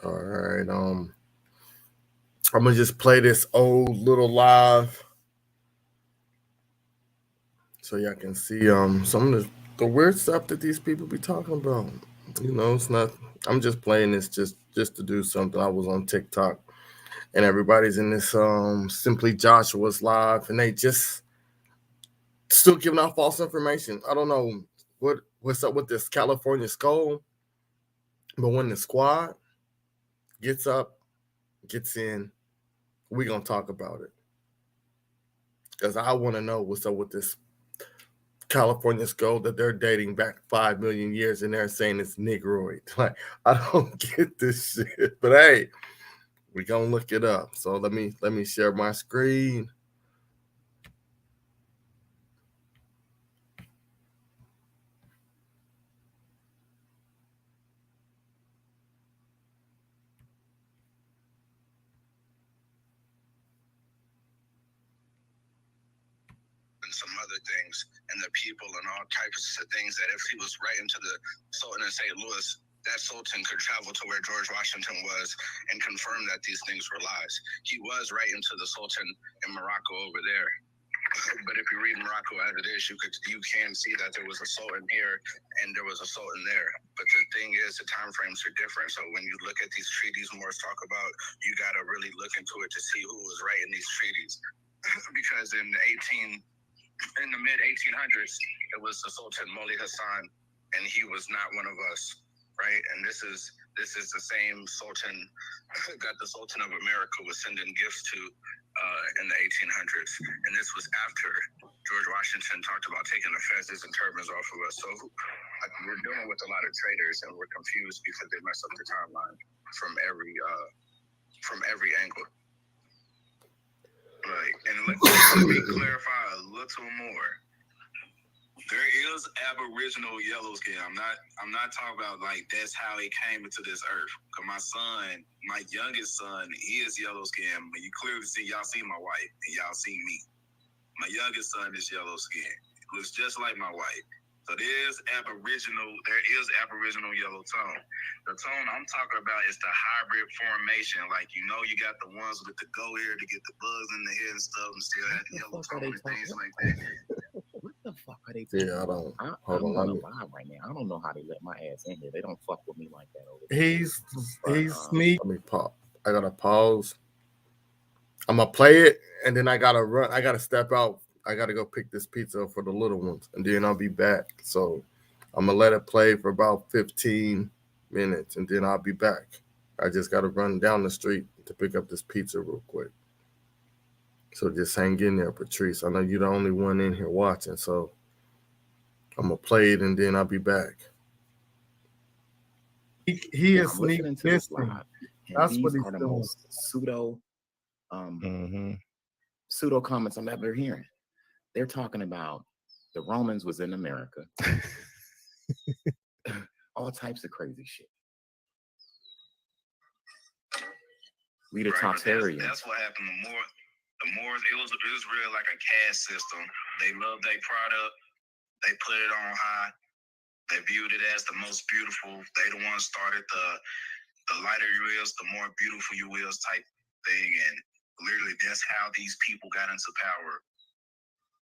All right. I'm gonna just play this old little live so y'all can see some of the weird stuff that these people be talking about. You know, it's not. I'm just playing this just to do something. I was on TikTok and everybody's in this Simply Joshua's live and they just still giving out false information. I don't know what's up with this California skull, but when the squad gets up, gets in, we gonna talk about it because I want to know what's up with this California skull that they're dating back 5 million years, and they're saying it's Negroid. Like I don't get this shit, but hey, we gonna look it up. So let me share my screen. And some other things, and the people and all types of things that if he was right into the Sultan in St. Louis, that Sultan could travel to where George Washington was and confirm that these things were lies. He was right into the Sultan in Morocco over there. But if you read Morocco as it is, you can see that there was a sultan here and there was a sultan there. But the thing is, the time frames are different. So when you look at these treaties Moors talk about, you got to really look into it to see who was right in these treaties. Because in the mid 1800s, it was the Sultan Moli Hassan, and he was not one of us, right? And this is the same Sultan that the Sultan of America was sending gifts to in the 1800s, and this was after George Washington talked about taking the fezes and turbans off of us. So we're dealing with a lot of traitors, and we're confused because they mess up the timeline from every angle. Right, and let me clarify a little more. There is Aboriginal yellow skin. I'm not talking about like that's how it came into this earth. Cause my youngest son, he is yellow skin. But you clearly see, y'all see my wife and y'all see me. My youngest son is yellow skin. Looks just like my wife. So there is Aboriginal yellow tone. The tone I'm talking about is the hybrid formation. Like, you got the ones with the go ear to get the bugs in the head and stuff and still have the yellow tone and things like that. What the fuck are they talking about? I'm on a live right now. I don't know how they let my ass in here. They don't fuck with me like that over there. He's sneak. Let me pause. I gotta pause. I'm gonna play it and then I gotta run. I gotta step out. I gotta go pick this pizza up for the little ones, and then I'll be back. So I'm gonna let it play for about 15 minutes, and then I'll be back. I just gotta run down the street to pick up this pizza real quick. So just hang in there, Patrice. I know you're the only one in here watching, so I'm gonna play it and then I'll be back. He is sneak dissing. That's what he's doing. Most pseudo comments I'm ever hearing. They're talking about the Romans was in America. All types of crazy shit. We the Tartarians. That's what happened. The Moors, it was real like a caste system. They loved their product. They put it on high. They viewed it as the most beautiful. They the ones started the lighter you is, the more beautiful you is type thing. And literally that's how these people got into power.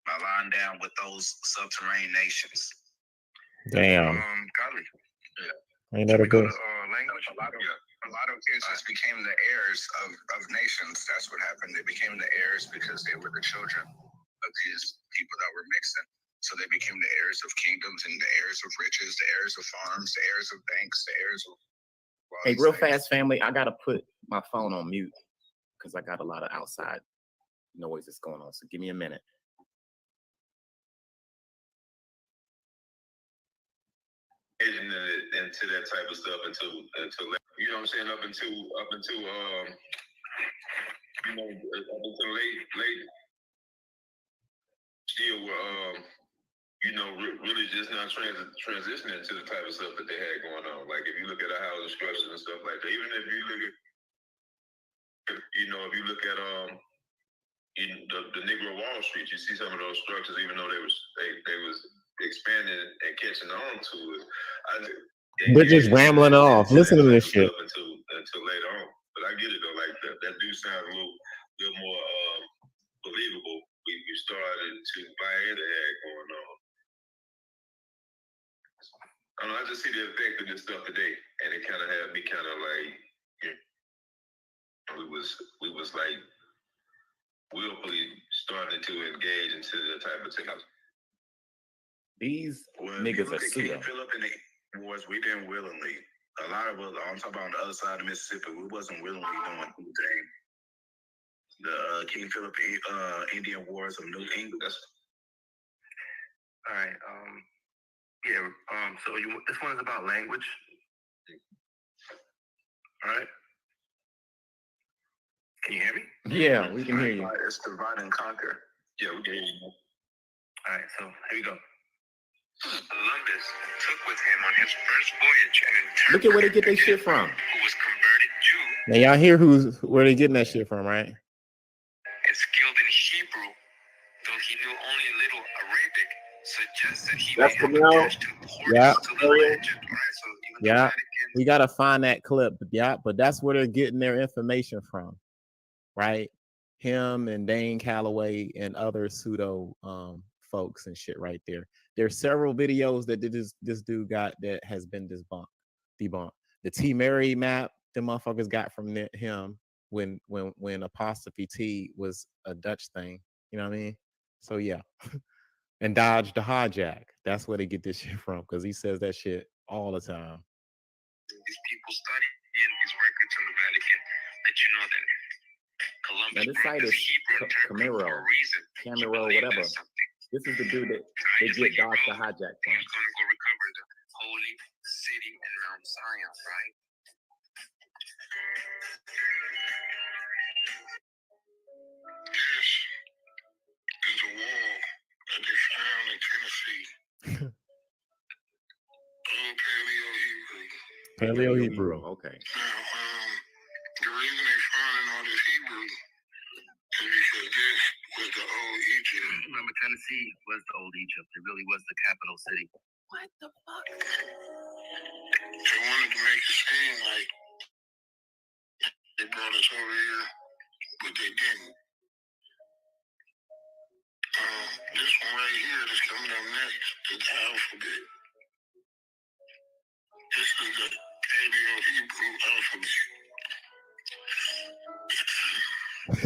By lying down with those subterranean nations. Damn. Golly. Yeah. Ain't that a good language? A lot of kids just became the heirs of nations. That's what happened. They became the heirs because they were the children of these people that were mixing. So they became the heirs of kingdoms and the heirs of riches, the heirs of farms, the heirs of banks, the heirs of. Hey, real fast, family. I gotta put my phone on mute because I got a lot of outside noise that's going on. So give me a minute. Into that type of stuff until you know what I'm saying, up until late still were really just not transitioning to the type of stuff that they had going on. Like if you look at our housing structures and stuff like that, even if you look at the Negro Wall Street, you see some of those structures, even though they was expanding and catching on to it. They're just rambling off. Listen to this shit. Until later on. But I get it though. Like that do sound a little more believable. We started to buy into that going on. I don't know, I just see the effect of this stuff today, and it kind of had me kind of like, we was like willfully starting to engage into the type of technology. These niggas are pseudo. Philip in the wars, we didn't willingly. A lot of us, I'm talking about on the other side of Mississippi, we wasn't willingly doing anything. The King Philip Indian Wars of New England. All right. So this one is about language. All right. Can you hear me? Yeah, we can hear you. It's divide and conquer. Yeah, we can hear you. All right. So here we go. Columbus took with him on his first voyage an interpreter. Look at where they get their shit from. Who was converted Jew. Now y'all hear where they getting that shit from, right? And skilled in Hebrew, though he knew only a little Arabic, suggests that he That's may have attached importance Yeah. to the legend. Right? So even Yeah. the Vatican, We gotta find that clip. Yeah, but that's where they're getting their information from, right? Him and Dane Calloway and other pseudo folks and shit right there. There's several videos that this dude got that has been debunked. The T Mary map the motherfuckers got from him when apostrophe T was a Dutch thing. You know what I mean? So yeah. And Dodge the hijack. That's where they get this shit from, because he says that shit all the time. these people studying these records in the Vatican let you know that Columbus Now, this site brought is this Hebrew interpreter for a reason. He Camero, believed in whatever. something. This is the dude that they Just get like he Dodge the wrote, hijack he from. was going to go recover the holy city in Mount Zion, right? This is a wall that they found in Tennessee. Old Paleo Hebrew. Okay. Now, the reason they finding all this Hebrew is because this was the old Egypt. Remember, Tennessee was the old Egypt. It really was the capital city. What the fuck? They wanted to make it seem like they brought us over here, but they didn't. This one right here that's coming up next is the alphabet. This is the Paleo Hebrew alphabet.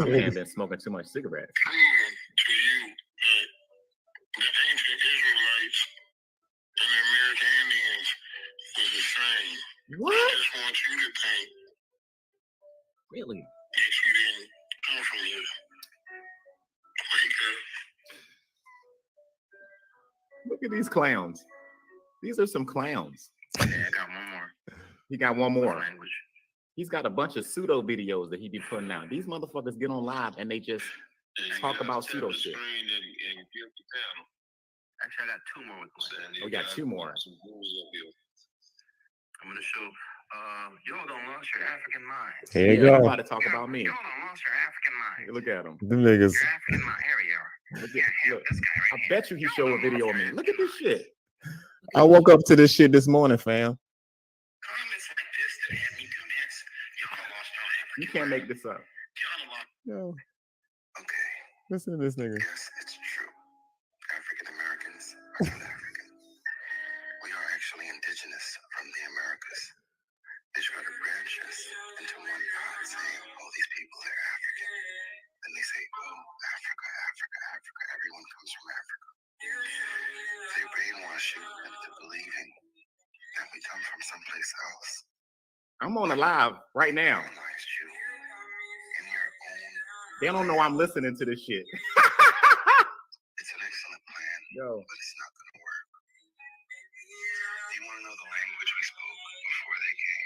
Man, been smoking too much cigarettes. Proving to you that the ancient Israelites and the American Indians was the same. What? I just want you to think Really? that you didn't come from here. Wake up. Look at these clowns. These are some clowns. Yeah, I got one more. He got one more. Language. He's got a bunch of pseudo videos that he be putting out. These motherfuckers get on live and they just talk about pseudo shit. Actually, I got two more with me. Oh, you got two more. I'm gonna show. Y'all don't lost your African mind. Here you Yeah, go. I'm about to talk about me. Y'all don't lost your African mind. Look at him. Them niggas. Your African mind. Here we are. Look Yeah, at, him, look. this guy I right bet you he showed a video of me. Look at this shit. I woke up to this shit this morning, fam. Comments like this that had me convinced y'all lost your African You can't make mind. this up. Y'all lost. Yo, Okay, listen to this nigga. yes, it's true. African Americans are not African. We are actually indigenous from the Americas. They try to branch us into one pot, saying, "Oh, these people are African." Then they say, "Oh, Africa, Africa, Africa. Everyone comes from Africa." They brainwash you into believing that we come from someplace else. I'm on a live right now. Colonized you in your own. They don't know I'm listening to this shit. It's an excellent plan, Yo. but it's not going to work. You want to know the language we spoke before they came?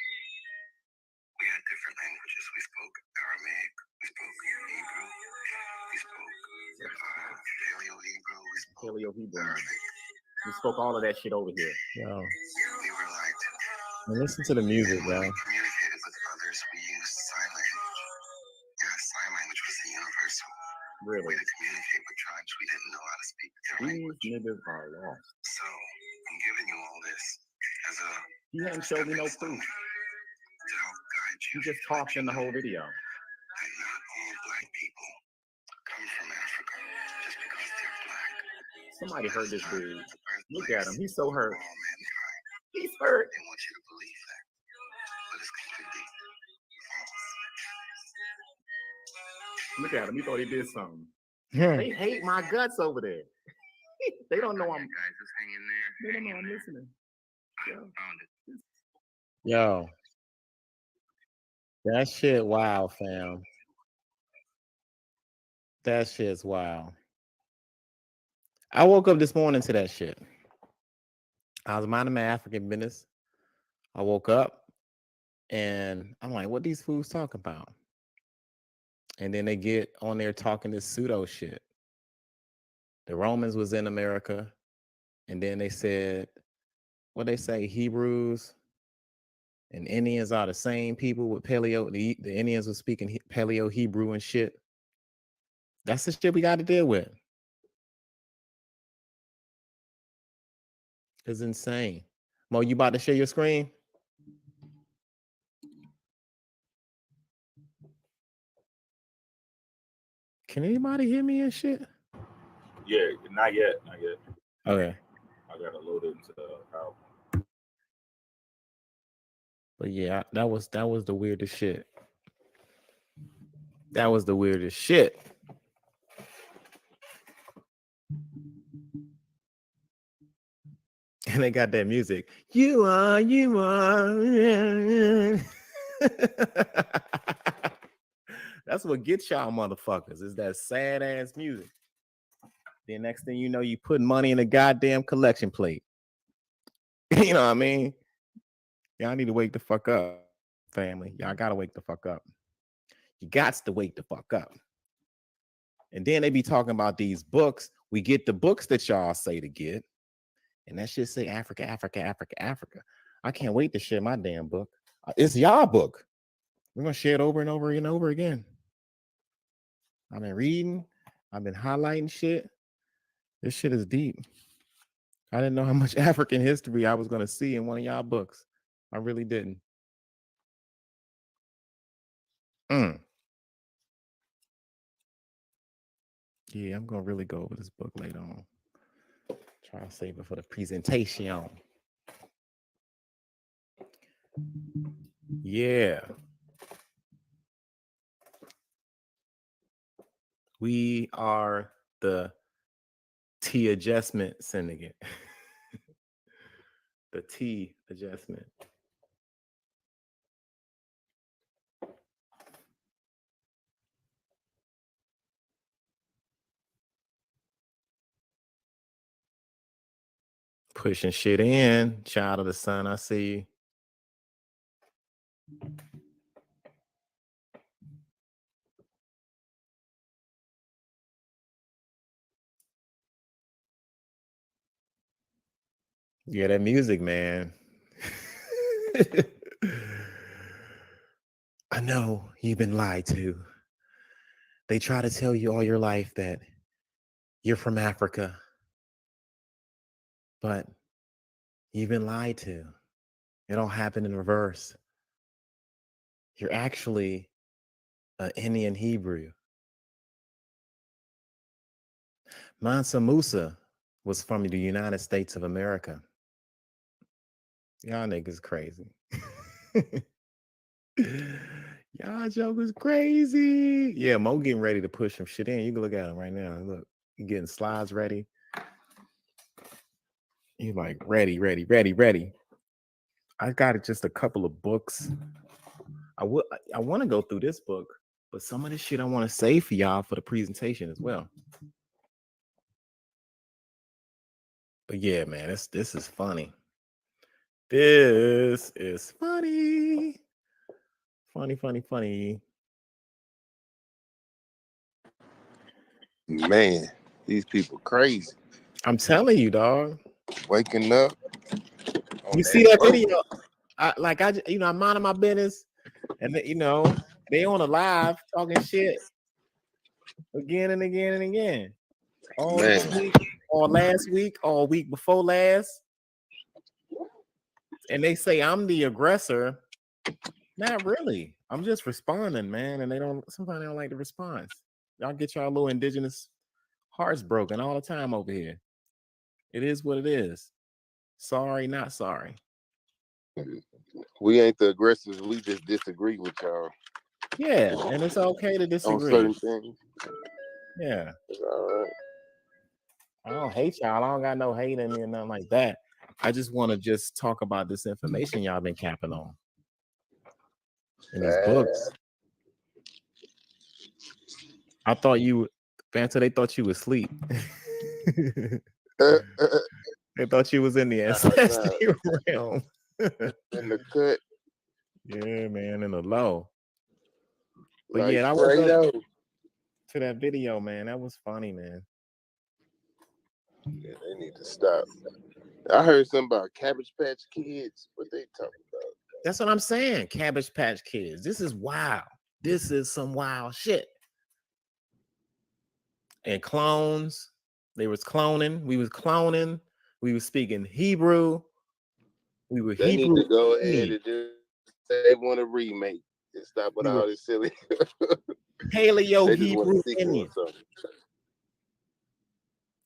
We had different languages. We spoke Aramaic. We spoke Hebrew. We spoke Paleo Hebrew. We spoke Paleo Hebrew. Arabic. We spoke all of that shit over here. Yo, We were like, listen to the music, and when bro. we communicated with others, we used sign language. Yeah, sign language was the universal way Really. to communicate with tribes we didn't know how to speak their These language. niggas are lost. So I'm giving you all this He hadn't showed me no proof. He just talked in the whole video. That not all black people come from Africa just because they're black. Somebody heard this dude. Look at him. He's so hurt. He's hurt. They want you to believe that, but it's completely false. Look at him. He thought he did something. They hate my guts over there. They don't know I'm. Guys, just hang in there. They don't know I'm listening. Found it. Yo, that shit wild, fam. That shit's wild. I woke up this morning to that shit. I was minding my African business. I woke up and I'm like, what these fools talking about? And then they get on there talking this pseudo shit. The Romans was in America. And then they said, what they say, Hebrews and Indians are the same people with Paleo. The Indians were speaking Paleo Hebrew and shit. That's the shit we got to deal with. It's insane. Mo, you about to share your screen? Can anybody hear me and shit? Yeah, not yet. Okay. I gotta load it into the PowerPoint. But yeah, that was the weirdest shit. That was the weirdest shit. And they got that music. You are. That's what gets y'all motherfuckers, is that sad ass music. Then next thing you know, you put money in a goddamn collection plate. You know what I mean? Y'all need to wake the fuck up, family. Y'all gotta wake the fuck up. You gots to wake the fuck up. And then they be talking about these books. We get the books that y'all say to get. And that shit say Africa, Africa, Africa, Africa. I can't wait to share my damn book. It's y'all book. We're gonna share it over and over and over again. I've been reading. I've been highlighting shit. This shit is deep. I didn't know how much African history I was gonna see in one of y'all books. I really didn't. Yeah, I'm gonna really go over this book later on. Try to save it for the presentation. Yeah. We are the T adjustment syndicate. The T adjustment. Pushing shit in, child of the sun. I see you. Yeah, that music, man. I know you've been lied to. They try to tell you all your life that you're from Africa, but you've been lied to. It all happened in reverse. You're actually an Indian Hebrew. Mansa Musa was from the United States of America. Y'all niggas crazy. Y'all jokers crazy. Yeah, Mo getting ready to push some shit in. You can look at him right now. Look, he getting slides ready. He's like, ready. I got just a couple of books. I want to go through this book, but some of this shit I want to save for y'all for the presentation as well. But yeah, man, this is funny. This is funny. Funny. Man, these people crazy. I'm telling you, dog. Waking up. You see that video? I'm minding my business, and they on a live talking shit again and again and again. All this week, all last week, all week before last. and they say I'm the aggressor. Not really. I'm just responding, man. And sometimes they don't like the response. Y'all get y'all little indigenous hearts broken all the time over here. It is what it is. Sorry, not sorry. We ain't the aggressors. We just disagree with y'all. Yeah, and it's okay to disagree on certain things. Yeah, it's all right. I don't hate y'all. I don't got no hate in me or nothing like that. I just want to just talk about this information y'all been capping on in these books. I thought you, Fanta, they thought you was asleep. They thought you was in the ancestry realm. In the cut. Yeah, man, in the low. But like, yeah, I was up to that video, man. That was funny, man. Yeah, they need to stop. I heard something about Cabbage Patch Kids. What they talking about? That's what I'm saying. Cabbage Patch Kids. This is wild. This is some wild shit. And clones. They was cloning. We was cloning. We was speaking Hebrew. We were they Hebrew. Need to go ahead and just they want a remake and stop with all this silly Paleo Hebrew Indian.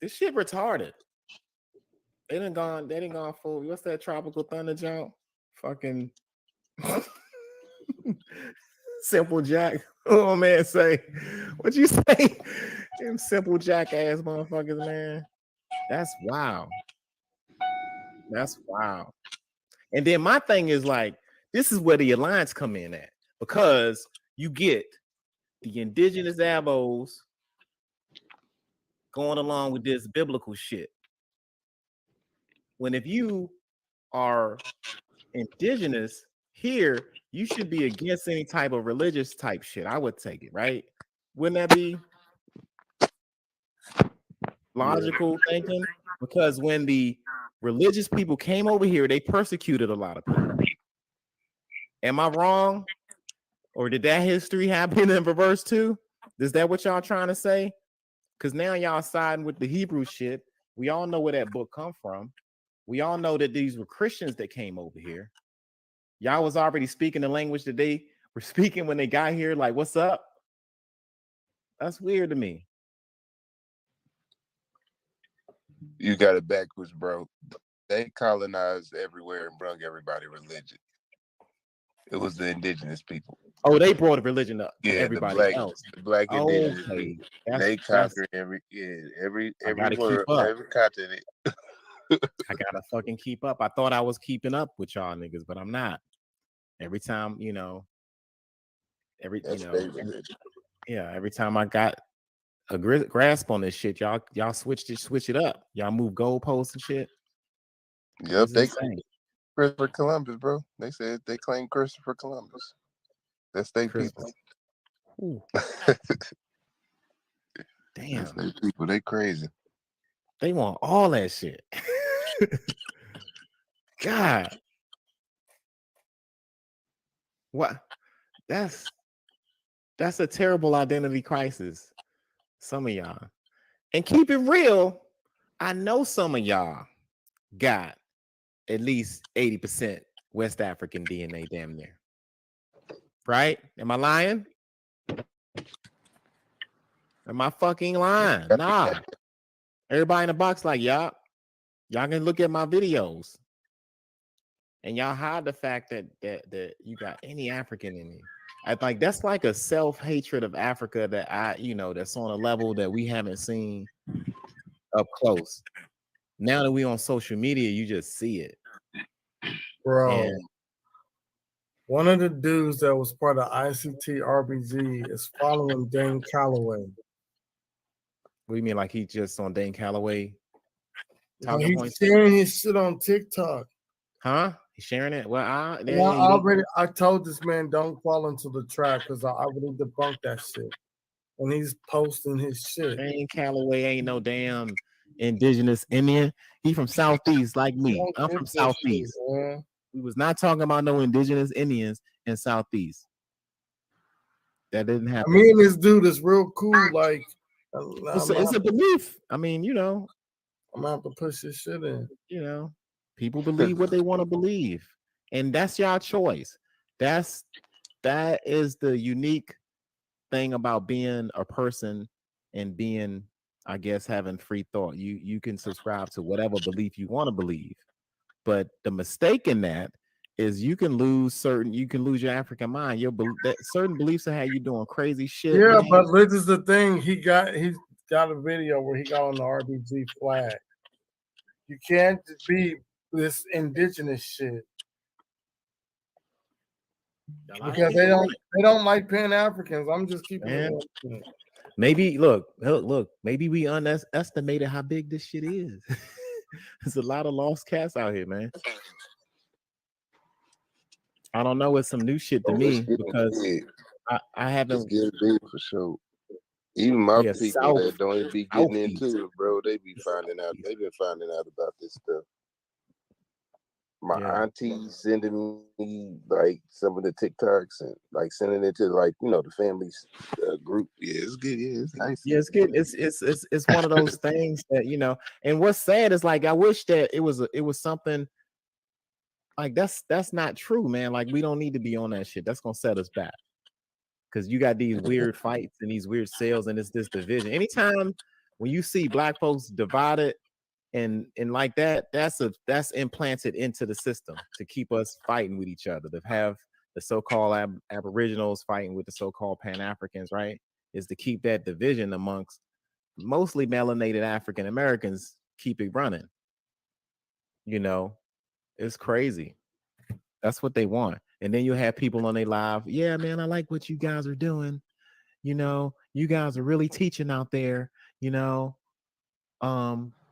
This shit retarded. They didn't gone full. What's that Tropical Thunder jump? Fucking Simple Jack. Oh man, say what you say? Them Simple Jack ass motherfuckers, man. That's wild. That's wild. And then my thing is like, this is where the alliance come in at, because you get the indigenous abos going along with this biblical shit. When if you are indigenous here, you should be against any type of religious type shit. I would take it, right? Wouldn't that be logical thinking? Because when the religious people came over here, they persecuted a lot of people. Am I wrong? Or did that history happen in reverse too? Is that what y'all trying to say? Because now y'all siding with the Hebrew shit. We all know where that book come from. We all know that these were Christians that came over here. Y'all was already speaking the language that they were speaking when they got here. Like, what's up? That's weird to me. You got it backwards, bro. They colonized everywhere and brought everybody religion. It was the indigenous people. Oh, they brought religion up. Yeah, everybody else. The black indigenous people. They conquered every world, every continent. I gotta fucking keep up. I thought I was keeping up with y'all niggas, but I'm not. Every time, every time I got a grasp on this shit, y'all switch it up. Y'all move goalposts and shit. Yep, they claim Christopher Columbus, bro. They said they claim Christopher Columbus. That's they people. Damn, that's they people. They crazy. They want all that shit. God. What? That's a terrible identity crisis. Some of y'all. And keep it real, I know some of y'all got at least 80% West African DNA damn near. Right? Am I lying? Am I fucking lying? Nah. Everybody in the box like, y'all can look at my videos. And y'all hide the fact that you got any African in you. I think that's like a self-hatred of Africa that that's on a level that we haven't seen up close. Now that we on social media, you just see it. Bro. And one of the dudes that was part of ICT RBG is following Dane Calloway. What do you mean, like he just on Dane Calloway? He's sharing his shit on TikTok. Huh? He's sharing it? Well, I told this man don't fall into the trap because I already debunked that shit. And he's posting his shit. Dane Calloway ain't no damn indigenous Indian. He from Southeast like me. I'm from Southeast. We was not talking about no indigenous Indians in Southeast. That didn't happen. I mean, this dude is real cool. Like, it's a belief. I mean, I'm gonna have to push this shit in. People believe what they want to believe, and that's your choice. That is the unique thing about being a person and being, I guess, having free thought. You can subscribe to whatever belief you want to believe, but the mistake in that is you can lose your African mind. That certain beliefs will have you doing crazy shit. Yeah, man. but this is the thing. He's got a video where he got on the RBG flag. You can't be this indigenous shit. Because they don't like Pan Africans. I'm just keeping it. Maybe look, maybe we underestimated how big this shit is. There's a lot of lost cats out here, man. I don't know. It's some new shit to me because I haven't get big for sure. Even my people that don't be getting into it, bro, they be finding out. They've been finding out about this stuff. My auntie sending me like some of the TikToks and like sending it to like the family's group. Yeah, it's good. Yeah, it's nice. Yeah, it's good. It's one of those things that And what's sad is like I wish that it was something like that's not true, man. Like we don't need to be on that shit. That's gonna set us back because you got these weird fights and these weird sales and it's this division. Anytime when you see black folks divided. And like that's implanted into the system to keep us fighting with each other, to have the so-called Aboriginals fighting with the so-called Pan-Africans, right? Is to keep that division amongst mostly melanated African Americans, keep it running. It's crazy. That's what they want. And then you have people on their live, yeah, man, I like what you guys are doing. You guys are really teaching out there,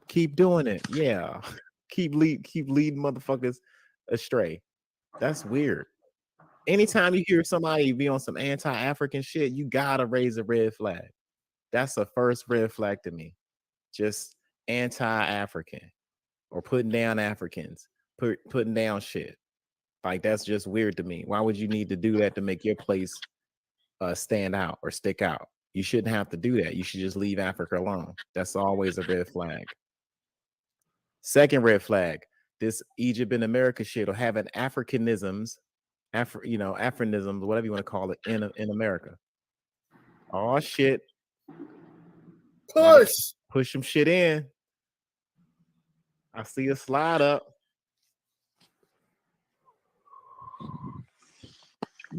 keep doing it. Yeah. Keep leading motherfuckers astray. That's weird. Anytime you hear somebody be on some anti-African shit, you gotta raise a red flag. That's the first red flag to me. Just anti-African or putting down Africans, putting down shit. Like that's just weird to me. Why would you need to do that to make your place stand out or stick out? You shouldn't have to do that. You should just leave Africa alone. That's always a red flag. Second red flag, this Egypt in America shit or having Africanisms, Africanisms, whatever you want to call it, in America. Oh shit. Push some shit in. I see a slide up.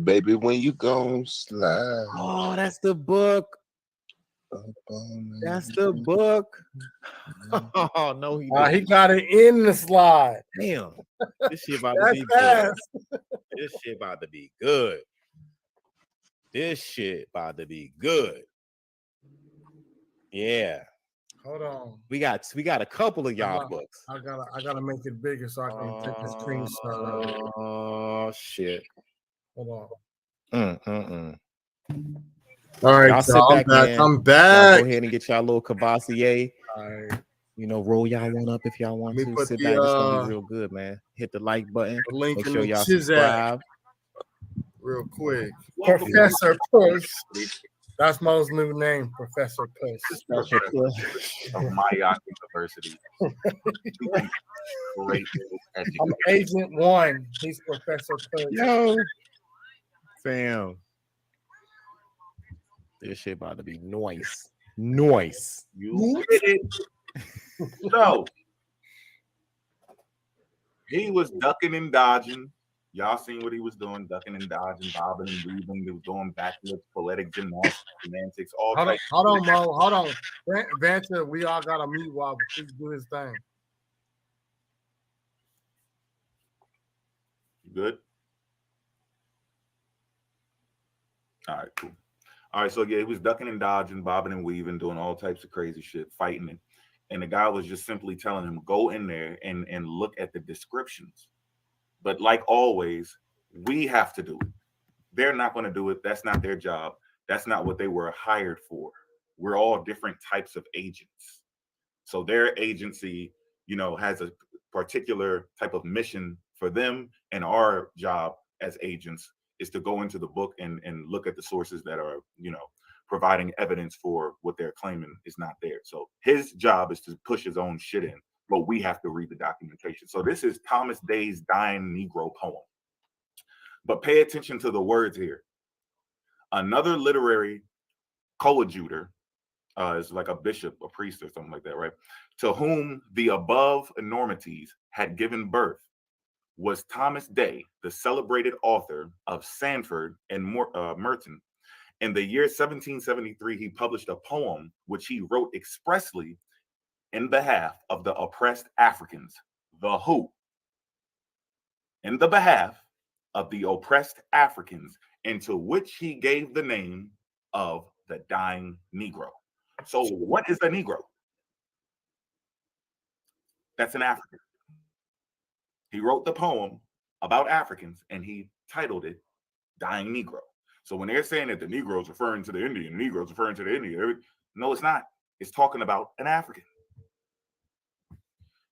Baby, when you gon' slide. Oh, that's the book. That's the book. Oh no, he got it in the slide. Damn, this shit about to be good. This shit about to be good. This shit about to be good. Yeah. Hold on. We got a couple of y'all books. I gotta make it bigger so I can take the screenshot. Oh shit. Hold on. All right, y'all sit back, man. I'm back. Y'all go ahead and get y'all little Cavassier. All right. Roll y'all one up if y'all want to. Sit back. It's gonna be real good, man. Hit the like button. Make sure y'all subscribe. Real quick. Professor Push. That's Mo's new name, Professor Push. Of Mayak University. Great. I'm Agent 1. He's Professor Push. Yo. Fam. This shit about to be noise. Noise. You did it. So he was ducking and dodging. Y'all seen what he was doing, ducking and dodging, bobbing and weaving. He was doing backflips, poetic gymnastics, semantics, all Hold on, Mo. Hold on. Vanta, we all got a meat wobble. Please do his thing. You good? All right, cool. All right, so yeah, he was ducking and dodging, bobbing and weaving, doing all types of crazy shit, fighting it. And the guy was just simply telling him, go in there and look at the descriptions. But like always, we have to do it. They're not going to do it. That's not their job. That's not what they were hired for. We're all different types of agents. So their agency, has a particular type of mission for them. And our job as agents is to go into the book and look at the sources that are, providing evidence for what they're claiming is not there. So his job is to push his own shit in. but we have to read the documentation. So this is Thomas Day's Dying Negro poem. But pay attention to the words here. Another literary coadjutor, is like a bishop, a priest or something like that, right? To whom the above enormities had given birth was Thomas Day, the celebrated author of Sandford and Merton. In the year 1773, he published a poem which he wrote expressly in behalf of the oppressed Africans, the who? In the behalf of the oppressed Africans, into which he gave the name of the Dying Negro. So what is a Negro? That's an African. He wrote the poem about Africans and he titled it Dying Negro. So when they're saying that the Negro is referring to the Indian, Negro is referring to the Indian, no, it's not. It's talking about an African.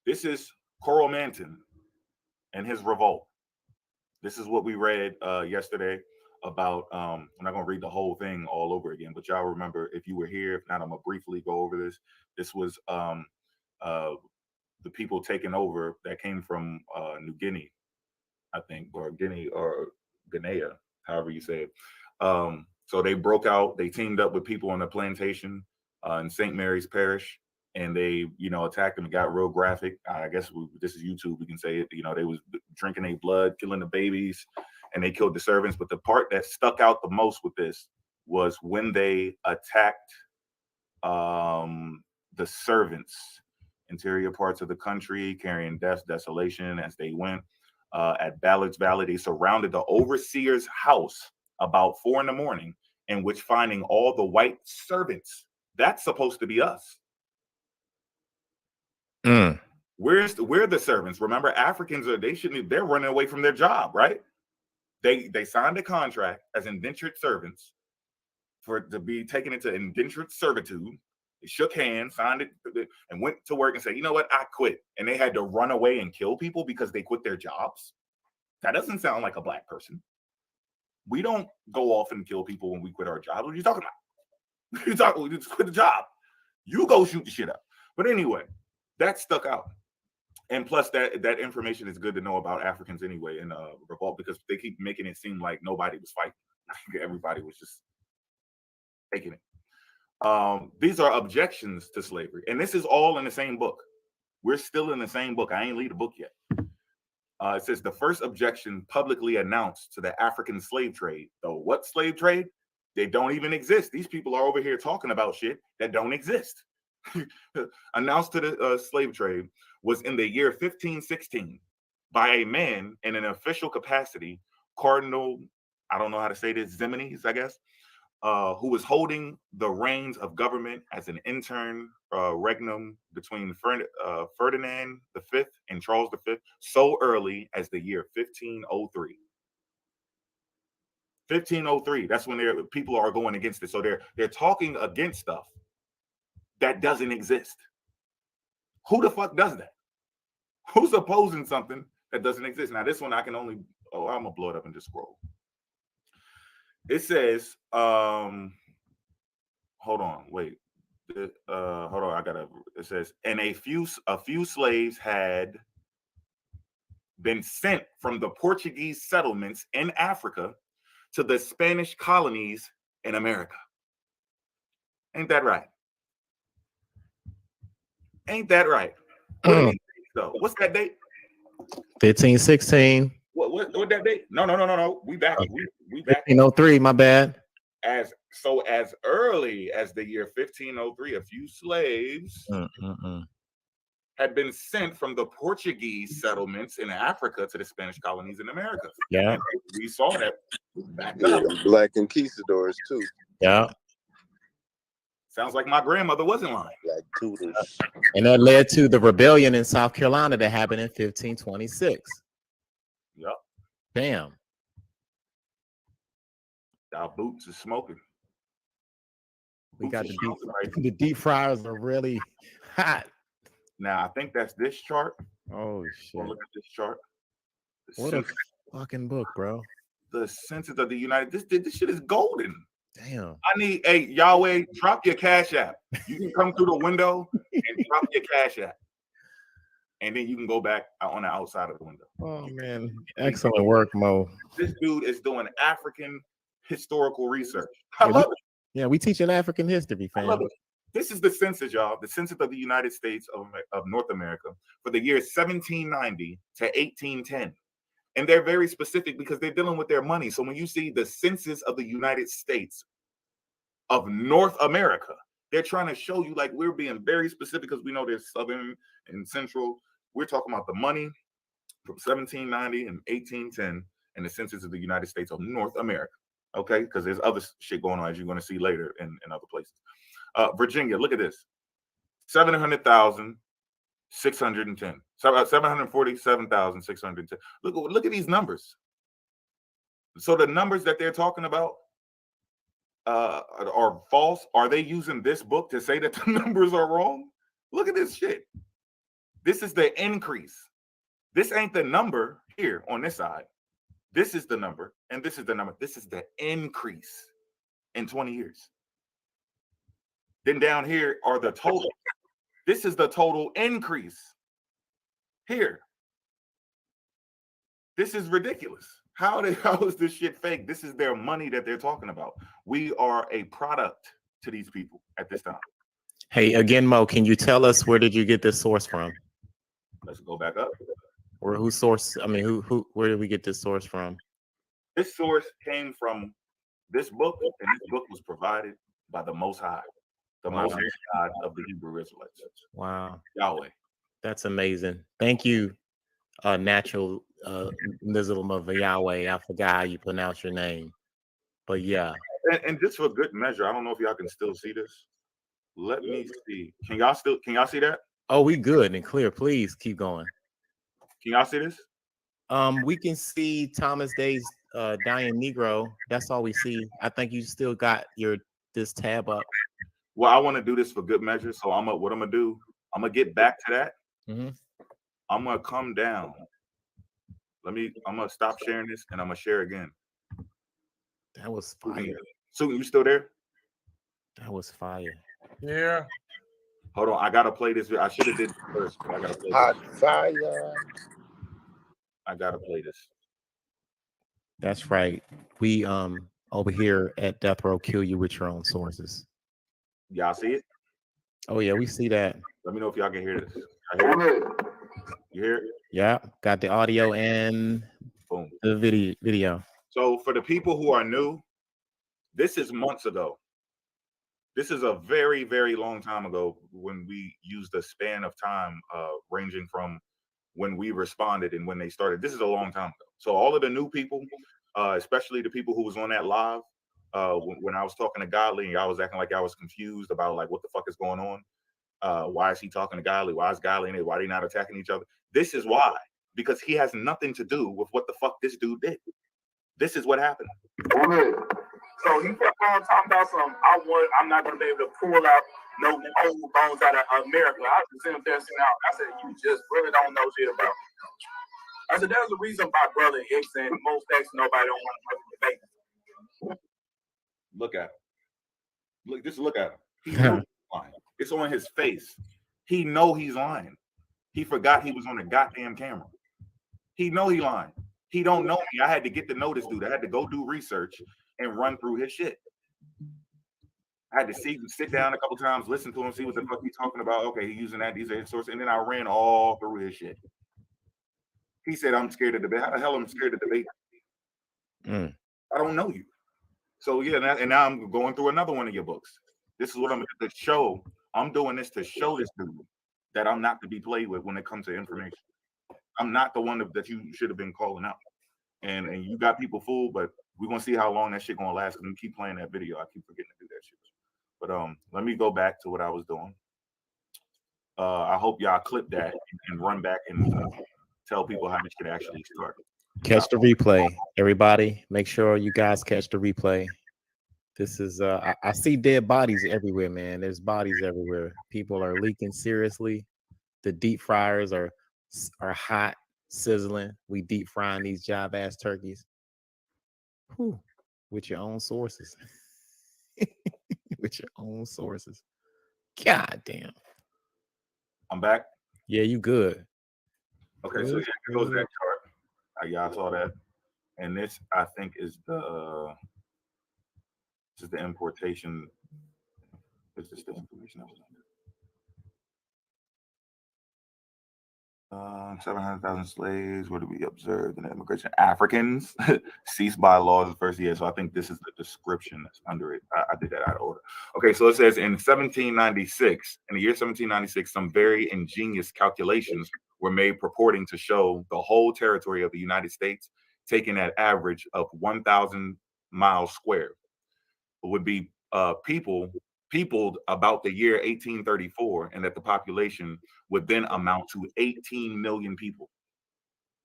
This is Coromantun and his revolt. This is what we read yesterday about, I'm not going to read the whole thing all over again, but y'all remember, if you were here, if not, I'm going to briefly go over this. This was the people taking over that came from New Guinea, I think, or Guinea or Guinea, however you say it. So they broke out, they teamed up with people on a plantation in St. Mary's Parish, and they, attacked them and got real graphic. I guess this is YouTube, we can say it. They was drinking their blood, killing the babies, and they killed the servants. But the part that stuck out the most with this was when they attacked the servants, interior parts of the country, carrying death, desolation as they went. At Ballard's Valley, they surrounded the overseer's house about 4 a.m, in which finding all the white servants, that's supposed to be us. We're the servants. Remember, Africans they're running away from their job, right? They signed a contract as indentured servants to be taken into indentured servitude. They shook hands, signed it, and went to work and said, you know what, I quit. And they had to run away and kill people because they quit their jobs. That doesn't sound like a black person. We don't go off and kill people when we quit our jobs. What are you talking about? We just quit the job. You go shoot the shit up. But anyway, that stuck out. And plus that information is good to know about Africans anyway in revolt, because they keep making it seem like nobody was fighting. Everybody was just taking it. These are objections to slavery. And this is all in the same book. We're still in the same book. I ain't leave the book yet. It says the first objection publicly announced to the African slave trade. Though what slave trade? They don't even exist. These people are over here talking about shit that don't exist. Announced to the slave trade was in the year 1516 by a man in an official capacity, Cardinal, I don't know how to say this, Ximenes, I guess, who was holding the reins of government as an intern regnum between Ferdinand V and Charles V so early as the year 1503. 1503, that's when people are going against it. So they're talking against stuff that doesn't exist. Who the fuck does that? Who's opposing something that doesn't exist? Now this one I can only, I'm gonna blow it up and just scroll. It says, hold on, wait. Hold on, it says, and a few slaves had been sent from the Portuguese settlements in Africa to the Spanish colonies in America. Ain't that right? Ain't that right? What's that date? 1516. What that date? No. We back. We back. 1503, my bad. As early as the year 1503, a few slaves had been sent from the Portuguese settlements in Africa to the Spanish colonies in America. Yeah. And we saw that back up. Black conquistadors too. Yeah. Sounds like my grandmother wasn't lying. Black tutors. And that led to the rebellion in South Carolina that happened in 1526. Yep. Damn. Our boots are smoking. We got the deep fryers are really hot. Now I think that's this chart. Oh shit! Look at this chart. What a fucking book, bro. The census of the United. This shit is golden. Damn. I need Yahweh, drop your Cash App. You can come through the window and drop your Cash App. and then you can go back out on the outside of the window. Oh man, excellent work, Mo. This dude is doing African historical research. I love it. Yeah, we teaching African history, fam. I love it. This is the census, y'all. The census of the United States of North America for the years 1790 to 1810. And they're very specific because they're dealing with their money. So when you see the census of the United States of North America, they're trying to show you like we're being very specific because we know there's Southern and Central. We're talking about the money from 1790 and 1810 and the census of the United States of North America. Okay, because there's other shit going on as you're going to see later in other places. Virginia, look at this. 700,610. 747,610. Look at these numbers. So the numbers that they're talking about are false. Are they using this book to say that the numbers are wrong? Look at this shit. This is the increase. This ain't the number here on this side. This is the number, and this is the number. This is the increase in 20 years. Then down here are the total. This is the total increase. Here. This is ridiculous. How is this shit fake? This is their money that they're talking about. We are a product to these people at this time. Hey, again, Mo, can you tell us where did you get this source from? Let's go back up. Or who source? I mean, where did we get this source from? This source came from this book, and this book was provided by the Most High, the Most High God of the Hebrew Israelites. Wow, Yahweh. That's amazing. Thank you, Natural Muslim of Yahweh. I forgot how you pronounce your name, but yeah. And just for good measure, I don't know if y'all can still see this. Let me see. Can y'all see that? Oh, we good and clear. Please keep going. Can y'all see this? We can see Thomas Day's Dying Negro. That's all we see. I think you still got this tab up. Well, I want to do this for good measure. So what I'm gonna do, I'm gonna get back to that. Mm-hmm. I'm gonna come down. I'm gonna stop sharing this and I'm gonna share again. That was fire. Susan, you still there? That was fire. Yeah. Hold on, I gotta play this. I should have did it first, but I gotta play Hot this. fire. I gotta play this. That's right. We over here at Death Row kill you with your own sources. Y'all see it? Oh yeah, we see that. Let me know if y'all can hear this. You hear it? Yeah, got the audio and boom, the video. So for the people who are new, this is months ago. This is a very, very long time ago when we used a span of time ranging from when we responded and when they started. This is a long time ago. So all of the new people, especially the people who was on that live, when I was talking to Godly and y'all was acting like I was confused about like what the fuck is going on. Why is he talking to Godly? Why is Godly in it? Why are they not attacking each other? This is why. Because he has nothing to do with what the fuck this dude did. This is what happened. So he kept on talking about I'm not gonna be able to pull out no old bones out of America. I was sitting there sitting out. I said, you just really don't know shit about it. I said, there's a reason why Brother X and most X nobody don't want to debate. Look at him. Look at him. He knows he's lying. It's on his face. He know he's lying. He forgot he was on a goddamn camera. He know he lying. He don't know me. I had to get to know this dude. I had to go do research and run through his shit. I had to sit down a couple times, listen to him, see what the fuck he's talking about. Okay, he's using that. These are his sources. And then I ran all through his shit. He said, I'm scared of debate. How the hell am I scared of debate? I don't know you. So yeah, and now I'm going through another one of your books. This is what I'm to show. I'm doing this to show this dude that I'm not to be played with when it comes to information. I'm not the one that you should have been calling out. And you got people fooled, but we're gonna see how long that shit gonna last. And keep playing that video. I keep forgetting to do that shit. But let me go back to what I was doing. I hope y'all clip that and run back and tell people how this shit actually started. Catch the replay, everybody. Make sure you guys catch the replay. This is I see dead bodies everywhere, man. There's bodies everywhere. People are leaking seriously. The deep fryers are hot, sizzling. We deep frying these job ass turkeys. Whew. With your own sources. With your own sources. God damn. I'm back. Yeah, you good. Okay, so yeah, here goes that chart. Y'all saw that, and this I think is the importation. Is this the information I was under? 700,000 slaves were to be observed in immigration. Africans ceased by law the first year. So I think this is the description that's under it. I did that out of order. Okay, so it says in 1796, in the year 1796, some very ingenious calculations were made purporting to show the whole territory of the United States, taken at average of 1,000 miles square, would be peopled about the year 1834, and that the population would then amount to 18 million people.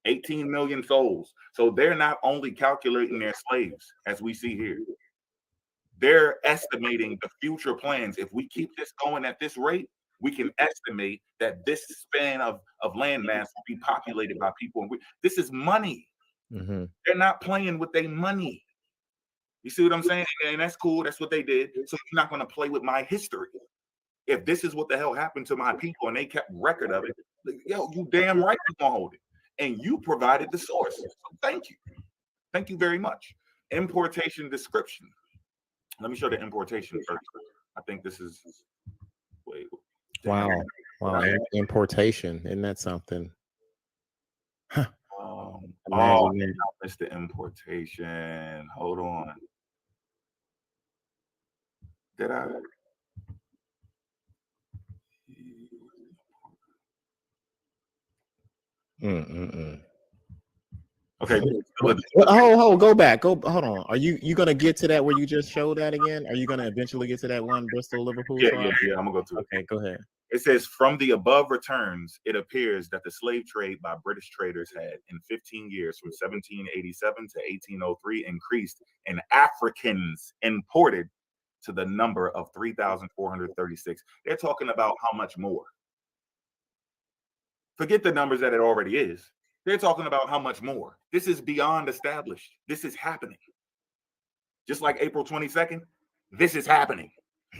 18 million souls. So they're not only calculating their slaves, as we see here, they're estimating the future plans. If we keep this going at this rate, we can estimate that this span of landmass will be populated by people. And this is money. Mm-hmm. They're not playing with their money. You see what I'm saying? And that's cool. That's what they did. So you're not going to play with my history. If this is what the hell happened to my people and they kept record of it, yo, you damn right you're going to hold it. And you provided the source. So thank you. Thank you very much. Importation description. Let me show the importation first. I think this is... Wait. Wow. Importation. Isn't that something? Huh. I missed the importation. Hold on. Did I? Okay. Go back. Hold on. Are you gonna get to that where you just showed that again? Are you gonna eventually get to that one Bristol, Liverpool? Yeah. I'm gonna go to it. Okay, go ahead. It says, from the above returns, it appears that the slave trade by British traders had, in 15 years, from 1787 to 1803, increased in Africans imported to the number of 3,436. They're talking about how much more. Forget the numbers that it already is. They're talking about how much more. This is beyond established. This is happening. Just like April 22nd, this is happening.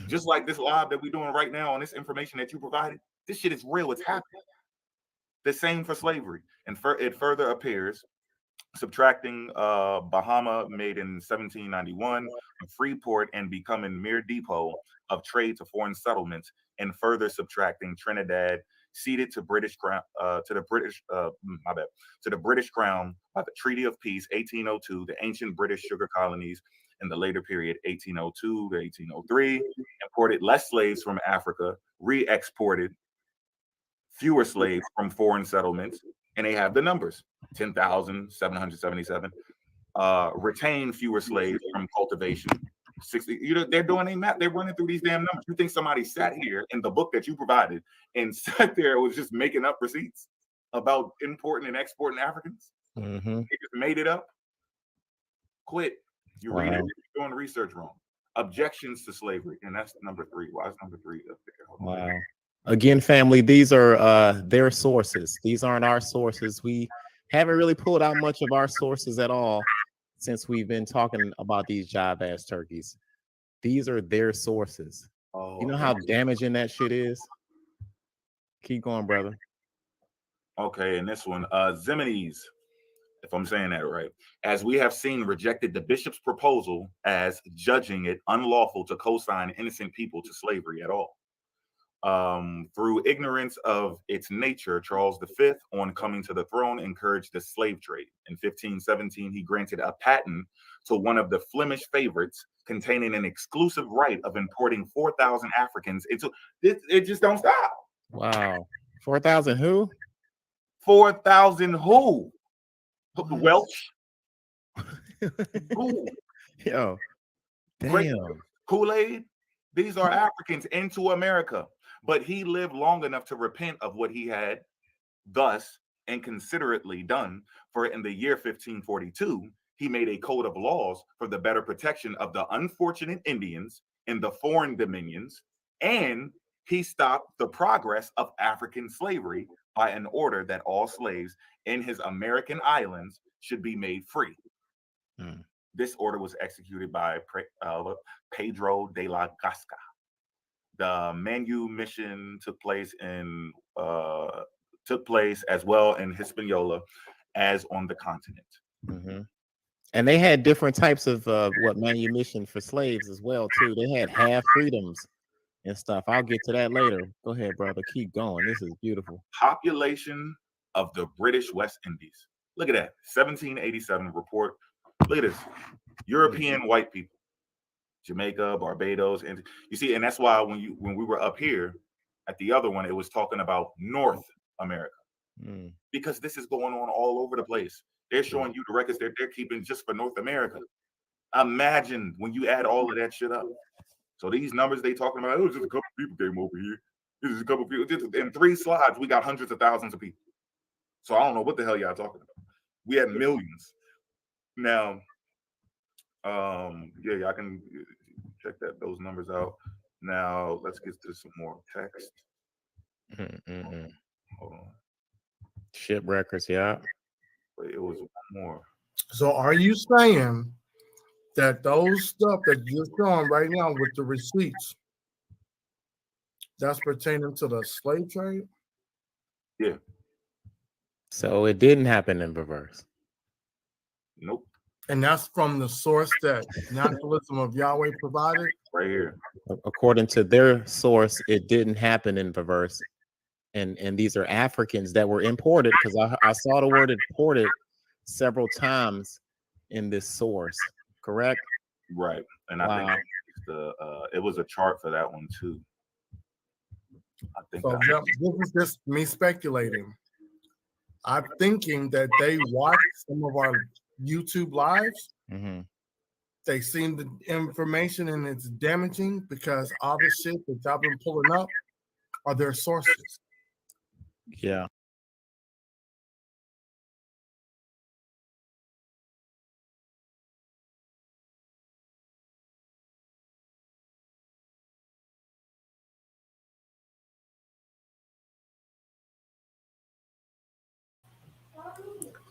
Just like this live that we're doing right now on this information that you provided, this shit is real. It's happening. The same for slavery. And it further appears, subtracting Bahama made in 1791, Freeport and becoming mere depot of trade to foreign settlements, and further subtracting Trinidad, ceded to British crown to the British Crown by the Treaty of Peace 1802, the ancient British sugar colonies in the later period 1802 to 1803, imported less slaves from Africa, re-exported fewer slaves from foreign settlements, and they have the numbers: 10,777. Retained fewer slaves from cultivation. 60. They're doing a map. They're running through these damn numbers. You think somebody sat here in the book that you provided and sat there was just making up receipts about importing and exporting Africans? Mm-hmm. They just made it up. Quit. You're doing research wrong. Objections to slavery, and that's number 3. Why is number 3 up there? Wow. Again, family, these are their sources. These aren't our sources. We haven't really pulled out much of our sources at all since we've been talking about these jive ass turkeys. These are their sources. Oh, you know how damaging that shit is? Keep going, brother. Okay, and this one, Ximenes, if I'm saying that right, as we have seen, rejected the bishop's proposal as judging it unlawful to co-sign innocent people to slavery at all. Through ignorance of its nature, Charles V, on coming to the throne, encouraged the slave trade. In 1517, he granted a patent to one of the Flemish favorites containing an exclusive right of importing 4,000 Africans into it just don't stop. Wow. 4,000 who? 4,000 who? Welsh? Who? Yo. Damn. Kool-Aid? These are Africans into America. But he lived long enough to repent of what he had thus inconsiderately done. For in the year 1542, he made a code of laws for the better protection of the unfortunate Indians in the foreign dominions, and he stopped the progress of African slavery by an order that all slaves in his American islands should be made free. This order was executed by Pedro de la Gasca. The manumission took place in took place as well in Hispaniola as on the continent. Mm-hmm. And they had different types of manumission for slaves as well too. They had half freedoms and stuff. I'll get to that later. Go ahead, brother. Keep going. This is beautiful. Population of the British West Indies. Look at that. 1787 report. Look at this. European white people. Jamaica, Barbados, and you see, and that's why when we were up here at the other one, it was talking about North America. Because this is going on all over the place. They're showing you the records they're keeping just for North America. Imagine when you add all of that shit up. So these numbers they talking about, just a couple people came over here. This is a couple people. In 3 slides, we got hundreds of thousands of people. So I don't know what the hell y'all talking about. We had millions. Now, yeah, I can check those numbers out. Now let's get to some more text. Hold on. Ship records, yeah. Wait, it was one more. So are you saying that those stuff that you're showing right now with the receipts, that's pertaining to the slave trade? Yeah. So it didn't happen in reverse. Nope. And that's from the source that Naturalism of Yahweh provided? Right here. According to their source, it didn't happen in reverse. And these are Africans that were imported, because I saw the word imported several times in this source, correct? Right. And I think it was a chart for that one too. I think so this is just me speculating. I'm thinking that they watched some of our YouTube lives. Mm-hmm. They seen the information and it's damaging because all the shit that y'all been pulling up are their sources. Yeah.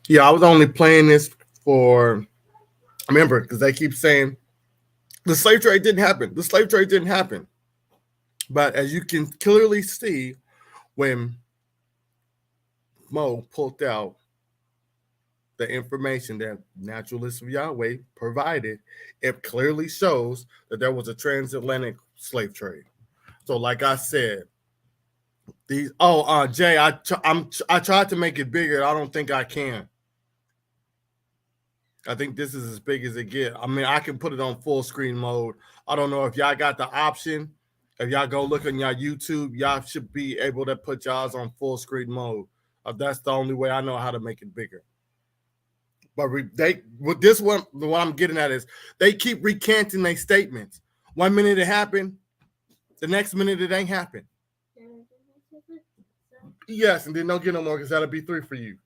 Yeah, I was only playing this for, remember, because they keep saying the slave trade didn't happen. The slave trade didn't happen. But as you can clearly see, when Mo pulled out the information that Naturalists of Yahweh provided, it clearly shows that there was a transatlantic slave trade. So like I said, these Jay, I tried to make it bigger. I don't think I can. I think this is as big as it gets. I mean, I can put it on full screen mode. I don't know if y'all got the option. If y'all go look on y'all YouTube, y'all should be able to put y'all's on full screen mode. That's the only way I know how to make it bigger. But with this one, what I'm getting at is they keep recanting their statements. 1 minute it happened, the next minute it ain't happened. Yes, and then don't get no more because that'll be 3 for you.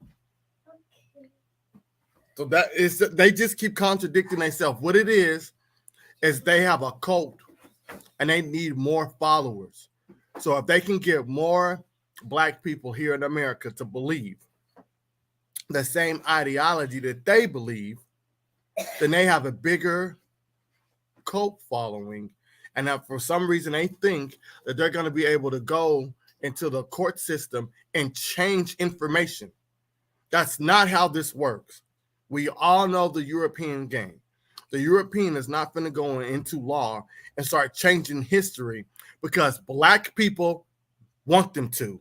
So that is, they just keep contradicting themselves. What it is they have a cult and they need more followers. So if they can get more Black people here in America to believe the same ideology that they believe, then they have a bigger cult following. And that for some reason they think that they're going to be able to go into the court system and change information. That's not how this works. We all know the European game. The European is not going to go into law and start changing history because Black people want them to.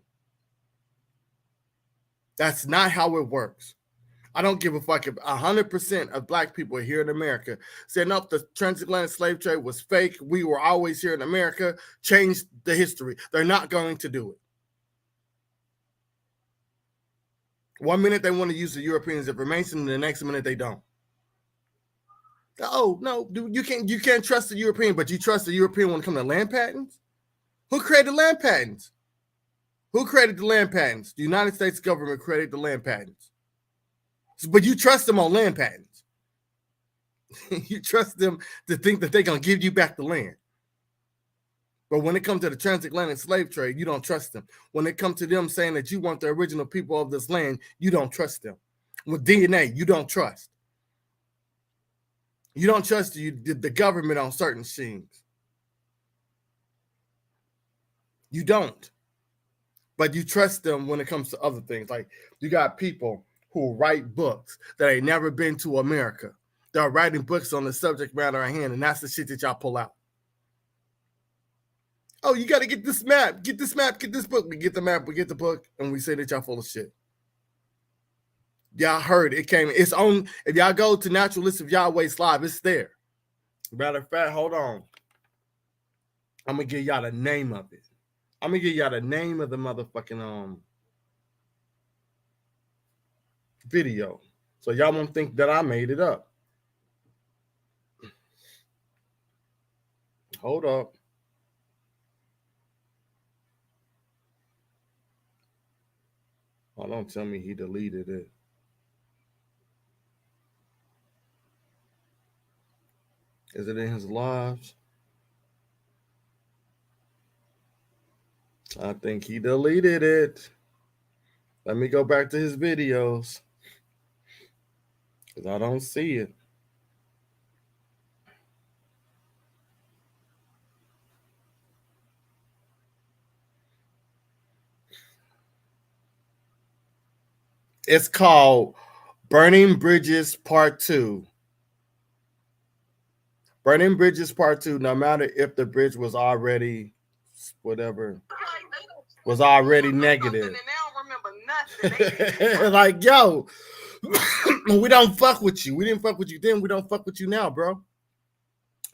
That's not how it works. I don't give a fuck if 100% of Black people here in America said, nope, the transatlantic slave trade was fake. We were always here in America. Change the history. They're not going to do it. 1 minute they want to use the Europeans' information, and the next minute they don't. Oh no, you can't trust the European, but you trust the European when it comes to land patents? Who created land patents? Who created the land patents? The United States government created the land patents. But you trust them on land patents. You trust them to think that they're gonna give you back the land. But when it comes to the transatlantic slave trade, you don't trust them. When it comes to them saying that you want the original people of this land, you don't trust them. With DNA, you don't trust. You don't trust the government on certain things. You don't. but you trust them when it comes to other things. Like you got people who write books that ain't never been to America. They're writing books on the subject matter at hand, and that's the shit that y'all pull out. Oh, you got to get this map, get this book. We get the map, we get the book, and we say that y'all full of shit. Y'all heard it came. It's on. If y'all go to Naturalist of Yahweh's live, it's there. Matter of fact, hold on. I'm gonna give y'all the name of it. I'm gonna give y'all the name of the motherfucking video, so y'all won't think that I made it up. Hold up. Oh, don't tell me he deleted it. Is it in his lives? I think he deleted it. Let me go back to his videos, because I don't see it. It's called Burning Bridges Part 2. Burning Bridges Part 2, no matter if the bridge was already whatever, was already negative. Like, yo, we don't fuck with you. We didn't fuck with you then. We don't fuck with you now, bro.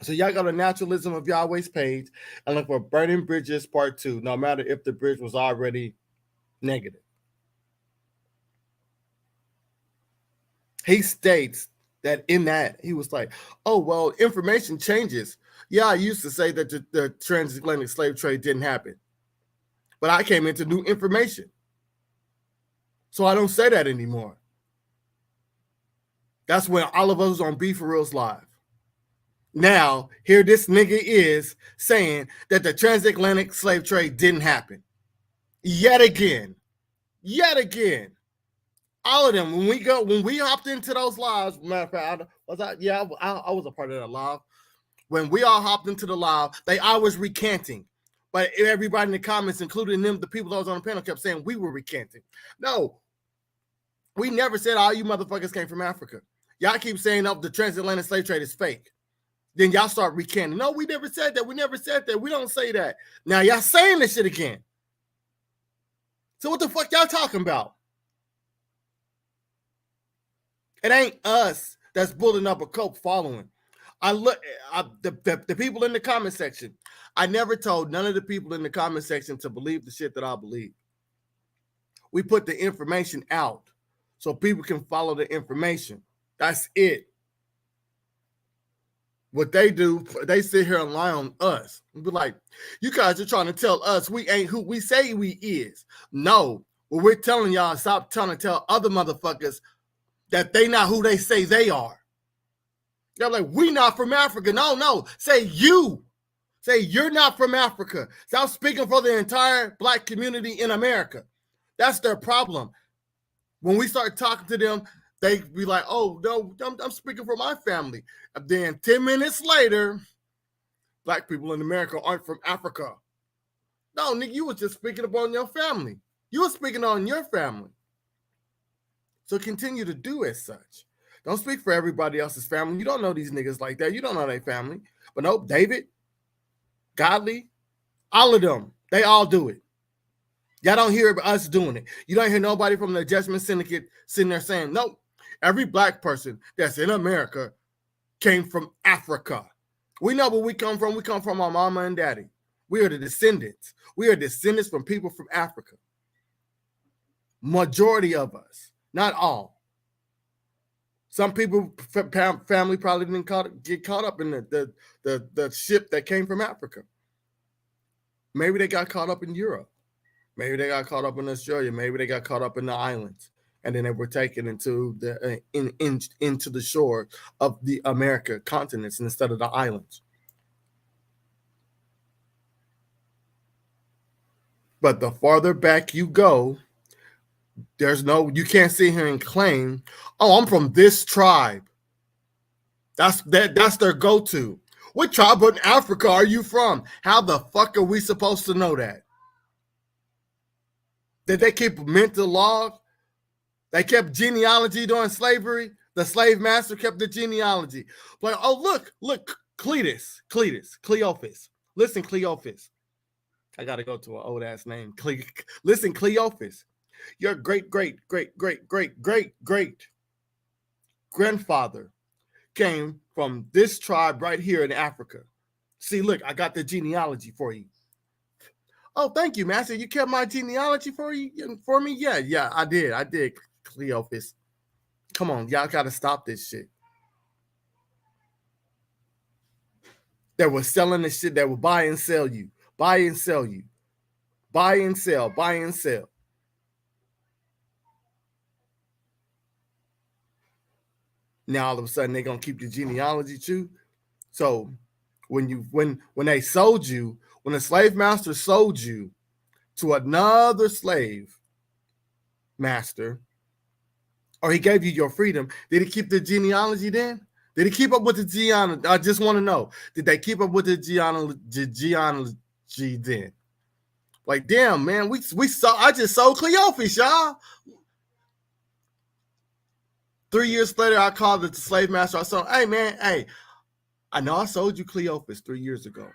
So y'all go to Naturalism of Yahweh's page and look for Burning Bridges Part 2, no matter if the bridge was already negative. He states that in that, he was like, oh, well, information changes. Yeah, I used to say that the transatlantic slave trade didn't happen. But I came into new information. So I don't say that anymore. That's when all of us was on Be For Real's live. Now, here this nigga is saying that the transatlantic slave trade didn't happen. Yet again. All of them, when we hopped into those lives, matter of fact, I was a part of that live. When we all hopped into the live, they always recanting. But everybody in the comments, including them, the people that was on the panel, kept saying we were recanting. No, we never said all you motherfuckers came from Africa. Y'all keep saying, oh, the transatlantic slave trade is fake. Then y'all start recanting. No, we never said that. We don't say that. Now y'all saying this shit again. So what the fuck y'all talking about? It ain't us that's building up a cult following. The people in the comment section. I never told none of the people in the comment section to believe the shit that I believe. We put the information out so people can follow the information. That's it. What they do, they sit here and lie on us and be like, you guys are trying to tell us we ain't who we say we is. No, what we're telling y'all, stop trying to tell other motherfuckers that they not who they say they are. They're like, we not from Africa. No. Say you. Say you're not from Africa. Stop speaking for the entire black community in America. That's their problem. When we start talking to them, they be like, oh, no, I'm speaking for my family. And then 10 minutes later, black people in America aren't from Africa. No, nigga, you was just speaking about your family. You were speaking on your family. So continue to do as such. Don't speak for everybody else's family. You don't know these niggas like that. You don't know their family. But nope, David, Godly, all of them, they all do it. Y'all don't hear us doing it. You don't hear nobody from the Judgment Syndicate sitting there saying, nope, every black person that's in America came from Africa. We know where we come from. We come from our mama and daddy. We are the descendants. We are descendants from people from Africa. Majority of us. Not all. Some people, family probably didn't get caught up in the ship that came from Africa. Maybe they got caught up in Europe. Maybe they got caught up in Australia. Maybe they got caught up in the islands, and then they were taken into the into the shore of the America continents instead of the islands. But the farther back you go, you can't sit here and claim, oh, I'm from this tribe. That's their go-to. What tribe in Africa are you from? How the fuck are we supposed to know that? Did they keep a mental log? They kept genealogy during slavery. The slave master kept the genealogy. But oh, look, Cleophas. Listen, Cleophas. I got to go to an old ass name. Listen, Cleophas. Your great grandfather came from this tribe right here in Africa. See, look, I got the genealogy for you. Oh, thank you, Master. You kept my genealogy for me? Yeah, I did, Cleophas. Come on, y'all got to stop this shit. They were selling the shit. They would buy and sell you. Buy and sell. Now all of a sudden they're gonna keep the genealogy too. So when they sold you, when a slave master sold you to another slave master, or he gave you your freedom, did he keep the genealogy then? Did he keep up with the genealogy? I just want to know. Did they keep up with the genealogy then? Like, damn, man, I just sold Cleophas, y'all. 3 years later, I called the slave master. I said, hey, man, I know I sold you Cleophas 3 years ago,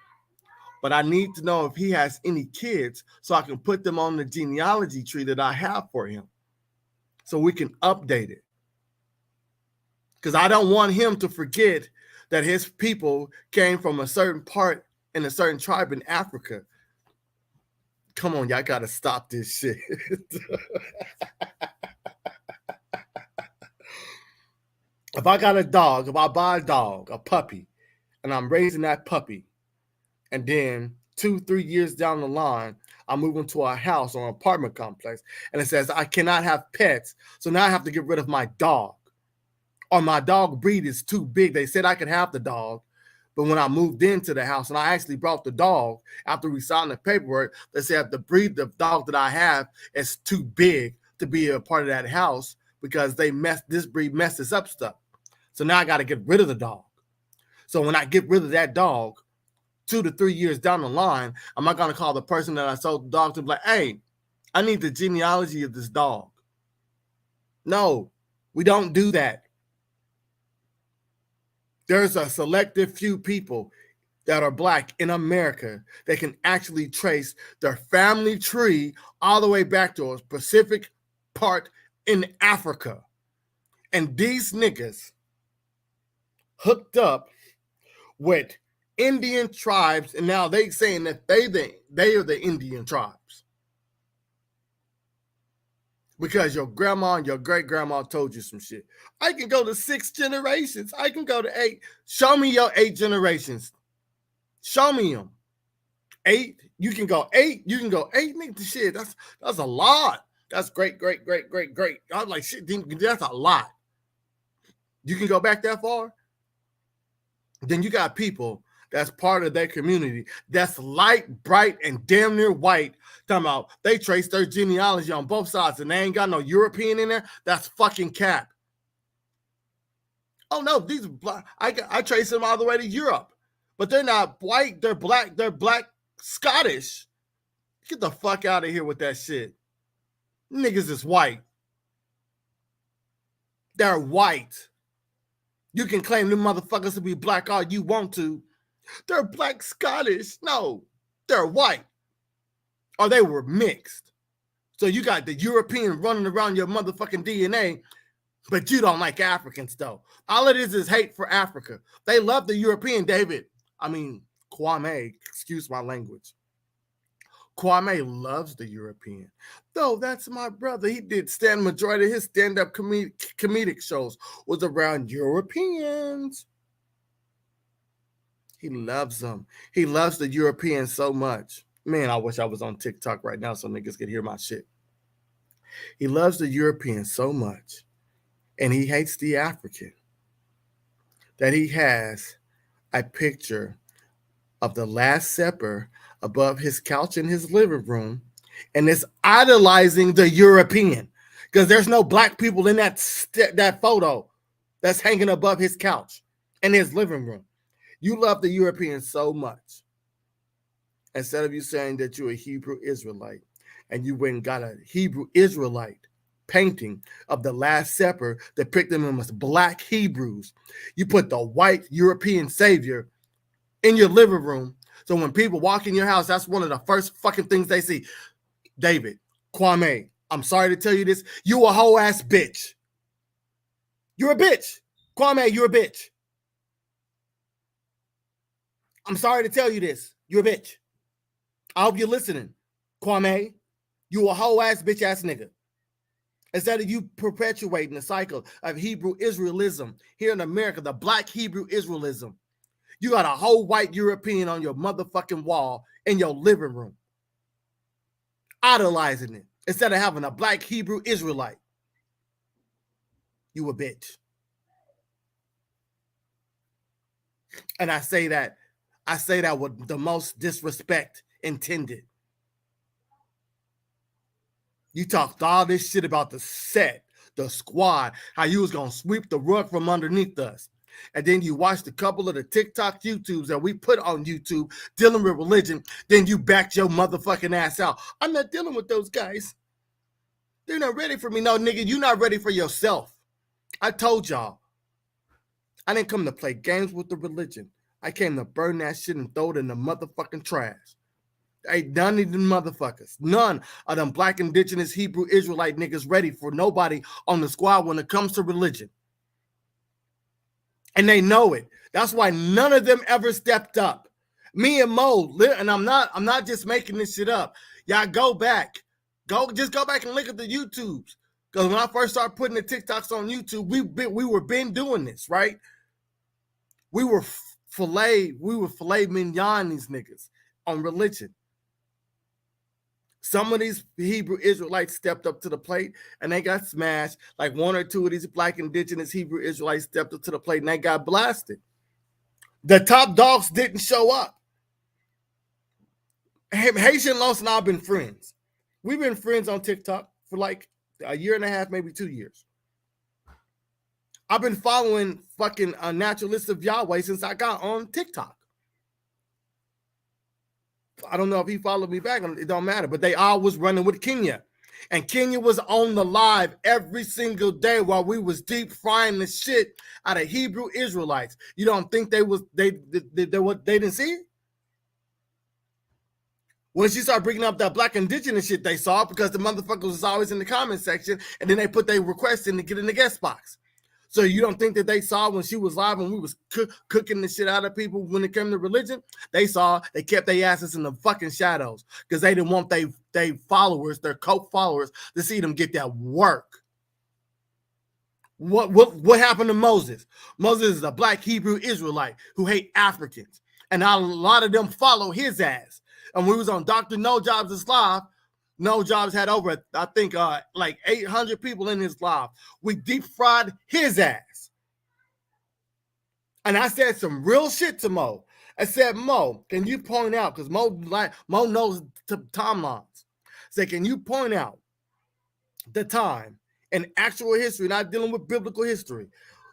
but I need to know if he has any kids so I can put them on the genealogy tree that I have for him so we can update it. Because I don't want him to forget that his people came from a certain part in a certain tribe in Africa. Come on, y'all got to stop this shit. If I got a dog, if I buy a dog, a puppy, and I'm raising that puppy, and then 2-3 years down the line, I move into a house or an apartment complex, and it says I cannot have pets, so now I have to get rid of my dog. Or my dog breed is too big. They said I could have the dog, but when I moved into the house and I actually brought the dog after we signed the paperwork, they said the breed of dog that I have is too big to be a part of that house because this breed messes up stuff. So now I got to get rid of the dog. So when I get rid of that dog, 2 to 3 years down the line, I'm not going to call the person that I sold the dog to be like, hey, I need the genealogy of this dog. No, we don't do that. There's a selective few people that are Black in America that can actually trace their family tree all the way back to a specific part in Africa. And these niggas hooked up with Indian tribes, and now they saying that they are the Indian tribes. Because your grandma and your great-grandma told you some shit. I can go to 6 generations. I can go to 8. Show me your 8 generations. Show me them. 8. You can go 8. You can go 8. Nigga, shit, that's a lot. That's great. I'm like, shit, that's a lot. You can go back that far? Then you got people that's part of their community that's light, bright, and damn near white. Talking about they trace their genealogy on both sides and they ain't got no European in there. That's fucking cap. Oh no, these are Black. I trace them all the way to Europe, but they're not white. They're Black. They're Black Scottish. Get the fuck out of here with that shit. Niggas is white. They're white. You can claim them motherfuckers to be Black all you want to. They're Black Scottish. No, they're white. Or they were mixed. So you got the European running around your motherfucking DNA, but you don't like Africans, though. All it is hate for Africa. They love the European, Kwame, excuse my language. Kwame loves the European. Though that's my brother. He did majority of his stand-up comedic shows was around Europeans. He loves them. He loves the Europeans so much. Man, I wish I was on TikTok right now so niggas could hear my shit. He loves the Europeans so much, and he hates the African, that he has a picture of the Last Supper above his couch in his living room, and is idolizing the European because there's no Black people in that photo that's hanging above his couch in his living room. You love the Europeans so much. Instead of you saying that you're a Hebrew Israelite and you went and got a Hebrew Israelite painting of the Last Supper depicting them as black Hebrews. You put the white European savior in your living room. So when people walk in your house, that's one of the first fucking things they see. David, Kwame, I'm sorry to tell you this. You a whole ass bitch. You're a bitch. Kwame, you're a bitch. I'm sorry to tell you this. You're a bitch. I hope you're listening. Kwame, you a whole ass bitch ass nigga. Instead of you perpetuating the cycle of Hebrew Israelism here in America, the black Hebrew Israelism, you got a whole white European on your motherfucking wall in your living room, idolizing it instead of having a black Hebrew Israelite. You a bitch. And I say that with the most disrespect intended. You talked all this shit about the set, the squad, how you was going to sweep the rug from underneath us. And then you watched a couple of the TikTok YouTubes that we put on YouTube dealing with religion. Then you backed your motherfucking ass out. I'm not dealing with those guys. They're not ready for me. No, nigga, you're not ready for yourself. I told y'all. I didn't come to play games with the religion. I came to burn that shit and throw it in the motherfucking trash. Ain't none of them motherfuckers, none of them black indigenous Hebrew Israelite niggas ready for nobody on the squad when it comes to religion. And they know it. That's why none of them ever stepped up. Me and Mo, and I'm not just making this shit up. Y'all go back. Just go back and look at the YouTubes. Because when I first started putting the TikToks on YouTube, we were been doing this, right? We were filet mignon these niggas on religion. Some of these Hebrew Israelites stepped up to the plate and they got smashed. Like one or two of these black indigenous Hebrew Israelites stepped up to the plate and they got blasted. The top dogs didn't show up. Haitian Los and I have been friends. We've been friends on TikTok for like a year and a half, maybe 2 years. I've been following fucking Naturalistic Yahweh since I got on TikTok. I don't know if he followed me back. It don't matter. But they all was running with Kenya. And Kenya was on the live every single day while we was deep frying the shit out of Hebrew Israelites. You don't think they didn't see it? When she started bringing up that black indigenous shit, they saw it because the motherfuckers was always in the comment section and then they put their request in to get in the guest box. So you don't think that they saw when she was live and we was cooking the shit out of people when it came to religion? They saw, they kept their asses in the fucking shadows because they didn't want their followers, their cult followers, to see them get that work. What happened to Moses? Moses is a black Hebrew Israelite who hate Africans. And a lot of them follow his ass. And when we was on Dr. No Jobs' live, No Jobs had over, I think, like 800 people in his live. We deep fried his ass. And I said some real shit to Mo. I said, Mo, can you point out, because Mo knows the timelines. I said, can you point out the time in actual history, not dealing with biblical history,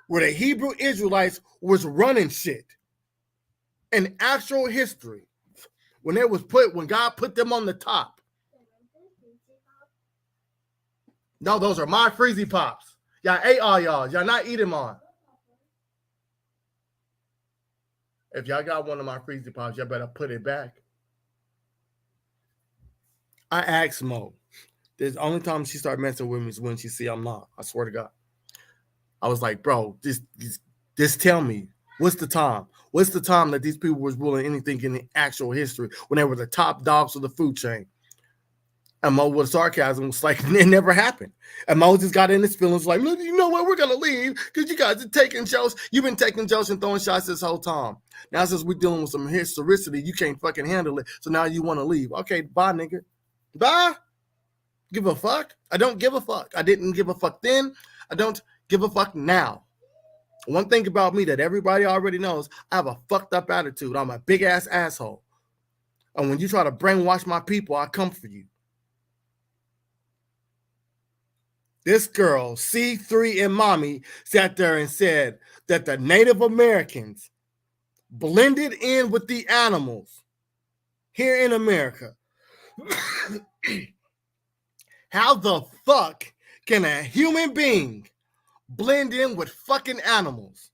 where the Hebrew Israelites was running shit in actual history when God put them on the top? No, those are my Freezy Pops. Y'all ate all y'all. Y'all not eating mine. If y'all got one of my Freezy Pops, y'all better put it back. I asked Mo. The only time she started messing with me is when she see I'm not. I swear to God. I was like, bro, just tell me. What's the time? What's the time that these people was ruling anything in the actual history when they were the top dogs of the food chain? And Mo with sarcasm was like, it never happened. And Moses got in his feelings like, look, you know what? We're going to leave because you guys are taking jokes. You've been taking jokes and throwing shots this whole time. Now, since we're dealing with some historicity, you can't fucking handle it. So now you want to leave. Okay, bye, nigga. Bye. Give a fuck. I don't give a fuck. I didn't give a fuck then. I don't give a fuck now. One thing about me that everybody already knows, I have a fucked up attitude. I'm a big ass asshole. And when you try to brainwash my people, I come for you. This girl, C3 and Mommy, sat there and said that the Native Americans blended in with the animals here in America. How the fuck can a human being blend in with fucking animals?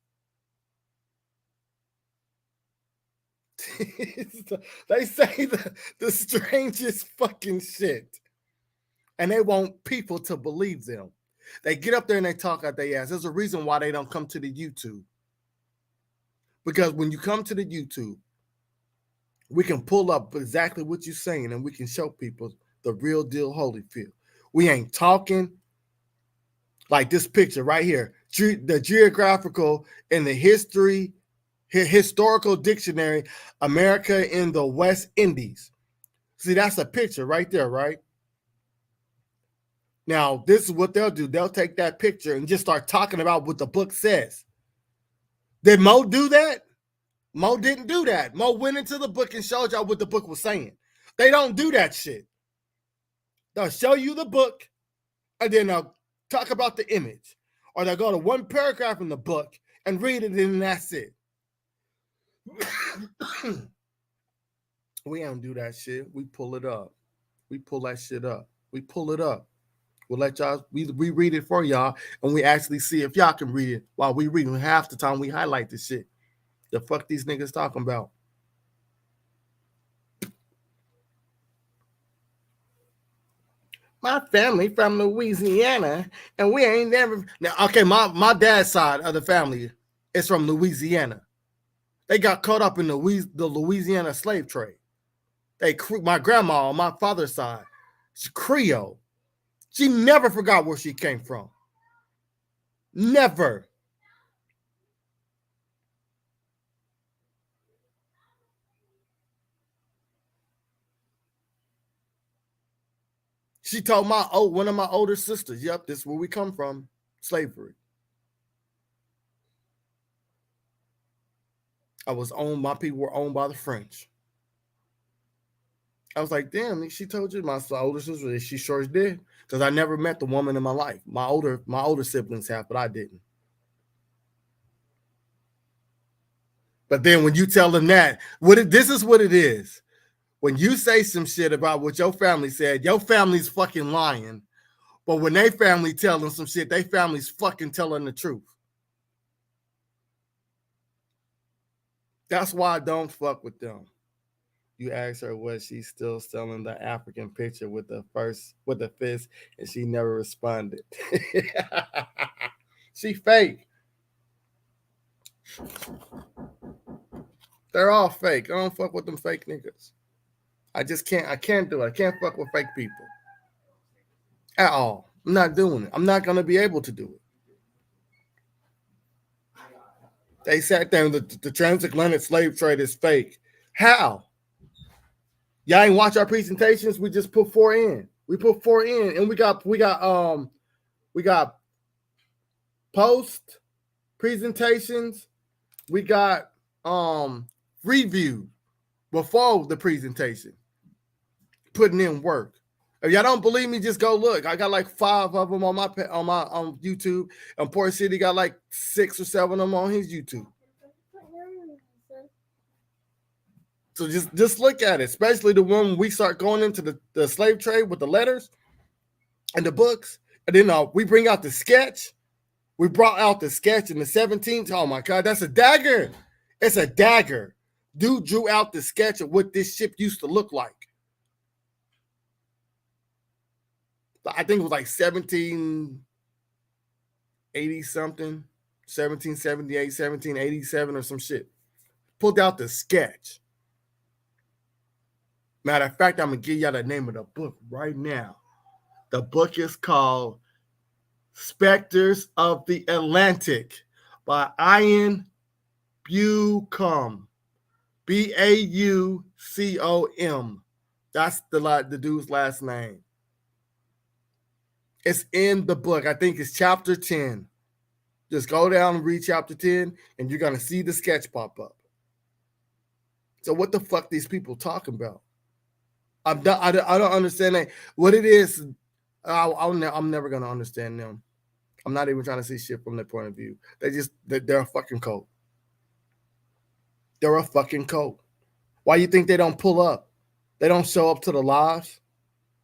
They say the strangest fucking shit. And they want people to believe them. They get up there and they talk out their ass. There's a reason why they don't come to the YouTube. Because when you come to the YouTube, we can pull up exactly what you're saying and we can show people the real deal Holyfield. We ain't talking like this picture right here. The geographical and the historical dictionary, America in the West Indies. See, that's a picture right there, right? Now, this is what they'll do. They'll take that picture and just start talking about what the book says. Did Mo do that? Mo didn't do that. Mo went into the book and showed y'all what the book was saying. They don't do that shit. They'll show you the book and then they'll talk about the image. Or they'll go to one paragraph in the book and read it and that's it. We don't do that shit. We pull it up. We pull that shit up. We pull it up. We'll let y'all, we read it for y'all, and we actually see if y'all can read it while we read it. Half the time we highlight this shit. The fuck these niggas talking about? My family from Louisiana, and we ain't never. Now, okay, my dad's side of the family is from Louisiana. They got caught up in the Louisiana slave trade. My grandma on my father's side, she's Creole. She never forgot where she came from. Never. She told one of my older sisters, yep, this is where we come from, slavery. My people were owned by the French. I was like, damn, she told you. My older sister, she sure did. Because I never met the woman in my life. My older siblings have, but I didn't. But then when you tell them that, this is what it is. When you say some shit about what your family said, your family's fucking lying. But when they family tell them some shit, they family's fucking telling the truth. That's why I don't fuck with them. You asked her was she still selling the African picture with the fist, and she never responded. She fake. They're all fake. I don't fuck with them fake niggas. I can't do it. I can't fuck with fake people. At all. I'm not doing it. I'm not gonna be able to do it. They sat there and the transatlantic slave trade is fake. How? Y'all ain't watch our presentations. We just put 4 in. We put 4 in, and we got post presentations. We got review before the presentation. Putting in work. If y'all don't believe me, just go look. I got like 5 of them on YouTube, and Port City got like 6 or 7 of them on his YouTube. So just look at it, especially the one when we start going into the slave trade with the letters and the books. And then we bring out the sketch. We brought out the sketch in the 17th. Oh, my God, that's a dagger. It's a dagger. Dude drew out the sketch of what this ship used to look like. I think it was like 1780-something, 1778, 1787 or some shit. Pulled out the sketch. Matter of fact, I'm going to give y'all the name of the book right now. The book is called Spectres of the Atlantic by Ian Bucom. Baucom. That's the dude's last name. It's in the book. I think it's chapter 10. Just go down and read chapter 10, and you're going to see the sketch pop up. So what the fuck these people talking about? I don't understand that. What it is, I'm never going to understand them. I'm not even trying to see shit from their point of view. They're a fucking cult. They're a fucking cult. Why you think they don't pull up? They don't show up to the lives?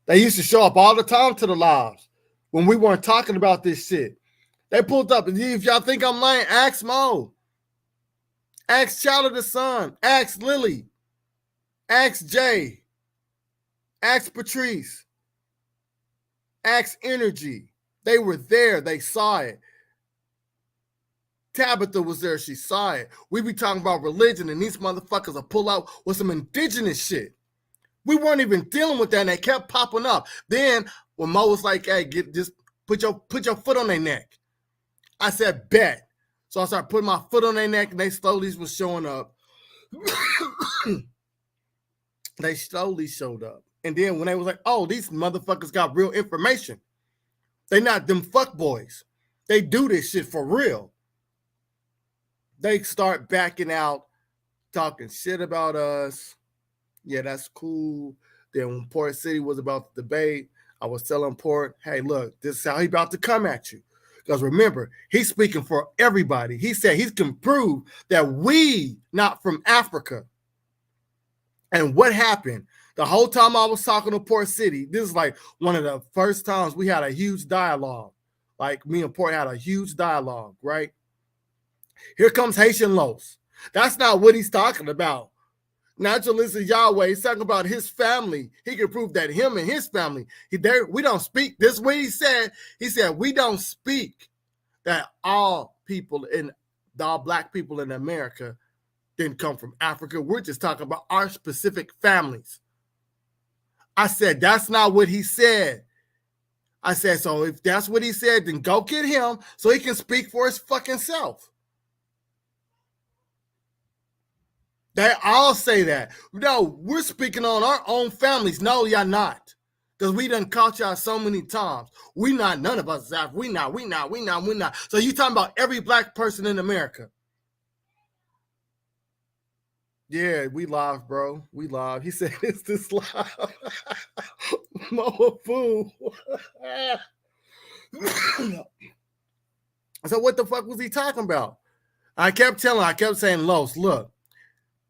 They used to show up all the time to the lives when we weren't talking about this shit. They pulled up. And if y'all think I'm lying, ask Mo. Ask Child of the Sun. Ask Lily. Ask Jay. Ask Patrice. Ask Energy. They were there. They saw it. Tabitha was there. She saw it. We be talking about religion, and these motherfuckers will pull out with some indigenous shit. We weren't even dealing with that, and they kept popping up. Then when Mo was like, hey, just put your foot on their neck. I said, bet. So I started putting my foot on their neck, and they slowly was showing up. They slowly showed up. And then when they was like, oh, these motherfuckers got real information. They not them fuck boys. They do this shit for real. They start backing out, talking shit about us. Yeah, that's cool. Then when Port City was about the debate, I was telling Port, hey, look, this is how he about to come at you. Because remember, he's speaking for everybody. He said he can prove that we not from Africa. And what happened? The whole time I was talking to Port City, this is like one of the first times we had a huge dialogue. Like me and Port had a huge dialogue, right? Here comes Haitian Los. That's not what he's talking about. Naturalistic Yahweh, he's talking about his family. He can prove that him and his family, we don't speak. This is what he said. He said, we don't speak that all black people in America didn't come from Africa. We're just talking about our specific families. I said, that's not what he said. I said, so if that's what he said, then go get him so he can speak for his fucking self. They all say that. No, we're speaking on our own families. No, y'all not. Because we done caught y'all so many times. We not, none of us, we not. So you talking about every black person in America. Yeah, we live, bro. We live. He said, it's this live. Mo fool. So what the fuck was he talking about? I kept saying, Los, look,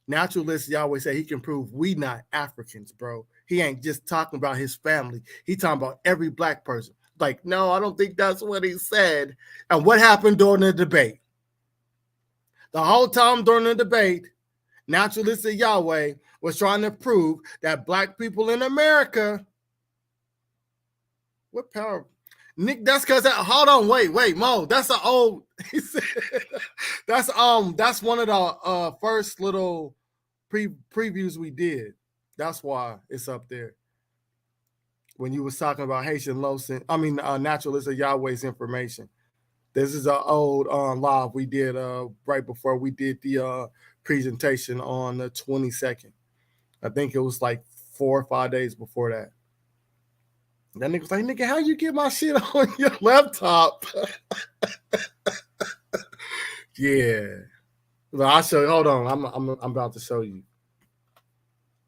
Naturalist Yahweh said he can prove we not Africans, bro. He ain't just talking about his family. He talking about every black person. Like, no, I don't think that's what he said. And what happened during the debate? The whole time during the debate, Naturalistic Yahweh was trying to prove that black people in America, what power? Nick, that's because hold on, wait, Mo, that's an old. He said that's one of the first little previews we did. That's why it's up there. When you was talking about Haitian Losin, Naturalistic Yahweh's information. This is an old live we did right before we did the presentation on the 22nd. I think it was like 4 or 5 days before that. That nigga was like, nigga, how you get my shit on your laptop? Yeah. Well, I'll show you. Hold on. I'm about to show you.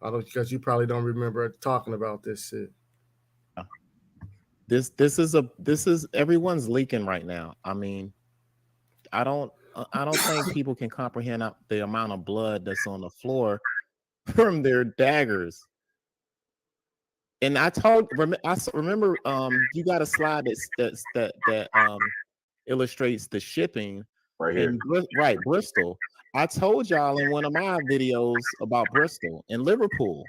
I don't, because you probably don't remember talking about this shit. This is everyone's leaking right now. I mean, I don't think people can comprehend the amount of blood that's on the floor from their daggers. And I remember you got a slide that illustrates the shipping right here. Right, Bristol. I told y'all in one of my videos about Bristol and Liverpool.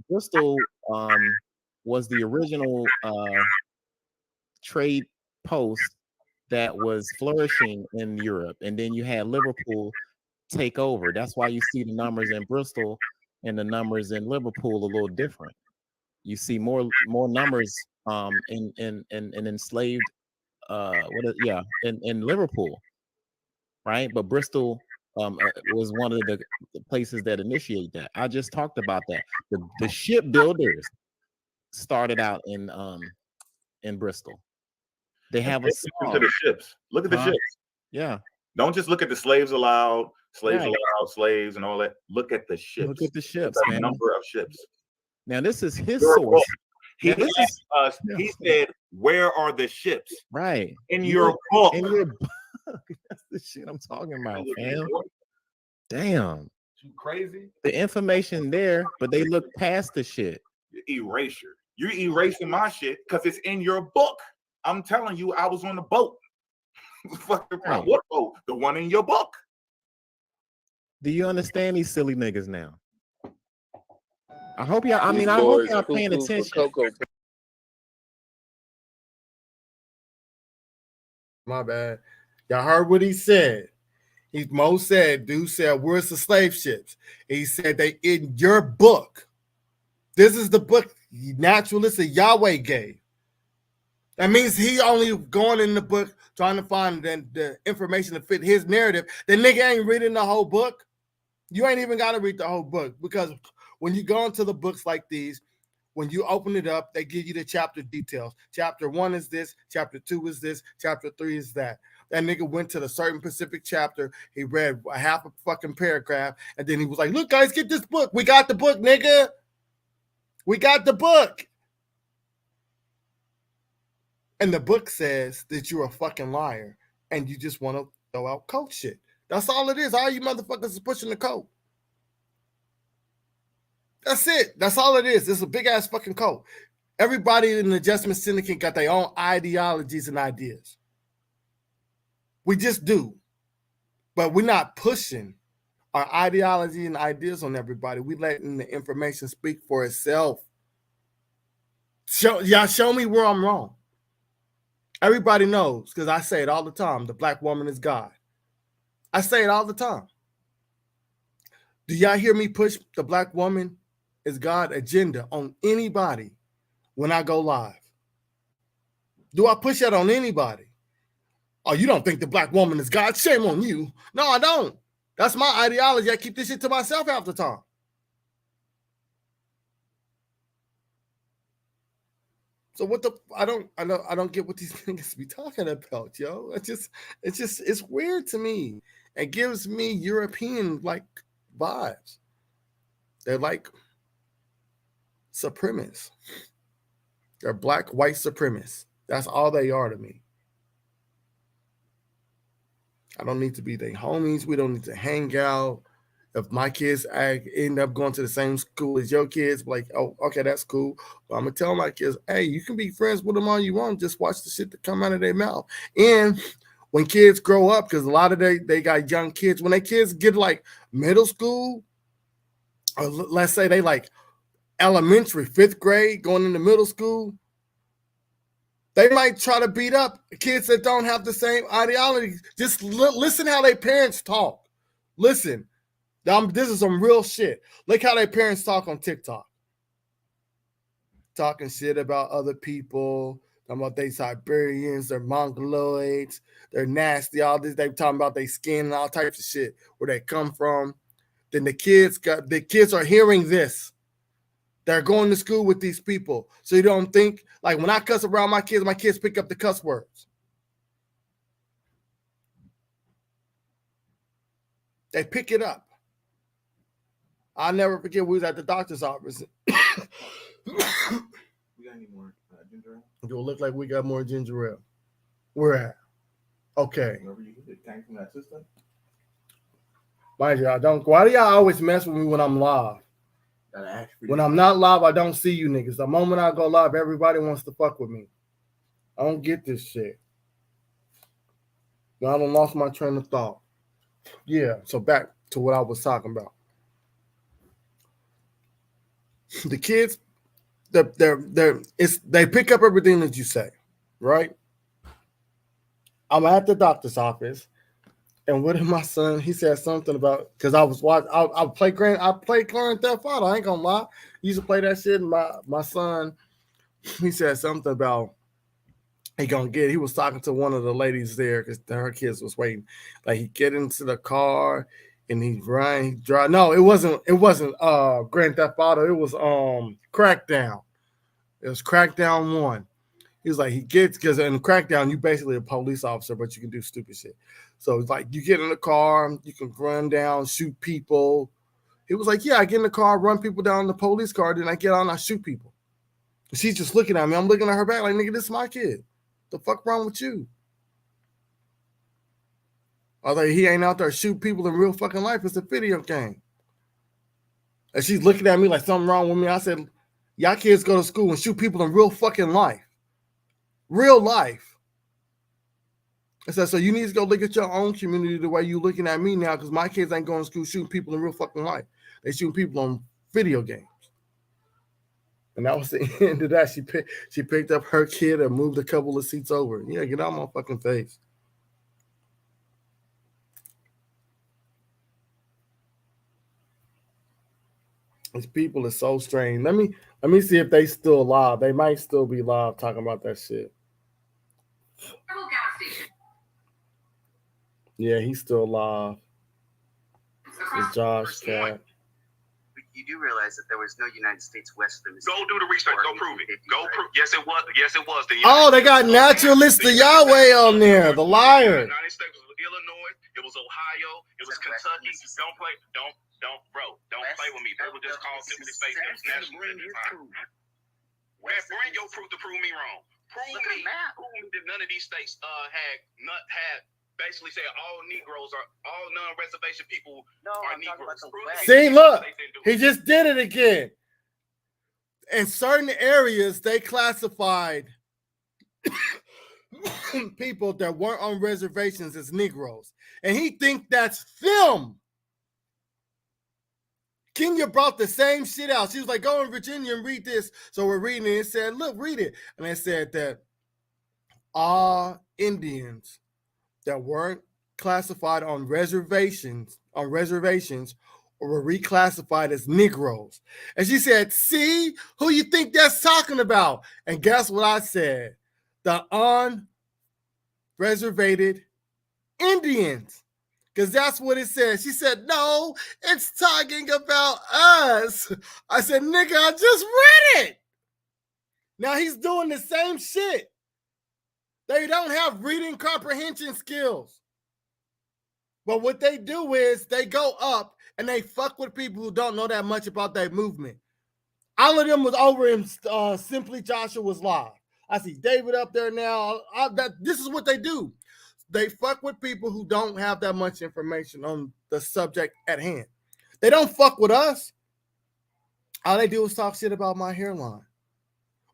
Bristol was the original trade post that was flourishing in Europe, and then you had Liverpool take over. That's why you see the numbers in Bristol and the numbers in Liverpool a little different. You see more numbers in enslaved in Liverpool, right? But Bristol was one of the places that initiated that. I just talked about that. The shipbuilders started out in Bristol. They have a song. Look at the ships. Look at the ships. Yeah. Don't just look at the slaves allowed, slaves and all that. Look at the ships. Look at the ships, man. Number of ships. Now this is his source. He asked us. He said, "Where are the ships?" Right in your book. In your book. That's the shit I'm talking about, fam. Damn. You crazy? The information there, but they look past the shit. Erasure. You're erasing my shit because it's in your book. I'm telling you, I was on the boat. Fucking right. What boat? The one in your book. Do you understand these silly niggas now? I hope y'all. I mean, I hope y'all paying attention. My bad. Y'all heard what he said. Mo said, dude said, where's the slave ships? He said they in your book. This is the book naturalist of Yahweh gave. That means he only going in the book trying to find the information to fit his narrative. The nigga ain't reading the whole book. You ain't even got to read the whole book, because when you go into the books like these, when you open it up, they give you the chapter details. Chapter 1 is this, chapter 2 is this, chapter 3 is that. That nigga went to the certain specific chapter. He read a half a fucking paragraph, and then he was like, look, guys, get this book. We got the book, nigga. We got the book. And the book says that you're a fucking liar, and you just want to throw out coke shit. That's all it is. All you motherfuckers is pushing the coke. That's it. That's all it is. It's a big-ass fucking coke. Everybody in the Adjustment Syndicate got their own ideologies and ideas. We just do. But we're not pushing our ideology and ideas on everybody. We're letting the information speak for itself. Show me where I'm wrong. Everybody knows, because I say it all the time, the black woman is God. I say it all the time. Do y'all hear me push the black woman is God agenda on anybody when I go live? Do I push that on anybody? Oh, you don't think the black woman is God? Shame on you. No, I don't. That's my ideology. I keep this shit to myself half the time. So what the I don't get what these niggas be talking about, yo. It's weird to me. It gives me European like vibes. They're like supremacists. They're black white supremacists. That's all they are to me. I don't need to be their homies. We don't need to hang out. If my kids end up going to the same school as your kids, like, oh, okay, that's cool. But I'm going to tell my kids, hey, you can be friends with them all you want. Just watch the shit that come out of their mouth. And when kids grow up, because a lot of they got young kids, when they kids get like middle school, or let's say they like elementary, 5th grade, going into middle school, they might try to beat up kids that don't have the same ideology. Just listen how their parents talk. Listen. This is some real shit. Look how their parents talk on TikTok. Talking shit about other people. Talking about they Siberians, they're Mongoloids, they're nasty, all this. They talking about their skin and all types of shit, where they come from. Then the kids are hearing this. They're going to school with these people. So you don't think, like when I cuss around my kids pick up the cuss words. They pick it up. I'll never forget we was at the doctor's office. We got any more ginger ale? It will look like we got more ginger ale. Where at? Okay. Wherever you get it came from that system. Mind you, why do y'all always mess with me when I'm live? When I'm not live, I don't see you niggas. The moment I go live, everybody wants to fuck with me. I don't get this shit. Now I done lost my train of thought. Yeah, so back to what I was talking about. The kids, they pick up everything that you say, right? I'm at the doctor's office, and what did my son? He said something about, because I was watching. I played Grand Theft Auto. I ain't gonna lie. He used to play that shit. And my son, he said something about he was talking to one of the ladies there because her kids was waiting. Like he get into the car. And he drive. No, it wasn't Grand Theft Auto. It was Crackdown. It was Crackdown 1. He was like, because in Crackdown, you basically a police officer, but you can do stupid shit. So it's like you get in the car, you can run down, shoot people. He was like, yeah, I get in the car, run people down in the police car, then I get on, I shoot people. And she's just looking at me. I'm looking at her back like, nigga, this is my kid. The fuck wrong with you? Although he ain't out there shooting people in real fucking life, it's a video game. And she's looking at me like something wrong with me. I said, Y'all kids go to school and shoot people in real fucking life. Real life. I said, so you need to go look at your own community the way you looking at me now, because my kids ain't going to school shooting people in real fucking life. They shooting people on video games. And that was the end of that. She picked up her kid and moved a couple of seats over. Yeah, get out of my fucking face. These people are so strange. Let me see if they still alive. They might still be live talking about that shit. Yeah, he's still alive. It's Josh Cat. You do realize that there was no United States west of the Go do the research. Go prove it. Go prove. Yes, it was. Yes, it was. Oh, they got Naturalist of Yahweh on there. The liar. The United States was Illinois. It was Ohio. It was Kentucky. Don't play. Don't, bro. Don't play with me. They would just call Timothy Space. Man, bring your proof to prove me wrong. Prove me that none of these states had basically said all Negroes are all non-reservation people are Negroes. See, look, he just did it again. In certain areas, they classified people that weren't on reservations as Negroes, and he think that's film. Kenya brought the same shit out. She was like, go in Virginia and read this. So we're reading it. It said, look, read it. And it said that all Indians that weren't classified on reservations were reclassified as Negroes. And she said, see, who you think that's talking about? And guess what I said? The unreservated Indians. Because that's what it said. She said, no, it's talking about us. I said, nigga, I just read it. Now he's doing the same shit. They don't have reading comprehension skills. But what they do is they go up and they fuck with people who don't know that much about that movement. All of them was over in Simply Joshua's live. I see David up there now. This is what they do. They fuck with people who don't have that much information on the subject at hand. They don't fuck with us. All they do is talk shit about my hairline.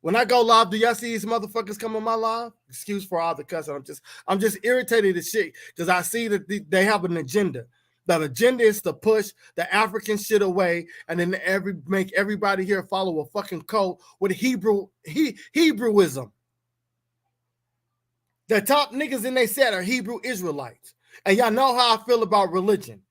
When I go live, do y'all see these motherfuckers come on my live? Excuse for all the cussing. I'm just irritated as shit because I see that they have an agenda. The agenda is to push the African shit away and then make everybody here follow a fucking code with Hebrewism. The top niggas in they set are Hebrew Israelites. And y'all know how I feel about religion.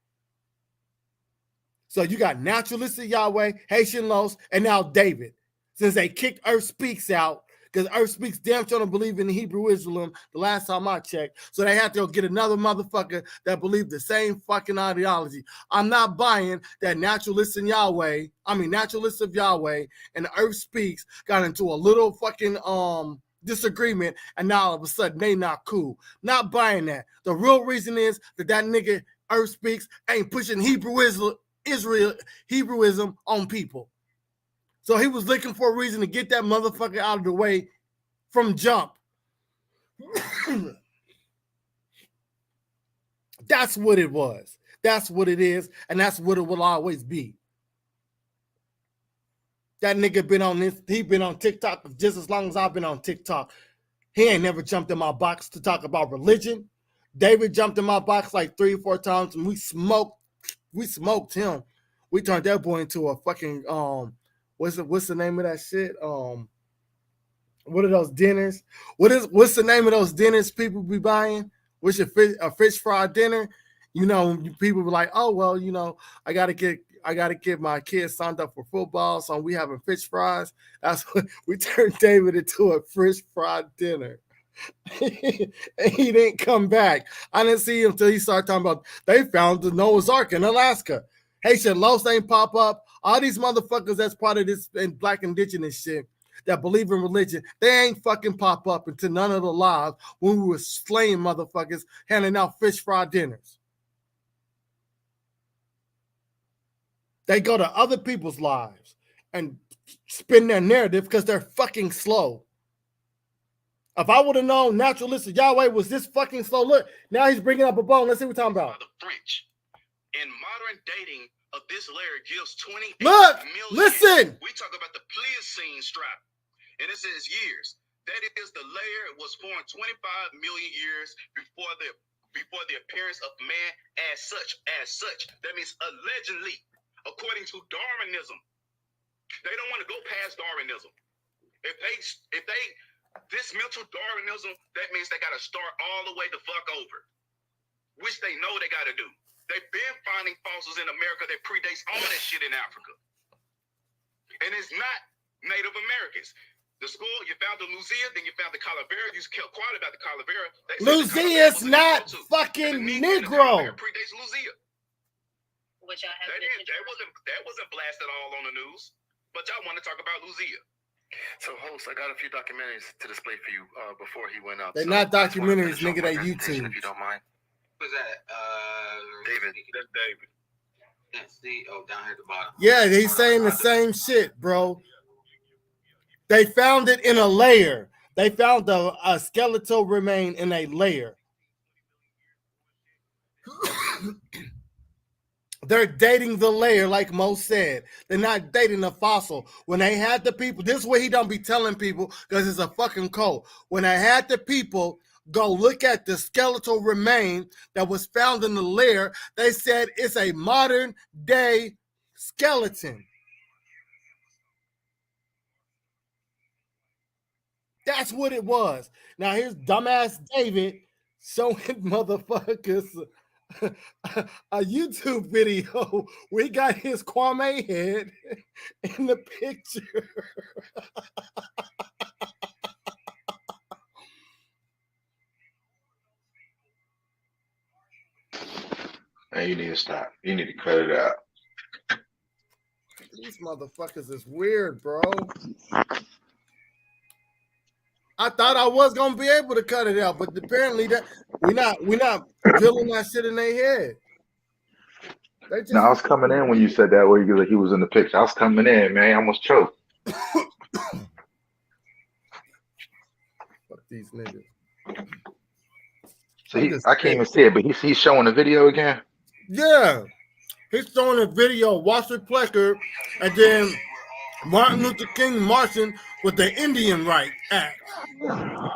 So you got Naturalistic Yahweh, Haitian Los, and now David. Since they kicked Earth Speaks out, because Earth Speaks damn sure don't believe in Hebrew Islam the last time I checked. So they have to go get another motherfucker that believed the same fucking ideology. I'm not buying that Naturalist of Yahweh and the Earth Speaks got into a little fucking disagreement and now all of a sudden they not cool. Not buying that. The real reason is that nigga Earth Speaks ain't pushing Hebrewism on people. So he was looking for a reason to get that motherfucker out of the way from jump. That's what it was. That's what it is. And that's what it will always be. That nigga been on this. He been on TikTok just as long as I've been on TikTok. He ain't never jumped in my box to talk about religion. David jumped in my box like 3 or 4 times and we smoked him. We turned that boy into a fucking what's the name of that shit? What are those dinners? What's the name of those dinners people be buying? What's a fish fry dinner? You know, people be like, oh well, you know, I gotta get my kids signed up for football, so we having fish fries. That's what we turned David into a fish fry dinner. And he didn't come back. I didn't see him until he started talking about they found the Noah's Ark in Alaska. Haitian Los ain't pop up. All these motherfuckers that's part of this and black indigenous shit that believe in religion, they ain't fucking pop up into none of the lives when we were slaying motherfuckers handing out fish fry dinners. They go to other people's lives and spin their narrative because they're fucking slow. If I would have known Naturalistic Yahweh was this fucking slow, look, now he's bringing up a bone. Let's see what we're talking about. The French. And modern dating of this layer gives 28 Look, million. listen. We talk about the Pliocene strap, and it says years. That is, the layer was formed 25 million years before the appearance of man as such. That means allegedly, according to Darwinism. They don't want to go past Darwinism. If they dismantle Darwinism, that means they got to start all the way the fuck over, which they know they got to do. They've been finding fossils in America that predates all that shit in Africa. And it's not Native Americans. The school, you found the Lucia, then you found the Calavera. You kept quiet about the Calavera. Lucia's not fucking Negro. Predates Lucia. Which I have that wasn't blasted all on the news. But y'all want to talk about Lucia. So, host, I got a few documentaries to display for you before he went up. They're not documentaries, nigga. They YouTube. If you don't mind. Who's that? David. That's David. That's down here at the bottom. Yeah, he's saying the same shit, bro. They found it in a layer. They found a skeletal remain in a layer. They're dating the layer, like Mo said. They're not dating the fossil. When they had the people, this is what he don't be telling people because it's a fucking code. When they had the people go look at the skeletal remain that was found in the layer, they said it's a modern day skeleton. That's what it was. Now here's dumbass David showing motherfuckers a YouTube video. We got his Kwame head in the picture. Man, you need to stop. You need to cut it out. These motherfuckers is weird, bro. I thought I was gonna be able to cut it out, but apparently that we're not drilling that shit in their head. No, I was coming in when you said that where he was in the picture. I was coming in, man. I almost choked. Fuck these niggas. So I can't even see it, but he's showing the video again. Yeah, he's showing a video, Walter Plecker, and then Martin Luther King marching with the Indian Right Act.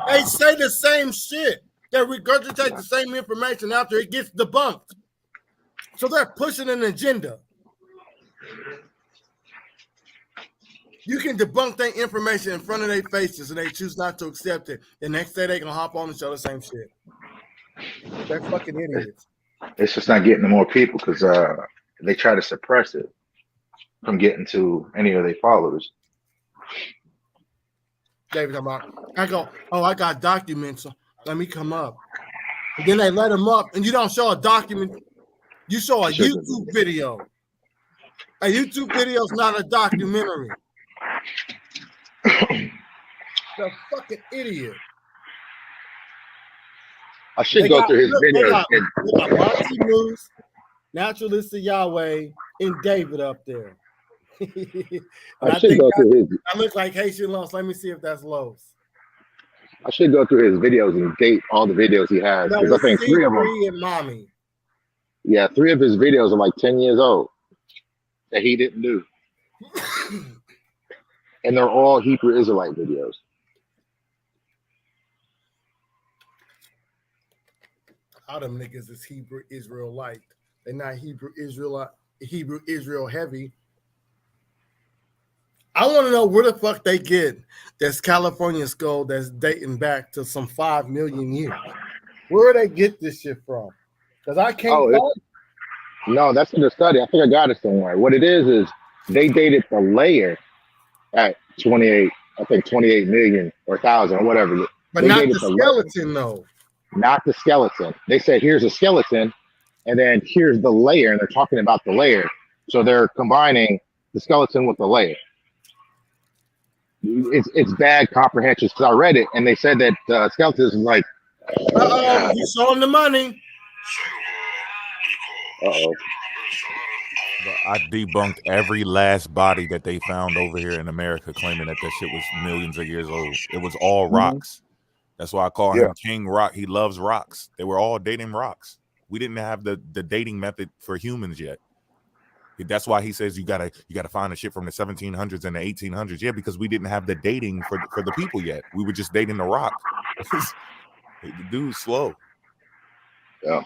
They say the same shit. They regurgitate the same information after it gets debunked. So they're pushing an agenda. You can debunk their information in front of their faces and they choose not to accept it. The next day they can hop on and show the same shit. They're fucking idiots. It's just not getting to more people because they try to suppress it from getting to any of their followers. David, I go, oh, I got documents. So let me come up. And then they let him up, and you don't show a document. You show a YouTube video. A YouTube video is not a documentary. The fucking idiot. I should go through his videos. They got Monty Moose, Naturalist of Yahweh, and David up there. I should go through his. I look like Haitian Los. Let me see if that's Los. I should go through his videos and date all the videos he has. Because I think three of them. And Mommy. Yeah, 3 of his videos are like 10 years old that he didn't do. And they're all Hebrew Israelite videos. All them niggas is Hebrew Israelite. They're not Hebrew Israel heavy. I want to know where the fuck they get this California skull that's dating back to some 5 million years. Where do they get this shit from? Because I can't find it. No, that's in the study. I think I got it somewhere. What it is they dated the layer at 28 million or 1,000 or whatever. But they not the skeleton, though. Not the skeleton. They said, here's a skeleton, and then here's the layer, and they're talking about the layer. So they're combining the skeleton with the layer. It's bad comprehension because I read it, and they said that skeletons is like. You showing the money. Uh-oh. I debunked every last body that they found over here in America, claiming that shit was millions of years old. It was all rocks. That's why I call him King Rock. He loves rocks. They were all dating rocks. We didn't have the dating method for humans yet. That's why he says you gotta find the shit from the 1700s and the 1800s. Yeah, because we didn't have the dating for the people yet. We were just dating the rock. The dude's slow. Yeah.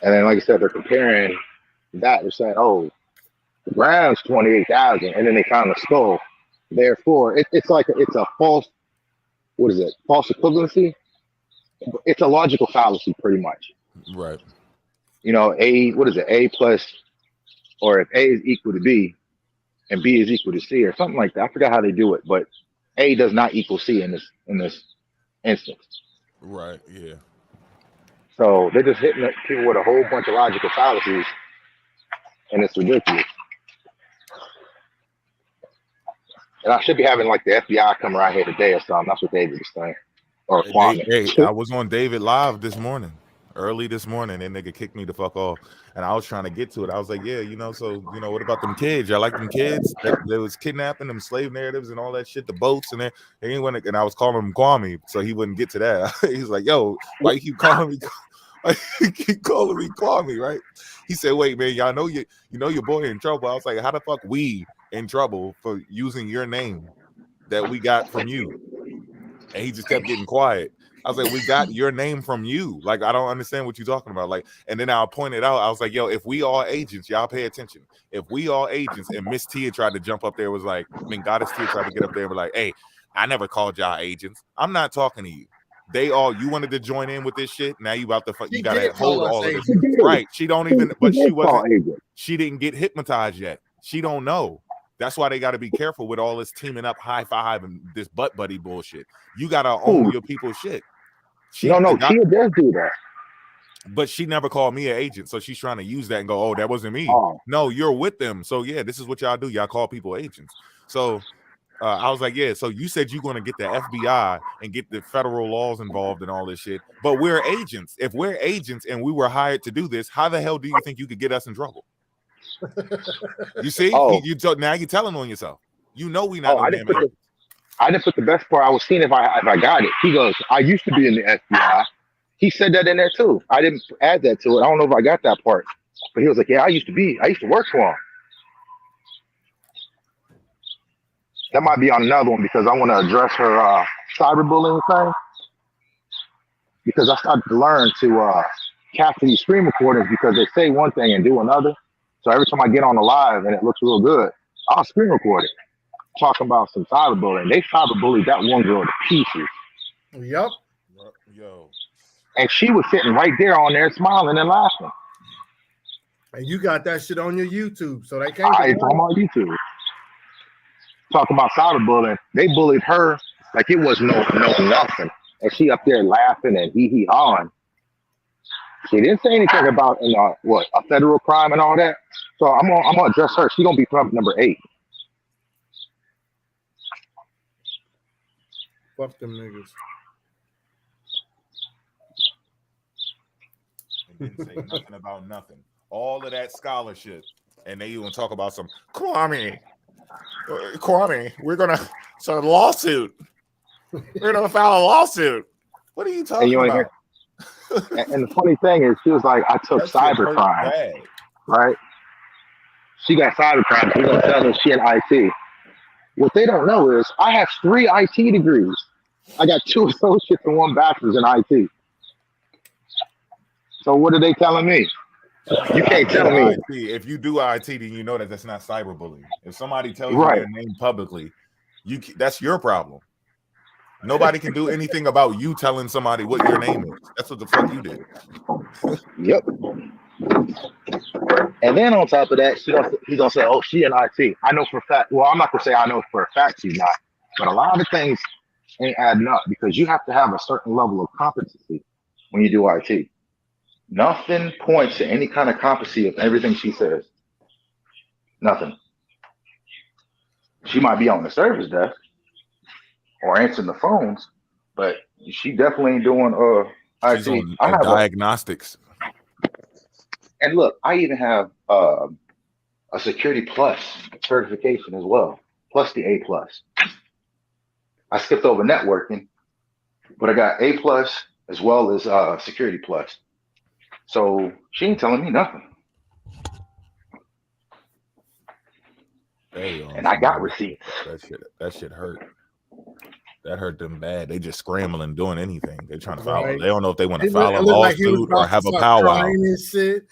And then, like I said, they're comparing that. They're saying, "Oh, the ground's 28,000," and then they found the skull. Therefore, it's like it's a false. What is it? False equivalency. It's a logical fallacy, pretty much. Right. You know, what is it? A plus, or if A is equal to B, and B is equal to C, or something like that. I forgot how they do it, but A does not equal C in this instance. Right. Yeah. So they're just hitting people with a whole bunch of logical fallacies, and it's ridiculous. And I should be having like the FBI come around here today or something. That's what David was saying. Or Kwame. Hey, I was on David Live this morning. Early this morning, and nigga kicked me the fuck off, and I was trying to get to it. I was like, yeah, so what about them kids? Y'all like them kids? There was kidnapping, them slave narratives, and all that shit, the boats, and and I was calling him Kwame, so he wouldn't get to that. He's like, yo, why you keep calling me? Why you keep calling me Kwame, right? He said, wait, man, y'all know your boy in trouble. I was like, how the fuck we in trouble for using your name that we got from you? And he just kept getting quiet. I was like, we got your name from you. Like, I don't understand what you're talking about. Like, and then I pointed out, I was like, yo, if we all agents, y'all pay attention. If we all agents, and Miss Tia tried to jump up there, was like, Goddess Tia tried to get up there and be like, hey, I never called y'all agents. I'm not talking to you. You wanted to join in with this shit. Now you about to you gotta hold all of this. Right. She don't even, but she didn't get hypnotized yet. She don't know. That's why they got to be careful with all this teaming up, high five, and this butt buddy bullshit. You got to own your people's shit. Tia does do that. But she never called me an agent, so she's trying to use that and go, oh, that wasn't me. No, you're with them. So, yeah, this is what y'all do. Y'all call people agents. So I was like, yeah, so you said you're going to get the FBI and get the federal laws involved and all this shit. But we're agents. If we're agents and we were hired to do this, how the hell do you think you could get us in trouble? You see, now you're telling on yourself. You know we not. I didn't put the best part. I was seeing if I got it. He goes, I used to be in the FBI. He said that in there too. I didn't add that to it. I don't know if I got that part, but he was like, yeah, I used to work for him. That might be on another one because I want to address her cyberbullying thing. Because I started to learn to capture these screen recordings because they say one thing and do another. So every time I get on the live and it looks real good, I'll screen record it. Talking about some cyberbullying. They cyberbullied that one girl to pieces. Yep. Yo. And she was sitting right there on there smiling and laughing. And you got that shit on your YouTube, so they can't. It's on my YouTube. Talking about cyberbullying. They bullied her like it was no nothing. And she up there laughing and hee-hee-hawing. She didn't say anything about a federal crime and all that. So I'm gonna address her. She gonna be Trump number 8. Fuck them niggas. And didn't say nothing about nothing. All of that scholarship, and they even talk about some Kwame. We're gonna start a lawsuit. We're gonna file a lawsuit. What are you talking about? And the funny thing is, she was like, I took cybercrime, right? She got cybercrime. She's gonna tell them she in IT. What they don't know is I have 3 IT degrees. I got 2 associates and 1 bachelor's in IT. So what are they telling me? You can't tell me. If you do IT, then you know that that's not cyberbullying. If somebody tells you their name publicly, that's your problem. Nobody can do anything about you telling somebody what your name is. That's what the fuck you did. Yep. And then on top of that, he's gonna say, "Oh, she in IT." I know for a fact. Well, I'm not gonna say I know for a fact she's not, but a lot of things ain't adding up because you have to have a certain level of competency when you do IT. Nothing points to any kind of competency of everything she says. Nothing. She might be on the service desk or answering the phones, but she definitely ain't doing IT. She's on diagnostics. And look, I even have a Security Plus certification as well, plus the A+. I skipped over networking, but I got A+, as well as Security Plus. So she ain't telling me nothing. And I got receipts. That shit hurt. That hurt them bad. They just scrambling, doing anything. They're trying to file. They don't know if they want to file a lawsuit or have a powwow. And shit.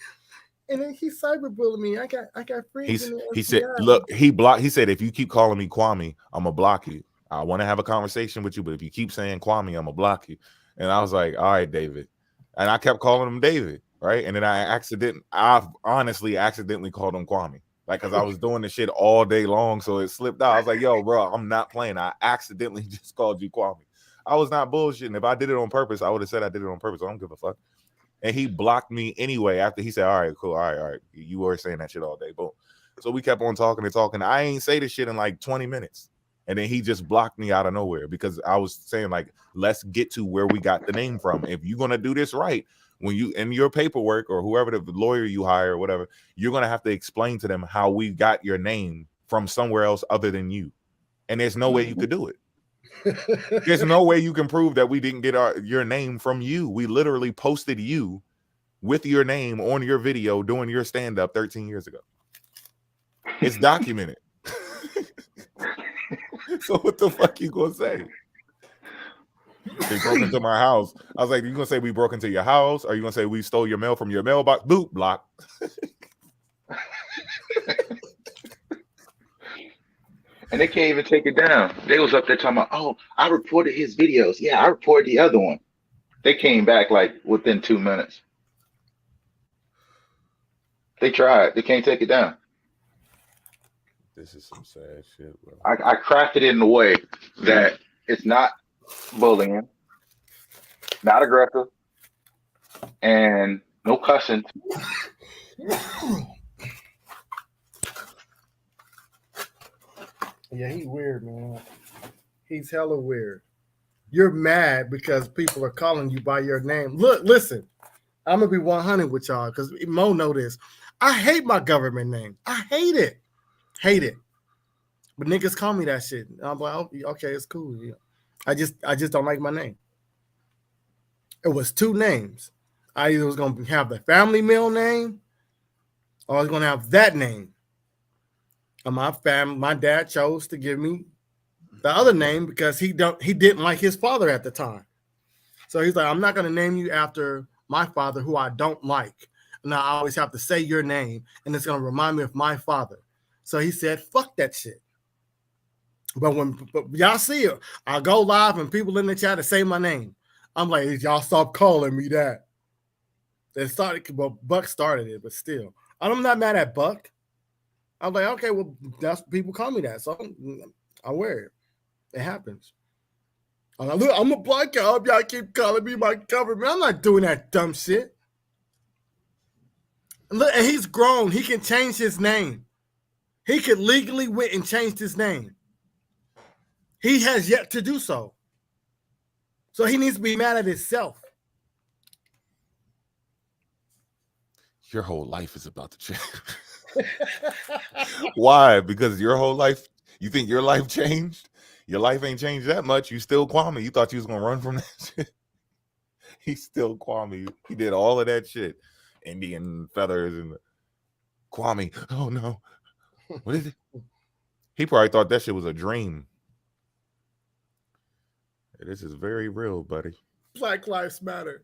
And then he cyberbullied me. I got friends. He said, look, he blocked. He said, if you keep calling me Kwame, I'm gonna block you. I want to have a conversation with you, but if you keep saying Kwame, I'm gonna block you. And I was like, all right, David. And I kept calling him David, right? And then I honestly accidentally called him Kwame. Like, because I was doing the shit all day long, so it slipped out. I was like, yo, bro, I'm not playing. I accidentally just called you Kwame. I was not bullshitting. If I did it on purpose, I would have said I did it on purpose. I don't give a fuck. And he blocked me anyway after he said, all right, cool. All right. You were saying that shit all day. Boom. So we kept on talking and talking. I ain't say this shit in like 20 minutes. And then he just blocked me out of nowhere because I was saying, like, let's get to where we got the name from. If you're going to do this right, when you in your paperwork or whoever the lawyer you hire or whatever, you're going to have to explain to them how we got your name from somewhere else other than you. And there's no way you could do it. There's no way you can prove that we didn't get your name from you. We literally posted you with your name on your video doing your stand-up 13 years ago. It's documented. So what the fuck you gonna say? They broke into my house. I was like, you gonna say we broke into your house? Or are you gonna say we stole your mail from your mailbox? Boop, block. And they can't even take it down. They was up there talking about, oh, I reported his videos. Yeah, I reported the other one. They came back like within 2 minutes. They tried. They can't take it down. This is some sad shit, bro. I crafted it in a way that it's not bullying, not aggressive, and no cussing. Yeah, he's weird, man. He's hella weird. You're mad because people are calling you by your name. Look, listen, I'm gonna be 100 with y'all because Mo know this. I hate my government name. I hate it. Hate it. But niggas call me that shit. I'm like, oh, okay, it's cool. Yeah. I just don't like my name. It was 2 names. I either was gonna have the family middle name or I was gonna have that name. And my dad chose to give me the other name because he didn't like his father at the time. So he's like, I'm not gonna name you after my father, who I don't like. And I always have to say your name, and it's gonna remind me of my father. So he said, fuck that shit. But y'all see it, I go live and people in the chat to say my name. I'm like, y'all stop calling me that. They started, well, Buck started it, but still. I'm not mad at Buck. I'm like, okay, well, that's people call me that. So I wear it. It happens. I'm like, look, I'm a black guy. Y'all keep calling me my government. I'm not doing that dumb shit. Look, and he's grown. He can change his name. He could legally went and changed his name. He has yet to do so. So he needs to be mad at himself. Your whole life is about to change. Why? Because your whole life, you think your life changed? Your life ain't changed that much. You still Kwame. You thought you was gonna run from that shit. He's still Kwame. He did all of that shit. Indian feathers and Kwame. Oh no. What is it? He probably thought that shit was a dream. This is very real, buddy. Black Lives Matter.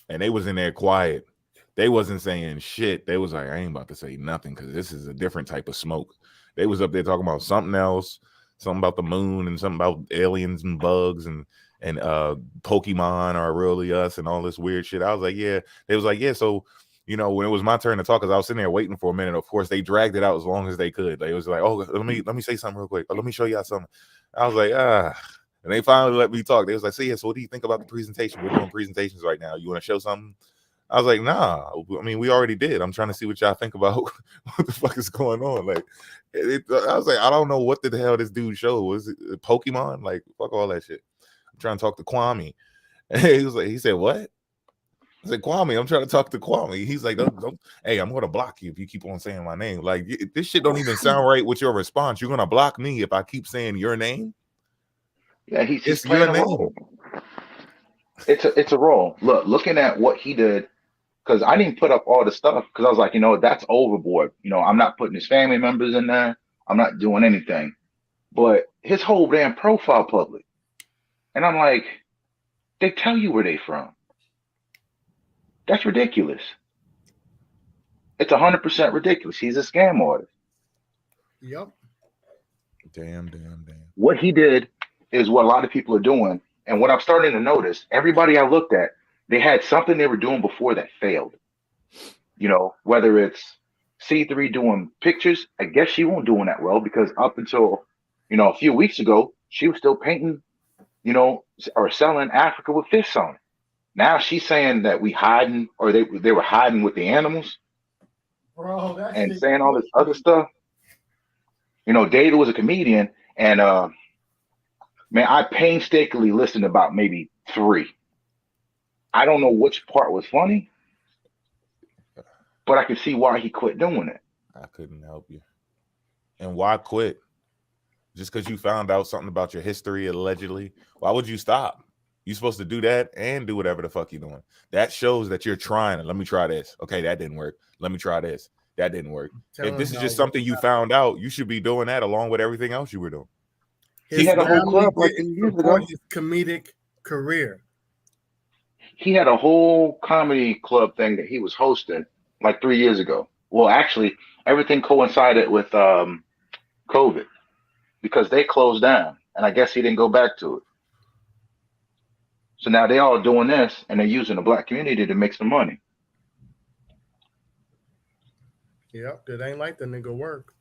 And they was in there quiet. They wasn't saying shit. They was like, I ain't about to say nothing because this is a different type of smoke. They was up there talking about something else, something about the moon and something about aliens and bugs and Pokemon are really us and all this weird shit. I was like, yeah. They was like, yeah. So, you know, when it was my turn to talk, because I was sitting there waiting for a minute. Of course, they dragged it out as long as they could. They was like, oh, let me say something real quick. Oh, let me show y'all something. I was like, And they finally let me talk. They was like, so what do you think about the presentation? We're doing presentations right now. You want to show something? I was like, nah. I mean, we already did. I'm trying to see what y'all think about what the fuck is going on. Like, I was like, I don't know what the hell this dude showed. Was it Pokemon? Like, fuck all that shit. I'm trying to talk to Kwame. And he said, what? I said, Kwame, I'm trying to talk to Kwame. He's like, don't, hey, I'm going to block you if you keep on saying my name. Like, this shit don't even sound right with your response. You're going to block me if I keep saying your name? Yeah, he's just playing a role. It's a role. Looking at what he did, because I didn't put up all the stuff because I was like, that's overboard. I'm not putting his family members in there. I'm not doing anything. But his whole damn profile public. And I'm like, they tell you where they from. That's ridiculous. It's 100% ridiculous. He's a scam artist. Yep. Damn. What he did is what a lot of people are doing. And what I'm starting to notice, everybody I looked at, they had something they were doing before that failed. Whether it's C3 doing pictures, I guess she won't doing that well because up until, a few weeks ago, she was still painting, or selling Africa with fish on it. Now she's saying that we hiding, or they were hiding with the animals. Bro, and saying all this other stuff. David was a comedian, and man, I painstakingly listened about maybe 3. I don't know which part was funny, but I can see why he quit doing it. I couldn't help you. And why quit? Just because you found out something about your history, allegedly? Why would you stop? You're supposed to do that and do whatever the fuck you're doing. That shows that you're trying. Let me try this. Okay, that didn't work. Let me try this. That didn't work. If this is just something you found out, you should be doing that along with everything else you were doing. He had a whole club like years ago. His comedic career. He had a whole comedy club thing that he was hosting like 3 years ago. Well, actually, everything coincided with COVID because they closed down, and I guess he didn't go back to it. So now they all doing this, and they're using the black community to make some money. Yep, it ain't like the nigga work.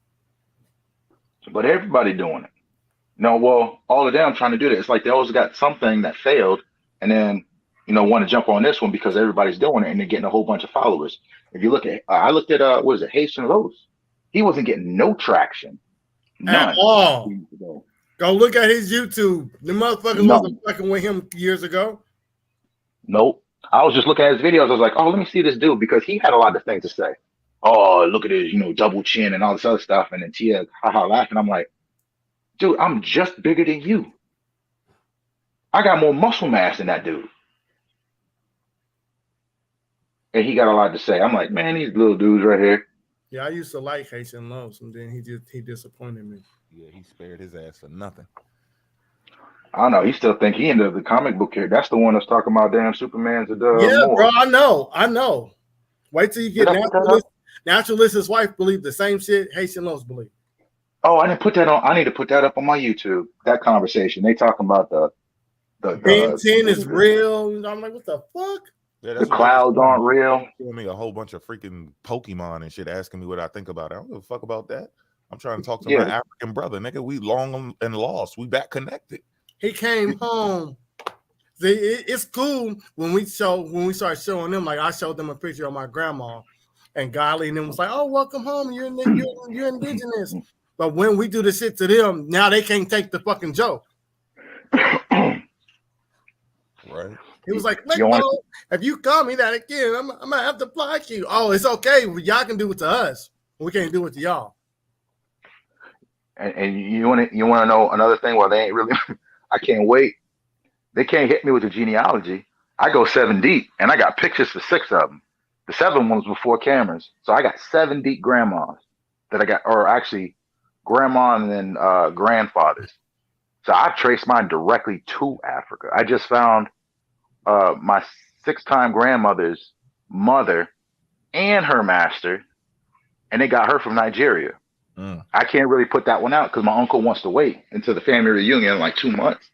But everybody doing it. No, well, all of them trying to do that. It's like they always got something that failed, and then want to jump on this one because everybody's doing it, and they're getting a whole bunch of followers. If you look at, I looked at what is it, Haitian Lowe's. He wasn't getting no traction, none. At all. Go look at his YouTube. The motherfuckers wasn't fucking with him years ago. Nope. I was just looking at his videos. I was like, oh, let me see this dude because he had a lot of things to say. Oh, look at his, double chin and all this other stuff. And then Tia, haha, laughing. I'm like, dude, I'm just bigger than you. I got more muscle mass than that dude. And he got a lot to say. I'm like, man, these little dudes right here. Yeah, I used to like Haitian Lowe's, and then he disappointed me. Yeah, he spared his ass for nothing. I don't know. He still think he ended the comic book character. That's the one that's talking about damn Superman's yeah, more. bro. I know. Wait till you get Naturalist's wife believe the same shit Haitian Lowe's believe. Oh, I didn't put that on. I need to put that up on my YouTube. That conversation. They talking about the Ben 10 is real. I'm like, what the fuck? Yeah, the clouds aren't real. Giving me a whole bunch of freaking Pokemon and shit, asking me what I think about it. I don't give a fuck about that. I'm trying to talk to my African brother, nigga. We long and lost. We back connected. He came home. See, it's cool when we start showing them. Like I showed them a picture of my grandma, and Golly and them was like, "Oh, welcome home. You're indigenous." But when we do the shit to them, now they can't take the fucking joke. Right. He was like, if you call me that again, I'm gonna have to block you. Oh, it's okay. Y'all can do it to us. We can't do it to y'all. And you want to know another thing? Well, they ain't really. I can't wait. They can't hit me with the genealogy. I go 7 deep, and I got pictures for 6 of them. The 7 ones before cameras, so I got 7 deep grandmas that I got, or actually, grandma and then grandfathers. So I traced mine directly to Africa. I just found my 6-time grandmother's mother and her master, and they got her from Nigeria. I can't really put that one out because my uncle wants to wait until the family reunion in like 2 months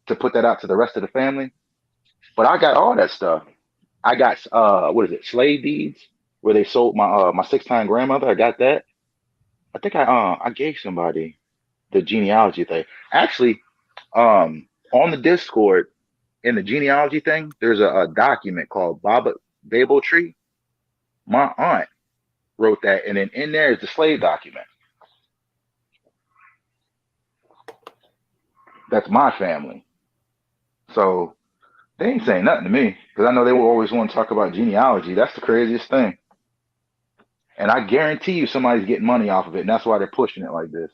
to put that out to the rest of the family. But I got all that stuff. I got slave deeds where they sold my my 6-time grandmother. I got that. I think I gave somebody the genealogy thing. Actually, on the Discord in the genealogy thing, there's a document called Babel Tree. My aunt wrote that, and then in there is the slave document. That's my family. So they ain't saying nothing to me because I know they will always want to talk about genealogy. That's the craziest thing. And I guarantee you somebody's getting money off of it, and that's why they're pushing it like this.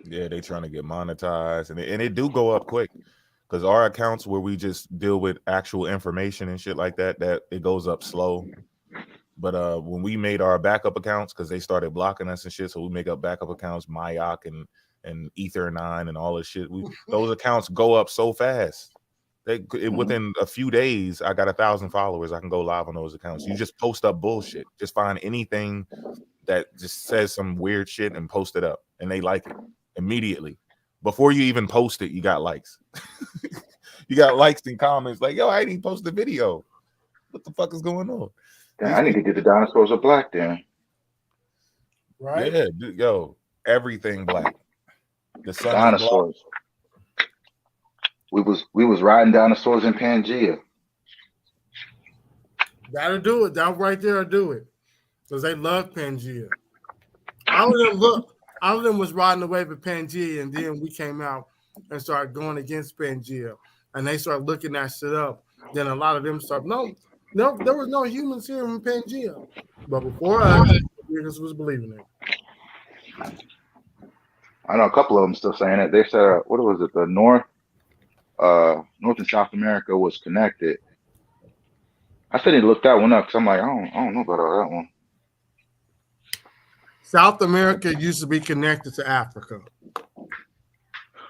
Yeah, they trying to get monetized, and it do go up quick because our accounts where we just deal with actual information and shit like that, that it goes up slow. But when we made our backup accounts, because they started blocking us and shit, so we make up backup accounts, Mayak and Ether9 and all this shit. Those accounts go up so fast. Within a few days, I got 1,000 followers. I can go live on those accounts. You just post up bullshit. Just find anything that just says some weird shit and post it up, and they like it immediately. Before you even post it, you got likes. You got likes and comments like, yo, I didn't even post the video. What the fuck is going on? I need to get the dinosaurs are black then. Right? Yeah, dude, yo, everything black. The sun Dinosaurs. We was riding dinosaurs in Pangea. That'll do it. That right there will do it. Because they love Pangea. All of them was riding the wave of Pangea, and then we came out and started going against Pangea. And they started looking that shit up. Then a lot of them started, no, there was no humans here in Pangea. But before us, niggas was believing it. I know a couple of them still saying it. They said, what was it? The North and South America was connected. I still need to look that one up because I'm like, I don't know about all that one. South America used to be connected to Africa.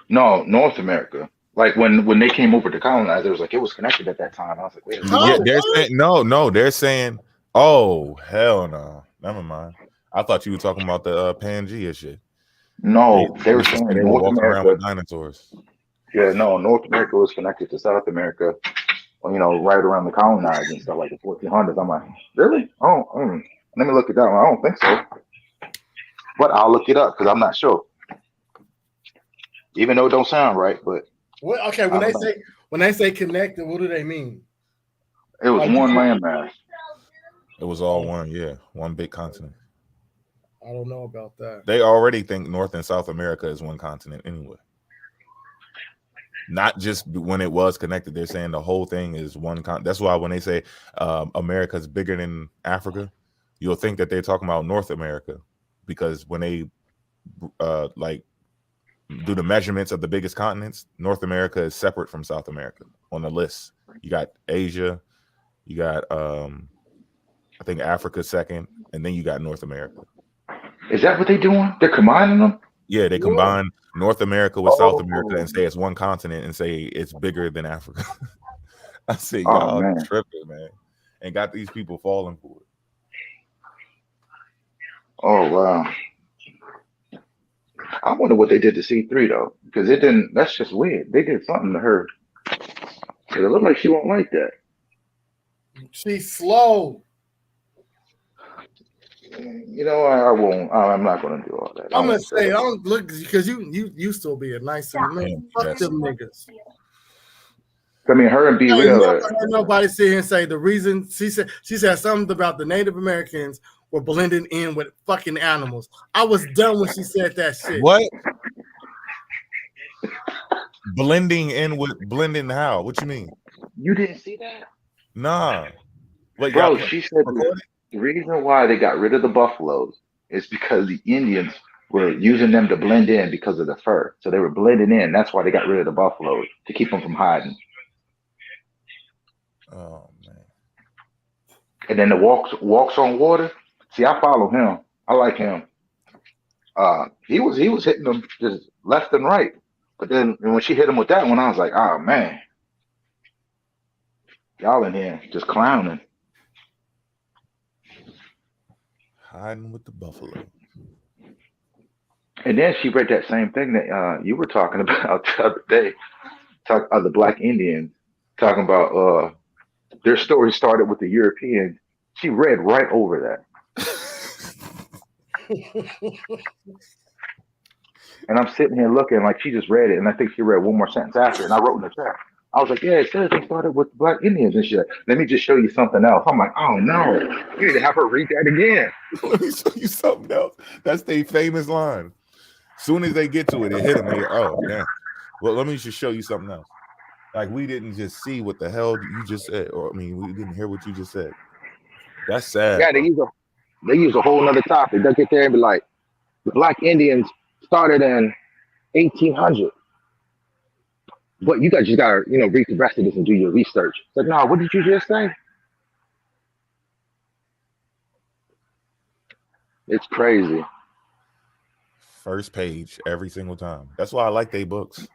No, North America. Like when they came over to colonize, it was like it was connected at that time. I was like, wait. Yeah, they're saying no. They're saying, oh hell no, never mind. I thought you were talking about the Pangea shit. No, they were saying they were walking around with dinosaurs. Yeah, no, North America was connected to South America. You know, right around the colonizing stuff, like the 1400s. I'm like, really? Oh, let me look at that one. I don't think so, but I'll look it up because I'm not sure. Even though it don't sound right, but okay. When they say connected, what do they mean? It was one landmass. It was all one, yeah, one big continent. I don't know about that. They already think North and South America is one continent anyway. Not just when it was connected, they're saying the whole thing is one continent. That's why when they say America is bigger than Africa, you'll think that they're talking about North America, because when they like do the measurements of the biggest continents, North America is separate from South America on the list. You got Asia, you got I think Africa second, and then you got North America. Is that what they're doing? They're combining them? Yeah, they combine North America with South America and say it's one continent and say it's bigger than Africa. I say, y'all tripping, man. And got these people falling for it. Oh, wow. I wonder what they did to C3, though, because it didn't, that's just weird. They did something to her. It looked like she won't like that. She's slow. You know, I won't. I'm not going to do all that. I'm going to say, don't look, because you still be a nice man. Fuck them niggas. I mean, her and Be Real. Never heard nobody sit here and say the reason she said something about the Native Americans were blending in with fucking animals. I was done when she said that shit. What? Blending how? What you mean? You didn't see that? Nah. Wait, bro, she said the reason why they got rid of the buffaloes is because the Indians were using them to blend in because of the fur. So they were blending in. That's why they got rid of the buffaloes, to keep them from hiding. Oh man. And then the walks on water. See, I follow him. I like him. He was hitting them just left and right. But then when she hit him with that one, I was like, oh man. Y'all in here just clowning. Hiding with the buffalo. And then she read that same thing that you were talking about the other day. The Black Indians talking about their story started with the Europeans. She read right over that. And I'm sitting here looking like she just read it, and I think she read one more sentence after, and I wrote in the chat. I was like, yeah, it says they started with the Black Indians and shit. Let me just show you something else. I'm like, oh no, you need to have her read that again. Let me show you something else. That's their famous line. Soon as they get to it, it hit them. Oh, yeah. Well, let me just show you something else. Like, we didn't just see what the hell you just said, or I mean, we didn't hear what you just said. That's sad. Yeah, they use a whole nother topic. They'll get there and be like, the Black Indians started in 1800. But you guys just gotta, read the rest of this and do your research. It's like, no, what did you just say? It's crazy. First page every single time. That's why I like they books.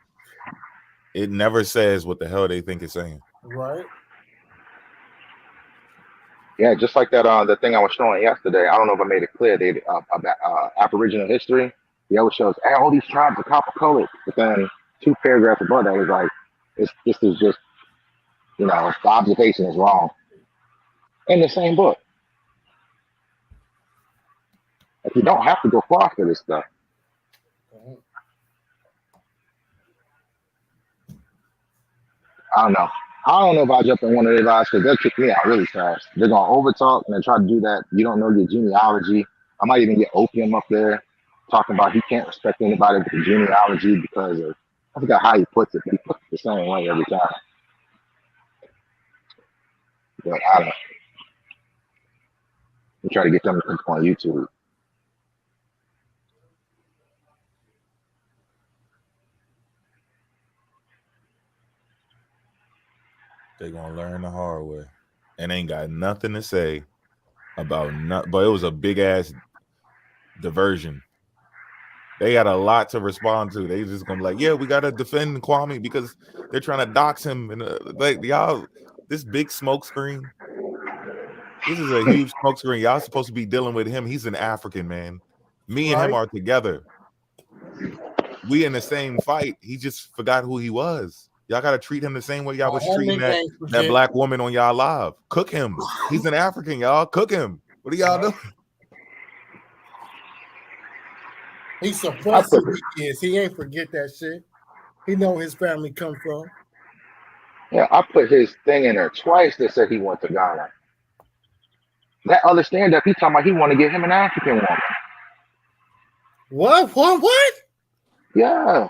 It never says what the hell they think it's saying. Right. Yeah, just like that the thing I was showing yesterday. I don't know if I made it clear. They about Aboriginal history. He always shows, hey, all these tribes are copper colored. But then 2 paragraphs above that was like, this is just, the observation is wrong. In the same book. Like, you don't have to go far for this stuff. I don't know. I don't know if I'll jump in one of their lives because they'll kick me out really fast. They're going to overtalk and then try to do that. You don't know your genealogy. I might even get Opium up there talking about he can't respect anybody with the genealogy because of, I forgot how he puts it, but he puts it the same way every time. But I don't know. We try to get them to come on YouTube. They're gonna learn the hard way, and ain't got nothing to say about nothing. But it was a big ass diversion. They got a lot to respond to. They just gonna be like, yeah, we gotta defend Kwame because they're trying to dox him. And like y'all, this big smoke screen. This is a huge smoke screen. Y'all supposed to be dealing with him. He's an African man. Me and him are together. We in the same fight. He just forgot who he was. Y'all gotta treat him the same way y'all was treating that black woman on y'all live. Cook him. He's an African, y'all. Cook him. What are y'all doing? He suppressed who he is. He ain't forget that shit. He know where his family come from. Yeah, I put his thing in there twice that said he went to Ghana. That other stand-up, he talking about he want to get him an African woman. What? Yeah.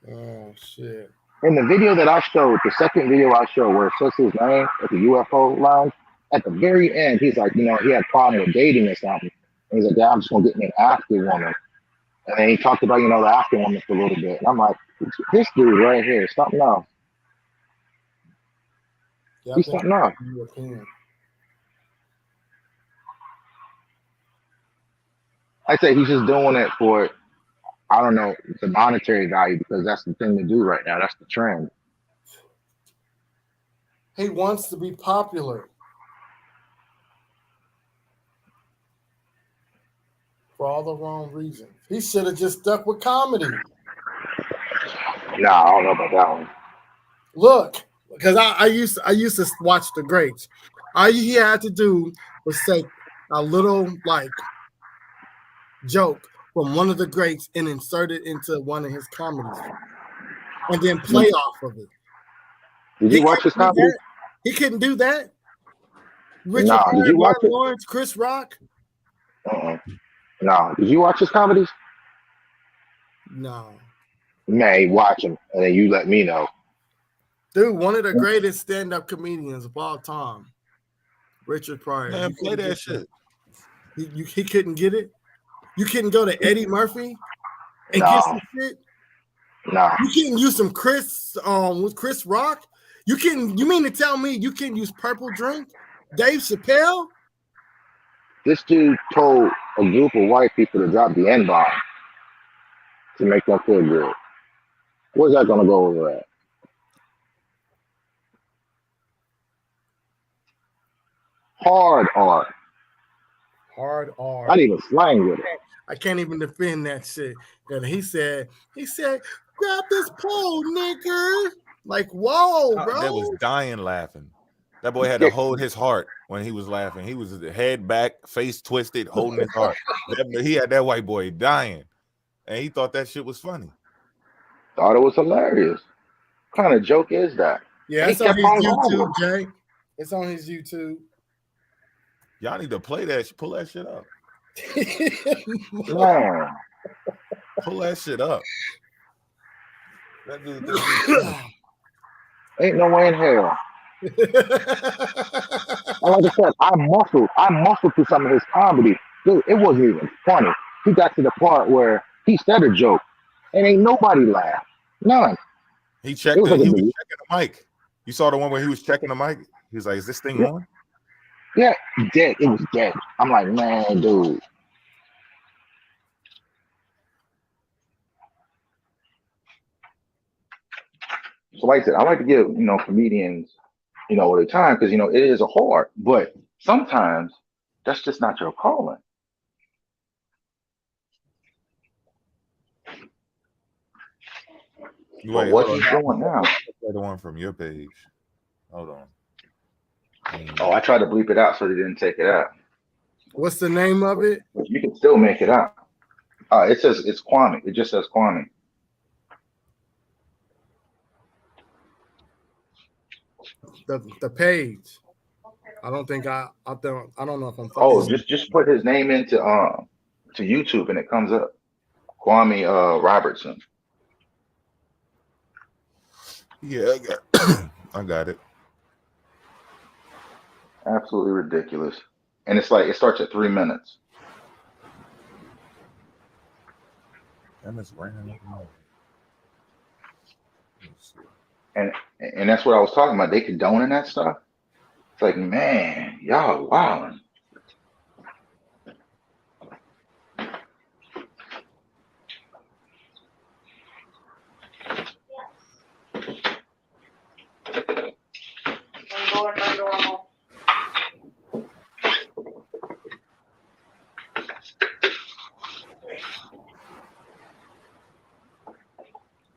Oh, shit. In the video that I showed, the second video I showed where it says his name at the UFO lounge, at the very end, he's like, he had a problem with dating or something. And he's like, yeah, I'm just going to get me an African woman. And then he talked about, the African woman for a little bit. And I'm like, this dude right here is something else. Yeah, he's something else. I say he's just doing it for, I don't know, the monetary value because that's the thing to do right now. That's the trend. He wants to be popular. For all the wrong reasons. He should have just stuck with comedy. Nah, I don't know about that one. Look, because I used to watch the greats. All he had to do was say a little like joke from one of the greats and insert it into one of his comedies, and then play off of it. Did you watch his comedy? He couldn't do that. Richard Nah, Pryor, did you watch Martin it? Lawrence, Chris Rock. No. Did you watch his comedies? No. Man, watch him, and then you let me know. Dude, one of the greatest stand-up comedians of all time, Richard Pryor. Man, play that shit. He couldn't get it? You couldn't go to Eddie Murphy and get some shit? No. You couldn't use some with Chris Rock? You mean to tell me you can't use Purple Drink? Dave Chappelle? This dude told a group of white people to drop the N-bomb to make them feel good. Where's that gonna go over at? Hard R. Hard R. Not even slang with it. I can't even defend that shit. And he said, grab this pole, nigga. Like, whoa, bro. That was dying laughing. That boy had to hold his heart when he was laughing. He was head back, face twisted, holding his heart. He had that white boy dying. And he thought that shit was funny. Thought it was hilarious. What kind of joke is that? Yeah, it's on his YouTube, Jay. It's on his YouTube. Y'all need to play that. Pull that shit up. Man. Pull that shit up. That dude, ain't no way in hell. Like I said, I muscled through some of his comedy. Dude, it wasn't even funny. He got to the part where He said a joke, and ain't nobody laughed. None. He checked it. He was checking the mic. You saw the one where he was checking the mic. He was like, "Is this thing on?" Yeah, dead. It was dead. I'm like, man, dude. So like I said, I like to give, comedians, their time because, it is a hard, but sometimes that's just not your calling. Wait, what he's doing now? The one from your page. Hold on. Oh, I tried to bleep it out so they didn't take it out. What's the name of it? You can still make it out. It says it's Kwame. It just says Kwame. The page. I don't know if I'm. Oh, just put his name into to YouTube and it comes up. Kwame Robertson. Yeah, I got it. Absolutely ridiculous. And it's like it starts at 3 minutes. And it's random. And that's what I was talking about. They condoning that stuff. It's like, man, y'all wilding.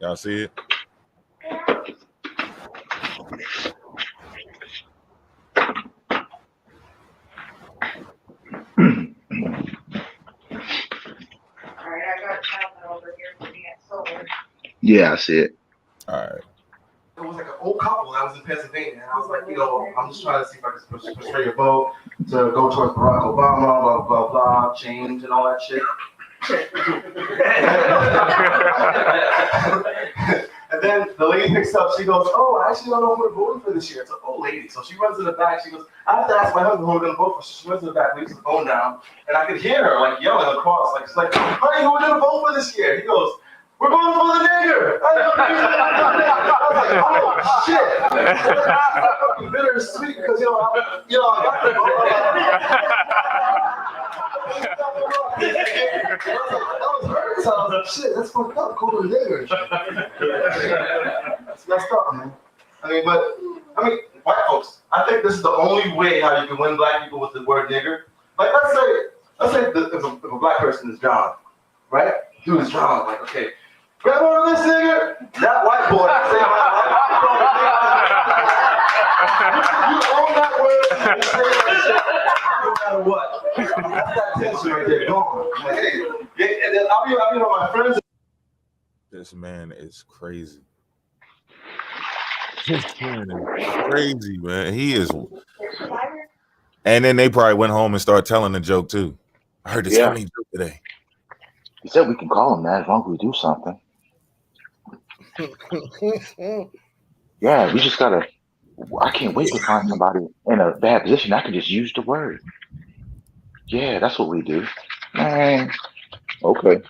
Y'all see it? Yeah, I see it. All right. It was like an old couple that was in Pennsylvania. And I was like, I'm just trying to see if I can persuade your vote to go towards Barack Obama, blah, blah, blah, change and all that shit. And then the lady picks up, she goes, oh, I actually don't know who we're voting for this year. It's an old lady. So she runs to the back. She goes, I have to ask my husband who we're going to vote for. So she runs to the back, leaves the phone down. And I could hear her like yelling across. Like, she's like, honey, who we're going to vote for this year? He goes, we're going for the nigger. I was like, oh, shit. Fucking bittersweet because, I got the that was hurt. So I was like, shit, that's fucked up. Call the niggers. That's messed up, man. I mean, white folks, I think this is the only way how you can win black people with the word nigger. Like, let's say if a black person is John, right? Dude is John. Like, okay, grab on this nigger. That white boy, say you own that word. You say that shit no matter what. That's that tension right there. Gone. And then I'll be my friends. This man is crazy. This man is crazy, man. He is. And then they probably went home and started telling the joke too. I heard this funny joke today. He said we can call him that as long as we do something. Yeah, we just gotta. I can't wait to find somebody in a bad position. I can just use the word. Yeah, that's what we do. Man, okay.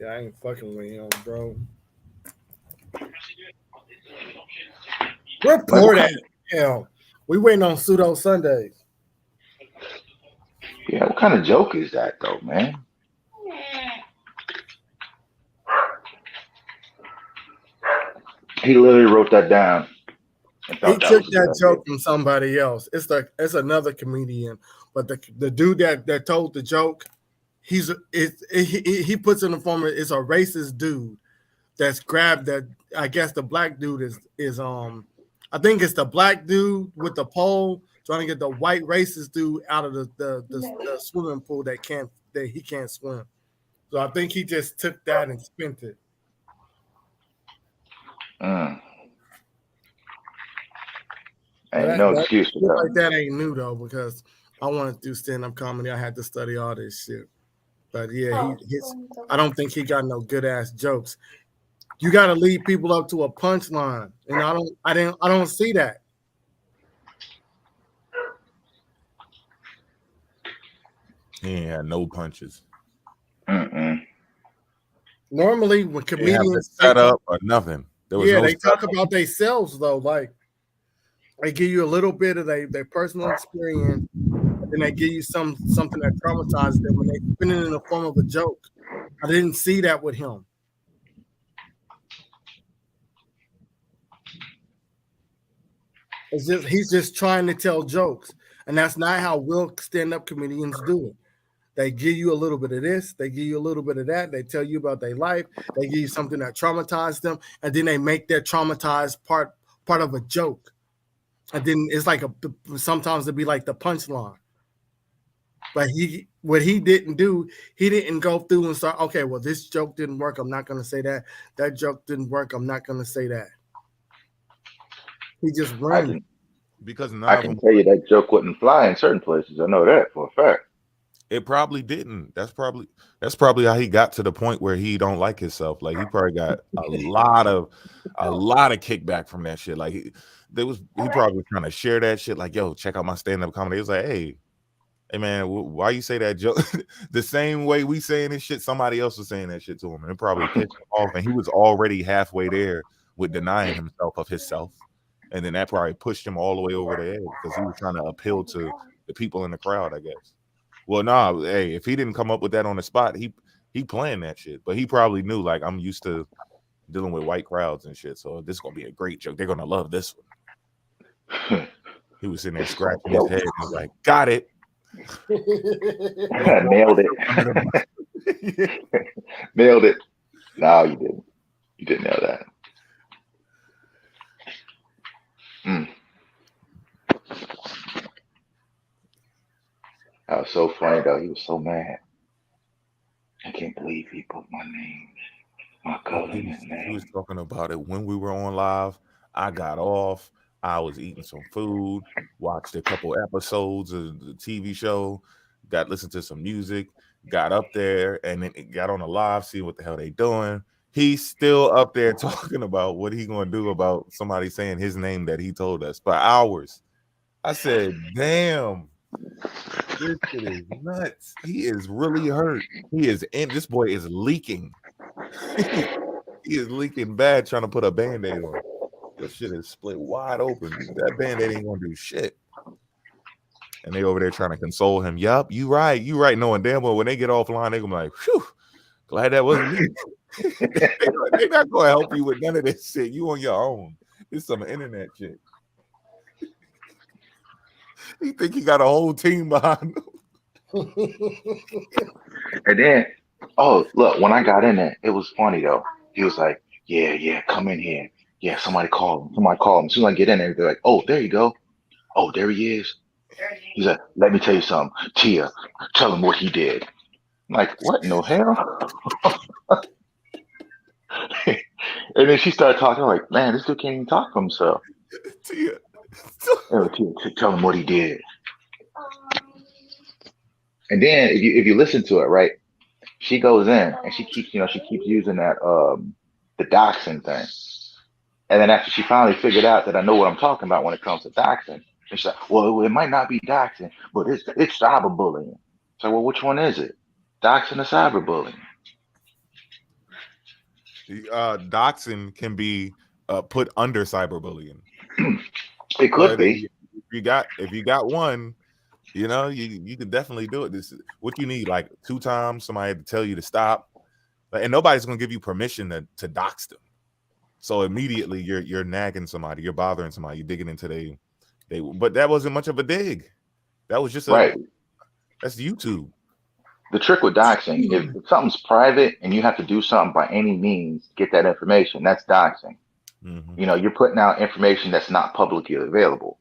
Yeah, I ain't fucking with him, bro. We're poor at hell. We waiting on pseudo Sundays. Yeah, what kind of joke is that though, man? He literally wrote that down. He took that joke from somebody else. It's another comedian, but the dude that told the joke, he puts in the form of it's a racist dude that's grabbed that. I guess the black dude is I think it's the black dude with the pole trying to get the white racist dude out of the swimming pool that he can't swim. So I think he just took that and spent it. Ain't no excuse for that. Like that ain't new though, because I wanted to do stand-up comedy. I had to study all this shit. But yeah, I don't think he got no good ass jokes. You got to lead people up to a punchline, and I don't see that. He ain't had no punches. Normally, when comedians set up or nothing, there was they talk about themselves though. Like they give you a little bit of their personal experience, and then they give you something that traumatized them, and they spin it in the form of a joke. I didn't see that with him. It's just he's just trying to tell jokes, and that's not how real stand-up comedians do it. They give you a little bit of this, they give you a little bit of that, they tell you about their life, they give you something that traumatized them, and then they make that traumatized part of a joke. And then it's like sometimes it'd be like the punchline. But what he didn't do, he didn't go through and start, okay, well, this joke didn't work, I'm not gonna say that. That joke didn't work, I'm not gonna say that. He just ran. Because I can tell you that joke wouldn't fly in certain places. I know that for a fact. It probably didn't. That's probably how he got to the point where he don't like himself. Like he probably got a lot of kickback from that shit. Like he probably was trying to share that shit. Like, yo, check out my stand-up comedy. It was like, hey man, why you say that joke? The same way we saying this shit, somebody else was saying that shit to him, and it probably pissed him off. And he was already halfway there with denying himself of himself, and then that probably pushed him all the way over the edge because he was trying to appeal to the people in the crowd, I guess. Well, nah, hey, if he didn't come up with that on the spot, he planned that shit. But he probably knew, like, I'm used to dealing with white crowds and shit, so this is gonna be a great joke. They're gonna love this one. He was sitting there scratching his head and was like, got it. Nailed it. Nailed it. No, you didn't. You didn't nail that. That was so funny though. He was so mad. I can't believe he put my name, my cousin in his name. He was talking about it when we were on live. I got off. I was eating some food, watched a couple episodes of the TV show, listened to some music, got up there, and then got on the live, see what the hell they doing. He's still up there talking about what he gonna do about somebody saying his name that he told us for hours. I said, damn, this shit is nuts. He is really hurt. This boy is leaking. He is leaking bad trying to put a Band-Aid on. The shit is split wide open. That Band-Aid ain't gonna do shit. And they over there trying to console him. Yup, you right, knowing damn well when they get offline, they gonna be like, whew, glad that wasn't me. They're not gonna help you with none of this shit. You on your own. It's some internet shit. He think he got a whole team behind him. And then, oh, look, when I got in there, it was funny though. He was like, yeah, come in here. Yeah, somebody call him. As soon as I get in there, they're like, oh, there you go. Oh, there he is. He's like, let me tell you something. Tia, tell him what he did. I'm like, what in the hell? And then she started talking. I'm like, man, this dude can't even talk for himself. Tia. Tia, tell him what he did. And then if you listen to it, right, she goes in and she keeps using that the doxing thing. And then after she finally figured out that I know what I'm talking about when it comes to doxing, she's like, well, it might not be doxing, but it's cyberbullying. So, well, which one is it? Doxing or cyberbullying? Doxing can be put under cyberbullying. It could be. If you got one, you can definitely do it. This is what you need, like 2 times somebody had to tell you to stop, and nobody's gonna give you permission to dox them. So immediately you're nagging somebody, you're bothering somebody, you're digging into they. But that wasn't much of a dig. That was just right. That's YouTube. The trick with doxing, if something's private and you have to do something by any means to get that information, that's doxing. Mm-hmm. You're putting out information that's not publicly available.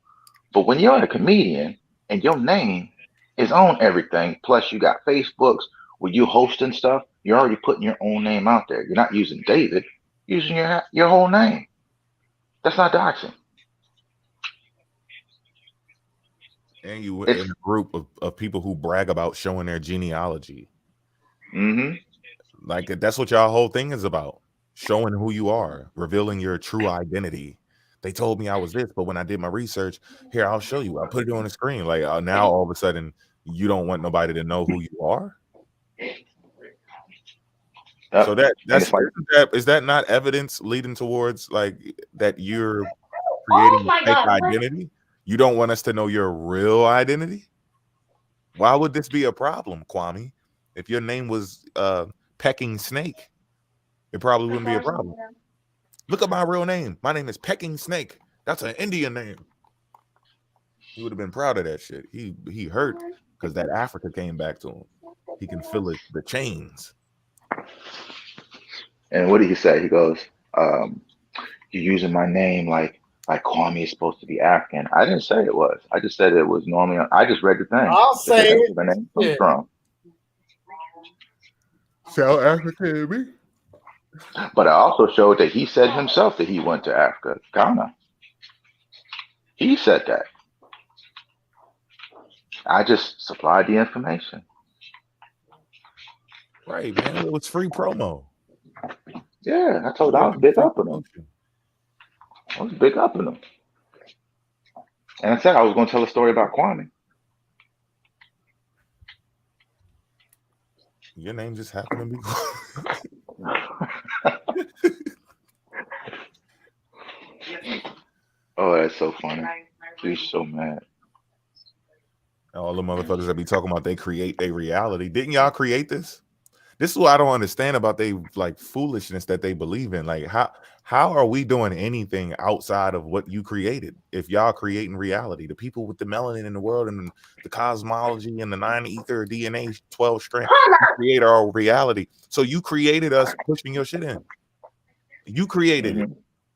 But when you're a comedian and your name is on everything, plus you got Facebooks where you hosting stuff, you're already putting your own name out there. You're not using David, you're using your whole name. That's not doxing. And you were in a group of people who brag about showing their genealogy. Mm-hmm. Like that's what y'all whole thing is about. Showing who you are, revealing your true identity. They told me I was this, but when I did my research, here, I'll show you. I put it on the screen. Like now all of a sudden you don't want nobody to know who you are. So is that not evidence leading towards like that you're creating a fake identity? You don't want us to know your real identity? Why would this be a problem, Kwame? If your name was Pecking Snake, it probably wouldn't be a problem. Look at my real name. My name is Pecking Snake. That's an Indian name. He would have been proud of that shit. He hurt because that Africa came back to him. He can feel it, the chains. And what did he say? He goes, "You're using my name like Kwame is supposed to be African." I didn't say it was. I just said it was normally. I just read the thing. I'll say it. Where the name comes from. South Africa, me. But I also showed that he said himself that he went to Africa, Ghana. He said that. I just supplied the information. Right, man. It was free promo. Yeah, I told him I was big up on him. I was big up on him. And I said I was going to tell a story about Kwame. Your name just happened to be. Oh, that's so funny. He's so mad. All the motherfuckers that be talking about they create their reality. Didn't y'all create this? This is what I don't understand about they like foolishness that they believe in. Like how are we doing anything outside of what you created? If y'all creating reality, the people with the melanin in the world and the cosmology and the 9 ether DNA 12 strand create our reality. So you created us pushing your shit in. You created it.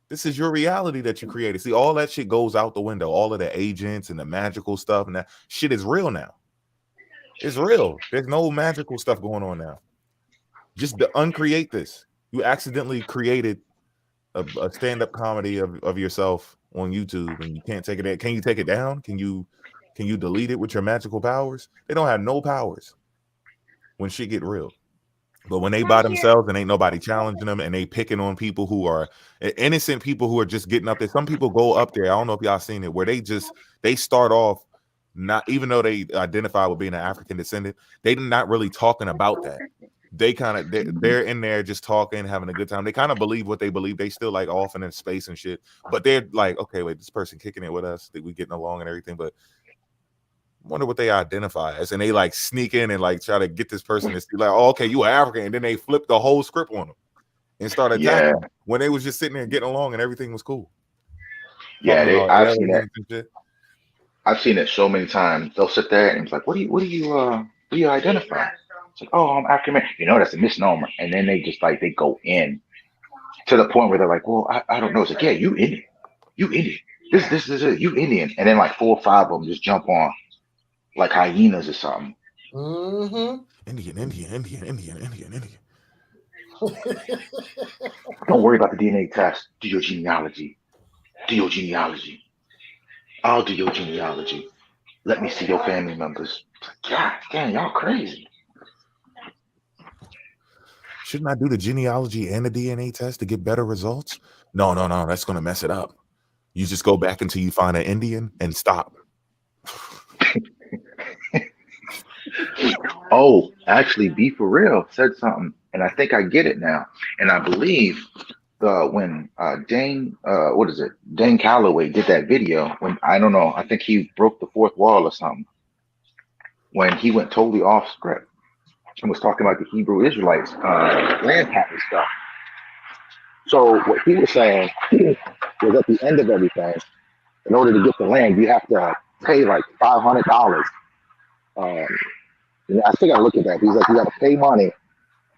This is your reality that you created. See, all that shit goes out the window. All of the agents and the magical stuff and that shit is real now. It's real. There's no magical stuff going on now. Just to uncreate this. You accidentally created a stand-up comedy of yourself on YouTube and you can't take it. Can you take it down? Can you delete it with your magical powers? They don't have no powers when shit get real. But when they by themselves and ain't nobody challenging them and they picking on people who are innocent people who are just getting up there. Some people go up there. I don't know if y'all seen it where they start off not even though they identify with being an African descendant, they're not really talking about that. They they're in there just talking, having a good time. They kind of believe what they believe. They still like off in space and shit. But they're like, okay, wait, this person kicking it with us, that we getting along and everything. But I wonder what they identify as. And they like sneak in and like try to get this person to see like, oh, okay, you are African. And then they flip the whole script on them and start attacking them when they was just sitting there getting along and everything was cool. Yeah, I've seen that. I've seen it so many times. They'll sit there and it's like, what do you identify? It's like, oh, I'm African American. You know, that's a misnomer. And then they just like they go in to the point where they're like, well, I don't know. It's like, yeah, you Indian. You Indian. This is it. You Indian. And then like 4 or 5 of them just jump on like hyenas or something. Indian. Don't worry about the DNA test. Do your genealogy. I'll do your genealogy. Let me see your family members. God damn, y'all crazy. Shouldn't I do the genealogy and the DNA test to get better results? No. That's going to mess it up. You just go back until you find an Indian and stop. Oh, actually, Be For Real said something, and I think I get it now. And I believe when Dane Calloway did that video, when I don't know, I think he broke the 4th wall or something, when he went totally off script and was talking about the Hebrew Israelites land patent stuff. So what he was saying was at the end of everything, in order to get the land, you have to pay like $500. And I still got to look at that. He's like, you got to pay money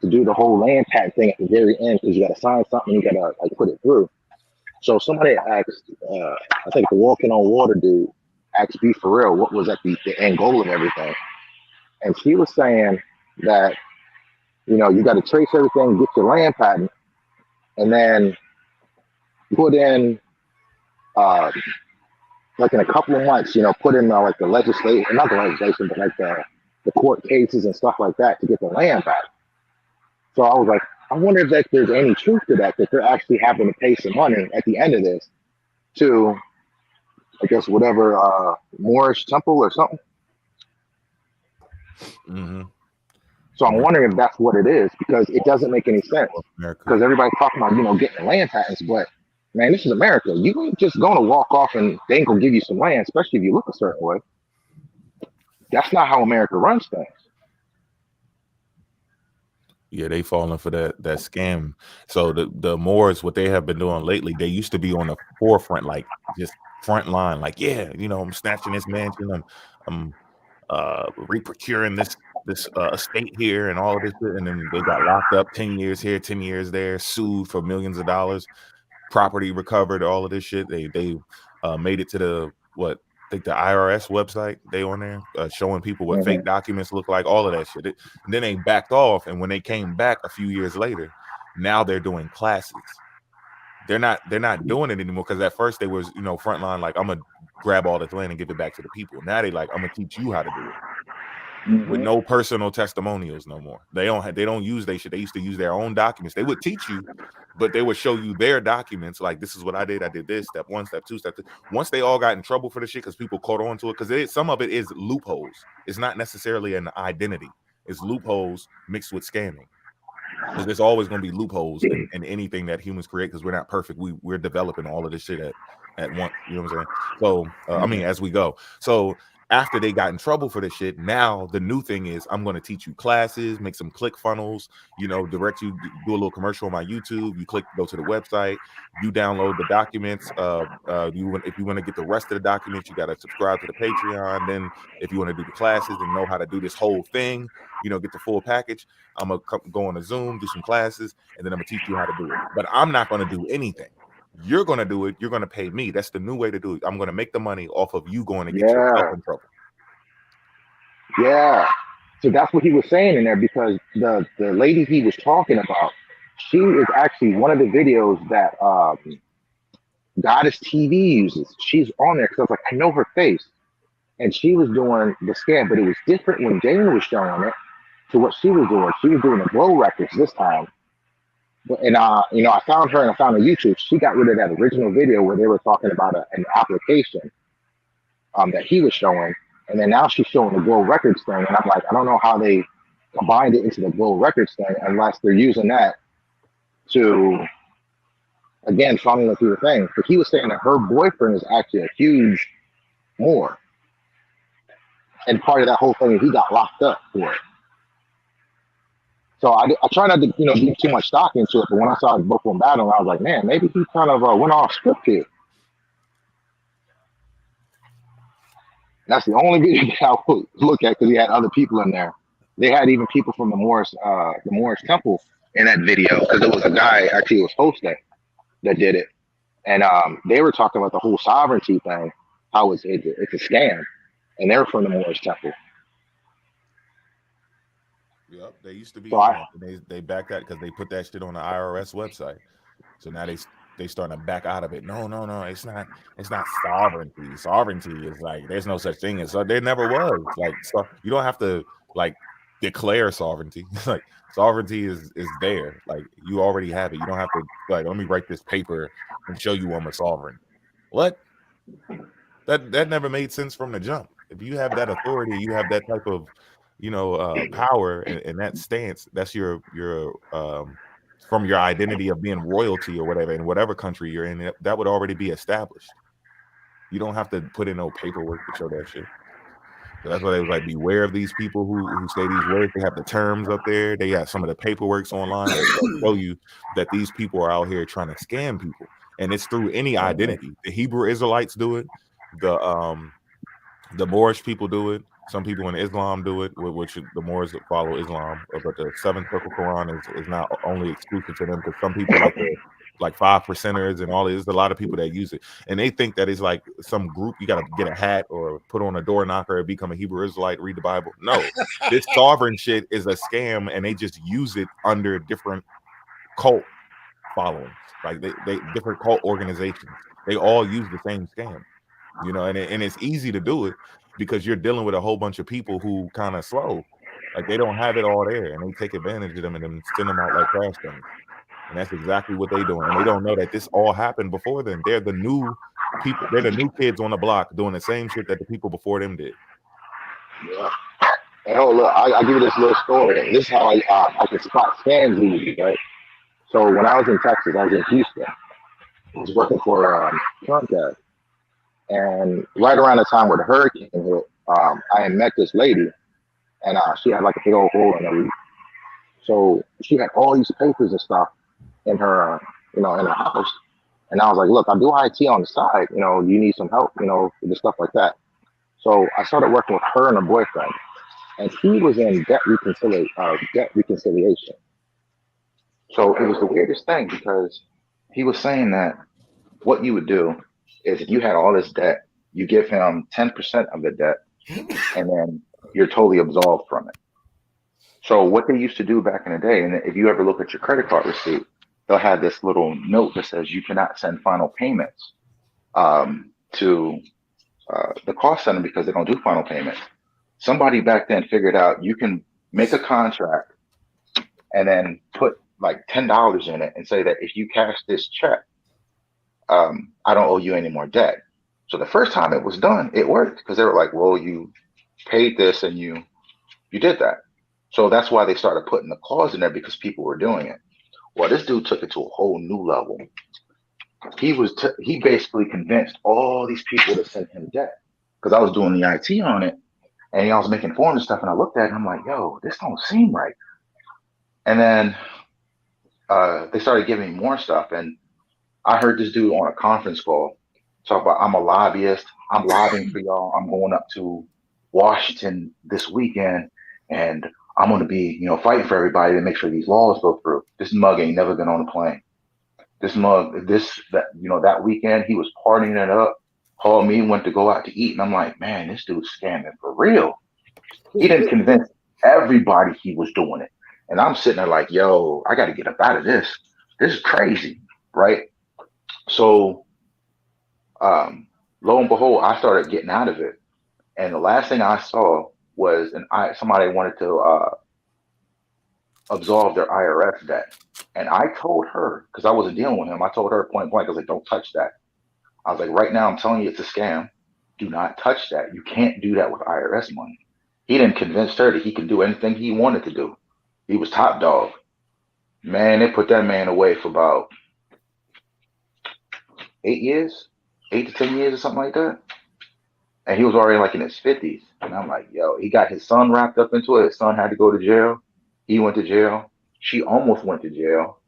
to do the whole land patent thing at the very end because you got to sign something, you got to like put it through. So somebody asked, I think the Walking on Water dude asked Be For Real what was at the end goal of everything. And she was saying that, you know, you got to trace everything, get your land patent, and then put in, like in a couple of months, you know, put in like the legislation, not the legislation, but like the court cases and stuff like that to get the land back. So I was like, I wonder if there's any truth to that they're actually having to pay some money at the end of this to, I guess, whatever, Moorish temple or something. Mm-hmm. So I'm wondering if that's what it is, because it doesn't make any sense. Because everybody's talking about, you know, getting land patents, but man, this is America. You ain't just going to walk off and they ain't gonna give you some land, especially if you look a certain way. That's not how America runs things. Yeah, they falling for that scam. So the Moors, what they have been doing lately, they used to be on the forefront, like just front line, like, yeah, you know, I'm snatching this mansion, I'm reprocuring this estate here and all of this shit. And then they got locked up 10 years here, 10 years there, sued for millions of dollars, property recovered, all of this shit. They made it to the IRS website. They on there showing people what fake documents look like, all of that shit. And then they backed off, and when they came back a few years later, now they're doing classes. They're not doing it anymore, because at first they was, you know, frontline, like, I'm gonna grab all this land and give it back to the people. Now they like, I'm gonna teach you how to do it. With no personal testimonials no more. They don't use they shit. They used to use their own documents. They would teach you, but they would show you their documents, like, this is what I did this, step 1, step 2, step 3. Once they all got in trouble for the shit because people caught on to it, because some of it is loopholes. It's not necessarily an identity. It's loopholes mixed with scamming. Because there's always going to be loopholes in anything that humans create, because we're not perfect. We're developing all of this shit at once. You know what I'm saying? So I mean, as we go. So after they got in trouble for this shit, now the new thing is, I'm going to teach you classes, make some click funnels, you know, direct you, do a little commercial on my YouTube. You go to the website, you download the documents. If you want to get the rest of the documents, you got to subscribe to the Patreon. Then if you want to do the classes and know how to do this whole thing, you know, get the full package, I'm going to go on a Zoom, do some classes, and then I'm going to teach you how to do it. But I'm not going to do anything. You're going to do it. You're going to pay me. That's the new way to do it. I'm going to make the money off of you going to get yourself in trouble. Yeah. So that's what he was saying in there, because the lady he was talking about, she is actually one of the videos that Goddess TV uses. She's on there because I was like, I know her face. And she was doing the scam, but it was different when Dana was showing it to what she was doing. She was doing the Glow Records this time. And you know, I found her and I found her YouTube. She got rid of that original video where they were talking about an application that he was showing, and then now she's showing the Glow Records thing. And I'm like, I don't know how they combined it into the Glow Records thing unless they're using that to, again, funnel through the thing. But he was saying that her boyfriend is actually a huge Moor, and part of that whole thing is he got locked up for it. So I try not to, you know, give too much stock into it, but when I saw both of them battling, I was like, man, maybe he kind of went off script here. That's the only video that I would look at, because he had other people in there. They had even people from the Moorish temple in that video, because there was a guy actually was hosting that did it, and they were talking about the whole sovereignty thing, how it's a scam, and they're from the Moorish temple. Yep, they used to be. So they backed out because they put that shit on the IRS website. So now they starting to back out of it. No, it's not sovereignty. Sovereignty is like, there's no such thing as, so there never was. Like, so you don't have to like declare sovereignty. Like, sovereignty is there. Like, you already have it. You don't have to like, let me write this paper and show you I'm a sovereign. What? That never made sense from the jump. If you have that authority, you have that type of, you know, power and that stance, that's your from your identity of being royalty or whatever, in whatever country you're in, that would already be established. You don't have to put in no paperwork to show that shit. So that's why they was like, beware of these people who say these words. They have the terms up there. They got some of the paperworks online that show you that these people are out here trying to scam people, and it's through any identity. The Hebrew Israelites do it. The Moorish people do it. Some people in Islam do it, which the Moors follow Islam, but the Seventh Circle Quran is not only exclusive to them, because some people like 5%ers and all. There's a lot of people that use it, and they think that it's like some group. You got to get a hat or put on a door knocker and become a Hebrew Israelite, read the Bible. No, this sovereign shit is a scam, and they just use it under different cult followings, like they different cult organizations. They all use the same scam, you know, and it's easy to do it, because you're dealing with a whole bunch of people who kind of slow, like they don't have it all there, and they take advantage of them and then send them out like trash things. And that's exactly what they're doing. And they don't know that this all happened before them. They're the new people. They're the new kids on the block doing the same shit that the people before them did. Yeah. And oh look, I'll give you this little story. This is how I could spot scams easy, right? So when I was in Texas, I was in Houston. I was working for Comcast, and right around the time where the hurricane hit, I had met this lady, and she had like a big old hole in her roof. So she had all these papers and stuff in her, in her house. And I was like, look, I do IT on the side. Do you need some help? With the stuff like that. So I started working with her and her boyfriend, and he was in debt reconciliation. So it was the weirdest thing because he was saying that what you would do is if you had all this debt, you give him 10% of the debt, and then you're totally absolved from it. So what they used to do back in the day, and if you ever look at your credit card receipt, they'll have this little note that says you cannot send final payments to the cost center because they don't do final payments. Somebody back then figured out you can make a contract and then put like $10 in it and say that if you cash this check, I don't owe you any more debt. So the first time it was done, it worked because they were like, well, you paid this and you did that. So that's why they started putting the clause in there, because people were doing it. Well, this dude took it to a whole new level. He basically convinced all these people to send him debt because I was doing the IT on it, and I was making forms and stuff, and I looked at it and I'm like, yo, this don't seem right. And then they started giving me more stuff, and I heard this dude on a conference call talk about, I'm a lobbyist, I'm lobbying for y'all, I'm going up to Washington this weekend, and I'm going to be, fighting for everybody to make sure these laws go through. This mug ain't never been on a plane. That weekend, he was partying it up, called me, went to go out to eat. And I'm like, man, this dude's scamming for real. He didn't convince everybody he was doing it. And I'm sitting there like, yo, I got to get up out of this. This is crazy, right? So lo and behold, I started getting out of it. And the last thing I saw was somebody wanted to absolve their IRS debt. And I told her, because I wasn't dealing with him, I told her point blank, I was like, don't touch that. I was like, right now, I'm telling you it's a scam. Do not touch that. You can't do that with IRS money. He didn't convince her that he could do anything he wanted to do. He was top dog. Man, they put that man away for about 8 to 10 years or something like that. And he was already like in his 50s. And I'm like, yo, he got his son wrapped up into it. His son had to go to jail. He went to jail. She almost went to jail.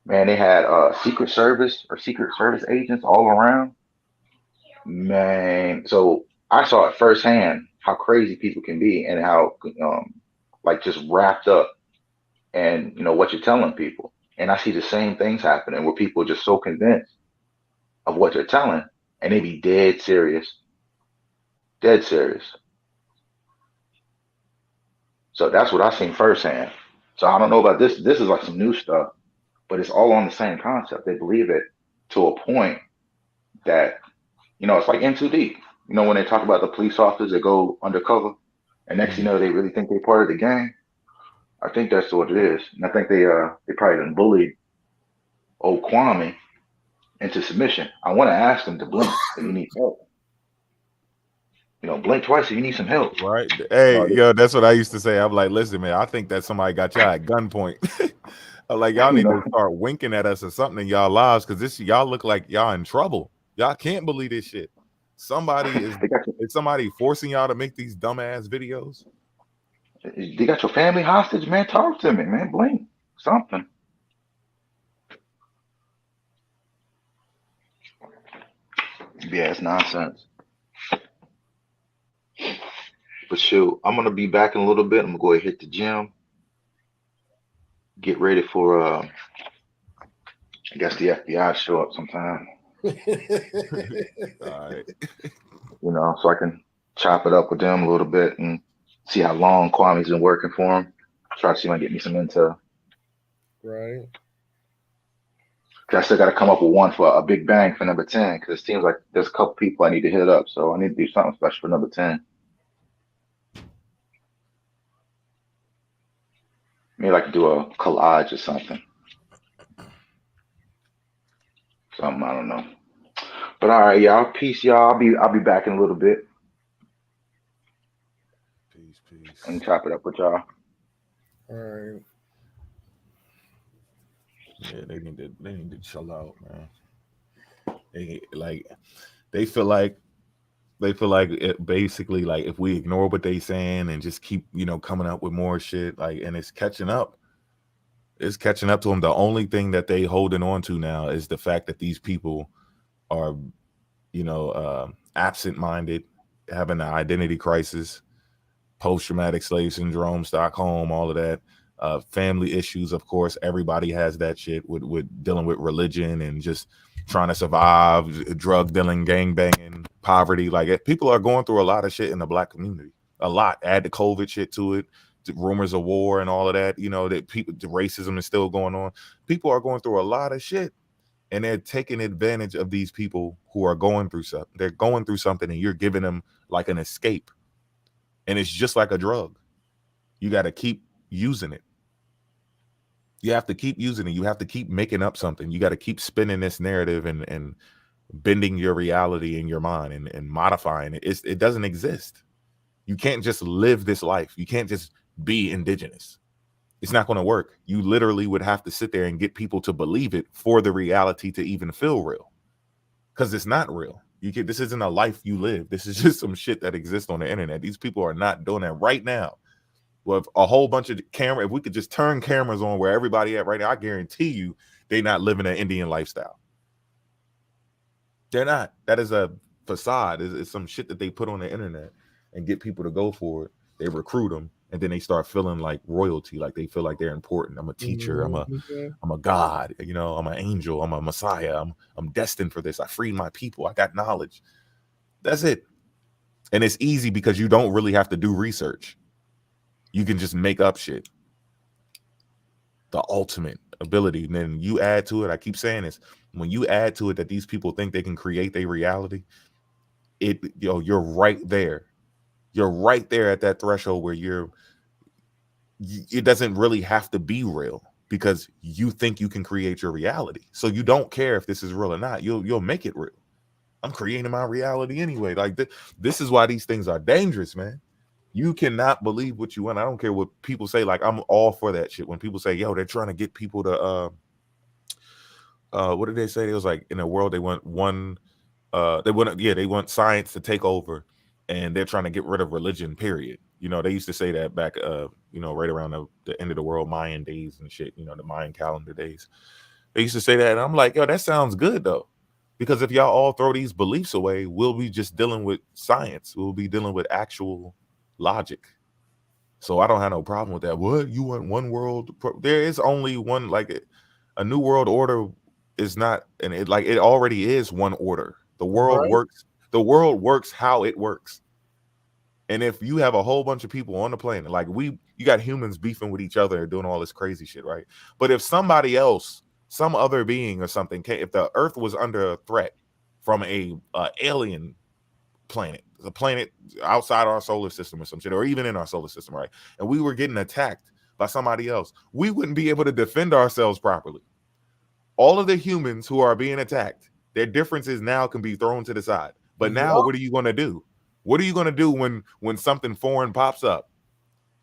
Man, they had Secret Service agents all around. Man, so I saw it firsthand how crazy people can be and how just wrapped up and what you're telling people. And I see the same things happening where people are just so convinced of what they're telling, and they be dead serious. So that's what I seen firsthand. So I don't know about this. This is like some new stuff, but it's all on the same concept. They believe it to a point that, it's like in too deep. When they talk about the police officers that go undercover, and next thing you know, they really think they're part of the gang. I think that's what it is. And I think they probably done bullied old Kwame into submission. I want to ask him to blink if you need help. Blink twice if you need some help. Right. Hey, yo, that's what I used to say. I'm like, listen, man, I think that somebody got y'all at gunpoint. I'm like, y'all need to start winking at us or something in y'all lives, because y'all look like y'all in trouble. Y'all can't believe this shit. Is somebody forcing y'all to make these dumbass videos? They got your family hostage, man. Talk to me, man. Blink something. Yeah, it's nonsense. But shoot, I'm gonna be back in a little bit. I'm gonna go ahead and hit the gym. Get ready for I guess the FBI show up sometime. All right. So I can chop it up with them a little bit and see how long Kwame's been working for him. Try to see if I can get me some intel. Right. I still got to come up with one for a big bang for number 10, because it seems like there's a couple people I need to hit up. So I need to do something special for number 10. Maybe I could do a collage or something. I don't know. But all right, y'all. Peace, y'all. I'll be back in a little bit. Peace. Peace. And chop it up with y'all. All right. Yeah, they need to chill out, man. They feel like it basically, like, if we ignore what they saying and just keep, coming up with more shit, like, and it's catching up. It's catching up to them. The only thing that they holding on to now is the fact that these people are, absent-minded, having an identity crisis, post-traumatic slave syndrome, Stockholm, all of that. Family issues, of course, everybody has that shit with dealing with religion and just trying to survive, drug dealing, gang banging, poverty. Like, people are going through a lot of shit in the Black community. A lot. Add the COVID shit to it, the rumors of war and all of that. That the racism is still going on. People are going through a lot of shit, and they're taking advantage of these people who are going through something. They're going through something, and you're giving them like an escape. And it's just like a drug. You got to keep using it. You have to keep using it. You have to keep making up something. You got to keep spinning this narrative and bending your reality in your mind and modifying it. It doesn't exist. You can't just live this life. You can't just be indigenous. It's not going to work. You literally would have to sit there and get people to believe it for the reality to even feel real. Because it's not real. This isn't a life you live. This is just some shit that exists on the internet. These people are not doing that right now. With a whole bunch of if we could just turn cameras on where everybody at right now, I guarantee you they're not living an Indian lifestyle. They're not. That is a facade. It's some shit that they put on the internet and get people to go for it. They recruit them, and then they start feeling like royalty, like they feel like they're important. I'm a teacher. I'm a god. I'm an angel. I'm a messiah. I'm destined for this. I freed my people. I got knowledge. That's it. And it's easy because you don't really have to do research. You can just make up shit. The ultimate ability. And then you add to it, I keep saying this, when you add to it that these people think they can create their reality, you're right there. You're right there at that threshold where it doesn't really have to be real because you think you can create your reality. So you don't care if this is real or not. You'll make it real. I'm creating my reality anyway. Like this is why these things are dangerous, man. You cannot believe what you want. I don't care what people say. Like, I'm all for that shit. When people say, yo, they're trying to get people to, what did they say? It was like, in a world, they want they want science to take over, and they're trying to get rid of religion, period. They used to say that back, right around the end of the world, Mayan days and shit, the Mayan calendar days. They used to say that, and I'm like, yo, that sounds good, though. Because if y'all all throw these beliefs away, we'll be just dealing with science. We'll be dealing with actual logic. So I don't have no problem with that. What, you want one world? There is only one. Like, a new world order is not, and it already is one order. The world works. The world works how it works. And if you have a whole bunch of people on the planet, like you got humans beefing with each other and doing all this crazy shit, right? But if somebody else, some other being or something, if the Earth was under a threat from a alien planet, the planet outside our solar system or some shit, or even in our solar system, right? And we were getting attacked by somebody else, we wouldn't be able to defend ourselves properly. All of the humans who are being attacked, their differences now can be thrown to the side. But now, what are you going to do? What are you going to do when something foreign pops up?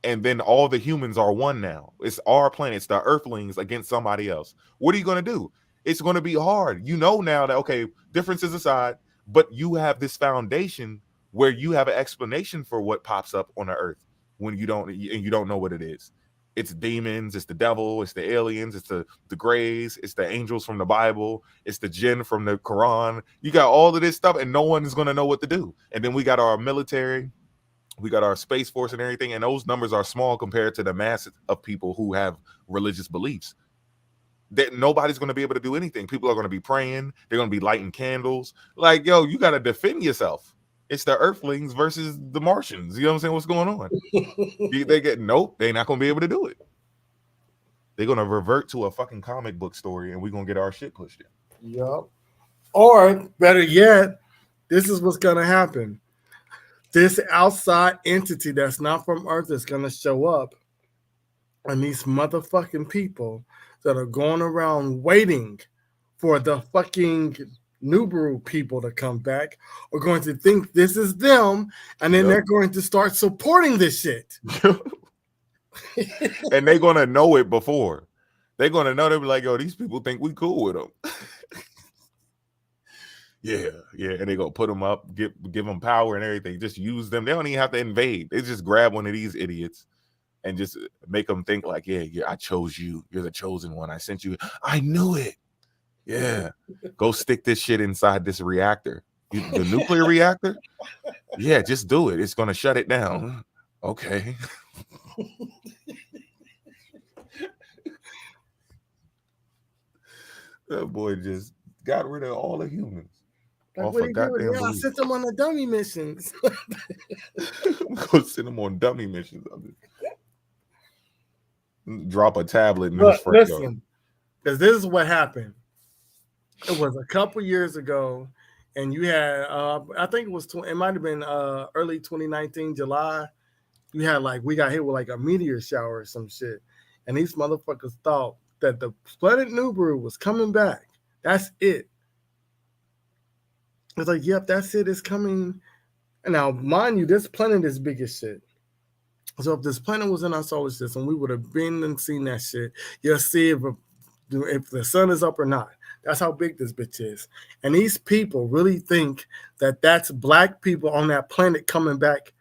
And then all the humans are one now. It's our planet. It's the Earthlings against somebody else. What are you going to do? It's going to be hard. Now that, okay, differences aside, but you have this foundation where you have an explanation for what pops up on the Earth when you don't know what it is. It's demons, it's the devil, it's the aliens, it's the grays, it's the angels from the Bible, it's the jinn from the Quran. You got all of this stuff, and no one is going to know what to do. And then we got our military, we got our space force and everything, and those numbers are small compared to the mass of people who have religious beliefs. That nobody's going to be able to do anything. People are going to be praying, they're going to be lighting candles. Like, yo, you got to defend yourself. It's the Earthlings versus the Martians. You know what I'm saying? What's going on? They're not going to be able to do it. They're going to revert to a fucking comic book story, and we're going to get our shit pushed in. Yep. Or better yet, this is what's going to happen. This outside entity that's not from Earth is going to show up, and these motherfucking people that are going around waiting for the fucking Nubaru people to come back are going to think this is them, and then they're going to start supporting this shit. And they're gonna know it before. They're gonna know. They'll be like, "Yo, these people think we cool with them." Yeah, and they gonna put them up, give them power and everything. Just use them. They don't even have to invade. They just grab one of these idiots and just make them think like, yeah, I chose you. You're the chosen one. I sent you. I knew it. Yeah, go stick this shit inside this reactor. The nuclear reactor? Yeah, just do it. It's gonna shut it down. Okay. That boy just got rid of all the humans. Like, what are you doing? Yeah, I sent them on the dummy missions. Go send them on dummy missions. Drop a tablet in his front yard. Listen, because this is what happened. It was a couple years ago, and you had, I think it was, it might have been early 2019, July. You had we got hit with like a meteor shower or some shit. And these motherfuckers thought that the planet Nubaru was coming back. That's it. It's like, yep, that's it. It's coming. And now, mind you, this planet is big as shit. So if this planet was in our solar system, we would have been and seen that shit. You'll see if the sun is up or not. That's how big this bitch is. And these people really think that that's black people on that planet coming back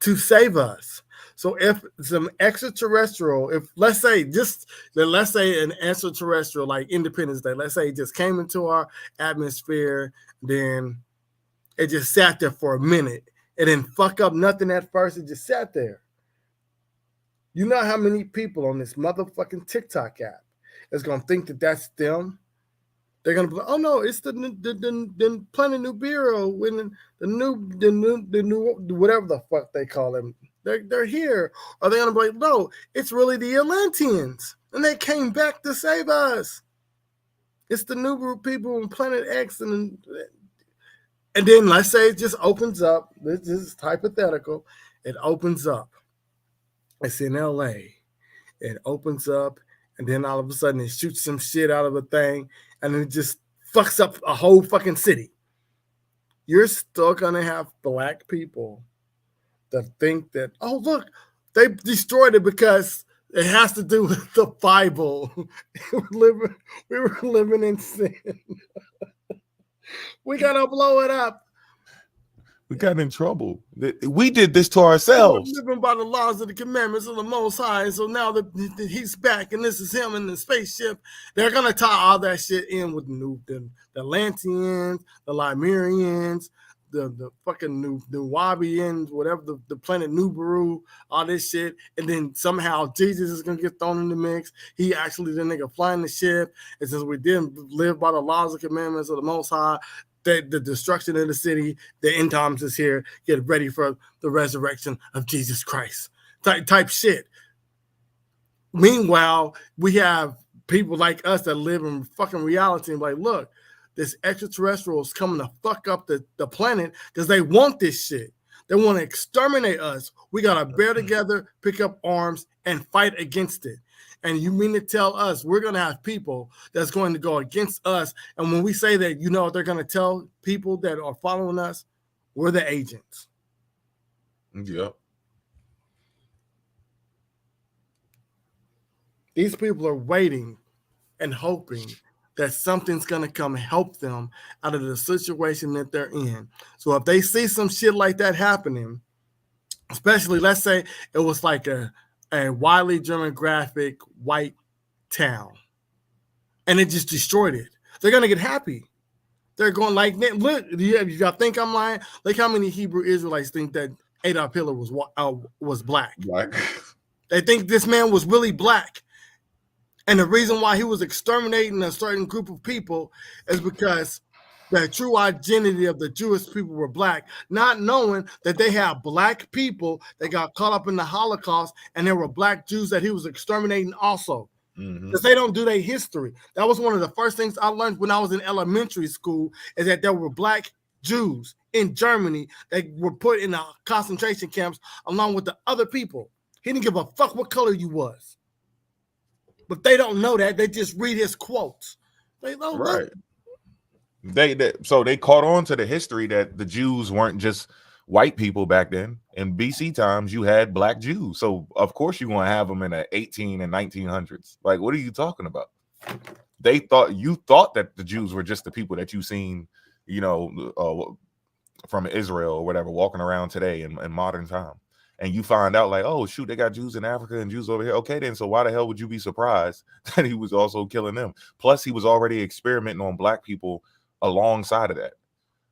to save us. So if some extraterrestrial, let's say an extraterrestrial like Independence Day, let's say it just came into our atmosphere, then it just sat there for a minute. It didn't fuck up nothing at first. It just sat there. You know how many people on this motherfucking TikTok app is gonna think that that's them? They're gonna be like, oh no, it's the planet Nibiru, when the new whatever the fuck they call them. They're here. Are they gonna be like, no, it's really the Atlanteans, and they came back to save us. It's the Nubaru people on Planet X, and then let's say it just opens up. This is hypothetical. It opens up. It's in LA. It opens up, and then all of a sudden it shoots some shit out of a thing, and it just fucks up a whole fucking city. You're still gonna have black people that think that, oh look, they destroyed it because it has to do with the Bible. we were living in sin. We gotta blow it up. We got in trouble. We did this to ourselves. We're living by the laws of the commandments of the Most High. So now that he's back and this is him in the spaceship, they're gonna tie all that shit in with the Atlanteans, the Lemurians, the fucking Nuwabians, whatever, the planet Nubaru, all this shit. And then somehow Jesus is gonna get thrown in the mix. He actually the nigga flying the ship. And since we didn't live by the laws and commandments of the Most High, the destruction of the city, the end times is here. Get ready for the resurrection of Jesus Christ. Type shit. Meanwhile, we have people like us that live in fucking reality and like, look, this extraterrestrial is coming to fuck up the planet because they want this shit. They want to exterminate us. We got to bear together, pick up arms, and fight against it. And you mean to tell us we're going to have people that's going to go against us? And when we say that, you know, they're going to tell people that are following us, we're the agents. Yep. These people are waiting and hoping that something's going to come help them out of the situation that they're in. So if they see some shit like that happening, especially let's say it was like a widely demographic white town, and it just destroyed it. They're gonna get happy. They're going like, look, y'all think I'm lying? Like how many Hebrew Israelites think that Adolf Hitler was black? They think this man was really black, and the reason why he was exterminating a certain group of people is because the true identity of the Jewish people were black, not knowing that they have black people that got caught up in the Holocaust, and there were black Jews that he was exterminating also. Because they don't do their history. That was one of the first things I learned when I was in elementary school, is that there were black Jews in Germany that were put in the concentration camps along with the other people. He didn't give a fuck what color you was. But they don't know that. They just read his quotes. They don't know. So they caught on to the history that the Jews weren't just white people back then. In BC times, you had black Jews. So of course you're going to have them in the 18 and 1900s. Like, what are you talking about? You thought that the Jews were just the people that you seen, from Israel or whatever, walking around today in modern time. And you find out like, oh shoot, they got Jews in Africa and Jews over here. Okay, then so why the hell would you be surprised that he was also killing them? Plus, he was already experimenting on black people alongside of that.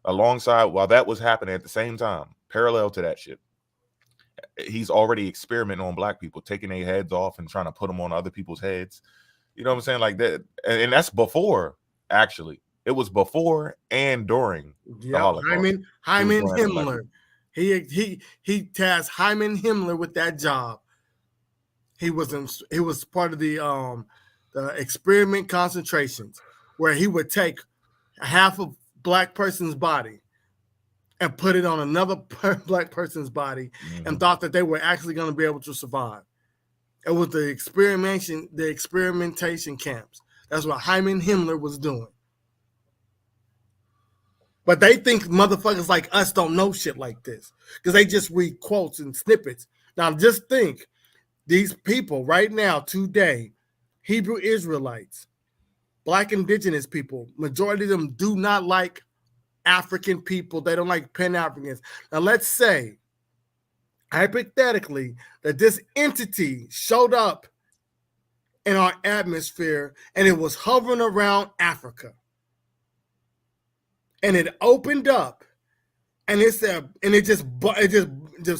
While that was happening at the same time, parallel to that shit, he's already experimenting on black people, taking their heads off and trying to put them on other people's heads. You know what I'm saying? Like that, and that's before. Actually, it was before and during. Yeah, Hyman Himmler. He tasked Hyman Himmler with that job. He was part of the experiment concentrations, where he would take half of black person's body and put it on another black person's body, and thought that they were actually going to be able to survive. It was the experimentation camps. That's what Hyman Himmler was doing. But they think motherfuckers like us don't know shit like this because they just read quotes and snippets. Now just think, these people right now, today, Hebrew Israelites, black indigenous people, majority of them do not like African people. They don't like Pan-Africans. Now let's say, hypothetically, that this entity showed up in our atmosphere and it was hovering around Africa. And it opened up, and it said, and it just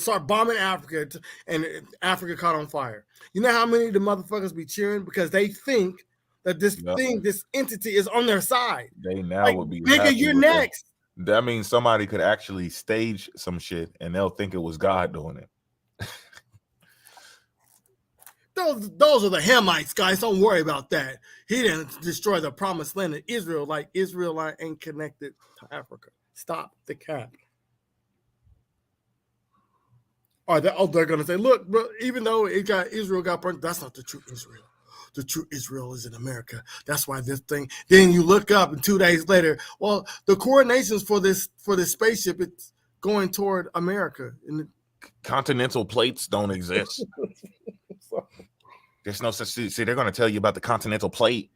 started bombing Africa, and Africa caught on fire. You know how many of the motherfuckers be cheering because they think that this entity is on their side. They now would be nigga, you're next. That means somebody could actually stage some shit, and they'll think it was God doing it. Those are the Hamites, guys. Don't worry about that. He didn't destroy the promised land of Israel like Israel ain't connected to Africa. Stop the cap. Or they're going to say, look, bro, even though Israel got burnt, that's not the true Israel. The true Israel is in America. That's why this thing. Then you look up, and 2 days later, well, the coordinations for this spaceship, it's going toward America. Continental plates don't exist. There's no such. See, they're going to tell you about the continental plate.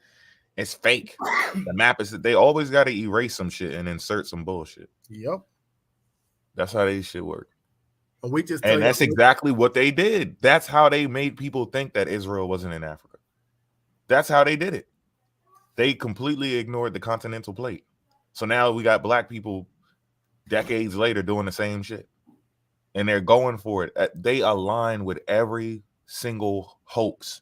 It's fake. The map is. They always got to erase some shit and insert some bullshit. Yep. That's how they shit work. And that's exactly what they did. That's how they made people think that Israel wasn't in Africa. That's how they did it. They completely ignored the continental plate. So now we got black people decades later doing the same shit. And they're going for it. They align with every single hoax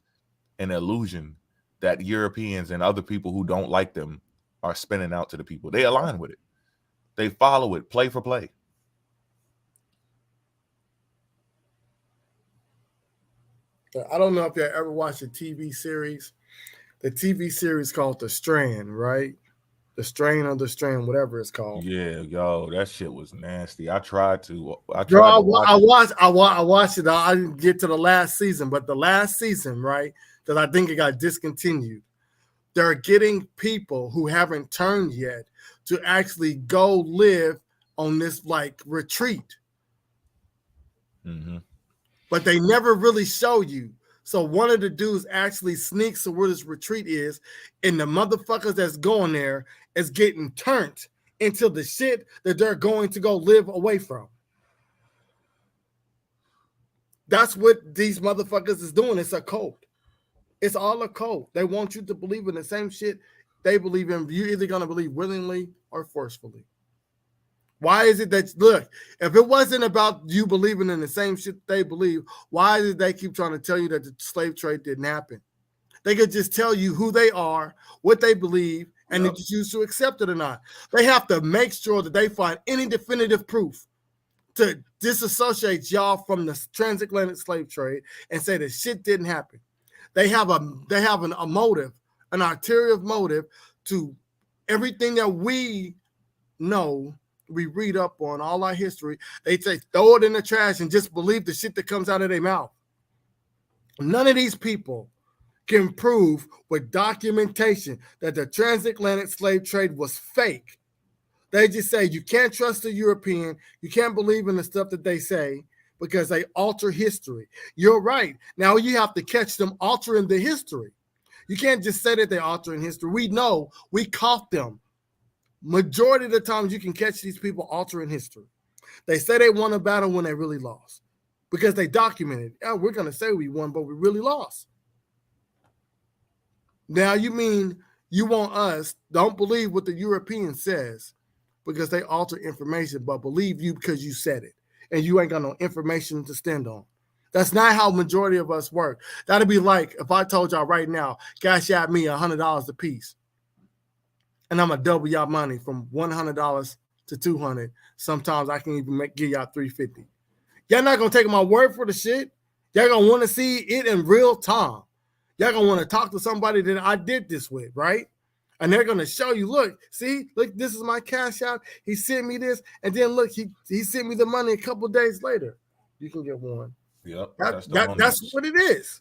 and illusion that Europeans and other people who don't like them are spinning out to the people. They align with it. They follow it play for play. I don't know if you ever watched a TV series. The TV series called The Strand, right? The Strain of the Strand, whatever it's called. Yeah, yo, that shit was nasty. I tried to watched it. I didn't get to the last season, but the last season, right? Because I think it got discontinued. They're getting people who haven't turned yet to actually go live on this like retreat. Mm-hmm. But they never really show you. So one of the dudes actually sneaks to where this retreat is, and the motherfuckers that's going there is getting turned into the shit that they're going to go live away from. That's what these motherfuckers is doing. It's a cult. It's all a cult. They want you to believe in the same shit they believe in. You're either going to believe willingly or forcefully. Why is it that, look, if it wasn't about you believing in the same shit they believe, why did they keep trying to tell you that the slave trade didn't happen? They could just tell you who they are, what they believe, and if you choose to accept it or not. They have to make sure that they find any definitive proof to disassociate y'all from the transatlantic slave trade and say that shit didn't happen. They have a motive, an ulterior motive to everything that we know. We read up on all our history. They say throw it in the trash and just believe the shit that comes out of their mouth. None of these people can prove with documentation that the transatlantic slave trade was fake. They just say you can't trust the European. You can't believe in the stuff that they say because they alter history. You're right. Now you have to catch them altering the history. You can't just say that they're altering history. We know, we caught them. Majority of the times you can catch these people altering history. They say they won a battle when they really lost because they documented. Oh, we're going to say we won, but we really lost. Now you mean you want us, don't believe what the European says because they alter information, but believe you because you said it and you ain't got no information to stand on. That's not how majority of us work. That'd be like if I told y'all right now, cash out me $100 a piece, and I'm gonna double y'all money from $100 to $200. Sometimes I can even give y'all $350. Y'all not gonna take my word for the shit. Y'all gonna want to see it in real time. Y'all gonna want to talk to somebody that I did this with, right? And they're gonna show you, look, see, look, this is my cash out. He sent me this, and then look, he sent me the money a couple of days later. You can get one. Yep, that's what it is.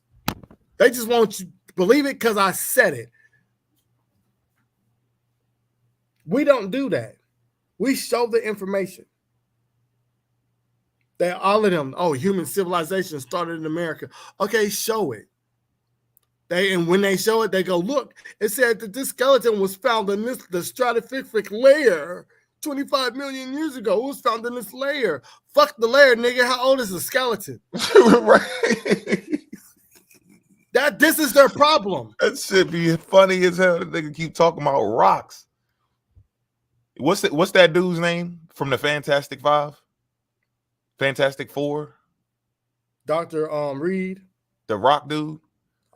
They just want you to believe it because I said it. We don't do that. We show the information. They all of them, oh, human civilization started in America. Okay, show it. And when they show it, they go, look, it said that this skeleton was found in the stratigraphic layer 25 million years ago. It was found in this layer. Fuck the layer, nigga. How old is the skeleton? Right. This is their problem. That shit be funny as hell. They can keep talking about rocks. What's that dude's name from the Fantastic Five? Fantastic Four? Dr. Reed. The rock dude?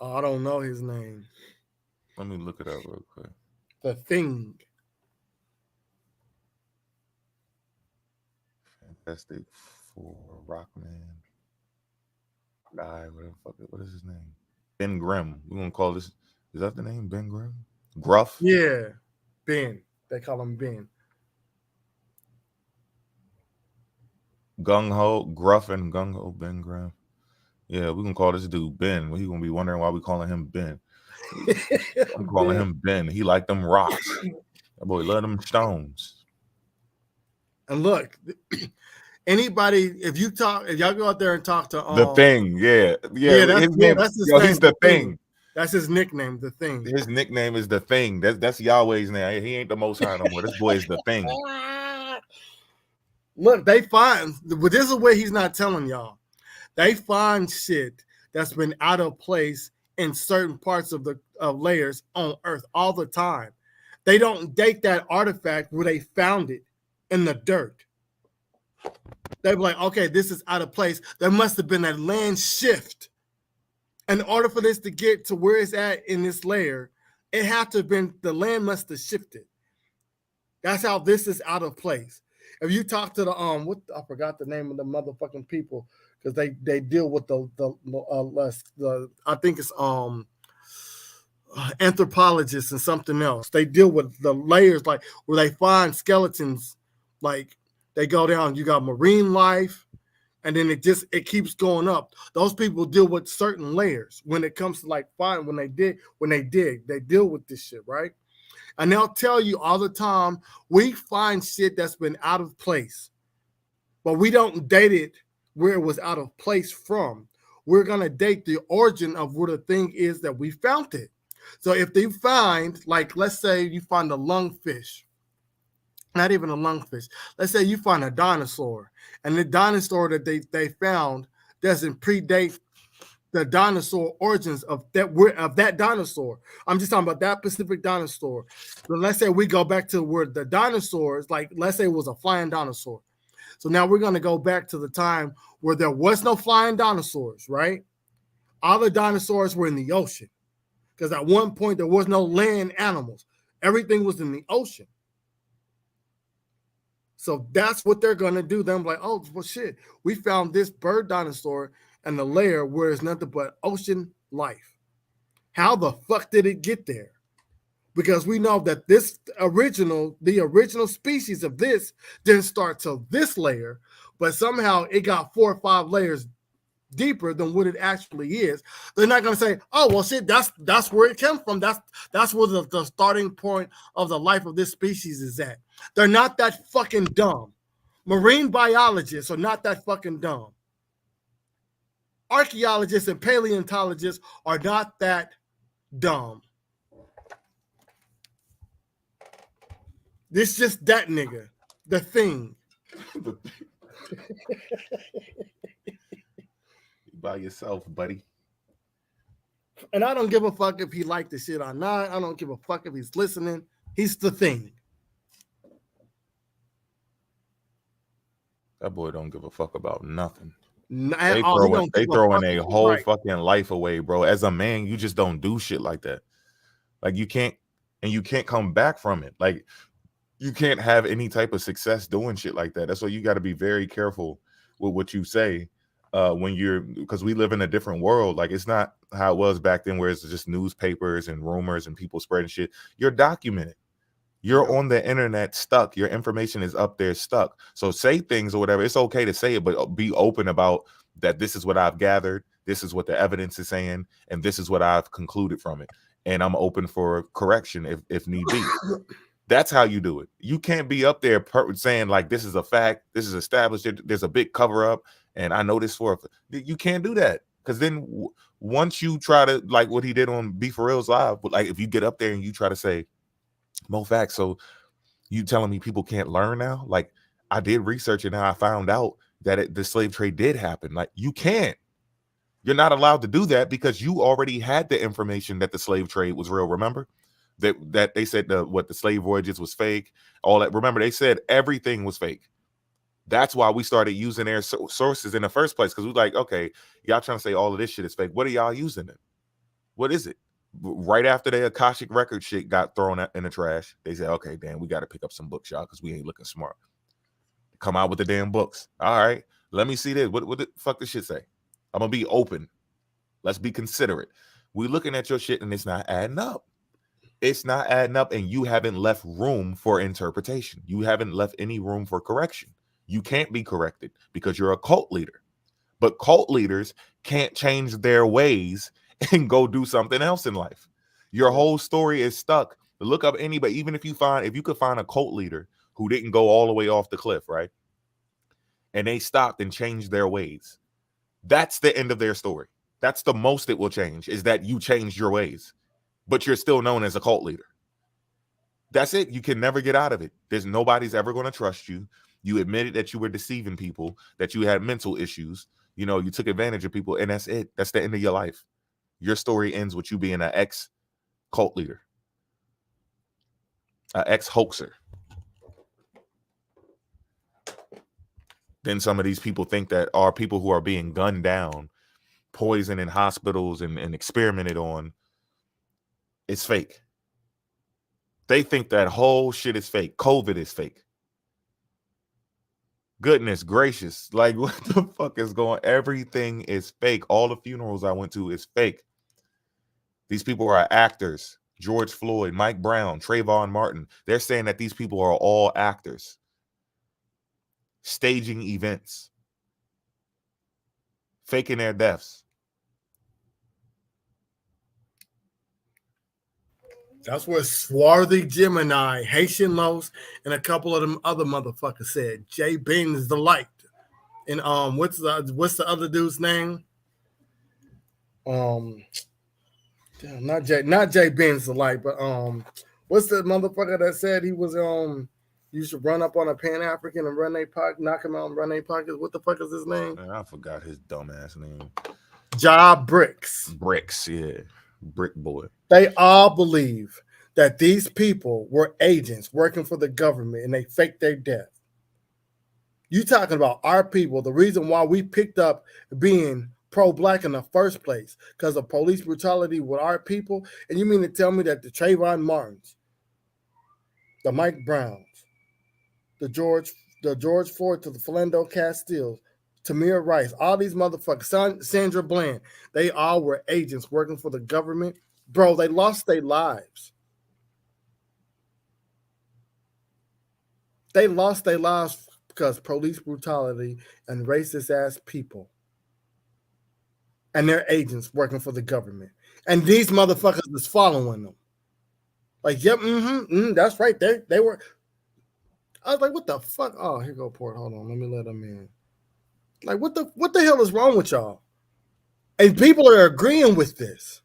Oh, I don't know his name. Let me look it up real quick. The Thing. Fantastic Four, Rockman. What is his name? Ben Grimm. We're gonna call this. Is that the name? Ben Grimm? Gruff? Yeah, Ben. They call him Ben. Gung Ho, Gruff and Gung Ho, Ben Grimm. Yeah, we're gonna call this dude Ben. He's gonna be wondering why we calling him Ben. I'm calling him Ben. He like them rocks. That boy love them stones. And look, anybody, if y'all go out there and talk to the Thing, he's the Thing. That's his nickname, the Thing. His nickname is the Thing. That's Yahweh's name. He ain't the Most High no more. This boy is the Thing. Look, they find, but this is what he's not telling y'all. They find shit that's been out of place in certain parts of the layers on Earth all the time. They don't date that artifact where they found it in the dirt. They be like, okay, this is out of place. There must have been a land shift. In order for this to get to where it's at in this layer, it had to have been, the land must have shifted. That's how this is out of place. If you talk to the I forgot the name of the motherfucking people because they deal with the I think it's anthropologists and something else. They deal with the layers like where they find skeletons, like they go down. You got marine life, and then it keeps going up. Those people deal with certain layers when it comes to like when they dig, they deal with this shit, right? And they'll tell you all the time, we find shit that's been out of place, but we don't date it where it was out of place from. We're going to date the origin of where the thing is that we found it. So if they find, like, let's say you find a lungfish, not even a lungfish. Let's say you find a dinosaur, and the dinosaur that they found doesn't predate the dinosaur origins of that dinosaur. I'm just talking about that specific dinosaur. So let's say we go back to where the dinosaurs, like let's say it was a flying dinosaur. So now we're going to go back to the time where there was no flying dinosaurs, right? All the dinosaurs were in the ocean because at one point there was no land animals. Everything was in the ocean. So that's what they're going to do. They're like, oh, well, shit, we found this bird dinosaur and the layer where it's nothing but ocean life. How the fuck did it get there? Because we know that the original species of this didn't start till this layer, but somehow it got 4 or 5 layers deeper than what it actually is. They're not going to say, oh, well, shit, that's where it came from. That's where the starting point of the life of this species is at. They're not that fucking dumb. Marine biologists are not that fucking dumb. Archaeologists and paleontologists are not that dumb. This just that nigga, the thing. By yourself, buddy. And I don't give a fuck if he liked the shit or not. I don't give a fuck if he's listening. He's the thing. That boy don't give a fuck about nothing. They throwing a whole fucking life away, bro. As a man, you just don't do shit like that. Like you can't come back from it. Like you can't have any type of success doing shit like that. That's why you got to be very careful with what you say because we live in a different world. Like it's not how it was back then where it's just newspapers and rumors and people spreading shit. You're documented. You're on the internet stuck. Your information is up there stuck. So say things or whatever. It's okay to say it, but be open about that. This is what I've gathered. This is what the evidence is saying. And this is what I've concluded from it. And I'm open for correction if need be. That's how you do it. You can't be up there saying like, this is a fact. This is established. There's a big cover up. And I know this you can't do that. Because then once you try to, like what he did on Be For Real's Live, like if you get up there and you try to say, Mo facts, so you telling me people can't learn now? Like I did research and now I found out that the slave trade did happen. Like you can't. You're not allowed to do that because you already had the information that the slave trade was real. Remember that they said the slave voyages was fake. All that. Remember they said everything was fake. That's why we started using their sources in the first place because we're like, okay, y'all trying to say all of this shit is fake. What are y'all using it? What is it? Right after the Akashic record shit got thrown in the trash, they said, okay, damn, we got to pick up some books, y'all, because we ain't looking smart. Come out with the damn books. All right, let me see this. What the fuck this shit say? I'm going to be open. Let's be considerate. We looking at your shit and it's not adding up. It's not adding up and you haven't left room for interpretation. You haven't left any room for correction. You can't be corrected because you're a cult leader. But cult leaders can't change their ways and go do something else in life. Your whole story is stuck. Look up anybody, even if you could find a cult leader who didn't go all the way off the cliff, right? And they stopped and changed their ways. That's the end of their story. That's the most it will change, is that you changed your ways, but you're still known as a cult leader. That's it. You can never get out of it. Nobody's ever going to trust you. You admitted that you were deceiving people, that you had mental issues. You know, you took advantage of people, and that's it. That's the end of your life. Your story ends with you being an ex-cult leader, an ex-hoaxer. Then some of these people think that are people who are being gunned down, poisoned in hospitals and experimented on. It's fake. They think that whole shit is fake. COVID is fake. Goodness gracious. Like, what the fuck is going on? Everything is fake. All the funerals I went to is fake. These people are actors. George Floyd, Mike Brown, Trayvon Martin. They're saying that these people are all actors. Staging events. Faking their deaths. That's what Swarthy Gemini, Haitian Los, and a couple of them other motherfuckers said. Jay Bean is the light. And what's the other dude's name? Not Jay Bean's the light, but what's the motherfucker that said he was you should run up on a Pan-African and run their pocket, knock him out and run their pockets. What the fuck is his name? Man, I forgot his dumbass name. Job Bricks. Bricks, yeah. Brick boy. They all believe that these people were agents working for the government and they faked their death. You talking about our people, the reason why we picked up being pro-black in the first place, because of police brutality with our people. And you mean to tell me that the Trayvon Martins, the Mike Browns, the George Floyd, to the Philando Castiles, Tamir Rice, all these motherfuckers, Sandra Bland, they all were agents working for the government. Bro, they lost their lives. They lost their lives because police brutality and racist ass people. And they're agents working for the government. And these motherfuckers is following them. Like, yep, that's right. They were. I was like, what the fuck? Oh, here go Port. Hold on, let me let him in. Like, what the hell is wrong with y'all? And people are agreeing with this.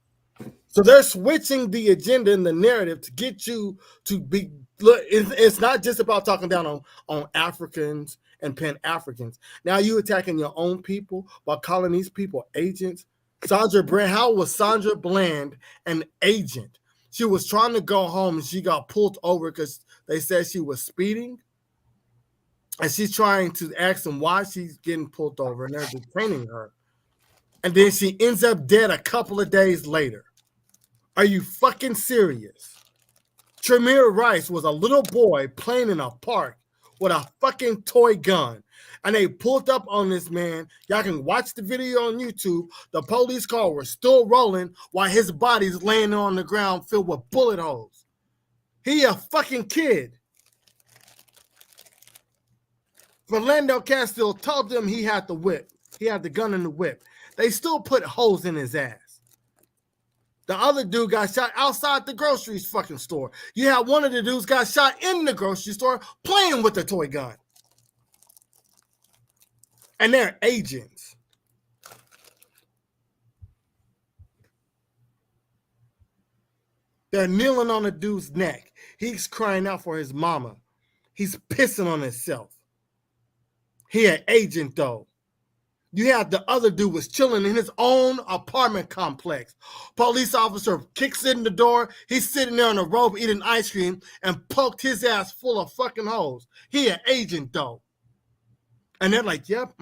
So they're switching the agenda and the narrative to get you to be. Look, it's not just about talking down on Africans and Pan-Africans. Now you attacking your own people by calling these people agents. Sandra Bland, how was Sandra Bland an agent? She was trying to go home and she got pulled over because they said she was speeding. And she's trying to ask them why she's getting pulled over, and they're detaining her. And then she ends up dead a couple of days later. Are you fucking serious? Tremere Rice was a little boy playing in a park with a fucking toy gun. And they pulled up on this man. Y'all can watch the video on YouTube. The police car was still rolling while his body's laying on the ground filled with bullet holes. He a fucking kid. Philando Castile told them he had the whip. He had the gun in the whip. They still put holes in his ass. The other dude got shot outside the grocery fucking store. You had one of the dudes got shot in the grocery store playing with the toy gun. And they're agents. They're kneeling on the dude's neck. He's crying out for his mama. He's pissing on himself. He an agent, though. You had the other dude was chilling in his own apartment complex. Police officer kicks in the door. He's sitting there on a robe eating ice cream and poked his ass full of fucking holes. He an agent, though. And they're like, yep,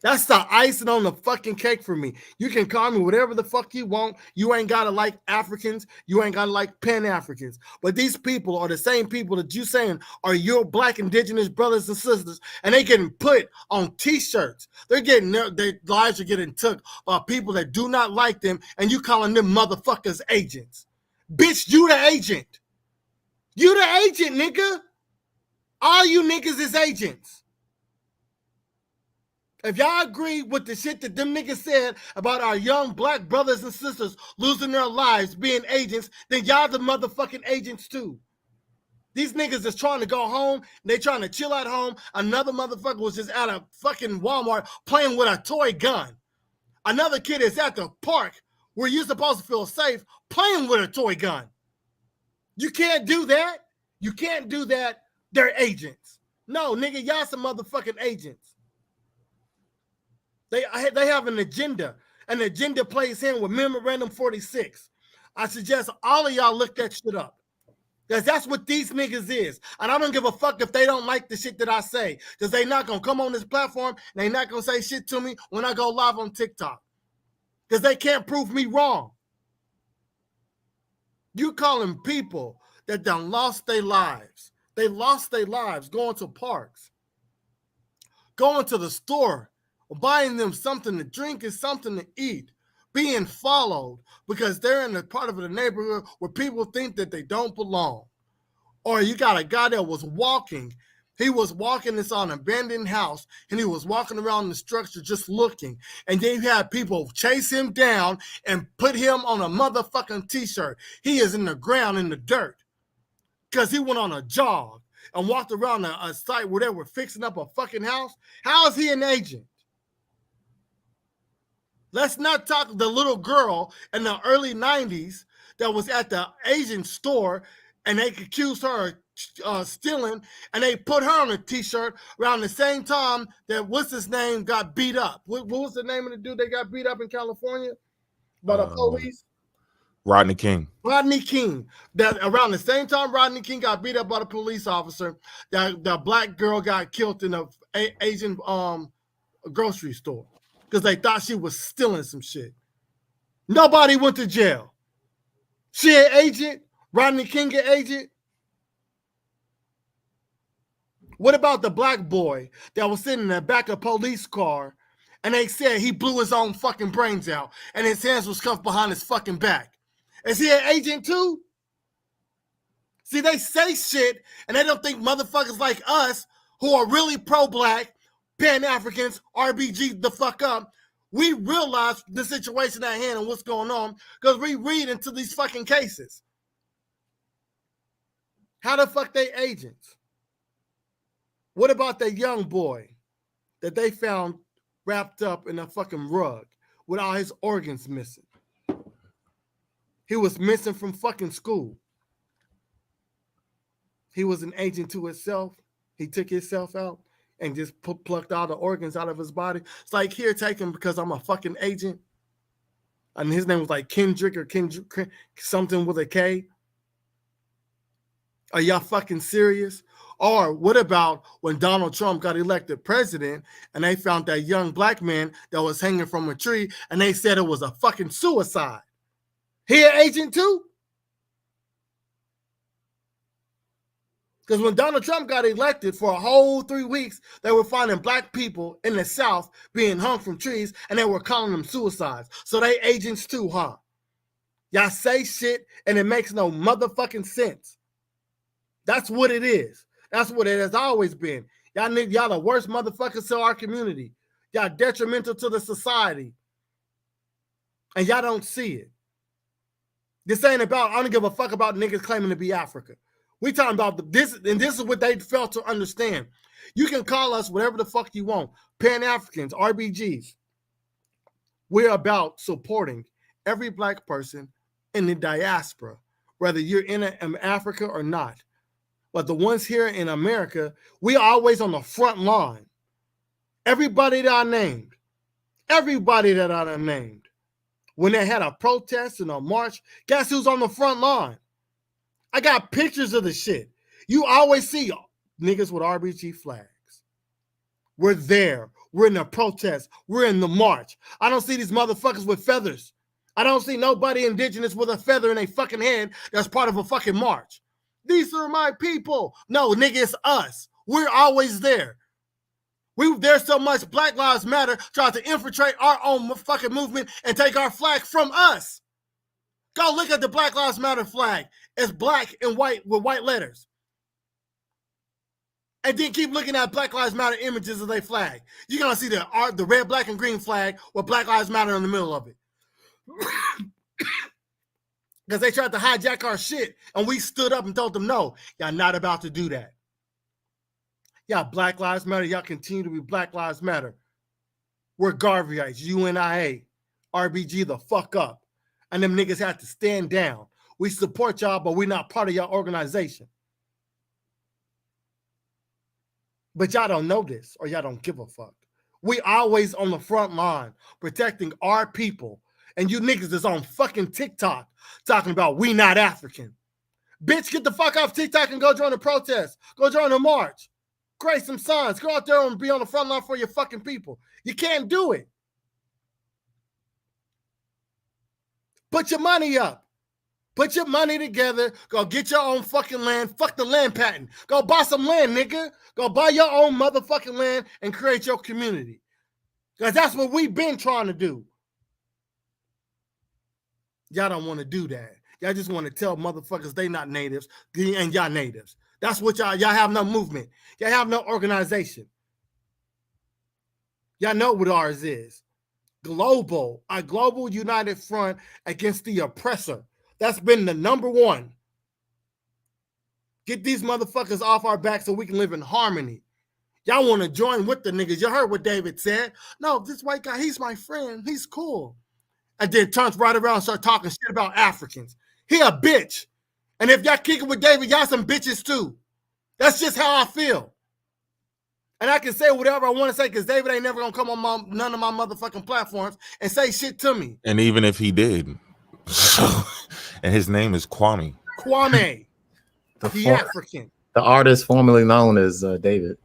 That's the icing on the fucking cake for me. You can call me whatever the fuck you want. You ain't got to like Africans. You ain't got to like Pan-Africans. But these people are the same people that you saying are your black indigenous brothers and sisters, and they getting put on T-shirts. They're getting their lives are getting took by people that do not like them, and you calling them motherfuckers agents. Bitch, you the agent. You the agent, nigga. All you niggas is agents. If y'all agree with the shit that them niggas said about our young black brothers and sisters losing their lives being agents, then y'all the motherfucking agents too. These niggas is trying to go home. They trying to chill at home. Another motherfucker was just at a fucking Walmart playing with a toy gun. Another kid is at the park where you're supposed to feel safe playing with a toy gun. You can't do that. You can't do that. They're agents. No, nigga, y'all some motherfucking agents. They have an agenda. An agenda plays in with Memorandum 46. I suggest all of y'all look that shit up. Because that's what these niggas is. And I don't give a fuck if they don't like the shit that I say. Because they not going to come on this platform and they not going to say shit to me when I go live on TikTok. Because they can't prove me wrong. You calling people that done lost their lives. They lost their lives going to parks. Going to the store. Buying them something to drink and something to eat, being followed because they're in a part of the neighborhood where people think that they don't belong. Or you got a guy that was walking. He was walking this on an abandoned house, and he was walking around the structure just looking. And then you had people chase him down and put him on a motherfucking T-shirt. He is in the ground in the dirt because he went on a jog and walked around a site where they were fixing up a fucking house. How is he an agent? Let's not talk the little girl in the early 90s that was at the Asian store and they accused her of stealing, and they put her on a T-shirt around the same time that what's his name got beat up. What was the name of the dude that got beat up in California by the police? Rodney King. Rodney King. That around the same time Rodney King got beat up by the police officer, that the black girl got killed in a Asian grocery store. Because they thought she was stealing some shit. Nobody went to jail. She an agent? Rodney King an agent? What about the black boy that was sitting in the back of a police car and they said he blew his own fucking brains out and his hands was cuffed behind his fucking back? Is he an agent too? See, they say shit and they don't think motherfuckers like us who are really pro-black, Pan-Africans, RBG the fuck up, we realize the situation at hand and what's going on because we read into these fucking cases. How the fuck they agents? What about that young boy that they found wrapped up in a fucking rug with all his organs missing? He was missing from fucking school. He was an agent to himself. He took himself out and just plucked all the organs out of his body. It's like, here, take him because I'm a fucking agent. And his name was like Kendrick or Kendrick, something with a K. Are y'all fucking serious? Or what about when Donald Trump got elected president and they found that young black man that was hanging from a tree and they said it was a fucking suicide? He an agent too? Because when Donald Trump got elected, for a whole 3 weeks, they were finding black people in the South being hung from trees, and they were calling them suicides. So they agents too, huh? Y'all say shit, and it makes no motherfucking sense. That's what it is. That's what it has always been. Y'all the worst motherfuckers to our community. Y'all detrimental to the society. And y'all don't see it. This ain't about, I don't give a fuck about niggas claiming to be Africa. We talking about this, and this is what they failed to understand. You can call us whatever the fuck you want. Pan-Africans, RBGs. We're about supporting every black person in the diaspora, whether you're in Africa or not. But the ones here in America, we are always on the front line. Everybody that I named, when they had a protest and a march, guess who's on the front line? I got pictures of the shit. You always see niggas with RBG flags. We're there. We're in the protest. We're in the march. I don't see these motherfuckers with feathers. I don't see nobody indigenous with a feather in a fucking hand that's part of a fucking march. These are my people. No, nigga, it's us. We're always there. There's so much Black Lives Matter trying to infiltrate our own fucking movement and take our flag from us. Go look at the Black Lives Matter flag. It's black and white with white letters. And then keep looking at Black Lives Matter images of their flag. You're going to see the red, black, and green flag with Black Lives Matter in the middle of it. Because they tried to hijack our shit, and we stood up and told them, no, y'all not about to do that. Y'all Black Lives Matter. Y'all continue to be Black Lives Matter. We're Garveyites, UNIA, RBG the fuck up. And them niggas have to stand down. We support y'all, but we're not part of y'all organization. But y'all don't know this, or y'all don't give a fuck. We always on the front line, protecting our people. And you niggas is on fucking TikTok talking about we not African. Bitch, get the fuck off TikTok and go join the protest. Go join the march. Create some signs. Go out there and be on the front line for your fucking people. You can't do it. Put your money up. Put your money together. Go get your own fucking land. Fuck the land patent. Go buy some land, nigga. Go buy your own motherfucking land and create your community. Because that's what we've been trying to do. Y'all don't want to do that. Y'all just want to tell motherfuckers they not natives and y'all natives. That's what y'all have no movement. Y'all have no organization. Y'all know what ours is. A global united front against the oppressor. That's been the number one. Get these motherfuckers off our back so we can live in harmony. Y'all want to join with the niggas. You heard what David said. No, this white guy, he's my friend. He's cool. And then turns right around and start talking shit about Africans. He a bitch. And if y'all kick it with David, y'all some bitches too. That's just how I feel. And I can say whatever I want to say because David ain't never going to come on none of my motherfucking platforms and say shit to me. And even if he did. And his name is Kwame. Kwame. The African. The artist formerly known as David.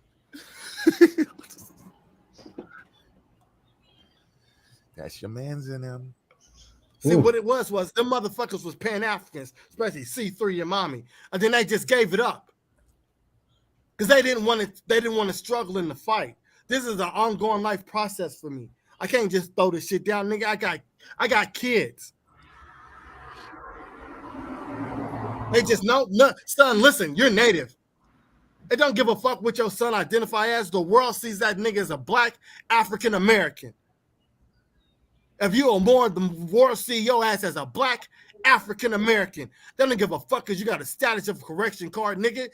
That's your man's in him. See, what it was them motherfuckers was Pan-Africans, especially C3 and Mommy. And then they just gave it up. Because they didn't want to struggle in the fight. This is an ongoing life process for me. I can't just throw this shit down, nigga. I got kids. They just no, son, listen, you're native. They don't give a fuck what your son identify as. The world sees that nigga as a black African American. If you are more, the world see your ass as a black African American. They don't give a fuck because you got a status of correction card, nigga.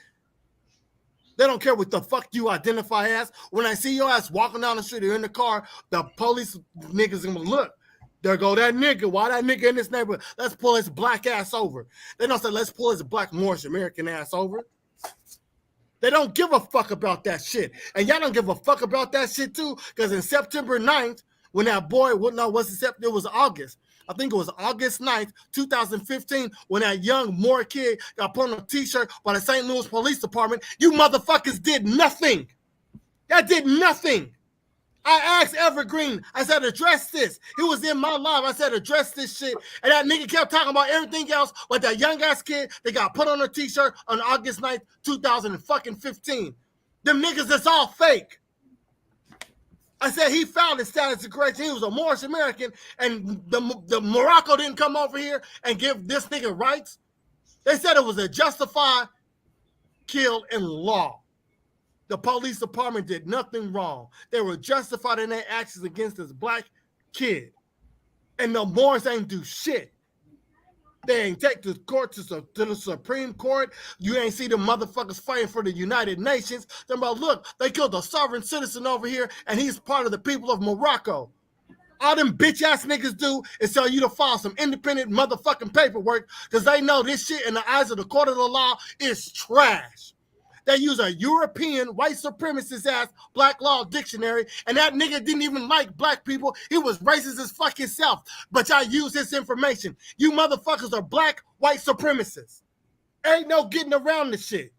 They don't care what the fuck you identify as. When I see your ass walking down the street or in the car, the police niggas gonna look. There go that nigga. Why that nigga in this neighborhood? Let's pull his black ass over. They don't say let's pull his black Moorish American ass over. They don't give a fuck about that shit. And y'all don't give a fuck about that shit too, because in September 9th, when that boy, it was August. I think it was August 9th, 2015, when that young Moor kid got put on a t-shirt by the St. Louis Police Department. You motherfuckers did nothing. That did nothing. I asked Evergreen, I said, address this. He was in my live. I said, address this shit. And that nigga kept talking about everything else, but that young ass kid that got put on a t-shirt on August 9th, 2015. Them niggas, that's all fake. I said he found his status of correction. He was a Moorish American, and the Morocco didn't come over here and give this nigga rights. They said it was a justified kill in law. The police department did nothing wrong. They were justified in their actions against this black kid. And the Moors ain't do shit. They ain't take the court to the Supreme Court. You ain't see the motherfuckers fighting for the United Nations. They're about, look, they killed a sovereign citizen over here, and he's part of the people of Morocco. All them bitch-ass niggas do is tell you to file some independent motherfucking paperwork because they know this shit in the eyes of the court of the law is trash. They use a European white supremacist ass black law dictionary, and that nigga didn't even like black people. He was racist as fuck himself, but y'all use this information. You motherfuckers are black white supremacists. Ain't no getting around this shit.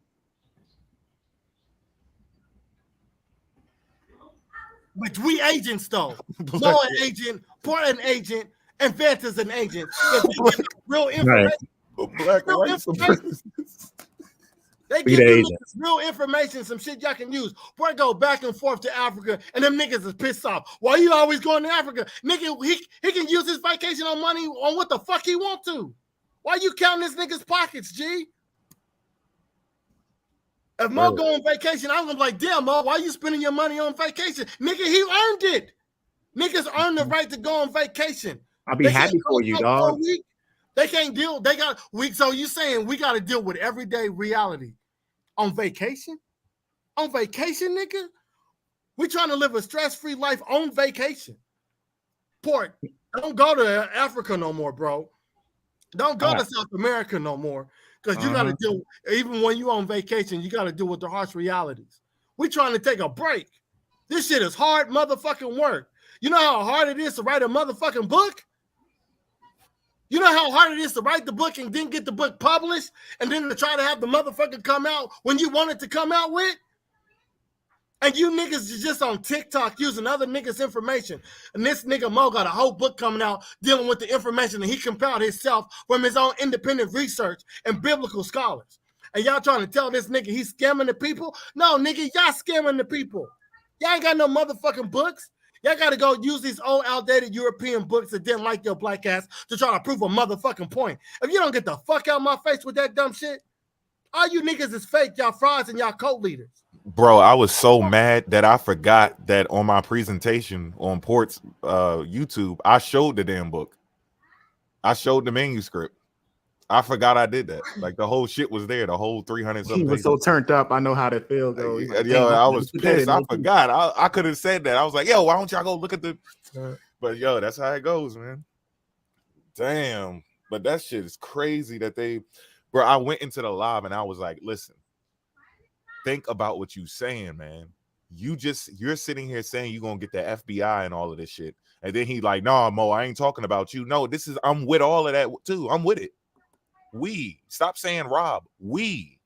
But we agents though. Noah an agent, Portland agent, and Vanta's an agent. Real information. Black white supremacists. They give you real information, some shit y'all can use. Boy, go back and forth to Africa, and them niggas is pissed off. Why you always going to Africa? Nigga, he can use his vacation on money on what the fuck he want to. Why you counting this nigga's pockets, G? If Mo go on vacation, I'm gonna be like, damn, Mo, why you spending your money on vacation? Nigga, he earned it. Niggas earn the right to go on vacation. I'll be happy for you, dog. They can't deal. They got weeks. So you saying we got to deal with everyday reality on vacation? On vacation, nigga? We trying to live a stress-free life on vacation. Port, don't go to Africa no more, bro. Don't go to South America no more. Because you got to deal, even when you on vacation, you got to deal with the harsh realities. We trying to take a break. This shit is hard motherfucking work. You know how hard it is to write a motherfucking book? You know how hard it is to write the book and then get the book published and then to try to have the motherfucker come out when you want it to come out with? And you niggas is just on TikTok using other niggas' information. And this nigga Mo got a whole book coming out dealing with the information that he compiled himself from his own independent research and biblical scholars. And y'all trying to tell this nigga he's scamming the people? No, nigga, y'all scamming the people. Y'all ain't got no motherfucking books. Y'all got to go use these old outdated European books that didn't like your black ass to try to prove a motherfucking point. If you don't get the fuck out of my face with that dumb shit, all you niggas is fake. Y'all frauds and y'all cult leaders. Bro, I was so mad that I forgot that on my presentation on Port's YouTube, I showed the damn book. I showed the manuscript. I forgot I did that. Like the whole shit was there, the whole 300 something. He was so turned up. I know how that feels, though. Like, yo, I was pissed. I forgot. I could have said that. I was like, yo, why don't y'all go look at the? But yo, that's how it goes, man. Damn. But that shit is crazy that they, bro. I went into the live and I was like, listen, think about what you saying, man. You're sitting here saying you're gonna get the FBI and all of this shit, and then he like, nah, Mo, I ain't talking about you. No, I'm with all of that too. I'm with it. We stop saying Rob. We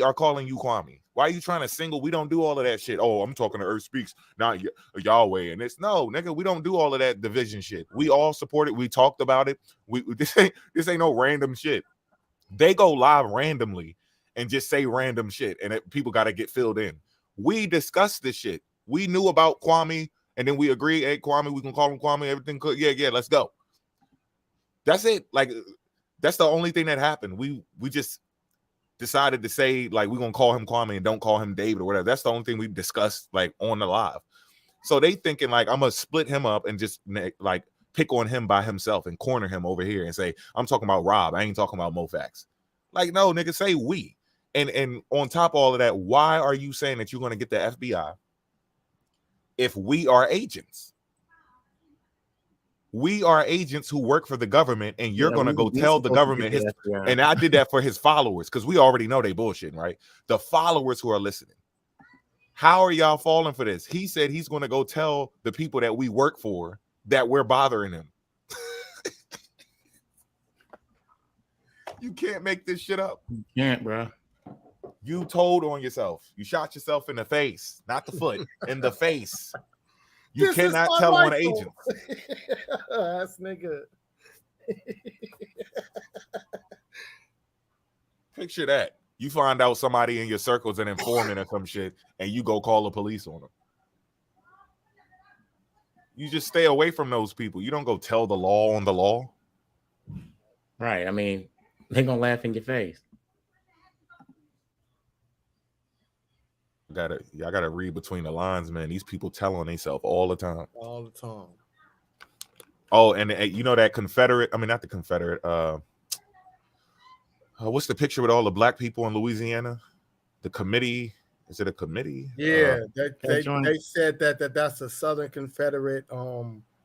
are calling you Kwame. Why are you trying to single? We don't do all of that shit. Oh, I'm talking to Earth Speaks, not Yahweh. And it's no, nigga, we don't do all of that division shit. We all support it. We talked about it. This ain't no random shit. They go live randomly and just say random shit, and people got to get filled in. We discussed this shit. We knew about Kwame, and then we agreed, hey, Kwame, we can call him Kwame. Everything could, yeah, let's go. That's it. Like, that's the only thing that happened. We just decided to say, like, we're going to call him Kwame and don't call him David or whatever. That's the only thing we discussed, like, on the live. So they thinking, like, I'm going to split him up and just, like, pick on him by himself and corner him over here and say, I'm talking about Rob. I ain't talking about Mofax. Like, no, nigga, say we. And on top of all of that, why are you saying that you're going to get the FBI if we are agents? We are agents who work for the government, and you're going to go tell the government. And I did that for his followers because we already know they bullshitting, right? The followers who are listening. How are y'all falling for this? He said he's going to go tell the people that we work for that we're bothering him. You can't make this shit up. You can't, bro. You told on yourself. You shot yourself in the face, not the foot, in the face. You cannot tell on agents. That's nigga. Picture that. You find out somebody in your circle's an informant or some shit, and you go call the police on them. You just stay away from those people. You don't go tell the law on the law. Right. I mean, they're gonna laugh in your face. I gotta read between the lines, man. These people tell on themselves all the time. All the time. Oh, and you know that Confederate, I mean, not the Confederate, what's the picture with all the black people in Louisiana? The committee, is it a committee? Yeah, they said that's a Southern Confederate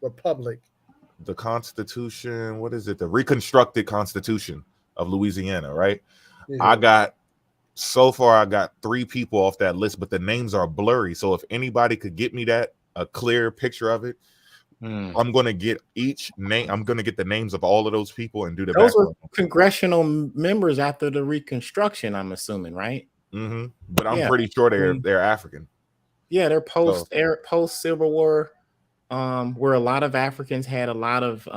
republic. The Constitution, what is it? The Reconstructed Constitution of Louisiana, right? Yeah. I got 3 people off that list, but the names are blurry. So if anybody could get me a clear picture of it, I'm going to get each name. I'm going to get the names of all of those people and do the Those were congressional members after the Reconstruction, I'm assuming, right? Mm-hmm. But I'm pretty sure they're African. Yeah, they're post Civil War, where a lot of Africans had a lot of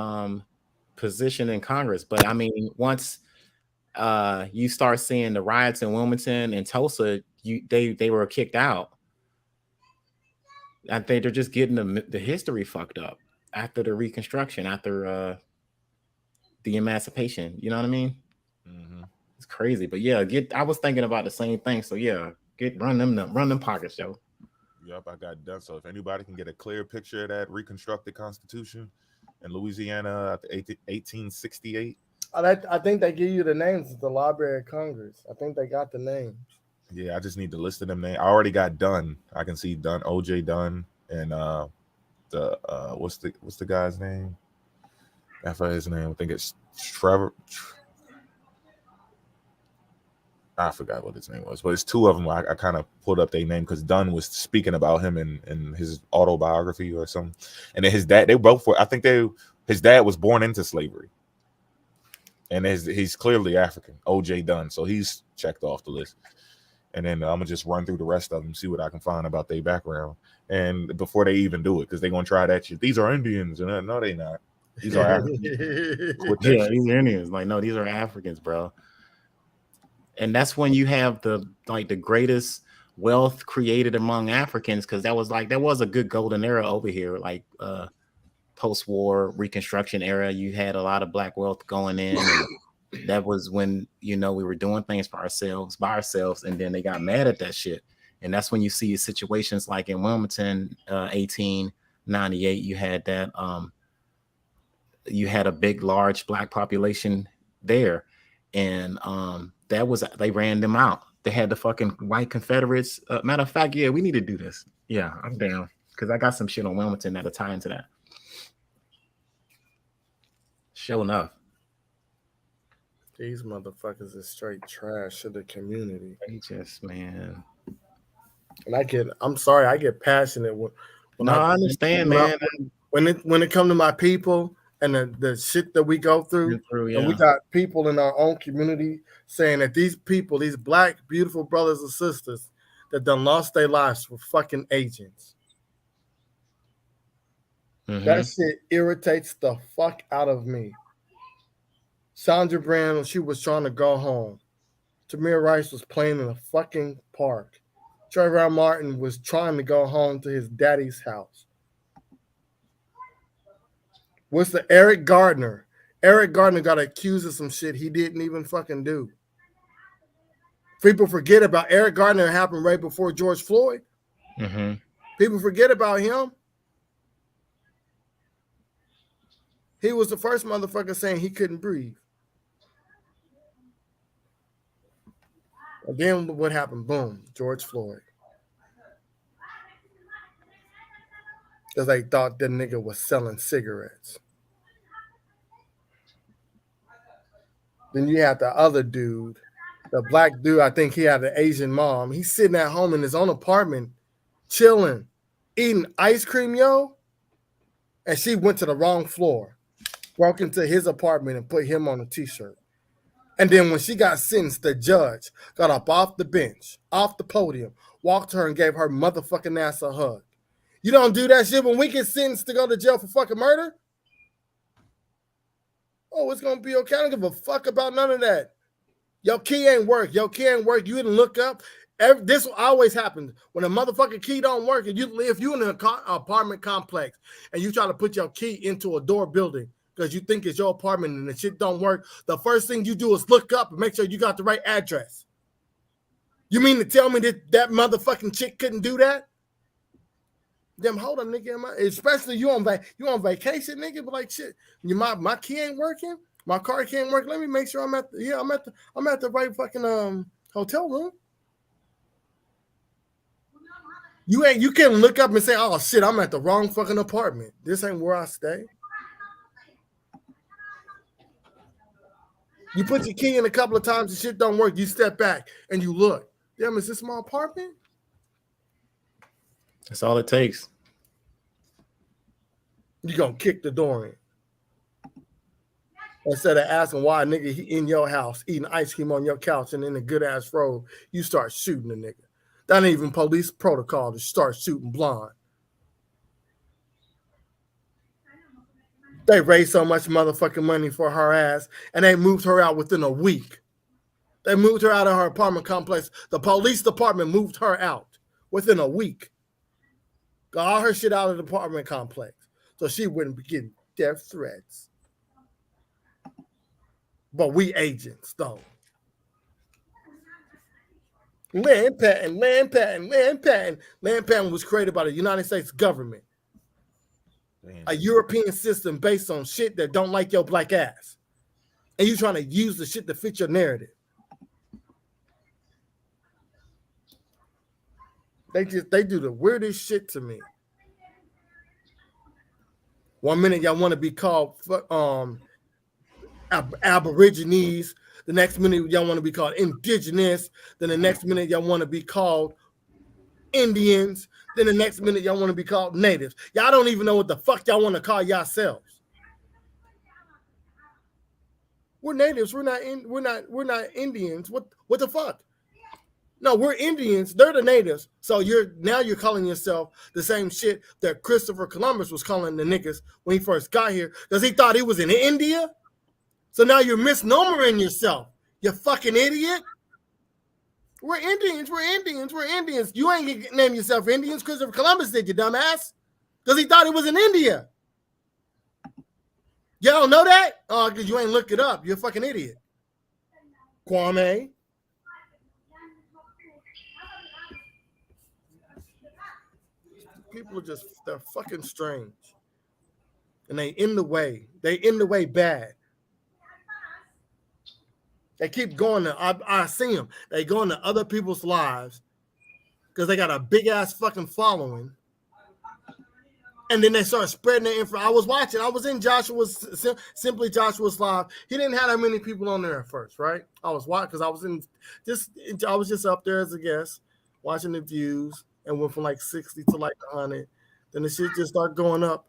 position in Congress. But I mean, once you start seeing the riots in Wilmington and Tulsa, they were kicked out. I think they're just getting the history fucked up after the Reconstruction, after the emancipation. You know what I mean? Mm-hmm. It's crazy, but yeah, I was thinking about the same thing. So yeah, run them pockets, Joe. Yep, I got done. So if anybody can get a clear picture of that Reconstructed Constitution in Louisiana at 1868. I think they give you the names at the Library of Congress. I think they got the names. Yeah, I just need the list of them names. I already got Dunn. I can see Dunn, OJ Dunn, and what's the guy's name? I forgot his name. I think it's Trevor. I forgot what his name was, but it's 2 of them. I kind of pulled up their name because Dunn was speaking about him in his autobiography or something. And then his dad, his dad was born into slavery. And he's clearly African, OJ Dunn. So he's checked off the list. And then I'm gonna just run through the rest of them, see what I can find about their background. And before they even do it, because they're gonna try that shit. These are Indians, and no, they not. These are Africans. Yeah, these are Indians. Like, no, these are Africans, bro. And that's when you have the greatest wealth created among Africans, because that was a good golden era over here, like post-war Reconstruction era. You had a lot of black wealth going in. And that was when, we were doing things for ourselves, by ourselves, and then they got mad at that shit. And that's when you see situations like in Wilmington, 1898, you had that, you had a big, large black population there. And they ran them out. They had the fucking white Confederates. Matter of fact, yeah, we need to do this. Yeah, I'm down, because I got some shit on Wilmington that'll tie into that. Sure enough. These motherfuckers is straight trash to the community. They just, man. And I'm sorry, I get passionate when I understand, man. When it comes to my people and the shit that we go through, yeah. And we got people in our own community saying that these people, these black, beautiful brothers and sisters that done lost their lives were fucking agents. Mm-hmm. That shit irritates the fuck out of me. Sandra Brand, she was trying to go home. Tamir Rice was playing in a fucking park. Trayvon Martin was trying to go home to his daddy's house. What's the Eric Gardner? Eric Gardner got accused of some shit he didn't even fucking do. People forget about Eric Gardner. Happened right before George Floyd. Mm-hmm. People forget about him. He was the first motherfucker saying he couldn't breathe. And then what happened? Boom, George Floyd. Because they thought the nigga was selling cigarettes. Then you have the other dude, the black dude. I think he had an Asian mom. He's sitting at home in his own apartment, chilling, eating ice cream, yo. And she went to the wrong floor, broke into his apartment and put him on a t-shirt. And then when she got sentenced, the judge got up off the bench, off the podium, walked to her and gave her motherfucking ass a hug. You don't do that shit when we get sentenced to go to jail for fucking murder? Oh, it's going to be okay. I don't give a fuck about none of that. Your key ain't work. Your key ain't work. You didn't look up. This always happens. When a motherfucking key don't work, and if you in an apartment complex and you try to put your key into a door building because you think it's your apartment and the shit don't work, the first thing you do is look up and make sure you got the right address. You mean to tell me that motherfucking chick couldn't do that? Them hold on, nigga. Especially you on vacation, nigga. But like shit, my key ain't working. My car can't work. Let me make sure I'm at the right fucking hotel room. You can't look up and say, oh shit, I'm at the wrong fucking apartment. This ain't where I stay. You put your key in a couple of times, the shit don't work. You step back and you look. Damn, is this my apartment? That's all it takes. You gonna kick the door in. Instead of asking why a nigga in your house eating ice cream on your couch and in a good ass robe, you start shooting a nigga. That ain't even police protocol to start shooting blind. They raised so much motherfucking money for her ass and they moved her out within a week. They moved her out of her apartment complex. The police department moved her out within a week. Got all her shit out of the apartment complex so she wouldn't be getting death threats. But we agents, though. Land patent was created by the United States government. Damn. A European system based on shit that don't like your black ass. And you trying to use the shit to fit your narrative. They do the weirdest shit to me. 1 minute y'all want to be called Aborigines. The next minute y'all want to be called indigenous. Then the next minute y'all want to be called Indians. Then the next minute y'all want to be called natives. Y'all don't even know what the fuck y'all want to call yourselves. We're natives. We're not Indians. What the fuck? No, we're Indians. They're the natives. So you're calling yourself the same shit that Christopher Columbus was calling the niggas when he first got here because he thought he was in India. So now you're misnomering yourself. You fucking idiot. We're Indians. You ain't gonna name yourself Indians. Christopher Columbus did, you dumbass. Because he thought he was in India. Y'all don't know that? Oh, because you ain't looked it up. You're a fucking idiot. Kwame. People are they're fucking strange. And they in the way. They in the way bad. They keep going to, I see them. They go into other people's lives because they got a big ass fucking following. And then they start spreading their info. I was in Simply Joshua's live. He didn't have that many people on there at first, right? I was watching because I was just up there as a guest, watching the views, and went from like 60 to like 100. Then the shit just started going up.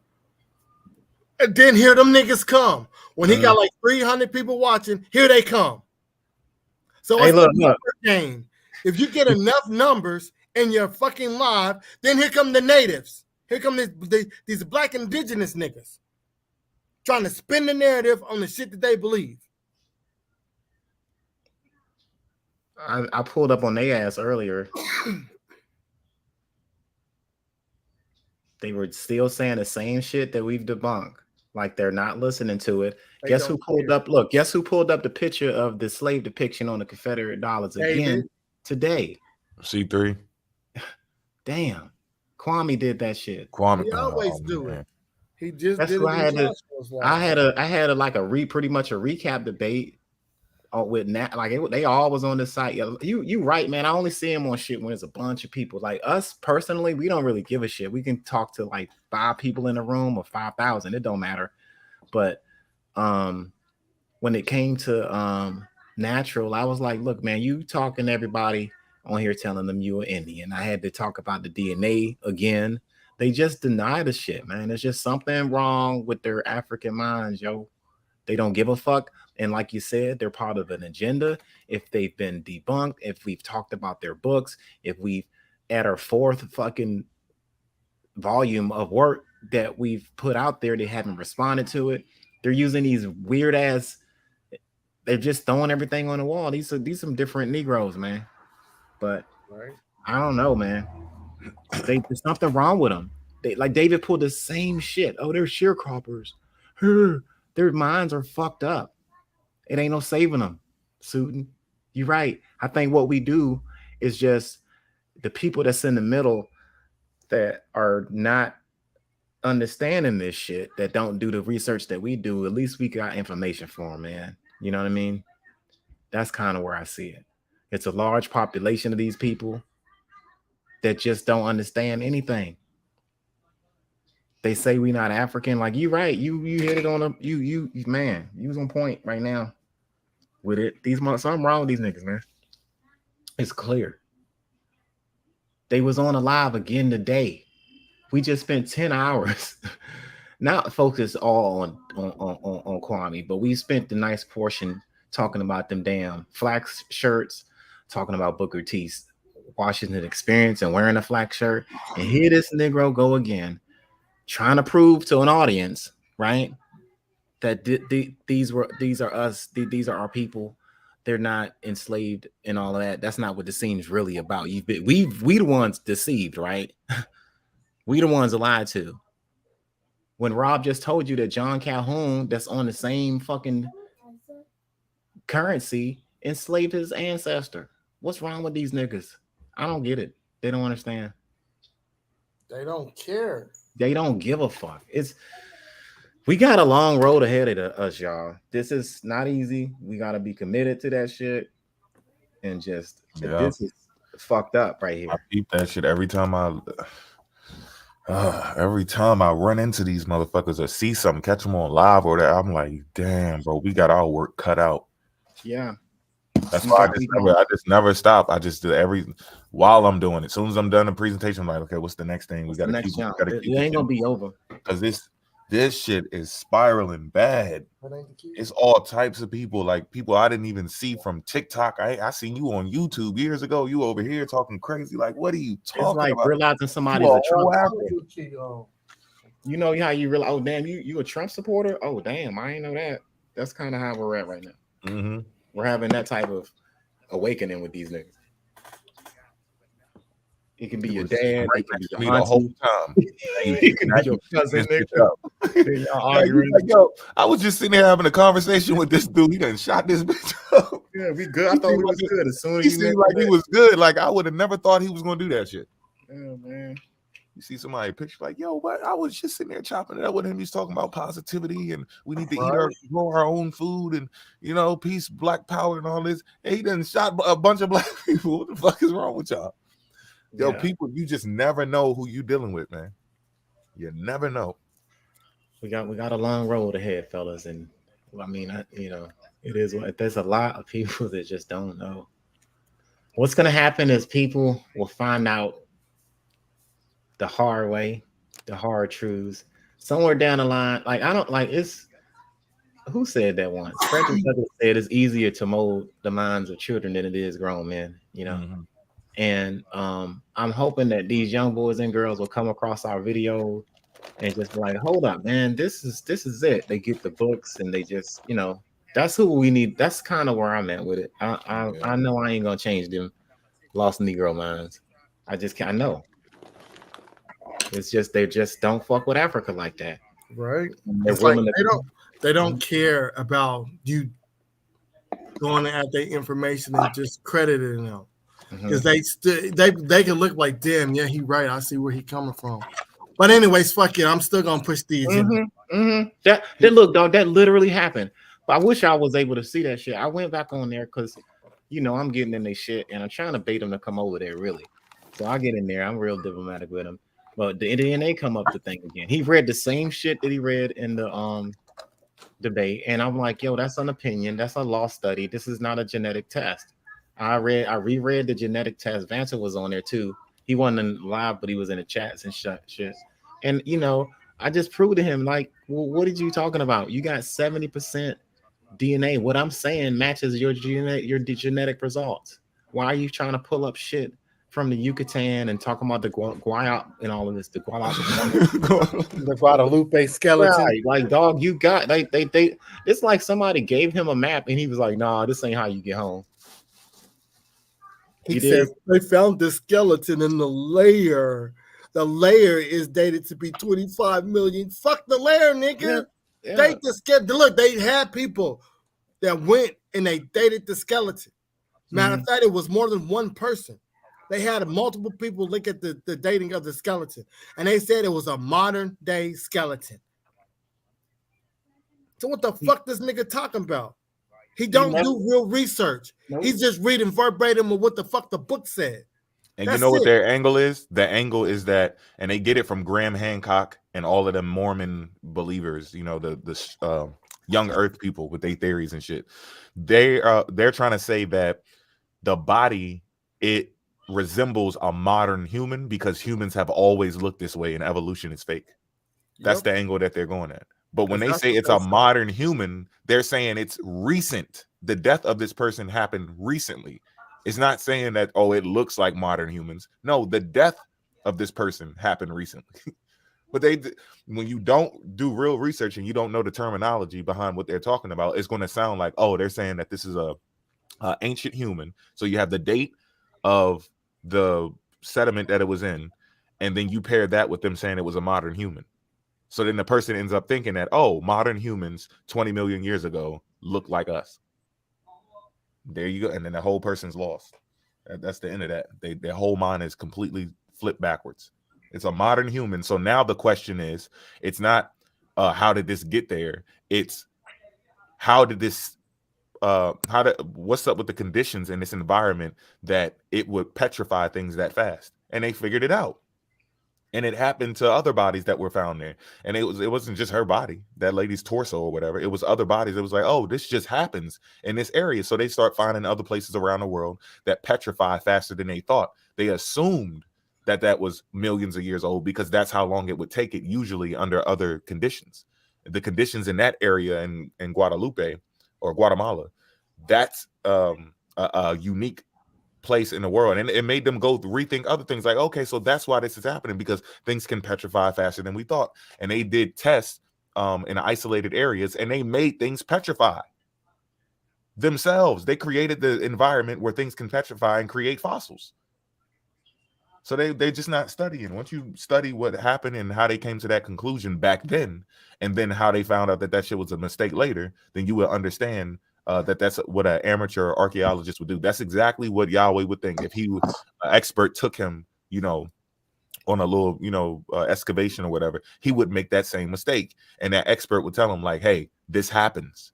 And then here them niggas come. When he got like 300 people watching, here they come. So it's a number game. If you get enough numbers in your fucking live, then here come the natives. Here come these black indigenous niggas trying to spin the narrative on the shit that they believe. I pulled up on their ass earlier. They were still saying the same shit that we've debunked. Like they're not listening to it. Guess who pulled up the picture of the slave depiction on the Confederate dollars again today? C3. Damn. Kwame did that shit. He always do it. He just That's did why it. I had a like a pretty much a recap debate with Nat. Like they all was on the site. You right, man. I only see him on shit when there's a bunch of people. Like us personally, we don't really give a shit. We can talk to like 5 people in the room or 5,000. It don't matter. But when it came to Natural, I was like, look, man, you talking to everybody on here telling them you an Indian. I had to talk about the DNA again. They just deny the shit, man. There's just something wrong with their African minds, yo. They don't give a fuck. And like you said, they're part of an agenda. If they've been debunked, if we've talked about their books, if we've at our 4th fucking volume of work that we've put out there, they haven't responded to it. They're using these weird ass, they're just throwing everything on the wall. These some different Negroes, man. But I don't know, man. There's something wrong with them. Like David pulled the same shit. Oh, they're sharecroppers. Their minds are fucked up. It ain't no saving them. Suitin, you're right. I think what we do is just the people that's in the middle that are not understanding this shit, that don't do the research that we do. At least we got information for them, man. You know what I mean? That's kind of where I see it. It's a large population of these people that just don't understand anything. They say we not African. Like, you right. You hit it on a you man. You was on point right now with it. Something wrong with these niggas, man. It's clear. They was on a live again today. We just spent 10 hours not focused all on Kwame, but we spent the nice portion talking about them damn flax shirts, talking about Booker T's Washington experience and wearing a flax shirt. And here this Negro go again, trying to prove to an audience, right, that these are us, these are our people. They're not enslaved and all of that. That's not what the scene's really about. We the ones deceived, right? We the ones lied to. When Rob just told you that John Calhoun, that's on the same fucking currency, enslaved his ancestor. What's wrong with these niggas? I don't get it. They don't understand. They don't care. They don't give a fuck. We got a long road ahead of us, y'all. This is not easy. We got to be committed to that shit. And just, this is fucked up right here. I keep that shit every time I run into these motherfuckers or see something, catch them on live or that, I'm like, damn, bro, we got our work cut out. Yeah. That's why I just never stop. I just do while I'm doing it. As soon as I'm done the presentation, I'm like, okay, what's the next thing? We got to keep it ain't gonna be over. Because this shit is spiraling bad. It's all types of people, like people I didn't even see from TikTok. I seen you on YouTube years ago. You over here talking crazy. Like, what are you talking about? It's like realizing somebody's a Trump supporter. You know how you realize, oh damn, you a Trump supporter? Oh damn, I ain't know that. That's kind of how we're at right now. Mm-hmm. We're having that type of awakening with these niggas. It can be your dad. It can be your the whole time. It can be your cousin. I was just sitting there having a conversation with this dude. He done shot this bitch up. Yeah, we good. I thought we was good. As soon as he seemed like he was good. Like I would have never thought he was gonna do that shit. Yeah, man. You see somebody picture like, yo, what? I was just sitting there chopping it up with him. He's talking about positivity and we need to grow our own food and peace, black power, and all this. And he done shot a bunch of black people. What the fuck is wrong with y'all? Yo, people, you just never know who you dealing with, man. You never know. We got a long road ahead, fellas, and I mean, it is. There's a lot of people that just don't know. What's gonna happen is people will find out the hard way, the hard truths somewhere down the line. Like who said that once? Frederick Douglass said it's easier to mold the minds of children than it is grown men. Mm-hmm. And I'm hoping that these young boys and girls will come across our video and just be like, hold up, man, this is it. They get the books and they just, that's who we need. That's kind of where I'm at with it. I know I ain't gonna change them lost Negro minds. I know. It's just they just don't fuck with Africa like that. Right. It's like they don't care about you going at their information and just crediting them. Because they can look like, damn, yeah, he right. I see where he coming from. But anyways, fuck it. I'm still gonna push these. That look, dog, that literally happened. But I wish I was able to see that shit. I went back on there because, you know, I'm getting in their shit and I'm trying to bait them to come over there, really. So I get in there. I'm real diplomatic with him. But the DNA come up the thing again. He read the same shit that he read in the debate, and I'm like, yo, that's an opinion. That's a law study. This is not a genetic test. I reread the genetic test. Vancer was on there too. He wasn't live, but he was in the chats and shit. And you know, I just proved to him, like, well, what are you talking about? You got 70% DNA. What I'm saying matches your genetic results. Why are you trying to pull up shit from the Yucatan and talking about the Guayap and all of this? The Guadalupe skeleton. Right. Like, dog, you got they. It's like somebody gave him a map and he was like, nah, this ain't how you get home. He says they found the skeleton in the layer. The layer is dated to be 25 million. Fuck the layer, nigga. Yeah. Date the skeleton. Look, they had people that went and they dated the skeleton. Matter of fact, it was more than one person. They had multiple people look at the dating of the skeleton, and they said it was a modern day skeleton. So what the fuck this nigga talking about? He don't do real research. He's just reading verbatim of what the fuck the book said. And you know what their angle is? The angle is that, and they get it from Graham Hancock and all of them Mormon believers, you know, the young earth people with their theories and shit. They're trying to say that the body, it resembles a modern human because humans have always looked this way and evolution is fake. That's the angle that they're going at. But when they say it's a modern human, they're saying it's recent. The death of this person happened recently. It's not saying that, oh, it looks like modern humans. No, the death of this person happened recently. But when you don't do real research and you don't know the terminology behind what they're talking about, it's going to sound like, oh, they're saying that this is a ancient human. So you have the date of the sediment that it was in, and then you pair that with them saying it was a modern human. So then the person ends up thinking that, oh, modern humans 20 million years ago look like us. There you go. And then the whole person's lost. That's the end of that. Their whole mind is completely flipped backwards. It's a modern human. So now the question is, it's not how did this get there? It's how did this what's up with the conditions in this environment that it would petrify things that fast? And they figured it out. And it happened to other bodies that were found there. And it wasn't just her body, that lady's torso or whatever. It was other bodies. It was like, oh, this just happens in this area. So they start finding other places around the world that petrify faster than they thought. They assumed that was millions of years old because that's how long it would take it usually under other conditions. The conditions in that area in Guadalupe or Guatemala, that's a unique place in the world, and it made them go rethink other things, like, okay, so that's why this is happening, because things can petrify faster than we thought. And they did tests in isolated areas, and they made things petrify themselves. They created the environment where things can petrify and create fossils. So they're just not studying. Once you study what happened and how they came to that conclusion back then, and then how they found out that shit was a mistake later, then you will understand that's what an amateur archaeologist would do. That's exactly what Yahweh would think if an expert took him, you know, on a little, you know, excavation or whatever. He would make that same mistake, and that expert would tell him, like, hey, this happens.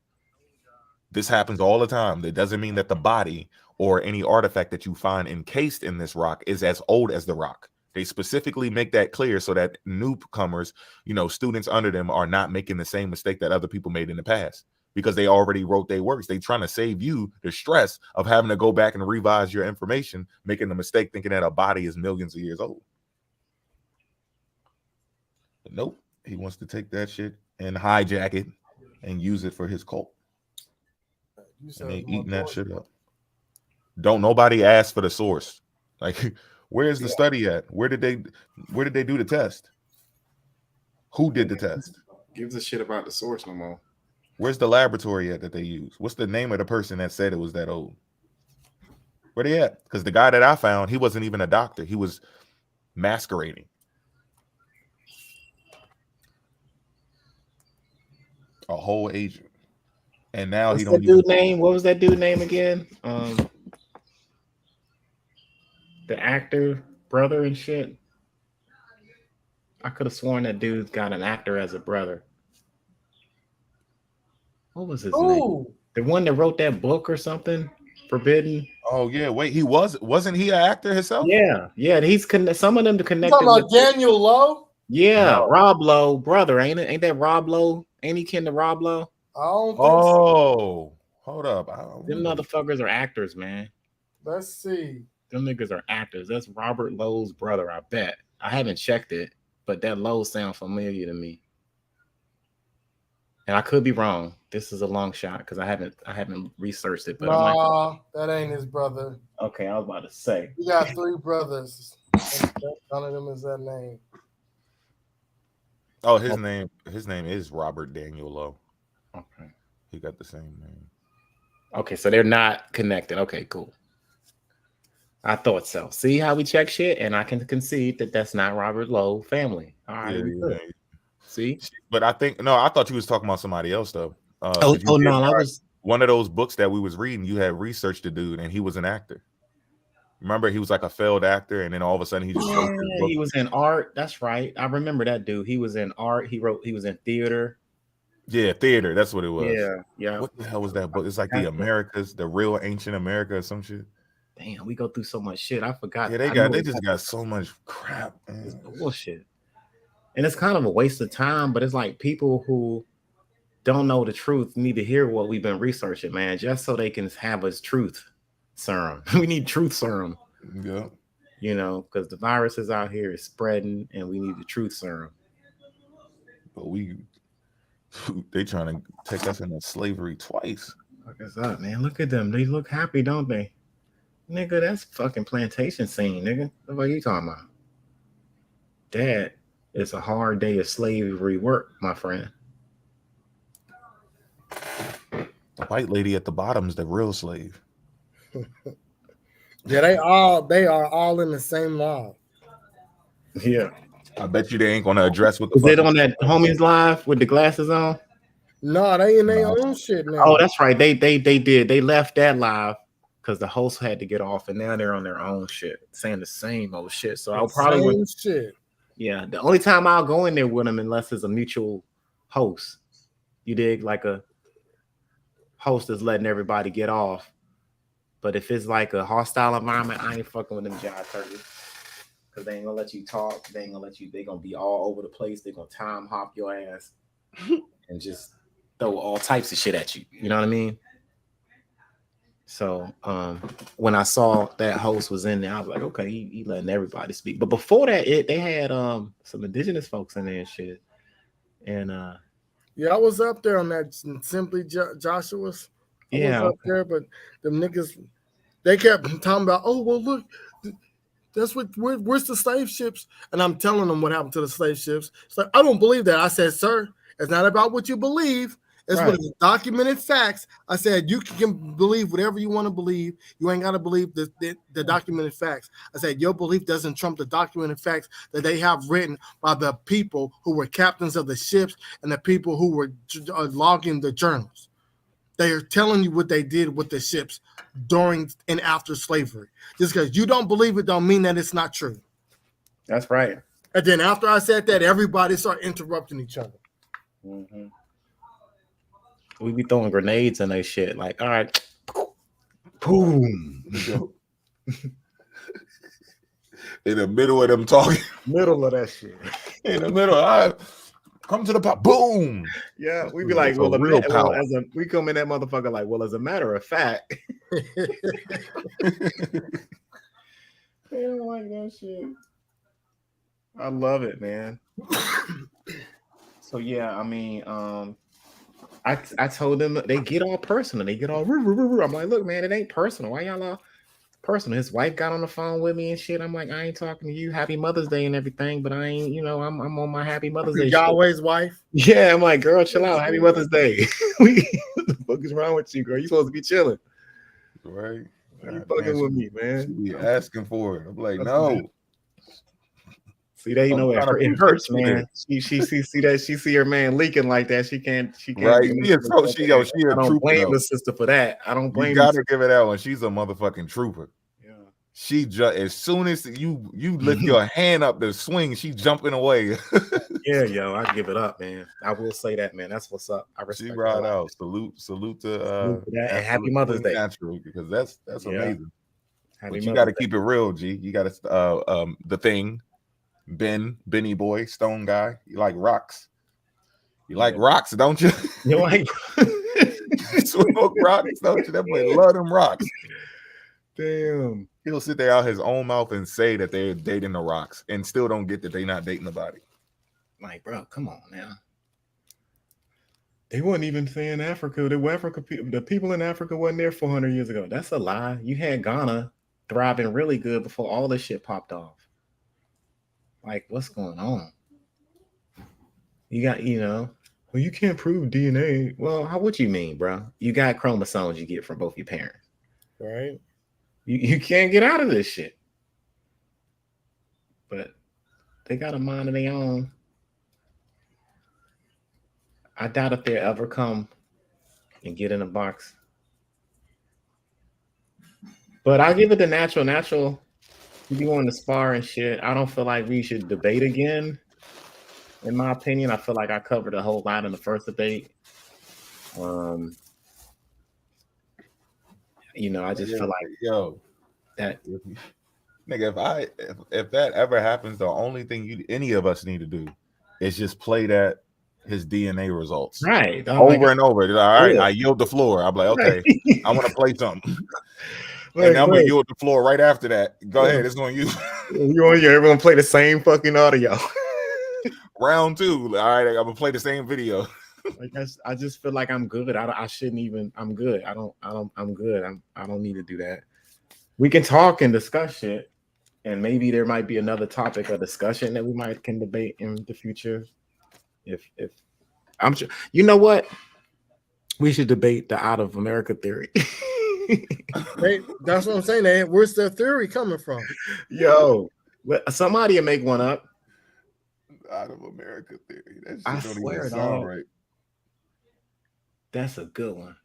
This happens all the time. It doesn't mean that the body or any artifact that you find encased in this rock is as old as the rock. They specifically make that clear so that newcomers, you know, students under them, are not making the same mistake that other people made in the past, because they already wrote their works. They trying to save you the stress of having to go back and revise your information, making the mistake thinking that a body is millions of years old. But nope, he wants to take that shit and hijack it and use it for his cult. And they eating that shit up. Don't nobody ask for the source. Like, where's the study at? Where did they do the test? Who did the test? Gives a shit about the source no more. Where's the laboratory at that they use? What's the name of the person that said it was that old? Where they at? Because the guy that I found, he wasn't even a doctor. He was masquerading. A whole agent. And now What's that dude name? What was that dude name again? The actor brother and shit. I could have sworn that dude's got an actor as a brother. What was his name? The one that wrote that book or something? Forbidden. Oh yeah, wait, wasn't he an actor himself? Yeah, he's some of them to connect. Talking about Daniel Lowe? Yeah, no. Rob Lowe, brother, ain't it? Ain't that Rob Lowe? Ain't he kin to Rob Lowe? I don't think so. Hold up. Them motherfuckers are actors, man. Let's see. Them niggas are actors. That's Robert Lowe's brother, I bet. I haven't checked it, but that Lowe sounds familiar to me. And I could be wrong. This is a long shot because I haven't researched it. But nah, that ain't his brother. Okay, I was about to say. He got 3 brothers. None of them is that name. Oh, his name is Robert Daniel Lowe. Okay. He got the same name. Okay, so they're not connected. Okay, cool. I thought so. See how we check shit, and I can concede that that's not Robert Lowe family. All right. Yeah. See, but I thought you was talking about somebody else though. No, I was one of those books that we was reading. You had researched the dude, and he was an actor. Remember, he was like a failed actor, and then all of a sudden he just he was in art. That's right. I remember that dude. He was in art. He was in theater. Yeah, theater. That's what it was. Yeah. What the hell was that book? It's like the Americas, the real ancient America or some shit. Damn, we go through so much shit. I forgot. Yeah, they just got so much crap. Man. It's bullshit. And it's kind of a waste of time, but it's like people who don't know the truth need to hear what we've been researching, man, just so they can have us truth serum. We need truth serum. Yeah. You know, because the virus is out here, is spreading, and we need the truth serum. But they trying to take us into slavery twice. Look us up, man. Look at them. They look happy, don't they? Nigga, that's fucking plantation scene, nigga. What are you talking about? Dad. It's a hard day of slavery work, my friend. The white lady at the bottom is the real slave. Yeah, they are all in the same law. Yeah. I bet you they ain't gonna address what the Is it on that homies live with the glasses on? No, they in their own shit now. Oh, that's right. They did. They left that live because the host had to get off, and now they're on their own shit, saying the same old shit. So I'll probably shit. Yeah, the only time I'll go in there with them unless it's a mutual host. You dig? Like a host is letting everybody get off. But if it's like a hostile environment, I ain't fucking with them jive turkeys. Because they ain't gonna let you talk. They ain't gonna let you, they gonna be all over the place. They're gonna time hop your ass and just throw all types of shit at you. You know what I mean? So when I saw that host was in there, I was like, okay, he letting everybody speak. But before that, they had some indigenous folks in there and shit. And yeah, I was up there on that Simply Joshua's. I was up there, but them niggas, they kept talking about, oh well, look, that's where's the slave ships? And I'm telling them what happened to the slave ships. It's like, I don't believe that. I said, sir, it's not about what you believe. It's what is documented facts. I said, you can believe whatever you want to believe. You ain't got to believe the documented facts. I said, your belief doesn't trump the documented facts that they have written by the people who were captains of the ships and the people who were logging the journals. They are telling you what they did with the ships during and after slavery. Just because you don't believe it don't mean that it's not true. That's right. And then after I said that, everybody started interrupting each other. Mm-hmm. We be throwing grenades in that shit. Like, all right, boom. In the middle of them talking. Middle of that shit. In the middle. All right. Come to the pop. Boom. Yeah, we be like, we come in that motherfucker like, well, as a matter of fact. They don't like that shit. I love it, man. So yeah, I mean, I told them they get all personal. They get all I'm like, look, man, it ain't personal. Why y'all all personal? His wife got on the phone with me and shit. I'm like, I ain't talking to you. Happy Mother's Day and everything, but I ain't, I'm on my Happy Mother's Day. Yahweh's wife? Yeah, I'm like, girl, chill out. Happy Mother's Day. What the fuck is wrong with you, girl? You supposed to be chilling. Right. You fucking with me, man. She be asking for it. I'm like, no. See that, it hurts, man. She see that, she see her man leaking like that. She can't. Right. She I don't blame the sister for that. I don't blame. You gotta give it that one. She's a motherfucking trooper. Yeah. She as soon as you lift your hand up to swing, she jumping away. Yeah, yo, I give it up, man. I will say that, man. That's what's up. I respect she ride out. Salute to and happy Mother's Day. Natural, because that's amazing. Happy but you got to keep it real, G. You got to the thing, Benny boy, Stone guy. You like rocks. You like rocks, don't you? You like smoke rocks, don't you? That boy love them rocks. Damn. He'll sit there out his own mouth and say that they're dating the rocks and still don't get that they're not dating nobody. Like, bro, come on now. They weren't even saying Africa. The people in Africa wasn't there 400 years ago. That's a lie. You had Ghana thriving really good before all this shit popped off. Like, what's going on? You got, well, you can't prove DNA. Well, what you mean, bro? You got chromosomes you get from both your parents. Right. You can't get out of this shit. But they got a mind of their own. I doubt if they'll ever come and get in a box. But I'll give it the natural. Natural, you be wanting to spar and shit. I don't feel like we should debate again. In my opinion, I feel like I covered a whole lot in the first debate. I just feel like that nigga, if that ever happens, the only thing any of us need to do is just play that his DNA results right over and over. All right, I yield the floor. I'm like, okay, I want to play something. And I'm gonna yield the floor right after that. Go ahead, it's on you. Everyone play the same fucking audio. Round 2. All right, I'm gonna play the same video. I just feel like I'm good. I shouldn't even. I'm good. I'm good. I don't need to do that. We can talk and discuss shit, and maybe there might be another topic of discussion that we can debate in the future. If I'm sure, you know what, we should debate the out of America theory. That's what I'm saying. Where's the theory coming from? Yo, somebody will make one up. Out of America theory. I swear, dog. Right. That's a good one.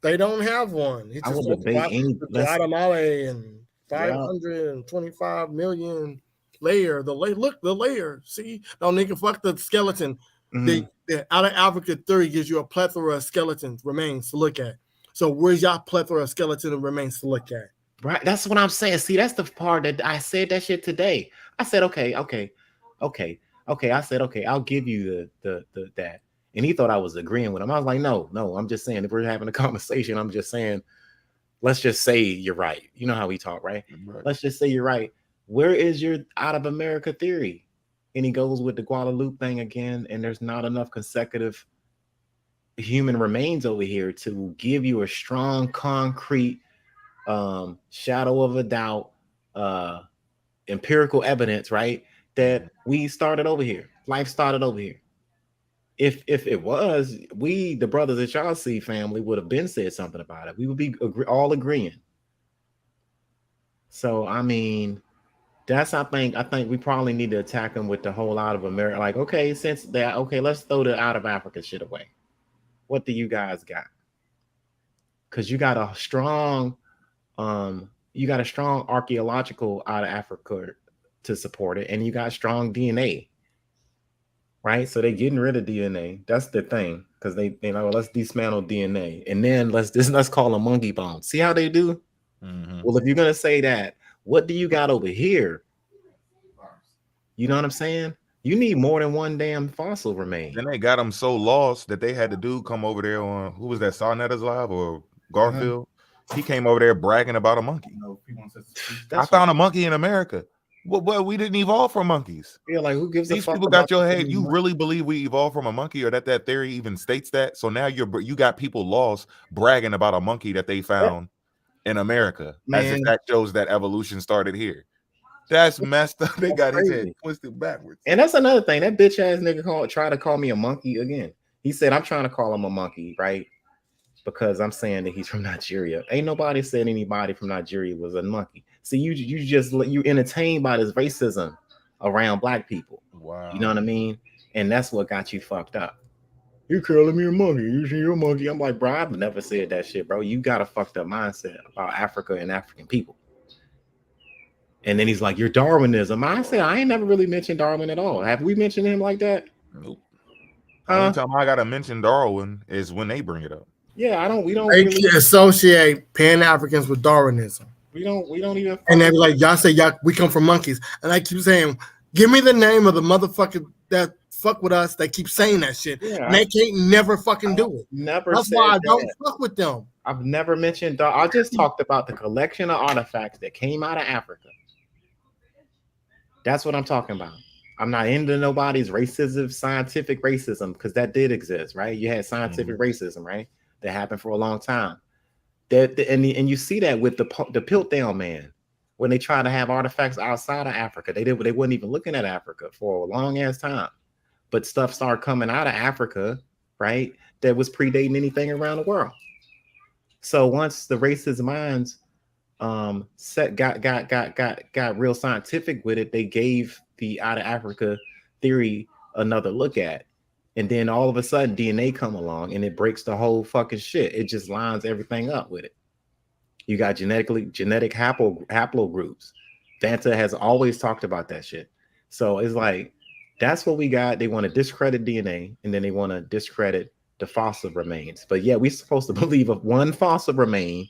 They don't have one. I will debate Guatemala and 525 million layer. The layer. See, no nigga, fuck the skeleton. The out of Africa theory gives you a plethora of skeletons remains to look at. So where's y'all plethora of skeleton remains to look at? Right. That's what I'm saying. See, that's the part that I said that shit today. I said, okay. I said, okay, I'll give you the that. And he thought I was agreeing with him. I was like, no, I'm just saying, if we're having a conversation, I'm just saying, let's just say you're right. You know how we talk, right? Let's just say you're right. Where is your out of America theory? And he goes with the Guadalupe thing again, and there's not enough consecutive human remains over here to give you a strong, concrete, shadow of a doubt, empirical evidence, right? That we started over here. Life started over here. If it was, we, the brothers at y'all see family, would have been said something about it. We would be all agreeing. So, I mean, I think we probably need to attack them with the whole out of America. Like, okay, since that, okay, let's throw the out of Africa shit away. What do you guys got? Because you got a strong archaeological out of Africa to support it, and you got strong DNA, right? So they're getting rid of DNA. That's the thing, because they let's dismantle DNA, and then let's call them monkey bones. See how they do? Well, if you're gonna say that, what do you got over here? You know what I'm saying? You need more than one damn fossil remain. Then they got them so lost that they had the dude come over there on, who was that, Sarnetta's Live or Garfield? He came over there bragging about a monkey. I found a monkey in America. Well, we didn't evolve from monkeys. Yeah, like who gives a These fuck people got about your head. You really believe we evolved from a monkey, or that theory even states that? So now you got people lost bragging about a monkey that they found in America, as if that shows that evolution started here. That's messed up. They got his head twisted backwards. And that's another thing. That bitch ass nigga tried to call me a monkey again. He said, I'm trying to call him a monkey, right? Because I'm saying that he's from Nigeria. Ain't nobody said anybody from Nigeria was a monkey. See, you entertained by this racism around black people. Wow. You know what I mean? And that's what got you fucked up. You calling me a monkey? You see you're a monkey? I'm like, bro, I've never said that shit, bro. You got a fucked up mindset about Africa and African people. And then he's like, "You're Darwinism." I say, I ain't never really mentioned Darwin at all. Have we mentioned him like that? Nope. Only time I gotta mention Darwin is when they bring it up. Yeah, we don't they really associate Pan-Africans with Darwinism. We don't even. And they be like, y'all say we come from monkeys, and I keep saying, give me the name of the motherfucker that fuck with us. They keep saying that shit, and they can't never fucking do it. That's why I don't fuck with them. I've never mentioned. I just talked about the collection of artifacts that came out of Africa. That's what I'm talking about. I'm not into nobody's racism, scientific racism, because that did exist, right? You had scientific racism, right? That happened for a long time. And you see that with the Piltdown Man, when they tried to have artifacts outside of Africa. They weren't even looking at Africa for a long ass time. But stuff started coming out of Africa, right? That was predating anything around the world. So once the racist minds got real scientific with it, they gave the out of Africa theory another look at. And then all of a sudden DNA come along and it breaks the whole fucking shit. It just lines everything up with it. You got genetic haplogroups. Vanta has always talked about that shit. So it's like, that's what we got. They want to discredit DNA, and then they want to discredit the fossil remains. But yeah, we're supposed to believe of one fossil remain.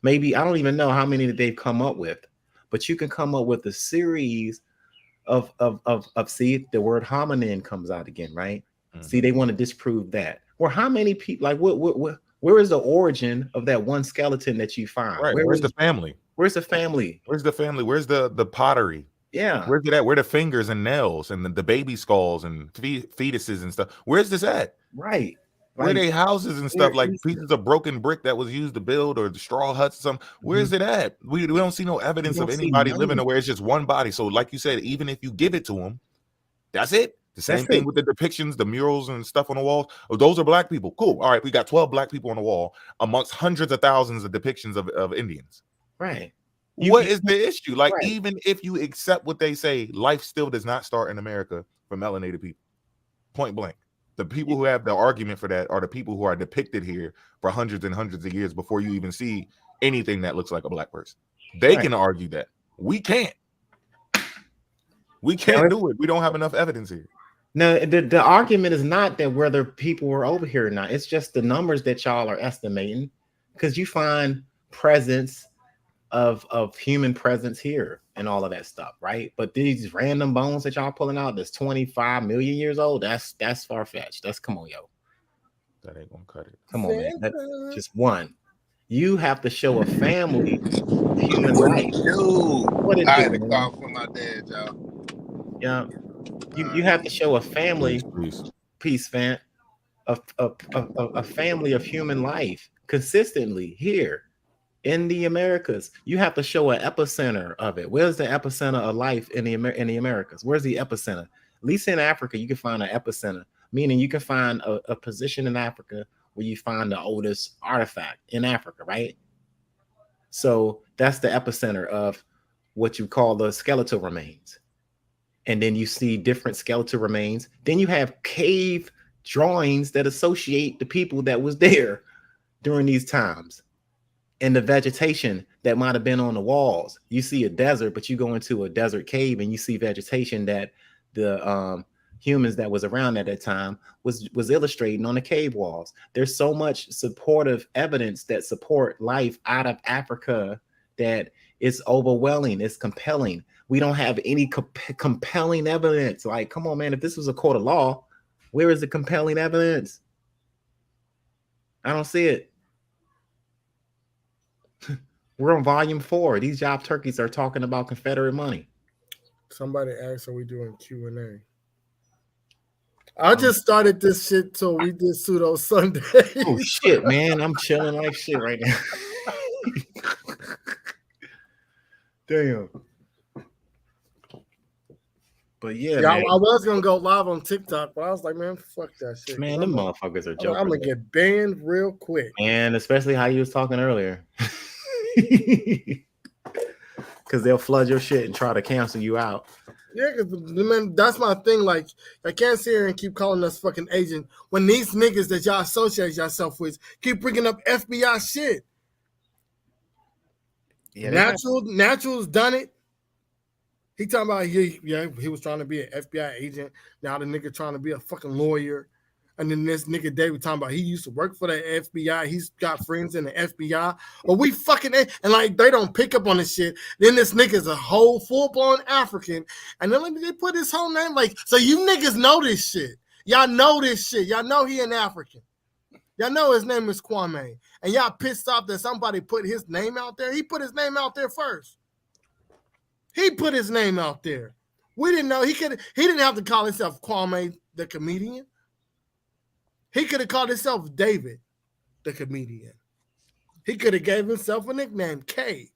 Maybe, I don't even know how many that they've come up with, but you can come up with a series of see, the word hominin comes out again, right? Mm-hmm. See, they want to disprove that. Or how many people, like where is the origin of that one skeleton that you find? Right. Where's the family? Where's the family? Where's the family? Where's the pottery? Yeah. Where's it at? Where are the fingers and nails and the baby skulls and fetuses and stuff? Where's this at? Right. Where are they houses and stuff, like pieces of broken brick that was used to build, or the straw huts or something? Where's it at? We don't see no evidence of anybody living there where it's just one body. So like you said, even if you give it to them, that's it. The same thing with the depictions, the murals and stuff on the walls. Oh, those are black people. Cool. All right, we got 12 black people on the wall amongst hundreds of thousands of depictions of Indians. Right. What is the issue? Like, even if you accept what they say, life still does not start in America for melanated people. Point blank. The people who have the argument for that are the people who are depicted here for hundreds and hundreds of years before you even see anything that looks like a black person. They can argue that. We can't. We can't do it. We don't have enough evidence here. No, the argument is not that whether people were over here or not. It's just the numbers that y'all are estimating, because you find presence of human presence here and all of that stuff, right? But these random bones that y'all pulling out that's 25 million years old, that's far-fetched. That's, come on, yo. That ain't gonna cut it. Come on, man. That's just one. You have to show a family human life. Dude, I had to call for my dad, y'all. Yeah. You have to show a family peace, fan, a family of human life consistently here in the Americas. You have to show an epicenter of it. Where's the epicenter of life in the Americas? Where's the epicenter? At least in Africa, you can find an epicenter, meaning you can find a position in Africa where you find the oldest artifact in Africa, right? So that's the epicenter of what you call the skeletal remains. And then you see different skeletal remains. Then you have cave drawings that associate the people that was there during these times. And the vegetation that might have been on the walls. You see a desert, but you go into a desert cave and you see vegetation that the humans that was around at that time was illustrating on the cave walls. There's so much supportive evidence that support life out of Africa that it's overwhelming, it's compelling. We don't have any compelling evidence. Like, come on, man, if this was a court of law, where is the compelling evidence? I don't see it. We're on volume 4. These job turkeys are talking about Confederate money. Somebody asked, are we doing Q&A? I just started this shit till we did Pseudo Sunday. Oh, shit, man. I'm chilling like shit right now. Damn. But yeah, man. I was going to go live on TikTok, but I was like, man, fuck that shit. Man, them motherfuckers are joking. I'm going to get banned real quick. And especially how you was talking earlier. Because they'll flood your shit and try to cancel you out. Yeah, because man, that's my thing. Like, I can't sit here and keep calling us fucking agent when these niggas that y'all associate yourself with keep bringing up FBI shit. Yeah, Natural's done it. He talking about he was trying to be an FBI agent. Now the nigga trying to be a fucking lawyer. And then this nigga David talking about he used to work for the FBI. He's got friends in the FBI. But we fucking and like they don't pick up on this shit. Then this nigga's a whole full-blown African. And then they put his whole name like, so you niggas know this shit. Y'all know this shit. Y'all know he an African. Y'all know his name is Kwame. And y'all pissed off that somebody put his name out there. He put his name out there first. He put his name out there. We didn't know he didn't have to call himself Kwame the comedian. He could have called himself David the comedian. He could have gave himself a nickname, K.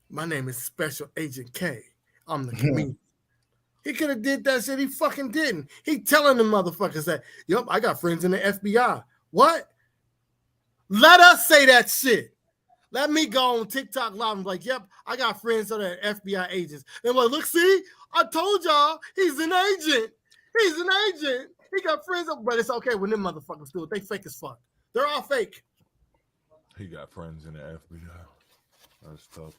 My name is Special Agent K. I'm the comedian. He could have did that shit. He fucking didn't. He telling the motherfuckers that, yep, I got friends in the FBI. What? Let us say that shit. Let me go on TikTok live and be like, yep, I got friends that are FBI agents. And like, look, see, I told y'all he's an agent. He's an agent. He got friends, but it's okay when them motherfuckers do it. They fake as fuck. They're all fake. He got friends in the FBI. That's tough.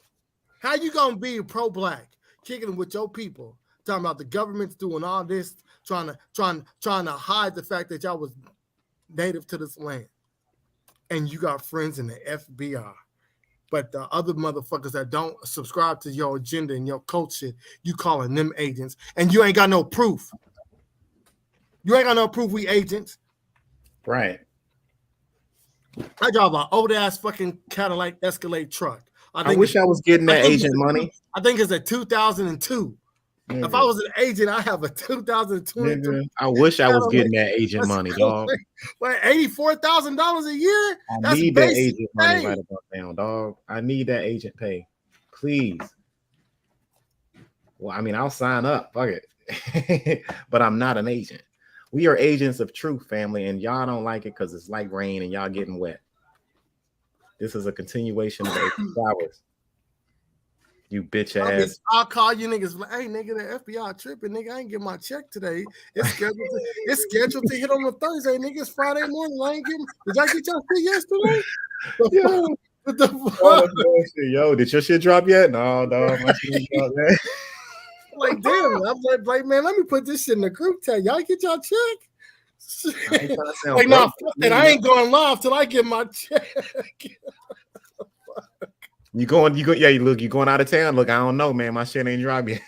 How you gonna be pro-black, kicking with your people, talking about the government's doing all this, trying to hide the fact that y'all was native to this land, and you got friends in the FBI. But the other motherfuckers that don't subscribe to your agenda and your culture, you calling them agents, and you ain't got no proof. You ain't got no proof we agents. Right. I drive an old ass fucking Cadillac Escalade truck. I wish I was getting that agent money. I think it's a 2002. Nigga. If I was an agent, I have a 2022. I wish I was getting that agent money, dog. Like $84,000 a year. I need that agent money right about now, dog. I need that agent pay, please. Well, I mean, I'll sign up, fuck it, but I'm not an agent. We are agents of truth, family, and y'all don't like it because it's like rain and y'all getting wet. This is a continuation of 8 hours. You bitch ass. I'll call you niggas like, hey nigga, the FBI tripping, nigga. I ain't get my check today. It's scheduled to hit on a Thursday, nigga. It's Friday morning. I ain't getting. Did I get your shit yesterday? Yo, what the fuck? Yo, did your shit drop yet? No, dog. My shit dropped yet. Like, damn, I'm like, man, let me put this shit in the group chat. Y'all get y'all check. Like, nah, fuck that. I ain't going live till I get my check. You going out of town? Look, I don't know, man. My shit ain't dropped yet.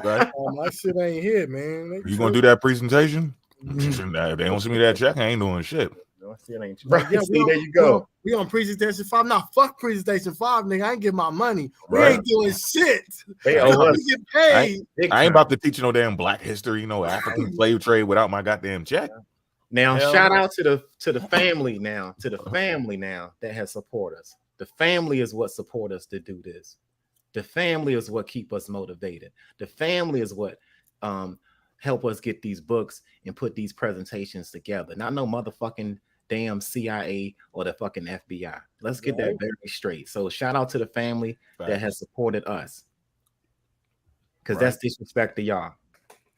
Right. My shit ain't here, man. You gonna do that presentation? They don't send me that check. I ain't doing shit. No, shit ain't right. Yeah, see, there you go. We on presentation 5. Nah, fuck presentation 5, nigga. I ain't get my money. We ain't doing shit. They owe us. Get paid. I ain't about to teach you no damn black history, no African slave trade without my goddamn check. Now, shout out to the family now, that has supported us. The family is what support us to do this. The family is what keep us motivated. The family is what help us get these books and put these presentations together. Not no motherfucking damn CIA or the fucking FBI. Let's get that very straight. So shout out to the family that has supported us. Because that's disrespect to y'all.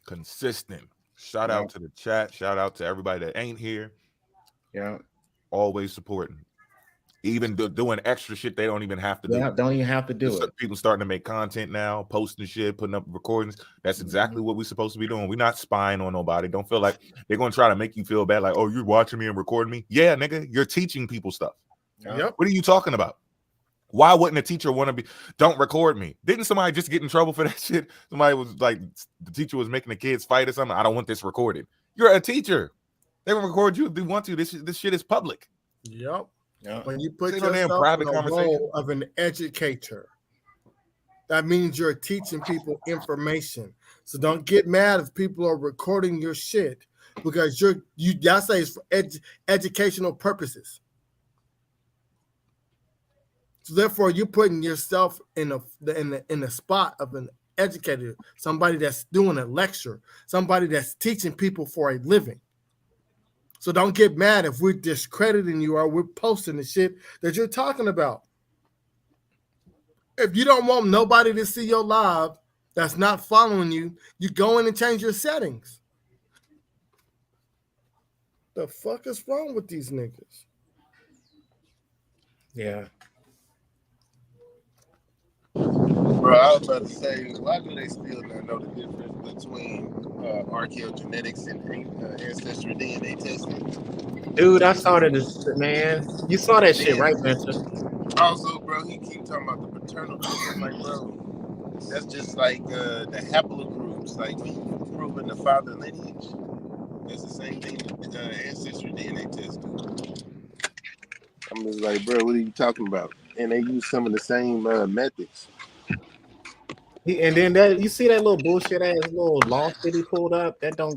Consistent. Shout out to the chat. Shout out to everybody that ain't here. Yeah. Always supporting. Even doing extra shit they don't even have to do. Yeah, don't even have to do it. People starting to make content now, posting shit, putting up recordings. That's exactly what we're supposed to be doing. We're not spying on nobody. Don't feel like they're going to try to make you feel bad. Like, oh, you're watching me and recording me. Yeah, nigga, you're teaching people stuff. Yep. What are you talking about? Why wouldn't a teacher want to be? Don't record me. Didn't somebody just get in trouble for that shit? Somebody was like, the teacher was making the kids fight or something. I don't want this recorded. You're a teacher. They will record you if they want to. This shit is public. Yep. Yeah. When you put yourself in the role of an educator, that means you're teaching people information. So don't get mad if people are recording your shit because y'all say it's for educational purposes. So therefore, you're putting yourself in the spot of an educator, somebody that's doing a lecture, somebody that's teaching people for a living. So don't get mad if we're discrediting you or we're posting the shit that you're talking about. If you don't want nobody to see your live that's not following you, you go in and change your settings. The fuck is wrong with these niggas? Yeah. Bro, I was about to say, why do they still not know the difference between archaeogenetics and ancestry DNA testing? Dude, I started this, man. You saw that shit, right, Spencer? Also, bro, he keep talking about the paternal group. I'm like, bro, that's just like the haplogroups. Like when you proving the father lineage, that's the same thing with ancestry DNA testing. I'm just like, bro, what are you talking about? And they use some of the same methods. And then that you see that little bullshit ass little loft that he pulled up that don't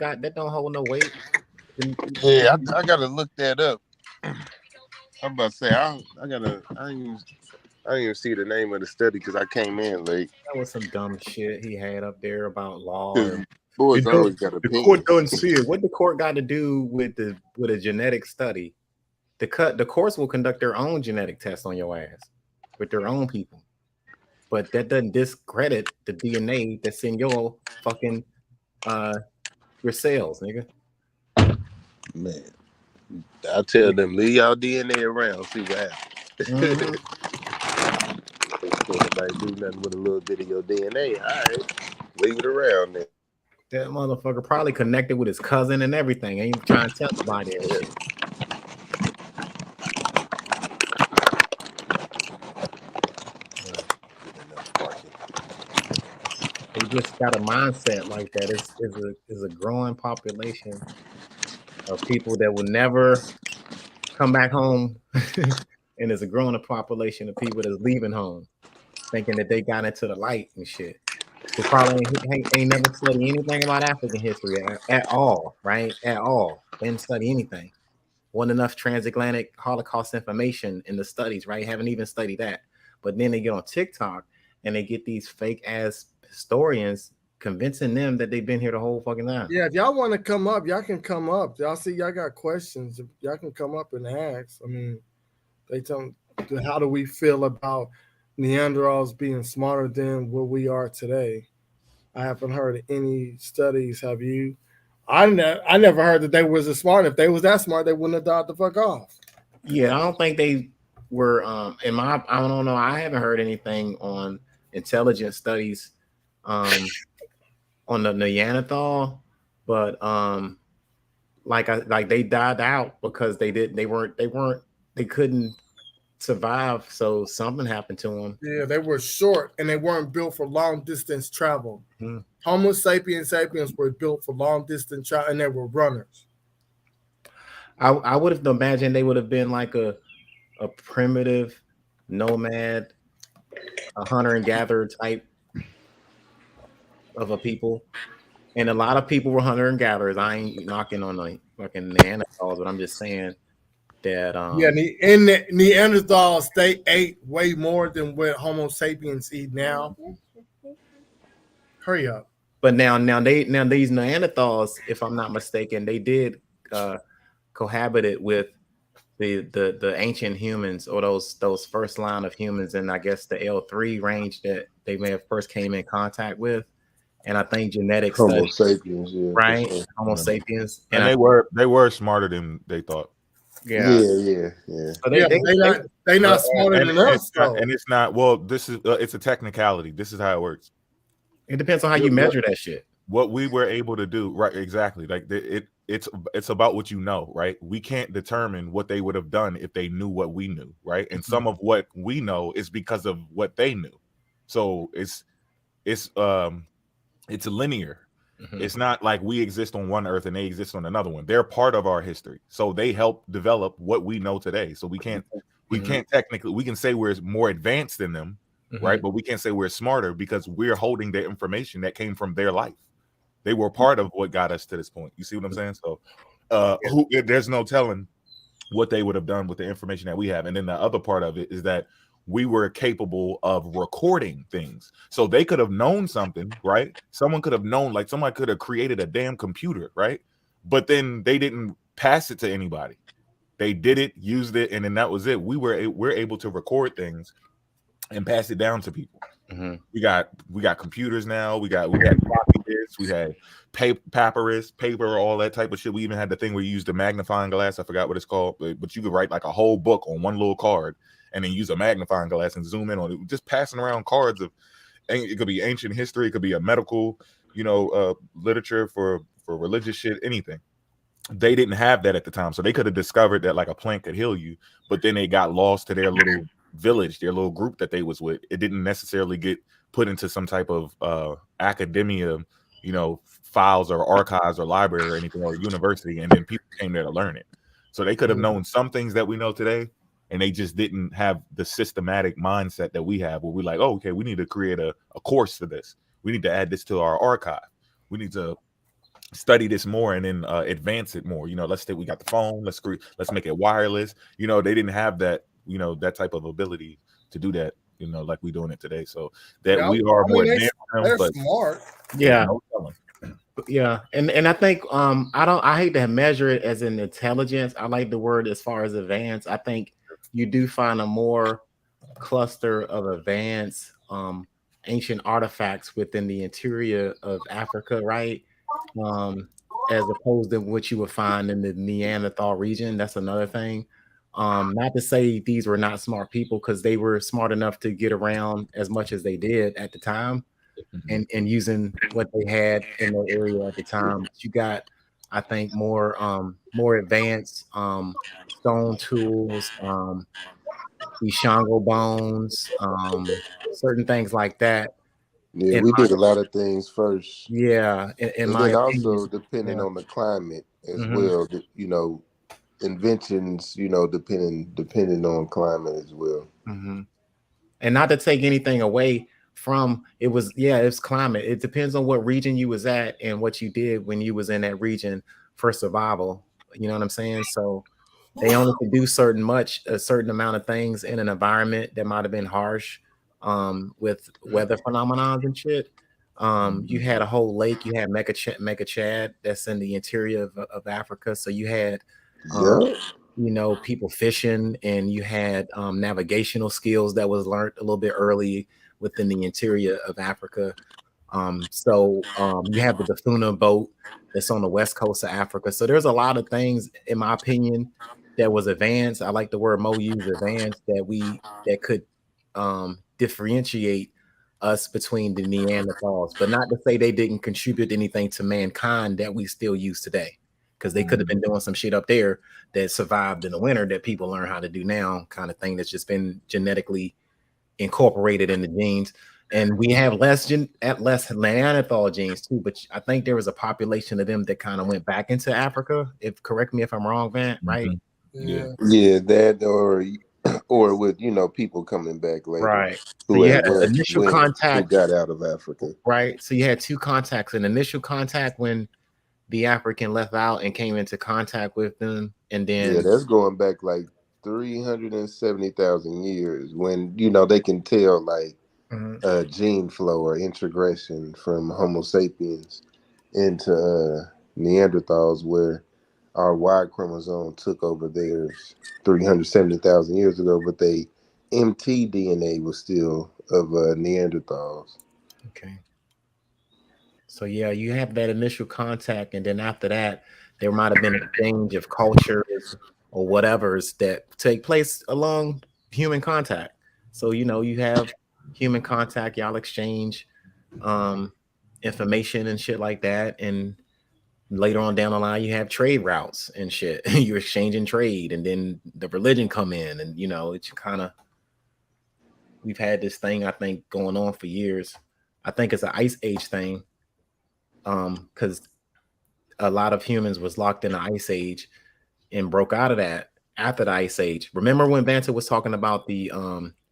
hold no weight. Yeah, I gotta look that up. I'm about to say I didn't even see the name of the study because I came in late. That was some dumb shit he had up there about law. Boys always got the opinions. court doesn't see it. What the court got to do with a genetic study? The courts will conduct their own genetic test on your ass with their own people. But that doesn't discredit the DNA that's in your fucking your cells, nigga. Man, I tell them leave y'all DNA around, see what happens. Nobody do nothing with a little bit of your DNA. All right, leave it around then. That motherfucker probably connected with his cousin and everything. Ain't even trying to tell nobody that. They just got a mindset like that. It's a growing population of people that will never come back home, and there's a growing population of people that's leaving home, thinking that they got into the light and shit. They probably ain't never studied anything about African history at all, right? At all. They didn't study anything. Wasn't enough transatlantic Holocaust information in the studies, right? Haven't even studied that. But then they get on TikTok and they get these fake ass historians convincing them that they've been here the whole fucking time. Yeah, if y'all want to come up, y'all can come up. Y'all see, y'all got questions. Y'all can come up and ask. I mean, they tell them, how do we feel about Neanderthals being smarter than what we are today? I haven't heard any studies. Have you? I never heard that they was as smart. If they was that smart, they wouldn't have died the fuck off. Yeah, I don't think they were. I don't know. I haven't heard anything on intelligence studies on the Neanderthal, but like they died out because they couldn't survive, so something happened to them. Yeah, they were short and they weren't built for long distance travel. Homo sapiens were built for long distance travel, and they were runners. I would have imagined they would have been like a primitive nomad, a hunter and gatherer type of a people, and a lot of people were hunter and gatherers. I ain't knocking on the fucking Neanderthals, but I'm just saying that Neanderthals, they ate way more than what Homo sapiens eat now. Hurry up. But now these Neanderthals, if I'm not mistaken, they did cohabited with the ancient humans, or those first line of humans, and I guess the L3 range that they may have first came in contact with. And I think genetics, Homo sapiens, yeah, right? sure. Homo sapiens, and they were smarter than they thought. Yeah. So they not smarter than us, though. And it's not. Well, this is it's a technicality. This is how it works. It depends on how you measure that shit. What we were able to do, right? Exactly. Like it's about what you know, right? We can't determine what they would have done if they knew what we knew, right? And some of what we know is because of what they knew. So it's linear. It's not like we exist on one earth and they exist on another one. They're part of our history, so they help develop what we know today. So we can't technically, we can say we're more advanced than them, right? But we can't say we're smarter because we're holding the information that came from their life. They were part of what got us to this point. You see what I'm saying? So there's no telling what they would have done with the information that we have. And then the other part of it is that we were capable of recording things. So they could have known something, right? Someone could have known, like somebody could have created a damn computer, right? But then they didn't pass it to anybody. They did it, used it, and then that was it. We're able to record things and pass it down to people. We got computers now. We got floppy disks. We had papyrus, paper, all that type of shit. We even had the thing where you used the magnifying glass. I forgot what it's called, but you could write like a whole book on one little card and then use a magnifying glass and zoom in on it. Just passing around cards of it could be ancient history, it could be a medical, literature for religious shit, anything. They didn't have that at the time, so they could have discovered that like a plant could heal you, but then they got lost to their little village, their little group that they was with. It didn't necessarily get put into some type of academia, files or archives or library or anything, or university, and then people came there to learn it. So they could have known some things that we know today, and they just didn't have the systematic mindset that we have, where we're like, oh, okay, we need to create a course for this. We need to add this to our archive. We need to study this more and then advance it more. Let's say we got the phone, let's make it wireless. They didn't have that, that type of ability to do that, like we doing it today. So that we are more advanced, they're but smart. Yeah. Yeah. And I think I hate to measure it as an intelligence. I like the word as far as advanced. I think you do find a more cluster of advanced ancient artifacts within the interior of Africa, right? As opposed to what you would find in the Neanderthal region. That's another thing. Not to say these were not smart people, because they were smart enough to get around as much as they did at the time, and using what they had in their area at the time. But you got, I think, more advanced stone tools, the Shango bones, certain things like that. Yeah, we did a lot of things first. Yeah, and then also depending on the climate as well. Inventions, depending on climate as well. And not to take anything away from it's climate. It depends on what region you was at and what you did when you was in that region for survival. You know what I'm saying? So they only could do a certain amount of things in an environment that might have been harsh, with weather phenomena and shit. You had a whole lake. You had Mega Chad that's in the interior of Africa. So you had people fishing, and you had navigational skills that was learned a little bit early within the interior of Africa. So you have the Bafuna boat that's on the west coast of Africa. So there's a lot of things, in my opinion, that was advanced. I like the word Mo used, advanced, that could differentiate us between the Neanderthals, but not to say they didn't contribute anything to mankind that we still use today, because they could have been doing some shit up there that survived in the winter that people learn how to do now, kind of thing that's just been genetically incorporated in the genes. And we have less Neanderthal genes too, but I think there was a population of them that kind of went back into Africa. Correct me if I'm wrong, Van, right? Yeah, that or with people coming back later, right? So you had initial contact who got out of Africa, right? So you had two contacts: an initial contact when the African left out and came into contact with them, and then that's going back like 370,000 years, when they can tell like gene flow or integration from Homo sapiens into Neanderthals, where our Y chromosome took over theirs 370,000 years ago, but they mtDNA was still of Neanderthals. Okay. So yeah, you have that initial contact, and then after that, there might have been an exchange of cultures or whatever's that take place along human contact. So you have human contact, y'all exchange information and shit like that, and later on down the line, you have trade routes and shit. You're exchanging trade, and then the religion come in, and it's kind of, we've had this thing, I think, going on for years. I think it's an Ice Age thing, because a lot of humans was locked in the Ice Age and broke out of that after the Ice Age. Remember when Vanta was talking about the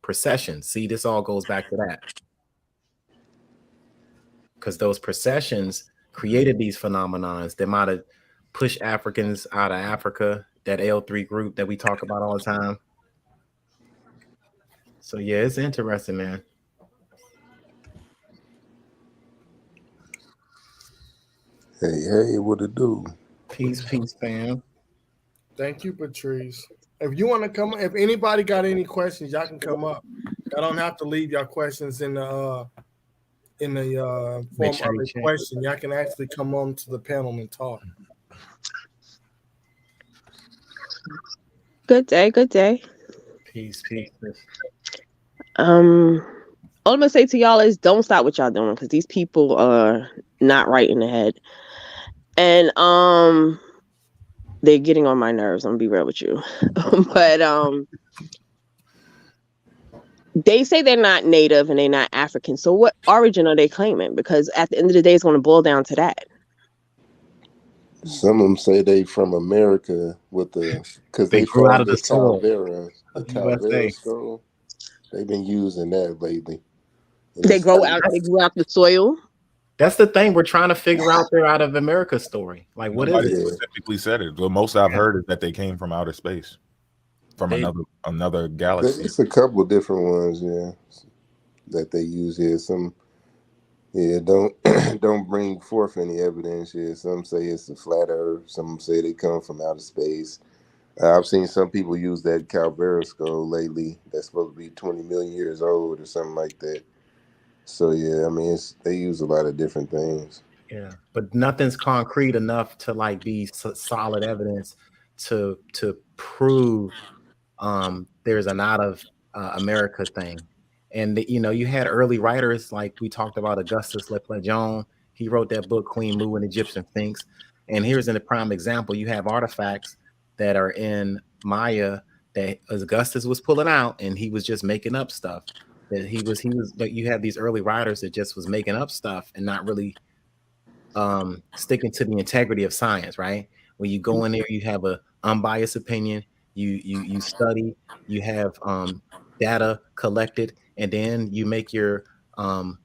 processions? See, this all goes back to that, because those processions created these phenomenons that might have pushed Africans out of Africa, that L3 group that we talk about all the time. So yeah, it's interesting, man. Hey, what it do? Peace, fam. Thank you, Patrice. If you want to come, if anybody got any questions, y'all can come up. I don't have to leave y'all questions in the form of a question. Y'all can actually come on to the panel and talk. Good day. Peace. all I'm gonna say to y'all is don't stop what y'all doing, because these people are not right in the head, and they're getting on my nerves. I'm gonna be real with you. But they say they're not native and they're not African. So what origin are they claiming? Because at the end of the day, it's going to boil down to that. Some of them say they from America with because they grew out found of the the soil. Calvera skull. They've been using that lately. They grew out the soil. That's the thing. We're trying to figure out their out of America story. Like, what Nobody is it? specifically said it. The most I've heard is that they came from outer space, from another galaxy. It's a couple of different ones, yeah, that they use here. Some, don't bring forth any evidence here. Some say it's a flat Earth. Some say they come from outer space. I've seen some people use that Calvera skull lately. That's supposed to be 20 million years old or something like that. So yeah, I mean, they use a lot of different things. Yeah, but nothing's concrete enough to like be solid evidence to prove there's an out of America thing. And you had early writers like we talked about Augustus Leplejon. He wrote that book Queen Mu and Egyptian Sphinx. And here's in a prime example. You have artifacts that are in Maya that Augustus was pulling out, and he was just making up stuff. That he was. But you have these early writers that just was making up stuff and not really sticking to the integrity of science, right? When you go in there, you have a unbiased opinion. You study. You have data collected, and then you make your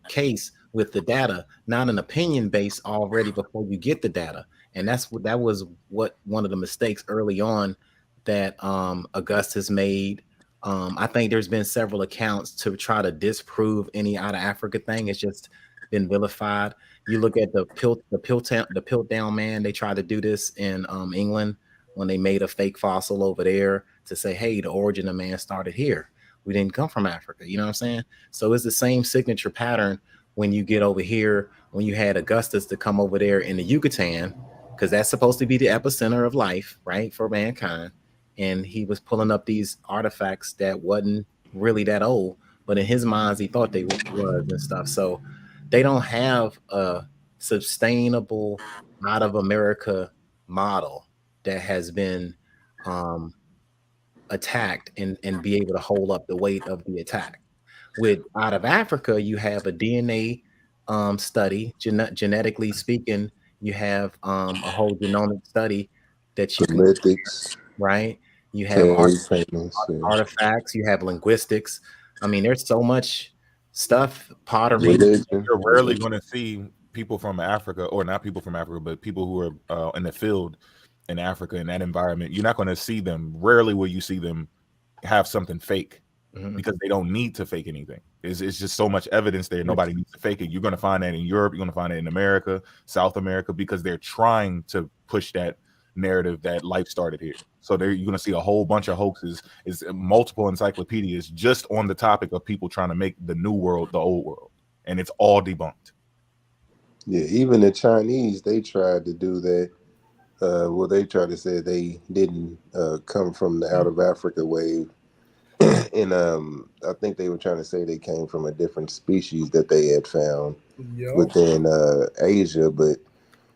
case with the data, not an opinion based already before you get the data. And that was one of the mistakes early on that Augustus made. I think there's been several accounts to try to disprove any out of Africa thing. It's just been vilified. You look at the Piltdown Man. They tried to do this in England when they made a fake fossil over there to say, hey, the origin of man started here. We didn't come from Africa. You know what I'm saying? So it's the same signature pattern when you get over here, when you had Augustus to come over there in the Yucatan, because that's supposed to be the epicenter of life, right, for mankind. And he was pulling up these artifacts that wasn't really that old, but in his mind, he thought they was and stuff. So they don't have a sustainable out of America model that has been attacked and be able to hold up the weight of the attack. With out of Africa, you have a DNA study, genetically speaking. You have a whole genomic study that you can, right? You have artifacts, you have linguistics. I mean, there's so much stuff, pottery. You're rarely going to see people from Africa, or not people from Africa, but people who are in the field in Africa, in that environment. You're not going to see them. Rarely will you see them have something fake, because they don't need to fake anything. It's just so much evidence there. Nobody needs to fake it. You're going to find that in Europe. You're going to find it in America, South America, because they're trying to push that narrative that life started here. So you're going to see a whole bunch of hoaxes. It's multiple encyclopedias just on the topic of people trying to make the new world the old world, and it's all debunked. Yeah, even the Chinese, they tried to do that. Well, they tried to say they didn't come from the out of Africa wave. And I think they were trying to say they came from a different species that they had found within Asia, but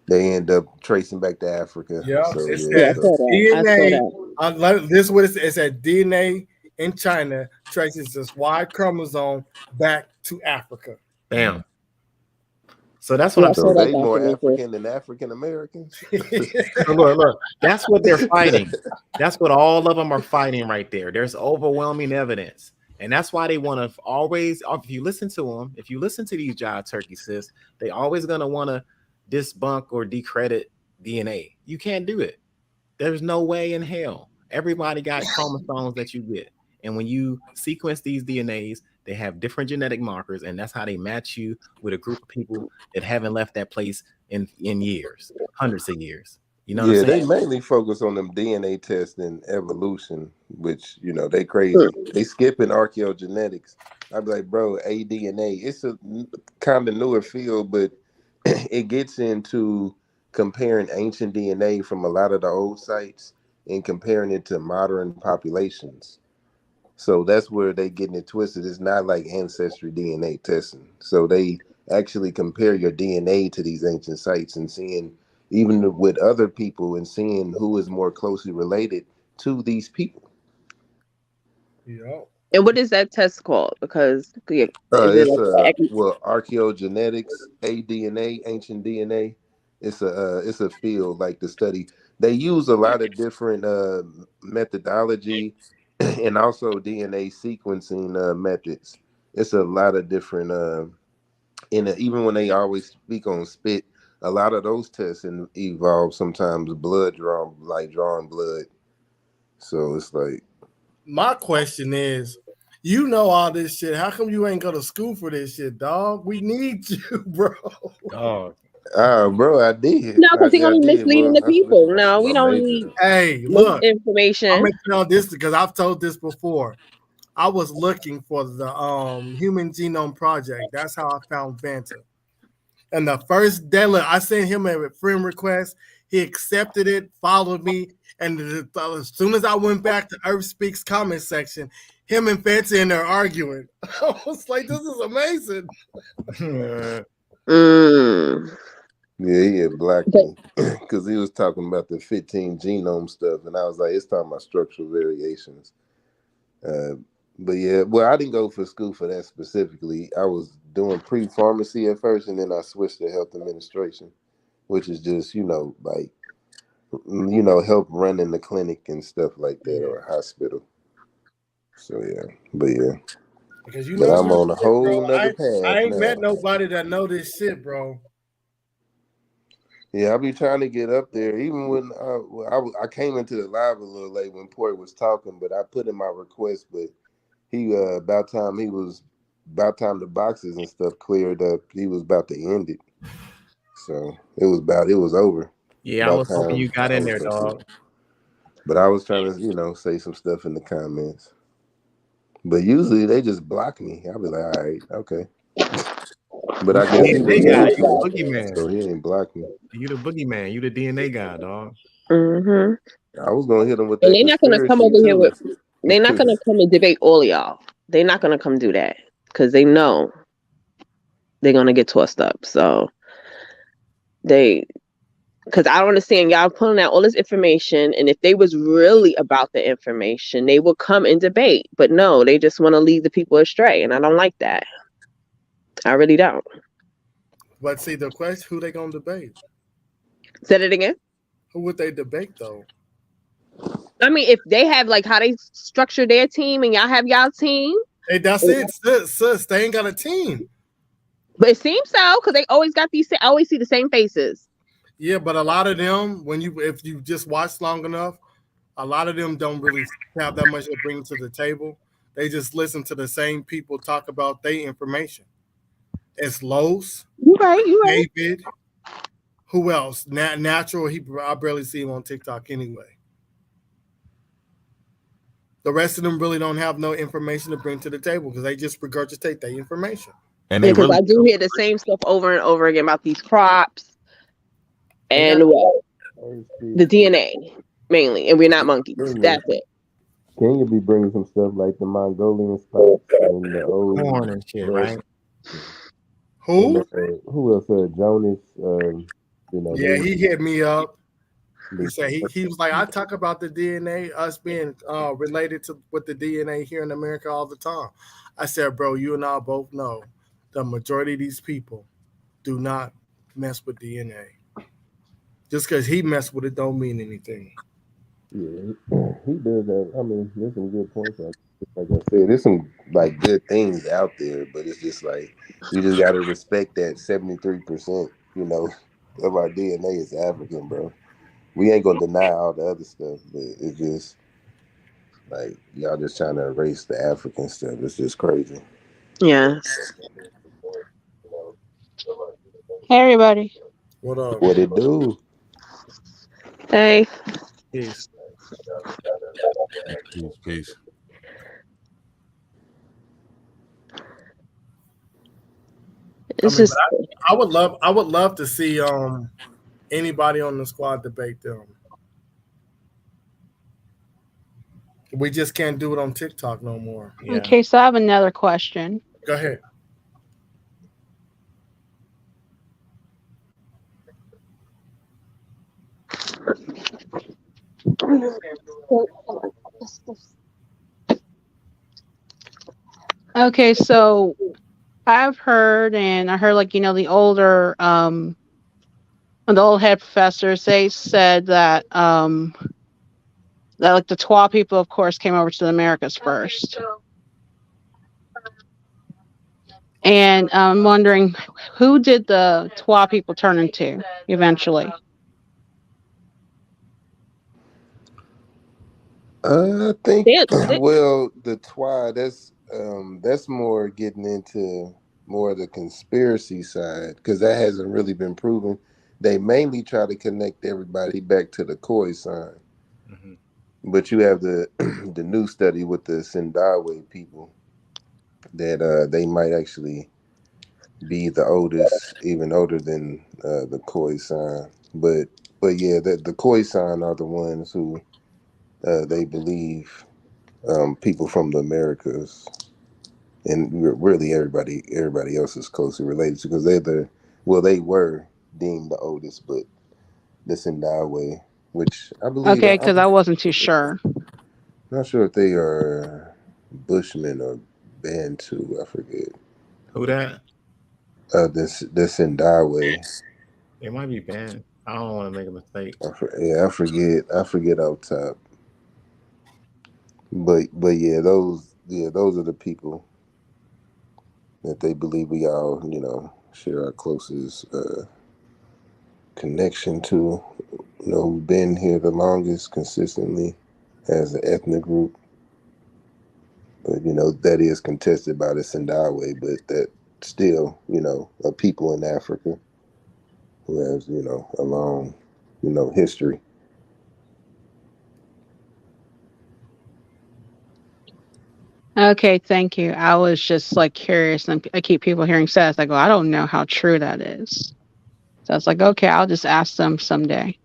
they end up tracing back to Africa. Yeah, so, it's DNA. This is what it's at. DNA in China traces this Y chromosome back to Africa. Bam. So that's what I'm saying. They more African than African Americans. Look, that's what they're fighting. That's what all of them are fighting right there. There's overwhelming evidence. And that's why they want to always, if you listen to them, if you listen to these jive turkey sis, they always going to want to debunk or decredit DNA. You can't do it. There's no way in hell. Everybody got chromosomes that you get. And when you sequence these DNAs, they have different genetic markers, and that's how they match you with a group of people that haven't left that place in years, hundreds of years. You know what I'm saying? They mainly focus on them DNA tests and evolution, which, they crazy. They skipping archaeogenetics. I'd be like, bro, aDNA, it's a kind of newer field, but it gets into comparing ancient DNA from a lot of the old sites and comparing it to modern populations. So that's where they getting it twisted. It's not like ancestry DNA testing. So they actually compare your DNA to these ancient sites and seeing, even with other people, and seeing who is more closely related to these people. Yeah. And what is that test called? Because is archaeogenetics, aDNA, ancient DNA. It's a field like the study. They use a lot of different methodology and also DNA sequencing methods. It's a lot of different even when they always speak on spit, a lot of those tests evolve sometimes drawing blood. So it's like, my question is, you know all this shit. How come you ain't go to school for this shit, dog? We need you, bro. Bro, I did. No, because they're only misleading the people. No, we don't need information. I'm look, making all this because I've told this before. I was looking for the Human Genome Project. That's how I found Vanta. And the first day, I sent him a friend request. He accepted it, followed me, and as soon as I went back to Earth Speaks comment section, him and Vanta in there arguing. I was like, this is amazing. Yeah, he had blocked me because he was talking about the 15 genome stuff, and I was like, it's talking about structural variations. But yeah, well, I didn't go for school for that specifically. I was doing pre-pharmacy at first, and then I switched to health administration, which is just, help running the clinic and stuff like that, or a hospital. So yeah, because I'm on a whole nother path. I ain't met nobody that know this shit, bro. Yeah, I be trying to get up there. Even when I came into the live a little late when Port was talking, but I put in my request. But he about time the boxes and stuff cleared up, he was about to end it. So it was over. Yeah, I was hoping you got in there, dog. But I was trying to say some stuff in the comments. But usually they just block me. I'll be like, all right, okay. But I guess he was the boogeyman. So he ain't blocked me. You the boogeyman. You the DNA guy, dog. Mm-hmm. I was gonna hit him with that. They're not gonna come over here with. They're not gonna come and debate all of y'all. They're not gonna come do that because they know they're gonna get tossed up. So because I don't understand y'all pulling out all this information, and if they was really about the information, they would come and debate. But no, they just want to lead the people astray, and I don't like that. I really don't. But see, the question, who they gonna debate? Say it again. Who would they debate though? I mean, if they have how they structure their team, and y'all have y'all team. Hey, that's it, sis. They ain't got a team. But it seems so because they always got these. I always see the same faces. Yeah, but a lot of them, if you just watch long enough, a lot of them don't really have that much to bring to the table. They just listen to the same people talk about their information. It's Los. You right. David. Who else? Natural. I barely see him on TikTok anyway. The rest of them really don't have no information to bring to the table because they just regurgitate their information. And because I do hear the same stuff over and over again about these crops and the DNA mainly, and we're not monkeys. That's it. Can you be bringing some stuff like the Mongolian spots and the old corn and shit, right? Who else? Jonas. Yeah, he hit me up. He said he was like, I talk about the DNA, us being related with the DNA here in America all the time. I said, bro, you and I both know the majority of these people do not mess with DNA. Just because he messed with it don't mean anything. Yeah, he does that. I mean, there's some good points. Like I said, there's some good things out there, but it's just you just gotta respect that 73%, of our DNA is African, bro. We ain't gonna deny all the other stuff, but it's just y'all just trying to erase the African stuff. It's just crazy. Yeah. Hey, everybody. What up? What it do? Hey. Peace. Peace. I would love to see anybody on the squad debate them. We just can't do it on TikTok no more. Yeah. Okay, so I have another question. Go ahead. Okay, so I've heard, and I heard, like, you know, the older, the old head professors, they said that, that like the Twa people, of course, came over to the Americas first. And I'm wondering, who did the Twa people turn into eventually? I think, well, the Twa, that's more getting into more of the conspiracy side, because that hasn't really been proven. They mainly try to connect everybody back to the Khoisan. But you have the the new study with the Sindawe people that they might actually be the oldest, even older than the Khoisan. But yeah, the Khoisan are the ones who they believe people from the Americas, and really everybody else is closely related to, because they were deemed the oldest, but the Sindawe, which I believe. Okay, because I wasn't too sure. Not sure if they are Bushmen or Bantu. I forget. Who that? The Sindawe. It might be banned. I don't want to make a mistake. I forget off top. But yeah, those are the people that they believe we all, you know, share our closest connection to. You know, who've been here the longest consistently as an ethnic group. But, you know, that is contested by the Sindawe, but that still, you know, are people in Africa who has, you know, a long, you know, history. Okay, thank you. I was just like curious, and I keep people hearing says, I go, I don't know how true that is. So I was like, okay, I'll just ask them someday.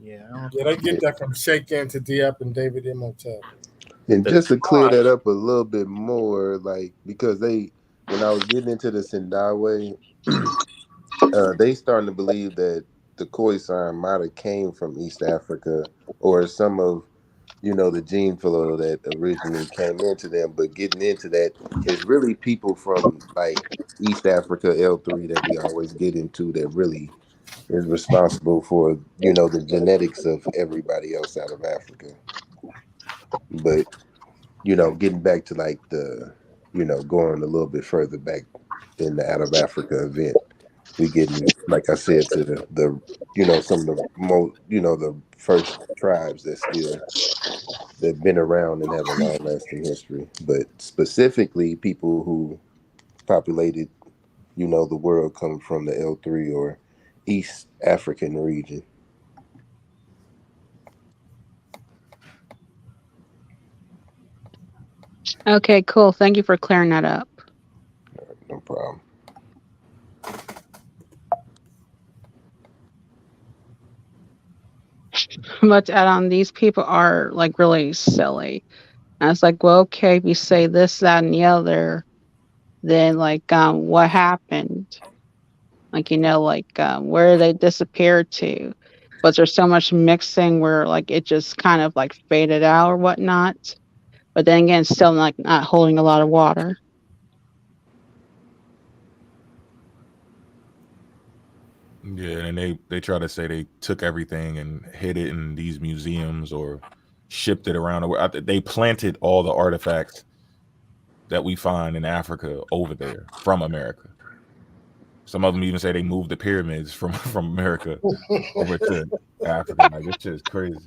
Yeah, they get that from Sheikh Anta Diop and David Imhotep. And just to clear that up a little bit more, like, because when I was getting into the Sindawe, they starting to believe that the Khoisan might have came from East Africa, or some of, you know, the gene flow that originally came into them. But getting into that is really people from like East Africa, L3, that we always get into, that really is responsible for, you know, the genetics of everybody else out of Africa. But, you know, getting back to like the, you know, going a little bit further back in the Out of Africa event, we getting, like I said, to the you know, some of the most, you know, the first tribes that've been around and have a long lasting history. But specifically people who populated, you know, the world come from the L3 or East African region. Okay, cool. Thank you for clearing that up. No problem. But to add on, these people are like really silly. And I was like, well, okay, if you say this, that, and the other, then like, what happened? Like, you know, like, where they disappeared to? Was there so much mixing where like it just kind of like faded out or whatnot? But then again, still like not holding a lot of water. Yeah, and they try to say they took everything and hid it in these museums or shipped it around the world. They planted all the artifacts that we find in Africa over there from America. Some of them even say they moved the pyramids from America over to Africa. Like, this shit is crazy.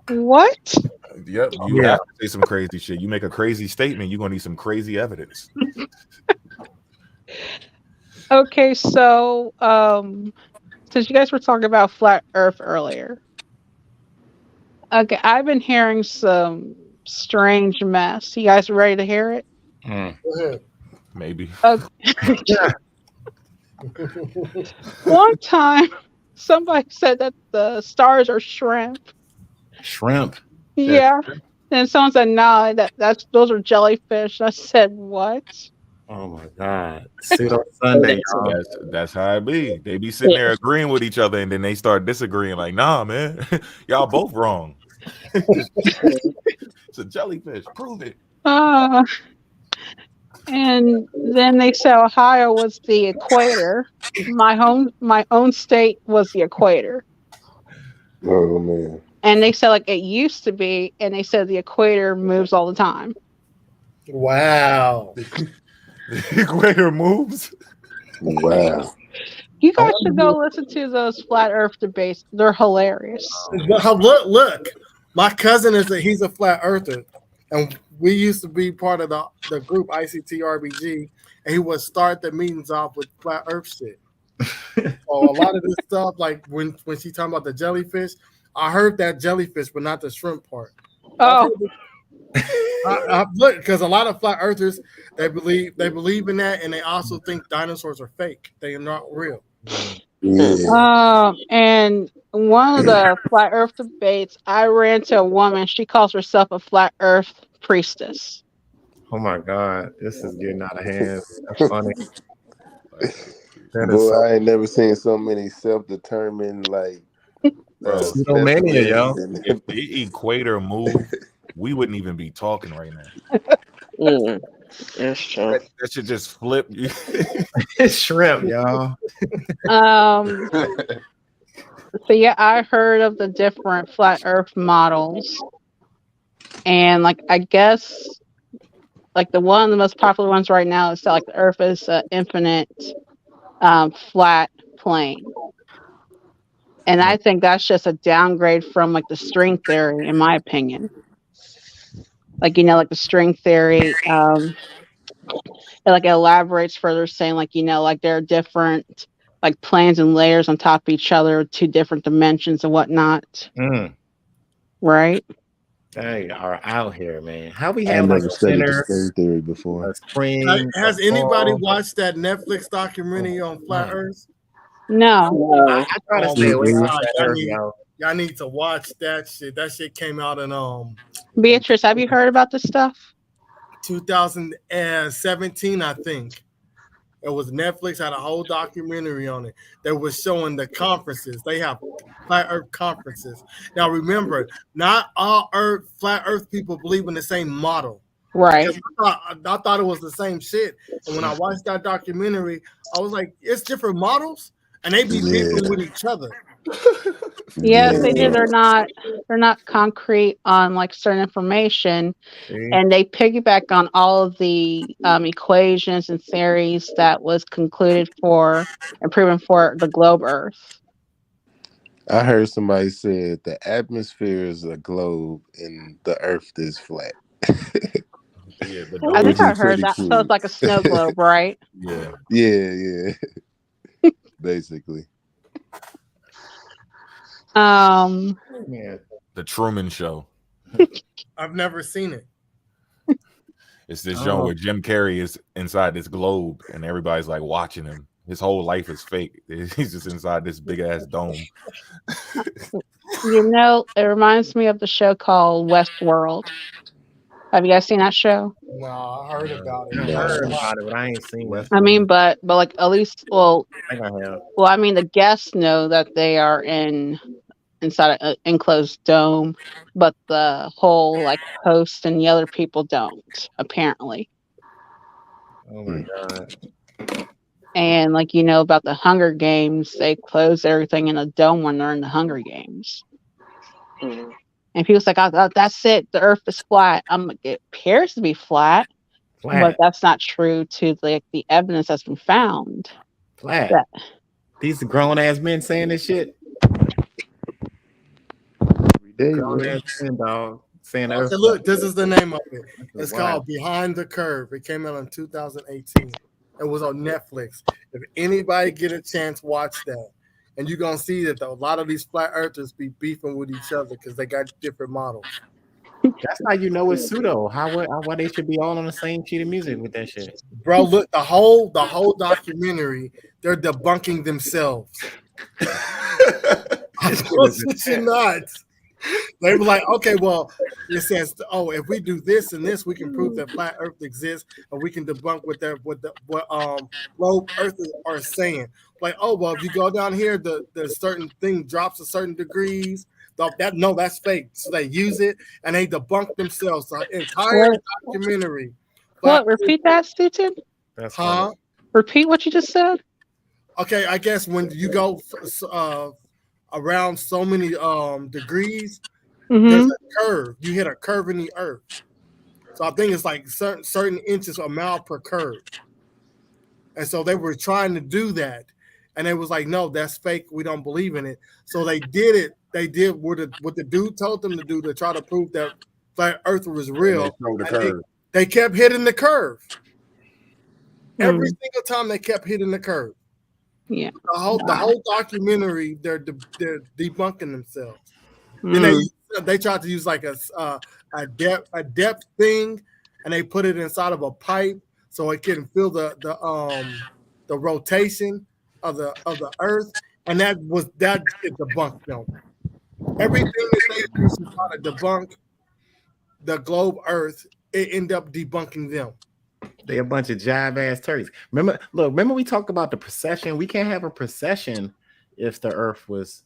What? Yep, you have to say some crazy shit. You make a crazy statement, you're gonna need some crazy evidence. Okay, so since you guys were talking about flat Earth earlier, okay, I've been hearing some strange mess. You guys ready to hear it? Go ahead. Maybe. Okay. One time, somebody said that the stars are shrimp. Shrimp? Yeah. And someone said, "No, those are jellyfish." I said, "What?" Oh my God! Pseudo Sunday, y'all. That's how it be. They be sitting there agreeing with each other, and then they start disagreeing. Like, nah, man, y'all both wrong. It's a jellyfish. Prove it. And then they said Ohio was the equator. My own state was the equator. Oh man. And they said like it used to be, and they said the equator moves all the time. Wow. The equator moves. Wow. You guys should go listen to those flat Earth debates. They're hilarious. Look. My cousin he's a flat earther, and we used to be part of the group ICT RBG, and he would start the meetings off with flat Earth shit. So a lot of this stuff, like when she talking about the jellyfish, I heard that jellyfish, but not the shrimp part. Oh. Look, because a lot of flat earthers they believe in that, and they also think dinosaurs are fake. They are not real. Yeah. And one of the flat Earth debates, I ran to a woman. She calls herself a flat Earth priestess. Oh my God, this is getting out of hand. That's funny. Boy, I ain't never seen so many self-determined Pseudomania, yo. If the equator moved, we wouldn't even be talking right now. That's true. That should just flip. It's shrimp, y'all. So yeah, I heard of the different flat Earth models, and like I guess like the one of the most popular ones right now is that like the Earth is an infinite flat plane. And I think that's just a downgrade from like the string theory, in my opinion. Like, like the string theory, it like elaborates further, saying like, like there are different like planes and layers on top of each other, 2 different dimensions and whatnot. Right? They are out here, man. How we I have never like studied the string theory before. Has anybody watched that Netflix documentary on flat Earth? No. I try to stay away from that. Y'all need to watch that shit. That shit came out in Beatrice, have you heard about this stuff? 2017, I think. It was Netflix had a whole documentary on it that was showing the conferences. They have flat Earth conferences. Now remember, not all flat Earth people believe in the same model. Right. I thought it was the same shit. And when I watched that documentary, I was like, it's different models, and they be beefing with each other. Yes, they do. They're not concrete on like certain information, and they piggyback on all of the equations and theories that was concluded for and proven for the globe Earth. I heard somebody said the atmosphere is a globe and the Earth is flat. I think I heard that. So it's like a snow globe, right? Yeah. Basically. The Truman Show. I've never seen it. It's this show where Jim Carrey is inside this globe and everybody's like watching him. His whole life is fake. He's just inside this big ass dome. It reminds me of the show called Westworld. Have you guys seen that show? No, I heard about it. I heard about it, but I ain't seen it. I mean, but like at least, I think I have. well, I mean, the guests know that they are inside an enclosed dome, but the whole like host and the other people don't, apparently. Oh my God. And like about the Hunger Games, they close everything in a dome when they're in the Hunger Games. And people's like, oh, that's it. The Earth is flat. It appears to be flat, but that's not true to like the evidence that's been found. Flat. These grown ass men saying this shit. Grown ass men, dog. Saying okay, look, this is the name of it. It's called Behind the Curve. It came out in 2018. It was on Netflix. If anybody get a chance, watch that. And you're going to see that a lot of these flat earthers be beefing with each other because they got different models. That's how you know it's pseudo. Why they should be all on the same sheet of music with that shit. Bro, look, the whole documentary, they're debunking themselves. I not. They were like, okay, well, it says, oh, if we do this and this, we can prove that flat Earth exists, and we can debunk what globe Earthers are saying. Like, oh, well, if you go down here, the certain thing drops a certain degrees. That's fake. So they use it and they debunk themselves. The entire documentary. What? Repeat that, Stephen? That's Repeat what you just said. Okay, I guess when you go around so many degrees, there's a curve. You hit a curve in the earth. So I think it's like certain inches a mile per curve. And so they were trying to do that. And it was like, no, that's fake. We don't believe in it. So they did it. They did what the dude told them to do to try to prove that flat Earth was real. They kept hitting the curve. Every single time they kept hitting the curve. Yeah. The whole documentary, they're debunking themselves. Then they tried to use like a depth thing, and they put it inside of a pipe so it can feel the rotation of the Earth, and that debunked them. Everything that they used to try to debunk the globe Earth, it ended up debunking them. They a bunch of jive ass turkeys. Remember we talked about the procession. We can't have a procession if the Earth was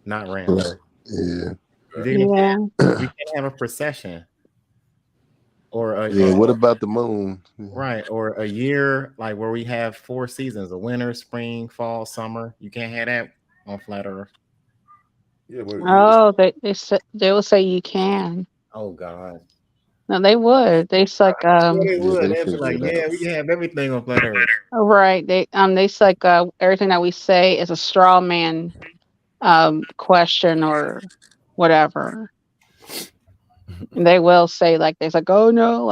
not round. Yeah. We can't have a procession. Or what about the moon? Right. Or a year like where we have 4 seasons: a winter, spring, fall, summer. You can't have that on flat Earth. Yeah. They will say you can. Oh God. No, they would. They suck. They would. They'd be like, yeah, we can have everything on flat Earth. Right. They suck. Everything that we say is a straw man question or whatever. And they will say oh no,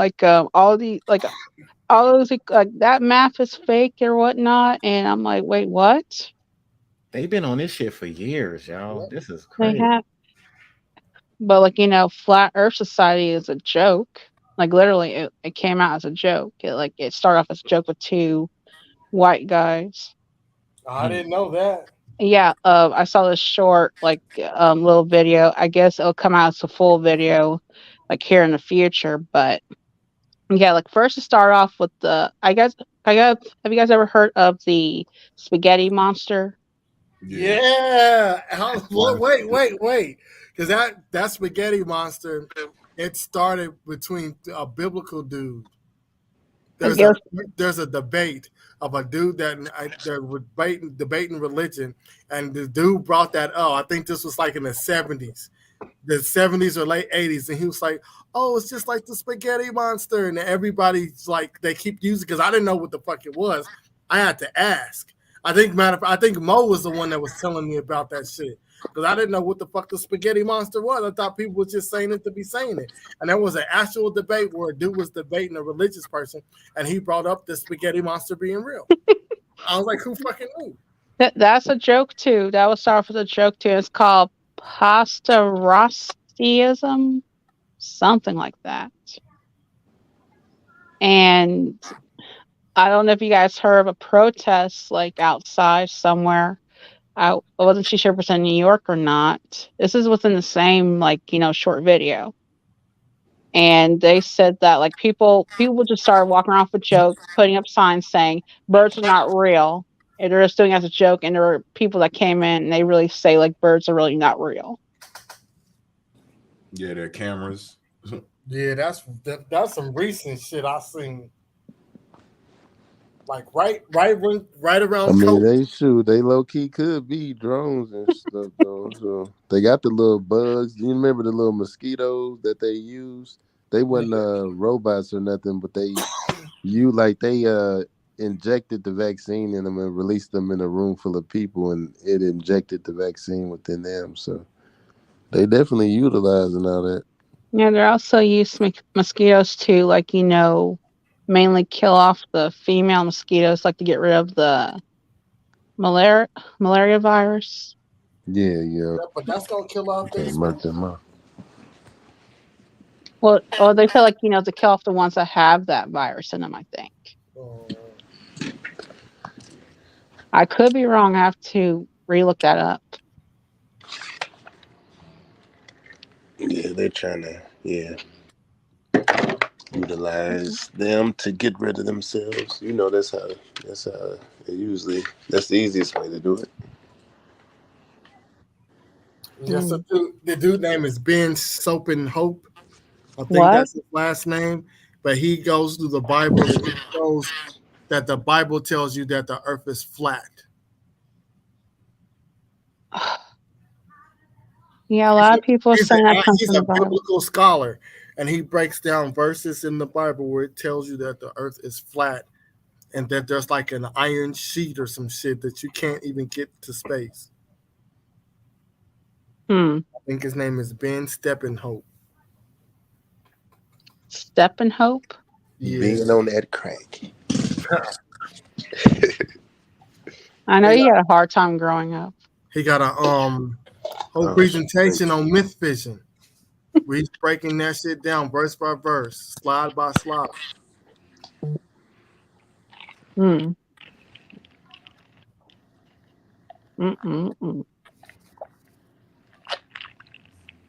all those that math is fake or whatnot, and I'm like, wait, what? They've been on this shit for years, y'all. This is They crazy. have, but Flat Earth Society is a joke. Like literally, it came out as a joke. It started off as a joke with 2 white guys. I didn't know that. Yeah, I saw this short little video. I guess it'll come out as a full video here in the future. But yeah, first to start off with have you guys ever heard of the spaghetti monster? Yeah. Wait. Because that spaghetti monster, it started between a biblical dude. There's a debate of a dude that was debating religion, and the dude brought that up. I think this was in the 70s. The 70s or late 80s, and he was like, oh, it's just like the spaghetti monster. And everybody's they keep using, because I didn't know what the fuck it was. I had to ask. I think Mo was the one that was telling me about that shit, because I didn't know what the fuck the spaghetti monster was. I thought people were just saying it to be saying it. And there was an actual debate where a dude was debating a religious person, and he brought up the spaghetti monster being real. I was like, who fucking knew? That's a joke too. That was started with a joke too. It's called Pastorastism, something like that. And I don't know if you guys heard of a protest outside somewhere. I wasn't too sure if it's in New York or not. This is within the same short video. And they said that people just started walking around with jokes, putting up signs saying birds are not real. And they're just doing it as a joke, and there were people that came in and they really say birds are really not real. Yeah, their cameras. Yeah, that's some recent shit I seen. Right around. I mean, they low key could be drones and stuff though. So they got the little bugs. You remember the little mosquitoes that they used? They wasn't robots or nothing, but they injected the vaccine in them and released them in a room full of people, and it injected the vaccine within them. So they definitely utilizing all that. Yeah, they also use mosquitoes to mainly kill off the female mosquitoes, to get rid of the malaria virus. Yeah. But that's gonna kill off these. Well, they feel to kill off the ones that have that virus in them, I think. I could be wrong. I have to relook that up. Yeah, they're trying to utilize them to get rid of themselves. You know, that's how that's the easiest way to do it. Yes, the dude name is Ben Soap Hope. I think What? that's his last name. But he goes through the Bible and he shows that the Bible tells you that the earth is flat. Yeah, a lot of people are saying that comes He's from a the Bible. biblical scholar, and he breaks down verses in the Bible where it tells you that the earth is flat and that there's like an iron sheet or some shit that you can't even get to space. I think his name is Ben Steppenhope. Steppenhope? Yeah. Being on that crack. I know you had a hard time growing up. He got a whole presentation on myth vision. Where he's breaking that shit down verse by verse, slide by slide.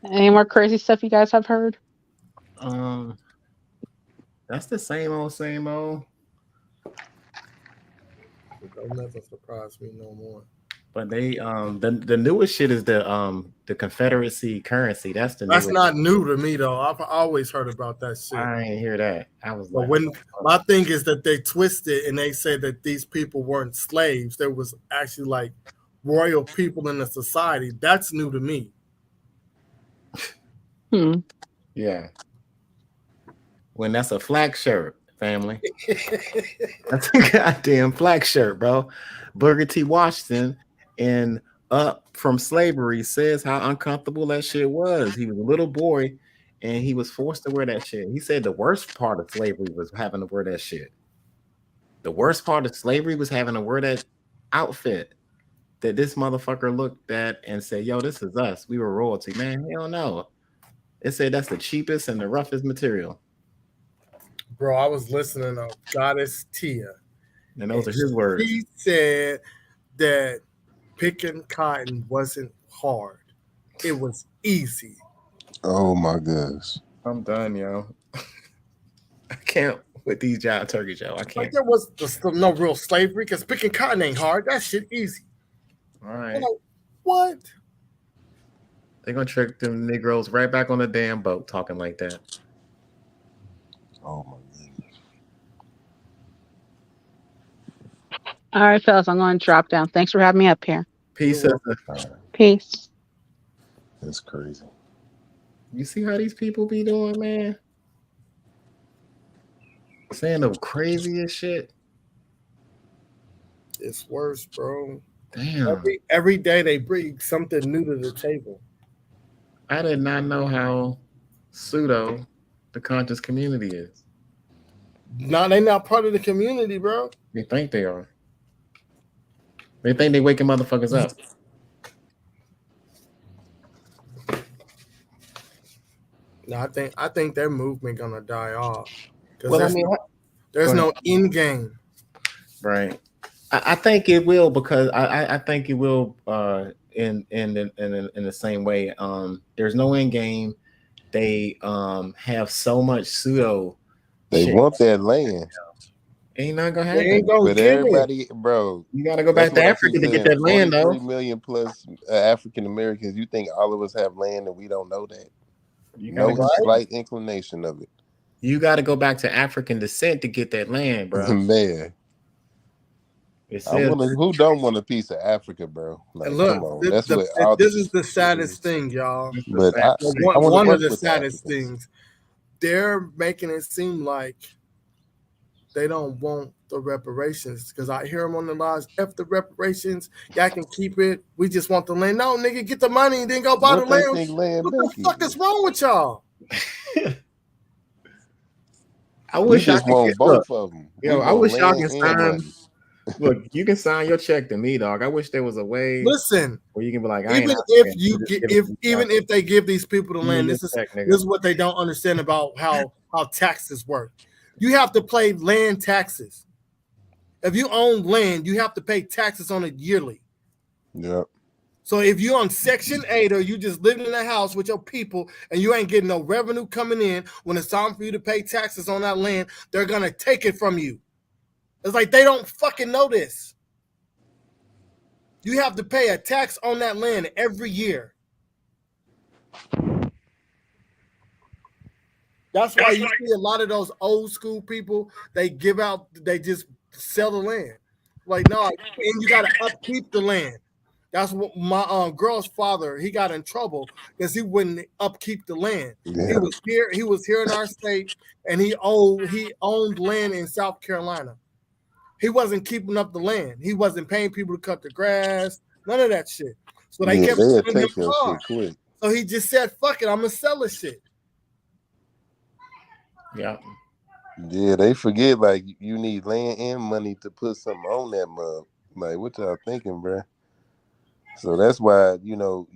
Any more crazy stuff you guys have heard? That's the same old, same old. It'll never surprise me no more. But they the newest shit is the Confederacy currency. That's not new to me though. I've always heard about that shit. I ain't hear that. I was but like, when my thing is that they twist it and they say that these people weren't slaves. There was actually like royal people in the society. That's new to me. Yeah. When that's a flag shirt, family. That's a goddamn flag shirt, bro. Booker T. Washington in Up From Slavery says how uncomfortable that shit was. He was a little boy and he was forced to wear that shit. He said the worst part of slavery was having to wear that shit. The worst part of slavery was having to wear that outfit that this motherfucker looked at and said, yo, this is us. We were royalty. Man, hell no. It said that's the cheapest and the roughest material. Bro, I was listening to Goddess Tia. And those are his words. He said that picking cotton wasn't hard. It was easy. Oh my goodness. I'm done, yo. I can't with these giant turkeys, yo. I can't. Like there was no real slavery because picking cotton ain't hard. That shit easy. All right. Like, what? They're gonna trick them Negroes right back on the damn boat talking like that. Oh my goodness. All right, fellas, I'm going to drop down. Thanks for having me up here. Peace. Peace. That's crazy. You see how these people be doing, man? Saying the craziest shit. It's worse, bro. Damn. Every day they bring something new to the table. I did not know how pseudo the conscious community is. No, they're not part of the community, bro. They think they are. They think they waking motherfuckers up. No, I think their movement gonna die off. Well, There's no end game. Right. I think it will because I think it will in the same way. There's no end game. They have so much pseudo. They want that land. Ain't not gonna happen. But everybody, bro, you gotta go back to Africa to get that land, though. 3 million plus African Americans. You think all of us have land and we don't know that? No slight inclination of it. You got to go back to African descent to get that land, bro. Man, who don't want a piece of Africa, bro? Like, and look, come on. That's what this is the saddest thing, y'all. But one of the saddest things, they're making it seem like they don't want the reparations because I hear them on the lives. F the reparations, y'all can keep it. We just want the land. No, nigga, get the money and then go buy the land. What the fuck is wrong with y'all? I wish I want both of them. Yo, I wish y'all can sign. Look, you can sign your check to me, dog. I wish there was a way. Listen, where you can be like, even if they give these people the land, this is what they don't understand about how taxes work. You have to pay land taxes. If you own land, you have to pay taxes on it yearly. Yep. So if you're on Section 8 or you just living in a house with your people and you ain't getting no revenue coming in, when it's time for you to pay taxes on that land, they're going to take it from you. It's like they don't fucking know this. You have to pay a tax on that land every year. That's why you see a lot of those old school people, they just sell the land. Like, no, and you got to upkeep the land. That's what my girl's father, he got in trouble because he wouldn't upkeep the land. Yeah. He was here in our state, and he owned land in South Carolina. He wasn't keeping up the land. He wasn't paying people to cut the grass, none of that shit. So they kept sending him cars. So he just said, fuck it, I'm gonna sell this shit. Yeah. Yeah, they forget like you need land and money to put something on that mug. Like, what y'all thinking, bruh? So that's why, you know,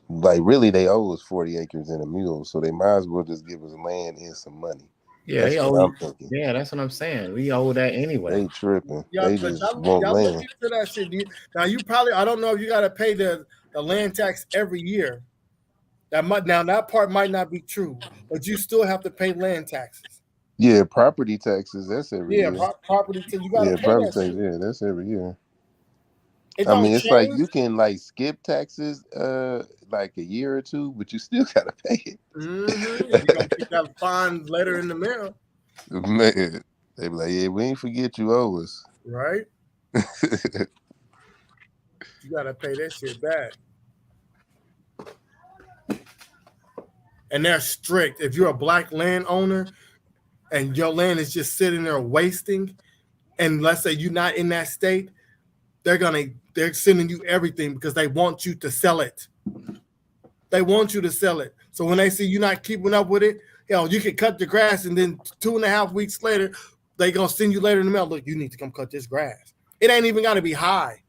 like really they owe us 40 acres and a mule. So they might as well just give us land and some money. Yeah, that's what I'm thinking. Yeah, that's what I'm saying. We owe that anyway. They tripping. Yeah, they just want y'all land. look into that shit. Now you probably, I don't know if you got to pay the land tax every year. That part might not be true, but you still have to pay land taxes. Yeah, property taxes. That's every year. Property tax. You got to pay property that tax. shit. Yeah, that's every year. I mean, it's like you can like skip taxes like a year or two, but you still gotta pay it. Mm-hmm. You got a fine letter in the mail. Man, they be like, yeah, we ain't forget you owe us. Right? You gotta pay that shit back. And they're strict. If you're a black landowner and your land is just sitting there wasting, and let's say you're not in that state, they're sending you everything because they want you to sell it. They want you to sell it. So when they see you're not keeping up with it, you can cut the grass, and then 2.5 weeks later, they gonna send you later in the mail. Look, you need to come cut this grass. It ain't even got to be high.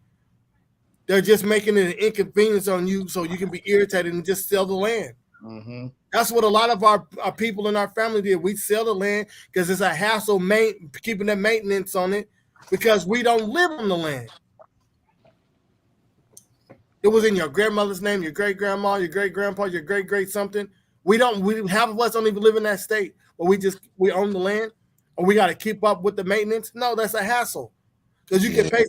They're just making it an inconvenience on you so you can be irritated and just sell the land. Mm-hmm. That's what a lot of our people in our family did. We sell the land because it's a hassle keeping the maintenance on it because we don't live on the land. It was in your grandmother's name, your great grandma, your great grandpa, your great great something. Half of us don't even live in that state, but we own the land, or we got to keep up with the maintenance. No, that's a hassle because you can pay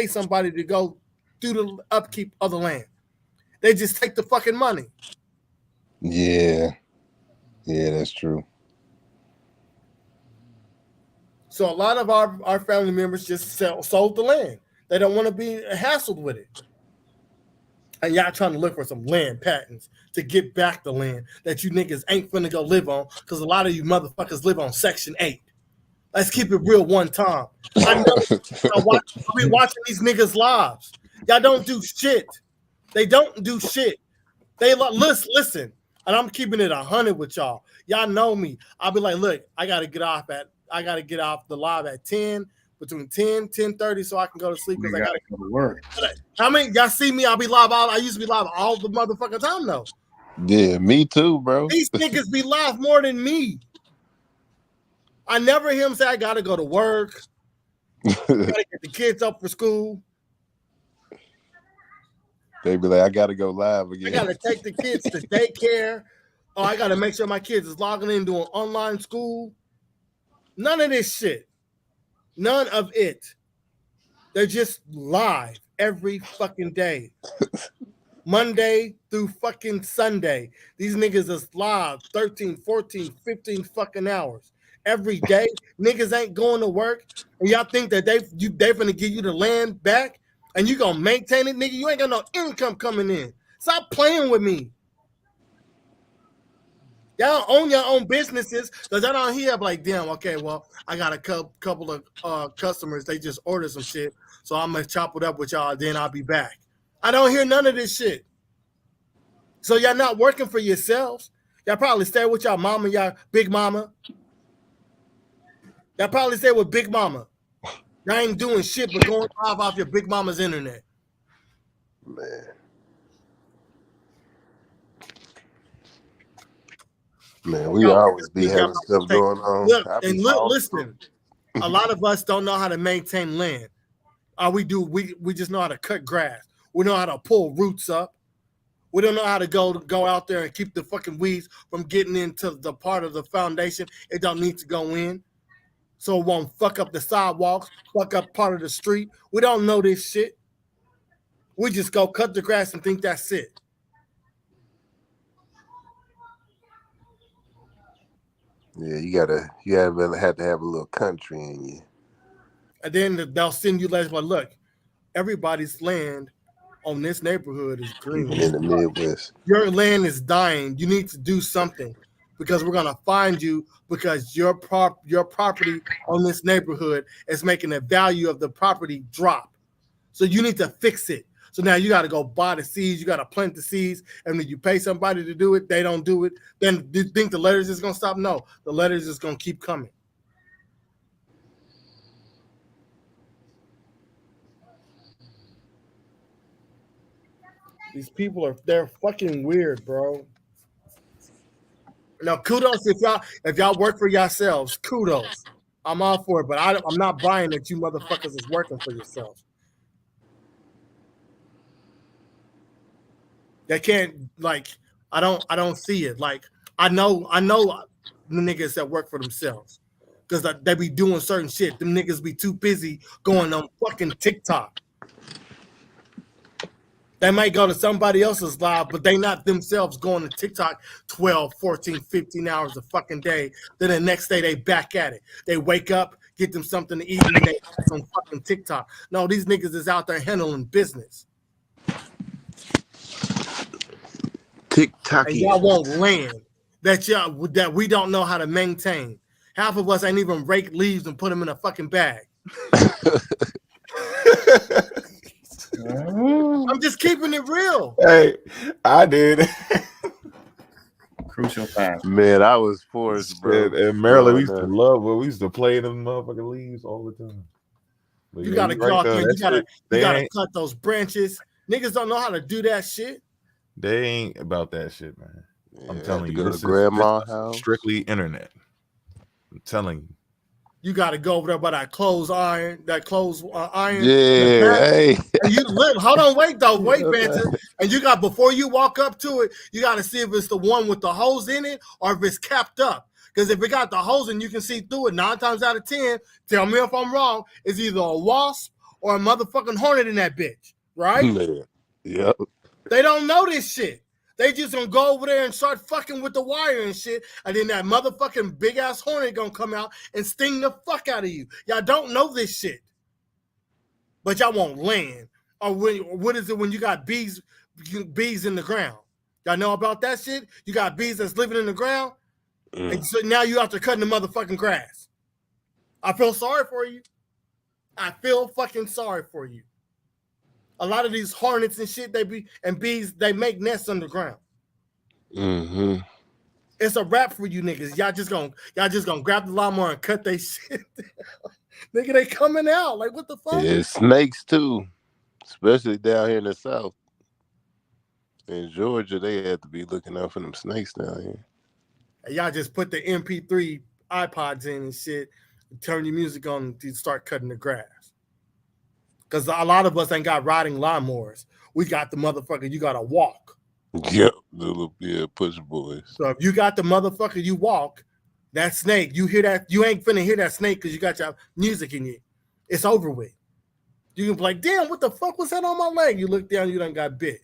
somebody to go do the upkeep of the land. They just take the fucking money. Yeah, that's true. So a lot of our family members just sold the land. They don't want to be hassled with it. And y'all trying to look for some land patents to get back the land that you niggas ain't finna go live on, because a lot of you motherfuckers live on Section 8. Let's keep it real one time. I know I've been watching these niggas' lives. Y'all don't do shit. They don't do shit. They listen, and I'm keeping it 100 with y'all. Y'all know me. I'll be like, look, I gotta get off the live at 10. Between 10:30, so I can go to sleep because I gotta go to work. How many y'all see me? I'll be live. I used to be live all the motherfucking time though. Yeah, me too, bro. These niggas be live more than me. I never hear him say I gotta go to work. Gotta get the kids up for school. They be like, I gotta go live again. I gotta take the kids to daycare. Oh, I gotta make sure my kids is logging in doing online school. None of this shit. None of it. They're just live every fucking day. Monday through fucking Sunday. These niggas is live 13, 14, 15 fucking hours. Every day. Niggas ain't going to work. And y'all think that they finna give you the land back and you gonna maintain it, nigga? You ain't got no income coming in. Stop playing with me. Y'all own your own businesses, because I don't hear like, damn, okay, well, I got a couple of customers, they just ordered some shit, so I'm gonna chop it up with y'all, then I'll be back. I don't hear none of this shit. So y'all not working for yourselves. Y'all probably stay with y'all mama, y'all big mama. Y'all probably stay with big mama. Y'all ain't doing shit but going live off your big mama's internet. Man, we always be having stuff going on. Listen, a lot of us don't know how to maintain land. We just know how to cut grass. We know how to pull roots up. We don't know how to go out there and keep the fucking weeds from getting into the part of the foundation it don't need to go in. So it won't fuck up the sidewalks, fuck up part of the street. We don't know this shit. We just go cut the grass and think that's it. Yeah, you have to have a little country in you. And then they'll send you letters, but look, everybody's land on this neighborhood is green. In the Midwest. Your land is dying. You need to do something because we're gonna find you because your property on this neighborhood is making the value of the property drop. So you need to fix it. So now you got to go buy the seeds. You got to plant the seeds, and when you pay somebody to do it, they don't do it. Then do you think the letters is gonna stop? No, the letters is gonna keep coming. These people they're fucking weird, bro. Now, kudos if y'all work for yourselves. Kudos, I'm all for it, but I'm not buying that you motherfuckers is working for yourselves. They can't I don't see it. Like I know the niggas that work for themselves because they be doing certain shit. Them niggas be too busy going on fucking TikTok. They might go to somebody else's live, but they not themselves going to TikTok 12, 14, 15 hours a fucking day. Then the next day they back at it. They wake up, get them something to eat, and they on fucking TikTok. No, these niggas is out there handling business. TikTok. And y'all won't land that we don't know how to maintain. Half of us ain't even rake leaves and put them in a fucking bag. I'm just keeping it real. Hey, I did. Crucial fact. Man, I was forced, bro. In Maryland, we used to love, we used to play them motherfucking leaves all the time. But You yeah, gotta go out there. You gotta ain't- cut those branches. Niggas don't know how to do that shit. They ain't about that shit, man. I'm Yeah, telling to you, go to this is grandma's house. strictly internet. I'm telling you. You gotta go over there by that clothes iron. Iron. Yeah, hey. And you hold on, wait, Benson. And you got before you walk up to it, you gotta see if it's the one with the hose in it or if it's capped up. Because if it got the hose and you can see through it, 9 times out of 10, tell me if I'm wrong, it's either a wasp or a motherfucking hornet in that bitch, right? Man. Yep. They don't know this shit. They just gonna go over there and start fucking with the wire and shit, and then that motherfucking big ass hornet gonna come out and sting the fuck out of you. Y'all don't know this shit, but y'all won't land. Or what is it when you got bees in the ground? Y'all know about that shit? You got bees that's living in the ground, and so now you out there cutting the motherfucking grass. I feel sorry for you. I feel fucking sorry for you. A lot of these hornets and shit, bees, they make nests underground. Mm-hmm. It's a wrap for you niggas. Y'all just gonna grab the lawnmower and cut they shit down. Nigga, they coming out. Like, what the fuck? Yeah, snakes too, especially down here in the South. In Georgia, they had to be looking out for them snakes down here. And y'all just put the MP3 iPods in and shit, and turn your music on and start cutting the grass. Because a lot of us ain't got riding lawnmowers. We got the motherfucker, you got to walk. Yep, little push boys. So if you got the motherfucker, you walk, that snake, you hear that, you ain't finna hear that snake because you got your music in you. It's over with. You can be like, damn, what the fuck was that on my leg? You look down, you done got bit.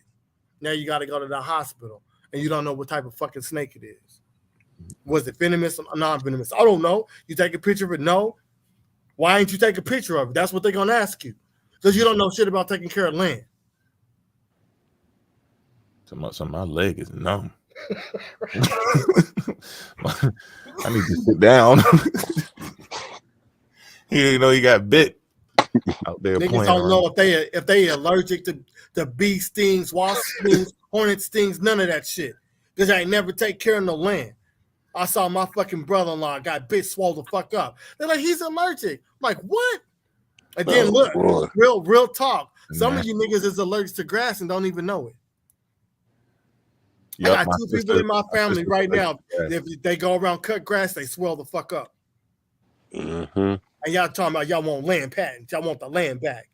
Now you got to go to the hospital, and you don't know what type of fucking snake it is. Was it venomous or non-venomous? I don't know. You take a picture of it? No. Why ain't you take a picture of it? That's what they're going to ask you. Because you don't know shit about taking care of land. So my leg is numb. I need to sit down. He didn't know he got bit out there. Niggas don't know if they allergic to bee stings, wasp stings, hornet stings, none of that shit. Because I ain't never take care of no land. I saw my fucking brother-in-law got bit, swole the fuck up. They're like, he's allergic. I'm like, what? And then look, real talk. Some of you niggas is allergic to grass and don't even know it. Yep, I got 2 people in my family right now. If they go around cut grass, they swell the fuck up. Mm-hmm. And y'all talking about y'all want land patents. Y'all want the land back.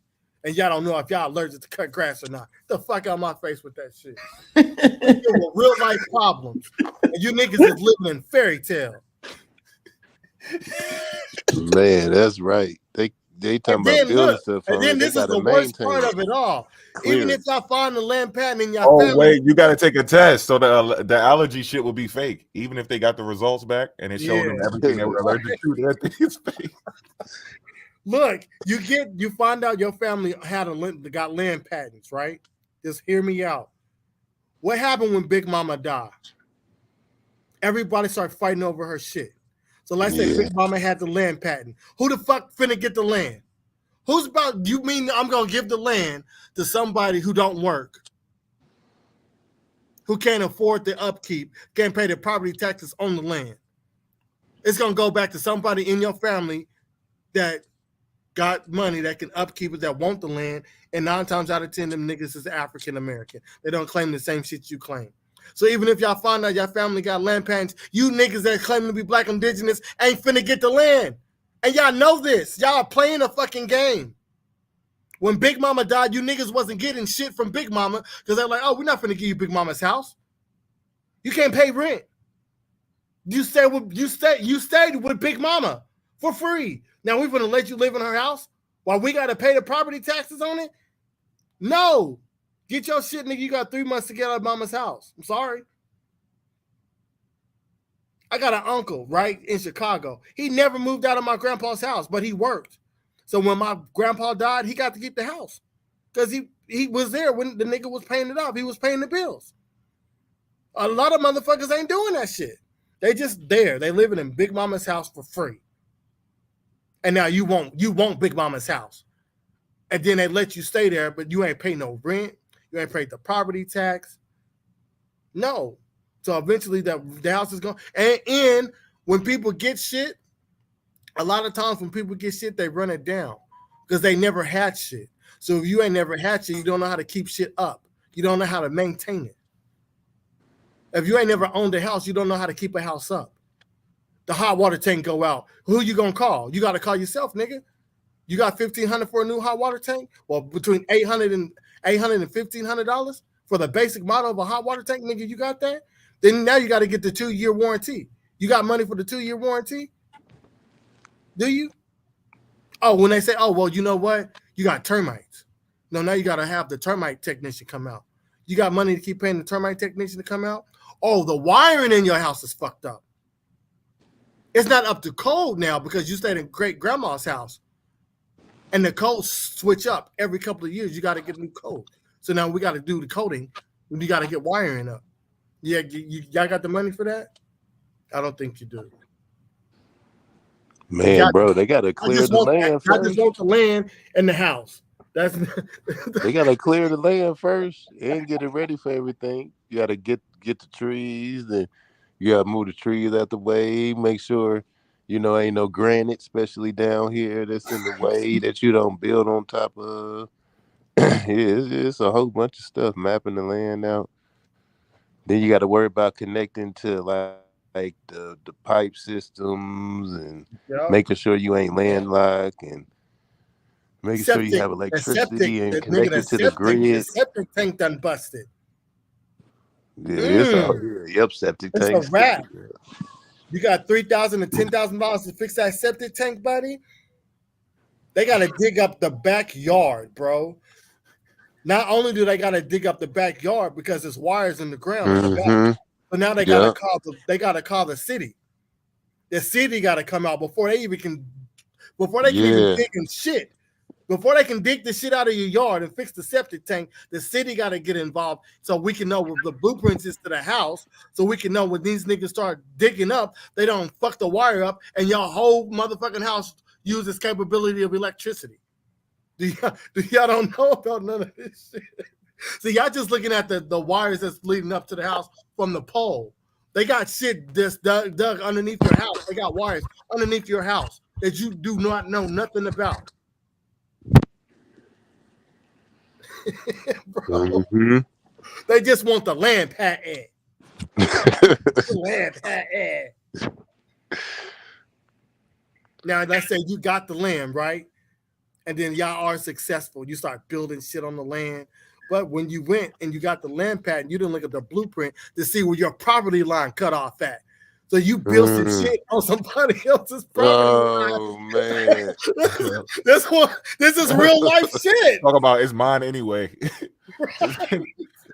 and y'all don't know if y'all allergic to cut grass or not. Get the fuck out of my face with that shit. With real life problems, and you niggas is living in fairy tale. Man, that's right. They talking about building stuff. And then this is the worst part of it all. Even if y'all find the land patent in your family, wait, you got to take a test, so the allergy shit will be fake, even if they got the results back and it showed them everything they were allergic to. That thing is fake. Look, you find out your family got land patents, right? Just hear me out. What happened when Big Mama died? Everybody started fighting over her shit. So let's say Big Mama had the land patent. Who the fuck finna get the land? Who's about? You mean I'm gonna give the land to somebody who don't work, who can't afford the upkeep, can't pay the property taxes on the land? It's gonna go back to somebody in your family that got money that can upkeep it, that want the land, and 9 times out of 10, them niggas is African American. They don't claim the same shit you claim. So even if y'all find out your family got land patents, you niggas that claim to be black indigenous ain't finna get the land. And y'all know this. Y'all are playing a fucking game. When Big Mama died, you niggas wasn't getting shit from Big Mama because they're like, oh, we're not finna give you Big Mama's house. You can't pay rent. You stayed with Big Mama for free. Now we're gonna let you live in her house while we gotta pay the property taxes on it? No. Get your shit, nigga. You got 3 months to get out of Mama's house. I'm sorry. I got an uncle, right, in Chicago. He never moved out of my grandpa's house, but he worked. So when my grandpa died, he got to keep the house because he was there when the nigga was paying it off. He was paying the bills. A lot of motherfuckers ain't doing that shit. They just there. They living in Big Mama's house for free. And now you want Big Mama's house. And then they let you stay there, but you ain't pay no rent. You ain't paid the property tax. No. So eventually the house is going. And when people get shit, a lot of times when people get shit, they run it down because they never had shit. So if you ain't never had shit, you don't know how to keep shit up. You don't know how to maintain it. If you ain't never owned a house, you don't know how to keep a house up. The hot water tank go out. Who you gonna call? You got to call yourself, nigga. You got $1,500 for a new hot water tank? Well, between $800 and $1,500 for the basic model of a hot water tank, nigga, you got that? Then now you got to get the 2-year warranty. You got money for the 2-year warranty? Do you? Oh, when they say, oh, well, you know what? You got termites. No, now you got to have the termite technician come out. You got money to keep paying the termite technician to come out? Oh, the wiring in your house is fucked up. It's not up to code now because you stayed in great grandma's house. And the codes switch up every couple of years. You got to get new code. So now we got to do the coding. You got to get wiring up. Yeah, y'all got the money for that? I don't think you do. Man, bro, they got to clear the land first. I just want the land and the house. They got to clear the land first and get it ready for everything. You got to get the trees. Then you got to move the trees out the way. Make sure, ain't no granite, especially down here, that's in the way that you don't build on top of. It's a whole bunch of stuff, mapping the land out. Then you got to worry about connecting to like the pipe systems and making sure you ain't landlocked and making sure you have electricity and connected to the grid. The septic tank done busted. Yeah, it's all here. Yep, septic tank. It's a wrap. You got $3,000 to $10,000 to fix that septic tank, buddy. They got to dig up the backyard, bro. Not only do they got to dig up the backyard because there's wires in the ground, but now they got to call the city. The city got to come out before they can even dig in shit. Before they can dig the shit out of your yard and fix the septic tank, the city got to get involved so we can know what the blueprints is to the house, so we can know when these niggas start digging up, they don't fuck the wire up and your whole motherfucking house uses capability of electricity. Do y'all don't know about none of this shit? So y'all just looking at the wires that's leading up to the house from the pole. They got shit that's dug underneath your house. They got wires underneath your house that you do not know nothing about. Bro, they just want the land patent. Land patent. Now let's say you got the land, right? and then y'all are successful. You start building shit on the land. But when you went and you got the land patent, you didn't look at the blueprint to see where your property line cut off at. So you built some shit on somebody else's property line. Man. This is real life shit. Talk about it's mine anyway.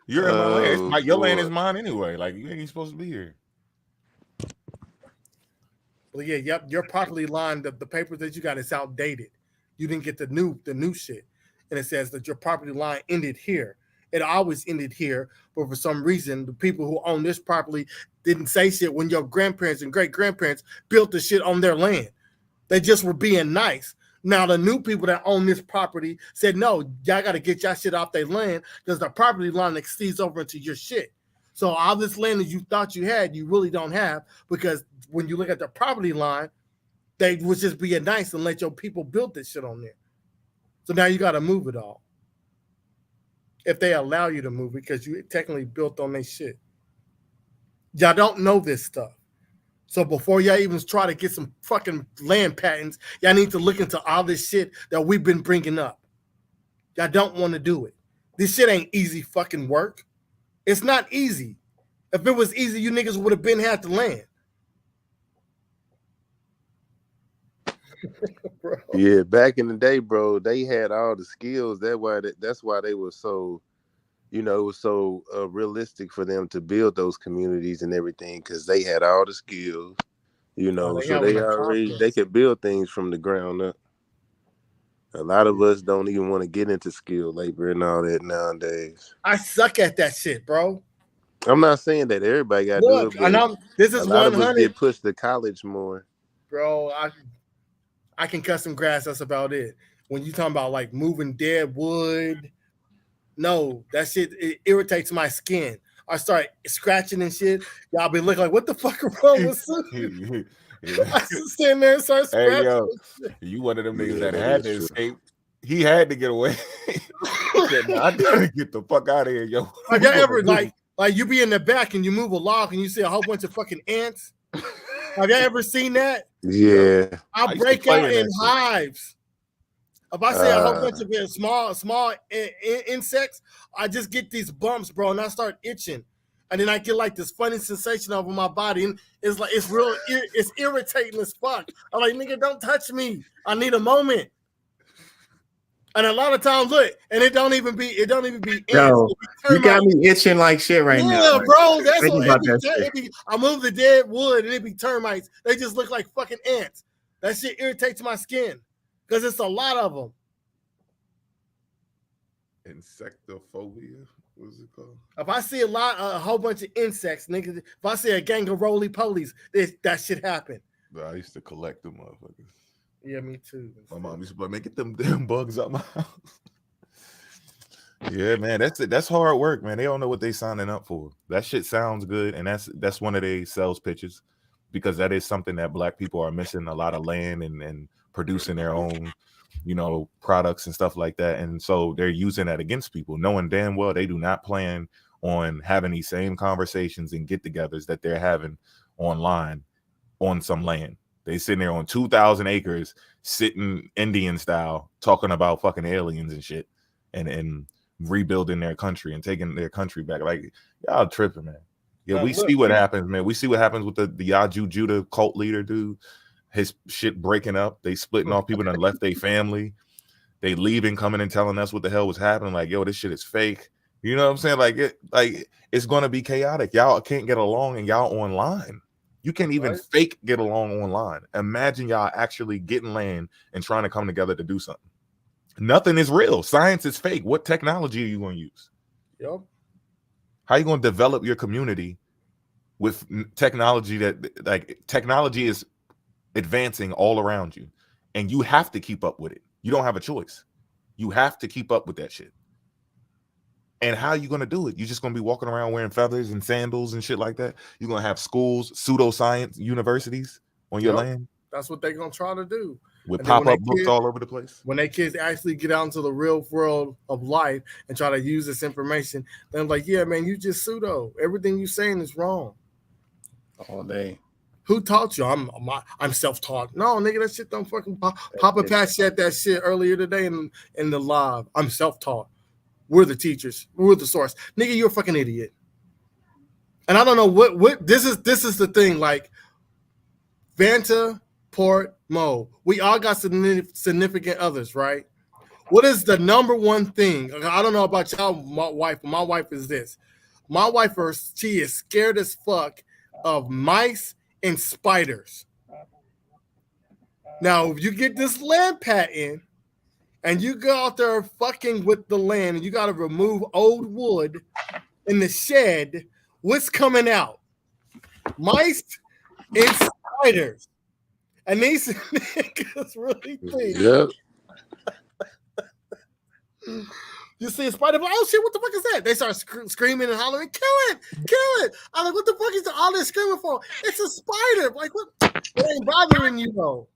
You're in my land. Your land is mine anyway. Like, you ain't supposed to be here. Well, yeah, yep. Your property line, the papers that you got is outdated. You didn't get the new shit. And it says that your property line ended here. It always ended here, but for some reason, the people who own this property didn't say shit when your grandparents and great-grandparents built the shit on their land. They just were being nice. Now, the new people that own this property said, no, y'all got to get y'all shit off their land because the property line extends over into your shit. So all this land that you thought you had, you really don't have, because when you look at the property line, they was just being nice and let your people build this shit on there. So now you got to move it all. If they allow you to move it, because you technically built on their shit. Y'all don't know this stuff. So before y'all even try to get some fucking land patents, y'all need to look into all this shit that we've been bringing up. Y'all don't want to do it. This shit ain't easy fucking work. It's not easy. If it was easy, you niggas would have been had the land. Yeah, back in the day, bro, they had all the skills. That's why they were so, it was so realistic for them to build those communities and everything, because they had all the skills, so they could build things from the ground up. A lot of us don't even want to get into skilled labor and all that nowadays. I suck at that shit, bro. I'm not saying that everybody got to do it, but this is a lot 100. of us get pushed to college more. Bro, I can cut some grass. That's about it. When you talking about like moving dead wood, no, that shit, it irritates my skin. I start scratching and shit. Y'all be looking like, what the fuck is wrong with you? I just stand there and start scratching. Hey, yo, you one of them niggas that had to escape. He had to get away. He said, I gotta get the fuck out of here, yo. Have y'all ever like you be in the back and you move a log and you see a whole bunch of fucking ants? Have y'all ever seen that? Yeah. I break out in hives. If I see a whole bunch of small insects, I just get these bumps, bro, and I start itching. And then I get like this funny sensation over my body, and it's like it's irritating as fuck. I'm like, nigga, don't touch me. I need a moment. And a lot of times, look, and it don't even be ants. Yo, you got me itching like shit right now. Yeah, bro, that's what I move the dead wood and it be termites. They just look like fucking ants. That shit irritates my skin because it's a lot of them. Insectophobia. What's it called? If I see a whole bunch of insects, nigga, if I see a gang of roly-polies, that shit happen. Bro, I used to collect them motherfuckers. Yeah, me too. My mom used to be like, man, get them damn bugs out my house. Yeah, man, that's hard work, man. They don't know what they signing up for. That shit sounds good, and that's one of their sales pitches, because that is something that Black people are missing, a lot of land and producing their own, products and stuff like that. And so they're using that against people, knowing damn well they do not plan on having these same conversations and get-togethers that they're having online on some land. They sitting there on 2,000 acres, sitting Indian style, talking about fucking aliens and shit, and rebuilding their country and taking their country back. Like, y'all tripping, man. Yeah, we see what happens, man. We see what happens with the Yaju Judah cult leader, dude. His shit breaking up. They splitting off people that left their family. They leaving, coming and telling us what the hell was happening. Like, yo, this shit is fake. You know what I'm saying? Like it's gonna be chaotic. Y'all can't get along, and y'all online. You can't even fake get along online. Imagine y'all actually getting land and trying to come together to do something. Nothing is real. Science is fake. What technology are you going to use? Yep. How are you going to develop your community with technology technology is advancing all around you, and you have to keep up with it. You don't have a choice. You have to keep up with that shit. And how are you going to do it? You're just going to be walking around wearing feathers and sandals and shit like that? You're going to have schools, pseudoscience universities on your land? That's what they're going to try to do. With pop-up books all over the place? When they kids actually get out into the real world of life and try to use this information, then like, yeah, man, you just pseudo. Everything you're saying is wrong. All day. Who taught you? I'm self-taught. No, nigga, that shit don't fucking pop. Papa Pat said that shit earlier today in the live. I'm self-taught. We're the teachers. We're the source. Nigga, you're a fucking idiot. And I don't know what this is the thing. Like Vanta, Port, Mo. We all got significant others, right? What is the number one thing? I don't know about y'all, my wife. My wife is this. My wife, she is scared as fuck of mice and spiders. Now, if you get this land patent and you go out there fucking with the land and you got to remove old wood in the shed, what's coming out? Mice and spiders. And these niggas really think. Yep. You see a spider, oh shit, what the fuck is that? They start screaming and hollering, kill it. I'm like, what the fuck is all this screaming for? It's a spider. Like, what? It ain't bothering you though.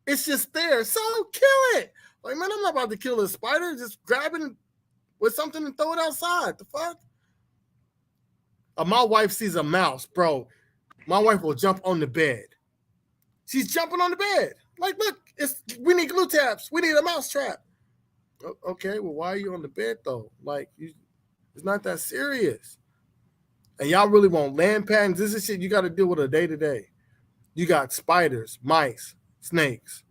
It's just there. So kill it. Like, man, I'm not about to kill a spider. Just grab it with something and throw it outside. The fuck? My wife sees a mouse, bro. My wife will jump on the bed. She's jumping on the bed. Like, look, we need glue tabs. We need a mouse trap. Okay, well, why are you on the bed though? Like, it's not that serious. And y'all really want land patents? This is shit you got to deal with a day to day. You got spiders, mice, snakes,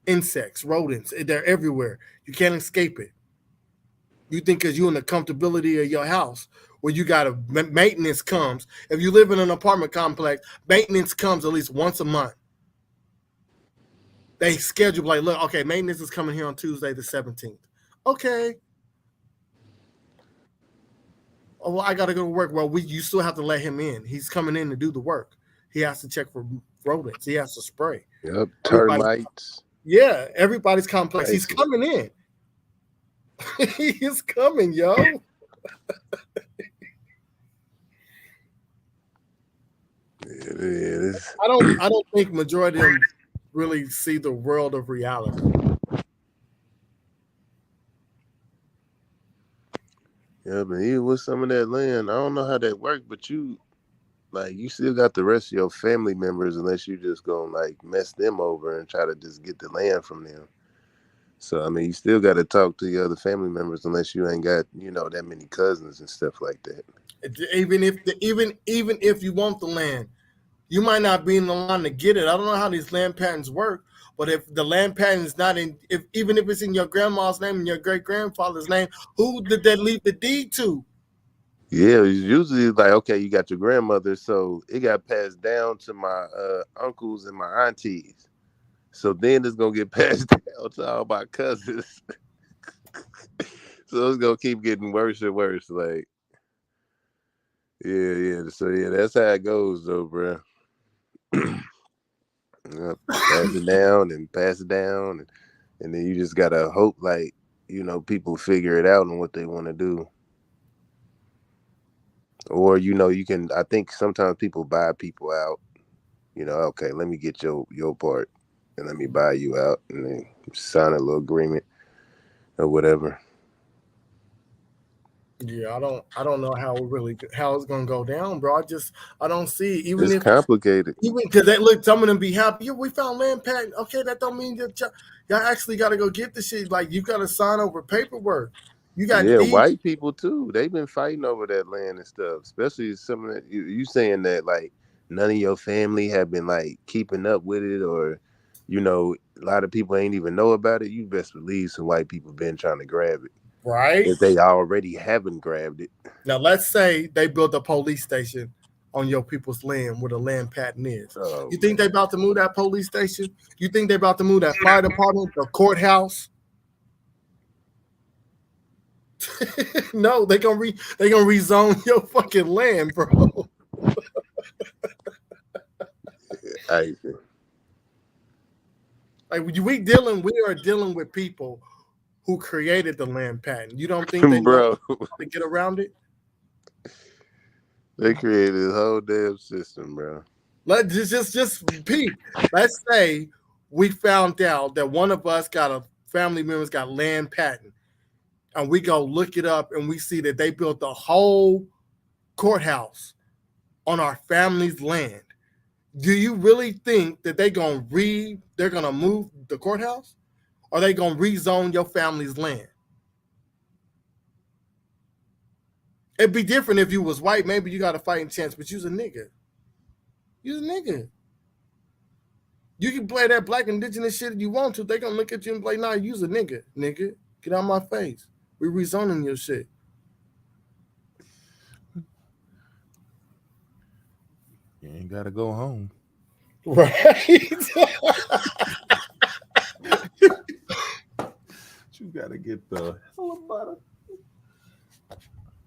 insects, rodents. They're everywhere. You can't escape it. You think because you're in the comfortability of your house where you got maintenance comes. If you live in an apartment complex, maintenance comes at least once a month. They schedule like, look, okay, maintenance is coming here on Tuesday the 17th. Okay. Oh, well, I got to go to work. Well, you still have to let him in. He's coming in to do the work. He has to check for rodents. He has to spray. Yep, termites. Yeah, everybody's complex. He's coming in. He is coming, yo. It is. I don't think majority of them really see the world of reality. Yeah, but even with some of that land, I don't know how that works, but you still got the rest of your family members unless you just gonna like mess them over and try to just get the land from them. So I mean, you still got to talk to your other family members unless you ain't got that many cousins and stuff like that. Even if you want the land, you might not be in the line to get it. I don't know how these land patents work, but if the land patent is not even if it's in your grandma's name and your great grandfather's name, who did they leave the deed to? Yeah, it's usually like, okay, you got your grandmother, so it got passed down to my uncles and my aunties. So then it's gonna get passed down to all my cousins. So it's gonna keep getting worse and worse. Like, yeah. So yeah, that's how it goes, though, bro. Pass it down and pass it down, and then you just gotta hope, like, people figure it out on what they want to do. Or you can. I think sometimes people buy people out. Okay, let me get your part, and let me buy you out, and then sign a little agreement or whatever. Yeah, I don't know how it's gonna go down, bro. I don't see even it's complicated. Even because they look, some of them be happy. Yeah, we found land patent. Okay, that don't mean that y'all actually got to go get the shit. Like, you got to sign over paperwork. You got white people too. They've been fighting over that land and stuff. Especially some of that. You saying that like none of your family have been like keeping up with it, or a lot of people ain't even know about it. You best believe some white people been trying to grab it. Right. If they already haven't grabbed it. Now, let's say they built a police station on your people's land where the land patent is. You think they about to move that police station? You think they about to move that fire department, the courthouse? No, they gonna rezone your fucking land, bro. Like, we are dealing with people who created the land patent. You don't think they know how to get around it? They created a whole damn system, bro. Let's just repeat. Let's say we found out that one of us family members got land patent, and we go look it up and we see that they built the whole courthouse on our family's land. Do you really think that they're gonna move the courthouse, or they gonna rezone your family's land? It'd be different if you was white. Maybe you got a fighting chance, but you's a nigga. You's a nigga. You can play that black indigenous shit if you want to. They gonna look at you and be like, nah, you's a nigga. Nigga, get out of my face. We rezoning your shit. You ain't gotta go home. Right. You gotta get the hell about it.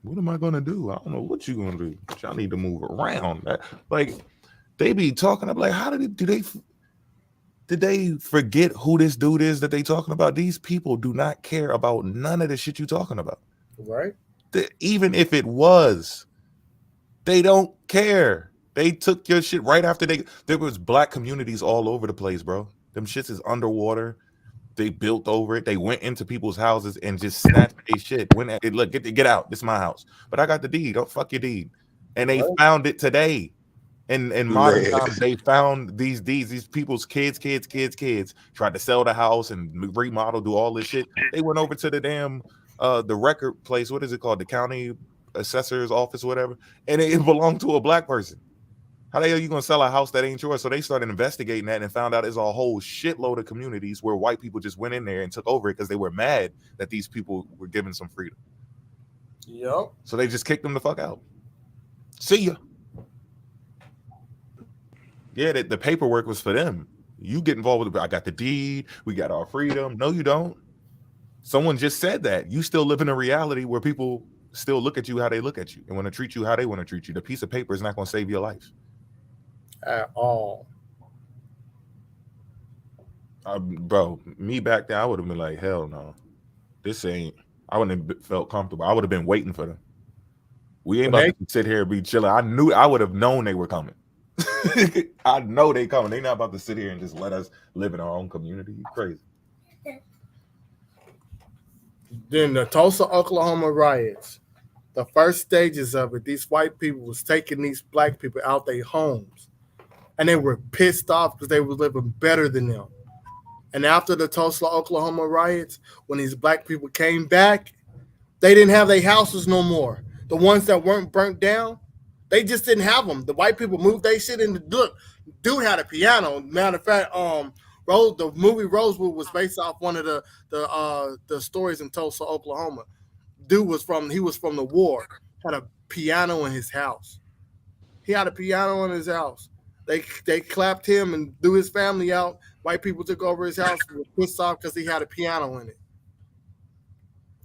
What am I gonna do? I don't know what you gonna do. Y'all need to move around. Like they be talking about, like, how did they forget who this dude is that they talking about? These people do not care about none of the shit you talking about. Right. Even if it was, they don't care. They took your shit right after there was black communities all over the place, bro. Them shits is underwater. They built over it. They went into people's houses and just snatched their shit. Look, get out. This is my house. But I got the deed. Don't fuck your deed. And they found it today. In modern times, they found these deeds. These people's kids tried to sell the house and remodel, do all this shit. They went over to the damn the record place. What is it called? The county assessor's office or whatever. And it belonged to a black person. How the hell are you gonna sell a house that ain't yours? So they started investigating that and found out there's a whole shitload of communities where white people just went in there and took over it because they were mad that these people were given some freedom. Yep. So they just kicked them the fuck out. See ya. Yeah, the paperwork was for them. You get involved with it. I got the deed. We got our freedom. No, you don't. Someone just said that. You still live in a reality where people still look at you how they look at you and want to treat you how they want to treat you. The piece of paper is not going to save your life. At all. Bro, me back then, I would have been like, hell no. This ain't, I wouldn't have felt comfortable. I would have been waiting for them. We ain't about to sit here and be chilling. I would have known they were coming. I know they coming. They not about to sit here and just let us live in our own community. You crazy. Then the Tulsa, Oklahoma riots, the first stages of it, these white people was taking these black people out their homes. And they were pissed off because they were living better than them. And after the Tulsa, Oklahoma riots, when these black people came back, they didn't have their houses no more. The ones that weren't burnt down, they just didn't have them. The white people moved their shit in. Dude had a piano. Matter of fact, the movie Rosewood was based off one of the stories in Tulsa, Oklahoma. Dude was from the war. Had a piano in his house. He had a piano in his house. They clapped him and threw his family out. White people took over his house and were pissed off because he had a piano in it.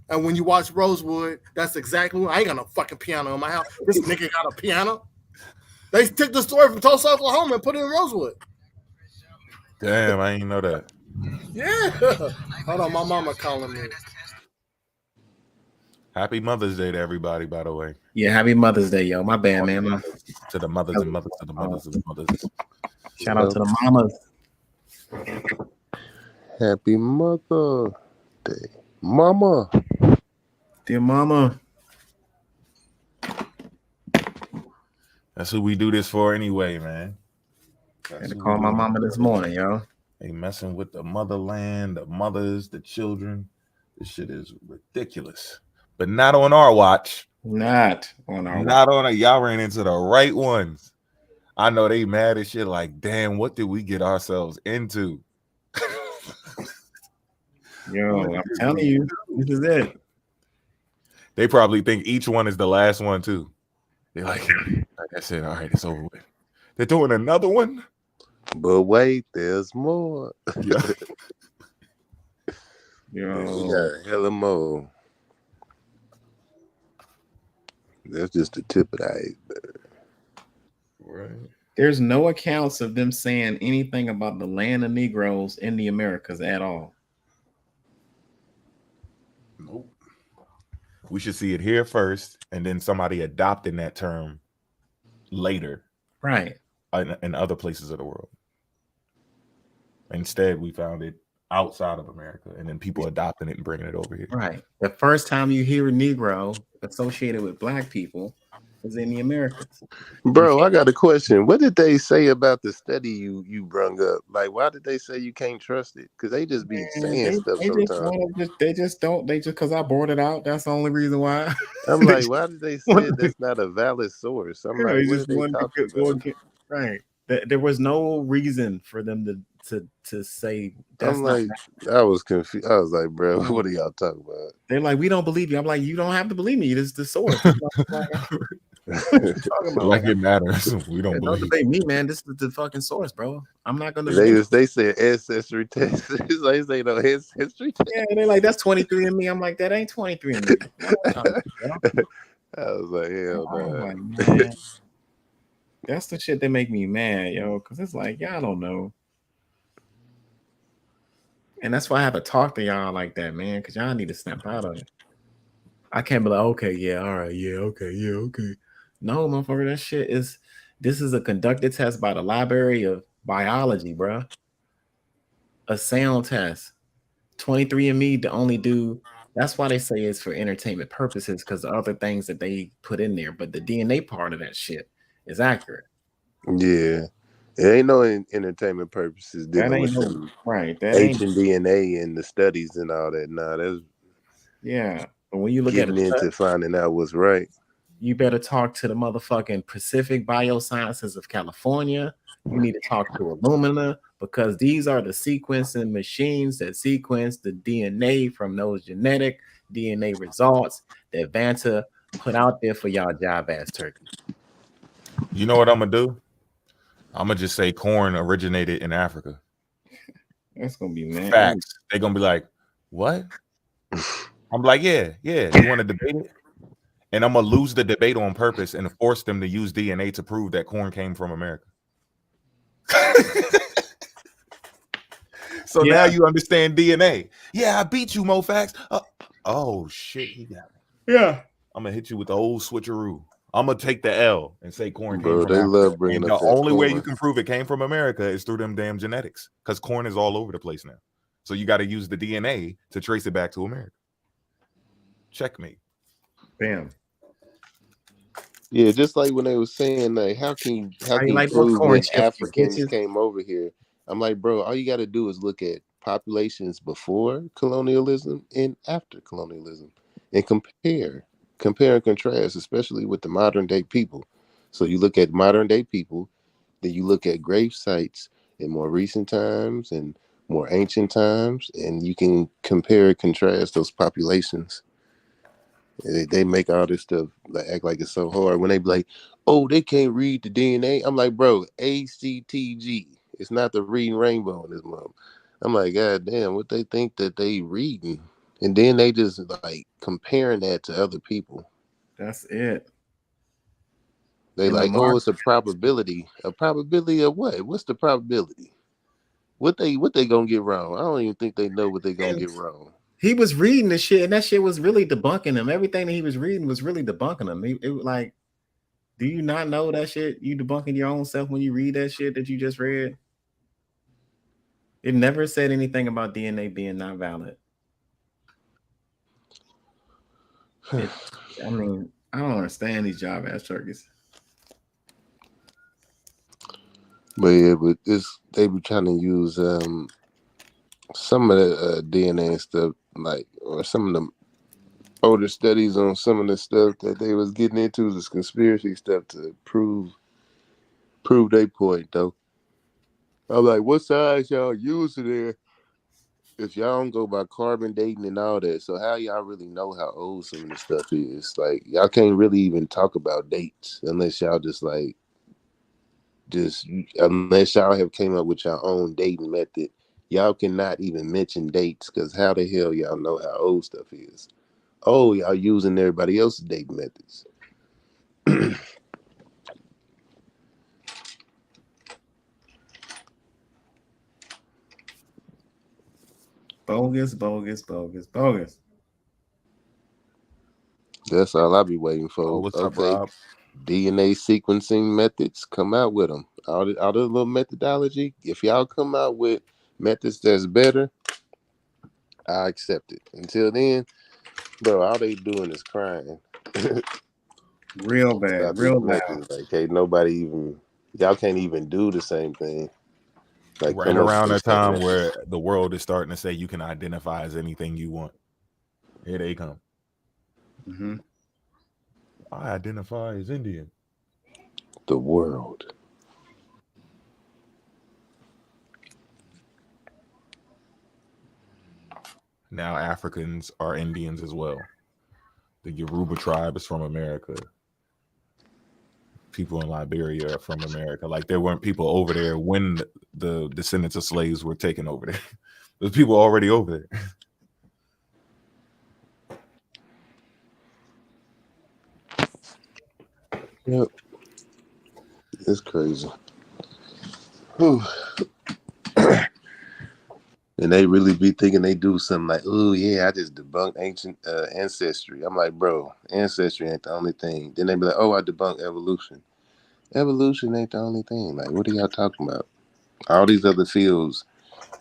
And when you watch Rosewood, that's exactly what I ain't got no fucking piano in my house. This nigga got a piano. They took the story from Tulsa, Oklahoma and put it in Rosewood. Damn, I ain't know that. Yeah. Hold on, my mama calling me. Happy Mother's Day to everybody, by the way. Yeah, happy Mother's Day, yo. My bad, man. To the mothers and mothers, to the mothers and mothers. Shout out to the mamas. Happy Mother Day. Mama. Dear mama. That's who we do this for anyway, man. I had to call my mama this morning, yo. They messing with the motherland, the mothers, the children. This shit is ridiculous. But not on our watch. Not on our watch. Y'all ran into the right ones. I know they mad as shit like, damn, what did we get ourselves into? Yo, I'm telling you, this is it. They probably think each one is the last one too. They're like I said, all right, it's over with. They're doing another one. But wait, there's more. Yeah. We got hella more. That's just the tip of the iceberg. Right. There's no accounts of them saying anything about the land of Negroes in the Americas at all. Nope. We should see it here first, and then somebody adopting that term later. Right. In other places of the world. Instead, we found it outside of America, and then people adopting it and bringing it over here. Right. The first time you hear a Negro associated with black people is in the Americas. Bro, I got a question. What did they say about the study you brung up? Like, why did they say you can't trust it? Because they just be saying stuff sometimes. They just because I brought it out. That's the only reason why. I'm like, why did they say that's not a valid source? I'm like, what are they talking about? Right. There was no reason for them to say that's I'm like, I was confused. I was like, bro, what are y'all talking about? They're like, we don't believe you. I'm like, you don't have to believe me. This is the source. Like it matters. We don't Don't believe. debate me, man. This is the fucking source, bro. I'm not gonna. They said ancestry test. It's like they no ancestry test. Yeah, they're like, that's 23andMe. I'm like, that ain't 23andMe. I was like, hell no. Like, man, that's the shit that make me mad, yo. Because it's like, y'all don't know. And that's why I have to talk to y'all like that, man. Because y'all need to snap out of it. I can't be like, okay, yeah, all right, yeah, okay, yeah, okay. No, motherfucker, this is a conducted test by the Library of Biology, bro. A sound test. 23andMe to only do. That's why they say it's for entertainment purposes, because the other things that they put in there, but the DNA part of that shit is accurate. Yeah, it ain't no entertainment purposes dealing with them ancient DNA and the studies and all that. Nah, that's But when you look getting into finding out what's right, you better talk to the motherfucking Pacific Biosciences of California. You need to talk to Illumina, because these are the sequencing machines that sequence the DNA from those genetic DNA results that Vanta put out there for y'all job ass turkey. You know what I'm gonna do? I'm gonna just say corn originated in Africa. That's gonna be mad. Facts. They're gonna be like, what? I'm like, yeah. You want to debate it? And I'm gonna lose the debate on purpose and force them to use DNA to prove that corn came from America. So now you understand DNA. Yeah, I beat you, Mofax. Oh shit, he got me. Yeah. I'm gonna hit you with the old switcheroo. I'm gonna take the L and say corn bro. came from They Africa. love bringing And up the that only way corn. you can prove it came from America is through them damn genetics, because corn is all over the place now. So you got to use the DNA to trace it back to America. Checkmate. Bam. Yeah, just like when they were saying, like, how can you like prove corn when chips, Africans bitches? came over here? I'm like, bro, all you got to do is look at populations before colonialism and after colonialism, and compare and contrast, especially with the modern day people. So you look at modern day people, then you look at grave sites in more recent times and more ancient times, and you can compare and contrast those populations. They make all this stuff act like it's so hard when they be like, oh, they can't read the DNA. I'm like, bro, ACTG. It's not the reading rainbow in this month. I'm like, God damn, what they think that they reading? And then they just like comparing that to other people. That's it. They like, oh, it's a probability. A probability of what? What's the probability? What they gonna get wrong? I don't even think they know what they gonna get wrong. He was reading the shit, and that shit was really debunking him. Everything that he was reading was really debunking him. It was like, do you not know that shit? You debunking your own self when you read that shit that you just read? It never said anything about DNA being not valid. I mean, I don't understand these job ass turkeys. But yeah, they be trying to use some of the DNA stuff, like, or some of the older studies on some of the stuff that they was getting into, this conspiracy stuff, to prove their point though. I'm like, what size y'all using there? If y'all don't go by carbon dating and all that, so how y'all really know how old some of this stuff is? Like, y'all can't really even talk about dates unless y'all unless y'all have came up with your own dating method. Y'all cannot even mention dates, because how the hell y'all know how old stuff is? Oh, y'all using everybody else's dating methods. Bogus. That's all I be waiting for. Oh, what's up, Rob? DNA sequencing methods, come out with them. All the little methodology. If y'all come out with methods that's better, I accept it. Until then, bro, all they doing is crying. Real bad, real bad. Like, hey, nobody even y'all can't even do the same thing. Like Right around the time where the world is starting to say you can identify as anything you want. Here they come. Mm-hmm. I identify as Indian. The world. Now Africans are Indians as well. The Yoruba tribe is from America. People in Liberia are from America. Like there weren't people over there when the descendants of slaves were taken over there. There's people already over there. Yep. It's crazy. Whew. And they really be thinking they do something like, oh yeah, I just debunked ancient ancestry. I'm like, bro, ancestry ain't the only thing. Then they be like, oh, I debunked evolution. Evolution ain't the only thing. Like, what are y'all talking about? All these other fields,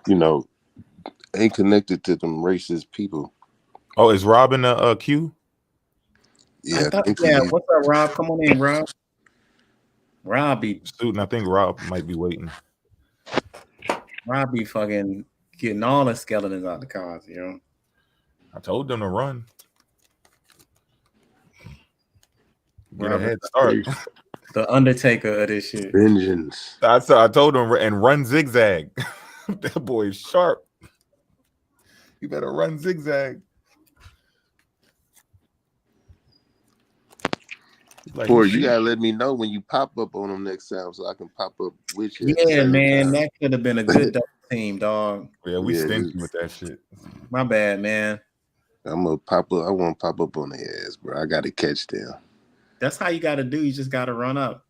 ain't connected to them racist people. Oh, is Rob in the queue? Yeah, What's up, Rob? Come on in, Rob. Rob be student. I think Rob might be waiting. Rob be fucking getting all the skeletons out the cars, I told them to run. Get Rob a head start. The Undertaker of this shit. Vengeance. I told him and run zigzag. That boy is sharp. You better run zigzag. Like, or you gotta let me know when you pop up on them next time so I can pop up with you. Yeah, man, that could have been a good double team, dog. Yeah, we stingy with that shit. My bad, man. I'm gonna pop up. I want to pop up on their ass, bro. I gotta catch them. That's how you gotta do. You just gotta run up.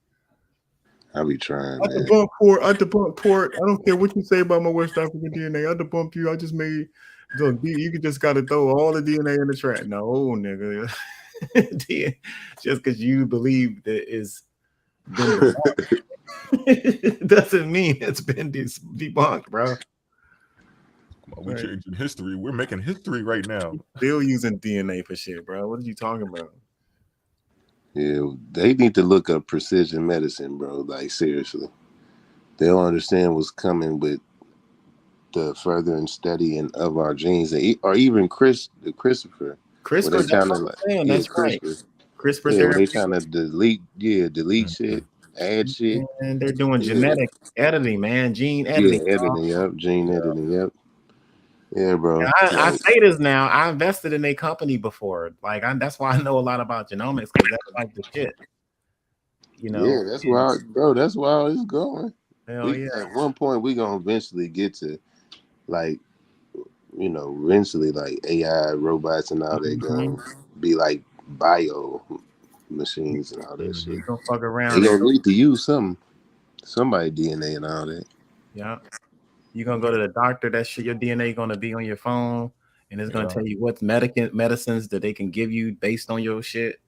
I be trying. I debunk port. I don't care what you say about my West African DNA. I debunked you. I just made. You just gotta throw all the DNA in the trash. No, nigga. Just because you believe that it's been debunked doesn't mean it's been debunked, bro. We're changing history. We're making history right now. Still using DNA for shit, bro. What are you talking about? Yeah, they need to look up precision medicine, bro. Like, seriously. They don't understand what's coming with the further studying of our genes, or even CRISPR. CRISPR, that's right. CRISPR therapy. They trying to delete shit, add shit. And they're doing genetic editing, man. Gene editing. Yeah, editing, gene editing, Yeah, bro. I say this now. I invested in a company before. Like, that's why I know a lot about genomics, because that's like the shit. Yeah, that's why, bro. That's why it's going. Hell yeah. At one point, we gonna eventually get to, like, eventually, like AI robots and all that gonna be like bio machines and all that shit. Don't fuck around. They gonna need to use somebody DNA and all that. Yeah. You're gonna go to the doctor, that shit, your DNA gonna be on your phone, and it's gonna tell you what medicines that they can give you based on your shit.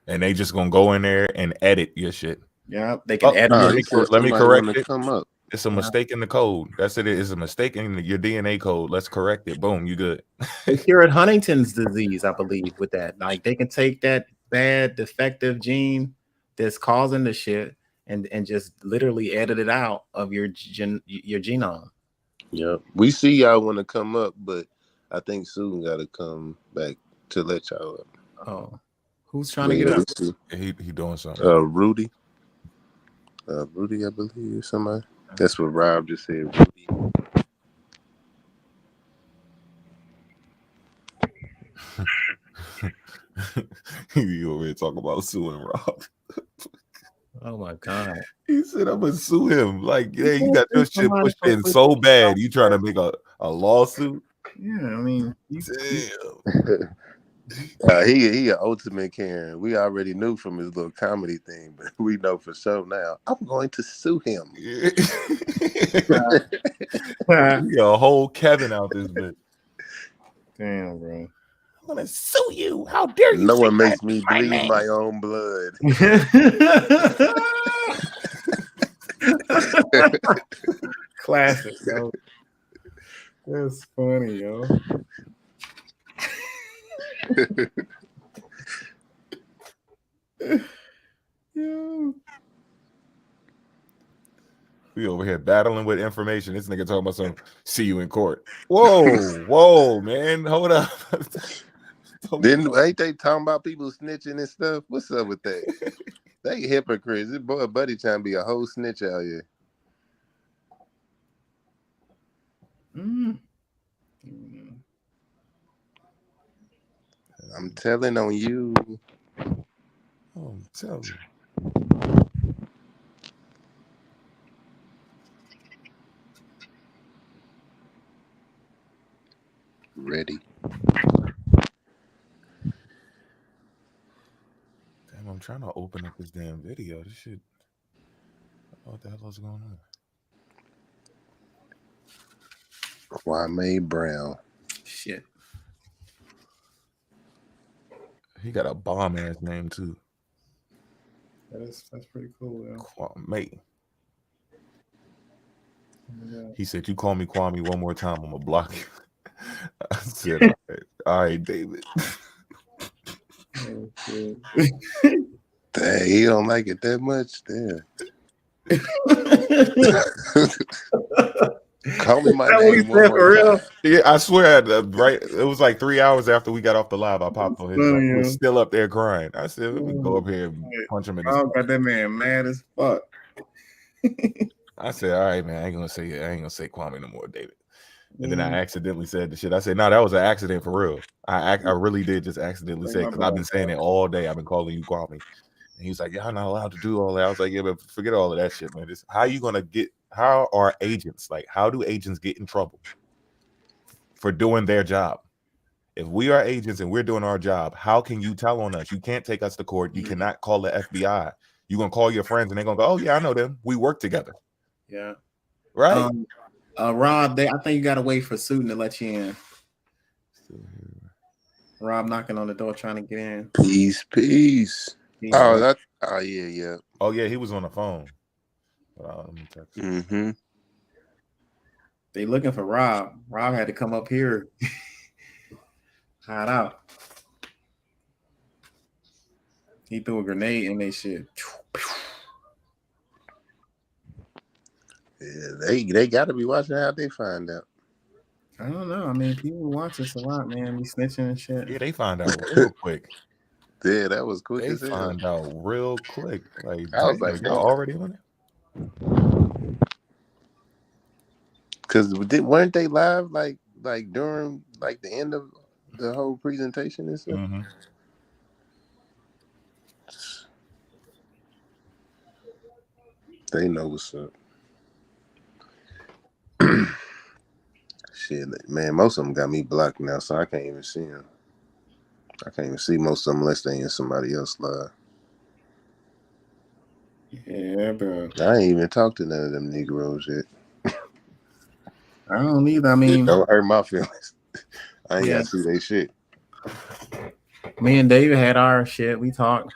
And they just gonna go in there and edit your shit. Yeah, they can edit let me correct it. Come up. It's a mistake in the code. That's it. It's a mistake in your DNA code. Let's correct it. Boom, you good. They cured Huntington's disease, I believe, with that. Like, they can take that bad defective gene that's causing the shit and just literally edit it out of your genome. Yeah, we see y'all want to come up, but I think Susan got to come back to let y'all up. Oh, who's trying to get up? He doing something. Rudy. Rudy, I believe, somebody. That's what Rob just said. Rudy. You over here talking about suing Rob. Oh my God. He said, I'm gonna sue him. Like, yeah, you got your shit pushed in so bad. You trying to make a lawsuit? Yeah, I mean, damn. He an ultimate Karen. We already knew from his little comedy thing, but we know for sure now. I'm going to sue him. Yeah. We got a whole Kevin out this bitch. Damn, bro. I'm gonna sue you. How dare you? No one makes me bleed my own blood. Classic, yo. That's funny, yo. Yeah. We over here battling with information. This nigga talking about some see you in court. Whoa, man. Hold up. Ain't they talking about people snitching and stuff? What's up with that? They hypocrites. This boy Buddy trying to be a whole snitch out here. I'm telling on you. Oh, I'm telling you. Ready. Damn, I'm trying to open up this damn video. This shit. What the hell is going on? Kwame Brown. Shit. He got a bomb ass name too. That's pretty cool. Yeah. Kwame. Yeah. He said, "You call me Kwame one more time, I'm gonna block you." I said, "All right, David." Oh, shit. Dang, he don't like it that much. Damn. Call me my name one more time. Yeah, I swear, right? It was like 3 hours after we got off the live. I popped on his. He was still up there crying. I said, "Let me go up here and punch him in his." I got that man mad as fuck. I said, "All right, man. I ain't gonna say Kwame no more, David." And then I accidentally said the shit. I said, "No, that was an accident for real. I really did just accidentally say it because I've been saying it all day. I've been calling you Kwame." And he's like, "Y'all not allowed to do all that." I was like, "Yeah, but forget all of that shit, man. How are agents, like, how do agents get in trouble for doing their job? If we are agents and we're doing our job, how can you tell on us? You can't take us to court. You cannot call the FBI. You're going to call your friends and they're going to go, oh, yeah, I know them. We work together." Yeah. Right? Rob, I think you got to wait for Susan to let you in. Rob knocking on the door trying to get in. Peace. Yeah. Oh, yeah, he was on the phone. Let me text you. They looking for Rob. Rob had to come up here. Hide out. He threw a grenade in they shit. Yeah, they got to be watching how they find out. I don't know. I mean, people watch us a lot, man. We snitching and shit. Yeah, they find out real quick. Yeah, that was quick They as hell. find out real quick. Like, I was like, y'all already on it? Because weren't they live like during like the end of the whole presentation and stuff? Mm-hmm. They know what's up. Shit, man, most of them got me blocked now, so I can't even see them. I can't even see most of them unless they in somebody else live. Yeah, bro. I ain't even talked to none of them Negroes yet. I don't either. I mean, don't hurt my feelings. I ain't Yeah. got to see they shit. Me and David had our shit. We talked.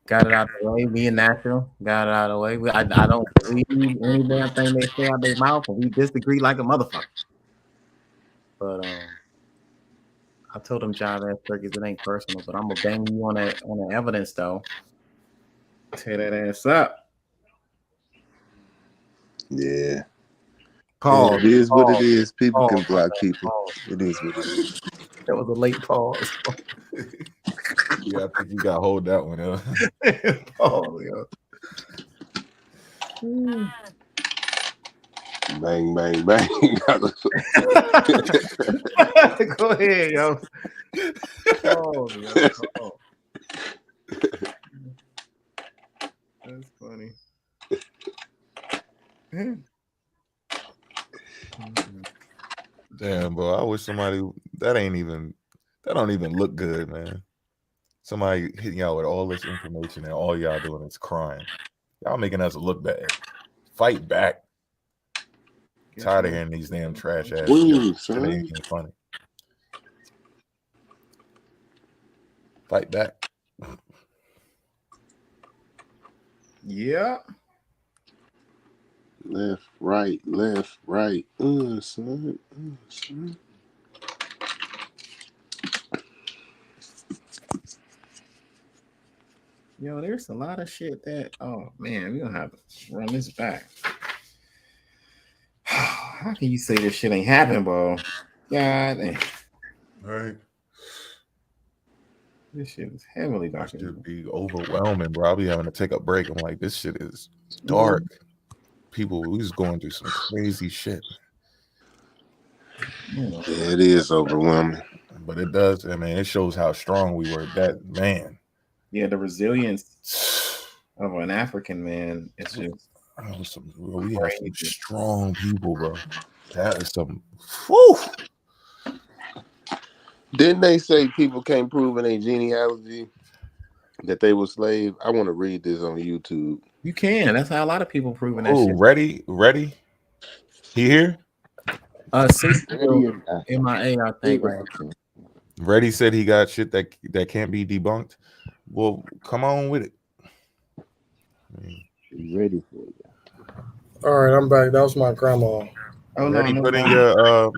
Got it out of the way. Me and Natural got it out of the way. I don't believe any damn thing they say out their mouth, and we disagree like a motherfucker. But I told them job ass turkeys, it ain't personal, but I'm gonna bang you on the evidence though. Tear that ass up. Yeah. Pause. It is what it is. People Pause. can block people. Pause. It is what it is. That was a late pause. Yeah, I think you got to hold that one, huh? Pause, yo. Bang, bang, bang. Go ahead, yo. Oh, yo. Oh. That's funny. Damn, bro. I wish somebody that don't even look good, man. Somebody hitting y'all with all this information and all y'all doing is crying. Y'all making us look bad. Fight back. Tired of hearing these damn trash ass shit. It ain't even funny. Fight back. Yeah. Left, right. Son. Yo, there's a lot of shit that. Oh man, we gonna have to run this back. How can you say this shit ain't happened, bro? God damn. All right. This shit is heavily That should documented. be overwhelming, bro. I'll be having to take a break. I'm like, this shit is dark. People, we just going through some crazy shit. Yeah, it is overwhelming. But it does. I mean, it shows how strong we were. That man. Yeah, the resilience of an African man. It's just. We have some strong people, bro. That is some. Whew. Didn't they say people can't prove in a genealogy that they were slaves? I want to read this on YouTube. You can. That's how a lot of people proving that Oh, shit. ready? He here? MIA, I think. Right. Reddy said he got shit that can't be debunked. Well, come on with it. Ready for you. All right, I'm back. That was my grandma. Oh, Ready, put in your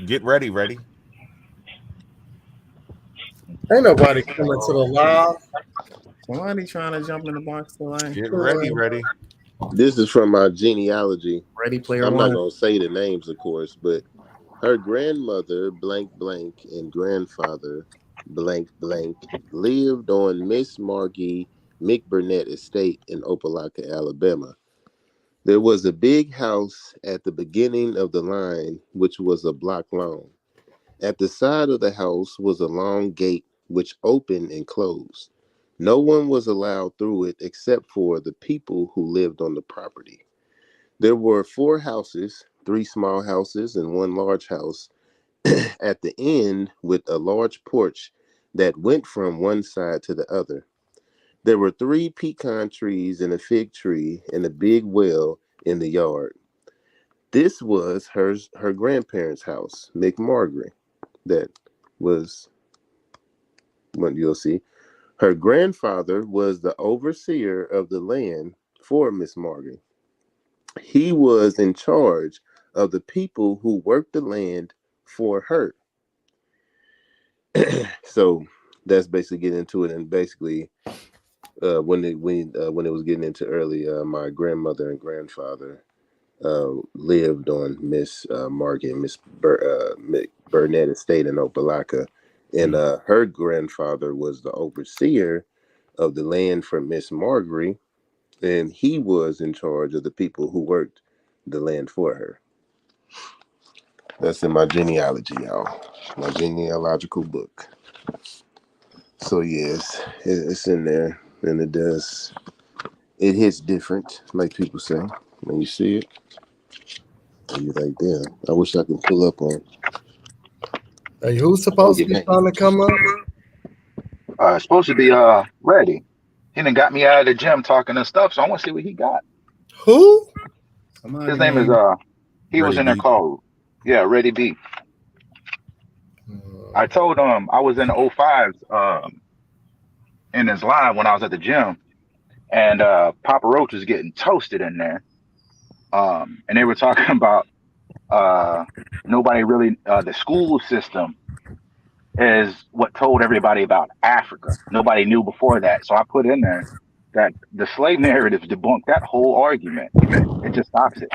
get ready. Ain't nobody coming to the live. Somebody trying to jump in the box to line. Get ready. This is from my genealogy. Ready Player I'm One. not gonna say the names, of course, but her grandmother blank blank and grandfather blank blank lived on Miss Margie McBurnett Estate in Opelika, Alabama. There was a big house at the beginning of the line, which was a block long. At the side of the house was a long gate which opened and closed. No one was allowed through it except for the people who lived on the property. There were 4 houses, 3 small houses and 1 large house at the end with a large porch that went from one side to the other. There were 3 pecan trees and a fig tree and a big well in the yard. This was her grandparents' house, McMargery. That was what you'll see. Her grandfather was the overseer of the land for Miss Margie. He was in charge of the people who worked the land for her. So that's basically getting into it. And basically, when it was getting into early, my grandmother and grandfather lived on Miss Margie and Miss Burnett Estate in Opelika. And her grandfather was the overseer of the land for Miss Margery, and he was in charge of the people who worked the land for her. That's in my genealogy, y'all. My genealogical book. So yes, it's in there, and it hits different, like people say when you see it. And you're like, damn, I wish I could pull up on. Hey, who's supposed to be trying to come up? Supposed to be ready. He done got me out of the gym talking and stuff, so I want to see what he got. Who? His name is he was in there called Ready B. I told him I was in the 05s in his live when I was at the gym, and Papa Roach was getting toasted in there. And they were talking about nobody really the school system is what told everybody about Africa. Nobody knew before that. So I put in there that the slave narrative debunked that whole argument. It just stops it.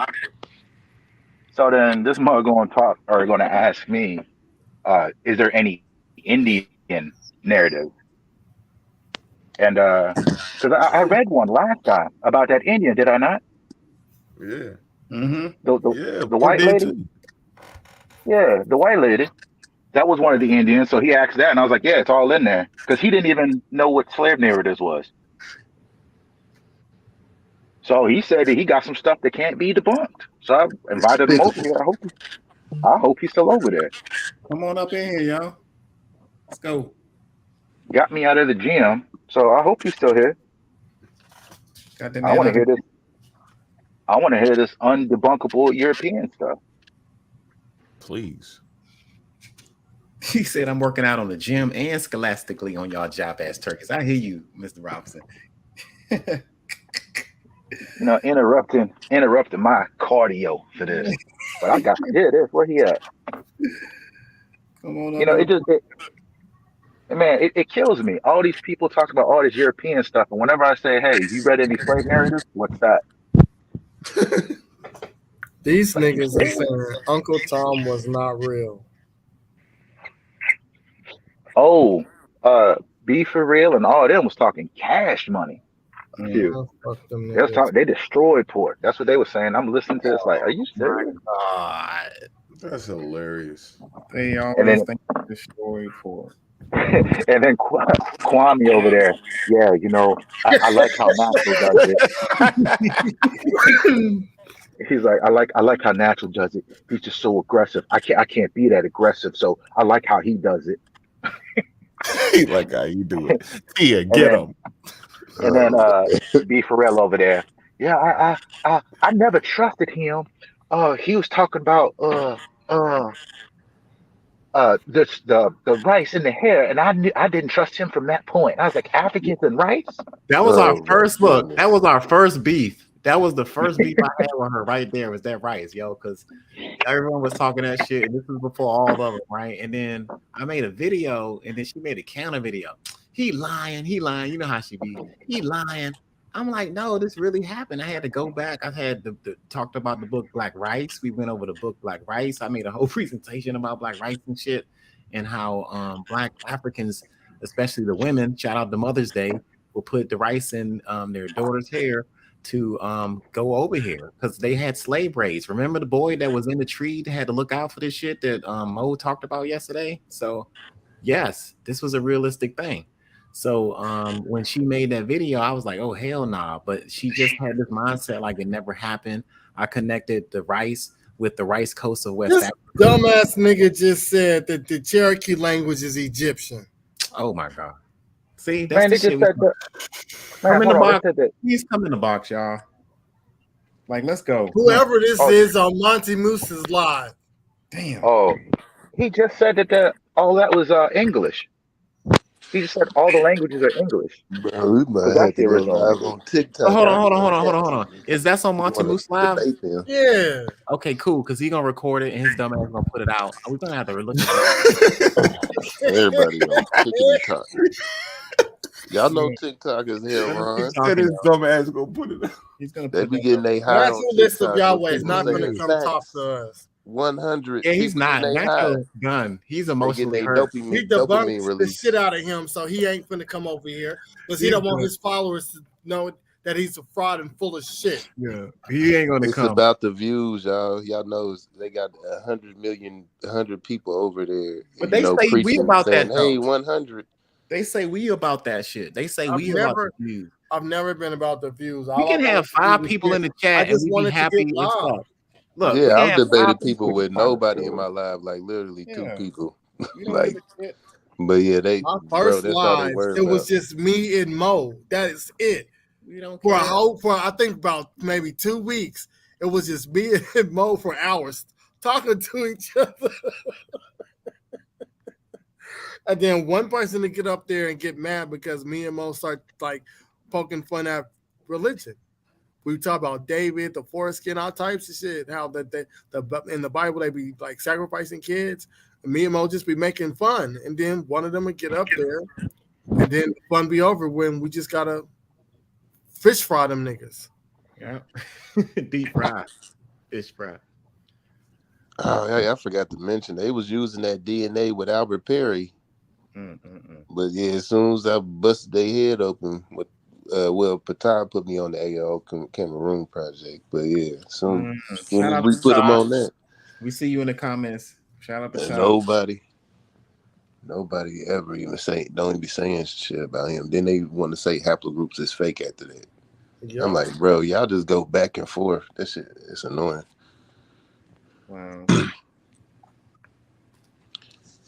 So then this mug going to ask me, is there any Indian narrative? And because I read one last time about that Indian, did I not? Yeah. Mm-hmm. The white lady. Too. Yeah, the white lady. That was one of the Indians. So he asked that, and I was like, yeah, it's all in there. Because he didn't even know what slave narratives was. So he said that he got some stuff that can't be debunked. So I invited him over here. I hope he's still over there. Come on up in here, y'all. Let's go. Got me out of the gym. So I hope he's still here. I want to hear this. I want to hear this undebunkable European stuff. Please. He said, I'm working out on the gym and scholastically on y'all job ass turkeys. I hear you, Mr. Robinson. Interrupting my cardio for this. But I got to hear this. Where he at? Come on. And man, it kills me. All these people talk about all this European stuff, and whenever I say, "Hey, you read any slave narratives?" What's that? These niggas are saying Uncle Tom was not real. Oh, Be For Real and all of them was talking cash money. Dude, Fuck them they was niggas. talking. They destroyed Port. That's what they were saying. I'm listening to this like, are you serious? That's hilarious. They And always then, think destroyed Port. and then Kwame over there. Yeah, you know, I like how Natural does it. He's like, I like how Natural does it. He's just so aggressive. I can't be that aggressive, so I like how he does it. He like how you do it. Yeah, And get then, him. and then B Pharrell over there. Yeah, I never trusted him. He was talking about the rice in the hair, and I didn't trust him from that point. I was like, Africans and rice? That was our Oh my first look. goodness. That was our first beef. That was the first beef I had with her right there. Was that rice, yo? Because everyone was talking that shit, and this was before all of them, right? And then I made a video, and then she made a counter video. He lying. You know how she be. He lying. I'm like, no, this really happened. I had to go back. I had talked about the book Black Rice. We went over the book Black Rice. I made a whole presentation about Black Rice and shit, and how Black Africans, especially the women, shout out to Mother's Day, will put the rice in their daughter's hair to go over here because they had slave braids. Remember the boy that was in the tree that had to look out for this shit that Mo talked about yesterday? So yes, this was a realistic thing. So when she made that video, I was like, oh hell nah. But she just had this mindset like it never happened. I connected the rice with the rice coast of West This Africa. dumbass nigga just said that the Cherokee language is Egyptian. Oh my god. See, that's Man, the they just shit. said that. Come Man, in the hold on. box. They said that. Please come in the box, y'all. Like, let's go. Whoever this Oh, is on Monty Moose's live. Damn. oh, he just said that all that was English. He just said all the languages are English. Bro, we Because might have that's the to go original live language. on TikTok. Hold on. Is that on Monty Want Moose to Live? debate them? Yeah. Okay, cool. Because he's gonna record it and his dumb ass gonna put it out. We're gonna have to look at that. Everybody on TikTok. Y'all know TikTok is hell, Ron. Said his dumb ass gonna put it. He's gonna They put be that getting up. they high National on List of TikTok. Yahweh is People not going to saying come talk facts. to us. 100. Yeah, he's people not. getting they high. Natural done. He's They get emotionally they hurt. He dopamine debunked the release. shit out of him, so he ain't finna come over here because he He's don't want good. his followers to know that he's a fraud and full of shit. Yeah, he ain't gonna It's come. about the views, y'all. Y'all know they got 100 people over there. But they say we preaching and about saying, that "Hey, though. 100." They say we about that shit. They say I've we about never, the views. I've never been about the views. We All can I have wanted to 5 do people was in the I chat and just we be wanted to happy get and live. stuff. Look, we Yeah, can I've have 5 debated people people. with nobody in my life, like literally 2 Yeah, people. we don't Like, give a shit. but yeah, My bro, first that's all they live, worry it was about. just me and Mo. That is it. We don't For care. I think about maybe 2 weeks, it was just me and Mo for hours talking to each other. And then one person to get up there and get mad because me and Mo start like poking fun at religion. We talk about David, the foreskin, all types of shit. How that in the Bible they be like sacrificing kids. And me and Mo just be making fun. And then one of them would get up there, and then the fun be over when we just gotta fish fry them niggas. Yeah, deep fry, fish fry. Oh, yeah, I forgot to mention they was using that DNA with Albert Perry. But yeah, as soon as I busted their head open with Patar put me on the AO Cameroon project. But yeah, soon Shout out we to put them Todd. on that. We see you in the comments. Shout out to And Todd. nobody ever even don't even be saying shit about him. Then they want to say haplogroups is fake after that. Yeah. I'm like, bro, y'all just go back and forth. This shit, it's annoying. Wow.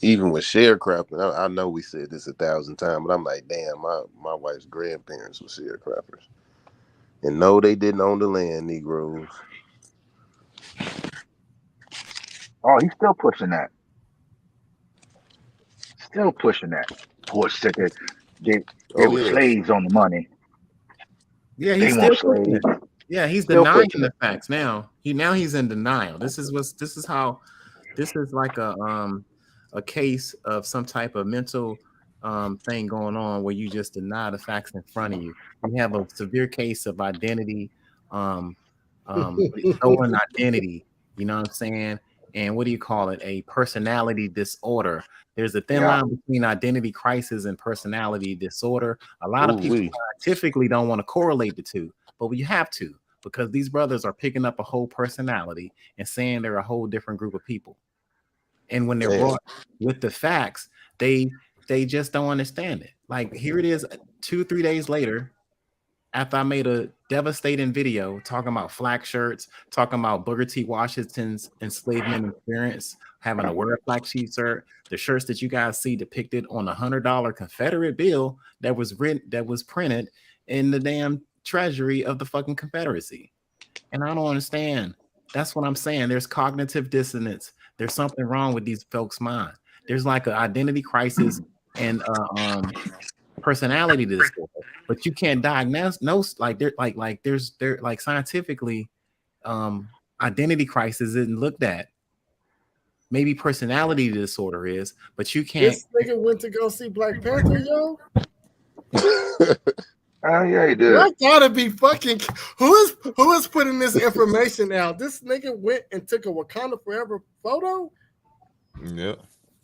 Even with sharecropping, I know we said this 1,000 times, but I'm like, damn, my wife's grandparents were sharecroppers. And no, they didn't own the land, Negroes. Oh, he's still pushing that. Poor said that they were slaves on the money. Yeah, They he's still weren't pushing slaves. it. Yeah, he's Still denying pushing the it. facts now. He's in denial. This is like a case of some type of mental thing going on where you just deny the facts in front of you. You have a severe case of identity, stolen identity. You know what I'm saying? And what do you call it? A personality disorder. There's a thin line between identity crisis and personality disorder. A lot of people scientifically don't want to correlate the two, but you have to, because these brothers are picking up a whole personality and saying they're a whole different group of people. And when they're brought with the facts, they just don't understand it. Like, here it is 2-3 days later, after I made a devastating video talking about flak shirts, talking about Booker T. Washington's enslavement experience, having to wear a flak shirt, the shirts that you guys see depicted on a $100 Confederate bill that was printed in the damn treasury of the fucking Confederacy. And I don't understand. That's what I'm saying. There's cognitive dissonance. There's something wrong with these folks' mind. There's like an identity crisis and personality disorder, but you can't diagnose like there's scientifically identity crisis isn't looked at. Maybe personality disorder is, but you can't. This nigga went to go see Black Panther, yo. Oh yeah, he did. That gotta be fucking. Who is putting this information out? This nigga went and took a Wakanda Forever photo. Yeah.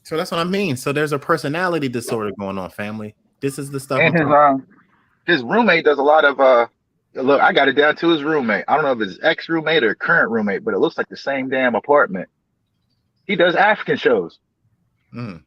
So that's what I mean. So there's a personality disorder going on, family. This is the stuff. And his roommate does a lot of look, I got it down to his roommate. I don't know if it's ex-roommate or current roommate, but it looks like the same damn apartment. He does African shows. It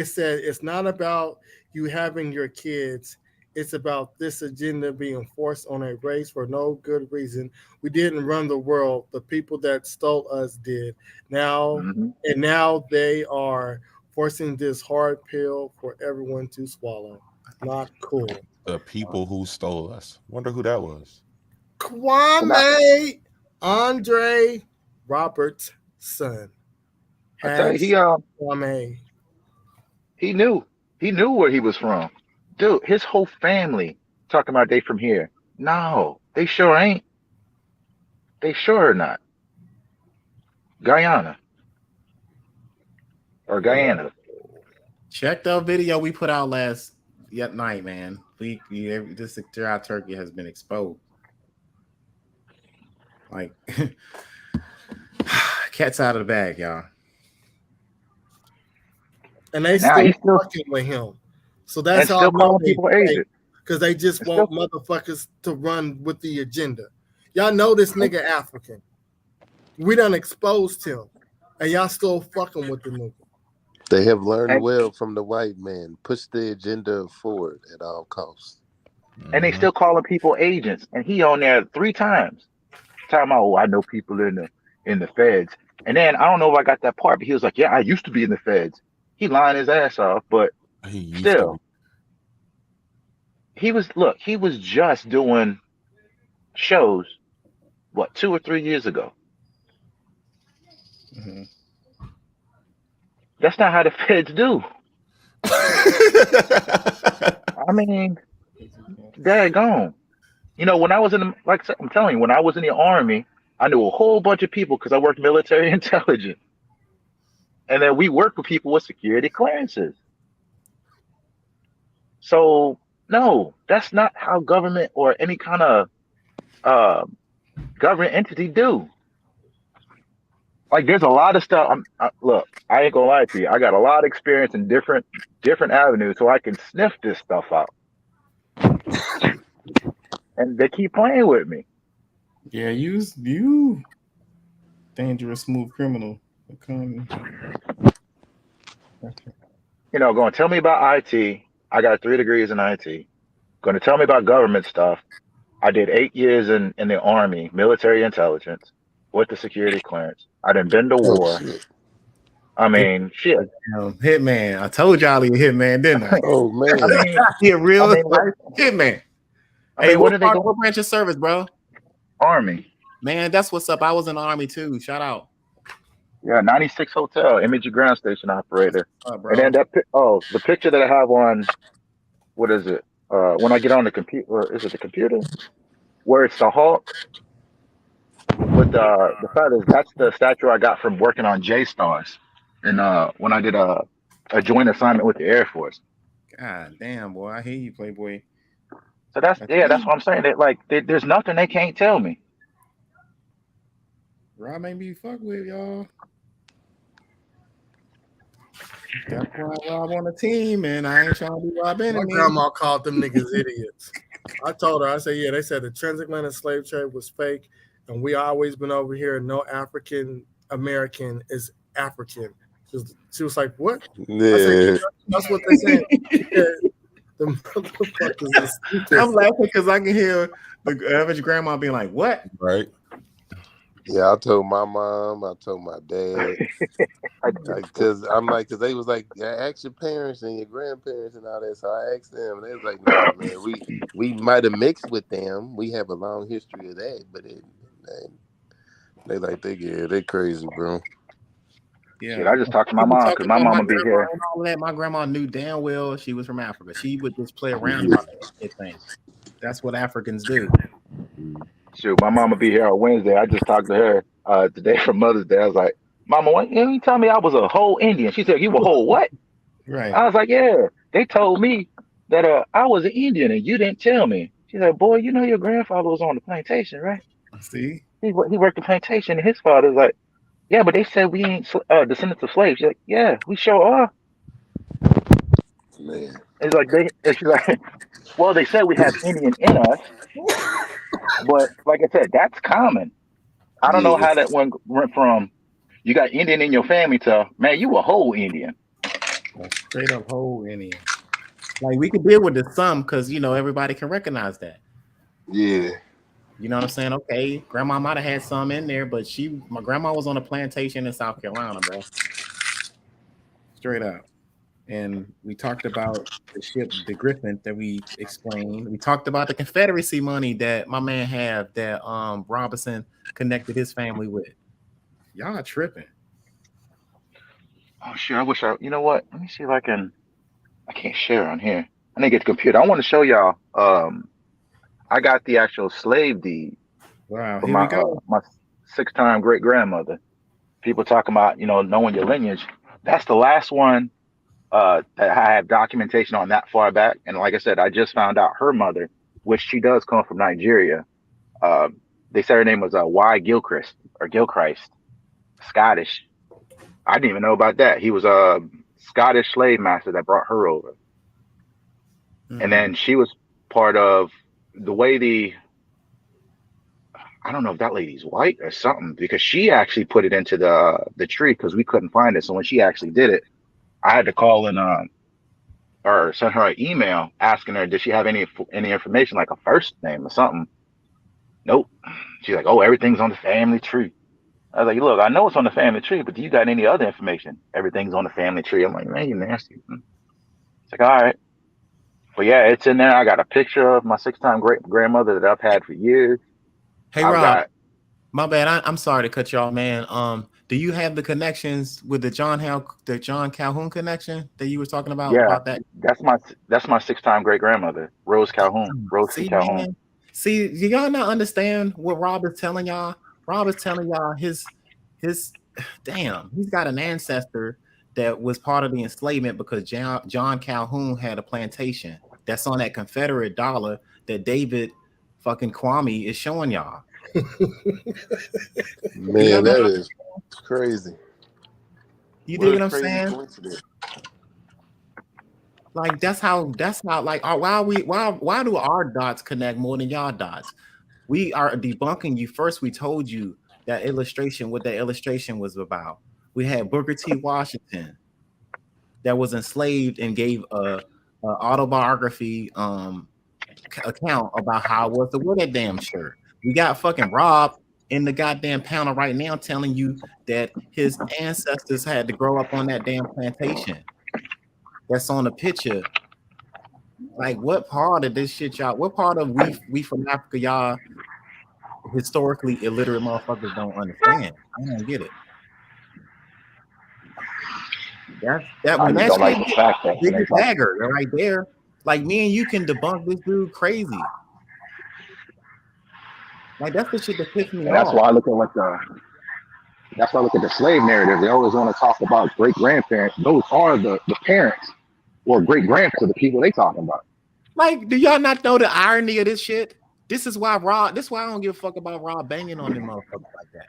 said it's not about you having your kids. It's about this agenda being forced on a race for no good reason. We didn't run the world. The people that stole us did. Now, and now they are forcing this hard pill for everyone to swallow. Not cool. The people who stole us. Wonder who that was. Kwame Andre Roberts' son. Kwame. He knew where he was from. Dude, his whole family talking about they from here. No, they sure ain't. They sure are not. Guyana. Or Guyana. Check the video we put out last night, man. This dry turkey has been exposed. Like, cat's out of the bag, y'all. And they still fucking with him. So that's how calling people agent. Because they just want motherfuckers to run with the agenda. Y'all know this nigga African. We done exposed him. And y'all still fucking with the nigga. They have learned well from the white man. Push the agenda forward at all costs. And they still calling people agents. And he on there 3 times. Talking about, I know people in the feds. And then I don't know if I got that part, but he was like, yeah, I used to be in the feds. He lying his ass off, but still. He was just doing shows, 2 or 3 years ago. That's not how the feds do. I mean, daggone. You know, when I was I'm telling you, when I was in the Army, I knew a whole bunch of people because I worked military intelligence. And then we worked with people with security clearances. So, no, that's not how government or any kind of government entity do. Like, there's a lot of stuff. Look, I ain't gonna lie to you. I got a lot of experience in different avenues, so I can sniff this stuff out. And they keep playing with me. Yeah, you dangerous, smooth criminal. You know, going to tell me about IT. I got 3 degrees in IT. Going to tell me about government stuff. I did 8 years in the Army, military intelligence, with the security clearance. I done been to war. I mean, shit. Hitman. I told y'all he a hitman, didn't I? Oh, man. He a real hitman. Hey, what branch of service, bro? Army. Man, that's what's up. I was in the Army too. Shout out. Yeah, 96 Hotel, Imagery ground station operator. And then the picture that I have on, what is it? When I get on the computer, is it the computer? Where it's the Hulk with the feathers. That's the statue I got from working on J-Stars. And when I did a joint assignment with the Air Force. God damn, boy, I hear you, Playboy. So that's what I'm saying. That like there's nothing they can't tell me. Rob ain't be fuck with y'all. That's why Rob on the team, and I ain't trying to be Rob My enemy. grandma called them niggas idiots. I told her, I said, yeah, they said the transatlantic slave trade was fake, and we always been over here. No African American is African. She was like, what? Yeah. I said, yeah, that's what they're saying. Yeah, the motherfuckers is stupid. I'm laughing because I can hear the average grandma being like, what? Right. Yeah, I told my mom, I told my dad, because they was like, ask your parents and your grandparents and all that. So I asked them, and they was like, nah, man, we might have mixed with them. We have a long history of that, but they crazy, bro. Yeah, Shit, I just talked to my People mom talk because my about mama my be grandma here. and all that. My grandma knew damn well she was from Africa. She would just play around about that thing. That's what Africans do. Shoot, my mama be here on Wednesday. I just talked to her today for Mother's Day. I was like, Mama, what you tell me I was a whole Indian? She said, you a whole what? Right. I was like, yeah. They told me that I was an Indian and you didn't tell me. She said, boy, you know your grandfather was on the plantation, right? See? He worked the plantation, and his father was like, yeah, but they said we ain't descendants of slaves. She's like, yeah, we sure are. Man. She's like, well, they said we have Indian in us, but like I said, that's common. I don't know how that one went from you got Indian in your family to, man, you a whole Indian. Straight up whole Indian. Like we can deal with the some because everybody can recognize that. Yeah. You know what I'm saying? Okay, grandma might have had some in there, but my grandma was on a plantation in South Carolina, bro. Straight up. And we talked about the ship, the Griffin, that we explained. We talked about the Confederacy money that my man had that Robinson connected his family with. Y'all tripping. Oh, sure. I wish you know what? Let me see if I can't share on here. I didn't get the computer. I want to show y'all. I got the actual slave deed. Wow. For Here we go. my 6-time great grandmother. People talking about, knowing your lineage. That's the last one that I have documentation on that far back. And like I said, I just found out her mother, which she does come from Nigeria. They said her name was Y. Gilchrist or Gilchrist, Scottish. I didn't even know about that. He was a Scottish slave master that brought her over. And then she was part of the way I don't know if that lady's white or something, because she actually put it into the tree because we couldn't find it. So when she actually did it, I had to call and or send her an email asking her, did she have any information like a first name or something? Nope. She's like, oh, everything's on the family tree. I was like, look, I know it's on the family tree, but do you got any other information? Everything's on the family tree. I'm like, man, you nasty. It's like, all right. But yeah, it's in there. I got a picture of my 6-time great grandmother that I've had for years. Hey, Rob, my bad. I'm sorry to cut you off, man. Do you have the connections with the John Calhoun connection that you were talking about? Yeah, about that? That's my 6-time great grandmother, Rose Calhoun. Rose Calhoun. Man, see, do y'all not understand what Rob is telling y'all? Rob is telling y'all his damn, he's got an ancestor that was part of the enslavement because John Calhoun had a plantation that's on that Confederate dollar that David fucking Kwame is showing y'all. Man, that is crazy. You dig what I'm saying? Like that's how like why do our dots connect more than y'all dots? We are debunking you first. We told you that illustration, what that illustration was about. We had Booker T. Washington that was enslaved and gave a autobiography account about how it was to wear that damn shirt. We got fucking Rob in the goddamn panel right now telling you that his ancestors had to grow up on that damn plantation. That's on the picture. Like, what part of this shit y'all? What part of we from Africa y'all historically illiterate motherfuckers don't understand? I don't get it. That when that shit like bigger dagger right there. Like me and you can debunk this dude crazy. Like that's the shit that pissed me off. That's why I look at That's why I look at the slave narrative. They always want to talk about great grandparents. Those are the parents or great grandparents of the people they talking about. Like, do y'all not know the irony of this shit? This is why I don't give a fuck about Rob banging on them motherfuckers like that.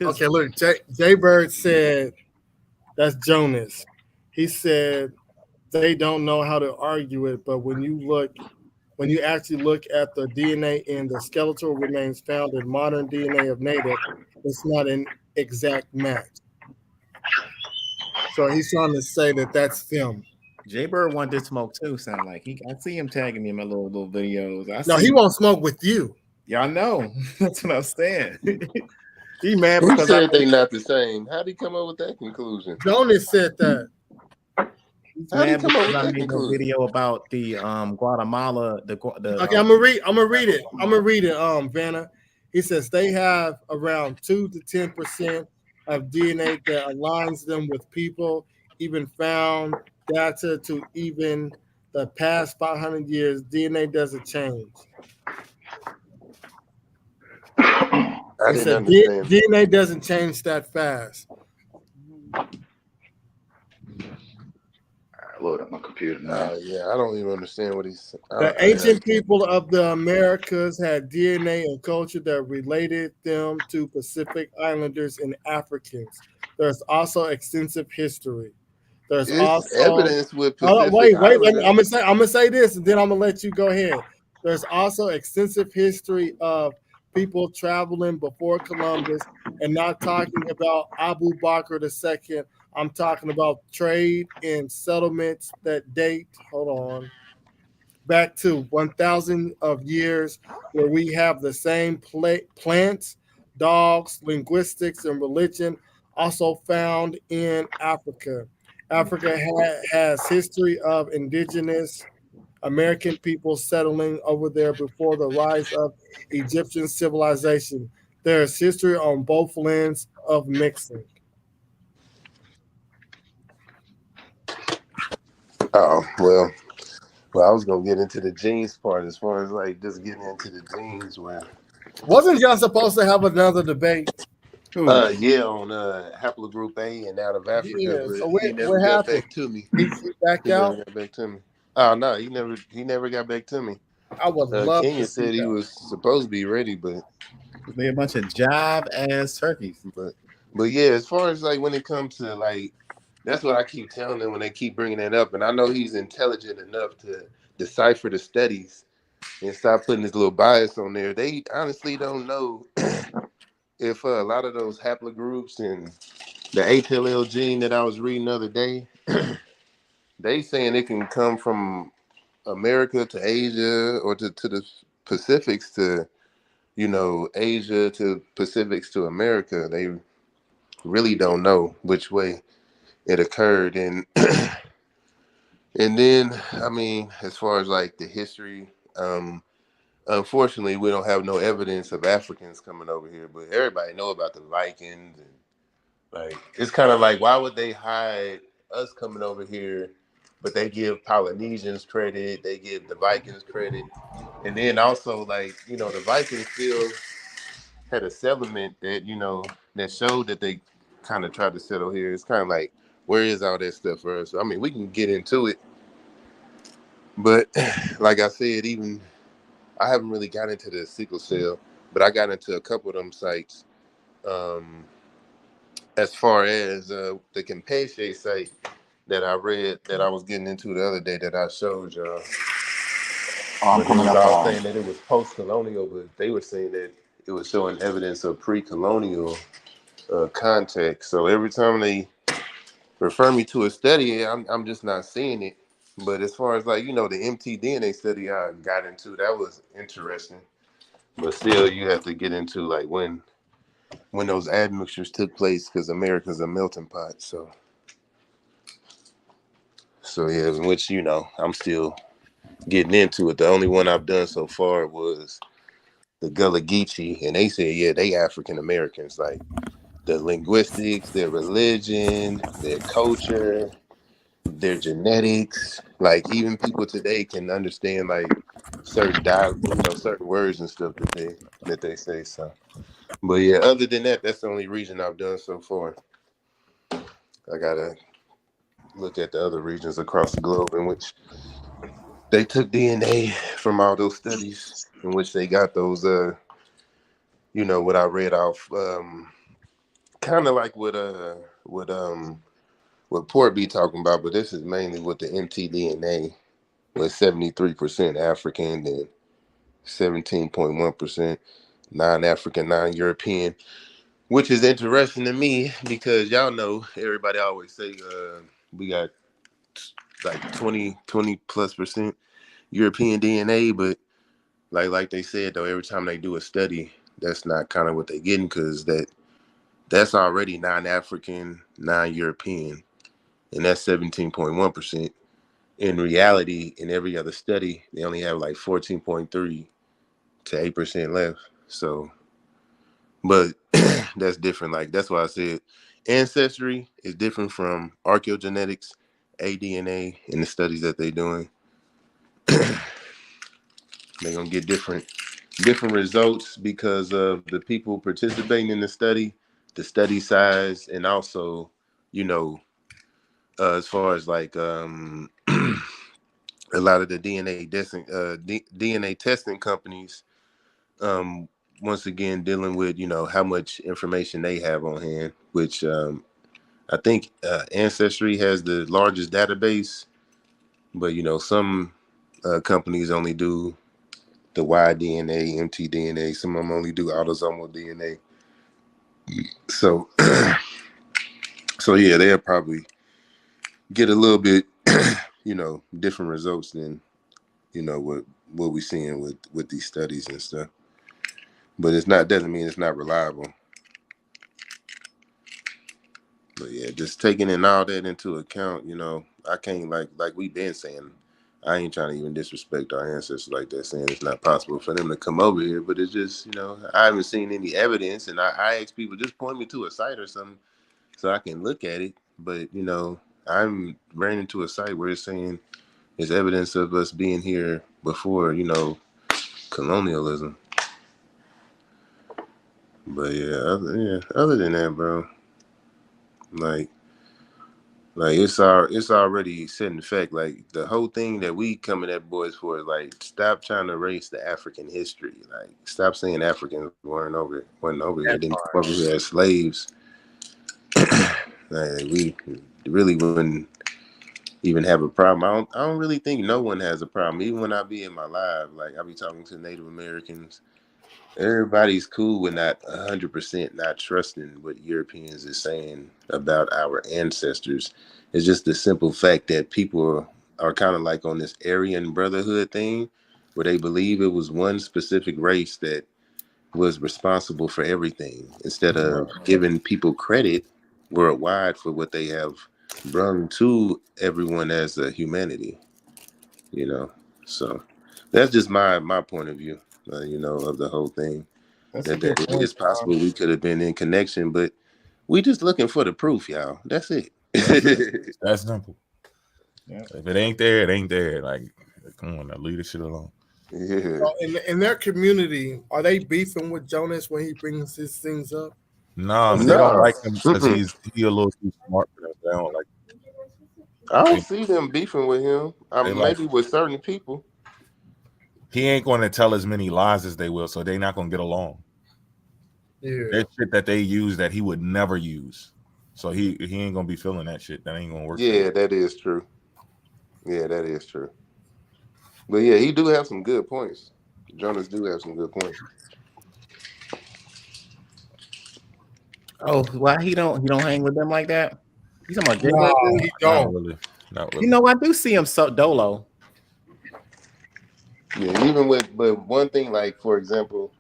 Okay, look, Jay Bird said, that's Jonas. He said they don't know how to argue it, but when you actually look at the DNA in the skeletal remains found in modern DNA of native, it's not an exact match. So he's trying to say that that's film. Jay Bird wanted to smoke too. Sound like I see him tagging me in my little videos. No, he won't smoke with you. Y'all know. That's what I'm saying. He mad Who because said they not the same? How did he come up with that conclusion? Jonas said that. How did he Mad come up because with I that made a conclusion? video about the Guatemala. Okay, I'm gonna read it. Vanna. He says they have around 2 to 10% of DNA that aligns them with people. Even found data to even the past 500 years. DNA doesn't change. I He didn't said understand. DNA doesn't change that fast. Load up my computer now. Yeah, I don't even understand what he's saying. The ancient people of the Americas had DNA and culture that related them to Pacific Islanders and Africans. There's also extensive history. There's It's also evidence with Hold on, Pacific wait. I'm Islanders. gonna say this, and then I'm gonna let you go ahead. There's also extensive history of people traveling before Columbus, and not talking about Abu Bakr II. I'm talking about trade and settlements that date. Hold on. Back to 1,000 of years, where we have the same plants, dogs, linguistics, and religion, also found in Africa. Africa has history of indigenous American people settling over there before the rise of Egyptian civilization. There's history on both lands of mixing. Oh, well, I was gonna get into the genes part as far as like just getting into the genes where Wasn't y'all supposed to have another debate? yeah, on haplogroup A and out of Africa, Yeah, but so he never what got happened? back to me. He back He out? never got back to me. Oh no, he never got back to me. I would love Kenya to see said he that. was supposed to be ready, but they a bunch of jive ass turkeys. But yeah, as far as like when it comes to like, that's what I keep telling them when they keep bringing that up, and I know he's intelligent enough to decipher the studies and stop putting this little bias on there. They honestly don't know if a lot of those haplogroups and the ATLL gene that I was reading the other day, they saying it can come from America to Asia or to the Pacifics to, Asia to Pacifics to America. They really don't know which way it occurred. And and then, I mean, as far as like the history, unfortunately, we don't have no evidence of Africans coming over here, but everybody know about the Vikings. And like, it's kind of like, why would they hide us coming over here, but they give Polynesians credit, they give the Vikings credit. And then also, like, the Vikings still had a settlement that, that showed that they kind of tried to settle here. It's kind of like, where is all that stuff for us? I mean, we can get into it. But like I said, even I haven't really got into the sickle cell, but I got into a couple of them sites. As far as the Campeche site that I read, that I was getting into the other day that I showed y'all. I'm But it coming was up all on. saying that it was post-colonial, but they were saying that it was showing evidence of pre-colonial context. So every time they refer me to a study, I'm just not seeing it. But as far as like, the mtDNA study I got into, that was interesting. But still, you have to get into like when those admixtures took place, because America's a melting pot. So yeah, in which, I'm still getting into it. The only one I've done so far was the Gullah Geechee, and they said, yeah, they African Americans, like the linguistics, their religion, their culture, their genetics. Like even people today can understand like certain certain words and stuff that they say. So But yeah, other than that, that's the only region I've done so far. I gotta look at the other regions across the globe in which they took DNA from all those studies, in which they got those, what I read off, kind of like what Port be talking about, but this is mainly with the mtDNA, with 73% African and 17.1% non-African, non-European, which is interesting to me because y'all know everybody always say we got like 20 plus percent European DNA, but like they said though, every time they do a study, that's not kind of what they're getting, because that's already non-African, non-European, and that's 17.1%. In reality, in every other study, they only have like 14.3 to 8% left. So, but that's different. Like, that's why I said ancestry is different from archaeogenetics, aDNA, and the studies that they're doing. They're gonna get different results because of the people participating in the study size, and also, as far as like a lot of the DNA testing companies, once again dealing with how much information they have on hand, which I think Ancestry has the largest database, but some companies only do the Y-DNA, mtDNA. Some of them only do autosomal DNA. So, yeah, they'll probably get a little bit, different results than, what we're seeing with these studies and stuff. But doesn't mean it's not reliable. But yeah, just taking in all that into account, I can't, like we've been saying, I ain't trying to even disrespect our ancestors like that, saying it's not possible for them to come over here. But it's just, I haven't seen any evidence, and I ask people, just point me to a site or something so I can look at it. But, I'm ran into a site where it's saying it's evidence of us being here before, colonialism. But other than that, bro, like it's already set in fact. Like, the whole thing that we coming at boys for is like, stop trying to erase the African history. Like, stop saying Africans wasn't over here, didn't come over here as slaves. Like, we really wouldn't even have a problem. I don't really think no one has a problem. Even when I be in my live, like, I be talking to Native Americans, everybody's cool with not 100% not trusting what Europeans is saying about our ancestors. It's just the simple fact that people are kind of like on this Aryan Brotherhood thing, where they believe it was one specific race that was responsible for everything, instead of giving people credit worldwide for what they have brought to everyone as a humanity. So that's just my point of view. Of the whole thing. That's That a good it point, is possible we could have been in connection, but we just looking for the proof, y'all. That's it. That's simple. Yeah. If it ain't there, it ain't there. Like, come on, now, leave this shit alone. Yeah. So in their community, are they beefing with Jonas when he brings his things up? No, they don't like him because he's a little too smart for them. They don't like him. I don't see them beefing with him. Maybe with certain people. He ain't going to tell as many lies as they will, so they're not going to get along. Yeah. There's shit that they use that he would never use. So he ain't going to be feeling that shit. That ain't going to work. Yeah, that is true. Yeah, that is true. But yeah, he do have some good points. Jonas do have some good points. Oh, why he don't hang with them like that? He's talking about No, he don't. Not really. I do see him so dolo. Yeah, even but one thing, like, for example,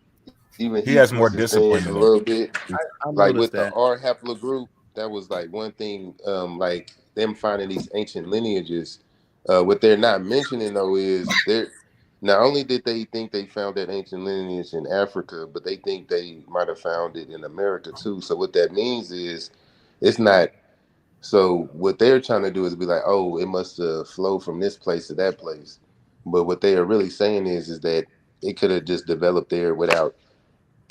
even he has more discipline a little bit. I Like with that. the R haplogroup, that was like one thing. Like them finding these ancient lineages. What they're not mentioning though is not only did they think they found that ancient lineage in Africa, but they think they might have found it in America too. So what that means is it's not. So what they're trying to do is be like, oh, it must have flowed from this place to that place. But what they are really saying is that it could have just developed there without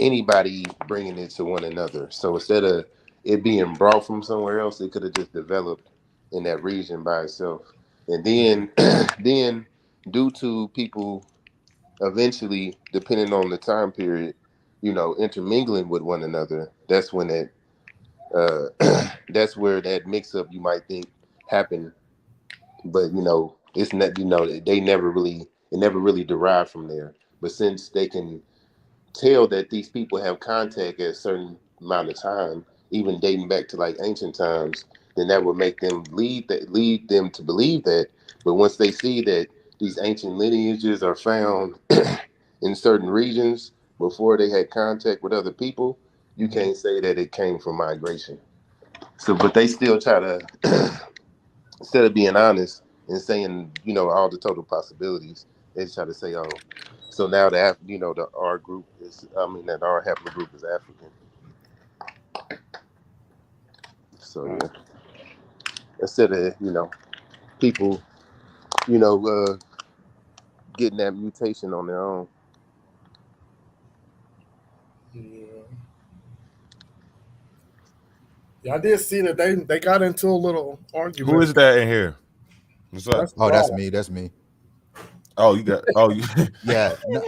anybody bringing it to one another. So instead of it being brought from somewhere else, it could have just developed in that region by itself. And then, then due to people eventually, depending on the time period, intermingling with one another, that's when that's where that mix up you might think happened. But it's not. It never really derived from there. But since they can tell that these people have contact at a certain amount of time, even dating back to like ancient times, then that would make them lead them to believe that. But once they see that these ancient lineages are found in certain regions before they had contact with other people, you can't say that it came from migration. So, but they still try to, instead of being honest and saying, all the total possibilities, they try to say, oh, so now the R group is, that R haplogroup is African. So yeah, instead of people, getting that mutation on their own. Yeah, I did see that they got into a little argument. Who is that in here? What's up? That's me. That's me. Oh, you got. Oh, you. Yeah. No.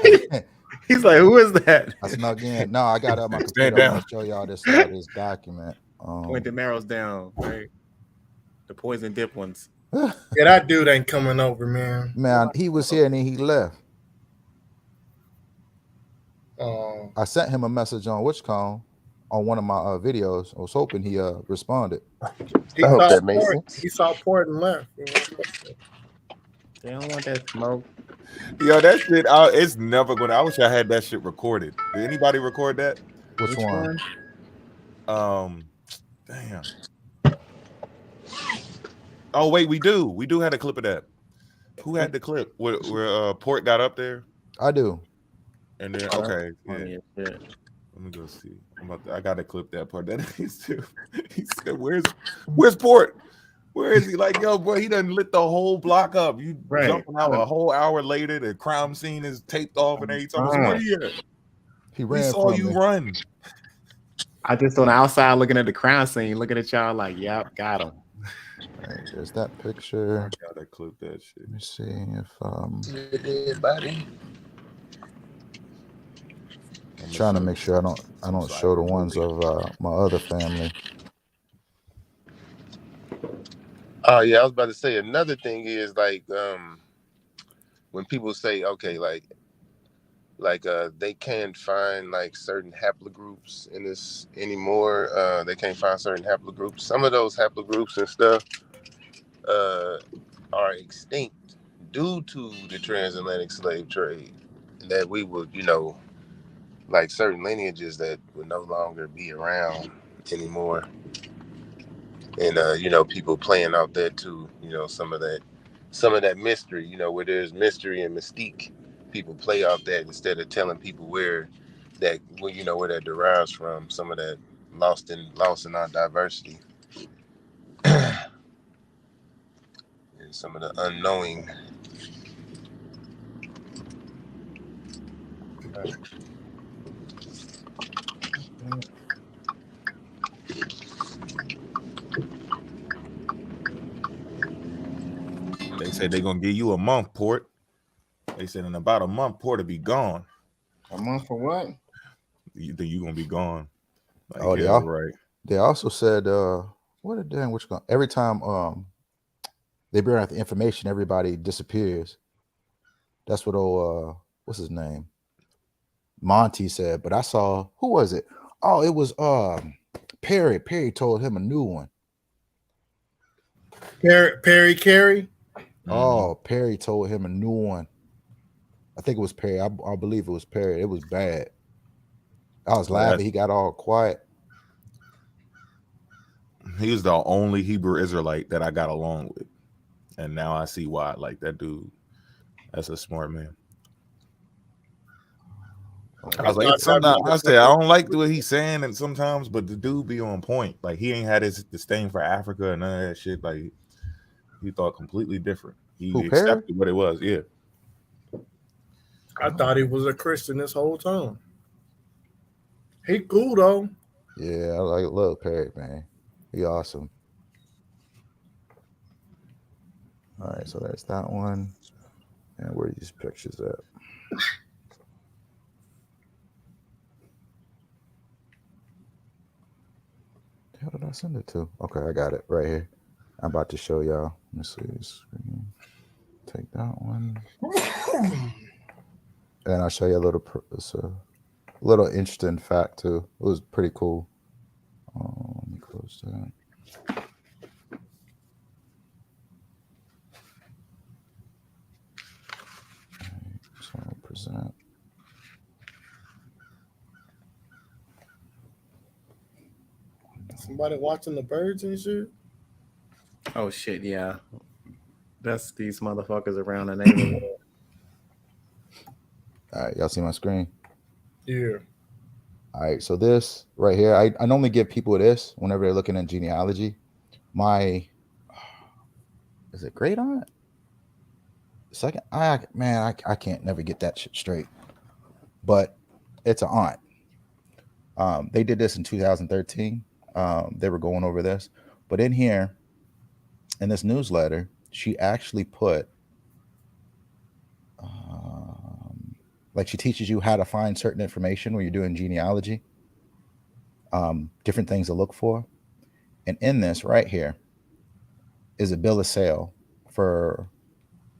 He's like, who is that? I snuck in. No, I got up my Stand computer. I'm down. gonna show y'all this document. Point the marrows down, right? The poison dip ones. Yeah, that dude ain't coming over, man. Man, he was here and then he left. I sent him a message on WitchCon on one of my videos. I was hoping he responded. He saw port and left. They don't want that smoke. Yo, that shit, it's never gonna. I wish I had that shit recorded. Did anybody record that? Which one? Damn. Oh wait, we do. We do have a clip of that. Who had the clip where Port got up there? I do. And then okay, yeah. Let me go see. I gotta clip that part. That is too. He said, "Where's Port? Where is he?" Like, yo, boy, he done lit the whole block up. You jumping out a whole hour later. The crime scene is taped off, and then he told us, "Where you at?" He ran. We saw you run. I just on the outside looking at the crime scene, looking at y'all like, yep, got him. Right, there's that picture. I gotta clip that shit. Let me see if trying to make sure I don't show the ones of my other family. Oh yeah, I was about to say another thing is like when people say okay, like they can't find like certain haplogroups in this anymore. They can't find certain haplogroups. Some of those haplogroups and stuff are extinct due to the transatlantic slave trade. That we would, like certain lineages that would no longer be around anymore. And people playing out there too, some of that mystery, where there's mystery and mystique. People play out that instead of telling people where that derives from. Some of that lost in our diversity, and some of the unknowing. They said they're gonna give you a month, Port. They said in about a month, Port will be gone. A month for what? You think you gonna be gone? Like, Oh, yeah, right. They also said, what a damn WitchCon. Every time they bring out the information, everybody disappears. That's what what's his name? Monty said, but I saw, who was it? Oh, it was Perry. Perry told him a new one. Perry Carey? Oh, Perry told him a new one. I think it was Perry. I believe it was Perry. It was bad. I was laughing. He got all quiet. He was the only Hebrew Israelite that I got along with. And now I see why. Like, that dude, that's a smart man. I was like, sometimes I said I don't like what he's saying, and sometimes, but the dude be on point. Like, he ain't had his disdain for Africa and none of that shit. Like, he thought completely different. He accepted what it was. Yeah. I thought he was a Christian this whole time. He cool though. Yeah, I like Lil Perry, man. He awesome. All right, so there's that one. And where are these pictures at? The hell did I send it to? Okay, I got it right here. I'm about to show y'all. Let me see this screen. Take that one. And I'll show you a little. It's a little interesting fact too. It was pretty cool. Let me close that. So I'll present. Somebody watching the birds and shit. Oh shit, yeah. That's these motherfuckers around the neighborhood. All right, y'all see my screen? Yeah. All right, so this right here, I normally give people this whenever they're looking at genealogy. Is it great aunt? Second, I can't never get that shit straight. But it's an aunt. They did this in 2013. They were going over this, but in here, in this newsletter, she actually put, like she teaches you how to find certain information when you're doing genealogy, different things to look for. And in this right here is a bill of sale for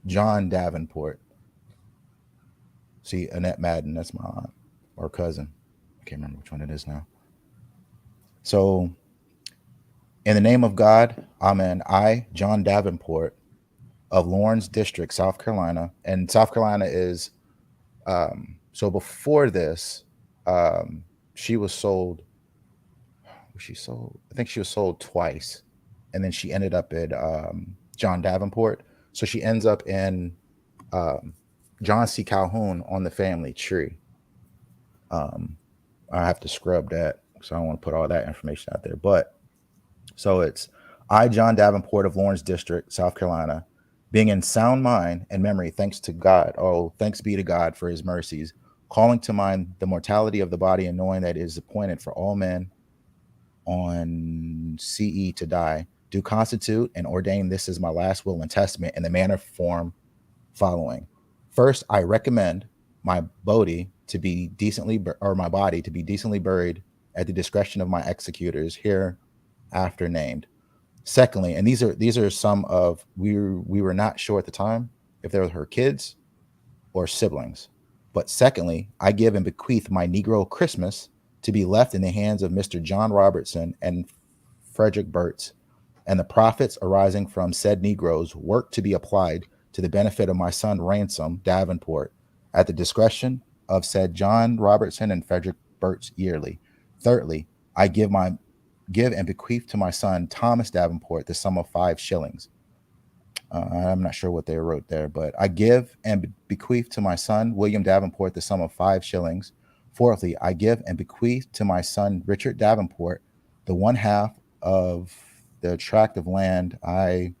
John Davenport. See, Annette Madden, that's my aunt or cousin. I can't remember which one it is now. So, in the name of God, amen. I, John Davenport of Lawrence District, South Carolina. And South Carolina is, so before this, she was sold. I think she was sold twice. And then she ended up at John Davenport. So she ends up in John C. Calhoun on the family tree. I have to scrub that, so I don't want to put all that information out there. But so it's I, John Davenport of Lawrence District, South Carolina, being in sound mind and memory, thanks to God. Oh, thanks be to God for his mercies, calling to mind the mortality of the body and knowing that it is appointed for all men on CE to die, do constitute and ordain this as my last will and testament in the manner form following. First, I recommend my body to be decently buried at the discretion of my executors hereafter named. Secondly, and these are some of we were not sure at the time if they were her kids or siblings. But secondly, I give and bequeath my Negro Christmas to be left in the hands of Mr. John Robertson and Frederick Burtz, and the profits arising from said Negroes work to be applied to the benefit of my son Ransom Davenport at the discretion of said John Robertson and Frederick Burtz yearly. Thirdly, I give and bequeath to my son Thomas Davenport the sum of 5 shillings. I'm not sure what they wrote there, but I give and bequeath to my son William Davenport the sum of 5 shillings. Fourthly, I give and bequeath to my son Richard Davenport the 1/2 of the tract of land I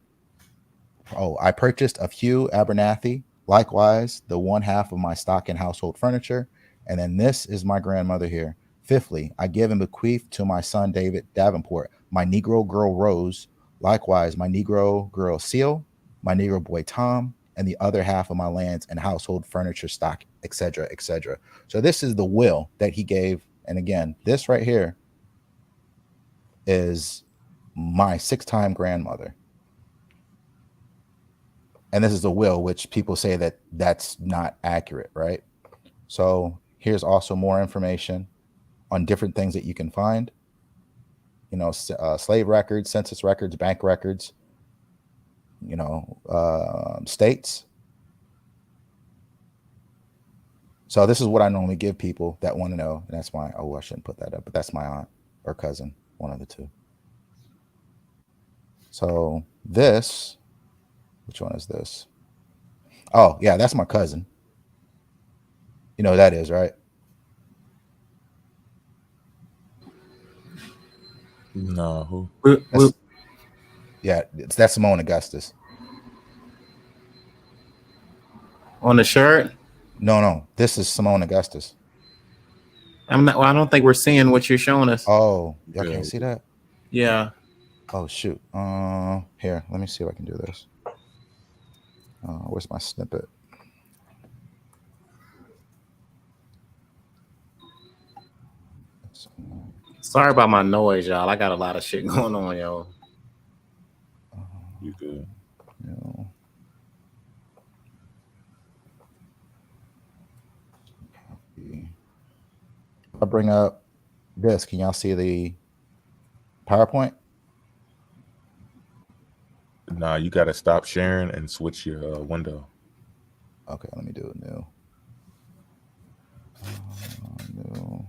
purchased of Hugh Abernathy, likewise the 1/2 of my stock and household furniture. And then this is my grandmother here. Fifthly, I give and bequeath to my son David Davenport my Negro girl Rose, likewise my Negro girl Seal, my Negro boy Tom, and the other 1/2 of my lands and household furniture stock, etc., etc. So this is the will that he gave. And again, this right here is my 6-time grandmother. And this is the will, which people say that that's not accurate, right? So here's also more information on different things that you can find. You know, slave records, census records, bank records, you know, states. So this is what I normally give people that want to know. And that's my, I shouldn't put that up, but that's my aunt or cousin, one of the two. So this, which one is this? Oh, yeah, that's my cousin. You know who that is, right? No, who? That's Simone Augustus. On the shirt? No, this is Simone Augustus. I don't think we're seeing what you're showing us. Oh, y'all can't see that? Yeah. Oh shoot. Here, let me see if I can do this. Where's my snippet? Sorry about my noise, y'all. I got a lot of shit going on, yo. You good? No. I'll bring up this. Can y'all see the PowerPoint? Nah, you got to stop sharing and switch your window. Okay, let me do it new. New.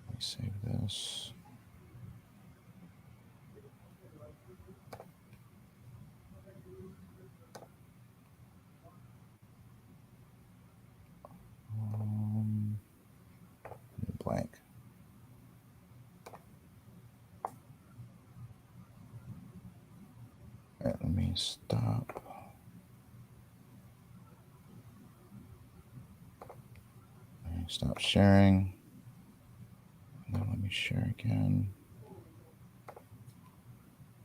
Let me save this. Blank. All right, let me stop. Stop sharing. Now let me share again.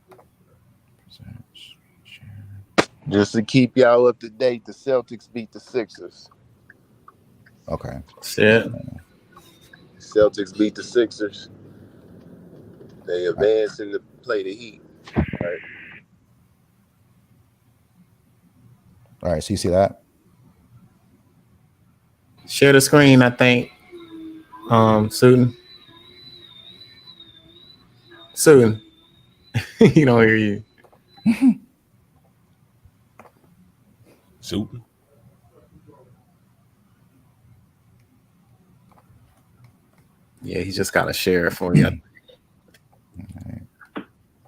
Present, share. Just to keep y'all up to date, the Celtics beat the Sixers. Okay. Shit. Celtics beat the Sixers. They advance in the play the Heat. All right, so you see that? Share the screen, I think. Suitin. He don't hear you. Suitin. Yeah, he just got to share it for you.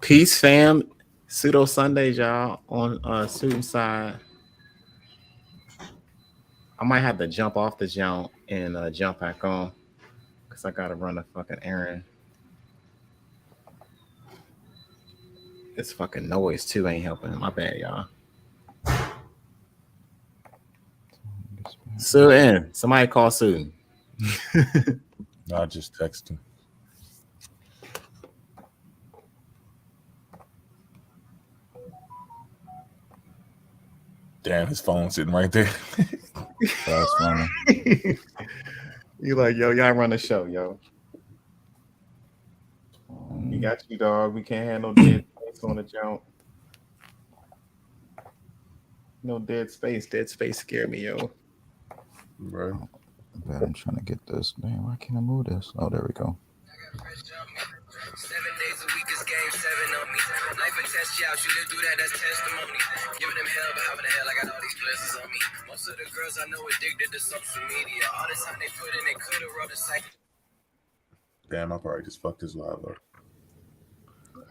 Peace, fam. Pseudo Sundays, y'all, on Suitin side. I might have to jump off the jump and jump back on because I got to run a fucking errand. This fucking noise, too, ain't helping. My bad, y'all. Suitin. Somebody call Suitin. I just text him. Damn, his phone's sitting right there. That's funny. You like, yo, y'all run the show, yo. We got you, dog. We can't have no dead space on the jump. No dead space. Dead space scare me, yo. Right. But I'm trying to get this. Damn, why can't I move this? Oh, there we go. 7 days a week is game 7 on me. Life and test you out, you live through that, that's testimony. Giving them hell, but how the hell I got all these blessings on me. Most of the girls I know addicted to social media. All the time they put in, they could have wrote a cycle. Damn, I probably just fucked his live up.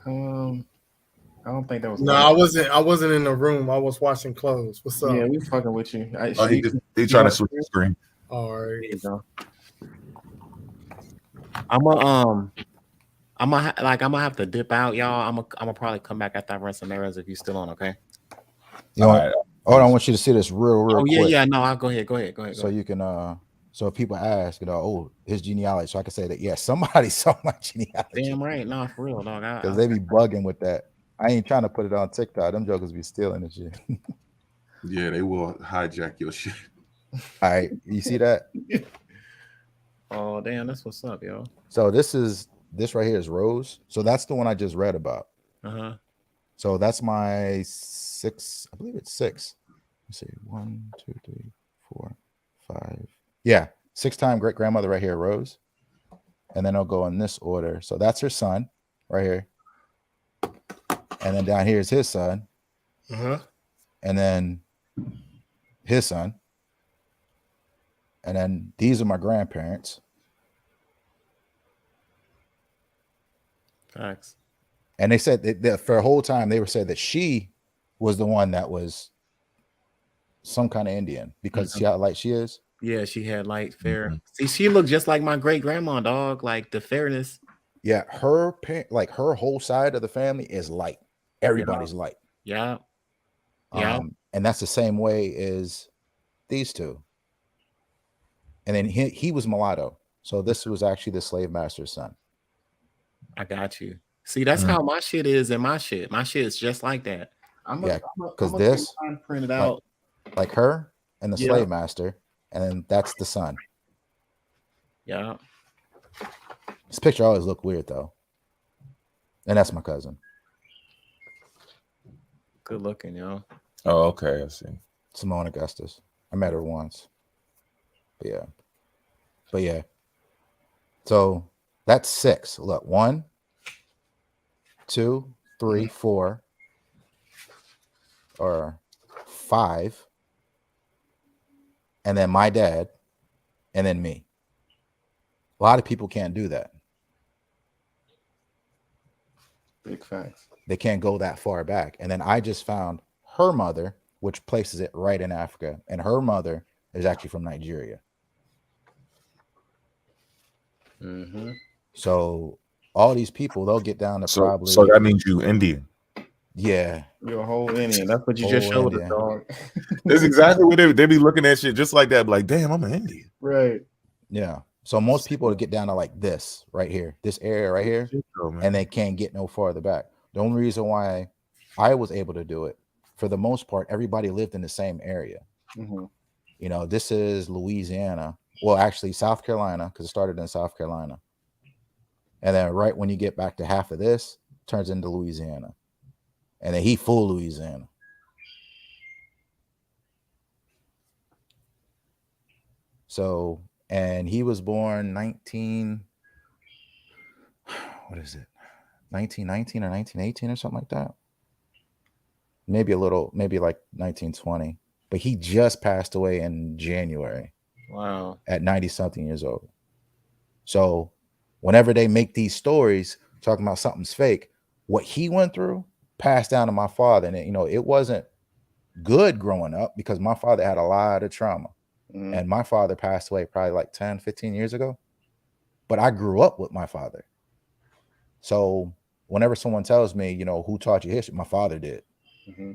I don't think that was. No, I wasn't in the room. I was washing clothes. What's up? Yeah, we fucking with you. He trying to switch the screen. All right. There you go. I'm gonna have to dip out, y'all. I'm gonna probably come back after I run some errands if you're still on, okay? You know, hold on, I want you to see this real Oh quick. yeah. No, I'll go ahead. So you can so if people ask, oh, his genealogy, so I can say that somebody saw my genealogy. Damn right, no, for real, dog. Because they be bugging with that. I ain't trying to put it on TikTok. Them jokers be stealing and shit. Yeah, they will hijack your shit. All right, you see that? Oh damn, that's what's up, yo. So this right here is Rose. So that's the one I just read about. So that's my 6. I believe it's 6. Let's see, 1, 2, 3, 4, 5. Yeah, 6-time great grandmother right here, Rose. And then I'll go in this order. So that's her son right here. And then down here is his son. And then his son. And then these are my grandparents. Facts. And they said that for a whole time they were saying that she was the one that was some kind of Indian because she had like she is. Yeah, she had light fair. See, she looked just like my great grandma, dog. Like the fairness. Yeah, her whole side of the family is light. Everybody's light. Yeah. And that's the same way as these two. and then he was mulatto. So this was actually the slave master's son. I got you. See, that's how my shit is in my shit. My shit is just like that. Because this print it out. Like her and the slave master, and then that's the son. Yeah. This picture always look weird though. And that's my cousin. Good looking, yo. Oh, okay. I see. Simone Augustus. I met her once. But yeah. So that's 6. Look, 1, 2, 3, 4, or 5. And then my dad, and then me. A lot of people can't do that. Big facts. They can't go that far back. And then I just found her mother, which places it right in Africa. And her mother is actually from Nigeria. Mm-hmm. So all these people, they'll get down to probably. So that means you Indian. Yeah. You're a whole Indian. That's what you just showed us, dog. That's exactly what they be looking at shit just like that. Like, damn, I'm an Indian. Right. Yeah. So most people get down to like this right here, this area right here, and they can't get no farther back. The only reason why I was able to do it, for the most part, everybody lived in the same area. Mm-hmm. You know, this is Louisiana. Well, actually, South Carolina, because it started in South Carolina. And then right when you get back to half of this, turns into Louisiana. And then he full Louisiana. So, and he was born 1919 or 1918 or something like that. Maybe like 1920. But he just passed away in January. Wow. At 90 something years old. So whenever they make these stories talking about something's fake, what he went through passed down to my father. And it wasn't good growing up because my father had a lot of trauma. Mm-hmm. And my father passed away probably like 10, 15 years ago. But I grew up with my father. So whenever someone tells me, who taught you history, my father did. Mm-hmm.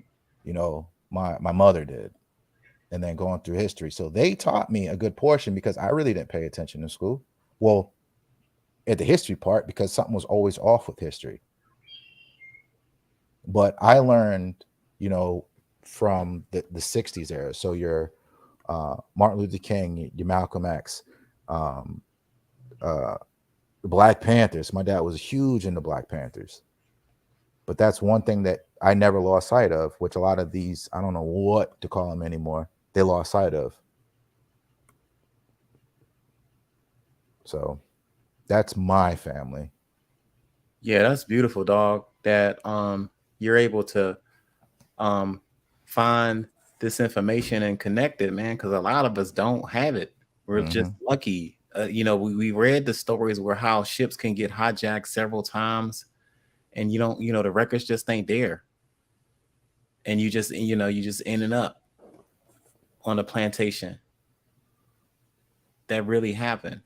My mother did. And then going through history. So they taught me a good portion because I really didn't pay attention in school. Well, at the history part, because something was always off with history. But I learned, from the 60s era. So your Martin Luther King, your Malcolm X, the Black Panthers. My dad was huge into Black Panthers. But that's one thing that I never lost sight of, which a lot of these, I don't know what to call them anymore, they lost sight of. So that's my family. Yeah, that's beautiful, dog. That you're able to find this information and connect it, man, because a lot of us don't have it. We're just lucky. We read the stories where how ships can get hijacked several times, and the records just ain't there. And you just ending up on a plantation. That really happened.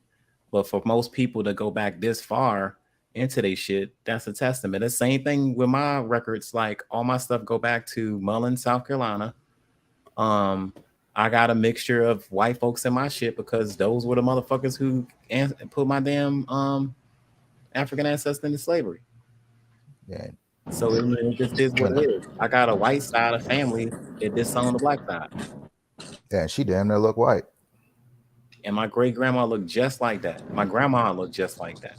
But for most people to go back this far into their shit, that's a testament. The same thing with my records. Like all my stuff go back to Mullen, South Carolina. I got a mixture of white folks in my shit because those were the motherfuckers who put my damn African ancestors into slavery. Yeah. So it just is what it is. I got a white side of family that disown the black side. Yeah, she damn near look white. And my great grandma looked just like that. My grandma looked just like that.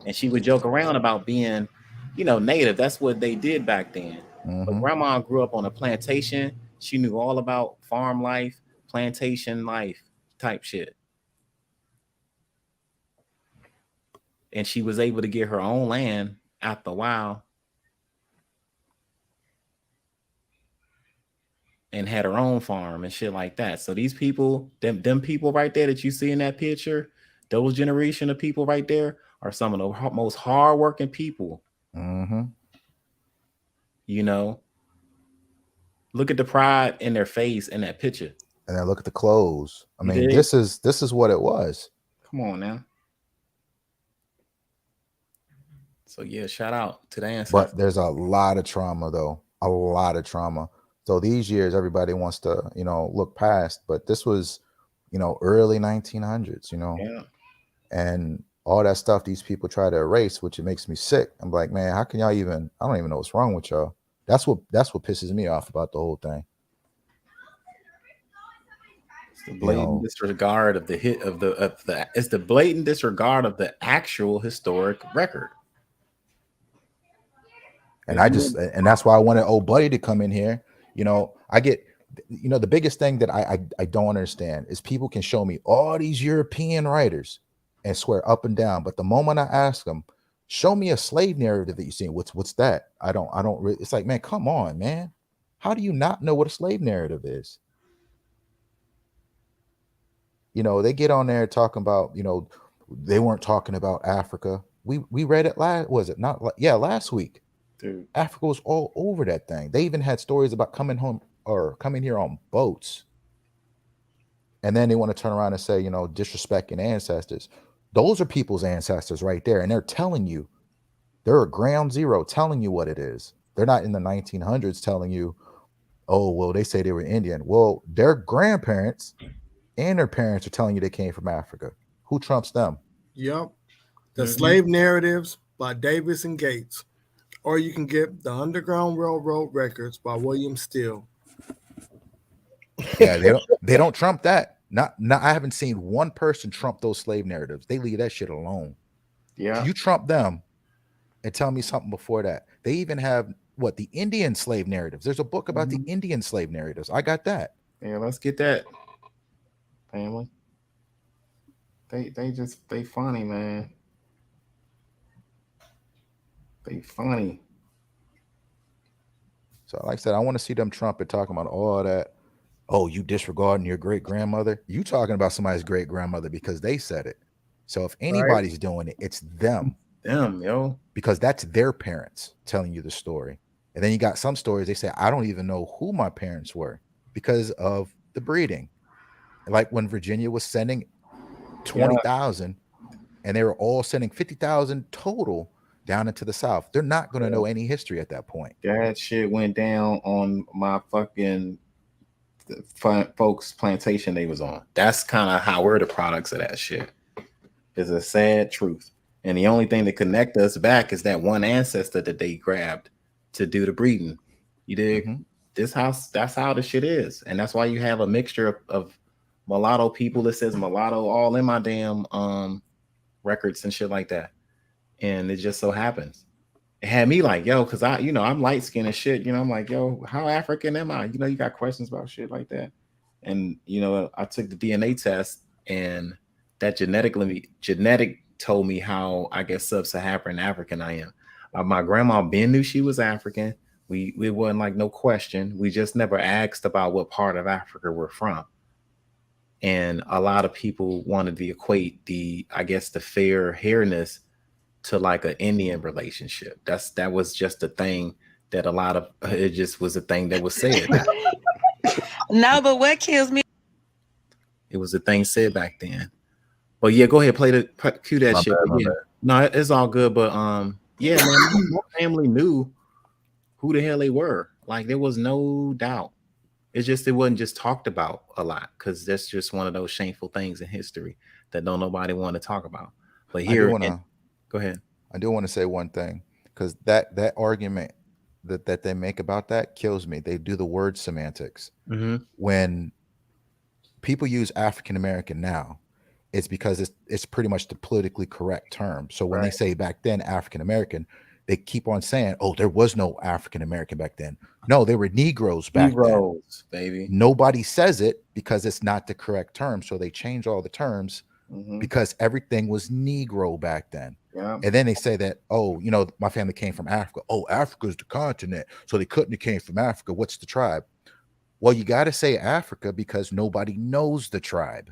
And she would joke around about being, native. That's what they did back then. Mm-hmm. But grandma grew up on a plantation. She knew all about farm life, plantation life type shit. And she was able to get her own land after a while. And had her own farm and shit like that. So these people, them people right there that you see in that picture, those generation of people right there are some of the most hardworking people. Mm-hmm. Look at the pride in their face in that picture. And then look at the clothes. I mean, this is what it was. Come on now. So yeah, shout out to the ancestors. But there's a lot of trauma though. A lot of trauma. So these years, everybody wants to, look past, but this was, early 1900s, Yeah. and all that stuff these people try to erase, which it makes me sick. I'm like, man, how can y'all even? I don't even know what's wrong with y'all. That's what pisses me off about the whole thing. It's the blatant disregard of the it's the blatant disregard of the actual historic record. And and that's why I wanted old buddy to come in here. I get, the biggest thing that I don't understand is people can show me all these European writers and swear up and down, but the moment I ask them, show me a slave narrative that you've seen, what's that? I don't really, it's like, man, come on, man. How do you not know what a slave narrative is? They get on there talking about, they weren't talking about Africa. We read it last week. Dude. Africa was all over that thing. They even had stories about coming here on boats. And then they want to turn around and say, disrespecting ancestors. Those are people's ancestors right there. And they're telling you, they're at ground zero telling you what it is. They're not in the 1900s telling you, oh, well, they say they were Indian. Well, their grandparents and their parents are telling you they came from Africa. Who trumps them? Yep. The Slave Narratives by Davis and Gates. Or you can get the Underground Railroad Records by William Steele. Yeah, they don't trump that. Not I haven't seen one person trump those slave narratives. They leave that shit alone. Yeah. You trump them and tell me something before that. They even have the Indian slave narratives. There's a book about the Indian slave narratives. I got that. Yeah, let's get that. Family. They funny, man. They funny. So like I said, I want to see them trumpet talking about all that. Oh, you disregarding your great grandmother? You talking about somebody's great grandmother because they said it. So if anybody's doing it, it's them. Them, yo. Because that's their parents telling you the story. And then you got some stories, they say, I don't even know who my parents were because of the breeding. Like when Virginia was sending 20,000 and they were all sending 50,000 total down into the South. They're not going to know any history at that point. That shit went down on my fucking folks' plantation they was on. That's kind of how we're the products of that shit. It's a sad truth. And the only thing that connect us back is that one ancestor that they grabbed to do the breeding. You dig? This house, that's how the shit is. And that's why you have a mixture of mulatto people that says mulatto all in my damn records and shit like that. And it just so happens. It had me like, yo, because I'm light skinned and shit. I'm like, yo, how African am I? You got questions about shit like that. And I took the DNA test and that genetic told me how I guess sub-Saharan African I am. My grandma Ben knew she was African. We wasn't like no question. We just never asked about what part of Africa we're from. And a lot of people wanted to equate the fair hairness to like an Indian relationship. That was just a thing that it just was a thing that was said. No, but what kills me? It was a thing said back then. But yeah, go ahead, cue that shit. No, it's all good. But yeah, man, my family knew who the hell they were. Like there was no doubt. It's just it wasn't just talked about a lot because that's just one of those shameful things in history that don't nobody want to talk about. But here, go ahead. I do want to say one thing because that argument that they make about that kills me. They do the word semantics. When people use African American now, it's because it's pretty much the politically correct term. So when they say back then African American, they keep on saying, oh, there was no African American back then. No, there were Negroes back then. Baby. Nobody says it because it's not the correct term. So they change all the terms because everything was Negro back then. Yeah. And then they say that, oh, my family came from Africa. Oh, Africa's the continent. So they couldn't have came from Africa. What's the tribe? Well, you got to say Africa because nobody knows the tribe.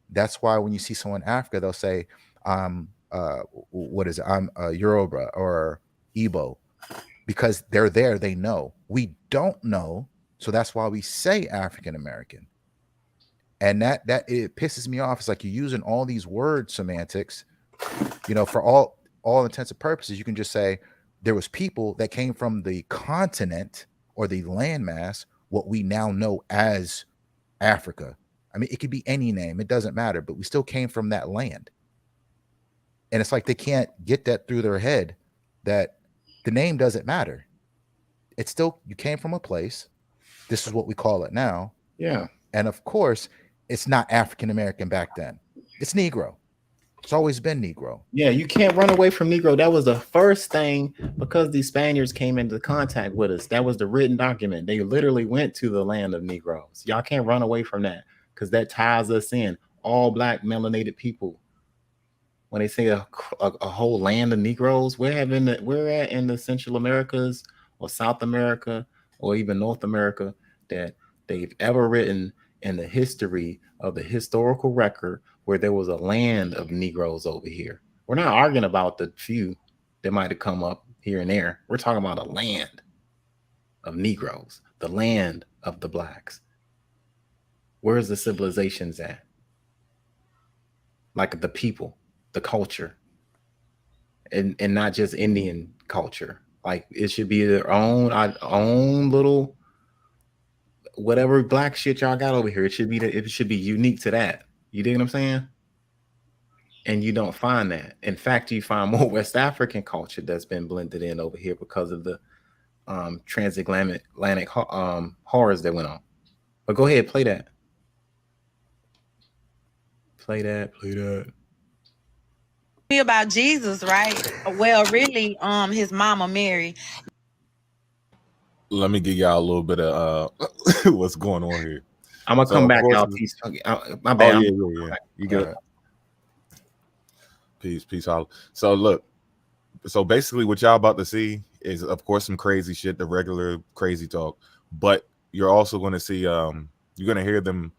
That's why when you see someone in Africa, they'll say, what is it? I'm Yoruba or Igbo, because they're there. They know. We don't know. So that's why we say African American. And that it pisses me off. It's like you're using all these word semantics, for all intents and purposes. You can just say there was people that came from the continent or the landmass, what we now know as Africa. I mean, it could be any name. It doesn't matter, but we still came from that land. And it's like they can't get that through their head that the name doesn't matter. It's still, you came from a place. This is what we call it now. Yeah. And of course, it's not African American back then. It's Negro. It's always been Negro. Yeah, you can't run away from Negro. That was the first thing, because these Spaniards came into contact with us. That was the written document. They literally went to the land of Negroes. Y'all can't run away from that, because that ties us in. All black melanated people. When they say a whole land of Negroes, we're at in the Central Americas or South America or even North America that they've ever written in the history of the historical record where there was a land of Negroes over here. We're not arguing about the few that might have come up here and there. We're talking about a land of Negroes, the land of the blacks. Where's the civilizations at? Like the people, the culture, and not just Indian culture. Like it should be their own little whatever black shit y'all got over here. It should be unique to that. You dig what I'm saying? And you don't find that. In fact, you find more West African culture that's been blended in over here because of the transatlantic horrors that went on. But go ahead, play that. Play that. About Jesus, right? Well, really, his mama Mary. Let me give y'all a little bit of what's going on here. I'm gonna come back out. My bad. Oh, yeah. You good? Right. Peace, Holly. So look, basically what y'all about to see is, of course, some crazy shit, the regular crazy talk. But you're also going to see, you're going to hear them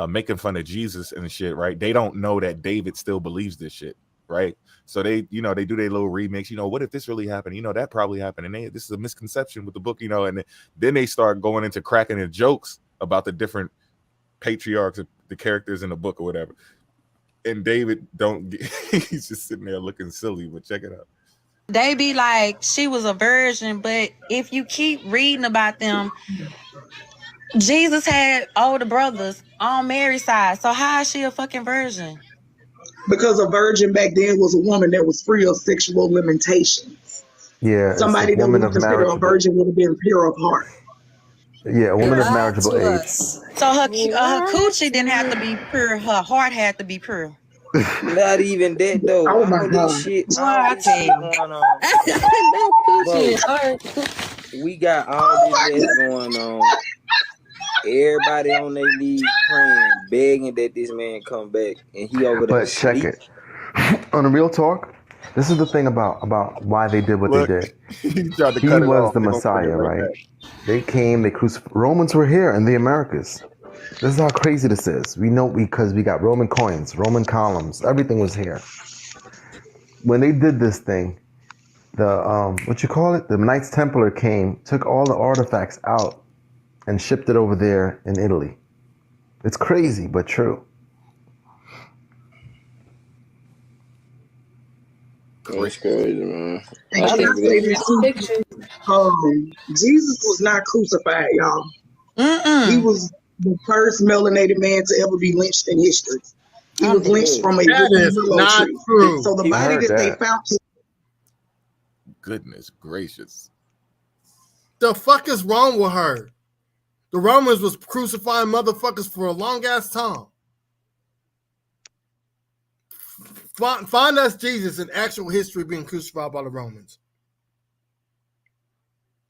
making fun of Jesus and shit, right? They don't know that David still believes this shit, right? So they do their little remix. What if this really happened? That probably happened, and this is a misconception with the book, and then they start going into cracking in jokes about the different patriarchs, the characters in the book or whatever. And David he's just sitting there looking silly, but check it out. They be like, she was a virgin, but if you keep reading about them, Jesus had older brothers on Mary's side. So how is she a fucking virgin? Because a virgin back then was a woman that was free of sexual limitations. Yeah. Somebody that was considered a virgin would have been pure of heart. Yeah, a woman of marriageable age. So her coochie didn't have to be pure. Her heart had to be pure. Not even that though. Oh my God. Shit. We got all this mess going on. Everybody on their knees praying, begging that this man come back, and he over there. But check it. On a real talk, this is the thing about why they did what they did. He was the Messiah, right? They came, they crucified. Romans were here in the Americas. This is how crazy this is. We know because we got Roman coins, Roman columns, everything was here. When they did this thing, the Knights Templar came, took all the artifacts out, and shipped it over there in Italy. It's crazy, but true. That's crazy, man. And can I say this too? Jesus was not crucified, y'all. He was the first melanated man to ever be lynched in history. He was lynched from a not true. So the body that they found. Goodness gracious. The fuck is wrong with her? The Romans was crucifying motherfuckers for a long ass time. Find us Jesus in actual history being crucified by the Romans.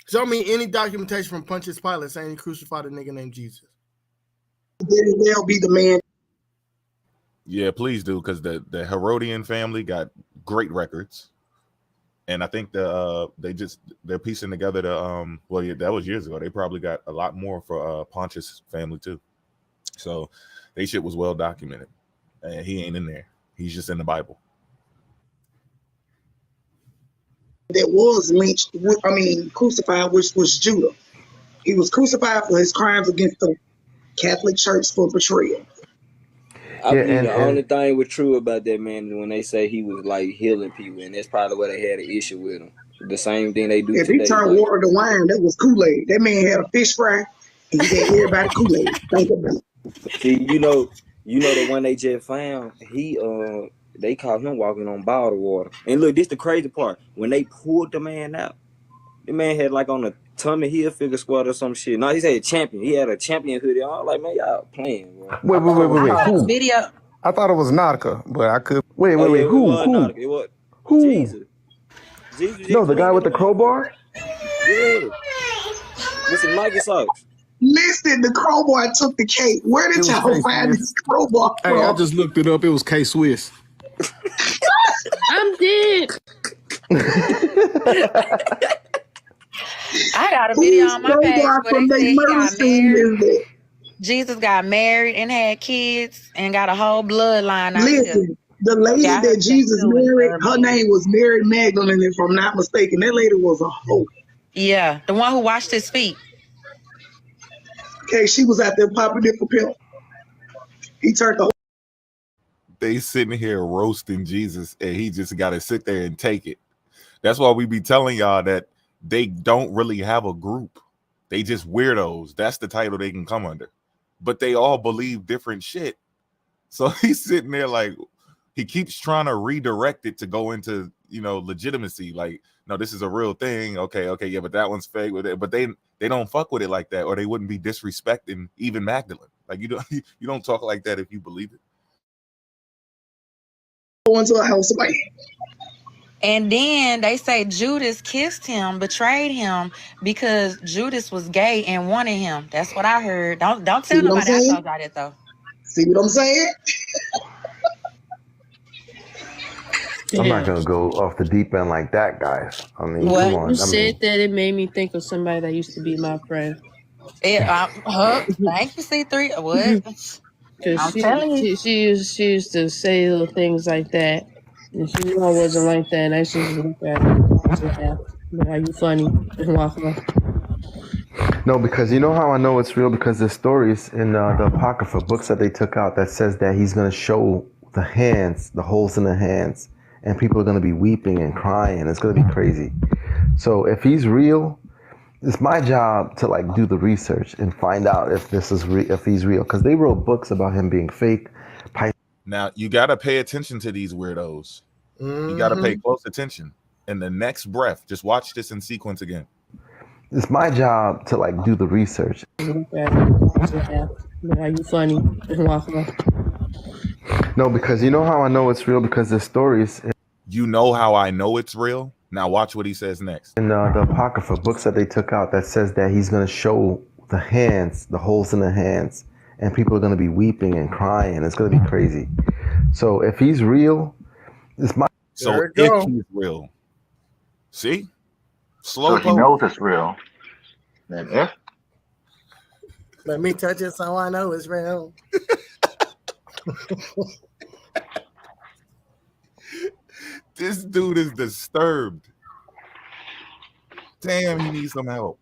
Show me any documentation from Pontius Pilate saying he crucified a nigga named Jesus. Then they'll be the man. Yeah, please do, because the Herodian family got great records. And I think they're piecing together that was years ago. They probably got a lot more for Pontius family too. So they shit was well documented. And he ain't in there. He's just in the Bible. That was lynched, crucified, which was Judah. He was crucified for his crimes against the Catholic Church for betrayal. I believe the only thing was true about that man is when they say he was like healing people, and that's probably why they had an issue with him. The same thing they do if today. He turned water to wine, that was Kool-Aid. That man had a fish fry, and he gave everybody Kool-Aid. Think about it. See, you know the one they just found. They caught him walking on bottled water. And look, this the crazy part. When they pulled the man out, the man had like on a Tommy Hilfiger squad or some shit. No, he said champion. He had a champion hoodie on. I was like, man, y'all playing, bro. Wait. Who? Video. I thought it was Nautica, but I could. Wait. It Who? was Who? Nautica. It was Who? Jesus. No, the guy with the crowbar. Yeah. With some Nike socks. Listen, the crowbar took the cake. Where did y'all find this crowbar from? Hey, I just looked it up. It was K-Swiss. I'm dead. I got a video on my page where they said he got married. Jesus got married and had kids and got a whole bloodline out Listen, the lady that Jesus married, her name was Mary Magdalene, if I'm not mistaken. That lady was a hoe. Yeah, the one who washed his feet. Okay, she was out there popping it for pill. He turned the. They sitting here roasting Jesus, and he just got to sit there and take it. That's why we be telling y'all that they don't really have a group. They just weirdos. That's the title they can come under. But they all believe different shit. So he's sitting there like he keeps trying to redirect it to go into, legitimacy. Like, no, this is a real thing. Okay, yeah, but that one's fake with it. But they don't fuck with it like that, or they wouldn't be disrespecting even Magdalene. Like you don't talk like that if you believe it. Go into a house away. And then they say Judas kissed him, betrayed him because Judas was gay and wanted him. That's what I heard. Don't tell nobody I told y'all that though. See what I'm saying? I'm not gonna go off the deep end like that, guys. I mean, What come on. you said that it made me think of somebody that used to be my friend. Yeah, thank you, C3. What? Because she used to say little things like that, and she knew I wasn't like that. And I used to look at her. Like, are you funny? And walk away. No, because you know how I know it's real? Because there's stories in the Apocrypha books that they took out that says that he's going to show the hands, the holes in the hands, and people are going to be weeping and crying. It's going to be crazy. So if he's real, it's my job to do the research and find out if this is if he's real, because they wrote books about him being fake. Now you got to pay attention to these weirdos. You got to pay close attention. In the next breath, just watch this in sequence again. It's my job to do the research. Are you funny? And walk away. No, because you know how I know it's real? Because there's stories. You know how I know it's real? Now watch what he says next. In the Apocrypha books that they took out that says that he's going to show the hands, the holes in the hands, and people are going to be weeping and crying. It's going to be crazy. So if he's real, it's my... So if he's real. See? Slow so he knows it's real. Then if. Let me touch it so I know it's real. This dude is disturbed. Damn, he needs some help.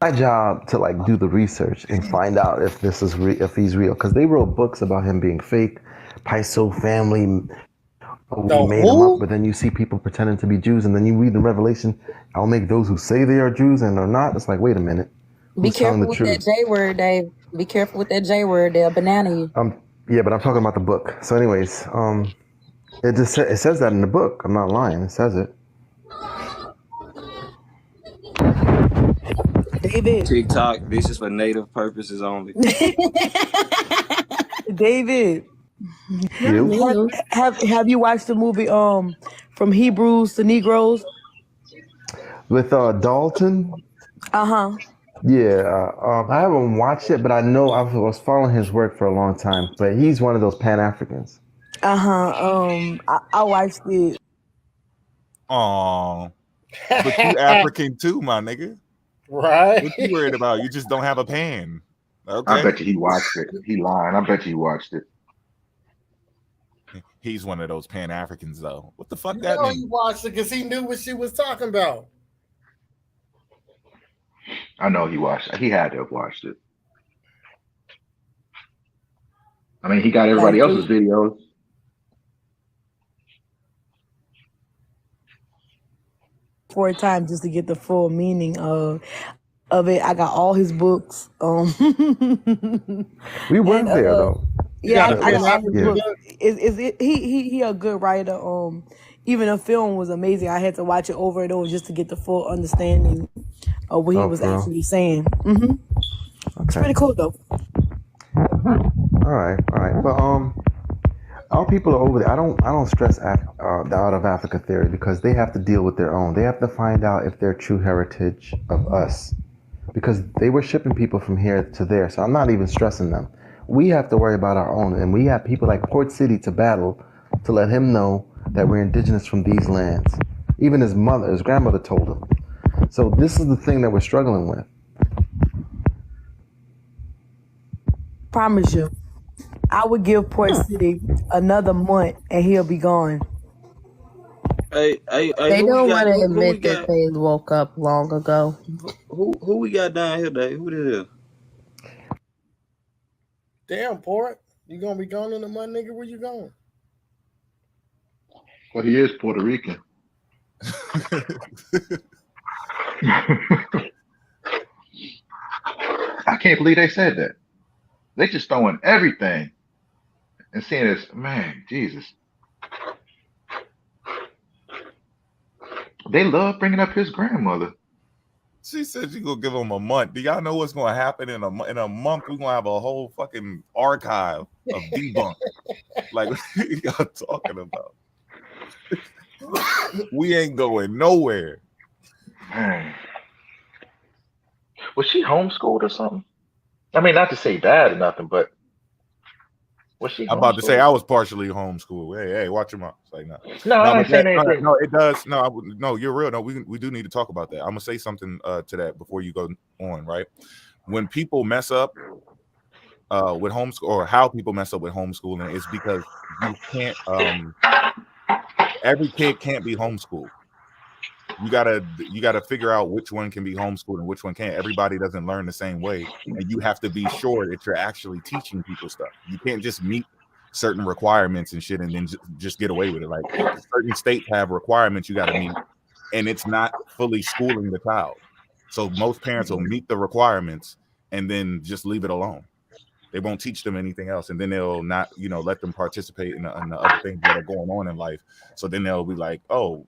My job to do the research and find out if this is if he's real, because they wrote books about him being fake. Paiso family, we made him up, but then you see people pretending to be Jews, and then you read in Revelation, I'll make those who say they are Jews and are not. It's like, wait a minute. Be careful with that J word, Dave. Be careful with that J word. They'll banana you. Yeah, but I'm talking about the book. So, anyways, it says that in the book. I'm not lying. It says it. David. TikTok, this is for native purposes only. David. You? Have you watched the movie From Hebrews to Negroes? With Dalton? Uh-huh. Yeah, I haven't watched it, but I know I was following his work for a long time. But he's one of those Pan-Africans. Uh-huh. I watched it. Aw. But you African too, my nigga. Right. What you worried about? You just don't have a pan. Okay. I bet you he watched it. He lying. I bet you he watched it. He's one of those Pan-Africans, though. What the fuck You that know mean? he watched it because he knew what she was talking about. I know he watched it. He had to have watched it. I mean, he got everybody else's videos. Four times just to get the full meaning of. of it. I got all his books. We went there though. Yeah, I got all his books. He a good writer. Even the film was amazing. I had to watch it over and over just to get the full understanding of what he was actually saying. It's pretty cool though. All right. But our people are over there. I don't stress the out of Africa theory because they have to deal with their own. They have to find out if they're true heritage of us, because they were shipping people from here to there. So I'm not even stressing them. We have to worry about our own, and we have people like Port City to battle to let him know that we're indigenous from these lands. Even his grandmother told him. So this is the thing that we're struggling with. Promise you, I would give Port City another month and he'll be gone. Hey, They don't want to admit that they woke up long ago. Who we got down here today? Who this is? Damn, Port. You gonna be gone in a month, nigga? Where you going? Well, he is Puerto Rican. I can't believe they said that. They just throwing everything and saying this, man, Jesus. They love bringing up his grandmother. She said she gonna give him a month. Do y'all know what's gonna happen in a month? We're gonna have a whole fucking archive of debunk. Like, what are y'all talking about? We ain't going nowhere. Man. Was she homeschooled or something? I mean, not to say bad or nothing, but was she? I'm about to say I was partially homeschooled. Hey, watch your mouth. It's like, no, I ain't saying anything. No, it does. No, you're real. No, we do need to talk about that. I'm gonna say something to that before you go on. Right, when people mess up with homeschool, or how people mess up with homeschooling, is because you can't. Every kid can't be homeschooled. You gotta figure out which one can be homeschooled and which one can't. Everybody doesn't learn the same way, and you have to be sure that you're actually teaching people stuff. You can't just meet certain requirements and shit and then just get away with it. Like, certain states have requirements you got to meet, and it's not fully schooling the child. So most parents will meet the requirements and then just leave it alone. They won't teach them anything else, and then they'll not, let them participate in the other things that are going on in life. So then they'll be like, oh,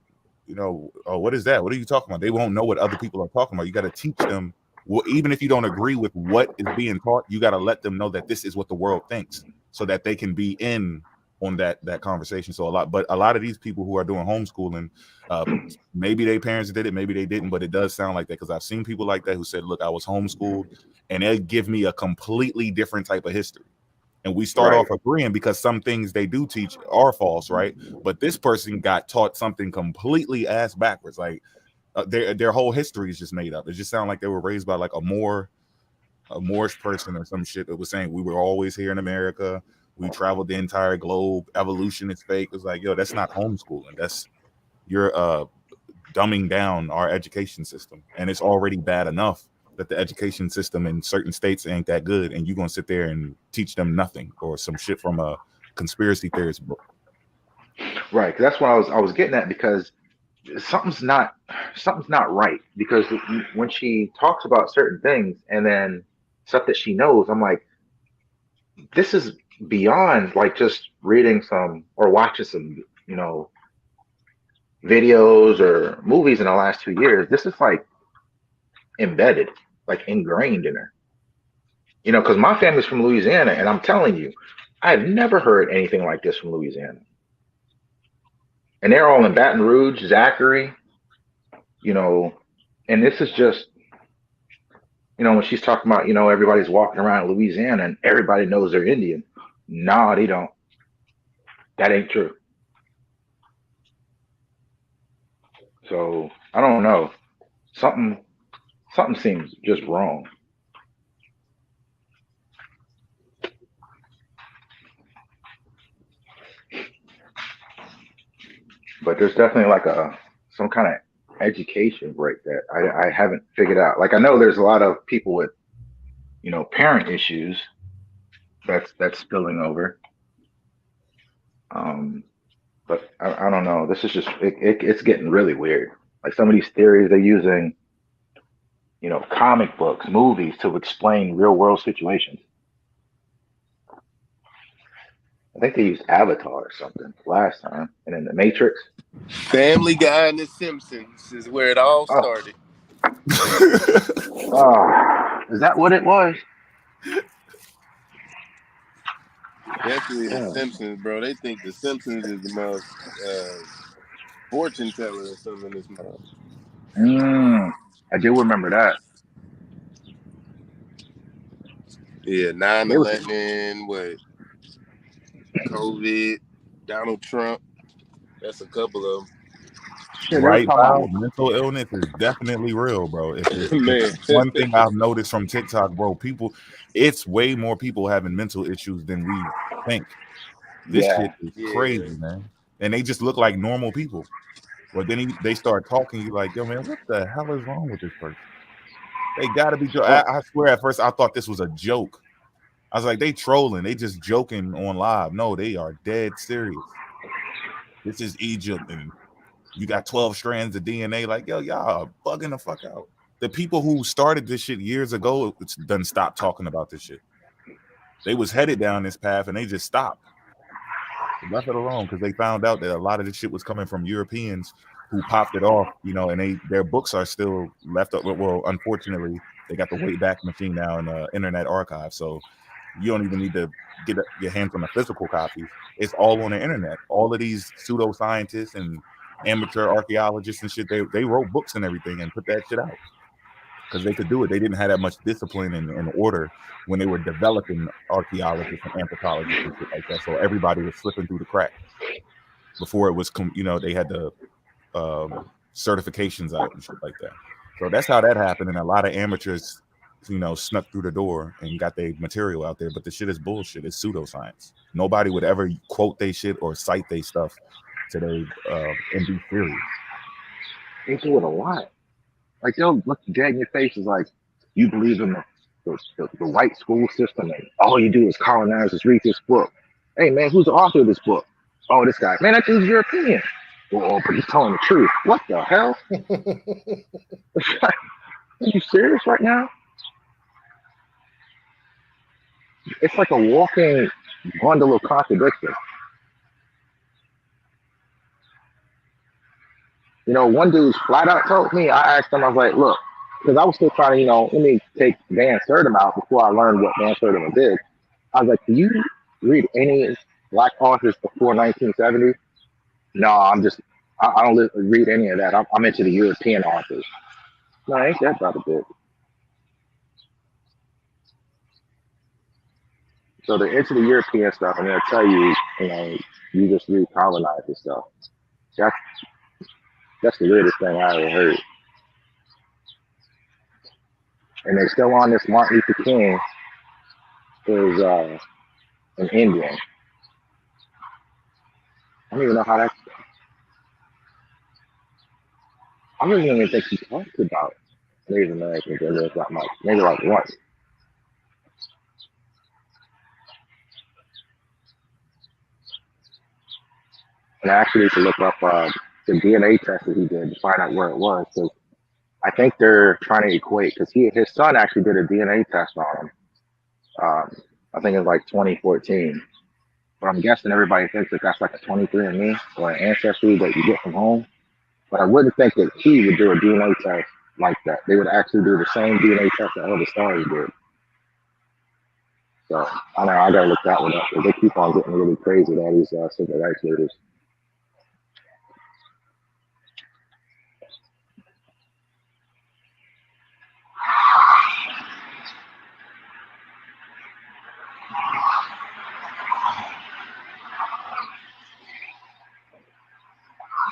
what is that? What are you talking about? They won't know what other people are talking about. You got to teach them. Well, even if you don't agree with what is being taught, you got to let them know that this is what the world thinks, so that they can be in on that conversation. So a lot of these people who are doing homeschooling, maybe their parents did it, maybe they didn't, but it does sound like that, because I've seen people like that who said, look, I was homeschooled, and they give me a completely different type of history. And we start off agreeing because some things they do teach are false, right? But this person got taught something completely ass backwards. Like, their whole history is just made up. It just sounds like they were raised by like a Moorish person or some shit that was saying we were always here in America. We traveled the entire globe. Evolution is fake. It's like, yo, that's not homeschooling. You're dumbing down our education system, and it's already bad enough that the education system in certain states ain't that good, and you're gonna sit there and teach them nothing or some shit from a conspiracy theorist book. Right, that's what I was getting at, because something's not right. Because when she talks about certain things and then stuff that she knows, I'm like, this is beyond like just reading some or watching some, videos or movies in the last 2 years. This is like embedded, like ingrained in her. Because my family's from Louisiana, and I'm telling you, I've never heard anything like this from Louisiana. And they're all in Baton Rouge, Zachary, and this is just, when she's talking about, everybody's walking around Louisiana and everybody knows they're Indian. No, they don't. That ain't true. So I don't know. Something seems just wrong. But there's definitely like some kind of education break that I haven't figured out. Like, I know there's a lot of people with, parent issues that's spilling over. But I don't know. This is just it's getting really weird. Like, some of these theories they're using, comic books, movies to explain real world situations. I think they used Avatar or something last time, and then The Matrix. Family Guy and The Simpsons is where it all started. Is that what it was? Definitely The Simpsons, bro. They think The Simpsons is the most fortune teller or something in this month. I do remember that. Yeah, 9/11, what? COVID, Donald Trump. That's a couple of them. Right, Val, mental illness is definitely real, bro. If it's one thing I've noticed from TikTok, bro, it's way more people having mental issues than we think. This shit is crazy, man. And they just look like normal people. But then they start talking, you like, yo, man, what the hell is wrong with this person? They gotta be I swear at first I thought this was a joke. I was like, they trolling, they just joking on live. No, they are dead serious. This is Egypt, and you got 12 strands of DNA. Like, yo, y'all are bugging the fuck out. The people who started this shit years ago, it's done stopped talking about this shit. They was headed down this path and they just stopped. They left it alone because they found out that a lot of this shit was coming from Europeans who popped it off, and their books are still left up. Well, unfortunately, they got the Wayback Machine now in the Internet Archive. So you don't even need to get your hands on a physical copy. It's all on the internet. All of these pseudoscientists and amateur archaeologists and shit, they wrote books and everything and put that shit out because they could do it. They didn't have that much discipline and order when they were developing archaeologists and anthropologists and shit like that. So everybody was slipping through the cracks before it was, they had the certifications out and shit like that. So that's how that happened. And a lot of amateurs, snuck through the door and got their material out there. But the shit is bullshit. It's pseudoscience. Nobody would ever quote they shit or cite they stuff today and be serious. They do it a lot. Like, they'll look dead in your face is like, you believe in the white school system and all you do is colonize, just read this book. Hey man, who's the author of this book? Oh, this guy. Man, that dude's European. Well, but he's telling the truth. What the hell? Are you serious right now? It's like a walking bundle of contradiction. One dude flat out told me, I asked him, I was like, look, because I was still trying to, let me take Van Sertima out before I learned what Van Sertima did. I was like, do you read any Black authors before 1970? No, I don't read any of that. I'm into the European authors. No, ain't that about a bit? So they're into the European stuff, and they'll tell you, you just read colonized and stuff. That's the weirdest thing I ever heard. And they're still on this Martin Luther King is an Indian. I don't even know how that's. I don't even think he talked about Native Americans in this that much. Maybe like once. And I actually need to look up the DNA test that he did to find out where it was. Because I think they're trying to equate, because his son actually did a DNA test on him. I think it was like 2014. But I'm guessing everybody thinks that that's like a 23andMe or an ancestry that you get from home. But I wouldn't think that he would do a DNA test like that. They would actually do the same DNA test that Elvis Stars did. So I know I gotta look that one up, because they keep on getting really crazy with all these civil rights leaders.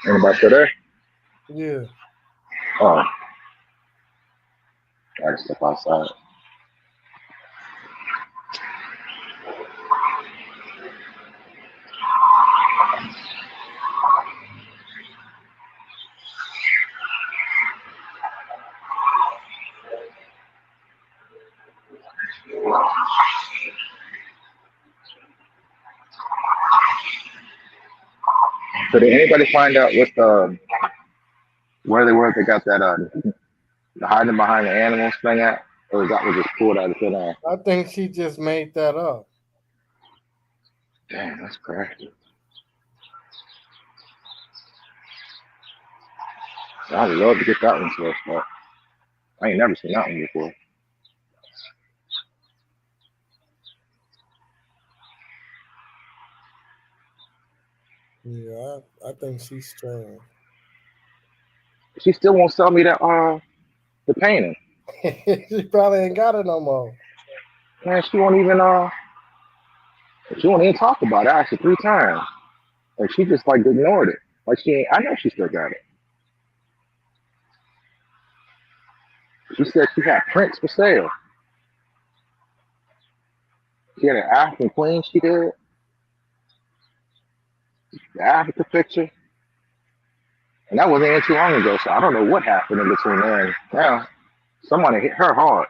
Anybody still there? Yeah. Oh. I gotta step outside. So did anybody find out what where they were? They got that hiding behind the animals thing at? Or that was just pulled out of thin air? I think she just made that up. Damn, that's crazy. I'd love to get that one to us, but I ain't never seen that one before. Yeah, I think she's strong. She still won't sell me that the painting. She probably ain't got it no more. Man, she won't even talk about it actually 3 times. Like she just like ignored it. Like she ain't. I know she still got it. She said she had prints for sale. She had an African queen. She did the Africa picture, and that wasn't even too long ago. So I don't know what happened in between there and now. Somebody hit her hard.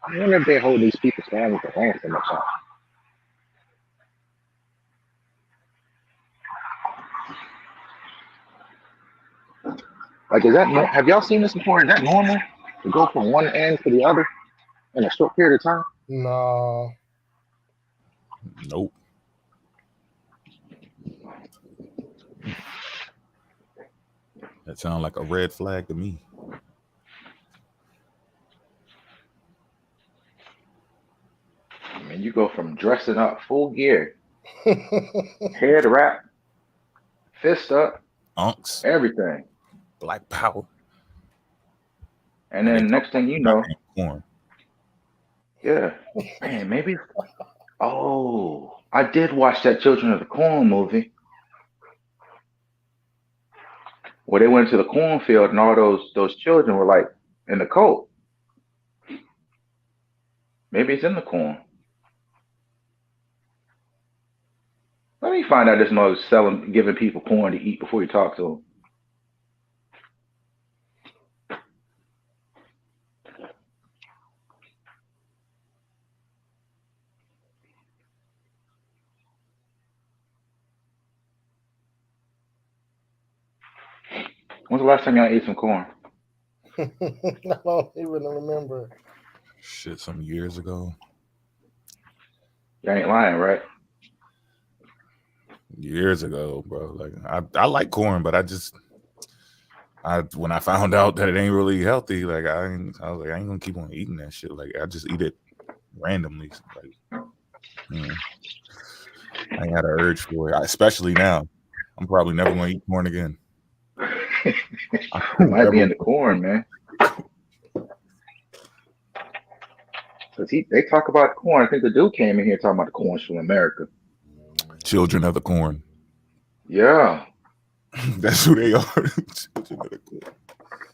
I wonder if they hold these people's families at ransom or something. Like, is that? Have y'all seen this before? Is that normal to go from one end to the other in a short period of time? No. Nope. That sounds like a red flag to me. I mean, you go from dressing up full gear, head wrap, fist up, unks, everything, black power, and then next thing you know, corn. Yeah, man, maybe. Oh, I did watch that Children of the Corn movie where they went to the cornfield and all those children were like in the coat. Maybe it's in the corn. Let me find out this mother's giving people corn to eat before you talk to them. When's the last time y'all ate some corn? I don't even remember. Shit, some years ago. Y'all ain't lying, right? Years ago, bro. Like I like corn, but when I found out that it ain't really healthy, like I was like, I ain't gonna keep on eating that shit. Like I just eat it randomly. Like I ain't had an urge for it. Especially now. I'm probably never gonna eat corn again. It might be in the corn, man. Cause they talk about corn. I think the dude came in here talking about the corn's from America. Children of the Corn. Yeah. That's who they are. Children of the Corn.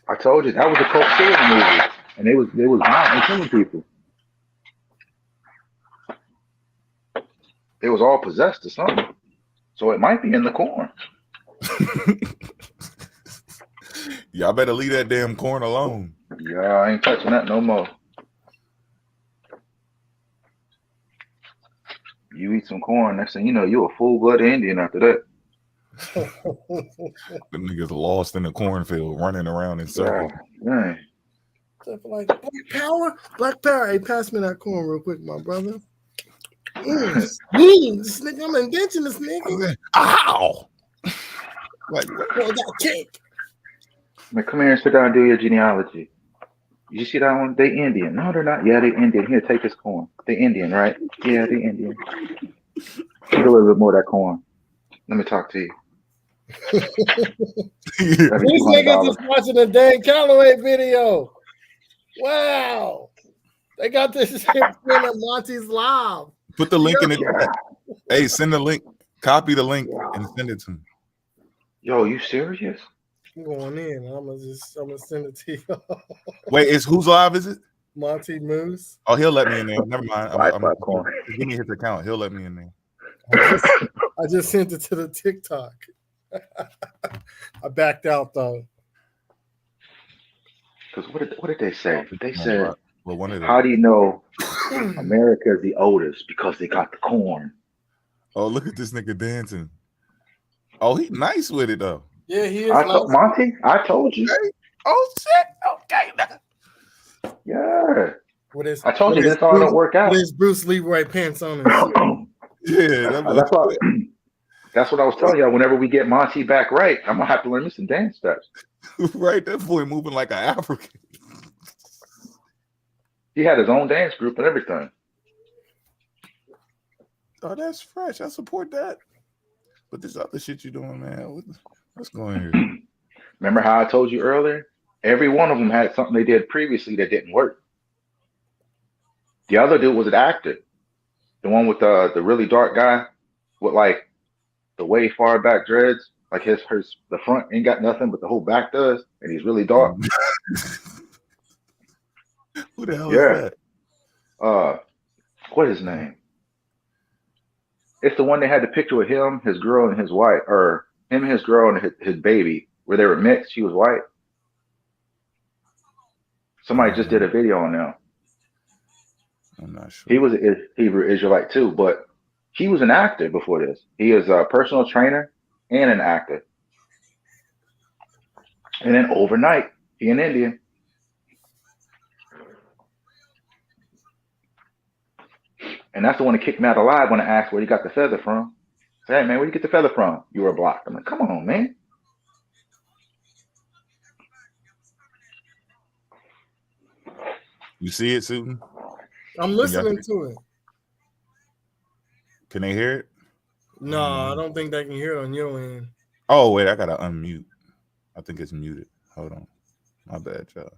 I told you that was a cult killing movie. And they was not killing people. They was all possessed or something. So it might be in the corn. Y'all better leave that damn corn alone. Yeah, I ain't touching that no more. You eat some corn, next thing you know, you a full-blooded Indian after that. Them niggas lost in the cornfield, running around in circles. Yeah. Like Black Power. Hey, pass me that corn real quick, my brother. This nigga, I'm inventing this nigga. Ow! Like, man, come here and sit down and do your genealogy. You see that one? They Indian. No, they're not. Yeah, they Indian. Here, take this corn. They Indian, right? Yeah, they Indian. Take a little bit more of that corn. Let me talk to you. These niggas is watching the Dan Calloway video. Wow. They got this shit in Monty's live. Put the link in the chat. Hey, send the link. Copy the link and send it to me. Yo, you serious? I'm going in. I'm gonna send it to you. Wait, whose live is it? Monty Moose. Oh, he'll let me in there. Never mind. Give me his account. He'll let me in there. I just sent it to the TikTok. I backed out though. Because what did they say? They said, well, how do you know America is the oldest? Because they got the corn. Oh, look at this nigga dancing. Oh, he nice with it though. Yeah, he is. Monty, I told you. Hey. Oh shit! Oh. gang, nigga. Yeah. With I told you this all don't work out. With his Bruce Leroy pants on and shit. Yeah, that's what I was telling y'all. Whenever we get Monty back right, I'm gonna have to learn me some dance steps. Right, that boy moving like an African. He had his own dance group and everything. Oh, that's fresh. I support that. But this other shit you doing, man, what's going here? Remember how I told you earlier? Every one of them had something they did previously that didn't work. The other dude was an actor. The one with the really dark guy with like the way far back dreads. Like his the front ain't got nothing, but the whole back does, and he's really dark. Who the hell is that? What is his name? It's the one that had the picture with him, his girl, and his wife, or him and his girl and his baby, where they were mixed. She was white. Somebody just did a video on them. I'm not sure. He was a Hebrew Israelite too, but he was an actor before this. He is a personal trainer and an actor. And then overnight, he an Indian. And that's the one that kicked me out alive when I asked where he got the feather from. I said, hey, man, where you get the feather from? You were blocked. I'm like, come on, man. You see it, Susan? I'm listening to it. Can they hear it? No, I don't think they can hear it on your end. Oh, wait, I gotta unmute. I think it's muted. Hold on. My bad, y'all.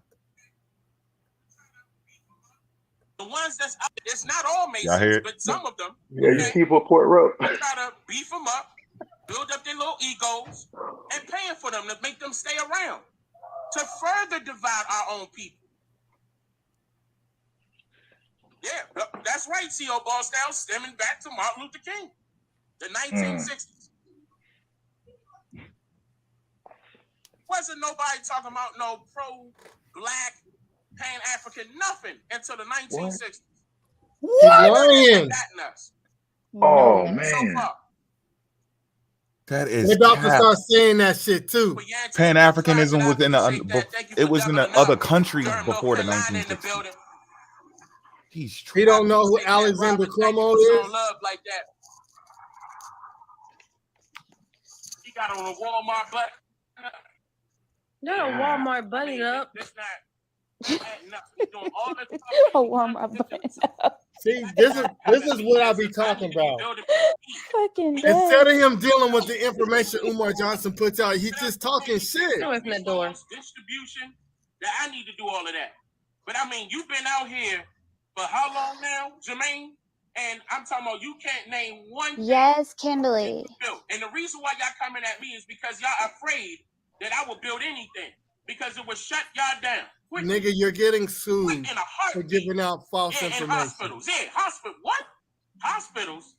The ones that's out, it's not all Y'all hear Masons, it? but some of them. Yeah, you people Port Road. Try to beef them up, build up their little egos, and paying for them to make them stay around to further divide our own people. Yeah, that's right, C.O. Ballstown, stemming back to Martin Luther King, the 1960s. Wasn't nobody talking about no pro-black, pan-African, nothing until the 1960s. Lying. Oh, So man. far. That is They're about to cap. start saying that shit too. Pan-Africanism was in it was in the other countries before the 1960s. He don't know who Alexander Cuomo is. Love like that. He got on a Walmart butt. Not a Walmart bunny up. A Walmart bunny up. See, this is what I be talking about. Fucking Instead of him dealing with the information Umar Johnson puts out, he's just talking shit. Open the door. Distribution, that I need to do all of that. But I mean, you've been out here for how long now, Jermaine? And I'm talking about you can't name one thing. Yes, Kimberly. And the reason why y'all coming at me is because y'all afraid that I will build anything because it will shut y'all down. Nigga, you're getting sued for giving out false information. Hospitals. Yeah, what? Hospitals?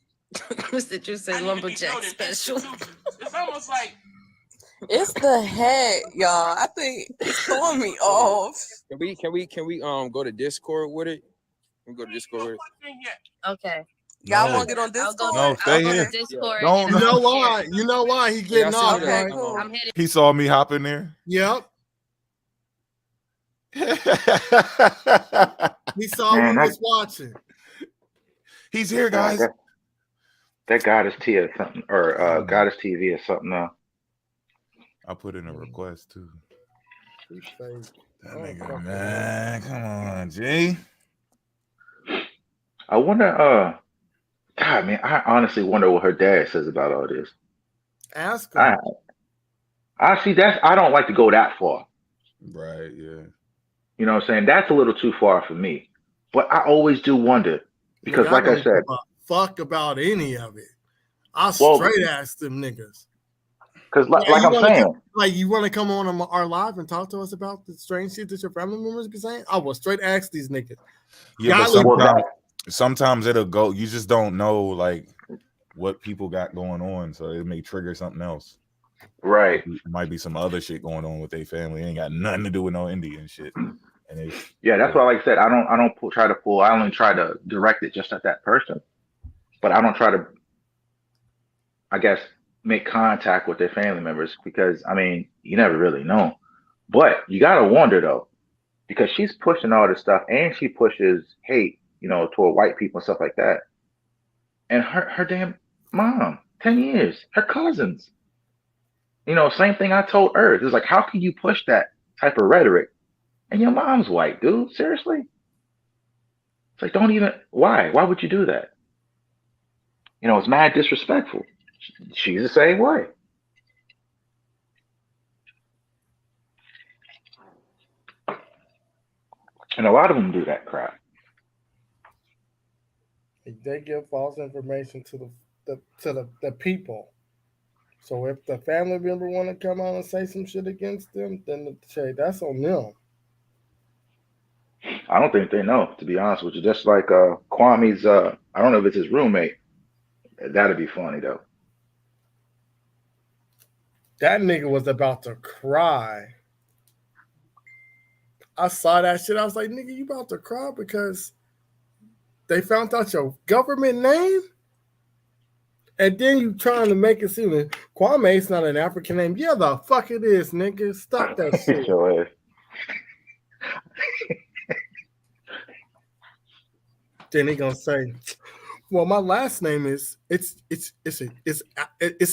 Did you say lumberjack special? It's almost like it's the head, y'all. I think it's throwing me off. Can we go to Discord with it? Can we go to Discord with it? Okay. Y'all want to get on Discord? No, stay here. Discord. Don't. You know why? You know why he getting off, Okay, right? cool. I'm hitting. He saw me hop in there. Yep. He saw Man, who was watching. He's here, guys. That Goddess T is something, or Goddess TV is something else. I put in a request too. That nigga, man, come on, G. I wonder, God, man, I honestly wonder what her dad says about all this. Ask him. I see I don't like to go that far. Right, yeah. You know what I'm saying? That's a little too far for me. But I always do wonder because, like I said, fuck about any of it. I'll straight ask them niggas. Because, like I'm saying, you want to come on our live and talk to us about the strange shit that your family members be saying? I will straight ask these niggas. Yeah, but sometimes it'll go. You just don't know like what people got going on, so it may trigger something else. Right. It might be some other shit going on with their family. It ain't got nothing to do with no Indian shit. And that's why, like I said, I don't try to pull. I only try to direct it just at that person, but I don't try to, I guess, make contact with their family members because I mean you never really know. But you gotta wonder though, because she's pushing all this stuff, and she pushes hate, toward white people and stuff like that. And her damn mom, 10 years, her cousins. Same thing I told Earth. It's like, how can you push that type of rhetoric? And your mom's white, dude. Seriously? It's like, why? Why would you do that? It's mad disrespectful. She's the same way. And a lot of them do that crap. They give false information to the people. So if the family member want to come out and say some shit against them, then that's on them. I don't think they know, to be honest with you. Just like Kwame's, I don't know if it's his roommate. That'd be funny though. That nigga was about to cry. I saw that shit. I was like, nigga, you about to cry because they found out your government name? And then you trying to make it seem like Kwame's not an African name. Yeah, the fuck it is, nigga. Stop that shit. Then he gonna say, well, my last name is it's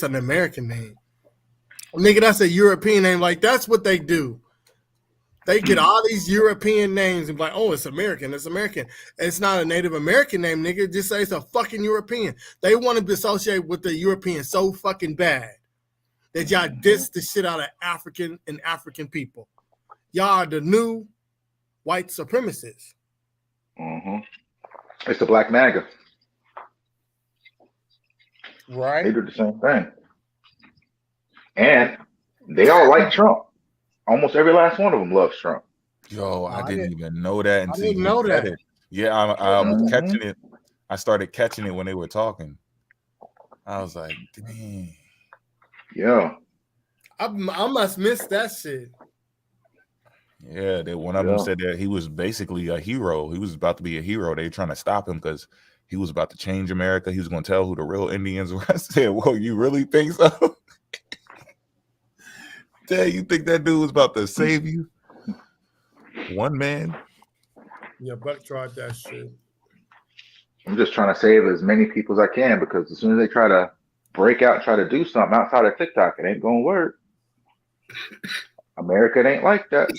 an American name. Nigga, that's a European name. Like, that's what they do. They get all these European names and be like, oh, it's American. It's American. It's not a Native American name, nigga. Just say it's a fucking European. They want to be associated with the European so fucking bad that y'all diss the shit out of African people. Y'all are the new white supremacists. Mm-hmm. It's the Black MAGA. Right. They do the same thing. And they all like Trump. Almost every last one of them loves Trump. Yo, I didn't even know that until didn't you know said that. it. Yeah, I was catching it. I started catching it when they were talking. I was like, dang. Yeah. I must miss that shit. Yeah, one of them said that he was basically a hero. He was about to be a hero. They were trying to stop him because he was about to change America. He was going to tell who the real Indians were. I said, well, you really think so? Dad, you think that dude was about to save you? One man? Yeah, Buck tried that shit. I'm just trying to save as many people as I can, because as soon as they try to break out and try to do something outside of TikTok, it ain't going to work. America ain't like that,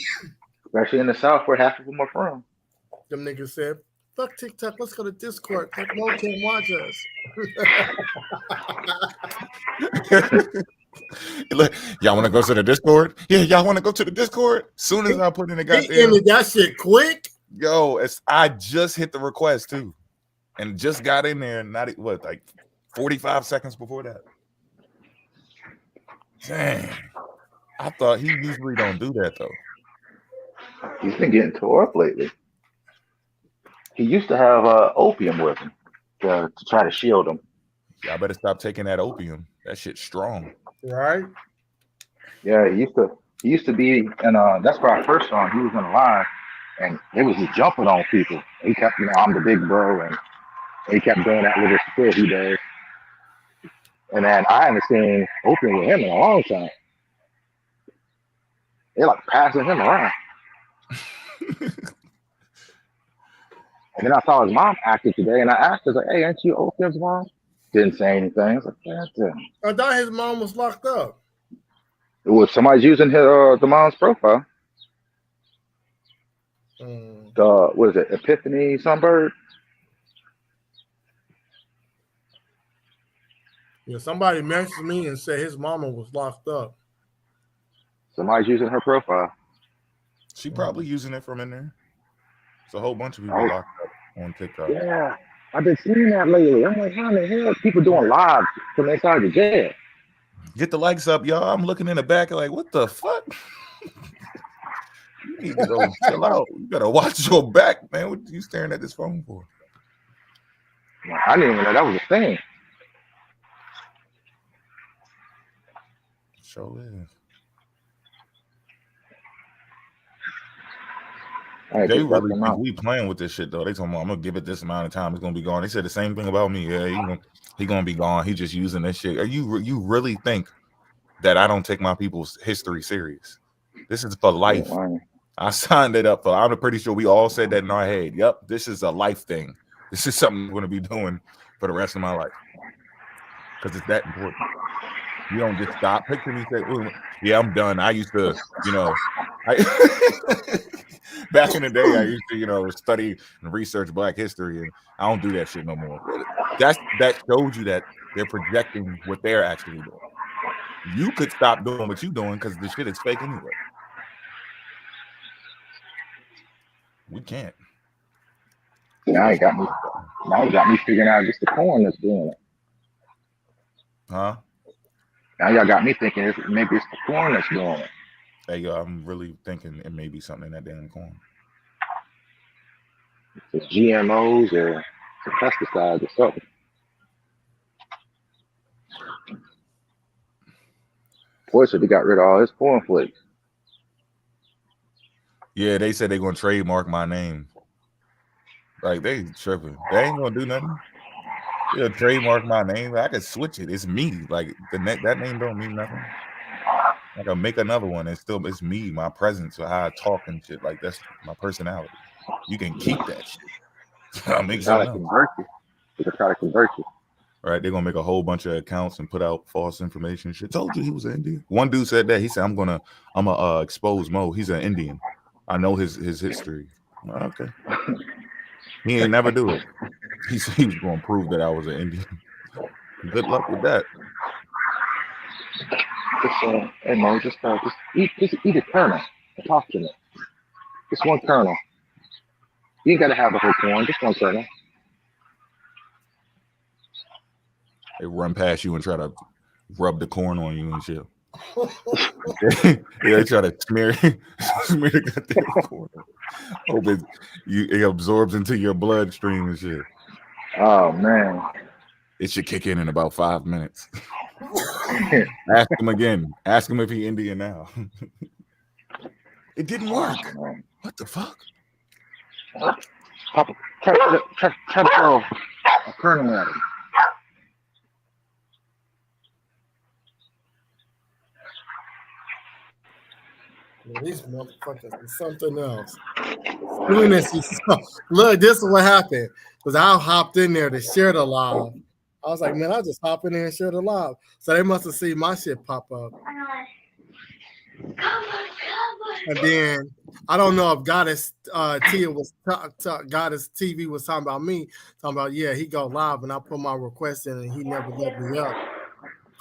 especially in the South where half of them are from. Them niggas said, fuck TikTok, let's go to Discord. Like, no one can watch us. Y'all want to go to the Discord? Yeah, y'all want to go to the Discord? Soon as I put in the goddamn, ended that shit quick. Yo, I just hit the request too, and just got in there. Not like 45 seconds before that. Dang, I thought he usually don't do that though. He's been getting tore up lately. He used to have opium with him to try to shield him. Y'all better stop taking that opium. That shit's strong. Right? Yeah, he used to be, and that's where I first saw him. He was in the line, and it was just jumping on people. He kept, I'm the big bro, and he kept doing that with his security days. And then I haven't seen opium with him in a long time. They're like passing him around. And then I saw his mom active today, and I asked her, like, hey, aren't you opium's mom? Didn't say anything. I was like, God damn. I thought his mom was locked up. It was somebody's using the mom's profile. What is it? Epiphany Sunbird? Yeah, somebody messaged me and said his mama was locked up. Somebody's using her profile. She probably using it from in there. It's a whole bunch of people locked up on TikTok. Yeah, I've been seeing that lately. I'm like, how the hell are people doing live from inside the jail? Get the likes up, y'all. I'm looking in the back like, what the fuck? You need to go chill out. You better watch your back, man. What are you staring at this phone for? I didn't even know that was a thing. Sure is. They really think we playing with this shit though. They told me I'm gonna give it this amount of time. It's gonna be gone. They said the same thing about me. Yeah, he gonna be gone. He just using this shit. Are you really think that I don't take my people's history serious? This is for life. I signed it up for. I'm pretty sure we all said that in our head. Yep, this is a life thing. This is something I'm going to be doing for the rest of my life because it's that important. You don't just stop. Picture me say, "Yeah, I'm done." I used to, back in the day, I used to, study and research Black history, and I don't do that shit no more. That shows you that they're projecting what they're actually doing. You could stop doing what you're doing because the shit is fake anyway. We can't. Now you got me figuring out it's the corn that's doing it. Huh? Now y'all got me thinking maybe it's the corn that's doing it. Hey, yo, I'm really thinking it may be something in that damn corn. It's GMOs or it's pesticides or something. Boy said they got rid of all his cornflakes. Yeah, they said they're gonna trademark my name. Like they tripping. They ain't gonna do nothing. They'll trademark my name. I can switch it. It's me. Like that name don't mean nothing. I can make another one. It's me, my presence, or how I talk and shit. Like that's my personality. You can keep that shit. I'll make something else. They can try to convert you. Right, they're gonna make a whole bunch of accounts and put out false information. Shit, told you he was an Indian. One dude said that. He said, "I'm gonna expose Mo. He's an Indian. I know his history." Okay, he ain't never do it. He said he was gonna prove that I was an Indian. Good luck with that. Hey Mo, just eat a kernel and talk to me. Just one kernel. You ain't gotta have the whole corn. Just one kernel. They run past you and try to rub the corn on you and shit. They try to smear the goddamn corn. Hope it absorbs into your bloodstream and shit. Oh man, it should kick in about 5 minutes. Ask him again. Ask him if he Indian now. It didn't work. What the fuck? Papa, try to throw a kernel at him. These motherfuckers is something else. Look, this is what happened. Because I hopped in there to share the live. I was like, man, I'll just hop in there and share the live. So they must have seen my shit pop up. And then I don't know if Goddess Tia was Goddess TV was talking about me, talking about he go live and I put my request in and he never let me up.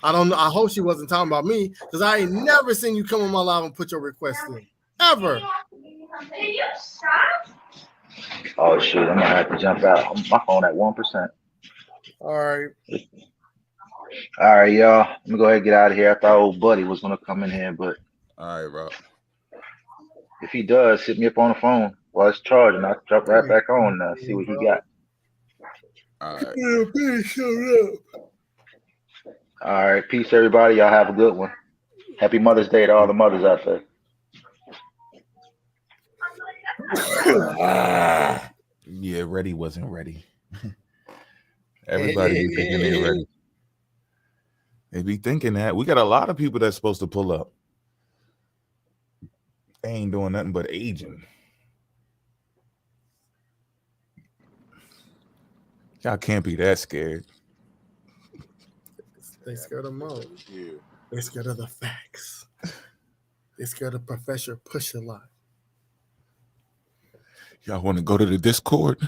I don't know. I hope she wasn't talking about me because I ain't never seen you come on my live and put your request in. Ever. Can you stop? Oh shit, I'm gonna have to jump out. My phone at 1%. All right. All right, y'all. Let me go ahead and get out of here. I thought old buddy was gonna come in here, but all right, bro. If he does, hit me up on the phone while it's charging. I'll jump right back on and see what he got. All right. All right, peace, everybody. Y'all have a good one. Happy Mother's Day to all the mothers out there. Yeah, ready wasn't ready. Everybody be thinking they're ready. They be thinking that. We got a lot of people that's supposed to pull up. They ain't doing nothing but aging. Y'all can't be that scared. They scared of Mo. Yeah. They scared of the facts. They scared of Professor Push-A-Lot. Y'all want to go to the Discord?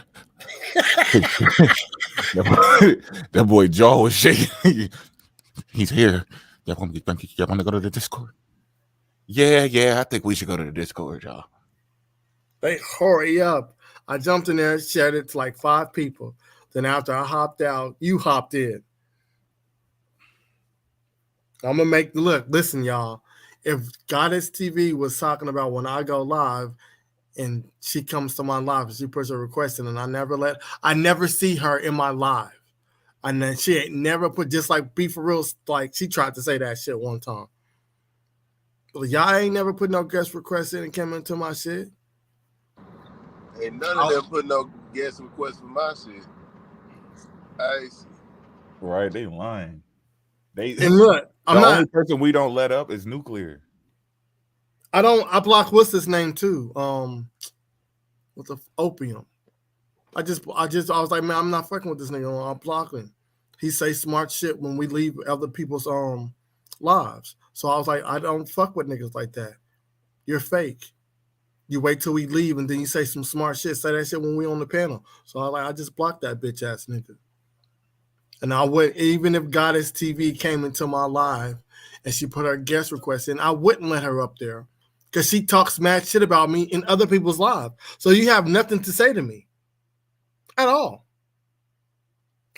That boy jaw was shaking. He's here. Y'all want to go to the Discord? Yeah, I think we should go to the Discord, y'all. They hurry up. I jumped in there and shared it to like 5 people. Then after I hopped out, you hopped in. I'm going to listen, y'all. If Goddess TV was talking about when I go live and she comes to my live and she puts a request in and I never see her in my live. And then she ain't never put, just like Be For Real, like she tried to say that shit one time. But y'all ain't never put no guest requests in and came into my shit. Ain't none of them put no guest requests for my shit. I see. Right, they lying. And look, the only person we don't let up is Nuclear. I block what's his name too. With the opium. I was like, man, I'm not fucking with this nigga. I'm blocking. He say smart shit when we leave other people's lives. So I was like, I don't fuck with niggas like that. You're fake. You wait till we leave and then you say some smart shit. Say that shit when we on the panel. So I just blocked that bitch ass nigga. And I would, even if Goddess TV came into my live and she put her guest request in, I wouldn't let her up there because she talks mad shit about me in other people's lives. So you have nothing to say to me at all.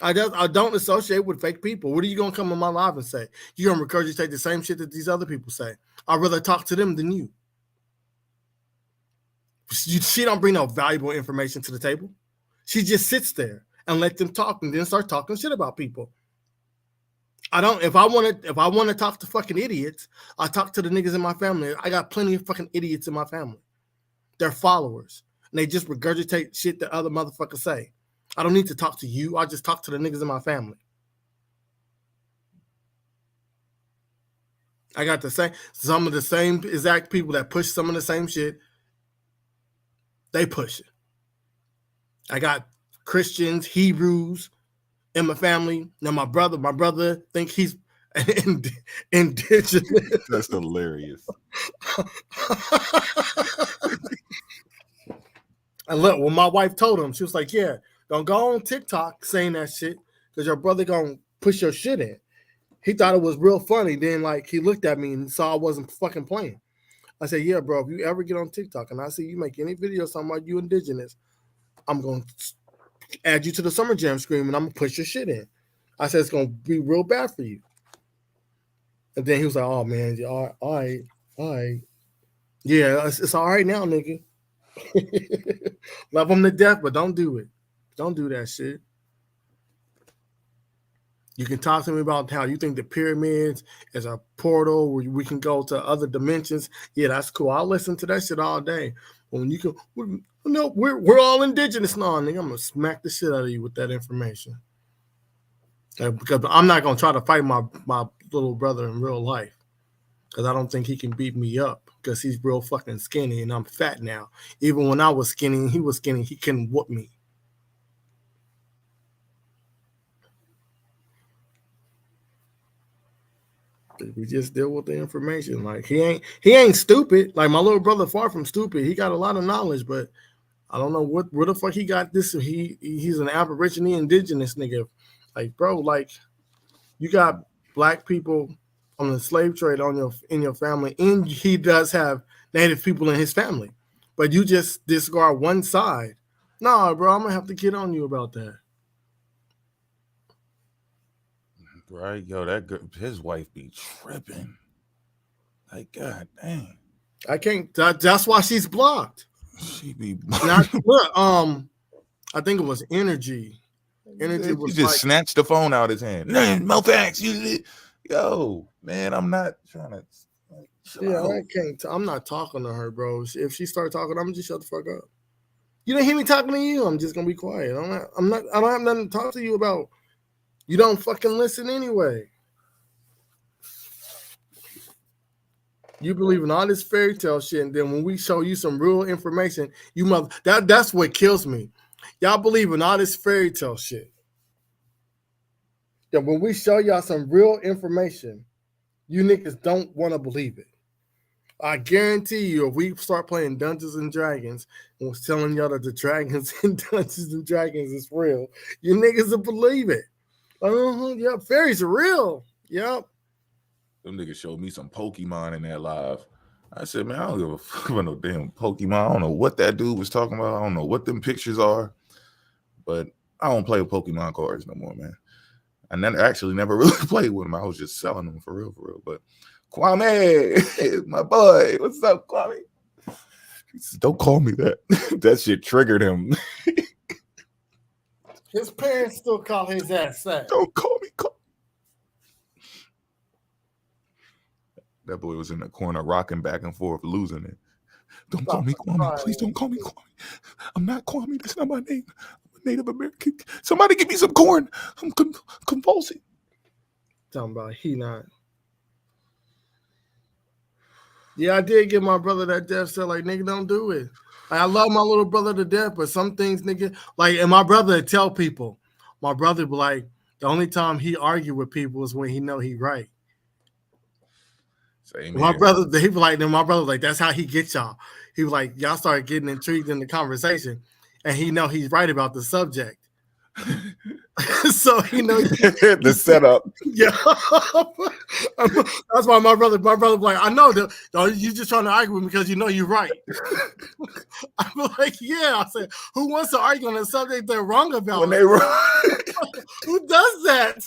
I don't associate with fake people. What are you gonna come in my live and say? You're gonna regurgitate the same shit that these other people say. I'd rather talk to them than you. She don't bring no valuable information to the table. She just sits there and let them talk and then start talking shit about people. If I want to talk to fucking idiots, I talk to the niggas in my family. I got plenty of fucking idiots in my family. They're followers. And they just regurgitate shit that other motherfuckers say. I don't need to talk to you. I just talk to the niggas in my family. I got some of the same exact people that push some of the same shit. They push it. I got Christians, Hebrews in my family. Now my brother think he's indigenous. That's hilarious. And look, when my wife told him, she was like, yeah, don't go on TikTok saying that shit because your brother gonna push your shit in. He thought it was real funny. Then like he looked at me and saw I wasn't fucking playing. I said, yeah, bro, if you ever get on TikTok and I see you make any videos talking about you indigenous, I'm going to add you to the Summer Jam screen and I'm going to push your shit in. I said, it's going to be real bad for you. And then he was like, oh, man, all right. Yeah, it's all right now, nigga. Love him to death, but don't do it. Don't do that shit. You can talk to me about how you think the pyramids is a portal where we can go to other dimensions. Yeah, that's cool. I'll listen to that shit all day. When you can, we're all indigenous now, nigga. I'm gonna smack the shit out of you with that information. Because I'm not gonna try to fight my little brother in real life. Because I don't think he can beat me up. Because he's real fucking skinny and I'm fat now. Even when I was skinny and he was skinny, he couldn't whoop me. We just deal with the information. Like he ain't stupid. Like my little brother, far from stupid. He got a lot of knowledge, but I don't know where the fuck he got this. He's an Aborigine indigenous nigga. Like, bro, like you got black people on the slave trade in your family, and he does have Native people in his family, but you just discard one side. Nah, bro, I'm gonna have to get on you about that. Right, yo, his wife be tripping. Like, god damn. I can't. That's why she's blocked. She be. I think it was Energy. Energy was just like, snatched the phone out of his hand. No facts. Yo, man, I'm not trying to. I can't. I'm not talking to her, bro. If she starts talking, I'm just shut the fuck up. You didn't hear me talking to you. I'm just gonna be quiet. I don't have nothing to talk to you about. You don't fucking listen anyway. You believe in all this fairy tale shit, and then when we show you some real information, that's what kills me. Y'all believe in all this fairy tale shit. Yeah, when we show y'all some real information, you niggas don't want to believe it. I guarantee you, if we start playing Dungeons and Dragons and was telling y'all that the dragons in Dungeons and Dragons is real, you niggas will believe it. Yeah, fairies are real. Yep. Them niggas showed me some Pokemon in that live. I said, man, I don't give a fuck about no damn Pokemon. I don't know what that dude was talking about. I don't know what them pictures are. But I don't play with Pokemon cards no more, man. I never really played with them. I was just selling them for real. But Kwame, my boy, what's up, Kwame? He says, don't call me that. That shit triggered him. His parents still call his ass that. Don't call me. That boy was in the corner rocking back and forth, losing it. Don't call me Kwame. Please don't call me Kwame. I'm not Kwame. That's not my name. I'm a Native American. Somebody give me some corn. I'm convulsing. Talking about he not. Yeah, I did give my brother that death cell. Like, nigga, don't do it. Like, I love my little brother to death, but some things, nigga, like, and my brother would tell people, my brother be like, the only time he argue with people is when he know he right. Same My here. brother, he be like, then my brother like, that's how he gets y'all. He was like, y'all start getting intrigued in the conversation, and he know he's right about the subject. So he knows the setup. Yeah, that's why my brother like, I know that you just trying to argue with me because you know you're right. I'm like, yeah. I said, who wants to argue on a subject they're wrong about? When they wrong. Who does that?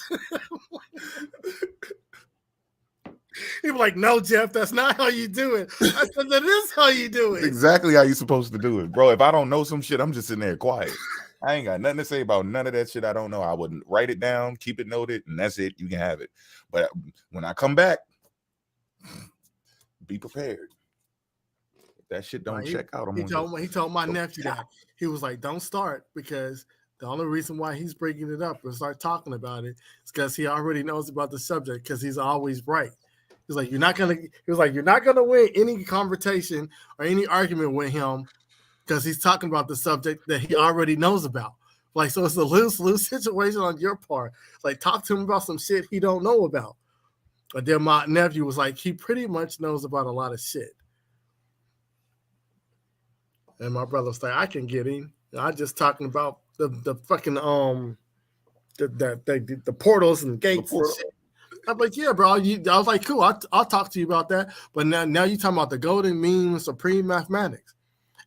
He was like, no, Jeff, that's not how you do it. I said, that is how you do it. Exactly how you supposed to do it, bro. If I don't know some shit, I'm just sitting there quiet. I ain't got nothing to say about none of that shit I don't know. I wouldn't write it down, keep it noted, and that's it. You can have it. But when I come back, be prepared. If that shit don't check out, he told my nephew that. He was like, don't start, because the only reason why he's bringing it up and start talking about it is because he already knows about the subject, because he's always right. He's like, you're not gonna win any conversation or any argument with him, because he's talking about the subject that he already knows about. Like, so it's a lose-lose situation on your part. Like, talk to him about some shit he don't know about. But then my nephew was like, he pretty much knows about a lot of shit. And my brother was like, I can get him. I'm just talking about the fucking the portals and gates and shit. I'm like, yeah, bro. I was like, cool. I'll talk to you about that. But now you're talking about the golden mean supreme mathematics.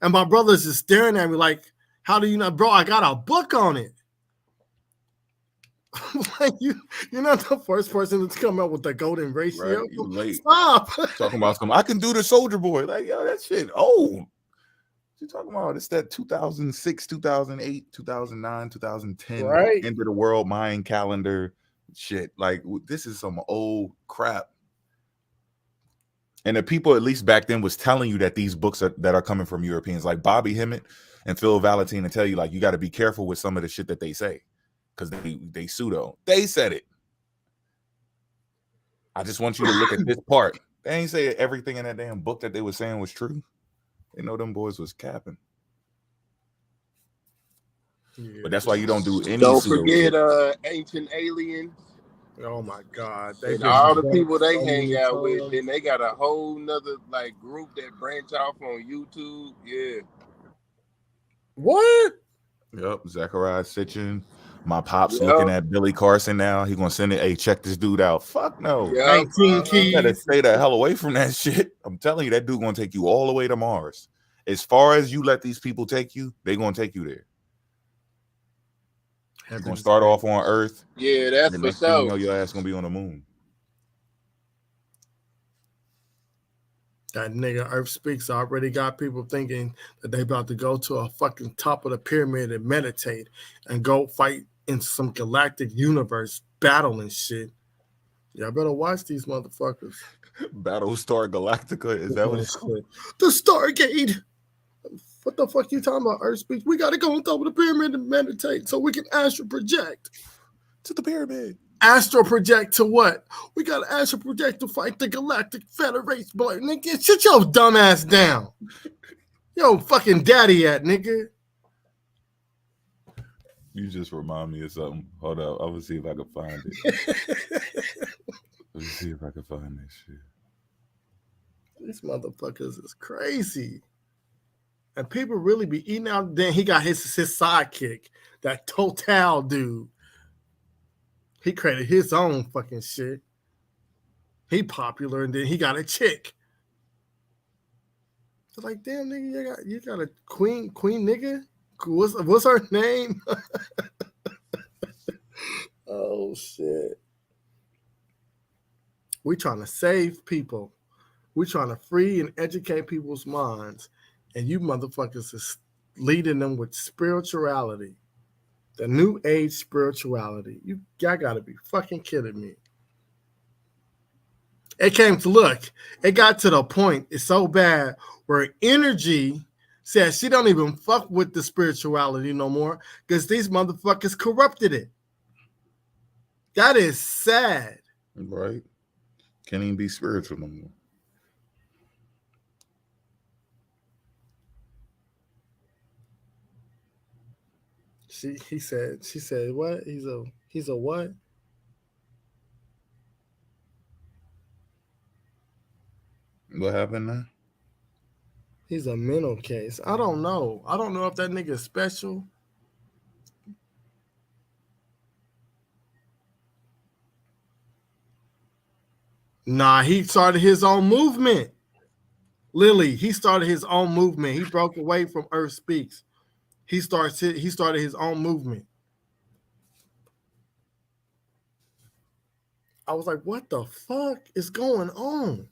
And my brother's just staring at me like, how do you know? Bro, I got a book on it. Like, you're not the first person to come up with the golden ratio. Right, you late. Stop. Talking about something. I can do the Soldier Boy. Like, yo, that shit old. What you talking about? It's that 2006, 2008, 2009, 2010 right. End of the world Mayan calendar shit. Like, this is some old crap. And the people, at least back then, was telling you that these books that are coming from Europeans, like Bobby Hemmett and Phil Valentine, and tell you, like, you got to be careful with some of the shit that they say, because they pseudo. They said it. I just want you to look at this part. They ain't say everything in that damn book that they were saying was true. They know them boys was capping. Yeah. But that's why you don't do any. Don't forget Ancient Aliens. Oh my God! And all the people they hang out with, then they got a whole nother like group that branch off on YouTube. Yeah. What? Yep, Zachariah Sitchin. My pop's looking at Billy Carson now. He gonna send it. Hey, check this dude out. Fuck no. 19 keys. You gotta stay the hell away from that shit. I'm telling you, that dude gonna take you all the way to Mars. As far as you let these people take you, they gonna take you there. You're gonna start off on Earth. Yeah, that's for sure. You know your ass gonna be on the moon. That nigga Earth Speaks already got people thinking that they about to go to a fucking top of the pyramid and meditate and go fight in some galactic universe battle and shit. Y'all better watch these motherfuckers. Battlestar Galactica, is that what it's called? The Stargate. What the fuck you talking about, Earth Speaks? We got to go on top of the pyramid and meditate so we can astral project to the pyramid. Astral project to what? We got to astral project to fight the Galactic Federation. Boy, nigga, sit your dumb ass down. Yo, fucking daddy at, nigga. You just remind me of something. Hold up. I'm going to see if I can find it. Let's see if I can find this shit. These motherfuckers is crazy. And people really be eating out. Then he got his sidekick, that Total dude. He created his own fucking shit. He popular, and then he got a chick. It's like, damn nigga, you got a queen nigga. What's her name? Oh shit. We trying to save people. We trying to free and educate people's minds. And you motherfuckers is leading them with spirituality. The new age spirituality. Y'all gotta be fucking kidding me. It got to the point, it's so bad, where Energy says she don't even fuck with the spirituality no more because these motherfuckers corrupted it. That is sad. Right. Can't even be spiritual no more. She said what? He's a what? What happened now? He's a mental case. I don't know. I don't know if that nigga's special. Nah, he started his own movement. Lily, he started his own movement. He broke away from Earth Speaks. He started his own movement. I was like, what the fuck is going on?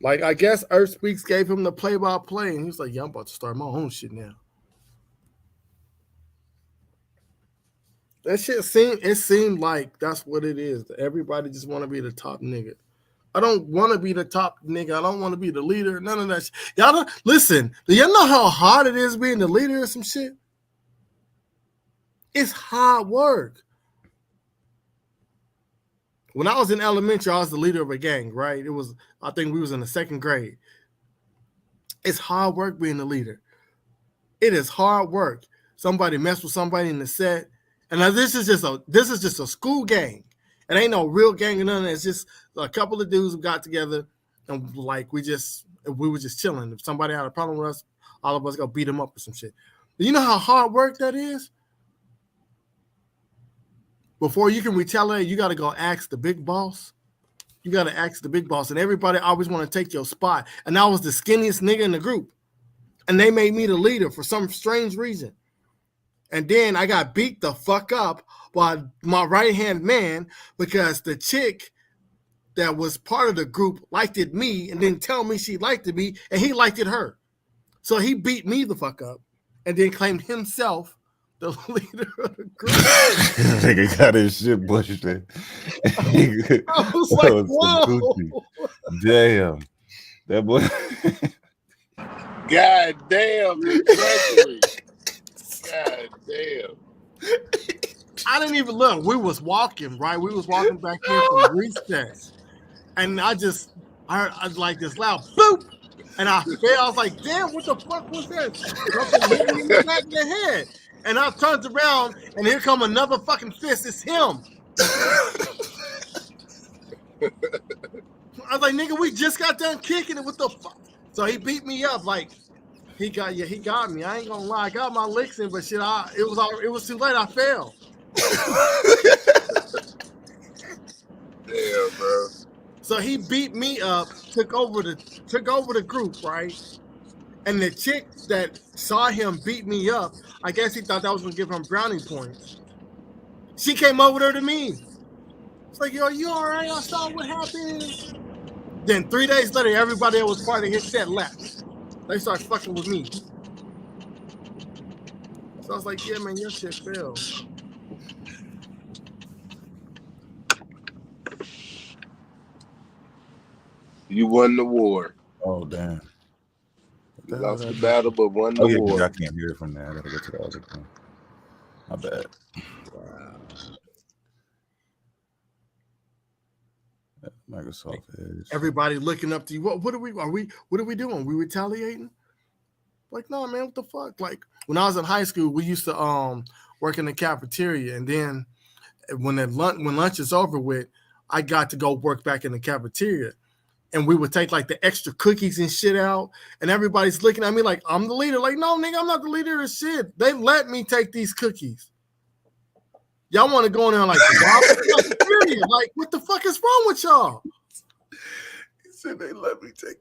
Like, I guess Earth Speaks gave him the play-by-play, and he was like, yeah, I'm about to start my own shit now. That shit seemed like that's what it is. Everybody just want to be the top nigga. I don't want to be the top nigga. I don't want to be the leader. None of that shit. Y'all don't listen. Do y'all know how hard it is being the leader of some shit? It's hard work. When I was in elementary, I was the leader of a gang, right? I think we was in the 2nd grade. It's hard work being the leader. It is hard work. Somebody messed with somebody in the set. And now this is just a school gang. It ain't no real gang or nothing. It's just a couple of dudes who got together and like we were just chilling. If somebody had a problem with us, all of us go beat them up or some shit. You know how hard work that is? Before you can retaliate, you got to go ask the big boss. You got to ask the big boss. And everybody always want to take your spot. And I was the skinniest nigga in the group. And they made me the leader for some strange reason. And then I got beat the fuck up by my right-hand man because the chick that was part of the group liked it me and didn't tell me she liked it me, and he liked it her. So he beat me the fuck up and then claimed himself the leader of the group. Nigga got his shit busted. I was like, whoa. Damn. That boy. God damn, the treasury. God damn. I didn't even look. We was walking, right? We was walking back in from recess. And I heard like this loud boop. And I fell. I was like, damn, what the fuck was that? Something hit me in the back of the head. And I turned around, and here come another fucking fist. It's him. I was like, nigga, we just got done kicking it. What the fuck? So he beat me up. Like, he got me. I ain't gonna lie. I got my licks in, but shit, it was too late. I fell. Damn, bro. So he beat me up, took over the group, right? And the chick that saw him beat me up, I guess he thought that was gonna give him brownie points. She came over there to me. It's like, yo, you all right? I saw what happened. Then 3 days later, everybody that was part of his set left. They started fucking with me. So I was like, yeah, man, your shit failed. You won the war. Oh, damn. You lost the battle, but won the war. I can't hear it from there. I gotta get to the other thing. My bad. Wow. Microsoft Edge. Everybody looking up to you. What are we doing? We retaliating? Like, no, man, what the fuck? Like, when I was in high school, we used to work in the cafeteria, and then when lunch is over with, I got to go work back in the cafeteria. And we would take like the extra cookies and shit out, and everybody's looking at me like I'm the leader. Like, no, nigga, I'm not the leader of shit. They let me take these cookies. Y'all want to go in there like, like, what the fuck is wrong with y'all? He said they let me take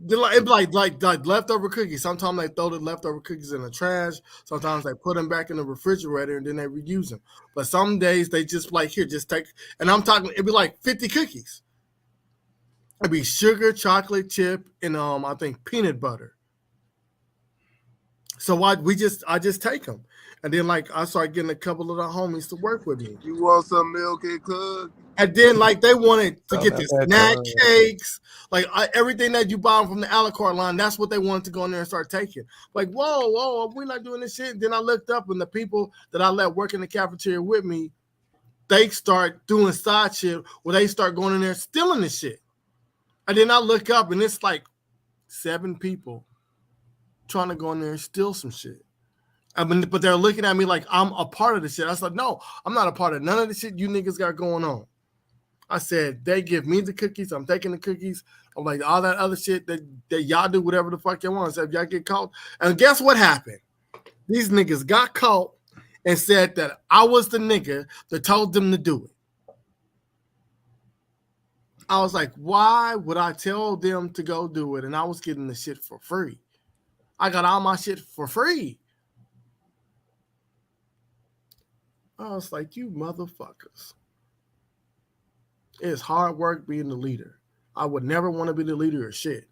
it. Like leftover cookies. Sometimes they throw the leftover cookies in the trash. Sometimes they put them back in the refrigerator and then they reuse them. But some days they just like, here, just take. And I'm talking, it'd be like 50 cookies. It'd be sugar, chocolate chip, and I think peanut butter. So I just take them, and then like I started getting a couple of the homies to work with me. You want some milk and cook? And then like they wanted to get the snack cakes, like everything that you buy from the a la carte line. That's what they wanted to go in there and start taking. Like, whoa, we're not doing this shit. Then I looked up, and the people that I let work in the cafeteria with me, they start doing side shit where they start going in there stealing the shit. And then I look up, and it's like 7 people trying to go in there and steal some shit. I mean, but they're looking at me like I'm a part of the shit. I said, no, I'm not a part of none of the shit you niggas got going on. I said, they give me the cookies. I'm taking the cookies. I'm like, all that other shit that y'all do whatever the fuck you want. I said, if y'all get caught. And guess what happened? These niggas got caught and said that I was the nigga that told them to do it. I was like, why would I tell them to go do it? And I was getting the shit for free. I got all my shit for free. I was like, you motherfuckers. It's hard work being the leader. I would never want to be the leader of shit.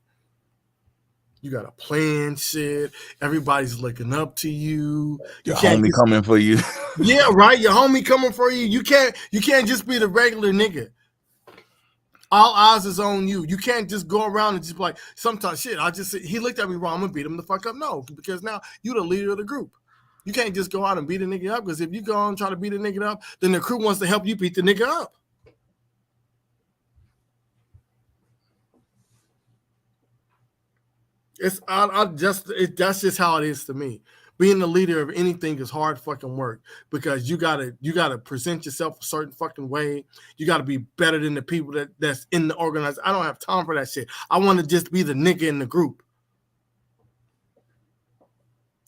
You got to plan shit. Everybody's looking up to you. Your homie coming for you. Yeah, right. Your homie coming for you. You can't just be the regular nigga. All eyes is on you. You can't just go around and just be like, sometimes shit, he looked at me wrong, I'm gonna beat him the fuck up. No, because now you're the leader of the group. You can't just go out and beat a nigga up, because if you go on and try to beat a nigga up, then the crew wants to help you beat the nigga up. That's just how it is to me. Being the leader of anything is hard fucking work, because you gotta present yourself a certain fucking way. You gotta be better than the people that's in the organization. I don't have time for that shit. I want to just be the nigga in the group.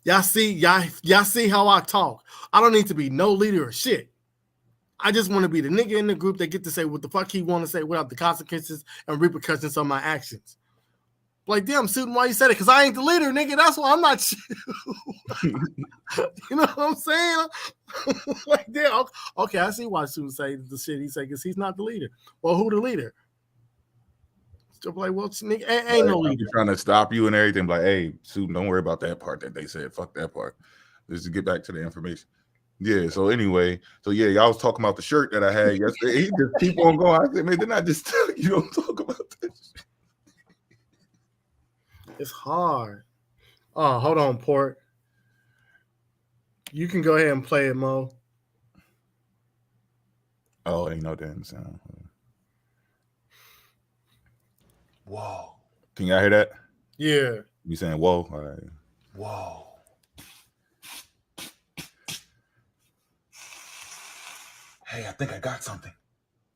Y'all see how I talk. I don't need to be no leader or shit. I just want to be the nigga in the group that get to say what the fuck he want to say without the consequences and repercussions of my actions. Like, damn, Suitin, why you said it? Because I ain't the leader, nigga. That's why I'm not you. You know what I'm saying? Like, damn, okay, I see why Suitin say the shit he say, because he's not the leader. Well, who the leader? Still like, well, nigga, ain't no leader. Trying to stop you and everything. Like, hey, Suitin, don't worry about that part that they said. Fuck that part. Let's just get back to the information. Yeah, so anyway, y'all was talking about the shirt that I had yesterday. He just keep on going. I said, man, didn't I just tell you don't talk about this? It's hard. Oh, hold on, Port. You can go ahead and play it, Mo. Oh, ain't no damn sound. Whoa. Can y'all hear that? Yeah. You saying whoa? All right. Whoa. Hey, I think I got something.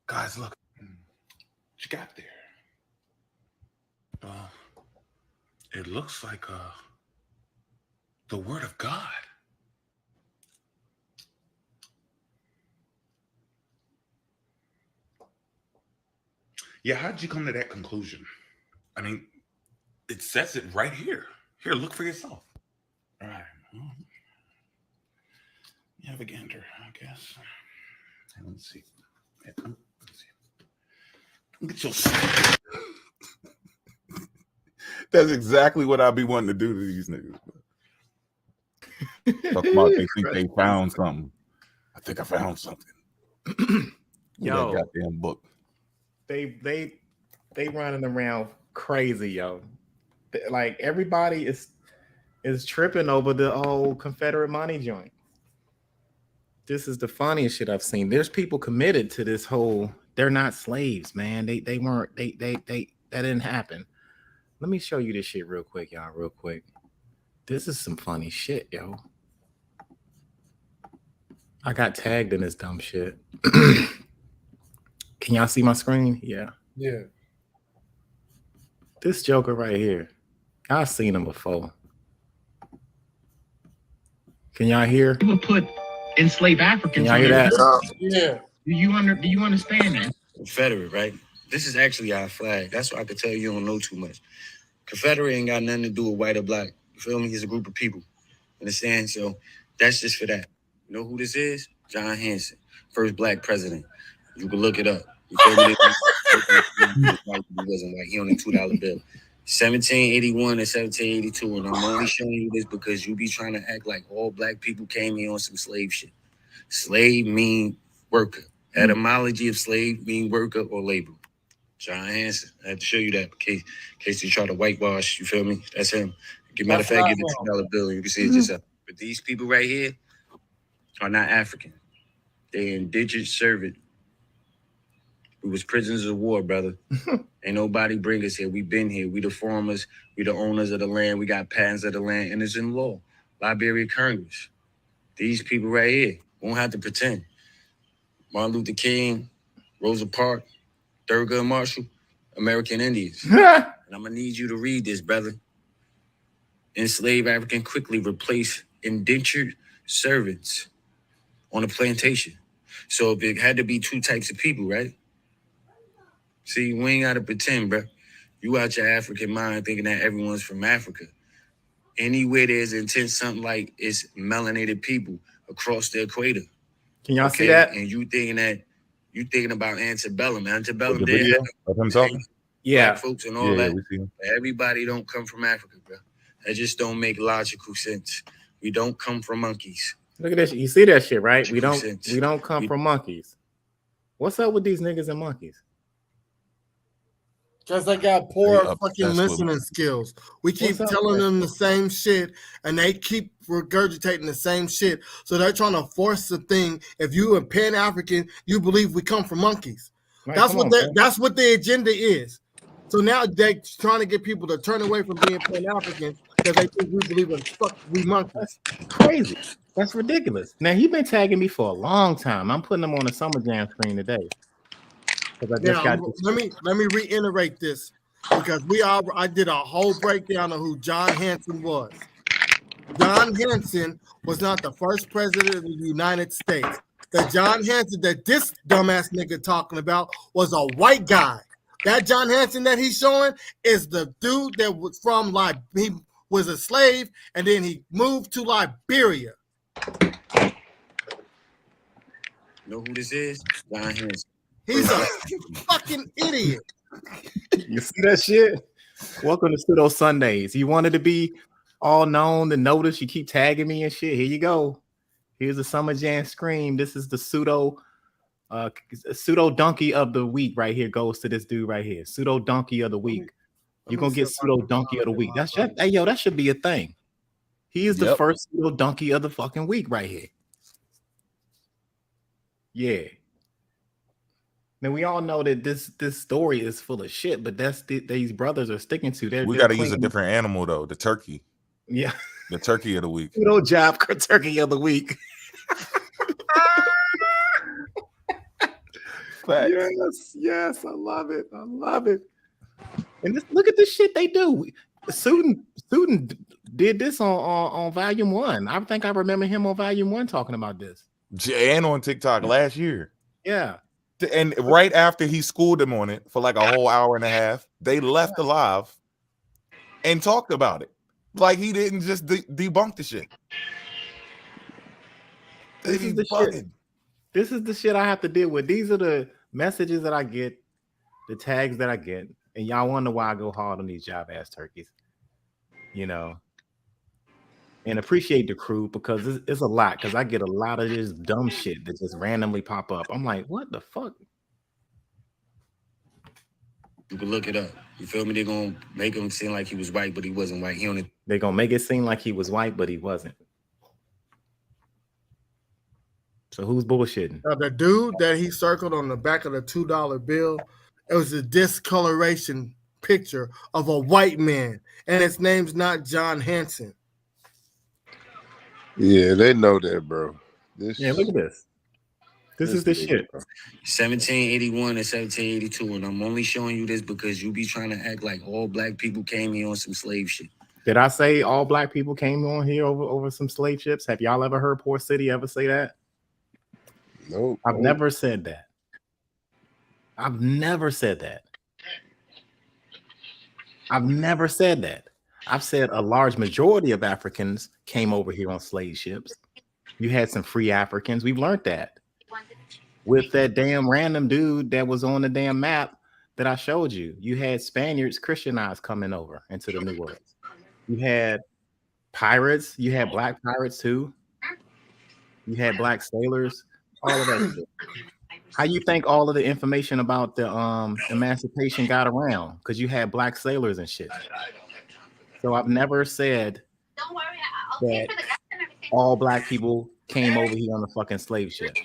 Guys, look. What you got there? It looks like the word of God. Yeah, how did you come to that conclusion? I mean, it says it right here. Here, look for yourself. All right. You have a gander, I guess. Let's see. Get your. That's exactly what I be wanting to do to these niggas. Talk about they think they found something. I think I found something. Yo, that goddamn book. They running around crazy, yo. Like, everybody is tripping over the whole Confederate money joint. This is the funniest shit I've seen. There's people committed to this whole. They're not slaves, man. They weren't. That didn't happen. Let me show you this shit real quick, y'all. Real quick. This is some funny shit, yo. I got tagged in this dumb shit. Can y'all see my screen? Yeah. Yeah. This Joker right here. I've seen him before. Can y'all hear? People put enslaved Africans. Can y'all hear that? Yeah. Do you understand that? Confederate, right? This is actually our flag. That's why I could tell you don't know too much. Confederate ain't got nothing to do with white or black. You feel me? It's a group of people. Understand? So that's just for that. You know who this is? John Hanson, first black president. You can look it up. You feel me? He wasn't white. He on a $2 bill. 1781 and 1782. And I'm only showing you this because you be trying to act like all black people came here on some slave shit. Slave mean worker. Etymology of slave mean worker or labor. John Hanson. I had to show you that in case you try to whitewash. You feel me? That's him. Matter of fact, get the $2 bill. You can see it yourself. But these people right here are not African. They indigent servant. We was prisoners of war, brother. Ain't nobody bring us here. We been here. We the farmers. We the owners of the land. We got patents of the land, and it's in law. Library of Congress. These people right here won't have to pretend. Martin Luther King, Rosa Parks, Thurgood Marshall, American Indians. And I'm gonna need you to read this, brother. Enslaved African quickly replaced indentured servants on a plantation. So if it had to be two types of people, right? See, we ain't gotta pretend, bro. You out your African mind thinking that everyone's from Africa. Anywhere there's intense something like it's melanated people across the equator. Can y'all see that? And you thinking about antebellum. Antebellum The did video have of him talking? Yeah. black folks and all Yeah, that. we see him. But everybody don't come from Africa, bro. That just don't make logical sense. We don't come from monkeys. Look at this. You see that shit, right? We Makes don't sense. come from monkeys. What's up with these niggas and monkeys? Because they got poor They fucking obsessed with listening skills. We keep What's up telling with them the same shit, and they keep regurgitating the same shit. So they're trying to force the thing. If you are Pan African, you believe we come from monkeys. Right, That's come what on, they, man. that's what the agenda is. So now they're trying to get people to turn away from being Pan African because they think we believe in we monkeys. Crazy. That's ridiculous. Now he been tagging me for a long time. I'm putting him on the Summer Jam screen today. Because I just Now got let me reiterate this because I did a whole breakdown of who John Hanson was. John Hanson was not the first president of the United States. The John Hanson that this dumbass nigga talking about was a white guy. That John Hanson that he's showing is the dude that was from he was a slave and then he moved to Liberia. Know who this is? John Hanson. He's a fucking idiot. You see that shit? Welcome to Pseudo Sundays. You wanted to be all known to notice. You keep tagging me and shit. Here you go. Here's the Summer Jam Scream. This is the pseudo donkey of the week right here. Goes to this dude right here. Pseudo donkey of the week. You're gonna get pseudo donkey of the week. Hey yo, that should be a thing. He is the first pseudo donkey of the fucking week right here. Yeah. Now we all know that this story is full of shit, but that's these brothers are sticking to. We got to use a different animal though. The turkey. Yeah. The turkey of the week. Pseudo job turkey of the week. Yes, I love it. I love it. And look at this shit they do. Student did this on volume 1. I think I remember him on volume 1 talking about this. And on TikTok last year. Yeah. And right after he schooled them on it for like a whole hour and a half, they left the live and talked about it. Like he didn't just debunk the shit. This is the shit. This is the shit I have to deal with. These are the messages that I get, the tags that I get, and y'all wonder why I go hard on these job ass turkeys. You know. And appreciate the crew because it's a lot. Because I get a lot of this dumb shit that just randomly pop up. I'm like, what the fuck? You can look it up. You feel me? They're gonna make him seem like he was white, but he wasn't white. They're gonna make it seem like he was white, but he wasn't. So who's bullshitting? The dude that he circled on the back of the $2 bill, it was a discoloration picture of a white man, and his name's not John Hanson. Yeah, they know that, bro. Look at this. This is the shit. 1781 and 1782, and I'm only showing you this because you be trying to act like all black people came here on some slave shit. Did I say all black people came on here over some slave ships? Have y'all ever heard Poor City ever say that? No. I've never said that. I've never said that. I've never said that. I've said a large majority of Africans came over here on slave ships. You had some free Africans. We've learned that. With that damn random dude that was on the damn map that I showed you. You had Spaniards, Christianized coming over into the New World. You had pirates. You had black pirates too. You had black sailors. All of that shit. How you think all of the information about the emancipation got around? Because you had black sailors and shit. So I've never said that all black people came over here on the fucking slave ship.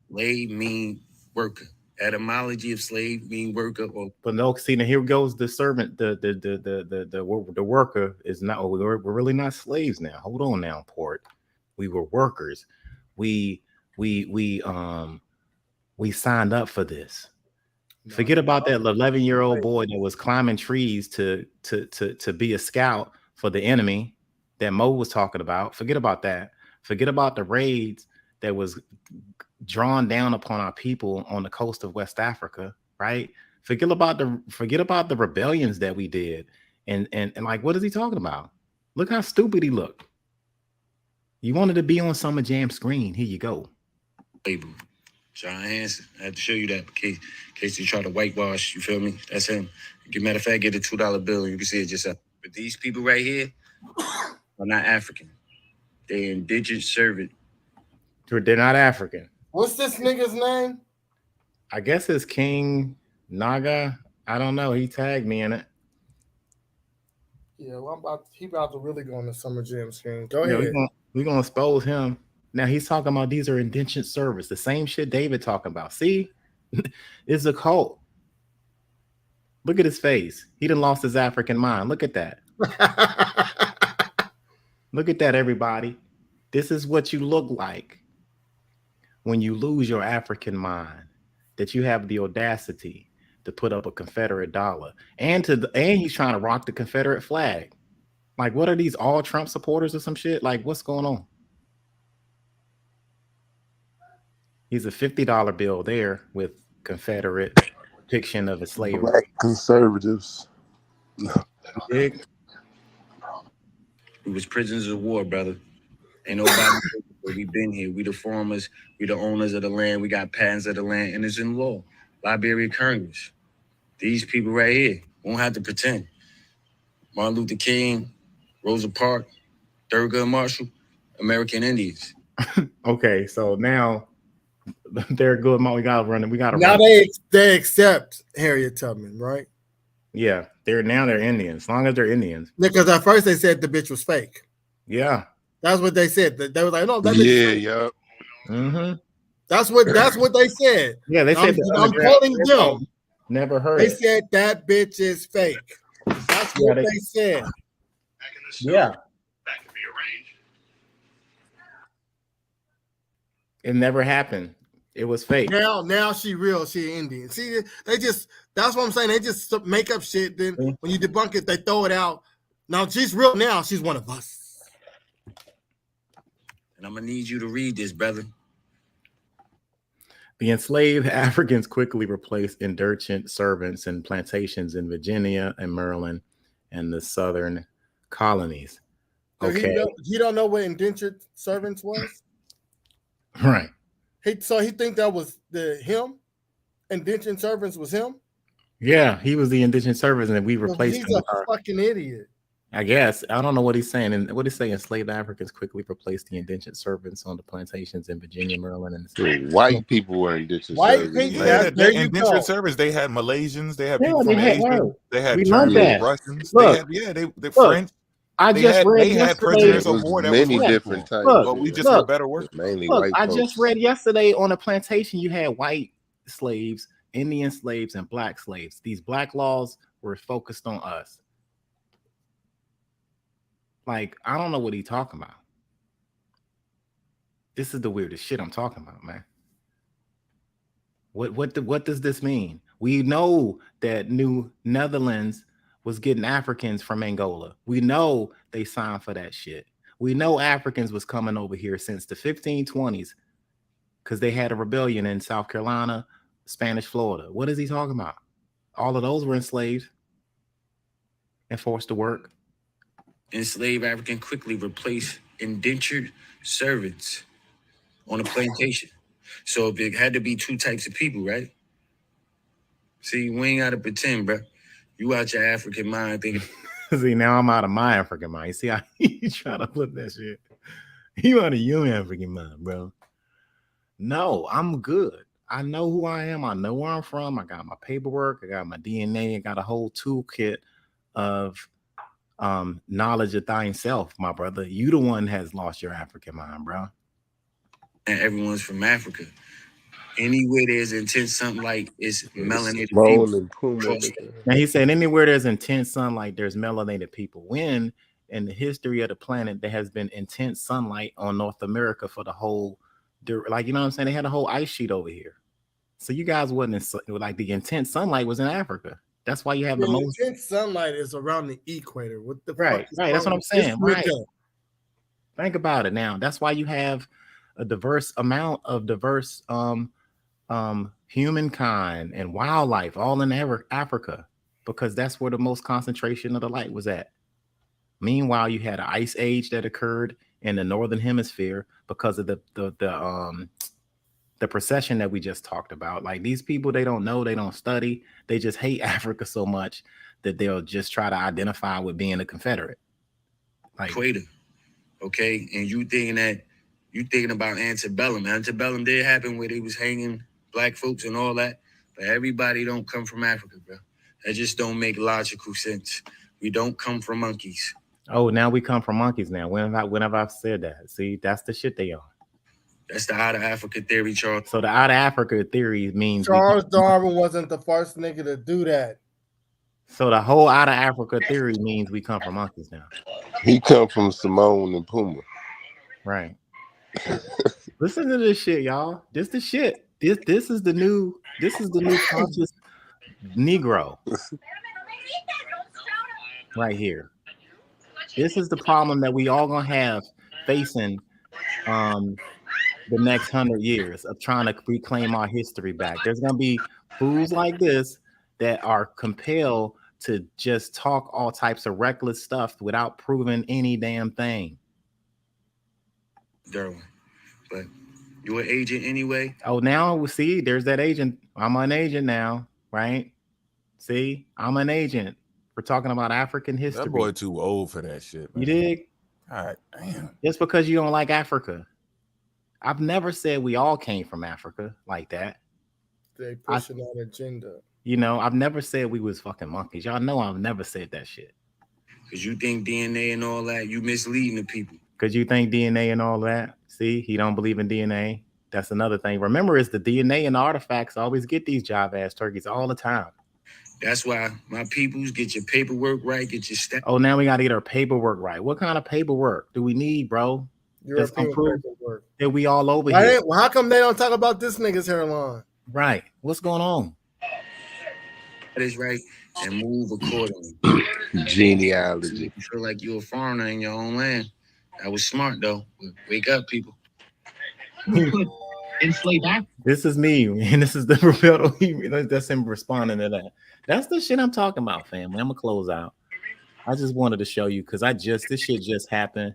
Slave mean worker. etymology of slave mean worker. Or but no, see, now here goes the servant, the worker is not. Oh, we're really not slaves now. Hold on now, Port. We were workers. We signed up for this. Forget about that 11-year-old boy that was climbing trees to be a scout for the enemy that Mo was talking about. Forget about that. Forget about the raids that was drawn down upon our people on the coast of West Africa, right? Forget about the rebellions that we did. And like, what is he talking about? Look how stupid he looked. You wanted to be on Summer Jam screen. Here you go. label. John Hanson. I had to show you that in case you try to whitewash. You feel me? That's him. Matter of fact, get a $2 bill. You can see it yourself. But these people right here are not African. They're indigent servant. They're not African. What's this nigga's name? I guess it's King Naga. I don't know. He tagged me in it. Yeah, well, he about to really go on the Summer Jam screen. Go ahead. We're gonna expose him. Now he's talking about these are indentured service. The same shit David talking about. See, it's a cult. Look at his face. He done lost his African mind. Look at that. Look at that, everybody. This is what you look like when you lose your African mind. That you have the audacity to put up a Confederate dollar, and he's trying to rock the Confederate flag. Like, what are these all Trump supporters or some shit? Like, what's going on? He's a $50 bill there with Confederate depiction of a slavery. Black conservatives. Big. We was prisoners of war, brother. Ain't nobody. We been here. We the farmers. We the owners of the land. We got patents of the land, and it's in law. Liberia Congress. These people right here won't have to pretend. Martin Luther King, Rosa Parks, Thurgood Marshall, American Indians. Okay, so now they're good. We gotta run it. We gotta. Now they accept Harriet Tubman, right? Yeah, they're Indians. As long as they're Indians. Because at first they said the bitch was fake. Yeah, that's what they said. They were like, no, that bitch yeah. Mm-hmm. That's what they said. Yeah, they said. I'm quoting them. Never heard. They said that bitch is fake. That's what they said. Yeah. It never happened. It was fake. Now she real. She Indian. See, that's what I'm saying. They just make up shit. Then when you debunk it, they throw it out. Now she's real. Now she's one of us. And I'm gonna need you to read this, brother. The enslaved Africans quickly replaced indentured servants in plantations in Virginia and Maryland and the southern colonies. Okay. You don't know what indentured servants was? Right. So he think that was him? Indentured servants was him? Yeah, he was the indentured servant, and we replaced him. He's a fucking idiot. I guess. I don't know what he's saying. And what he's saying, enslaved Africans quickly replaced the indentured servants on the plantations in Virginia, Maryland, and white people were indentured servants. They're indentured servants. They had Malaysians. They had people from Asia. They had Germans, Russians. Look, they French. They had prisoners of war that many was different types. But we just were better workers. Mainly white I folks. just read yesterday on a plantation you had white slaves, Indian slaves, and black slaves. These black laws were focused on us. Like, I don't know what he's talking about. This is the weirdest shit I'm talking about, man. What does this mean? We know that New Netherlands was getting Africans from Angola. We know they signed for that shit. We know Africans was coming over here since the 1520s because they had a rebellion in South Carolina, Spanish Florida. What is he talking about? All of those were enslaved and forced to work. Enslaved African quickly replaced indentured servants on a plantation. So it had to be two types of people, right? See, we ain't got to pretend, bro. You out your African mind thinking. See, now I'm out of my African mind. You see how you try to flip that shit? You out of your African mind, bro. No, I'm good. I know who I am. I know where I'm from. I got my paperwork. I got my DNA. I got a whole toolkit of knowledge of thyself, my brother. You the one has lost your African mind, bro. And everyone's from Africa. Anywhere there's intense sunlight, it's melanated Simone people. and Puma. Now he said anywhere there's intense sunlight, there's melanated people. When in the history of the planet there has been intense sunlight on North America for the whole, like, you know what I'm saying? They had a whole ice sheet over here. So you guys wasn't like the intense sunlight was in Africa. That's why you have the most intense sunlight is around the equator. What the right? fuck? Right. That's what I'm saying. Right. Think about it now. That's why you have a diverse amount of diverse humankind and wildlife all in Africa, because that's where the most concentration of the light was at. Meanwhile, you had an ice age that occurred in the northern hemisphere because of the procession that we just talked about. Like, these people, they don't know, they don't study, they just hate Africa so much that they'll just try to identify with being a Confederate. Like, equator, okay? And you thinking about antebellum. Antebellum did happen where they was hanging black folks and all that, but everybody don't come from Africa, bro. That just don't make logical sense. We don't come from monkeys. Oh, now we come from monkeys now. Whenever I've said that, see, that's the shit they are. That's the out of Africa theory, Charles. So the out of Africa theory means Charles Darwin wasn't the first nigga to do that. So the whole out of Africa theory means we come from monkeys now. He come from Simone and Puma. Right. Listen to this shit, y'all. This the shit. This is the new conscious Negro. Right here. This is the problem that we all gonna have facing the next 100 years of trying to reclaim our history back. There's gonna be fools like this that are compelled to just talk all types of reckless stuff without proving any damn thing. Darwin, but you an agent anyway? Oh, now we see there's that agent. I'm an agent now, right? See, I'm an agent. We're talking about African history. That boy too old for that shit, man. You dig? God damn. Just because you don't like Africa. I've never said we all came from Africa like that. They pushing that agenda. You know, I've never said we was fucking monkeys. Y'all know I've never said that shit. Because you think DNA and all that, you misleading the people. Because you think DNA and all that. See, he don't believe in DNA. That's another thing. Remember, it's the DNA and the artifacts always get these jive ass turkeys all the time. That's why my peoples, get your paperwork right, get your stuff. Oh, now we got to get our paperwork right. What kind of paperwork do we need, bro? European paperwork. That we all over here. Well, how come they don't talk about this nigga's hairline? Right. What's going on? That is right, and move accordingly. Genealogy. You feel like you're a foreigner in your own land. That was smart, though. Wake up, people. Enslaved Africa. This is me, and this is the rebuttal. That's him responding to that. That's the shit I'm talking about, family. I'm gonna close out. I just wanted to show you because this shit just happened.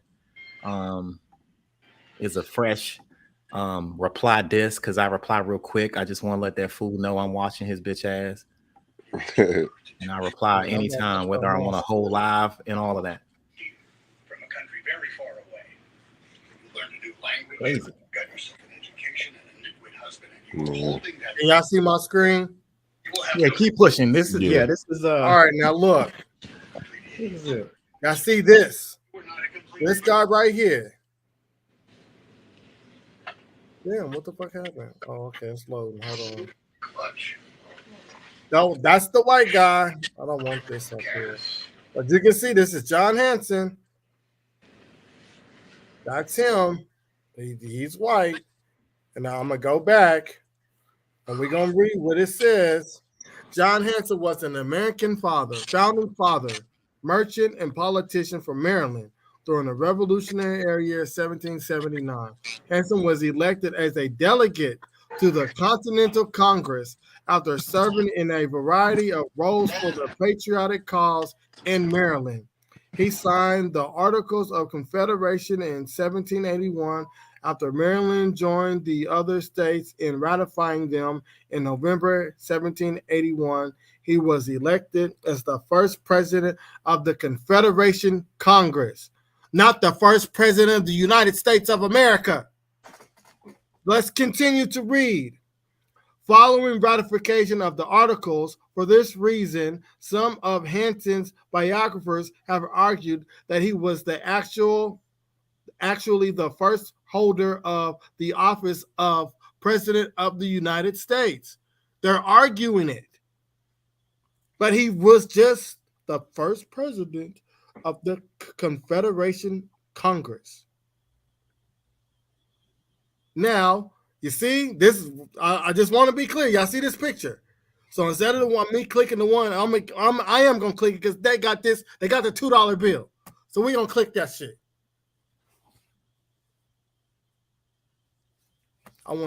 Is a fresh reply disc because I reply real quick. I just want to let that fool know I'm watching his bitch ass. And I reply anytime, whether I want to hold live and all of that. From a country very far away, you learn a new language, Crazy. got yourself an education and a liquid husband, and you're holding that. Can y'all see my screen? Yeah, keep pushing. This is this is all right. Now look. Y'all see this? This guy right here. Damn, what the fuck happened? Oh, okay, it's loading. Hold on. No, that's the white guy. I don't want this up here. But you can see this is John Hanson. That's him. He's white. And now I'm going to go back and we're going to read what it says. John Hanson was an American founding father, merchant, and politician from Maryland during the Revolutionary Year 1779. Hanson was elected as a delegate to the Continental Congress after serving in a variety of roles for the patriotic cause in Maryland. He signed the Articles of Confederation in 1781 after Maryland joined the other states in ratifying them in November 1781. He was elected as the first president of the Confederation Congress, not the first president of the United States of America. Let's continue to read. Following ratification of the Articles, for this reason, some of Hanson's biographers have argued that he was actually the first holder of the office of president of the United States. They're arguing it. But he was just the first president of the Confederation Congress. Now, you see, this I just want to be clear. Y'all see this picture? So instead of me clicking the one, I am gonna click it because they got this. They got the $2 bill. So we're gonna click that shit.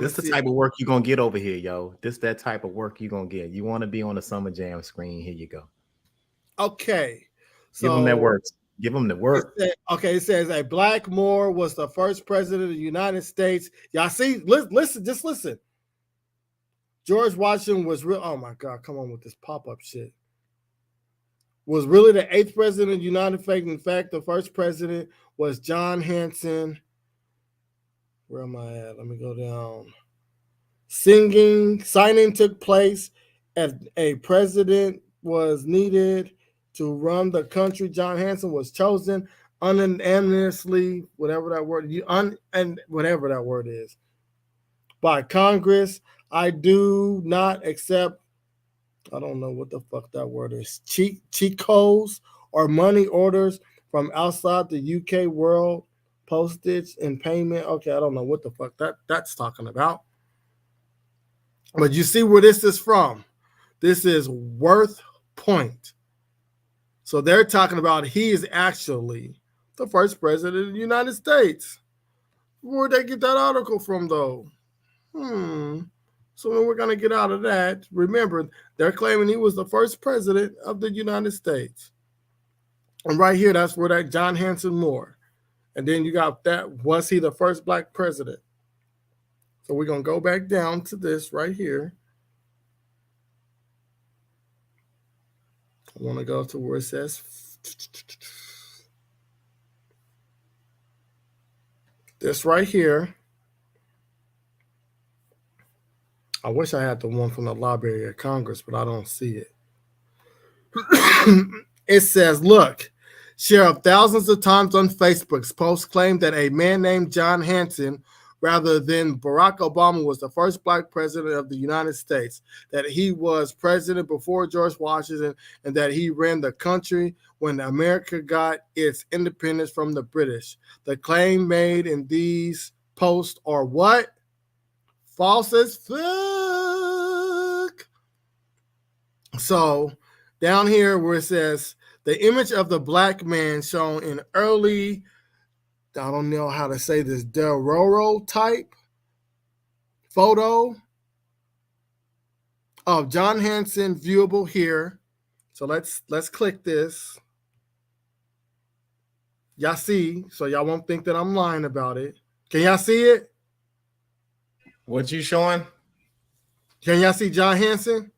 This the type of work you're gonna get over here, yo. This that type of work you're gonna get. You want to be on the Summer Jam screen. Here you go. Okay. So, give them that work. Give them the work. It says a black Moor was the first president of the United States. Y'all see? Listen, just listen. George Washington was real. Oh my God, come on with this pop-up shit. Was really the 8th president of the United States. In fact, the first president was John Hanson. Where am I at? Let me go down. Signing took place as a president was needed to run the country. John Hanson was chosen unanimously, whatever that word is, by Congress. I do not accept, I don't know what the fuck that word is, cheat codes or money orders from outside the UK world, postage and payment. Okay, I don't know what the fuck that's talking about. But you see where this is from. This is Worth Point. So they're talking about he is actually the first president of the United States. Where'd they get that article from, though? So when we're going to get out of that, remember, they're claiming he was the first president of the United States. And right here, that's where that John Hanson Moore. And then you got that, was he the first black president? So we're going to go back down to this right here. I want to go to where it says this right here. I wish I had the one from the Library of Congress, but I don't see it. It says, look, share of thousands of times on Facebook's post claimed that a man named John Hanson, rather than Barack Obama, was the first black president of the United States, that he was president before George Washington, and that he ran the country when America got its independence from the British. The claim made in these posts are what? False as fuck. So down here where it says the image of the black man shown in early, I don't know how to say this, Del Roro type photo of John Hanson viewable here. So let's click this. Y'all see, so y'all won't think that I'm lying about it. Can y'all see it? What you showing? Can y'all see John Hanson?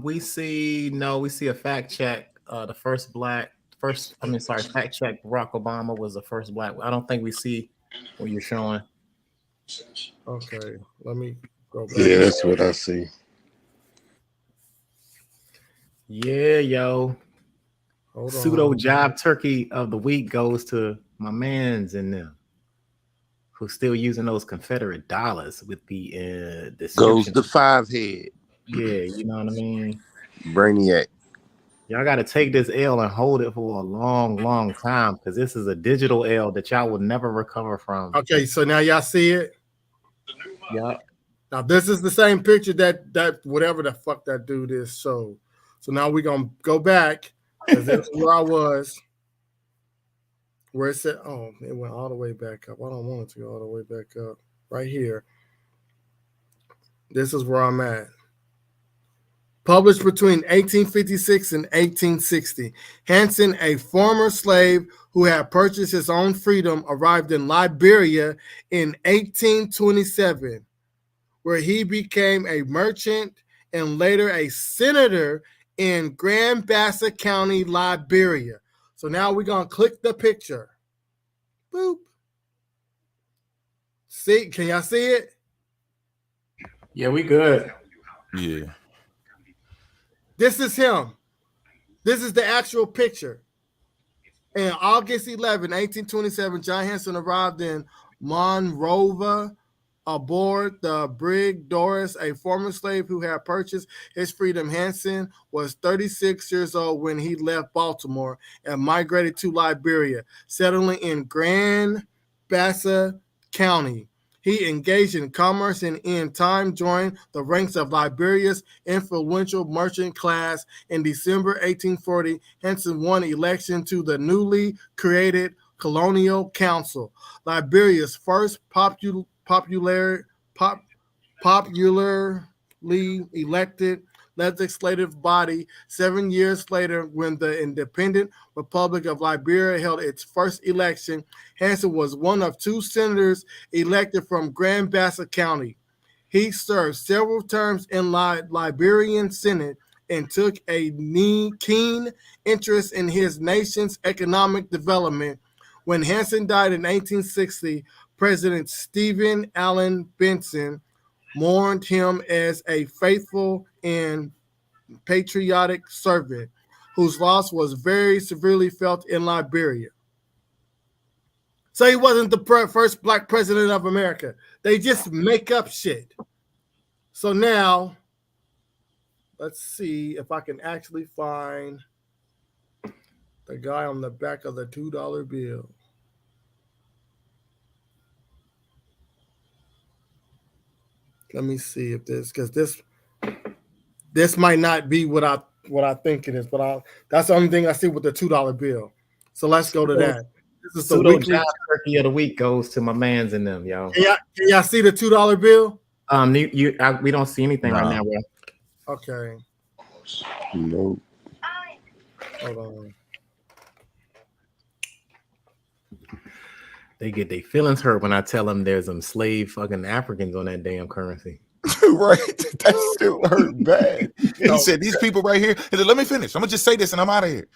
We see a fact check. The fact check Barack Obama was the first black. I don't think we see what you're showing. Okay, let me go back. Yeah, that's what I see. Yeah, yo. Pseudo job turkey of the week goes to my mans in them, who's still using those Confederate dollars with the goes the 5 head. Yeah, you know what I mean? Brainiac. Y'all got to take this L and hold it for a long, long time, because this is a digital L that y'all will never recover from. Okay, so now y'all see it? Yeah. Now this is the same picture that whatever the fuck that dude is. So now we're going to go back, because that's where I was. Where it said, oh, it went all the way back up. I don't want it to go all the way back up. Right here. This is where I'm at. Published between 1856 and 1860. Hanson, a former slave who had purchased his own freedom, arrived in Liberia in 1827, where he became a merchant and later a senator in Grand Bassa County, Liberia. So now we're going to click the picture. Boop. See, can y'all see it? Yeah, we good. Yeah. This is him. This is the actual picture. In August 11, 1827, John Hanson arrived in Monrovia, aboard the brig Doris, a former slave who had purchased his freedom. Hansen was 36 years old when he left Baltimore and migrated to Liberia, settling in Grand Bassa County. He engaged in commerce and in time joined the ranks of Liberia's influential merchant class. In December 1840, Hansen won election to the newly created Colonial Council, Liberia's first popularly elected legislative body. 7 years later, when the Independent Republic of Liberia held its first election, Hansen was one of 2 senators elected from Grand Bassa County. He served several terms in Liberian Senate and took a keen interest in his nation's economic development. When Hansen died in 1860, President Stephen Allen Benson mourned him as a faithful and patriotic servant whose loss was very severely felt in Liberia. So he wasn't the first black president of America. They just make up shit. So now, let's see if I can actually find the guy on the back of the $2 bill. Let me see if because this might not be what I think it is, but that's the only thing I see with the $2 bill. So let's go to that. This is the weekly job turkey of the week goes to my mans and them, y'all. Can y'all see the $2 bill? We don't see anything right now, bro. Okay. No. Hold on. They get their feelings hurt when I tell them there's some slave fucking Africans on that damn currency. Right, that still hurt bad. He said, "These people right here." He said, "Let me finish. I'm gonna just say this, and I'm out of here."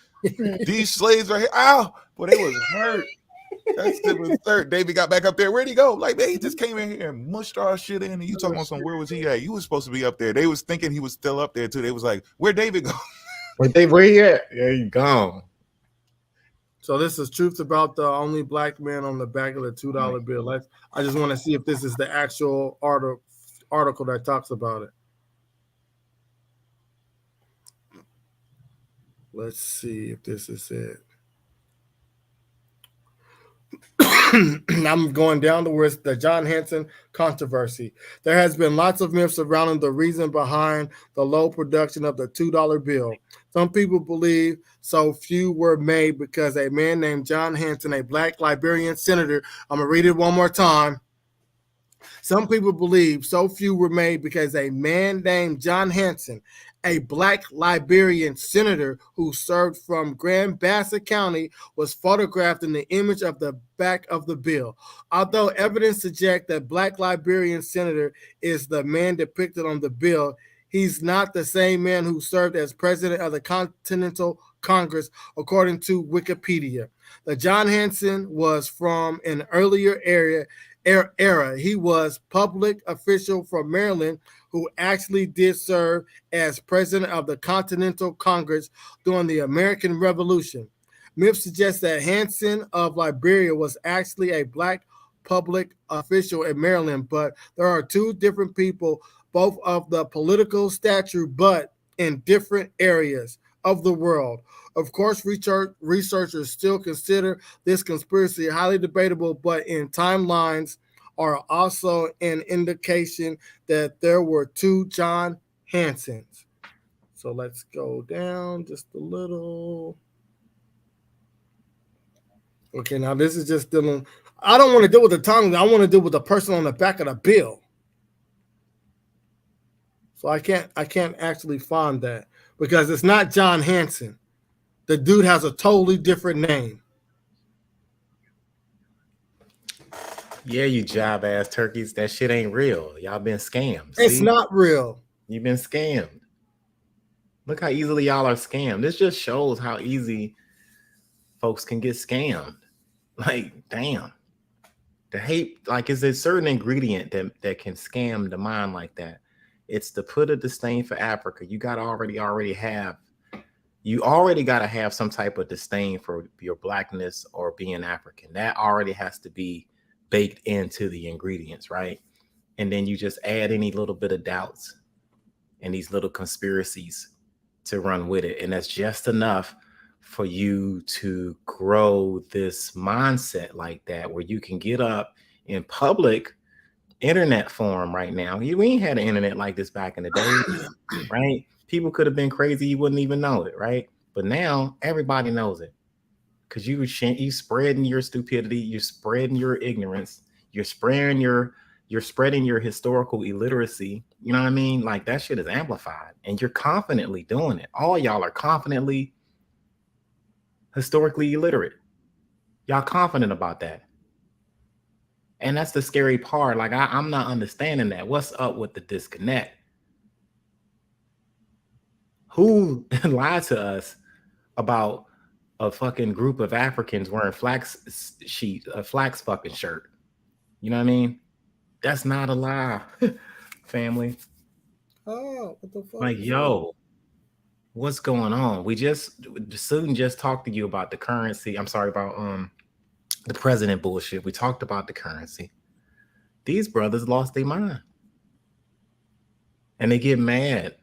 These slaves right here. Ow, boy, they was hurt. That shit was hurt. David got back up there. Where'd he go? Like, they just came in here and mushed our shit in. And you talking about some? Where was he at? You was supposed to be up there. They was thinking he was still up there too. They was like, "Where'd David go?" Where he at? Yeah, he gone. So this is truth about the only black man on the back of the $2 bill. I just want to see if this is the actual article that talks about it. Let's see if this is it. I'm going down to where it's the John Hanson controversy. There has been lots of myths surrounding the reason behind the low production of the $2 bill. Some people believe so few were made because a man named John Hanson, a black Liberian senator, I'm going to read it one more time. Some people believe so few were made because a man named John Hanson, a black Liberian senator who served from Grand Bassa County, was photographed in the image of the back of the bill. Although evidence suggests that black Liberian senator is the man depicted on the bill, he's not the same man who served as president of the Continental Congress, according to Wikipedia. The John Hanson was from an earlier era. He was public official from Maryland who actually did serve as president of the Continental Congress during the American Revolution. Myths suggest that Hanson of Liberia was actually a black public official in Maryland, but there are 2 different people, both of the political stature, but in different areas of the world. Of course, researchers still consider this conspiracy highly debatable, but in timelines are also an indication that there were 2 John Hansons. So let's go down just a little. Okay, now this is just dealing. I don't want to deal with the timeline. I want to deal with the person on the back of the bill. So I can't actually find that because it's not John Hanson. The dude has a totally different name. Yeah, you job ass turkeys. That shit ain't real. Y'all been scammed. It's not real. You've been scammed. Look how easily y'all are scammed. This just shows how easy folks can get scammed. Like, damn. The hate, like, is a certain ingredient that can scam the mind like that. It's to put a disdain for Africa. You gotta already have. You already gotta have some type of disdain for your blackness or being African. That already has to be baked into the ingredients, right? and then you just add any little bit of doubts and these little conspiracies to run with it. And that's just enough for you to grow this mindset like that, where you can get up in public internet forum right now. We ain't had an internet like this back in the day, right? People could have been crazy, you wouldn't even know it, right? But now everybody knows it, because you spreading your stupidity, you're spreading your ignorance, you're spreading your historical illiteracy. You know what I mean? Like, that shit is amplified, and you're confidently doing it. All y'all are confidently historically illiterate. Y'all confident about that. And that's the scary part. Like, I'm not understanding that. What's up with the disconnect? Who lied to us about a fucking group of Africans wearing a flax fucking shirt? You know what I mean? That's not a lie, family. Oh, what the fuck? Like, yo, what's going on? Susan just talked to you about the currency. I'm sorry, about the president bullshit. We talked about the currency. These brothers lost their mind, and they get mad.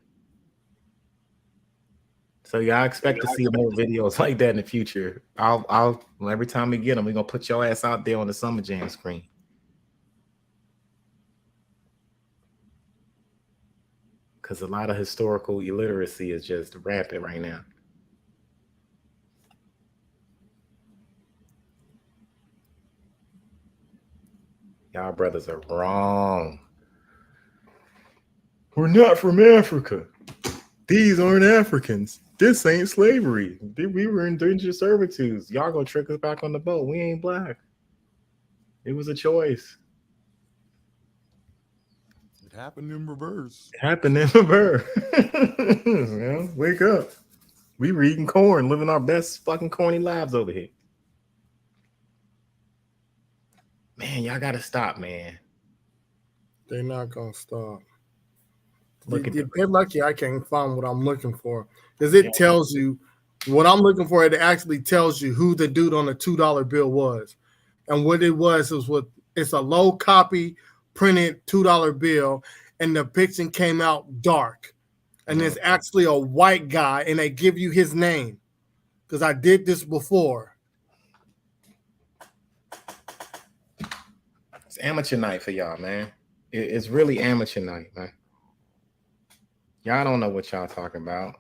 So y'all expect to see more videos like that in the future. I'll every time we get them, we're gonna put your ass out there on the Summer Jam screen. Because a lot of historical illiteracy is just rampant right now. Y'all brothers are wrong. We're not from Africa. These aren't Africans. This ain't slavery. We were indentured servitudes. Y'all gonna trick us back on the boat. We ain't black. It was a choice. It happened in reverse. Man, wake up. We were eating corn, living our best fucking corny lives over here. Man, y'all gotta stop, man. They're not gonna stop. They're lucky I can't find what I'm looking for, because it tells you what I'm looking for. It actually tells you who the dude on the $2 bill was, and what it was what it's a low copy printed $2 bill, and the picture came out dark, and it's actually a white guy, and they give you his name, because I did this before. It's amateur night for y'all, man. It's really amateur night, man. Y'all don't know what y'all talking about.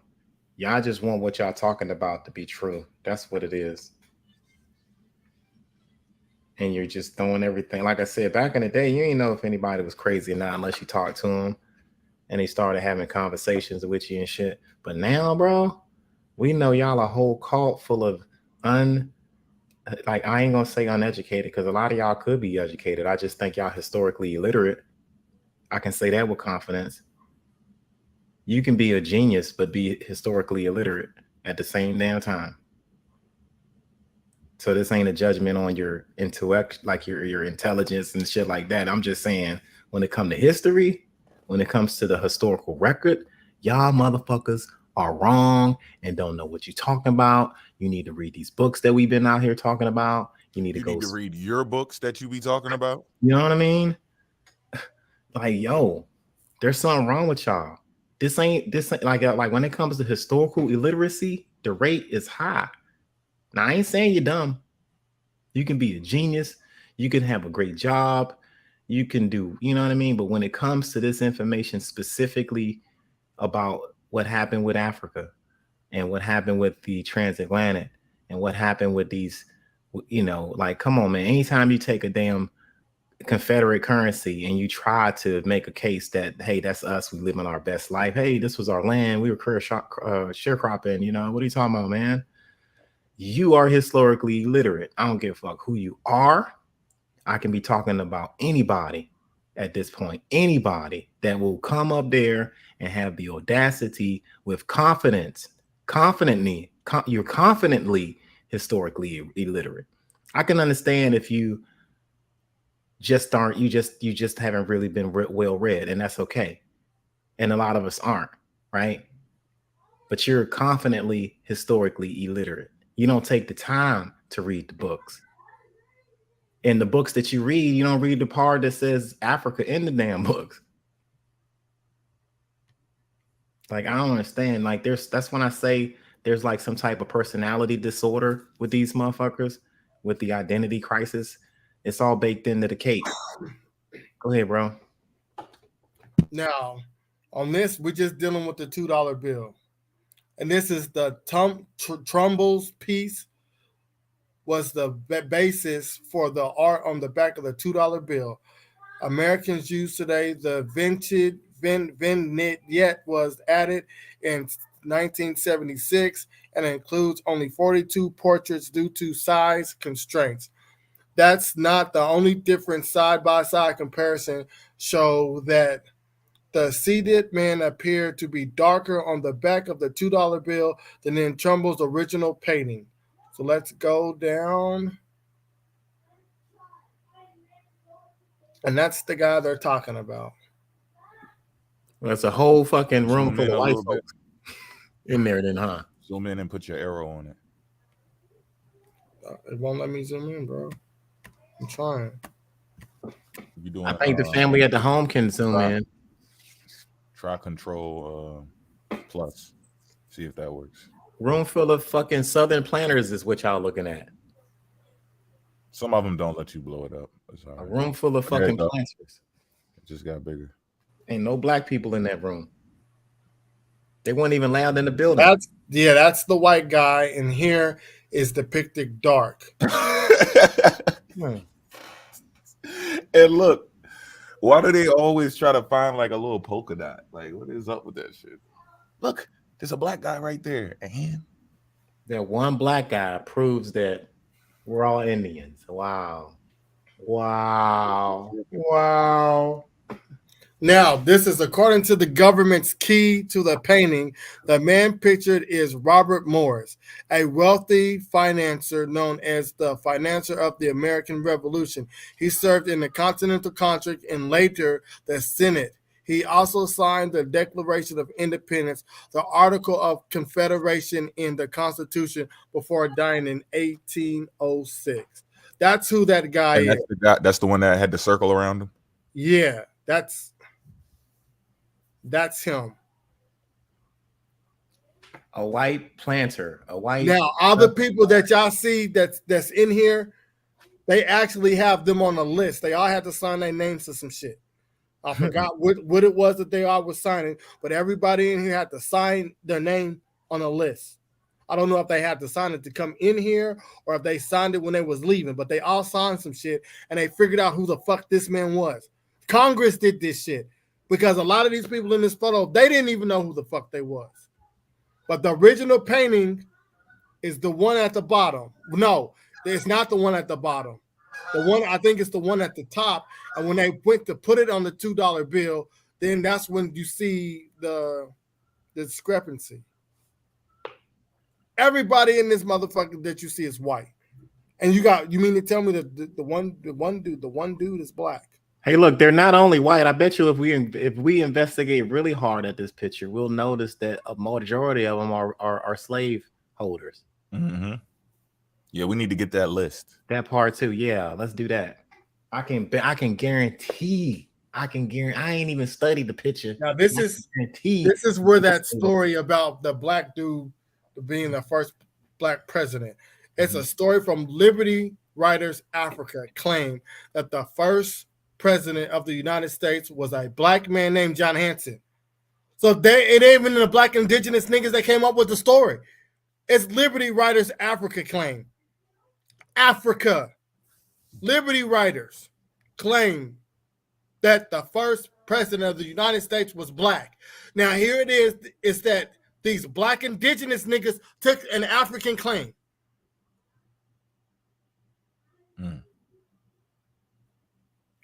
Y'all just want what y'all talking about to be true. That's what it is. And you're just throwing everything. Like I said, back in the day, you didn't know if anybody was crazy or not unless you talked to them and they started having conversations with you and shit. But now, bro, we know y'all a whole cult full of I ain't gonna say uneducated, because a lot of y'all could be educated. I just think y'all historically illiterate. I can say that with confidence. You can be a genius, but be historically illiterate at the same damn time. So this ain't a judgment on your intellect, like your intelligence and shit like that. I'm just saying, when it comes to history, when it comes to the historical record, y'all motherfuckers are wrong and don't know what you're talking about. You need to read these books that we've been out here talking about. You need to read your books that you be talking about. You know what I mean? Like, yo, there's something wrong with y'all. This ain't like when it comes to historical illiteracy, the rate is high. Now, I ain't saying you're dumb. You can be a genius. You can have a great job. You can do, you know what I mean? But when it comes to this information specifically about what happened with Africa and what happened with the transatlantic and what happened with these, you know, like, come on, man. Anytime you take a damn Confederate currency and you try to make a case that, hey, that's us, we live in our best life, hey, this was our land, we were sharecropping, you know, what are you talking about, man? You are historically illiterate. I don't give a fuck who you are. I can be talking about anybody at this point, anybody that will come up there and have the audacity with confidence, you're confidently historically illiterate. I can understand if you just haven't really been well read, and that's okay. And a lot of us aren't, right? But you're confidently historically illiterate. You don't take the time to read the books. in the books that you read, you don't read the part that says Africa in the damn books. Like, I don't understand. Like, that's when I say there's like some type of personality disorder with these motherfuckers, with the identity crisis. It's all baked into the cake. Go ahead, bro. Now, on this, we're just dealing with the $2 bill. And this is the Trumbull's piece was the basis for the art on the back of the $2 bill. Americans use today. The vignette was added in 1976 and includes only 42 portraits due to size constraints. That's not the only different side-by-side comparison show that the seated men appear to be darker on the back of the $2 bill than in Trumbull's original painting. So let's go down. And that's the guy they're talking about. Well, it's a whole fucking room full of white folks in there then, huh? Zoom in and put your arrow on it. It won't let me zoom in, bro. I'm trying. I think the family at the home can zoom in. Try Control plus. See if that works. Room full of fucking Southern planters is what y'all looking at. Some of them don't let you blow it up. A room full of fucking planters. It just got bigger. Ain't no black people in that room. They weren't even allowed in the building. That's the white guy, and here is depicted dark. And look, why do they always try to find like a little polka dot? Like, what is up with that shit? Look, there's a black guy right there. And that one black guy proves that we're all Indians. Wow. Now, this is according to the government's key to the painting. The man pictured is Robert Morris, a wealthy financier known as the financier of the American Revolution. He served in the Continental Congress and later the Senate. He also signed the Declaration of Independence, the Article of Confederation in the Constitution before dying in 1806. That's who that guy is. That's the one that had the circle around him? Yeah, that's him. A white planter. Now, all the people that y'all see that's in here, they actually have them on a list. They all had to sign their names to some shit. I forgot what it was that they all were signing, but everybody in here had to sign their name on a list. I don't know if they had to sign it to come in here or if they signed it when they was leaving, but they all signed some shit and they figured out who the fuck this man was. Congress did this shit because a lot of these people in this photo, they didn't even know who the fuck they was. But the original painting is the one at the bottom. No, it's not the one at the bottom. The one, I think it's the one at the top. And when they went to put it on the $2 bill, then that's when you see the discrepancy. Everybody in this motherfucker that you see is white. And you mean to tell me that the one dude is black? Hey, look, they're not only white. I bet you if we investigate really hard at this picture, we'll notice that a majority of them are slave holders. Mm-hmm. Yeah, we need to get that list. That part too. Yeah, let's do that. I can guarantee. I ain't even studied the picture. Now this is where that story about the black dude being the first black president. It's a story from Liberty Writers Africa claim that the first president of the United States was a black man named John Hanson. So it ain't even the black indigenous niggas that came up with the story. It's Liberty Writers Africa claim. Africa. Liberty Writers claim that the first president of the United States was black. Now here it is. It's that these black indigenous niggas took an African claim.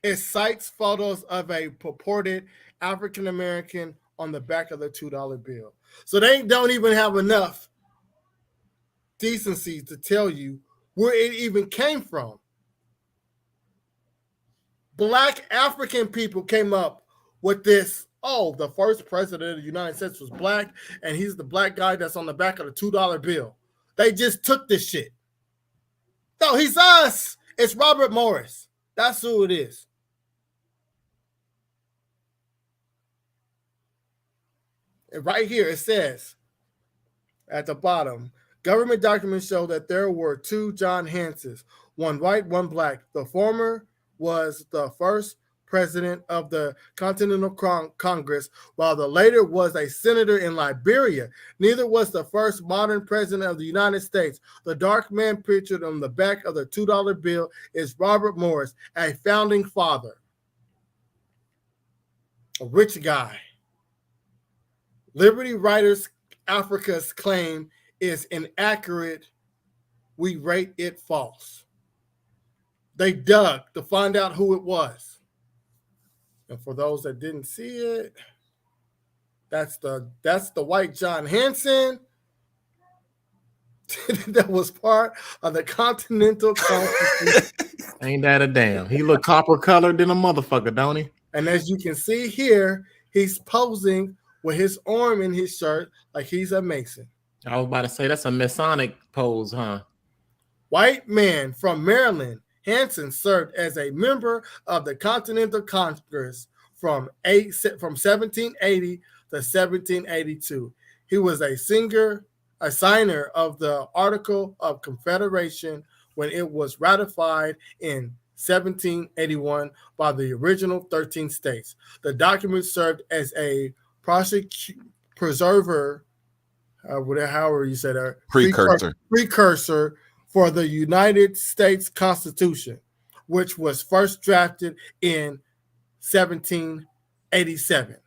It cites photos of a purported African American on the back of the $2 bill. So they don't even have enough decency to tell you where it even came from. Black African people came up with this. Oh, the first president of the United States was black, and he's the black guy that's on the back of the $2 bill. They just took this shit. No, he's us. It's Robert Morris. That's who it is. And right here it says at the bottom, government documents show that there were 2 John Hansons, one white, one black. The former was the first president of the Continental Congress, while the later was a senator in Liberia. Neither was the first modern president of the United States. The dark man pictured on the back of the $2 bill is Robert Morris, a founding father. A rich guy. Liberty Writers Africa's claim is inaccurate. We rate it false. They dug to find out who it was. And for those that didn't see it, that's the white John Hanson that was part of the Continental Congress. Ain't that a damn? He look copper colored than a motherfucker, don't he? And as you can see here, he's posing with his arm in his shirt like he's a Mason. I was about to say that's a Masonic pose, huh? White man from Maryland, Hanson served as a member of the Continental Congress from 1780 to 1782. He was a signer of the Article of Confederation when it was ratified in 1781 by the original 13 states. The document served as a precursor for the United States Constitution, which was first drafted in 1787.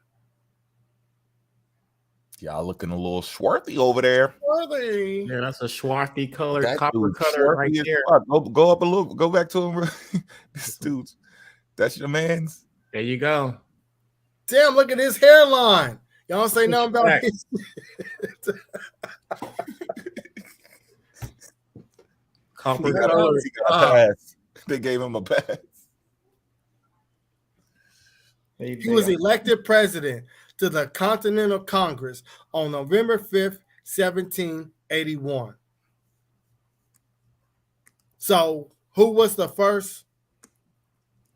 Y'all looking a little swarthy over there. Swarthy. Yeah, that's a swarthy colored, copper color right there. Go up a little, go back to him. This dude's, that's your man's. There you go. Damn, look at his hairline. Y'all don't say nothing about his. Copper color. They gave him a pass. He was elected president to the Continental Congress on November 5th, 1781. So, who was the first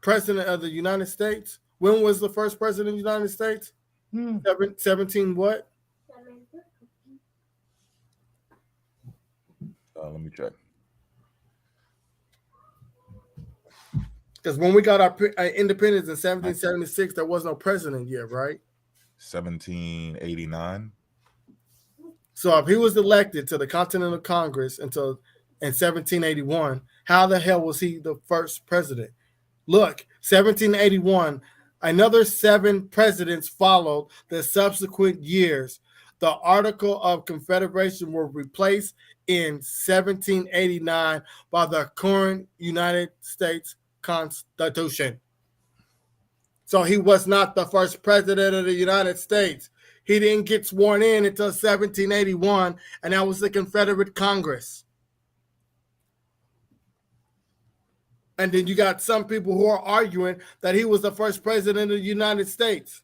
president of the United States? When was the first president of the United States? 17 what? Let me check. Because when we got our independence in 1776, there was no president yet, right? 1789. So if he was elected to the Continental Congress in 1781, how the hell was he the first president? Look, 1781, another 7 presidents followed the subsequent years. The Article of Confederation was replaced in 1789 by the current United States Constitution. So he was not the first president of the United States. He didn't get sworn in until 1781, and that was the Confederate Congress. And then you got some people who are arguing that he was the first president of the United States.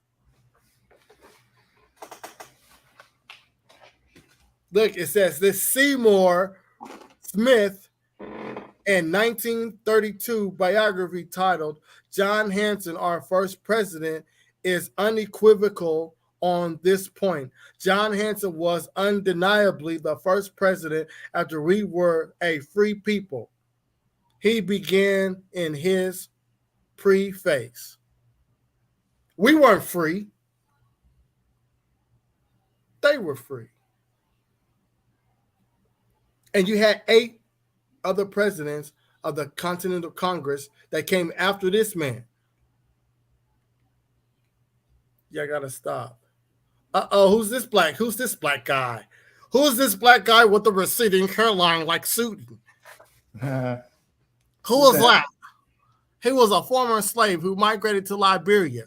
Look, it says this Seymour Smith in 1932 biography titled John Hanson, Our First President, is unequivocal on this point. John Hanson was undeniably the first president after we were a free people. He began in his preface. We weren't free. They were free. And you had 8 other presidents of the Continental Congress that came after this man. Y'all gotta stop. Who's this black? Who's this black guy? Who's this black guy with the receding hairline like Susan? Who was that? He was a former slave who migrated to Liberia.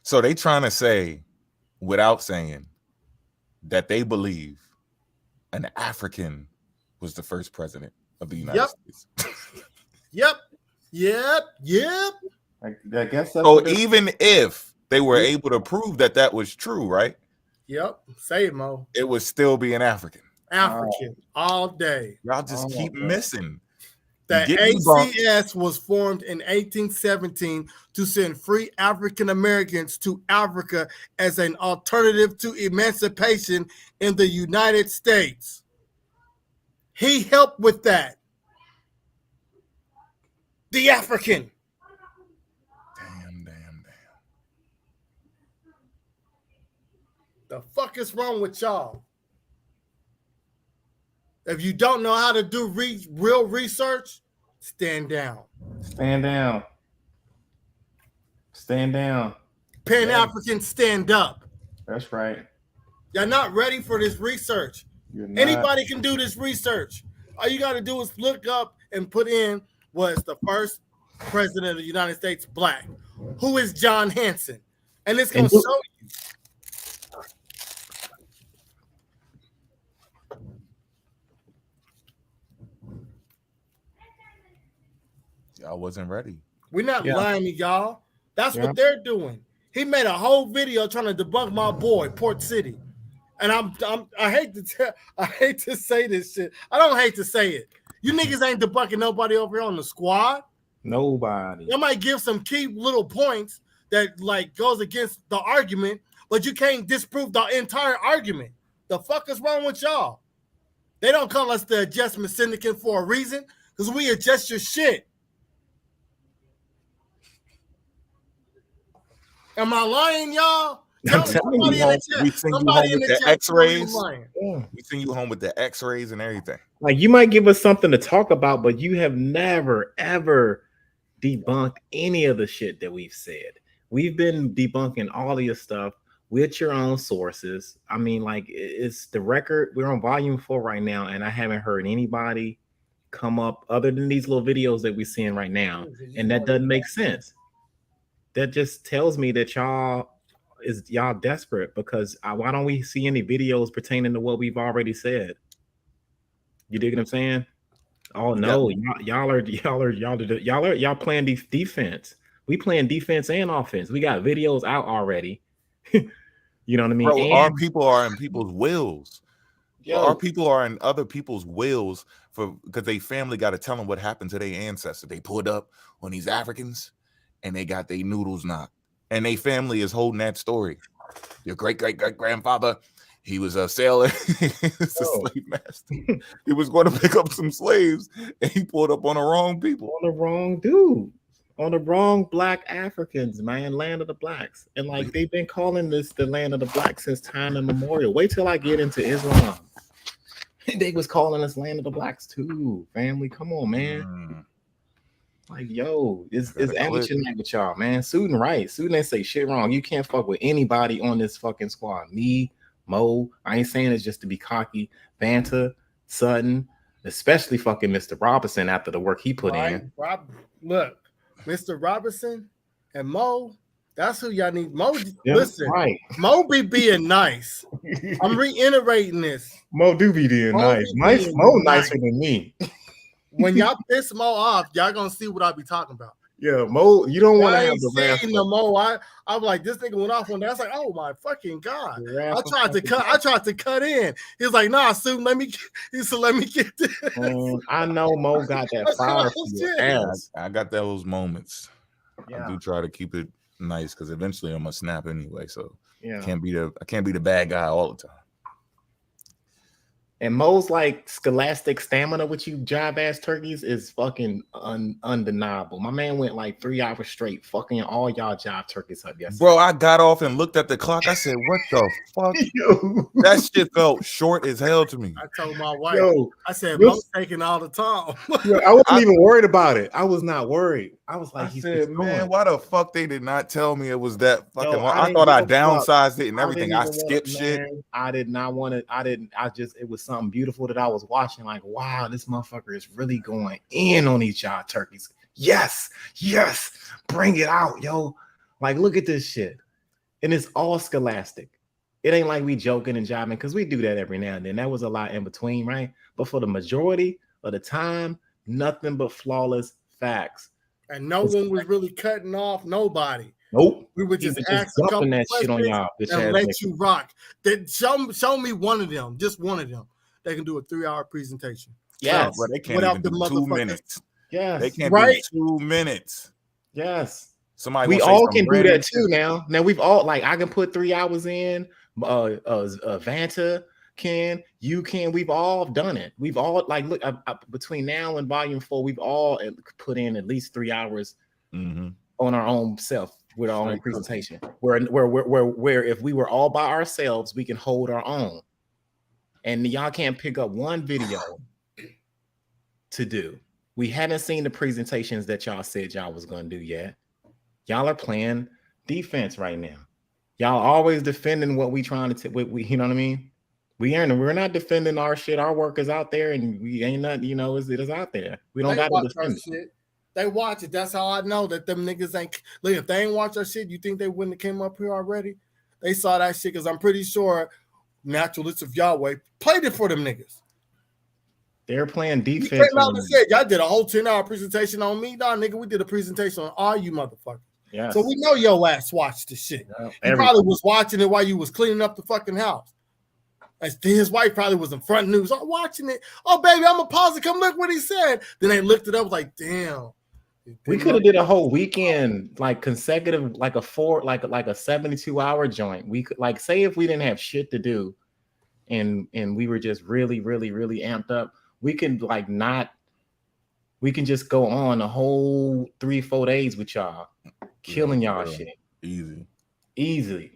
So they trying to say, without saying, that they believe an African was the first president of the United States. Yep. I guess so. Even if they were able to prove that that was true, right? Yep. Say it, Mo. It would still be an African. African all day. Y'all just keep missing. The ACS was formed in 1817 to send free African Americans to Africa as an alternative to emancipation in the United States. He helped with that. The African. Damn. The fuck is wrong with y'all? If you don't know how to do real research, stand down. Stand down. Stand down. Pan-Africans, stand up. That's right. Y'all not ready for this research. Anybody can do this research. All you got to do is look up and put in was the first president of the United States black. Who is John Hanson? And it's going to show you. Y'all wasn't ready. We're not lying to y'all. That's what they're doing. He made a whole video trying to debunk my boy, Port City. And I hate to say this shit. I don't hate to say it. You niggas ain't debunking nobody over here on the squad. Nobody. You might give some key little points that like goes against the argument, but you can't disprove the entire argument. The fuck is wrong with y'all? They don't call us the adjustment syndicate for a reason, because we adjust your shit. Am I lying, y'all? We send you home with the X-rays. We send you home with the X-rays and everything. Like, you might give us something to talk about, but you have never, ever debunked any of the shit that we've said. We've been debunking all of your stuff with your own sources. I mean, like, it's the record. We're on volume 4 right now, and I haven't heard anybody come up other than these little videos that we're seeing right now, and that doesn't make sense. That just tells me that y'all desperate, because why don't we see any videos pertaining to what we've already said? You dig what I'm saying? Oh no, y'all playing defense. We playing defense and offense. We got videos out already. You know what I mean? Bro, our people are in people's wills. Our people are in other people's wills because they family got to tell them what happened to their ancestors. They pulled up on these Africans and they got their noodles knocked. And they family is holding that story. Your great-great-great-grandfather, he was a sailor. He was a slave master. He was going to pick up some slaves, and he pulled up on the wrong people. On the wrong dude. On the wrong black Africans, man. Land of the blacks. And, like, they've been calling this the land of the blacks since time immemorial. Wait till I get into Islam. They was calling us land of the blacks, too. Family, come on, man. Like, yo, it's amateur night with y'all, man. Sudin right. Sudin ain't say shit wrong. You can't fuck with anybody on this fucking squad. Me, Mo. I ain't saying it's just to be cocky. Banta, Sutton, especially fucking Mr. Robinson after the work he put in. Look, Mr. Robinson and Mo, that's who y'all need. Mo, listen, Mo be being nice. I'm reiterating this. Mo do be being nice. Mo nicer than me. When y'all piss Mo off, y'all gonna see what I be talking about. Yeah, Mo, you don't want to have the wrath. The Mo, I'm like, this nigga went off on that. I was like, oh my fucking god! I tried to cut in. He's like, nah, Sue, let me get this. I know Mo got that fire for your ass. I got those moments. I do try to keep it nice because eventually I'm gonna snap anyway. So I can't be the bad guy all the time. And Mo's like scholastic stamina with you jive ass turkeys is fucking undeniable. My man went like 3 hours straight fucking all y'all jive turkeys up yesterday. Bro, I got off and looked at the clock. I said, what the fuck? That shit felt short as hell to me. I told my wife, I said, Mo's taking all the time. I wasn't even worried about it. I was not worried. I was like, I said, man, why the fuck they did not tell me it was that fucking I thought I downsized it and everything. I skipped shit. I did not want to. It was something beautiful that I was watching. Like, wow, this motherfucker is really going in on these y'all turkeys. Yes, bring it out, yo. Like, look at this shit. And it's all scholastic. It ain't like we joking and jiving, because we do that every now and then. That was a lot in between, right? But for the majority of the time, nothing but flawless facts. And no one was really cutting off nobody. Nope. We would just ask a couple that shit on y'all and let you rock. Show me one of them, just one of them, they can do a 3-hour presentation. Yes, but they can't even do 2 minutes. Yes, they can't right? do 2 minutes. Yes, somebody. We all can do that too. Now we've all like I can put 3 hours in. Vanta can, you can. We've all done it. We've all like look between now and volume 4, we've all put in at least 3 hours on our own self with our own presentation. Where if we were all by ourselves, we can hold our own. And y'all can't pick up one video to do. We haven't seen the presentations that y'all said y'all was gonna do yet. Y'all are playing defense right now. Y'all always defending what we trying to we you know what I mean? We're not defending our shit. Our work is out there, and we ain't not, you know, it is out there. We don't got to defend it. They watch it. That's how I know that them niggas ain't. Look, if they ain't watch our shit, you think they wouldn't have came up here already? They saw that shit because I'm pretty sure Naturalists of Yahweh played it for them niggas. They're playing defense. You came out and said, y'all did a whole 10-hour presentation on me, dog, nigga. We did a presentation on all you motherfuckers. Yes. So we know your ass watched the shit. He probably was watching it while you was cleaning up the fucking house. His wife probably was in front news. I'm watching it. Oh, baby, I'm gonna pause it. Come look what he said. Then they looked it up like, damn. We could have did a whole weekend, like consecutive, like a 72-hour joint. We could like say if we didn't have shit to do and we were just really, really, really amped up, we can like not, we can just go on a whole 3-4 days with y'all, killing y'all shit. Easily.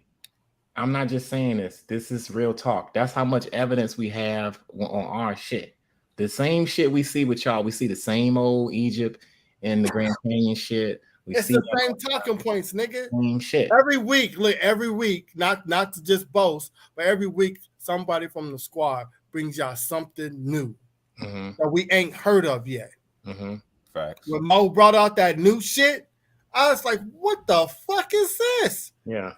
I'm not just saying this. This is real talk. That's how much evidence we have on our shit. The same shit we see with y'all. We see the same old Egypt and the Grand Canyon shit. It's the same talking points, nigga. Same shit. Every week, not to just boast, but every week somebody from the squad brings y'all something new that we ain't heard of yet. Facts. When Mo brought out that new shit, I was like, what the fuck is this? Yeah.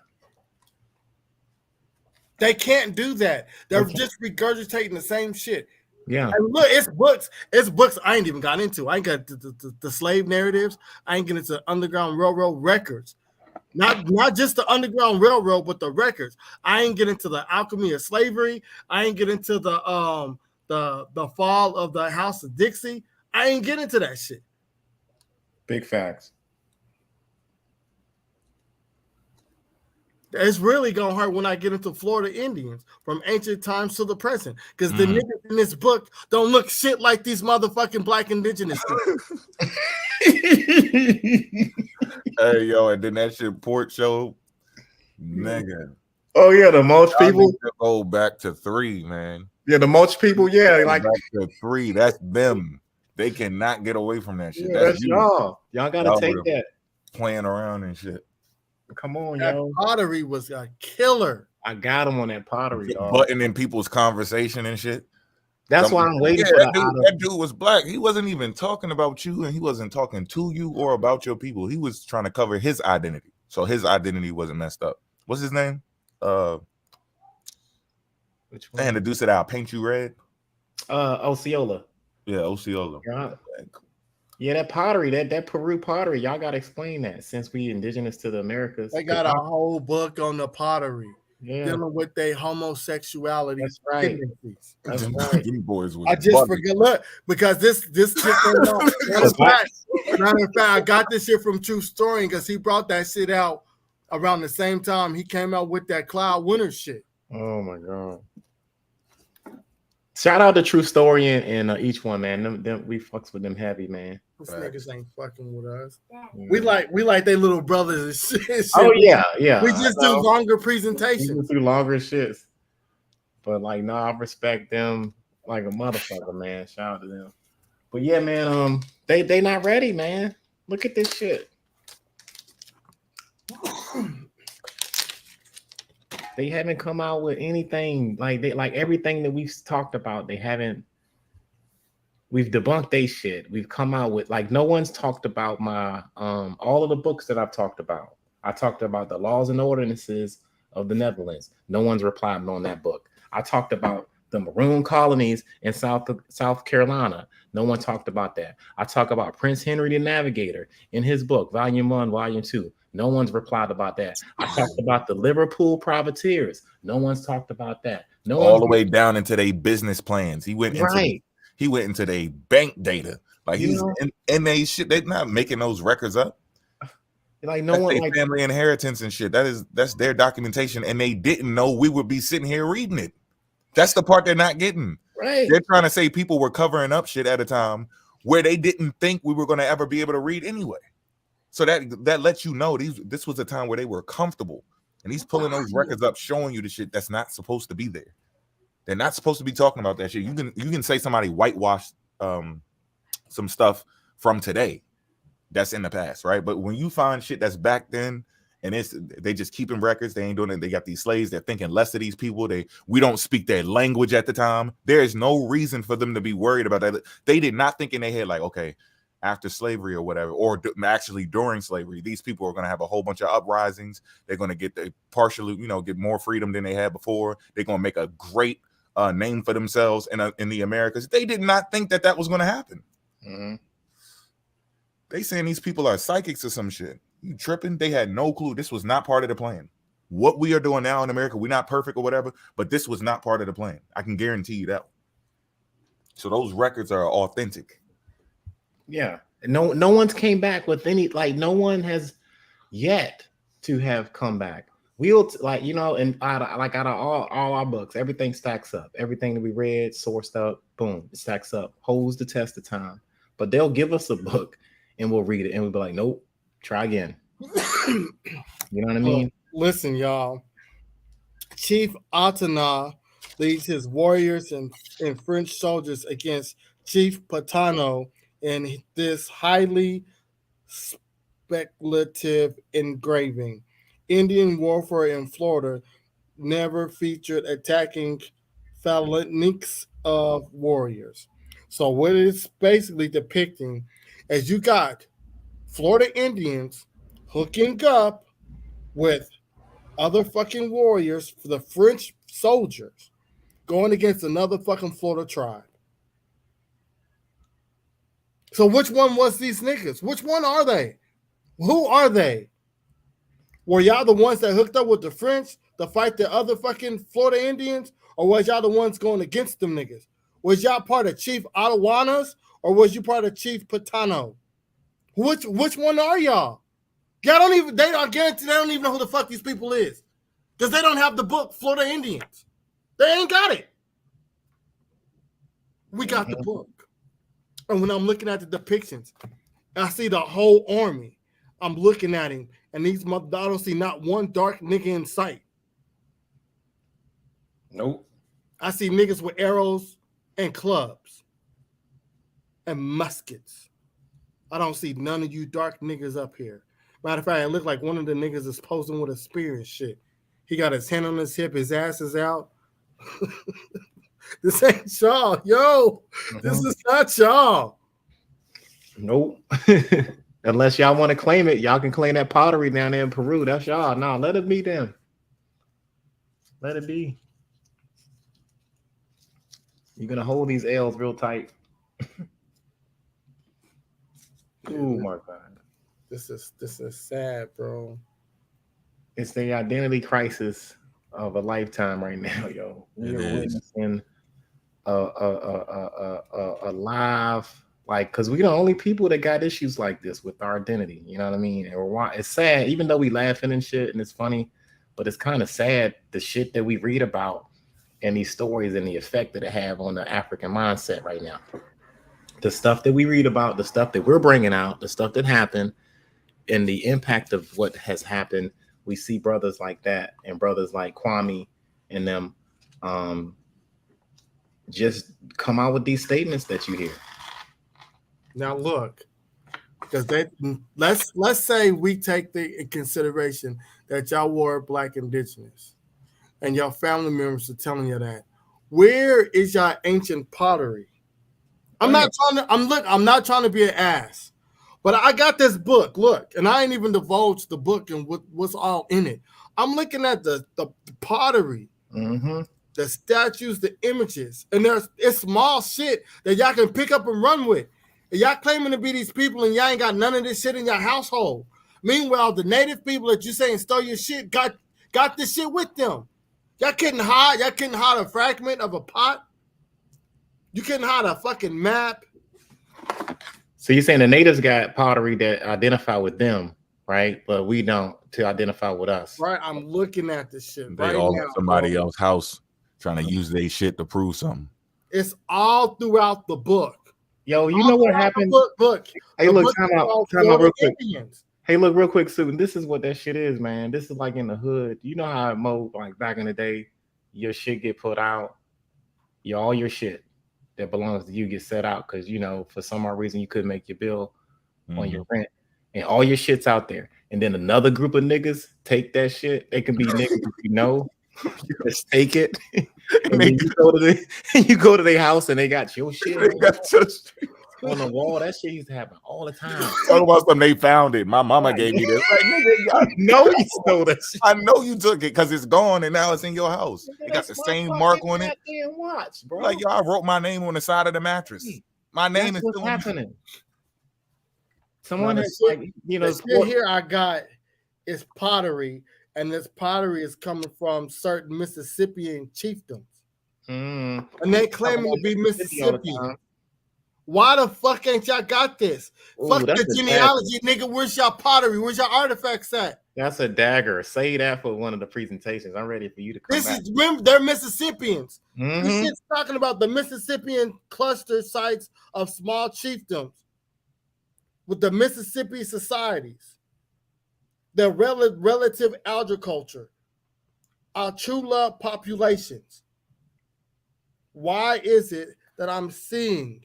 They can't do that. They're just regurgitating the same shit. Yeah. And look, it's books. It's books I ain't even got into. I ain't got the slave narratives. I ain't getting into Underground Railroad records. Not just the Underground Railroad, but the records. I ain't get into the alchemy of slavery. I ain't get into the fall of the House of Dixie. I ain't get into that shit. Big facts. It's really gonna hurt when I get into Florida Indians from ancient times to the present, because the niggas in this book don't look shit like these motherfucking black indigenous people. Hey yo, and then that shit Port show, nigga. Oh yeah, the Mulch people go back to 3, man. Yeah, the Mulch people, yeah, like back to 3. That's them. They cannot get away from that shit. Yeah, that's y'all. Y'all gotta take that. Playing around and shit. Come on, that yo. Pottery was a killer. I got him on that pottery, dog. Butting in people's conversation and shit. That's why I'm waiting for that dude was black. He wasn't even talking about you, and he wasn't talking to you or about your people. He was trying to cover his identity, so his identity wasn't messed up. What's his name? Which one? Man, the dude said, "I'll paint you red." Osceola. Yeah, Osceola. Yeah, that pottery, that Peru pottery, y'all gotta explain that since we indigenous to the Americas. They got a whole book on the pottery, dealing with their homosexuality. That's right. Tendencies. That's right. I just forget. Look, because this shit matter of fact, I got this shit from True Story because he brought that shit out around the same time he came out with that Cloud Winter shit. Oh my god. Shout out to True Story and each one, man. Them we fucks with them heavy, man. These niggas ain't fucking with us. We like they little brothers and shit. Oh yeah. We just do longer presentations. We do longer shits. But like, I respect them like a motherfucker, man. Shout out to them. But yeah, man, they not ready, man. Look at this shit. They haven't come out with anything like everything that we've talked about. They haven't. We've debunked they shit. We've come out with like no one's talked about my all of the books that I've talked about. I talked about the laws and ordinances of the Netherlands. No one's replied on that book. I talked about the Maroon colonies in South Carolina. No one talked about that. I talk about Prince Henry the Navigator in his book, Volume 1, Volume 2. No one's replied about that. I talked about the Liverpool privateers. No one's talked about that. No all the way down into their business plans. He went into right. He went into their bank data. Like he's in they shit. They're not making those records up. Like no one like family inheritance and shit. That's their documentation, and they didn't know we would be sitting here reading it. That's the part they're not getting. Right. They're trying to say people were covering up shit at a time where they didn't think we were going to ever be able to read anyway. So that lets you know this was a time where they were comfortable, and he's pulling those records up, showing you the shit that's not supposed to be there. They're not supposed to be talking about that shit. You can say somebody whitewashed some stuff from today that's in the past, right? But when you find shit that's back then, and they just keeping records, they ain't doing it. They got these slaves. They're thinking less of these people. We don't speak their language at the time. There is no reason for them to be worried about that. They did not think in their head like, okay, after slavery or whatever, or actually during slavery, these people are going to have a whole bunch of uprisings. They're going to get partially, get more freedom than they had before. They're going to make a great name for themselves in the Americas. They did not think that was going to happen. Mm-hmm. They saying these people are psychics or some shit. You tripping? They had no clue. This was not part of the plan. What we are doing now in America, we're not perfect or whatever, but this was not part of the plan. I can guarantee you that. So those records are authentic. Yeah. No one's came back with any, like no one has yet to have come back. We'll and out of all our books, everything stacks up. Everything that we read, sourced up, boom, it stacks up, holds the test of time. But they'll give us a book and we'll read it and we'll be like, nope, try again. You know what I mean? Listen, y'all. Chief Atana leads his warriors and French soldiers against Chief Patano in this highly speculative engraving. Indian warfare in Florida never featured attacking phalanx of warriors. So what it's basically depicting is you got Florida Indians hooking up with other fucking warriors for the French soldiers going against another fucking Florida tribe. So which one was these niggas? Which one are they? Who are they? Were y'all the ones that hooked up with the French to fight the other fucking Florida Indians? Or was y'all the ones going against them niggas? Was y'all part of Chief Ottawanas or was you part of Chief Patano? Which one are y'all? They don't even know who the fuck these people is. Because they don't have the book Florida Indians. They ain't got it. We got the book. And when I'm looking at the depictions, I see the whole army. I'm looking at him, and I don't see not one dark nigga in sight. Nope. I see niggas with arrows and clubs and muskets. I don't see none of you dark niggas up here. Matter of fact, it looked like one of the niggas is posing with a spear and shit. He got his hand on his hip, his ass is out. This ain't y'all, yo. This is not y'all. Nope. Unless y'all want to claim it, y'all can claim that pottery down there in Peru. That's y'all. No, let it be them. Let it be. You're gonna hold these L's real tight. Oh my God. This is sad, bro. It's the identity crisis of a lifetime right now, yo. We're witnessing a live, like, because we're the only people that got issues like this with our identity. You know what I mean? And it's sad, even though we laughing and shit, and it's funny, but it's kind of sad the shit that we read about and these stories and the effect that it have on the African mindset right now. The stuff that we read about, the stuff that we're bringing out, the stuff that happened, and the impact of what has happened. We see brothers like that and brothers like Kwame and them just come out with these statements that you hear. Now look, because let's say we take in consideration that y'all were Black indigenous and your family members are telling you that. Where is your ancient pottery? I'm not trying to be an ass. But I got this book, look, and I ain't even divulged the book and what's all in it. I'm looking at the pottery, the statues, the images, and it's small shit that y'all can pick up and run with. And y'all claiming to be these people and y'all ain't got none of this shit in your household. Meanwhile, the native people that you saying stole your shit got this shit with them. Y'all couldn't hide a fragment of a pot. You couldn't hide a fucking map. So you're saying the natives got pottery that identify with them, right? But we don't to identify with us. Right. I'm looking at this shit They right all now. at somebody else's house trying to use their shit to prove something. It's all throughout the book. Yo, you know what happened? Book. Hey, look, time out real quick. Indians. Hey, look, real quick, Sue. This is what that shit is, man. This is like in the hood. You know how like back in the day, your shit get put out. All your shit that belongs to you get set out because for some odd reason you couldn't make your bill on your rent, and all your shit's out there. And then another group of niggas take that shit. They can be niggas you just take it. And then you go to their house and they got your shit. They got your shit on the wall. That shit used to happen all the time. Talk about something they found it. My mama gave me this. Like, nigga, I know you stole that shit. I know you took it because it's gone and now it's in your house. It got the same mark on it. Watch, bro. Like, I wrote my name on the side of the mattress. My name is still happening. Someone Now, has the shit here I got is pottery, and this pottery is coming from certain Mississippian chiefdoms. And they claiming to be Mississippian. Why the fuck ain't y'all got this? Fuck the genealogy, nigga. Where's y'all pottery? Where's y'all artifacts at? That's a dagger. Say that for one of the presentations. I'm ready for you to come back. Remember, they're Mississippians. This shit's talking about the Mississippian cluster sites of small chiefdoms with the Mississippi societies, the relative agriculture, Achula populations. Why is it that I'm seeing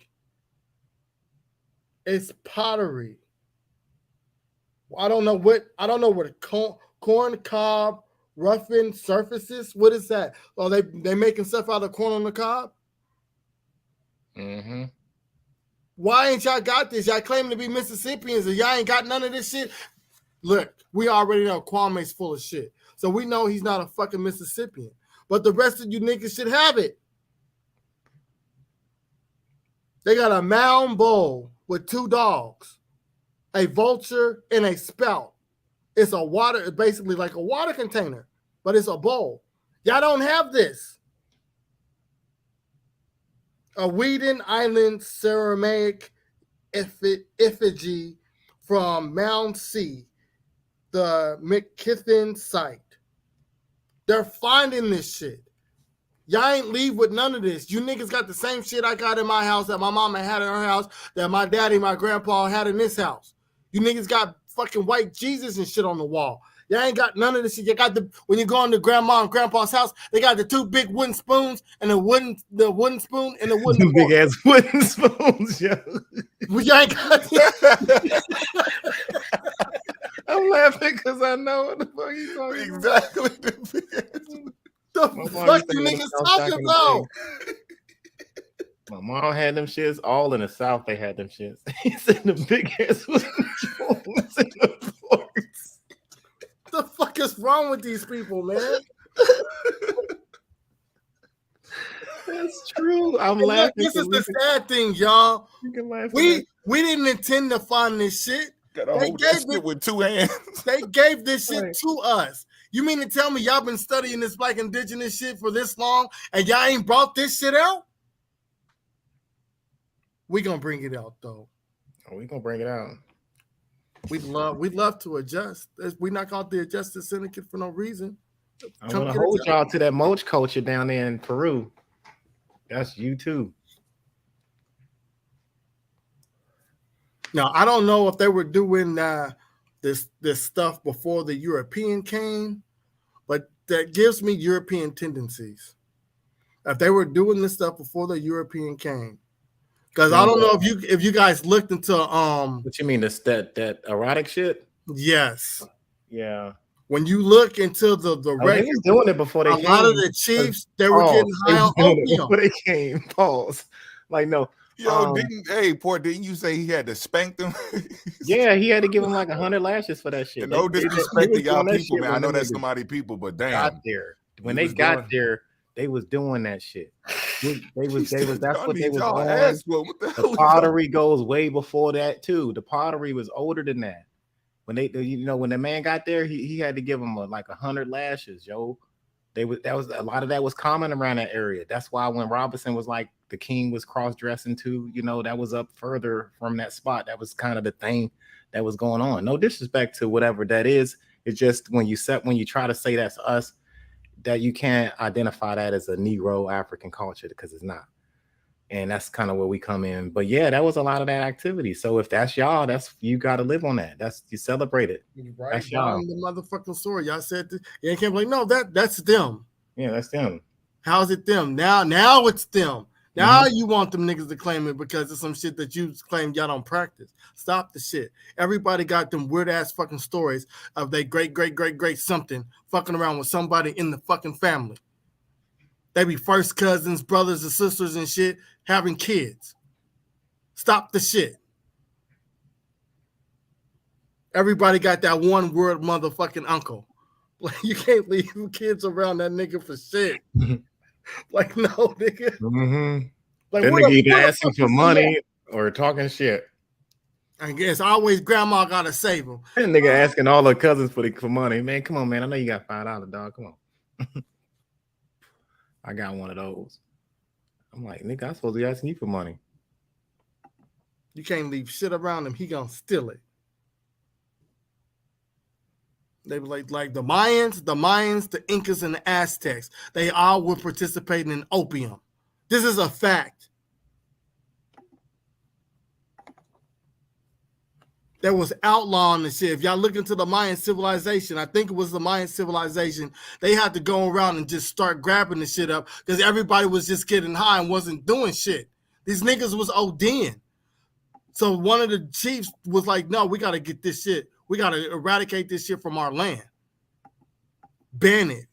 it's pottery? I don't know what corn cob roughened surfaces. What is that? Oh, they making stuff out of corn on the cob? Why ain't y'all got this? Y'all claiming to be Mississippians and y'all ain't got none of this shit. Look, we already know Kwame's full of shit. So we know he's not a fucking Mississippian. But the rest of you niggas should have it. They got a mound bowl with 2 dogs, a vulture, and a spout. It's basically like a water container, but it's a bowl. Y'all don't have this. A Weeden Island ceramic effigy from Mound C, the McKithen site. They're finding this shit. Y'all ain't leave with none of this. You niggas got the same shit I got in my house that my mama had in her house, that my daddy, my grandpa had in this house. You niggas got fucking white Jesus and shit on the wall. Y'all ain't got none of this shit. You got when you go into grandma and grandpa's house, they got the 2 big wooden spoons and the wooden spoon and the wooden big ass wooden spoons, yo. Well, y'all ain't got I'm laughing because I know what the fuck you talking exactly. The fuck you niggas talking about? My mom had them shits. All in the South, they had them shits. He said the big ass wooden spoons in the forks. The fuck is wrong with these people, man? That's true. I'm laughing. This is the sad thing, y'all. We didn't intend to find this shit. Gotta hold that shit with 2 hands. They gave this shit to us. You mean to tell me y'all been studying this Black indigenous shit for this long and y'all ain't brought this shit out? We gonna bring it out though. We gonna bring it out. We'd love to adjust. We not called the Justice Syndicate for no reason. I'm gonna hold y'all to that Moch culture down there in Peru. That's you too. Now I don't know if they were doing this stuff before the European came, but that gives me European tendencies. If they were doing this stuff before the European came, because I don't know if you guys looked into what you mean that erotic shit? Yes. Yeah. When you look into the they was doing it before they came. A lot of the chiefs they were getting high on opium before they came. Pause. Like no. Yo, didn't you say he had to spank them? Yeah, he had to give him like 100 lashes for that shit. No disrespect to y'all people, man. I know that's somebody people, but damn. Got there. When they got there, they was doing that shit. That's what they was on. The pottery goes way before that too. The pottery was older than that. when when the man got there, he had to give him like 100 lashes, yo. That was a lot of that was common around that area. That's why when Robinson was like the king was cross-dressing too, that was up further from that spot. That was kind of the thing that was going on. No disrespect to whatever that is. It's just when you try to say that's us, that you can't identify that as a Negro African culture, because it's not. And that's kind of where we come in. But yeah, that was a lot of that activity. So if that's y'all, you got to live on that. You celebrate it. Right. That's y'all. The motherfucking story. Y'all said you can't be like, no, that's them. Yeah, that's them. How's it them? Now it's them. Now you want them niggas to claim it because of some shit that you claim y'all don't practice. Stop the shit. Everybody got them weird ass fucking stories of they great something fucking around with somebody in the fucking family. They be first cousins, brothers and sisters and shit, having kids. Stop the shit. Everybody got that one word motherfucking uncle. Like, you can't leave kids around that nigga for shit. Like, no, nigga. Mm-hmm. Like, that nigga either asking for money or talking shit. I guess always grandma gotta save him. That nigga asking all her cousins for money. Man, come on, man. I know you got $5, dog. Come on. I got one of those. I'm like, nigga, I'm supposed to be asking you for money. You can't leave shit around him. He gonna steal it. They were like the Mayans, the Incas, and the Aztecs. They all were participating in opium. This is a fact. That was outlawing the shit. If y'all look into the Mayan civilization, I think it was the Mayan civilization, they had to go around and just start grabbing the shit up because everybody was just getting high and wasn't doing shit. These niggas was ODing. So one of the chiefs was like, no, we got to get this shit. We got to eradicate this shit from our land. Ban it.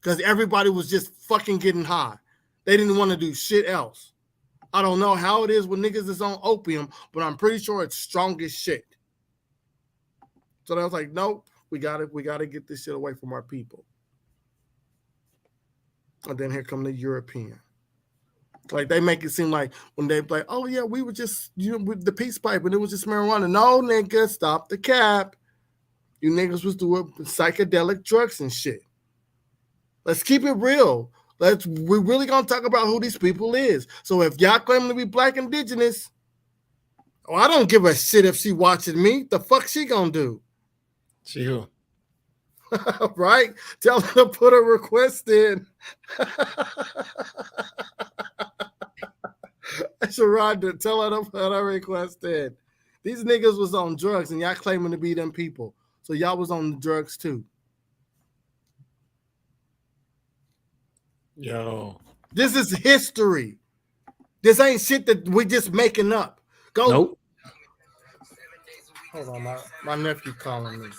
Because everybody was just fucking getting high. They didn't want to do shit else. I don't know how it is when niggas is on opium, but I'm pretty sure it's strong as shit. So I was like, nope, we gotta get this shit away from our people. And then here come the European. Like, they make it seem like when they like, oh yeah, we were just with the peace pipe and it was just marijuana. No, nigga, stop the cap. You niggas was doing psychedelic drugs and shit. Let's keep it real. We really gonna talk about who these people is. So if y'all claim to be black indigenous, I don't give a shit if she watching me. The fuck she gonna do? Chill. Right? Tell her to put a request in. Sharonda, tell her to put a request in. These niggas was on drugs and y'all claiming to be them people. So y'all was on the drugs too. Yo. This is history. This ain't shit that we just making up. Go. Nope. Hold on, my nephew calling me.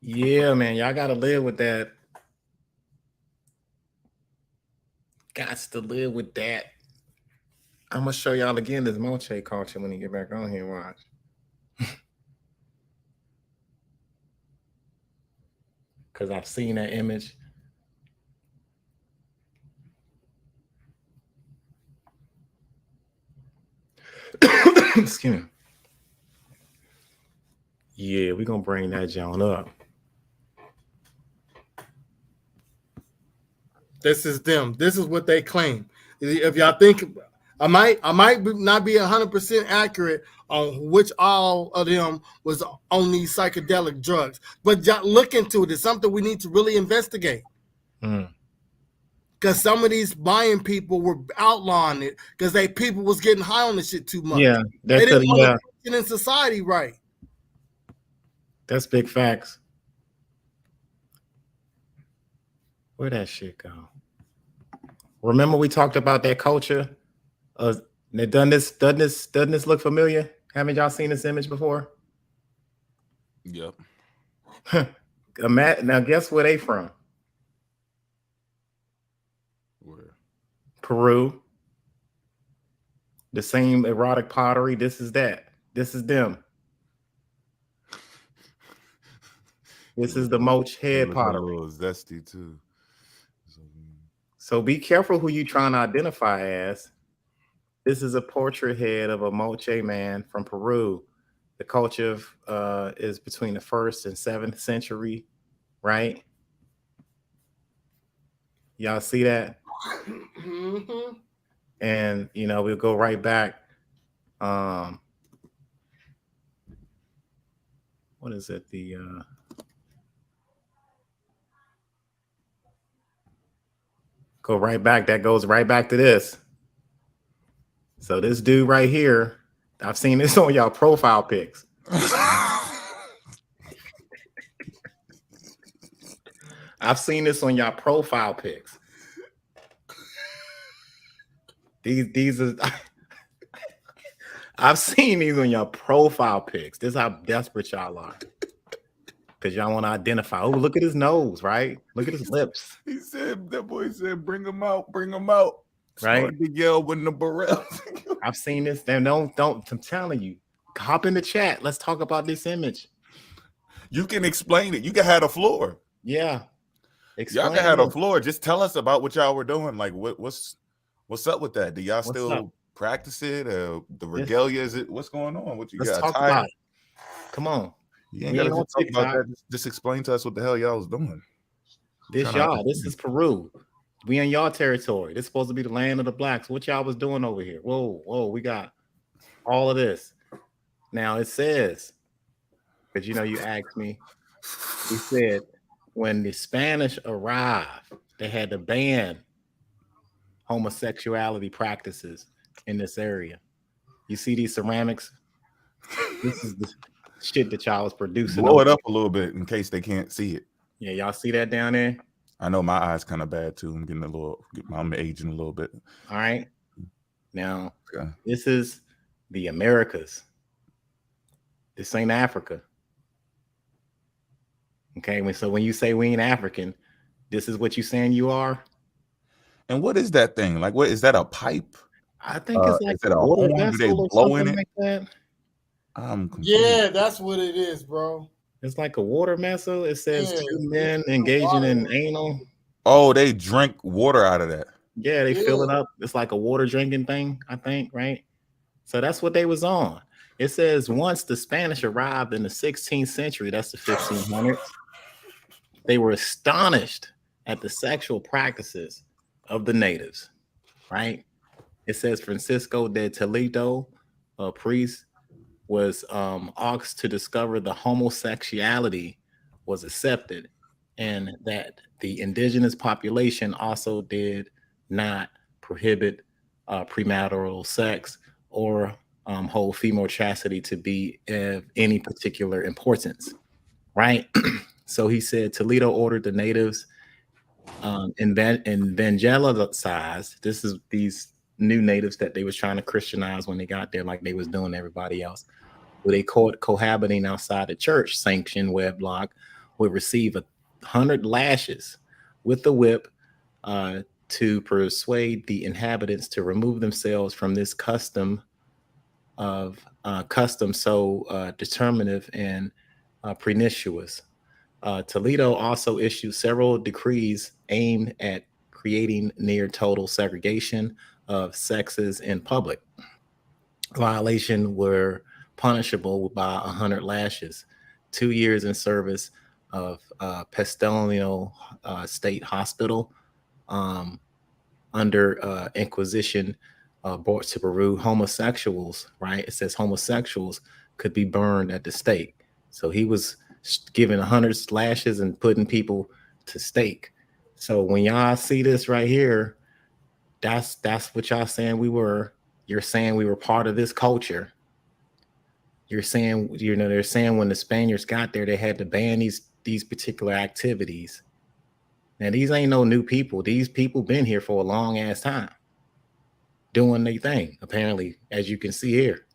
Yeah, man, y'all gotta live with that. Gots to live with that. I'm gonna show y'all again this Moche culture when you get back on here. Watch. Because I've seen that image. Excuse me. Yeah, we're gonna bring that John up. This is them. This is what they claim. If y'all think I might not be 100% accurate on which all of them was on these psychedelic drugs, but look into it. It's something we need to really investigate. Because some of these Mayan people were outlawing it because people was getting high on the shit too much. Yeah, they didn't want to function in society right. That's big facts. Where'd that shit go? Remember we talked about that culture? Doesn't this look familiar? Haven't y'all seen this image before? Yep. Now guess where they from? Where? Peru. The same erotic pottery. This is that. This is them. This is the Moche head pottery. Zesty too. So be careful who you trying to identify as. This is a portrait head of a Moche man from Peru. The culture is between the 1st and 7th century, right? Y'all see that? Mm-hmm. And we'll go right back. What is it? Go right back. That goes right back to this. So this dude right here, I've seen this on y'all profile pics. I've seen this on y'all profile pics. These are I've seen these on your profile pics. This is how desperate y'all are. Because y'all want to identify. Oh, look at his nose, right? Look at his lips. That boy said, bring him out, bring him out. Right? Start to yell with the barrel. I've seen this. Don't. I'm telling you. Hop in the chat. Let's talk about this image. You can explain it. You can have the floor. Yeah. Y'all can have the floor. Just tell us about what y'all were doing. Like, what's up with that? Do y'all still practice it? The regalia, is it? What's going on? What you Let's got? talk about it. Come on. You ain't gotta just talk about that. Just explain to us what the hell y'all was doing. This is Peru. We in y'all territory. This is supposed to be the land of the blacks. What y'all was doing over here? Whoa, we got all of this. Now it says, because you asked me, we said when the Spanish arrived, they had to ban homosexuality practices in this area. You see these ceramics? This is the shit that y'all was producing. Blow it up a little bit in case they can't see it. Yeah, y'all see that down there? I know my eyes kind of bad too. I'm aging a little bit. All right. Now, This is the Americas. This ain't Africa. Okay, so when you say we ain't African, this is what you saying you are? And what is that thing? Like, what is that, a pipe? I think it's like a water vessel or something like that. I'm confused. Yeah, that's what it is, bro. It's like a water vessel. It says 2 men engaging in anal. Oh, they drink water out of that. Yeah, they fill it up. It's like a water drinking thing, I think, right? So that's what they was on. It says once the Spanish arrived in the 16th century, that's the 1500s, they were astonished at the sexual practices of the natives, right? It says Francisco de Toledo, a priest, was asked to discover the homosexuality was accepted and that the indigenous population also did not prohibit premarital sex or hold female chastity to be of any particular importance, right? So he said Toledo ordered the natives evangelize. This is these new natives that they was trying to Christianize when they got there, like they was doing everybody else. Where they caught cohabiting outside the church sanctioned wedlock would receive 100 lashes with the whip to persuade the inhabitants to remove themselves from this custom so determinative and pernicious. Toledo also issued several decrees aimed at creating near total segregation of sexes in public. Violation were punishable by 100 lashes, 2 years in service of Pestelino State Hospital under Inquisition brought to Peru. Homosexuals, right? It says homosexuals could be burned at the stake. So he was giving 100 lashes and putting people to stake. So when y'all see this right here, that's what y'all saying we were. You're saying we were part of this culture. You're saying, they're saying when the Spaniards got there, they had to ban these particular activities. Now, these ain't no new people. These people been here for a long ass time doing their thing, apparently, as you can see here.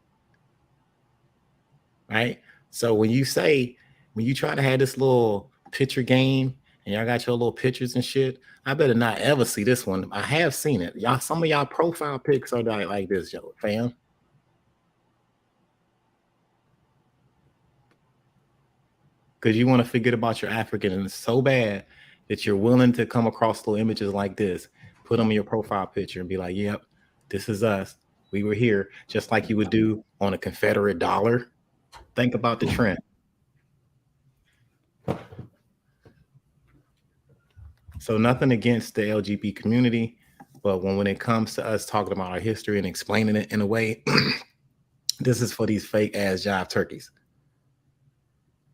Right? So when you try to have this little picture game and y'all got your little pictures and shit, I better not ever see this one. I have seen it. Y'all, some of y'all profile pics are like this, yo, fam. Because you want to forget about your African, and it's so bad that you're willing to come across little images like this. Put them in your profile picture and be like, yep, this is us. We were here, just like you would do on a Confederate dollar. Think about the trend. So nothing against the LGBT community, but when it comes to us talking about our history and explaining it in a way, this is for these fake ass jive turkeys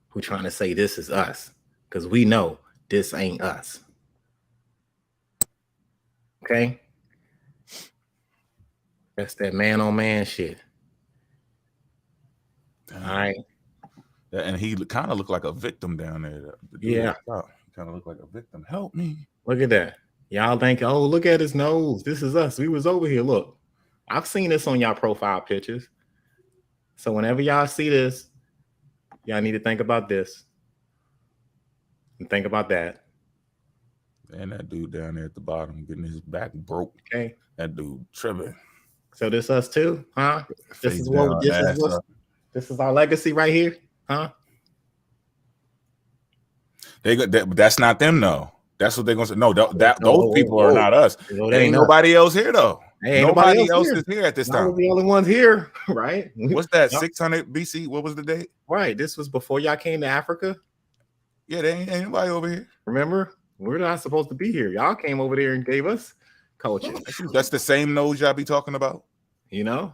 who trying to say this is us, because we know this ain't us. Okay? That's that man on man shit. All right. And he kind of looked like a victim down there. Yeah. Kind of looked like a victim. Help me. Look at that. Y'all think, oh, look at his nose. This is us. We was over here. Look, I've seen this on y'all profile pictures. So whenever y'all see this, y'all need to think about this and think about that. And that dude down there at the bottom getting his back broke. Okay. That dude tripping. So this us too, huh? This is our legacy right here, huh? That's not them though. That's what they're gonna say. No, those people are not us. Ain't nobody else here though. Nobody else is here at this time. We're the only ones here, right? What's that? 600 BC. What was the date? Right. This was before y'all came to Africa. Yeah, there ain't anybody over here. Remember, we're not supposed to be here. Y'all came over there and gave us culture. That's the same nose y'all be talking about. You know,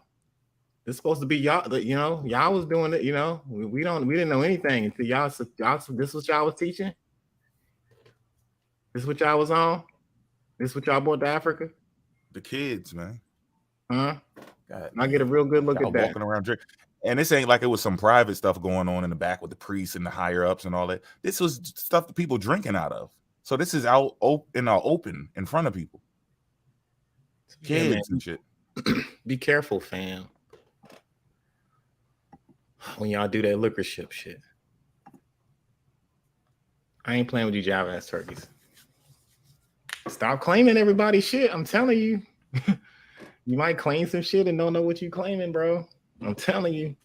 it's supposed to be y'all. You know, y'all was doing it. You know, we didn't know anything until y'all. This what y'all was teaching. This what y'all was on. This what y'all brought to Africa. The kids, man. Huh? I get a real good look at that. Walking around drink. And this ain't like it was some private stuff going on in the back with the priests and the higher ups and all that. This was stuff that people drinking out of. So this is out in open in front of people. Kids and shit. Be careful, fam. When y'all do that liquor ship shit. I ain't playing with you jive ass turkeys. Stop claiming everybody's shit. I'm telling you. You might claim some shit and don't know what you claiming, bro. I'm telling you.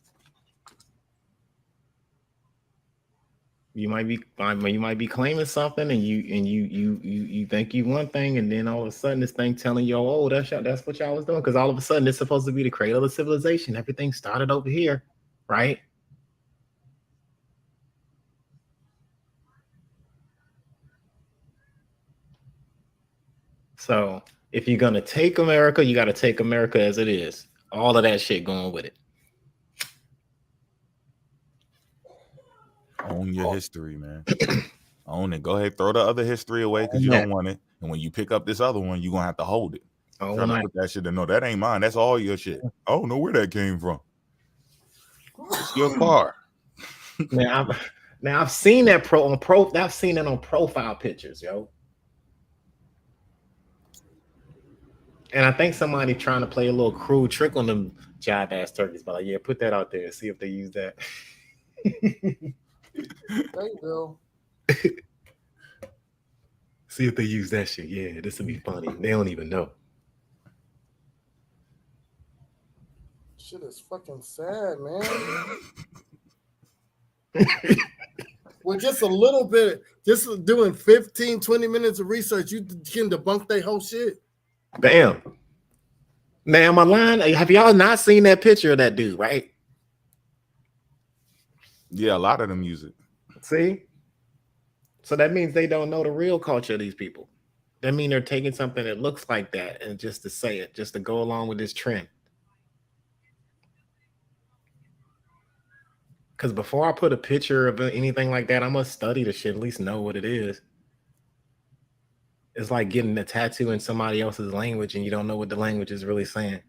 You might be claiming something and you think you one thing, and then all of a sudden this thing telling you, oh, that's what y'all was doing, because all of a sudden it's supposed to be the cradle of civilization. Everything started over here, right? So if you're gonna take America, you got to take America as it is. All of that shit going with it. Own your history, man. Own it. Go ahead, throw the other history away because you don't want it. And when you pick up this other one, you're gonna have to hold it. Try to put that shit in. No, that ain't mine. That's all your shit. I don't know where that came from. It's your car. Now I've seen that I've seen it on profile pictures, yo. And I think somebody trying to play a little cruel trick on them jive ass turkeys, but like, yeah, put that out there and see if they use that. They will. See if they use that shit. Yeah, this will be funny. They don't even know. Shit is fucking sad, man. With just a little bit, just doing 15, 20 minutes of research, you can debunk their whole shit. Damn. Man, am I lying? Have y'all not seen that picture of that dude, right? Yeah, a lot of them use it. See? So that means they don't know the real culture of these people. That means they're taking something that looks like that and just to say it, just to go along with this trend. Because before I put a picture of anything like that, I must study the shit, at least know what it is. It's like getting a tattoo in somebody else's language and you don't know what the language is really saying.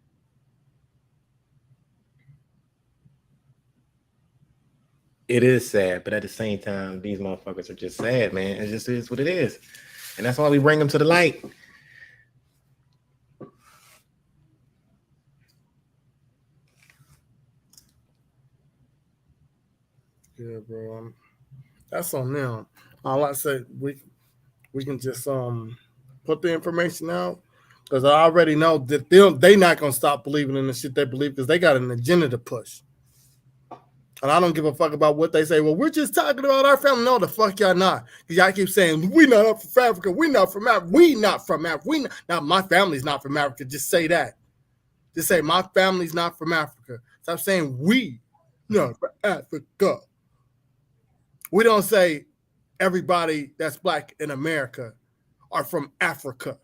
It is sad, but at the same time, these motherfuckers are just sad, man. It just is what it is. And that's why we bring them to the light. Yeah, bro. That's on them. All I said, we can just put the information out, because I already know that they not gonna stop believing in the shit they believe, because they got an agenda to push. And I don't give a fuck about what they say. Well, we're just talking about our family. No, the fuck y'all not. Because y'all keep saying, we not from Africa. We not from Africa. We not from Africa. Now, my family's not from Africa. Just say that. Just say, my family's not from Africa. Stop saying we not from Africa. We don't say everybody that's black in America are from Africa.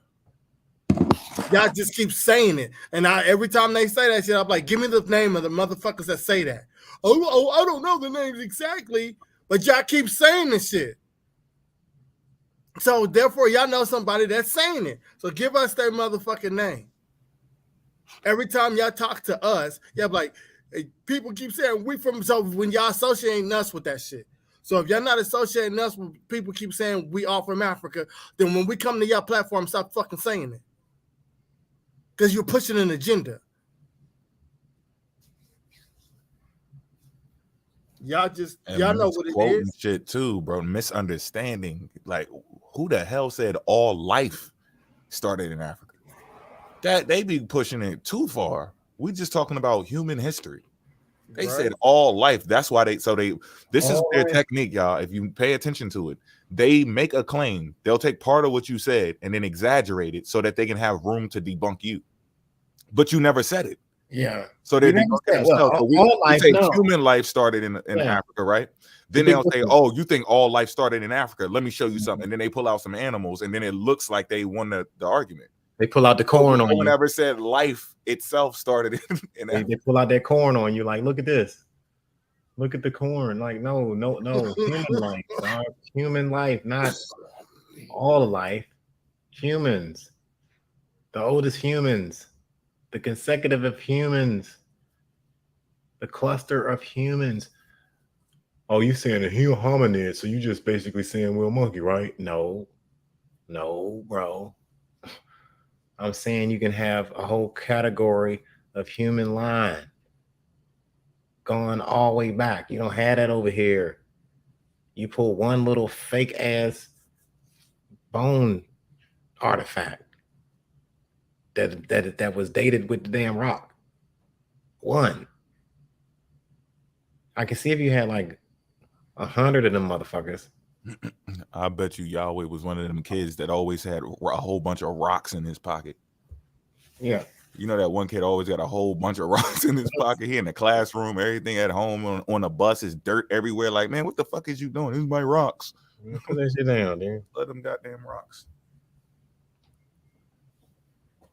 Y'all just keep saying it. And every time they say that shit, I'm like, give me the name of the motherfuckers that say that. Oh, I don't know the names exactly, but y'all keep saying this shit. So therefore, y'all know somebody that's saying it. So give us their motherfucking name. Every time y'all talk to us, y'all be like, hey, people keep saying we from, so when y'all associating us with that shit. So if y'all not associating us with people keep saying we all from Africa, then when we come to y'all platform, stop fucking saying it. Because you're pushing an agenda. Y'all know what it is. Shit too, bro. Misunderstanding. Like, who the hell said all life started in Africa? That they be pushing it too far. We just talking about human history. They said all life. That's why this is their technique, y'all. If you pay attention to it, they make a claim. They'll take part of what you said and then exaggerate it so that they can have room to debunk you. But you never said it. Yeah. So they say human life started in Africa, right? Then they'll say, oh, you think all life started in Africa? Let me show you something. And then they pull out some animals, and then it looks like they won the argument. They pull out the corn on you. No one ever said life itself started in Africa. They pull out that corn on you, like, look at this. Look at the corn. Like, no. Human life, dog. Human life, not all life. Humans. The oldest humans. The consecutive of humans, the cluster of humans. Oh, you saying a hominid, so you just basically saying we're a monkey, right? No, bro. I'm saying you can have a whole category of human line going all the way back. You don't have that over here. You pull one little fake ass bone artifact that was dated with the damn rock. One. I can see if you had like 100 of them motherfuckers. I bet you Yahweh was one of them kids that always had a whole bunch of rocks in his pocket. Yeah. You know that one kid always got a whole bunch of rocks in his pocket. He in the classroom, everything at home, on the bus is dirt everywhere. Like, man, what the fuck is you doing? These my rocks. Put that shit down, dude. Let them goddamn rocks.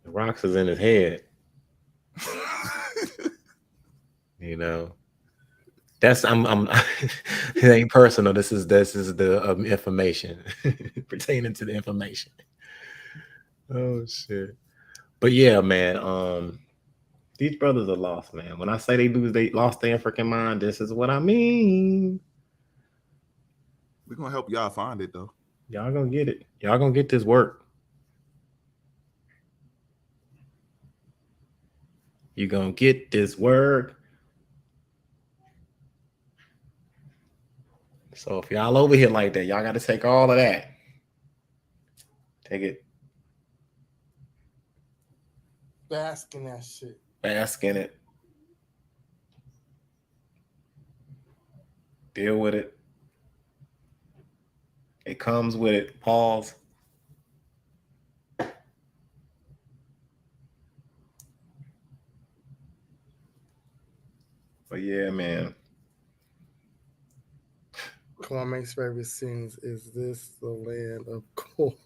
The rocks is in his head. You know. That's I'm it ain't personal. This is the information pertaining to the information. Oh shit. But yeah, man. These brothers are lost, man. When I say they lost their African mind, this is what I mean. We're gonna help y'all find it though. Y'all gonna get it. Y'all gonna get this work. You gonna get this work. So if y'all over here like that, y'all got to take all of that. Take it. Bask in that shit. Bask in it. Deal with it. It comes with it. Pause. But yeah, man. Kwame's favorite scenes is this the land of corn?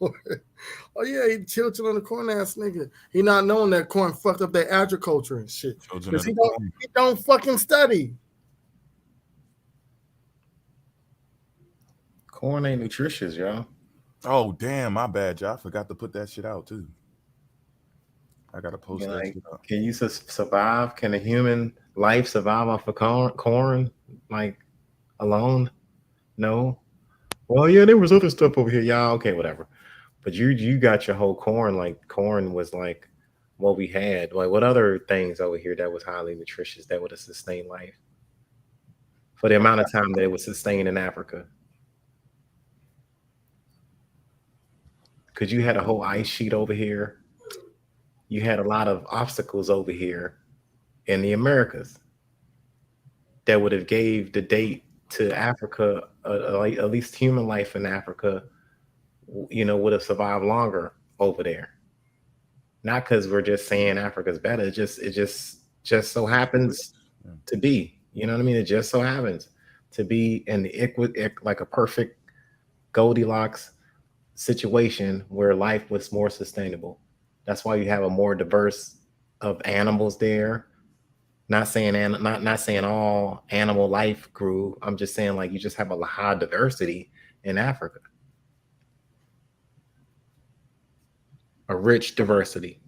Oh yeah, he children on the corn ass nigga. He not knowing that corn fucked up their agriculture and shit. Because he don't fucking study. Corn ain't nutritious, y'all. Oh damn, my bad, y'all. I forgot to put that shit out too. I gotta post that shit out. Can you survive? Can a human life survive off of corn like alone? No. Well, yeah, there was other stuff over here. Yeah, okay, whatever. But you got your whole corn. Like corn was like what we had. Like what other things over here that was highly nutritious that would have sustained life for the amount of time that it was sustained in Africa? Because you had a whole ice sheet over here. You had a lot of obstacles over here in the Americas. that would have gave the date to Africa, like at least human life in Africa, would have survived longer over there. Not because we're just saying Africa's better. It just so happens to be. You know what I mean? It just so happens to be in the like a perfect Goldilocks situation where life was more sustainable. That's why you have a more diverse of animals there. Not saying all animal life grew. I'm just saying like you just have a high diversity in Africa. A rich diversity.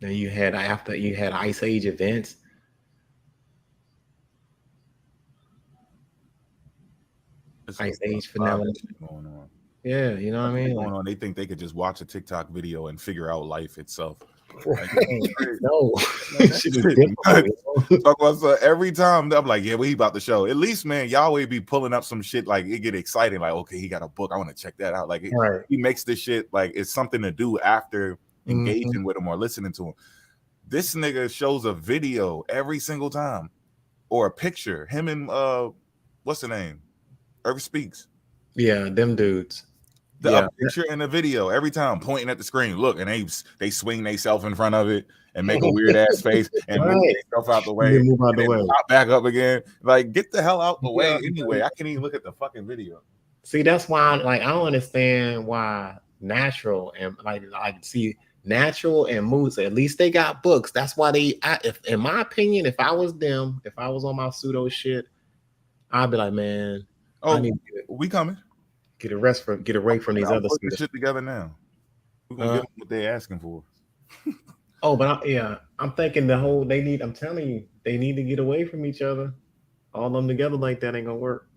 Then you had Ice Age events. Ice Age phenomenon going on. Yeah, you know what I mean? Going on. They think they could just watch a TikTok video and figure out life itself. Like, no. Talk about, so every time I'm like, yeah, what he about to show? At least, man, Yahweh be pulling up some shit like it get exciting. Like, okay, he got a book. I want to check that out. Like, he makes this shit like it's something to do after engaging with him or listening to him. This nigga shows a video every single time or a picture. Him and what's the name? Irv Speaks. Yeah, them dudes. A picture and a video every time pointing at the screen. Look, and they swing themselves in front of it and make a weird ass face and move themselves out the way. Move out the way. Pop back up again. Like, get the hell out the way anyway. I can't even look at the fucking video. See, that's why I don't understand why Natural and Natural and Moose, at least they got books. That's why in my opinion, if I was them, if I was on my pseudo shit, I'd be like, man, we coming. Get away from these other shit together now. We're gonna give them what they're asking for. I'm thinking I'm telling you, they need to get away from each other. All of them together like that ain't gonna work.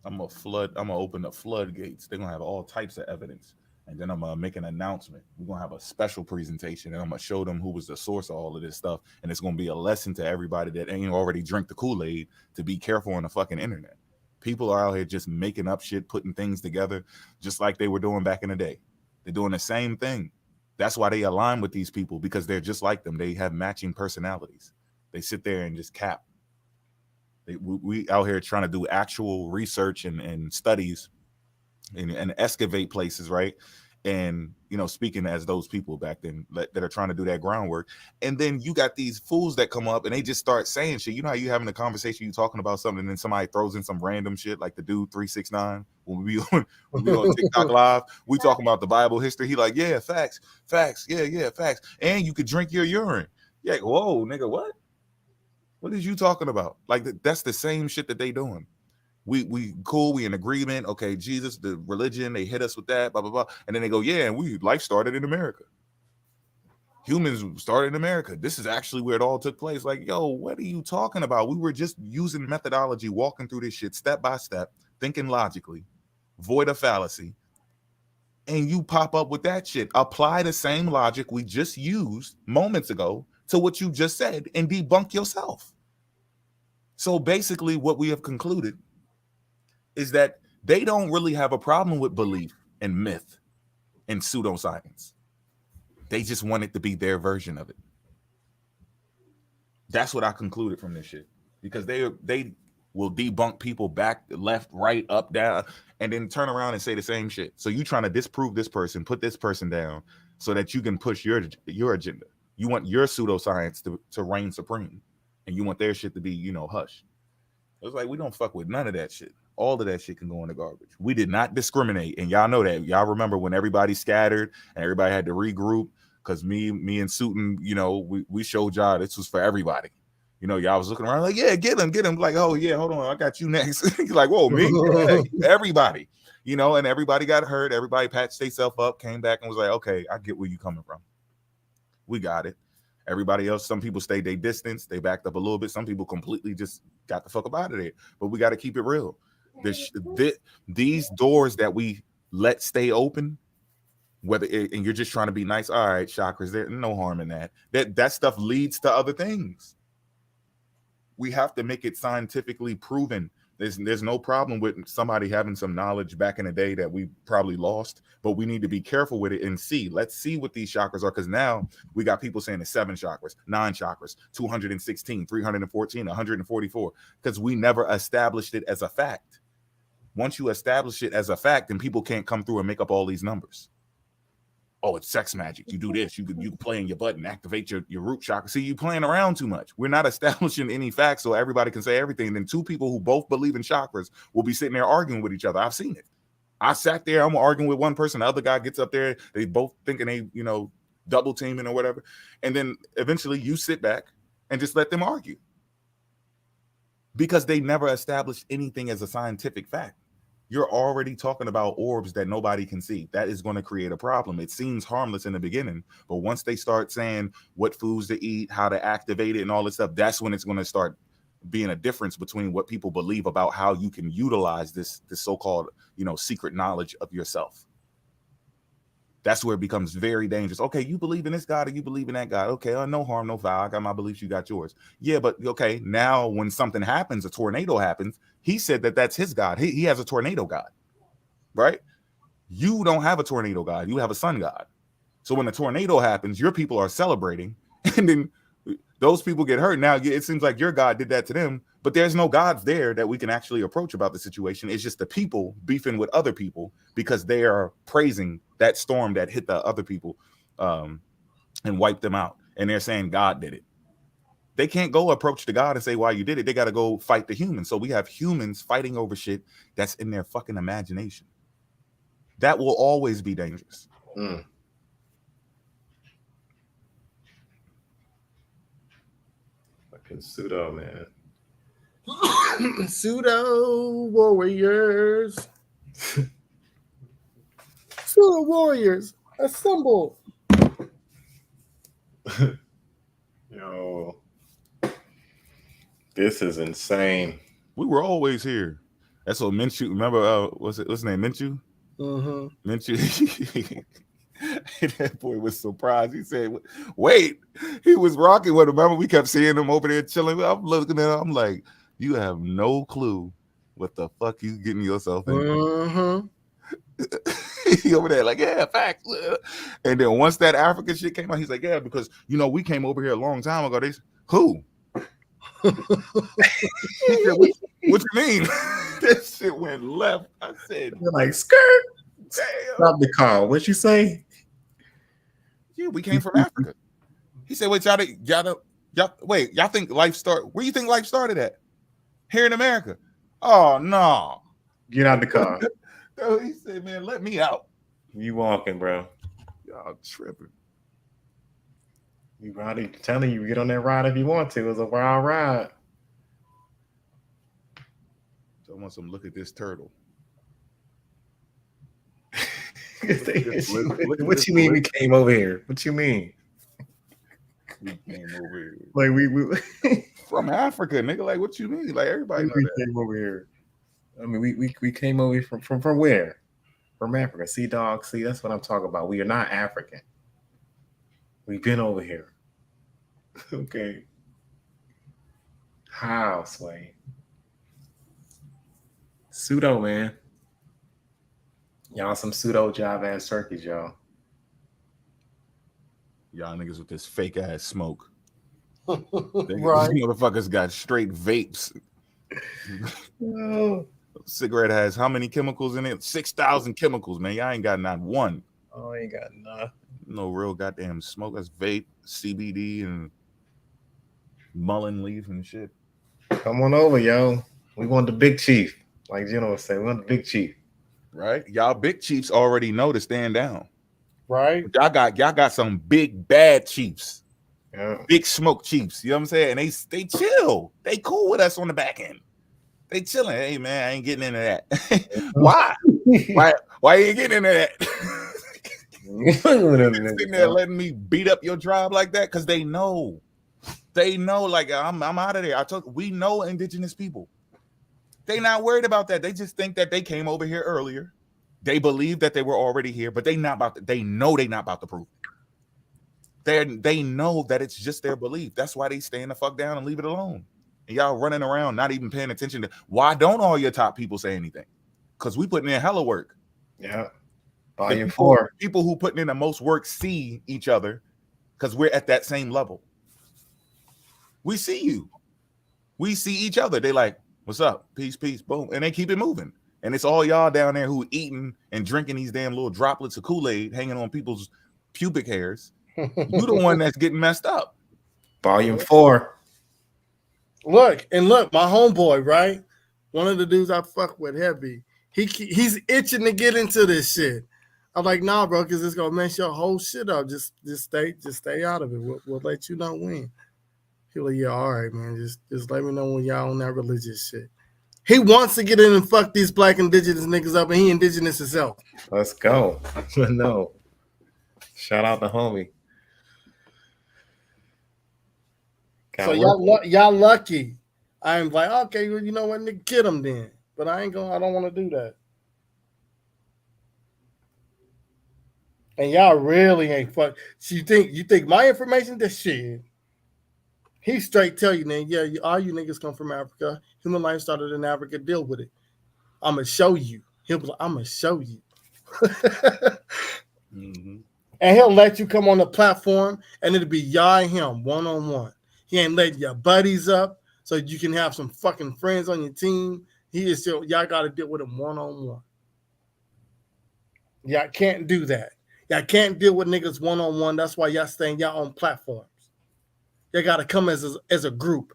I'm gonna open the floodgates. They're gonna have all types of evidence. And then I'm gonna make an announcement. We're gonna have a special presentation and I'm gonna show them who was the source of all of this stuff. And it's gonna be a lesson to everybody that ain't already drink the Kool-Aid to be careful on the fucking internet. People are out here just making up shit, putting things together, just like they were doing back in the day. They're doing the same thing. That's why they align with these people, because they're just like them. They have matching personalities. They sit there and just cap. We out here trying to do actual research and studies and excavate places, right? And, speaking as those people back then that are trying to do that groundwork. And then you got these fools that come up and they just start saying shit. You know how you having a conversation, you talking about something, and then somebody throws in some random shit like the dude 369 when we on TikTok live, we talking about the Bible history. He like, yeah, facts, yeah, facts. And you could drink your urine. Yeah, whoa, nigga, what? What is you talking about? Like, that's the same shit that they doing. We cool, we in agreement. Okay, Jesus, the religion, they hit us with that, blah, blah, blah. And then they go, yeah, and life started in America. Humans started in America. This is actually where it all took place. Like, yo, what are you talking about? We were just using methodology, walking through this shit step by step, thinking logically, void of fallacy. And you pop up with that shit. Apply the same logic we just used moments ago to what you just said and debunk yourself. So basically what we have concluded is that they don't really have a problem with belief and myth and pseudoscience. They just want it to be their version of it. That's what I concluded from this shit, because they will debunk people back, left, right, up, down, and then turn around and say the same shit. So you trying to disprove this person, put this person down so that you can push your agenda. You want your pseudoscience to reign supreme, and you want their shit to be, hush. It's like, we don't fuck with none of that shit. All of that shit can go in the garbage. We did not discriminate. And y'all know that. Y'all remember when everybody scattered and everybody had to regroup, because me and Sutton, we showed y'all this was for everybody. Y'all was looking around like, yeah, get him. Like, oh yeah, hold on, I got you next. Like, whoa, me, yeah, everybody, and everybody got hurt. Everybody patched themselves up, came back and was like, okay, I get where you coming from. We got it. Everybody else, some people stayed their distance. They backed up a little bit. Some people completely just got the fuck up out of there. But we got to keep it real. These doors that we let stay open, and you're just trying to be nice, all right, chakras, there's no harm in that. That stuff leads to other things. We have to make it scientifically proven There's no problem with somebody having some knowledge back in the day that we probably lost, but we need to be careful with it and see. Let's see what these chakras are, because now we got people saying it's 7 chakras, 9 chakras, 216, 314, 144, because we never established it as a fact. Once you establish it as a fact, then people can't come through and make up all these numbers. Oh, it's sex magic. You do this. You can play in your butt and activate your root chakra. See, you playing around too much. We're not establishing any facts so everybody can say everything. And then two people who both believe in chakras will be sitting there arguing with each other. I've seen it. I sat there. I'm arguing with one person. The other guy gets up there. They both thinking they, double teaming or whatever. And then eventually you sit back and just let them argue because they never established anything as a scientific fact. You're already talking about orbs that nobody can see. That is going to create a problem. It seems harmless in the beginning, but once they start saying what foods to eat, how to activate it, and all this stuff, that's when it's going to start being a difference between what people believe about how you can utilize this so-called, secret knowledge of yourself. That's where it becomes very dangerous. Okay, you believe in this God or you believe in that God. Okay, no harm, no foul. I got my beliefs, you got yours. Yeah, but okay, now when something happens, a tornado happens, he said that that's his God. He has a tornado God, right? You don't have a tornado God. You have a sun God. So when a tornado happens, your people are celebrating, and then those people get hurt. Now, it seems like your God did that to them, but there's no gods there that we can actually approach about the situation. It's just the people beefing with other people because they are praising that storm that hit the other people and wiped them out. And they're saying God did it. They can't go approach the God and say why you did it. They got to go fight the humans. So we have humans fighting over shit that's in their fucking imagination. That will always be dangerous. Fucking pseudo, man. Pseudo warriors. Pseudo warriors, assemble. Yo, this is insane. We were always here. That's what Minshew. Remember, what's his name? Minshew. Mm-hmm. Minshew. That boy was surprised. He said, "Wait, he was rocking with him." Remember, we kept seeing him over there chilling. I'm looking at him. I'm like, "You have no clue what the fuck you getting yourself into." Mm-hmm. He over there like, yeah, facts. And then once that African shit came out, he's like, yeah, because we came over here a long time ago. Who? Said, what you mean? That shit went left. I said, you're like, skirt. Damn. Stop the call. What you say? Yeah, we came from Africa. He said, wait, y'all think life started? Where you think life started at? Here in America? Oh no. Get out the car. He said, man, let me out. You walking, bro. Y'all tripping. You riding, telling you get on that ride if you want to. It's a wild ride. So I want some look at this turtle. What you mean we came over here? What you mean? We came over here. Like we from Africa, nigga. Like what you mean? Like everybody know that. Came over here. I mean, we came over from where? From Africa. See, dog. See, that's what I'm talking about. We are not African. We've been over here. Okay. How, Sway? Pseudo, man. Y'all some pseudo job ass turkeys, y'all. Y'all niggas with this fake ass smoke. Right. These motherfuckers got straight vapes. Oh. Cigarette has how many chemicals in it? 6,000 chemicals, man. Y'all ain't got not one. Oh, ain't got nothing. No real goddamn smoke. That's vape, CBD, and mullein leaf and shit. Come on over, yo. We want the big chief. Like Gino would say, we want the big chief. Right? Y'all big chiefs already know to stand down. Right? Y'all got some big bad chiefs. Yeah. Big smoke chiefs. You know what I'm saying? And they chill. They cool with us on the back end. They chilling. Hey man, I ain't getting into that. Why? Why you ain't getting into that? Sitting there letting me beat up your tribe like that? Because they know. They know, like I'm out of there. We know indigenous people. They not worried about that. They just think that they came over here earlier. They believe that they were already here, but they not about to, they know they not about to prove it. They know that it's just their belief. That's why they stand the fuck down and leave it alone. and y'all running around not even paying attention to why don't all your top people say anything? Because we putting in hella work. Yeah. Volume 4. People who putting in the most work see each other because we're at that same level. We see you. We see each other. They like, what's up? Peace, peace, boom. And they keep it moving. And it's all y'all down there who eating and drinking these damn little droplets of Kool-Aid hanging on people's pubic hairs. You the one that's getting messed up. Volume 4. Look, my homeboy, right? One of the dudes I fuck with heavy. He's itching to get into this shit. I'm like, nah, bro, because it's gonna mess your whole shit up. Just stay out of it. We'll let you know when. He like, yeah, all right, man. Just let me know when y'all on that religious shit. He wants to get in and fuck these black indigenous niggas up, and he indigenous himself. Let's go. No. Shout out to homie. So y'all lucky. I'm like, okay, well, you know what, nigga, get him then. But I don't want to do that. And y'all really ain't fuck. So you think my information? This shit. He straight tell you, man, yeah, all you niggas come from Africa. Human life started in Africa. Deal with it. I'm going to show you. He'll be like, I'm going to show you. Mm-hmm. And he'll let you come on the platform, and it'll be y'all and him one-on-one. He ain't letting your buddies up so you can have some fucking friends on your team. He is still, y'all got to deal with him one-on-one. Y'all can't do that. Y'all can't deal with niggas one-on-one. That's why y'all staying y'all on platforms. They got to come as a group.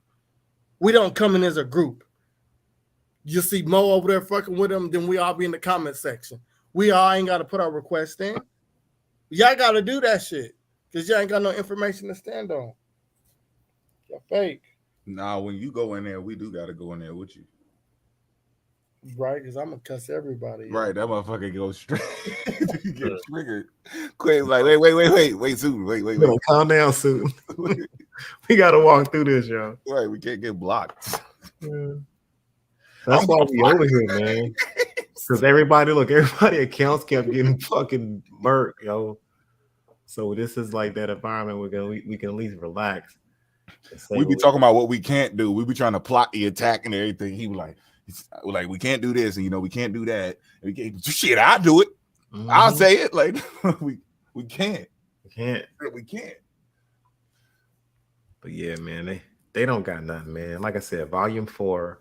We don't come in as a group. You see Mo over there fucking with him, then we all be in the comment section. We all ain't got to put our request in. Y'all got to do that shit because y'all ain't got no information to stand on. You're fake. Nah, when you go in there, we do got to go in there with you. Right, because I'm going to cuss everybody. Right, that motherfucker goes straight. Get triggered. Quick, like, wait, soon. Wait. Calm down, soon. We got to walk through this, y'all. Right, we can't get blocked. Yeah. That's why we over here, man. Because everybody accounts kept getting fucking burnt, yo. So this is like that environment we can at least relax. We be talking about what we can't do. We be trying to plot the attack and everything. He was like, we can't do this, and we can't do that. We can't, shit, I'll do it. Mm-hmm. I'll say it. Like we can't. We can't. But yeah, man, they don't got nothing, man. Like I said, volume 4.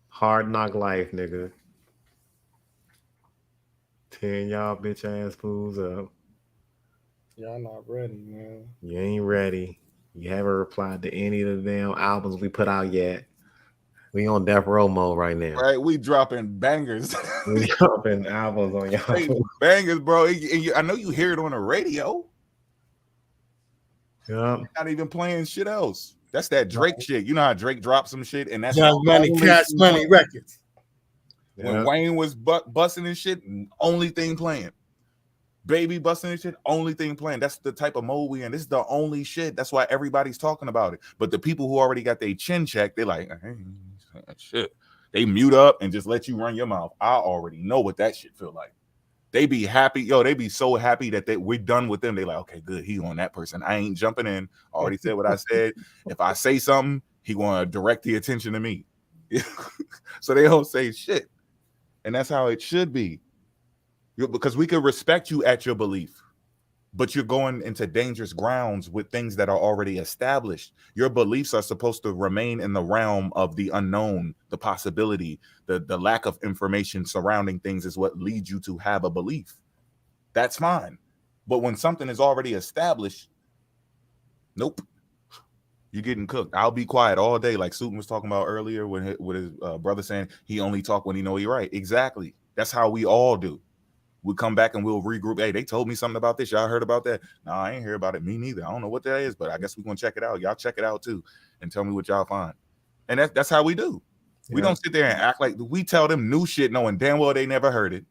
Hard knock life, nigga. Tearing y'all bitch ass fools up. Y'all not ready, man. You ain't ready. You haven't replied to any of the damn albums we put out yet. We on death row mode right now. Right, we dropping bangers. We dropping albums on y'all. Hey, bangers, bro. I know you hear it on the radio. Yeah. Not even playing shit else. That's that Drake shit. You know how Drake dropped some shit, and that's Young Money, Cash Money records. When Wayne was busting and shit, only thing playing. Baby busting and shit, only thing playing. That's the type of mode we in. This is the only shit. That's why everybody's talking about it. But the people who already got their chin checked, they're like, hey, shit. They mute up and just let you run your mouth. I already know what that shit feel like. They be happy, they be so happy that we're done with them. They like, okay, good, he on that person. I ain't jumping in. I already said what I said. If I say something, he gonna direct the attention to me. So they don't say shit. And that's how it should be. Because we could respect you at your belief, but you're going into dangerous grounds with things that are already established. Your beliefs are supposed to remain in the realm of the unknown, the possibility, the lack of information surrounding things is what leads you to have a belief. That's fine. But when something is already established, nope, you're getting cooked. I'll be quiet all day, like Susan was talking about earlier with his brother saying he only talk when he know he right. Exactly. That's how we all do. We come back and we'll regroup. Hey, they told me something about this. Y'all heard about that? No, I ain't hear about it. Me neither. I don't know what that is, but I guess we're going to check it out. Y'all check it out too and tell me what y'all find. And that's how we do. Yeah. We don't sit there and act like we tell them new shit knowing damn well they never heard it.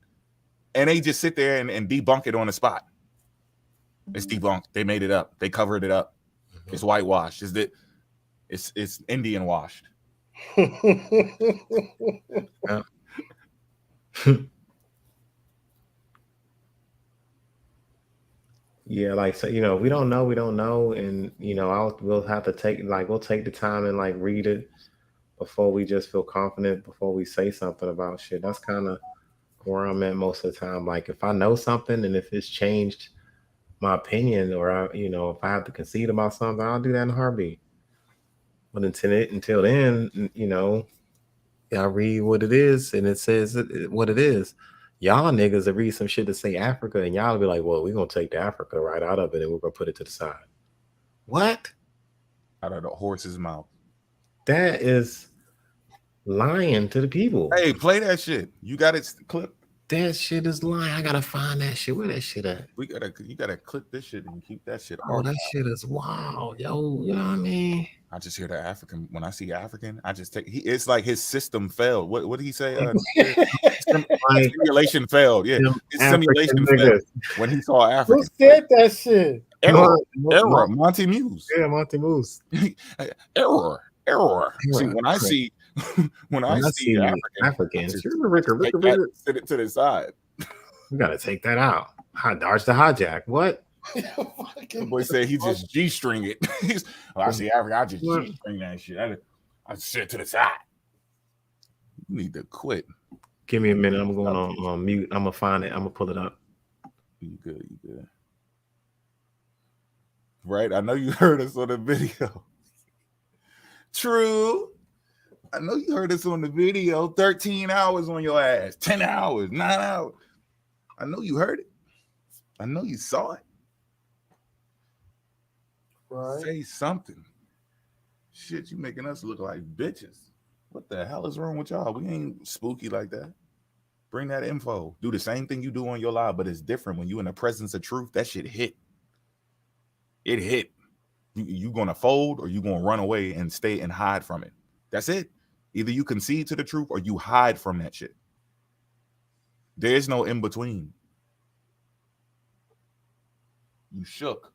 And they just sit there and debunk it on the spot. It's debunked. They made it up. They covered it up. Mm-hmm. It's whitewashed. It's Indian washed. Yeah, like so, we don't know, and we'll have to we'll take the time and like read it before we just feel confident before we say something about shit. That's kind of where I'm at most of the time. Like if I know something and if it's changed my opinion, or if I have to concede about something, I'll do that in a heartbeat. But until then, I read what it is, and it says what it is. Y'all niggas that read some shit to say Africa, and y'all be like, well, we're gonna take the Africa right out of it and we're gonna put it to the side. What? Out of the horse's mouth. That is lying to the people. Hey, play that shit. You got it clip. That shit is lying. I gotta find that shit. Where that shit at? You gotta clip this shit and keep that shit. Oh, that shit is wild, yo. You know what I mean? I just hear the African. When I see African, I just take. It's like his system failed. What did he say? Simulation failed. Yeah, his simulation failed when he saw African. Who said that shit? Error. Monty Muse. Yeah, Monty Muse. Error. See, when I see Africans, sit it to the side. You gotta take that out. Dodge the hijack. What? The boy said he just G-string it. I see Africa, I just G-string that shit. I sit it to the side. You need to quit. Give me a minute. I'm going on mute. I'm gonna find it. I'm gonna pull it up. You good. Right? I know you heard us on the video. True. I know you heard us on the video. 13 hours on your ass. 10 hours. 9 hours. I know you heard it. I know you saw it. Right. Say something. Shit, you making us look like bitches. What the hell is wrong with y'all? We ain't spooky like that. Bring that info. Do the same thing you do on your live, but it's different. When you in the presence of truth, that shit hit. It hit. You gonna fold or you gonna run away and stay and hide from it. That's it. Either you concede to the truth or you hide from that shit. There's no in between. You shook.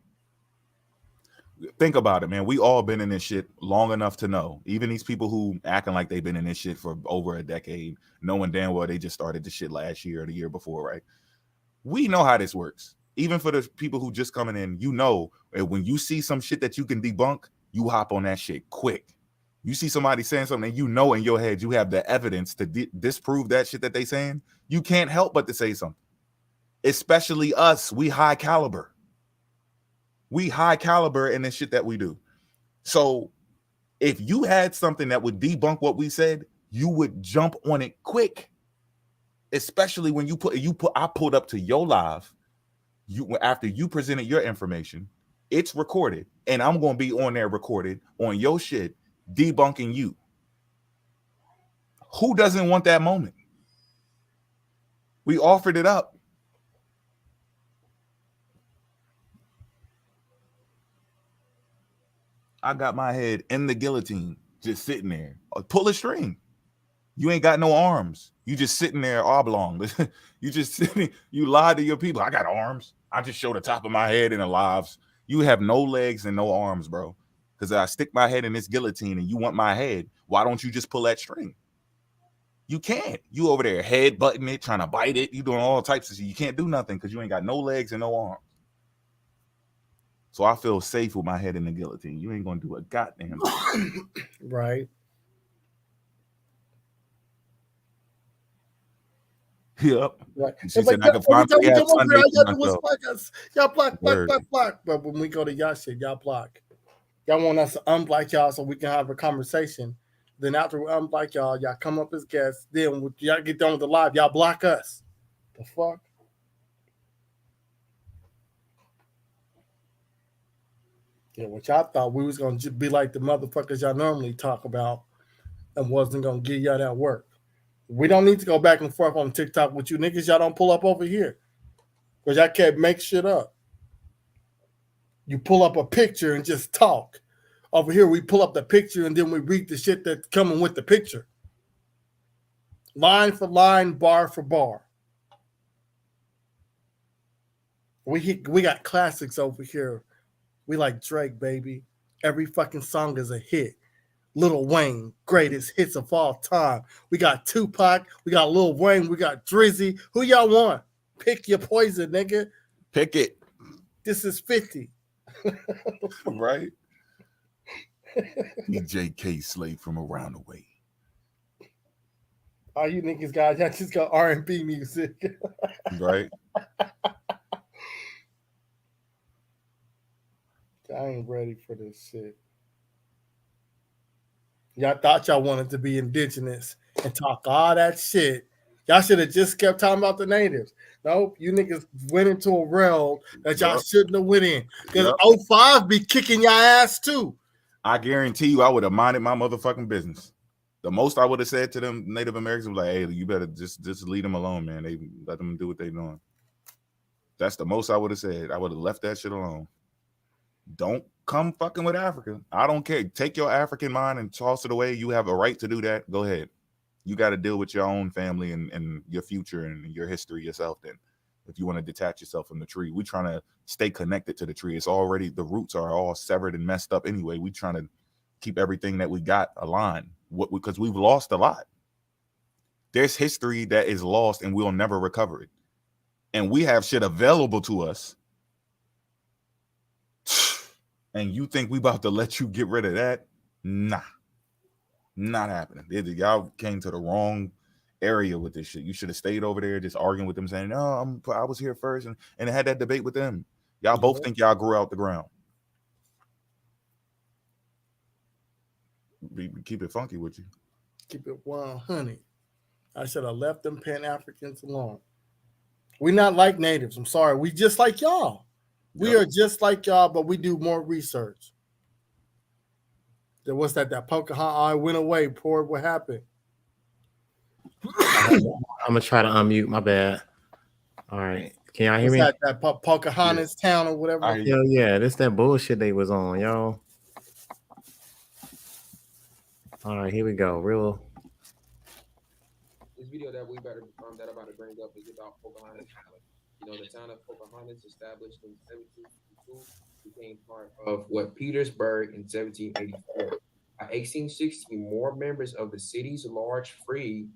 Think about it, man. We all been in this shit long enough to know. Even these people who acting like they've been in this shit for over a decade, knowing damn well they just started this shit last year or the year before, right? We know how this works. Even for the people who just coming in, when you see some shit that you can debunk, you hop on that shit quick. You see somebody saying something and in your head you have the evidence to disprove that shit that they saying, you can't help but to say something. Especially us, we high caliber. We high caliber in the shit that we do. So if you had something that would debunk what we said, you would jump on it quick. Especially when I pulled up to your live. After you presented your information, it's recorded, and I'm going to be on there recorded on your shit, debunking you. Who doesn't want that moment? We offered it up. I got my head in the guillotine, just sitting there. Pull a string. You ain't got no arms. You just sitting there oblong. You just sitting. You lied to your people. I got arms. I just show the top of my head in the lives. You have no legs and no arms, bro. Because I stick my head in this guillotine and you want my head. Why don't you just pull that string? You can't. You over there head butting it, trying to bite it. You doing all types of shit. You can't do nothing because you ain't got no legs and no arms. So I feel safe with my head in the guillotine. You ain't gonna do a goddamn thing. Right. Yep. Right. She said I can finally have Sunday to myself. Y'all block. But when we go to y'all shit, y'all block. Y'all want us to unblock y'all so we can have a conversation. Then after we unblock y'all come up as guests. Then when y'all get done with the live, y'all block us. The fuck? Yeah, which I thought we was gonna just be like the motherfuckers y'all normally talk about and wasn't gonna give y'all that work. We don't need to go back and forth on TikTok with you niggas. Y'all don't pull up over here. Because y'all can't make shit up. You pull up a picture and just talk. Over here, we pull up the picture and then we read the shit that's coming with the picture. Line for line, bar for bar. We got classics over here. We like Drake, baby. Every fucking song is a hit. Lil Wayne, greatest hits of all time. We got Tupac, we got Lil Wayne, we got Drizzy. Who y'all want? Pick your poison, nigga. Pick it. this is 50. Right? EJK Slave from around the way. All you niggas got, y'all just got R&B music. Right? I ain't ready for this shit. Y'all thought y'all wanted to be indigenous and talk all that shit. Y'all should have just kept talking about the natives. Nope, you niggas went into a realm that y'all shouldn't have went in. Because 05 be kicking y'all ass too. I guarantee you I would have minded my motherfucking business. The most I would have said to them Native Americans was like, hey, you better just leave them alone, man. They let them do what they're doing. That's the most I would have said. I would have left that shit alone. Don't come fucking with Africa. I don't care. Take your African mind and toss it away. You have a right to do that. Go ahead. You got to deal with your own family and your future and your history yourself then. If you want to detach yourself from the tree. We're trying to stay connected to the tree. It's already, the roots are all severed and messed up anyway. We're trying to keep everything that we got aligned because we've lost a lot. There's history that is lost and we'll never recover it. And we have shit available to us. And you think we about to let you get rid of that? Nah. Not happening. Y'all came to the wrong area with this shit. You should have stayed over there just arguing with them saying, no, I was here first and had that debate with them. Y'all both think y'all grew out the ground. Keep it funky with you. Keep it 100. I should have left them Pan-Africans alone. We're not like natives. I'm sorry. We just like y'all. We are just like y'all, but we do more research. There was that Pocahontas. I went away. Poor, what happened? I'm gonna try to unmute. My bad. All right, can y'all hear me? That Pocahontas town or whatever. Hell yeah, this that bullshit they was on, y'all. All right, here we go. This video that I'm about to bring up is about Pocahontas Island. You know, the town of Pocahontas, established in 1752, became part of what Petersburg in 1784. By 1860, more members of the city's large free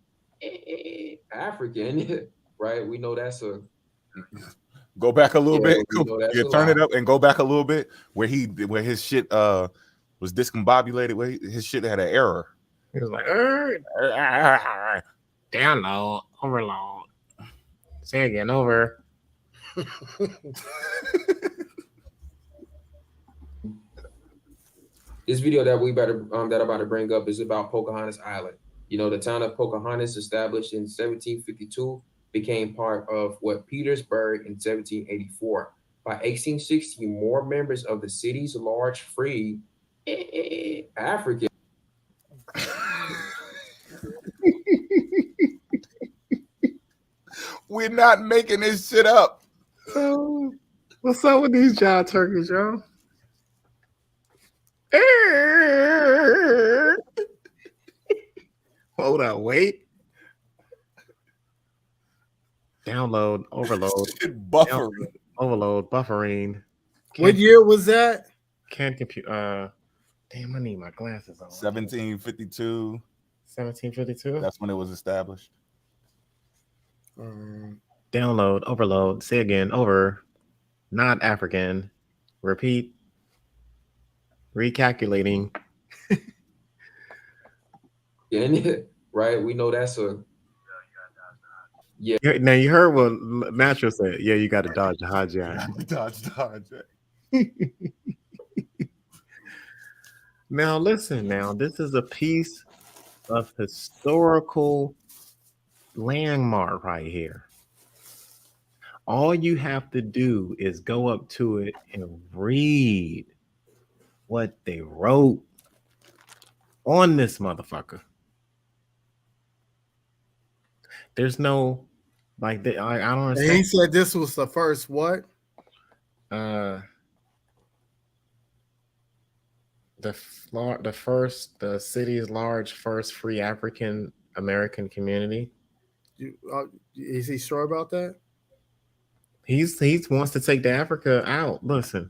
African, right? We know that's a go back a little bit. You turn it up and go back a little bit where his shit was discombobulated, where his shit had an error. He was like, download, overload. Say again, over. This video that I'm about to bring up is about Pocahontas Island. You know, the town of Pocahontas, established in 1752, became part of what Petersburg in 1784. By 1860, more members of the city's large free African. We're not making this shit up. What's up with these jive turkeys, y'all? Hold on, wait. Download, overload, buffering, overload, buffering. What year was that? Can't compute. Damn, I need my glasses on. 1752. 1752. That's when it was established. Download, overload. Say again, over. Not African. Repeat. Recalculating. Right, we know that's a Now you heard what Natural said. Yeah, you got to dodge the hijack. Dodge. Now listen. Now this is a piece of historical landmark right here. All you have to do is go up to it and read what they wrote on this motherfucker. There's no like I don't understand. And he said this was the first what? The city's large first free African American community. Is he sure about that? He wants to take the Africa out. Listen.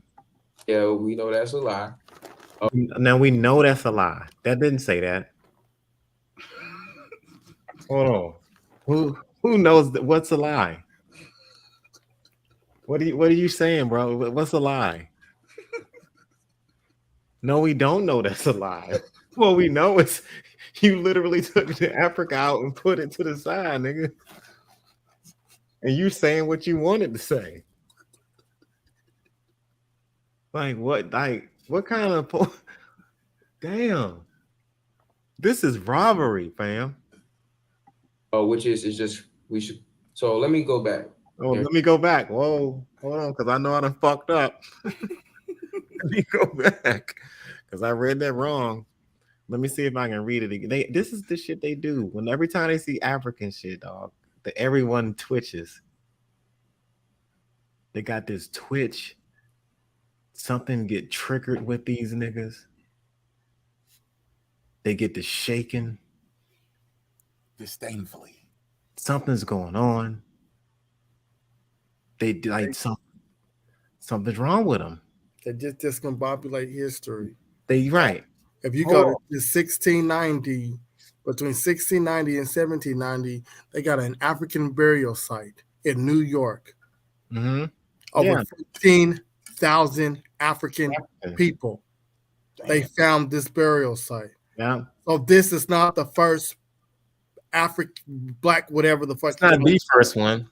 Yeah, we know that's a lie. Now we know that's a lie. That didn't say that. Hold on. Who knows what's a lie? What are you saying, bro? What's a lie? No, we don't know that's a lie. Well, we know it's you literally took the Africa out and put it to the side, nigga. And you saying what you wanted to say. Like what? Like what kind of damn? This is robbery, fam. Oh, which is just we should. So let me go back. Oh, let me go back. Whoa, hold on, because I know I done fucked up. Let me go back because I read that wrong. Let me see if I can read it again. This is the shit they do when every time they see African shit, dog. Everyone twitches. They got this twitch. Something get triggered with these niggas. They get to shaking disdainfully. Something's going on. They like something's wrong with them. They just discombobulate history. They right. If you go to 1690, between 1690 and 1790, they got an African burial site in New York. Mm-hmm. Over 15,000 African people. Damn. They found this burial site. Yeah. So this is not the first African black whatever the fuck. It's not the first one.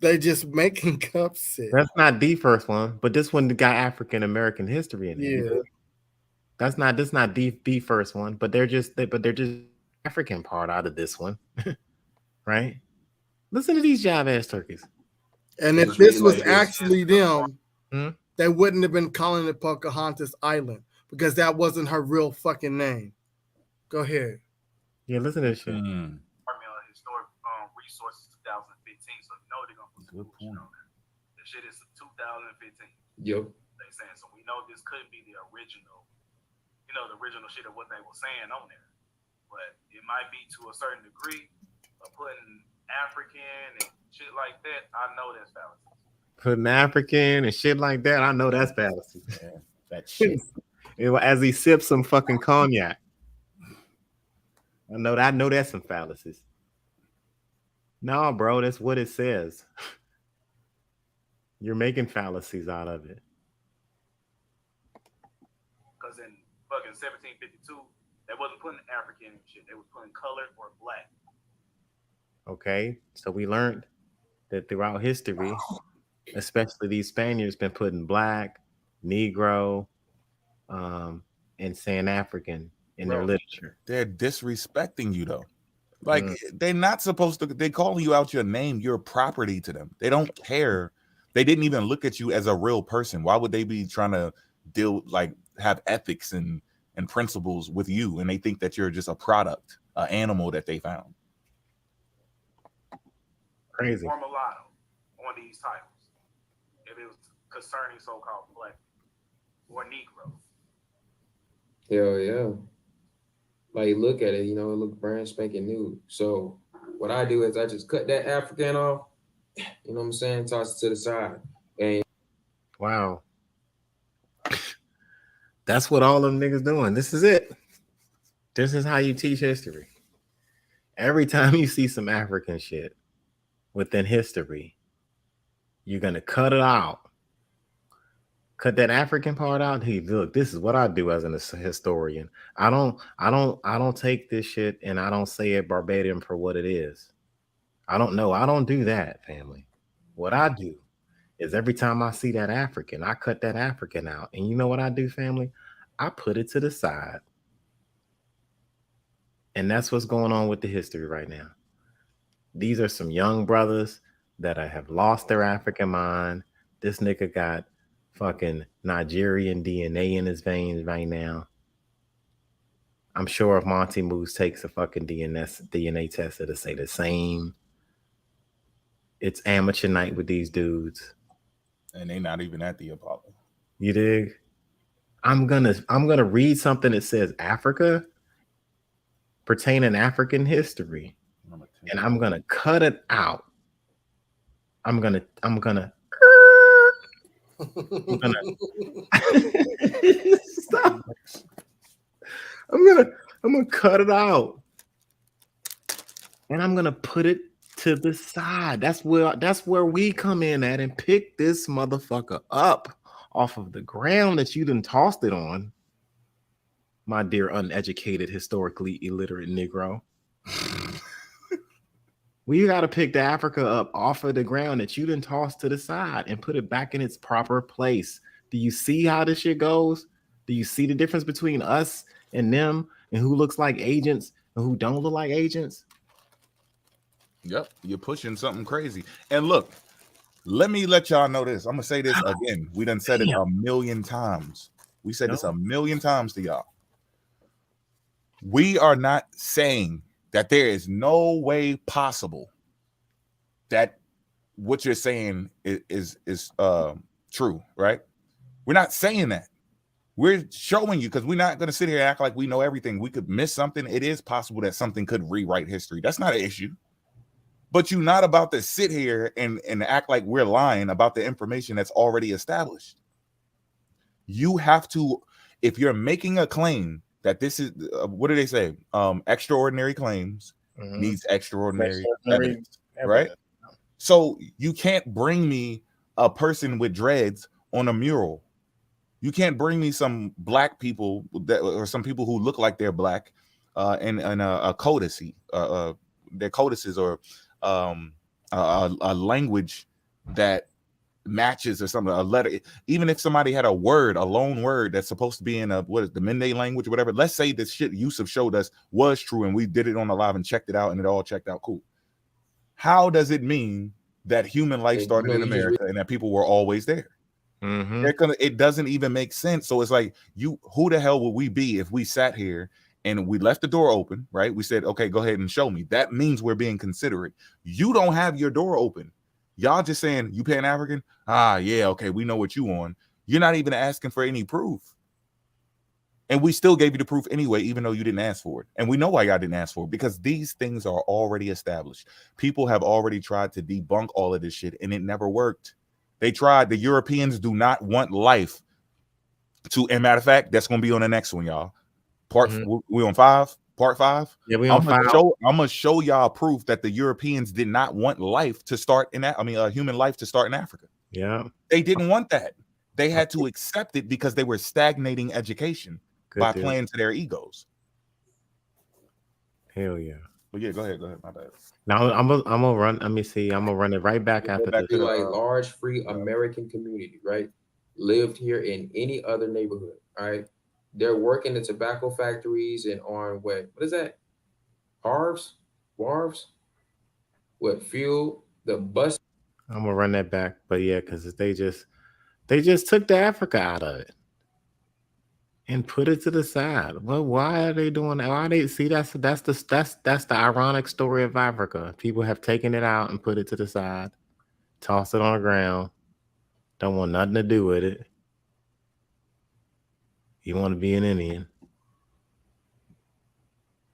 They just making up shit. That's not the first one, but this one got African American history in it. Yeah. That's not the first one, but they're just African part out of this one. Right? Listen to these jive ass turkeys. And if this was actually them, they wouldn't have been calling it Pocahontas Island because that wasn't her real fucking name. Go ahead. Yeah, listen to this shit. Historic resources 2015, so you know they're gonna put some bullshit on there. The shit is 2015. Yep. They saying so we know this could be the original, the original shit of what they were saying on there. But it might be to a certain degree of putting African and shit like that. I know that's fallacy. Putting African and shit like that, I know that's fallacy. Yeah, that shit. As he sips some fucking cognac. I know that's some fallacies. No, bro, that's what it says. You're making fallacies out of it. Because in fucking 1752, they wasn't putting African and shit. They was putting colored or black. Okay, so we learned that throughout history, especially these Spaniards been putting black, Negro, and saying African in their literature. They're disrespecting you though. Like they're not supposed to. They calling you out your name. You're property to them. They don't care. They didn't even look at you as a real person. Why would they be trying to have ethics and principles with you? And they think that you're just a product, an animal that they found. Crazy. Or mulatto on these titles. If it was concerning so-called black or Negro. Hell yeah. Like look at it, it look brand spanking new. So what I do is I just cut that African off, you know what I'm saying, toss it to the side. And wow. That's what all them niggas doing. This is it. This is how you teach history. Every time you see some African shit within history, you're gonna cut it out. Cut that African part out. Hey, look, this is what I do as an historian. I don't take this shit and I don't say it verbatim for what it is. I don't know. I don't do that, family. What I do is every time I see that African, I cut that African out. And you know what I do, family? I put it to the side. And that's what's going on with the history right now. These are some young brothers that have lost their African mind. This nigga got fucking Nigerian DNA in his veins right now. I'm sure if Monty Moose takes a fucking DNA test, it'll say the same. It's amateur night with these dudes. And they not even at the Apollo. You dig? I'm gonna read something that says Africa pertaining African history. And I'm gonna cut it out. I'm gonna stop. I'm gonna cut it out. And I'm gonna put it to the side. That's where we come in at and pick this motherfucker up off of the ground that you done tossed it on, my dear uneducated, historically illiterate Negro. We got to pick the Africa up off of the ground that you done tossed to the side and put it back in its proper place. Do you see how this shit goes? Do you see the difference between us and them, and who looks like agents and who don't look like agents? Yep, you're pushing something crazy. And look, let me let y'all know this. I'm gonna say this again. We done said it a million times. We said this a million times to y'all. We are not saying that there is no way possible that what you're saying is true, right? We're not saying that. We're showing you, because we're not going to sit here and act like we know everything. We could miss something. It is possible that something could rewrite history. That's not an issue. But you're not about to sit here and act like we're lying about the information that's already established. You have to, if you're making a claim that this is, what do they say? Extraordinary claims needs extraordinary evidence, right? So you can't bring me a person with dreads on a mural. You can't bring me some black people or some people who look like they're black and a codice, their codices, or a language that matches or something, a letter. Even if somebody had a lone word that's supposed to be in the Mende language or whatever, let's say this shit Yusuf showed us was true and we did it on the live and checked it out and it all checked out cool. How does it mean that human life started in America and that people were always there? It doesn't even make sense. So it's like, who the hell would we be if we sat here and we left the door open, right? We said, okay, go ahead and show me. That means we're being considerate. You don't have your door open. Y'all just saying, you Pan-African? Ah, yeah, okay, we know what you on. You're not even asking for any proof. And we still gave you the proof anyway, even though you didn't ask for it. And we know why y'all didn't ask for it, because these things are already established. People have already tried to debunk all of this shit, and it never worked. They tried. The Europeans do not want life to, and matter of fact, that's going to be on the next one, y'all. We on 5? Part 5? Yeah, we on 5. I'm gonna show y'all proof that the Europeans did not want life to start in that. Human life to start in Africa. Yeah, they didn't want that. They had to accept it because they were stagnating education by playing to their egos. Hell yeah. But yeah, go ahead. My bad. Now I'm gonna run. Let me see. I'm gonna run it right back after this. Like large free American community, right? Lived here in any other neighborhood, right? They're working in tobacco factories and on what is that? Wharves? What fuel? The bus. I'm gonna run that back, but yeah, because they just took the Africa out of it and put it to the side. Well, why are they doing that? Why they see that's the ironic story of Africa. People have taken it out and put it to the side, tossed it on the ground, don't want nothing to do with it. You want to be an Indian.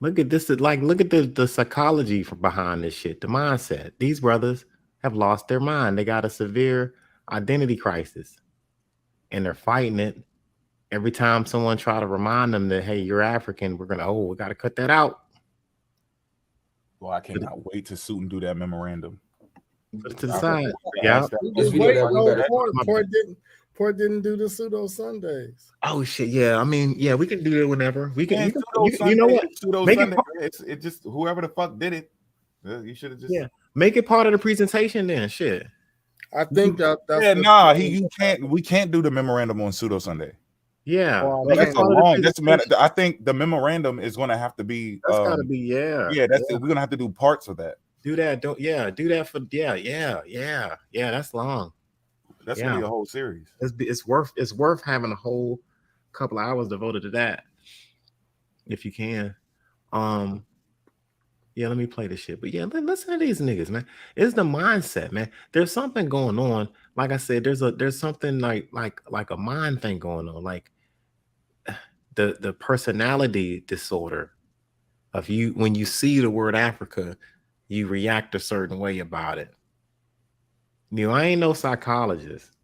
Look at this. Look at the psychology behind this shit, the mindset. These brothers have lost their mind. They got a severe identity crisis, and they're fighting it. Every time someone try to remind them that, hey, you're African, we got to cut that out. Well, I cannot wait to suit and do that memorandum. Put it to the side. Yeah. Port didn't do the pseudo Sundays. Oh shit! Yeah, I mean, yeah, we can do it whenever we can. You know what? Make it just whoever the fuck did it. You should have just make it part of the presentation. Then shit. I think that's we can't do the memorandum on pseudo Sunday. Yeah, I think the memorandum is going to have to be. That's got to be we're going to have to do parts of that. Do that. Do that for yeah. That's long. That's gonna be a whole series. It's worth having a whole couple of hours devoted to that, if you can. Let me play this shit. But yeah, listen to these niggas, man. It's the mindset, man. There's something going on. Like I said, there's something like a mind thing going on, like the personality disorder of you. When you see the word Africa, you react a certain way about it. I ain't no psychologist,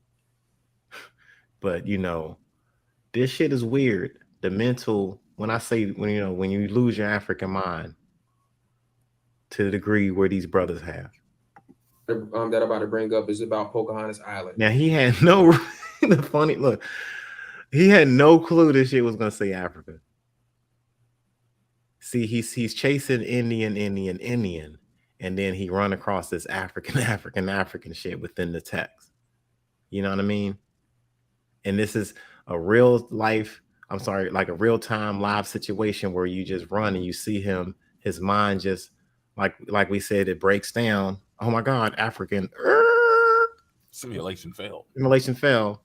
but this shit is weird. The mental, when you lose your African mind, to the degree where these brothers have. That I'm about to bring up is about Pocahontas Island. Now he had no the funny look. He had no clue this shit was gonna say Africa. See, he's chasing Indian, and then he run across this African shit within the text. You know what I mean? And this is a real life, like a real time live situation where you just run and you see him, his mind just like we said, it breaks down. Oh my God, African simulation failed.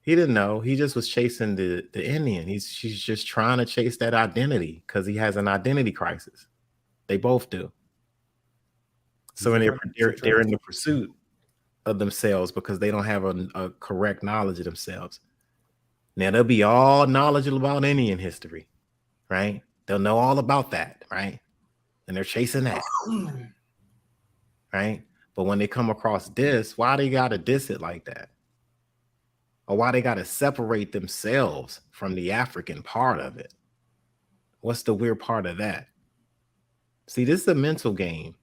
He didn't know. He just was chasing the Indian. She's just trying to chase that identity because he has an identity crisis. They both do. So they're in the pursuit of themselves because they don't have a correct knowledge of themselves. Now they'll be all knowledgeable about Indian history, right? They'll know all about that, right? And they're chasing that, right? But when they come across this, why they gotta diss it like that? Or why they gotta separate themselves from the African part of it? What's the weird part of that? See, this is a mental game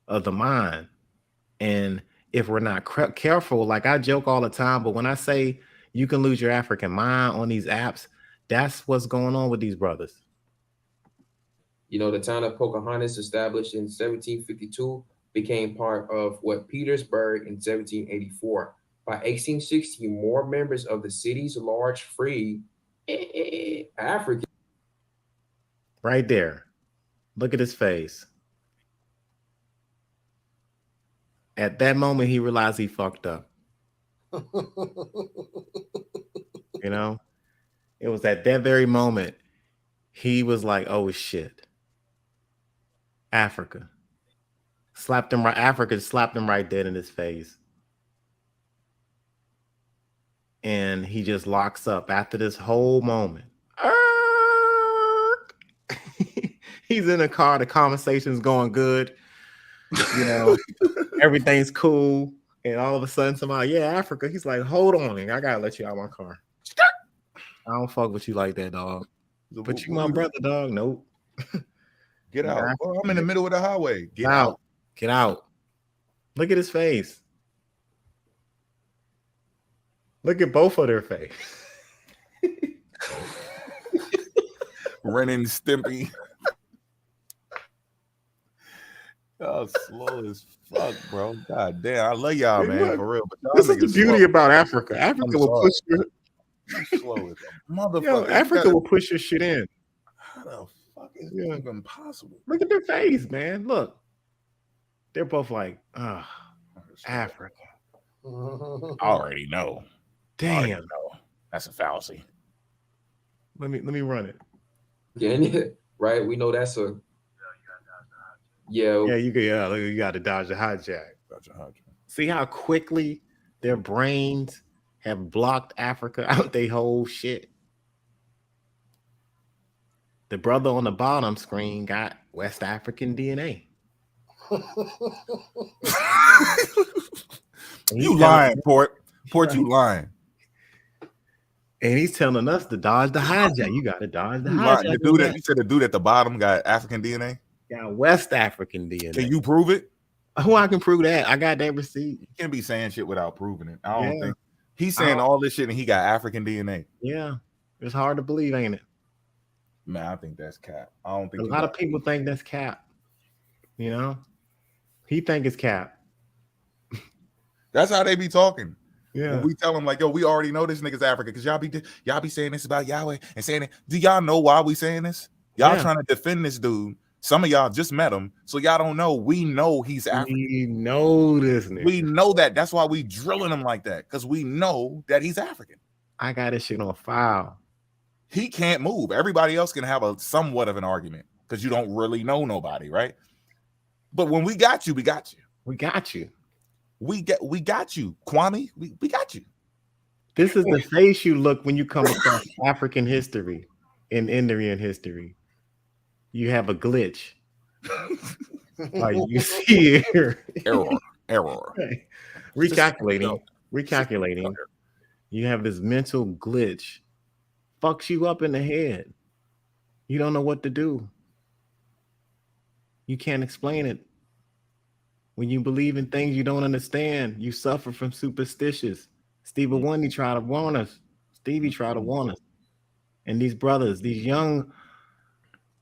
of the mind. And if we're not careful, like I joke all the time, but when I say you can lose your African mind on these apps, that's what's going on with these brothers. You know, the town of Pocahontas, established in 1752, became part of what Petersburg in 1784. By 1860, more members of the city's large free African. Right there. Look at his face. At that moment, he realized he fucked up. You know, it was at that very moment he was like, "Oh shit, Africa." Africa slapped him right dead in his face. And he just locks up after this whole moment. He's in the car, the conversation's going good. You know, everything's cool. And all of a sudden, somebody, yeah, Africa. He's like, hold on, I gotta let you out of my car. I don't fuck with you like that, dog. But you my brother, dog. Nope. Get out. Oh, I'm in the middle of the highway. Get out. Get out. Look at his face. Look at both of their face. Ren and Stimpy. Y'all slow as fuck, bro. God damn, I love y'all, man, for real. But this is the beauty about Africa. Africa will push your slow as a motherfucker. Yo, Africa will push your shit in. How the fuck is this even possible? Look at their face, man. Look. They're both like, Africa. I already know. Damn. That's a fallacy. Let me run it. Yeah, right. We know that's a you got to dodge the hijack. See how quickly their brains have blocked Africa out their whole shit. The brother on the bottom screen got West African DNA. You lying, Port, you lying. And he's telling us to dodge the hijack. You got to dodge the hijack. You said the dude at the bottom got African DNA? Got West African DNA. Can you prove it? Oh, I can prove that. I got that receipt. You can't be saying shit without proving it. I don't think he's saying all this shit and he got African DNA. Yeah. It's hard to believe, ain't it? Man, I think that's cap. I don't think a lot of people think that's cap. You know? He think it's cap. That's how they be talking. Yeah. When we tell them like, yo, we already know this nigga's Africa because y'all be saying this about Yahweh and saying it. Do y'all know why we saying this? Y'all trying to defend this dude. Some of y'all just met him, so y'all don't know. We know he's African. We know this nigga. We know that. That's why we drilling him like that, because we know that he's African. I got this shit on file. He can't move. Everybody else can have a somewhat of an argument because you don't really know nobody, right? But when we got you, we got you. We got you. We got you, Kwame. We got you. This is the face you look when you come across African history and Indian history. You have a glitch. Like you see here. Error. Right. Recalculating. You have this mental glitch. Fucks you up in the head. You don't know what to do. You can't explain it. When you believe in things you don't understand, you suffer from superstitions. Stevie Wonder tried to warn us. Stevie tried to warn us. And these brothers, these young,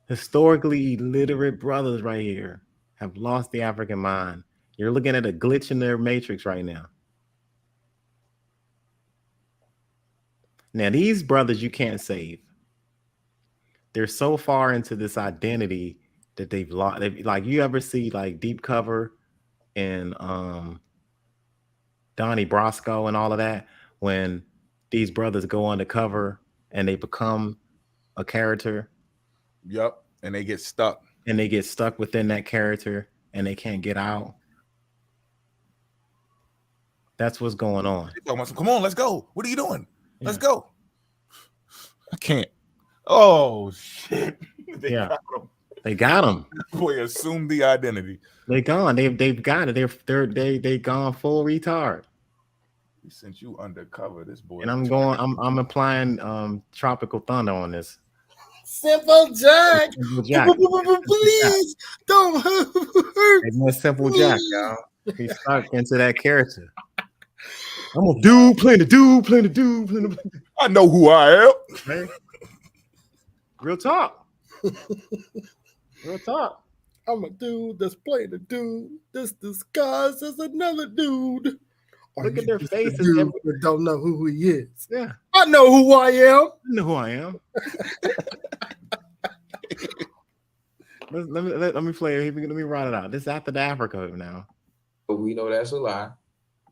historically illiterate brothers right here have lost the African mind. You're looking at a glitch in their matrix right now. Now, these brothers you can't save. They're so far into this identity that they've lost. Like, you ever see like Deep Cover and Donnie Brasco and all of that, when these brothers go undercover and they become a character. Yep. And they get stuck. And they get stuck within that character and they can't get out. That's what's going on. Come on, let's go. What are you doing? Yeah. Let's go. I can't. Oh shit. They got him. Boy, assume the identity. They gone. They've got it. They gone full retard. We sent you undercover, this boy. And I'm applying Tropical Thunder on this. Simple Jack. Simple Jack. Please don't hurt. It's Simple Jack, y'all. He's stuck into that character. I'm a dude playing the dude. I know who I am. Right? Real talk. Real talk. I'm a dude that's playing the dude that's disguised as another dude. Look at their faces. Dude don't know who he is. Yeah. I know who I am. I know who I am. let me play it. Let me write it out. This is after the Africa now. But we know that's a lie.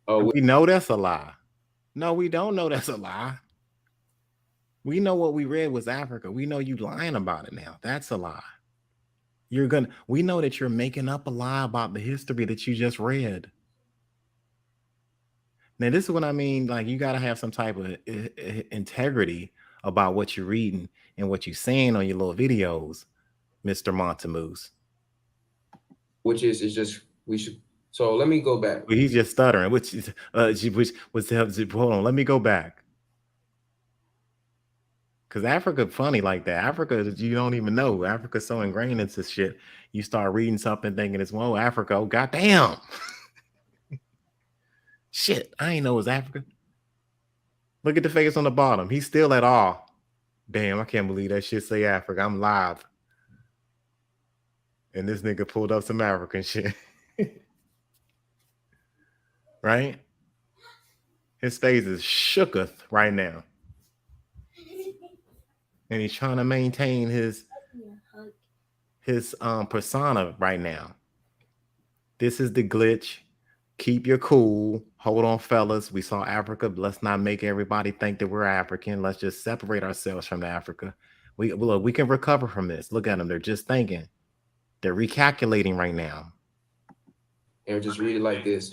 We know that's a lie. No, we don't know that's a lie. We know what we read was Africa. We know you lying about it now. That's a lie. We know that you're making up a lie about the history that you just read. Now, this is what I mean. Like, you got to have some type of integrity about what you're reading and what you're saying on your little videos, Mr. Montemoose. Which is just, we should. So let me go back. Well, he's just stuttering. Which was hold on. Let me go back. Because Africa funny like that. Africa, you don't even know. Africa's so ingrained into shit. You start reading something thinking it's, whoa, Africa. Oh, goddamn. Shit, I ain't know it was Africa. Look at the face on the bottom. He's still at all. Damn, I can't believe that shit say Africa. I'm live. And this nigga pulled up some African shit. Right? His face is shooketh right now. And he's trying to maintain his persona right now. This is the glitch. Keep your cool. Hold on, fellas. We saw Africa. But let's not make everybody think that we're African. Let's just separate ourselves from Africa. We can recover from this. Look at them. They're just thinking. They're recalculating right now. And just read it like this.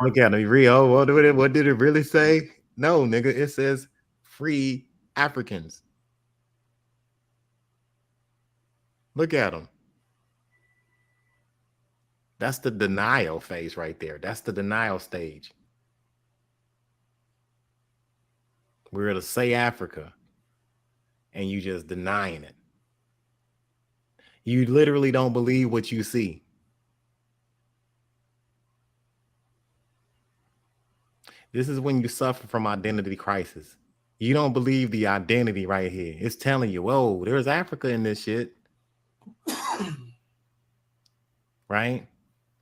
Look at them. Rio, what did it really say? No, nigga. It says free Africans. Look at them. That's the denial phase right there. That's the denial stage. We're to say Africa, and you just denying it. You literally don't believe what you see. This is when you suffer from identity crisis. You don't believe the identity right here. It's telling you, whoa, there's Africa in this shit. Right?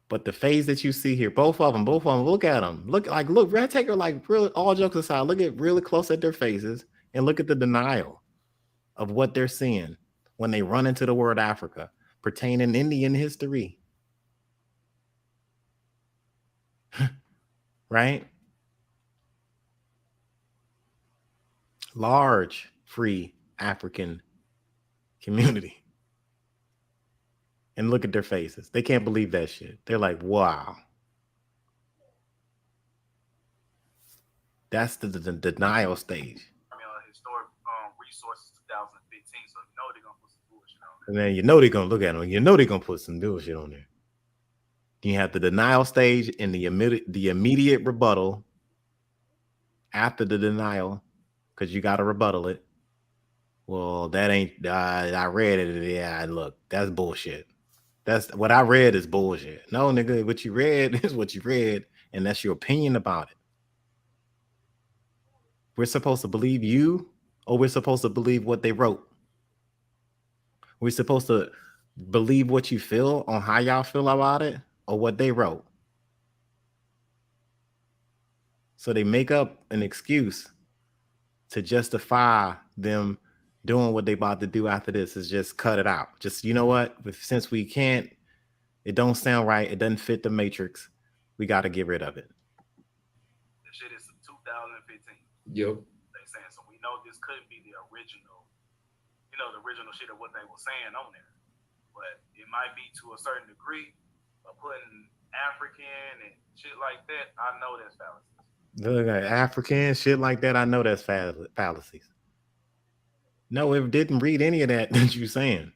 But the phase that you see here, both of them, look at them. Look, take her, like, really, all jokes aside, look at really close at their faces and look at the denial of what they're seeing when they run into the word Africa pertaining to Indian history. Right? Large free African community. And look at their faces. They can't believe that shit. They're like, wow. That's the denial stage. I mean, historic resources 2015, so you know they're going to put some bullshit on there. And then you know they're going to look at them. You know they're going to put some bullshit on there. You have the denial stage and the immediate rebuttal after the denial, because you got to rebuttal it. Well, that ain't, I read it. Yeah, look, that's bullshit. That's what I read is bullshit. No, nigga, what you read is what you read, and that's your opinion about it. We're supposed to believe you, or we're supposed to believe what they wrote. We're supposed to believe what you feel on how y'all feel about it, or what they wrote. So they make up an excuse to justify them doing what they about to do after this is just cut it out. Just, you know what? Since we can't, it don't sound right. It doesn't fit the matrix. We got to get rid of it. The shit is 2015. Yep. They saying, so we know this couldn't be the original, you know, the original shit of what they were saying on there. But it might be to a certain degree of putting African and shit like that. I know that's fallacies. Look at African shit like that. I know that's fallacies. No, it didn't read any of that that you're saying.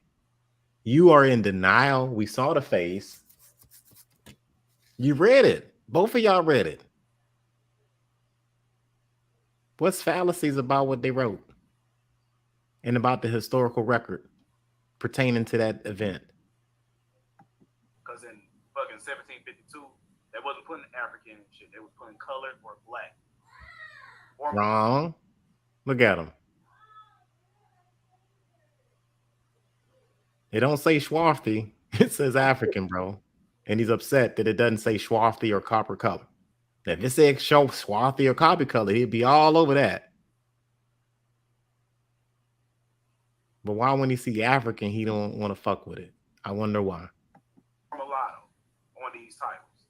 You are in denial. We saw the face. You read it. Both of y'all read it. What's fallacies about what they wrote and about the historical record pertaining to that event? Because in fucking 1752, they wasn't putting African and shit. They was putting colored or black. Wrong. Look at them. It don't say Swarthy. It says African, bro. And he's upset that it doesn't say Swarthy or copper color. If it said show Swarthy or copper color, he'd be all over that. But why when he see African, he don't want to fuck with it? I wonder why. Mulatto on these titles.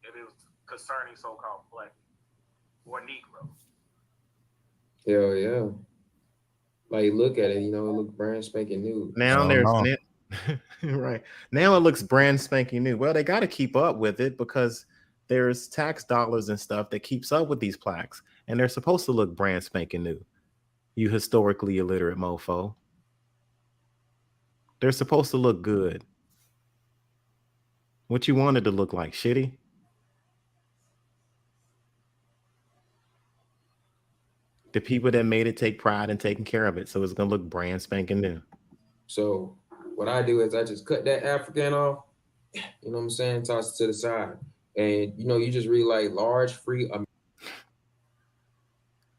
If it was concerning so-called black or Negro. Hell yeah. Like, look at it, you know, it looks brand spanking new. Now right. Now it looks brand spanking new. Well, they got to keep up with it because there's tax dollars and stuff that keeps up with these plaques, and they're supposed to look brand spanking new. You historically illiterate mofo. They're supposed to look good. What you wanted to look like? Shitty? The people that made it take pride in taking care of it, so it's gonna look brand spanking new. So what I do is I just cut that African off, you know what I'm saying, toss it to the side. And you know, you just read like large free.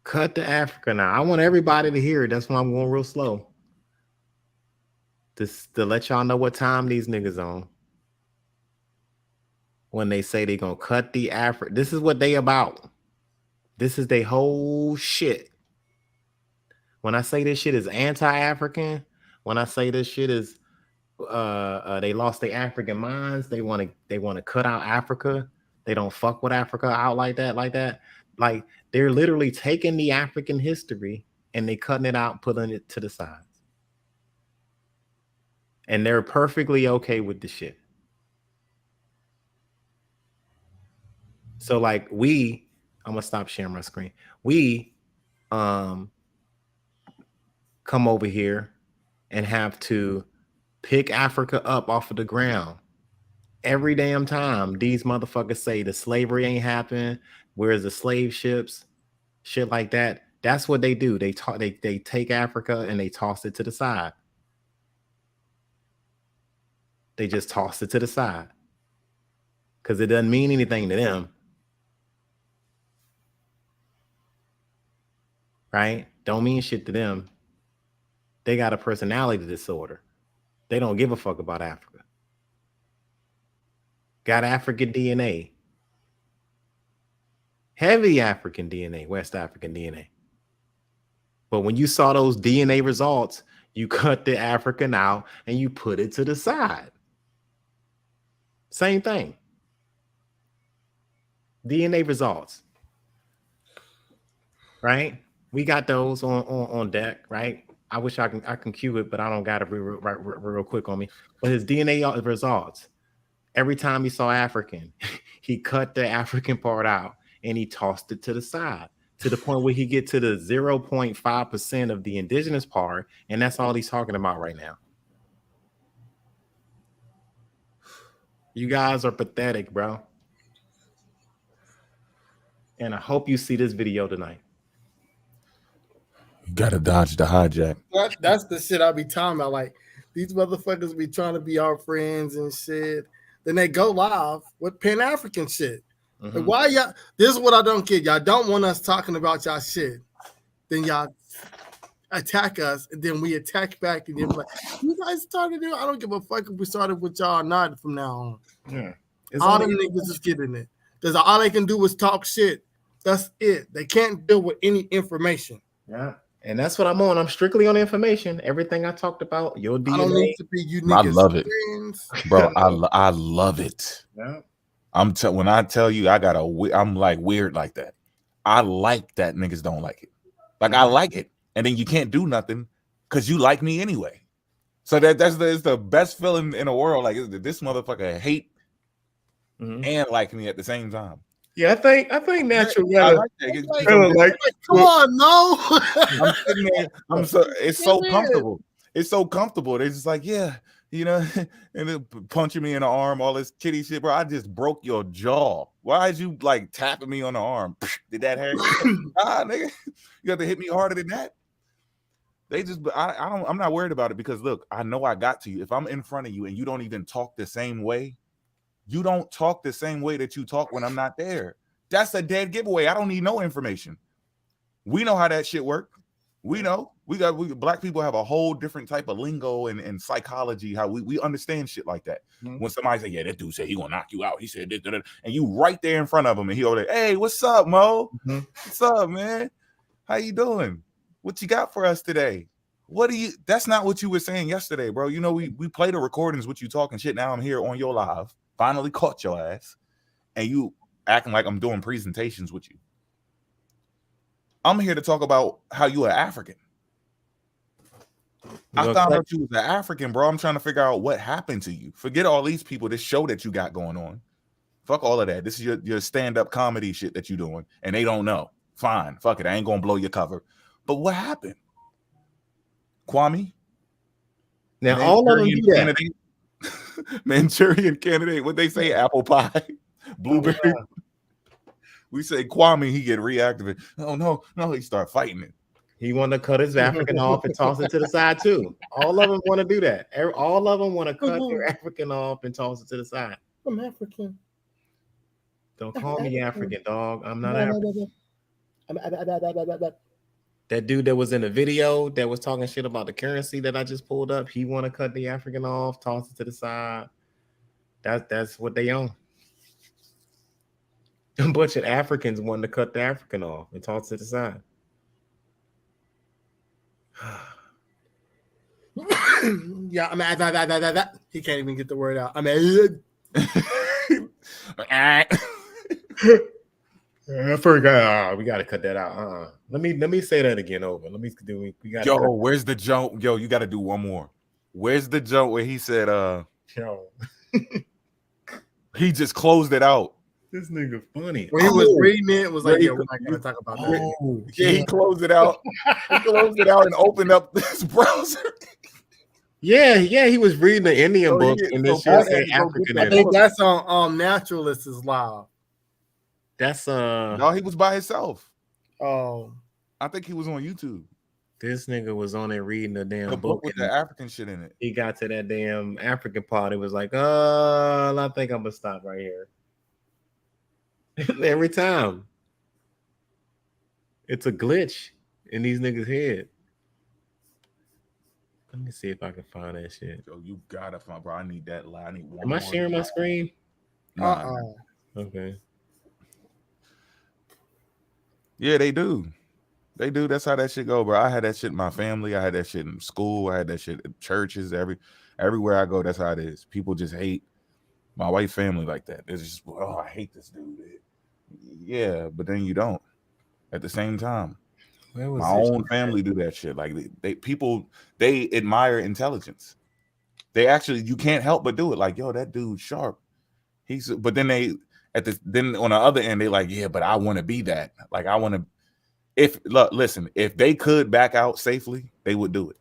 Cut the African out. I want everybody to hear it. That's why I'm going real slow. Just to let y'all know what time these niggas on. When they say they gonna cut the African, this is what they about. This is their whole shit. When I say this shit is anti-African, when I say this shit is they lost their African minds, they want to cut out Africa. They don't fuck with Africa out like that. Like they're literally taking the African history and they cutting it out, putting it to the side. And they're perfectly okay with the shit. So like I'm gonna stop sharing my screen. We come over here and have to pick Africa up off of the ground every damn time. These motherfuckers say the slavery ain't happened. Where's the slave ships? Shit like that. That's what they do. They take Africa and they toss it to the side. They just toss it to the side because it doesn't mean anything to them. Right? Don't mean shit to them. They got a personality disorder. They don't give a fuck about Africa. Got African DNA. Heavy African DNA, West African DNA. But when you saw those DNA results, you cut the African out and you put it to the side. Same thing. DNA results. Right? We got those on deck, right? I wish I can cue it, but I don't got it real quick on me. But his DNA results, every time he saw African, he cut the African part out and he tossed it to the side to the point where he get to the 0.5% of the indigenous part, and that's all he's talking about right now. You guys are pathetic, bro. And I hope you see this video tonight. You gotta dodge the hijack. That's the shit I be talking about. Like, These motherfuckers be trying to be our friends and shit. Then they go live with Pan-African shit. Mm-hmm. Like, why y'all? This is what I don't get. Y'all don't want us talking about y'all shit. Then y'all attack us, and then we attack back, and then like, you guys started it. I don't give a fuck if we started with y'all or not from now on. Yeah. All them niggas is getting it. Because all they can do is talk shit. That's it. They can't deal with any information. Yeah. And that's what I'm on. I'm strictly on information. Everything I talked about, your DNA. I don't need to be unique. I love it, bro. I I love it. Yeah. When I tell you I'm like weird like that. I like that niggas don't like it. Like I like it, and then you can't do nothing because you like me anyway. So that's the best feeling in the world. Like this motherfucker hate and like me at the same time. Yeah, I think natural. Yeah, I like that. Come on, no. I'm sitting there. It's so comfortable. It's so comfortable. They're just like, yeah, you know, and then punching me in the arm, all this kitty shit, bro. I just broke your jaw. Why is you like tapping me on the arm? Did that hurt? Nigga, you got to hit me harder than that. They just, I'm not worried about it because look, I know I got to you. If I'm in front of you and you don't even talk the same way, you don't talk the same way that you talk when I'm not there. That's a dead giveaway. I don't need no information. We know how that shit works. We know we black people have a whole different type of lingo and psychology, how we understand shit like that. Mm-hmm. When somebody say, yeah, that dude said he gonna knock you out. He said this, and you right there in front of him and he over there, hey, what's up, Mo? Mm-hmm. What's up, man? How you doing? What you got for us today? That's not what you were saying yesterday, bro. You know, we play the recordings with you talking shit. Now I'm here on your live. Finally caught your ass. And you acting like I'm doing presentations with you. I'm here to talk about how you are African. I found out you was an African, bro. I'm trying to figure out what happened to you. Forget all these people, this show that you got going on. Fuck all of that. This is your stand-up comedy shit that you doing. And they don't know. Fine. Fuck it. I ain't gonna blow your cover. But what happened? Kwame? Now all of them do that. Manchurian candidate. What they say? Apple pie. Blueberry. We say Kwame, he get reactivated. Oh no, he start fighting it. He want to cut his African off and toss it to the side too. All of them want to do that. All of them want to cut their African off and toss it to the side. I'm African. Don't call me African, dog. I'm not African. That dude that was in the video that was talking shit about the currency that I just pulled up, he want to cut the African off, toss it to the side. That's what they own. A bunch of Africans wanting to cut the African off and toss it to the side. Yeah, I mean, he can't even get the word out. I mean, I forgot. We got to cut that out. Let me say that again over. We got. Yo, where's the joke? Yo, you got to do one more. Where's the joke where he said, Yo. He just closed it out. This nigga funny. When he was reading it, it was like, yo, we're not gonna talk about that. Yeah, he closed it out. He closed it out and opened up this browser. Yeah, he was reading the Indian book and this shit said African. I think that's on Naturalist is live. That's no, he was by himself. Oh, I think he was on YouTube. This nigga was on there reading the damn book with the African shit in it. He got to that damn African part. It was like, I think I'm gonna stop right here. Every time. It's a glitch in these niggas' head. Let me see if I can find that shit. Yo, you gotta find, bro. I need that line. I need one. Am I sharing my screen? Okay. Yeah, they do. They do. That's how that shit go, bro. I had that shit in my family. I had that shit in school. I had that shit in churches. Everywhere I go, that's how it is. People just hate my white family like that. It's just, I hate this dude. Yeah, but then you don't. At the same time, my own family do that shit. Like they admire intelligence. They actually, you can't help but do it. Like, yo, that dude's sharp. But then then on the other end, they like, yeah, but I want to be that. Like, I want to. Listen, if they could back out safely, they would do it.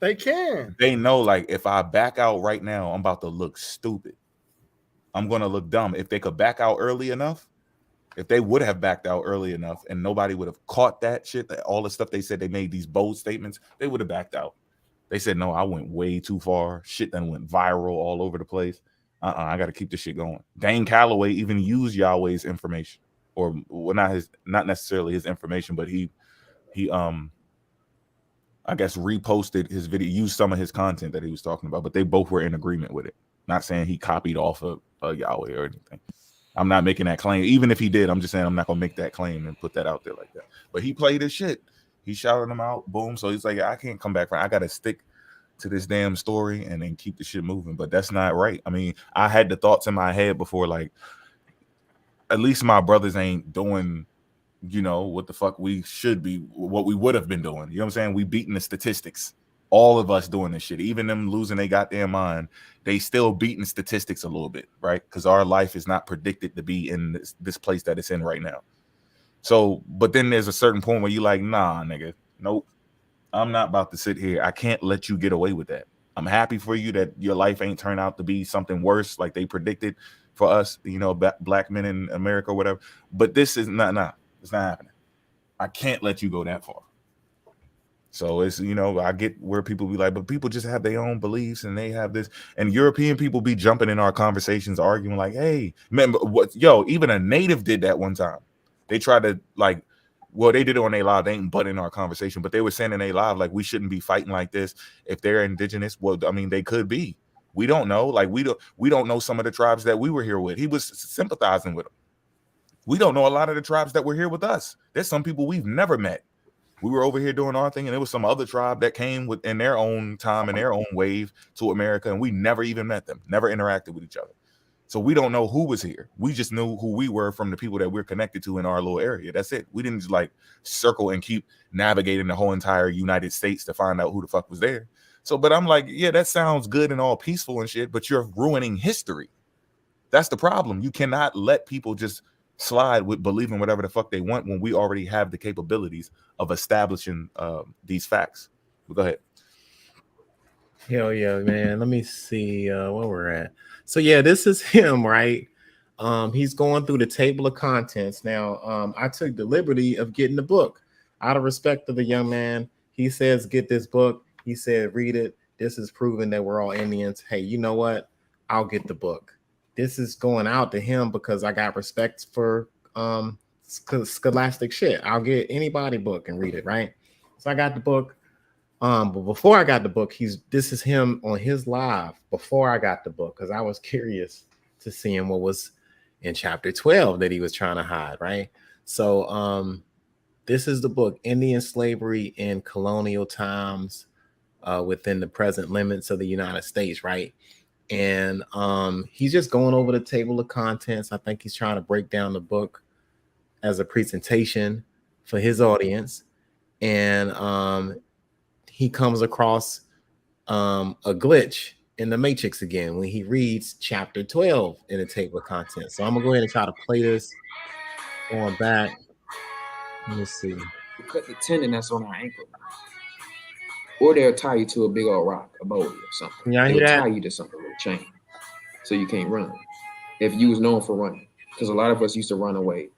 They can. They know, like, if I back out right now, I'm about to look stupid. I'm going to look dumb. If they could back out early enough, if they would have backed out early enough and nobody would have caught that shit, all the stuff they said, they made these bold statements, they would have backed out. They said, no, I went way too far. Shit done went viral all over the place. I got to keep this shit going. Dane Calloway even used Yahweh's information, or well, not necessarily his information, but he I guess reposted his video, used some of his content that he was talking about, but they both were in agreement with it. Not saying he copied off of Yahweh or anything. I'm not making that claim. Even if he did, I'm just saying I'm not gonna make that claim and put that out there like that. But he played his shit. He shouted them out. Boom. So he's like, I can't come back. I gotta stick to this damn story and then keep the shit moving. But that's not right. I mean, I had the thoughts in my head before, like, at least my brothers ain't doing, you know, what the fuck we should be, what we would have been doing. You know what I'm saying? We beating the statistics. All of us doing this shit, even them losing their goddamn mind, they still beating statistics a little bit, right? Because our life is not predicted to be in this place that it's in right now. So, but then there's a certain point where you're like, nah, nigga, nope. I'm not about to sit here. I can't let you get away with that. I'm happy for you that your life ain't turned out to be something worse like they predicted for us, you know, black men in America or whatever. But this is not, it's not happening. I can't let you go that far. So it's, you know, I get where people be like, but people just have their own beliefs and they have this, and European people be jumping in our conversations, arguing like, hey, remember what, yo, even a native did that one time. They tried to like, well, they did it on their live. They ain't butt in our conversation, but they were saying in their live, like, we shouldn't be fighting like this. If they're indigenous, well, I mean, they could be. We don't know. Like, we don't know some of the tribes that we were here with. He was sympathizing with them. We don't know a lot of the tribes that were here with us. There's some people we've never met. We were over here doing our thing, and there was some other tribe that came in their own time and their own wave to America, and we never even met them, never interacted with each other. So we don't know who was here. We just knew who we were from the people that we're connected to in our little area. That's it. We didn't just like circle and keep navigating the whole entire United States to find out who the fuck was there. So, but I'm like, yeah, that sounds good and all peaceful and shit, but you're ruining history. That's the problem. You cannot let people just slide with believing whatever the fuck they want when we already have the capabilities of establishing these facts. But go ahead. Hell yeah, man. Let me see where we're at. So yeah, this is him, right? He's going through the table of contents. Now, I took the liberty of getting the book out of respect to the young man. He says, get this book. He said, read it. This is proving that we're all Indians. Hey, you know what? I'll get the book. This is going out to him because I got respect for scholastic shit. I'll get anybody book and read it, right? So I got the book. But before I got the book, this is him on his live before I got the book, because I was curious to see what was in chapter 12 that he was trying to hide, right? So this is the book, Indian Slavery in Colonial Times within the present limits of the United States, right? And he's just going over the table of contents. I think he's trying to break down the book as a presentation for his audience. And he comes across a glitch in the Matrix again when he reads chapter 12 in the table of contents. So I'm gonna go ahead and try to play this going back. Let me see. You cut the tendon that's on our ankle, or they'll tie you to a big old rock, a boulder or something. Yeah, they'll tie you to something with a chain, so you can't run. If you was known for running, because a lot of us used to run away.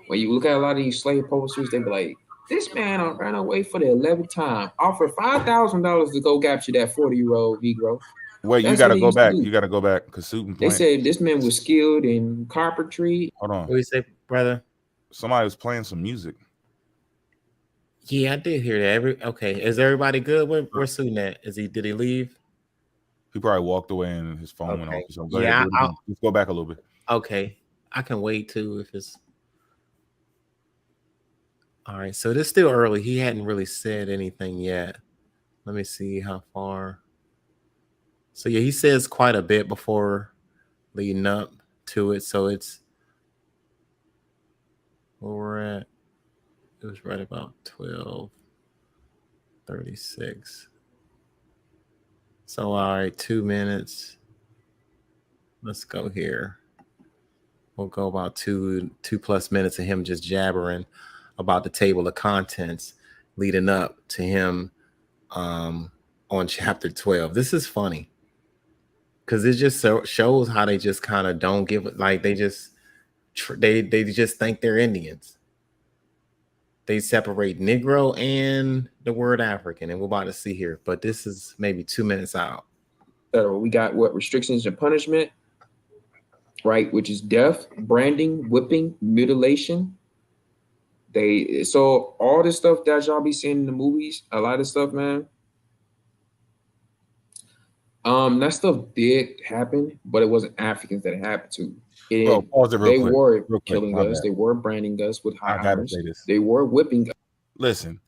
When you look at a lot of these slave posters, they be like, this man ran away for the 11th time, offered $5,000 to go capture that 40-year-old Negro. Wait, you got to go back. You got to go back because they said this man was skilled in carpentry. Hold on. What do you say, brother? Somebody was playing some music. Yeah, I did hear that. Okay, is everybody good? Where's Susan at? Did he leave? He probably walked away and his phone went off. So go yeah, ahead, let's go back a little bit. Okay, I can wait too if it's. All right, so this is still early. He hadn't really said anything yet. Let me see how far. So yeah, he says quite a bit before leading up to it. So it's where we're at. It was right about 12:36. So all right, 2 minutes. Let's go here. We'll go about two plus minutes of him just jabbering about the table of contents leading up to him on chapter 12. This is funny because it just shows how they just kind of don't give it, like they just think they're Indians. they separate Negro and the word African, and we're about to see here. But this is maybe 2 minutes out. We got what restrictions and punishment, right? Which is death, branding, whipping, mutilation. So all this stuff that y'all be seeing in the movies, a lot of stuff, man. That stuff did happen, but it wasn't Africans that it happened to. They were killing us. They were branding us with hot irons. They were whipping us. Listen,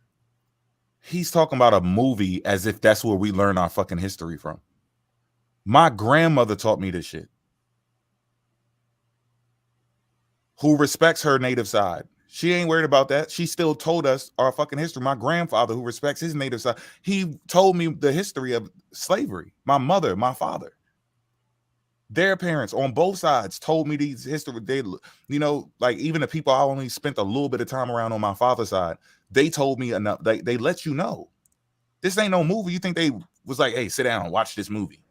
he's talking about a movie as if that's where we learn our fucking history from. My grandmother taught me this shit. Who respects her native side. She ain't worried about that. She still told us our fucking history. My grandfather, who respects his native side, he told me the history of slavery. My mother, my father, their parents on both sides told me these history. They, you know, like even the people I only spent a little bit of time around on my father's side, they told me enough. They let you know. This ain't no movie. You think they was like, hey, sit down, watch this movie.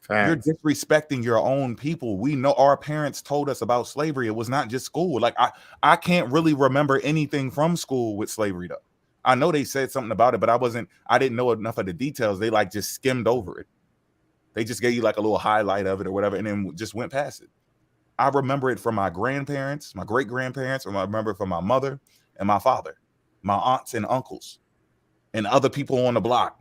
Facts. You're disrespecting your own people. We know our parents told us about slavery. It was not just school. Like I can't really remember anything from school with slavery though. I know they said something about it, but I didn't know enough of the details. They like just skimmed over it. They just gave you like a little highlight of it or whatever, and then just went past it. I remember it from my grandparents, my great grandparents, and I remember it from my mother and my father, my aunts and uncles, and other people on the block.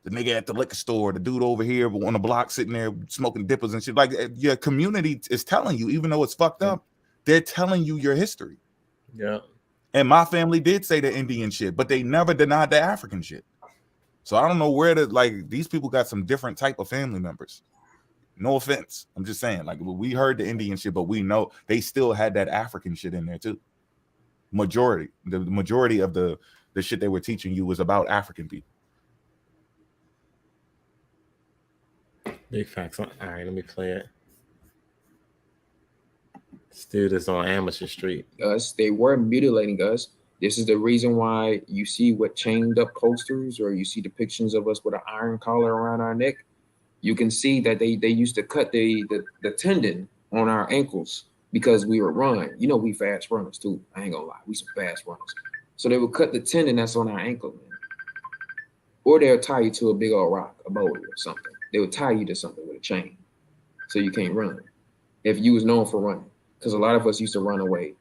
The nigga at the liquor store, the dude over here on the block sitting there smoking dippers and shit. Like your community is telling you, even though it's fucked up, they're telling you your history. Yeah. And my family did say the Indian shit, but they never denied the African shit. So I don't know where these people got some different type of family members. No offense. I'm just saying, like, we heard the Indian shit, but we know they still had that African shit in there too. The majority of the shit they were teaching you was about African people. Big facts. All right, let me play it. This dude is on Amateur Street. They were mutilating us. This is the reason why you see what chained up posters or you see depictions of us with an iron collar around our neck. You can see that they used to cut the tendon on our ankles because we were running. You know, we fast runners too. I ain't gonna lie, we some fast runners. So they would cut the tendon that's on our ankle, man. Or they'll tie you to a big old rock, a boulder or something. They would tie you to something with a chain so you can't run if you was known for running, because a lot of us used to run away.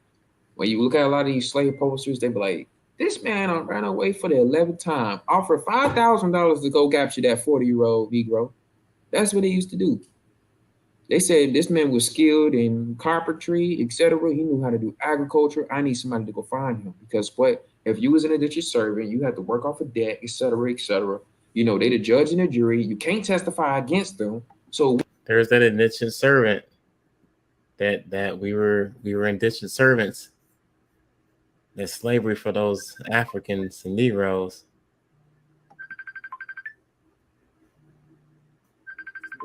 When you look at a lot of these slave posters, they be like, this man ran away for the 11th time, offered $5,000 to go capture that 40-year-old Negro. That's what they used to do. They said this man was skilled in carpentry, etc. He knew how to do agriculture. I need somebody to go find him, because if you was an indentured servant, you had to work off a debt, etc., etc. You know, they the judge and the jury. You can't testify against them. So there's that indentured servant that we were indentured servants. There's slavery for those Africans and Negroes.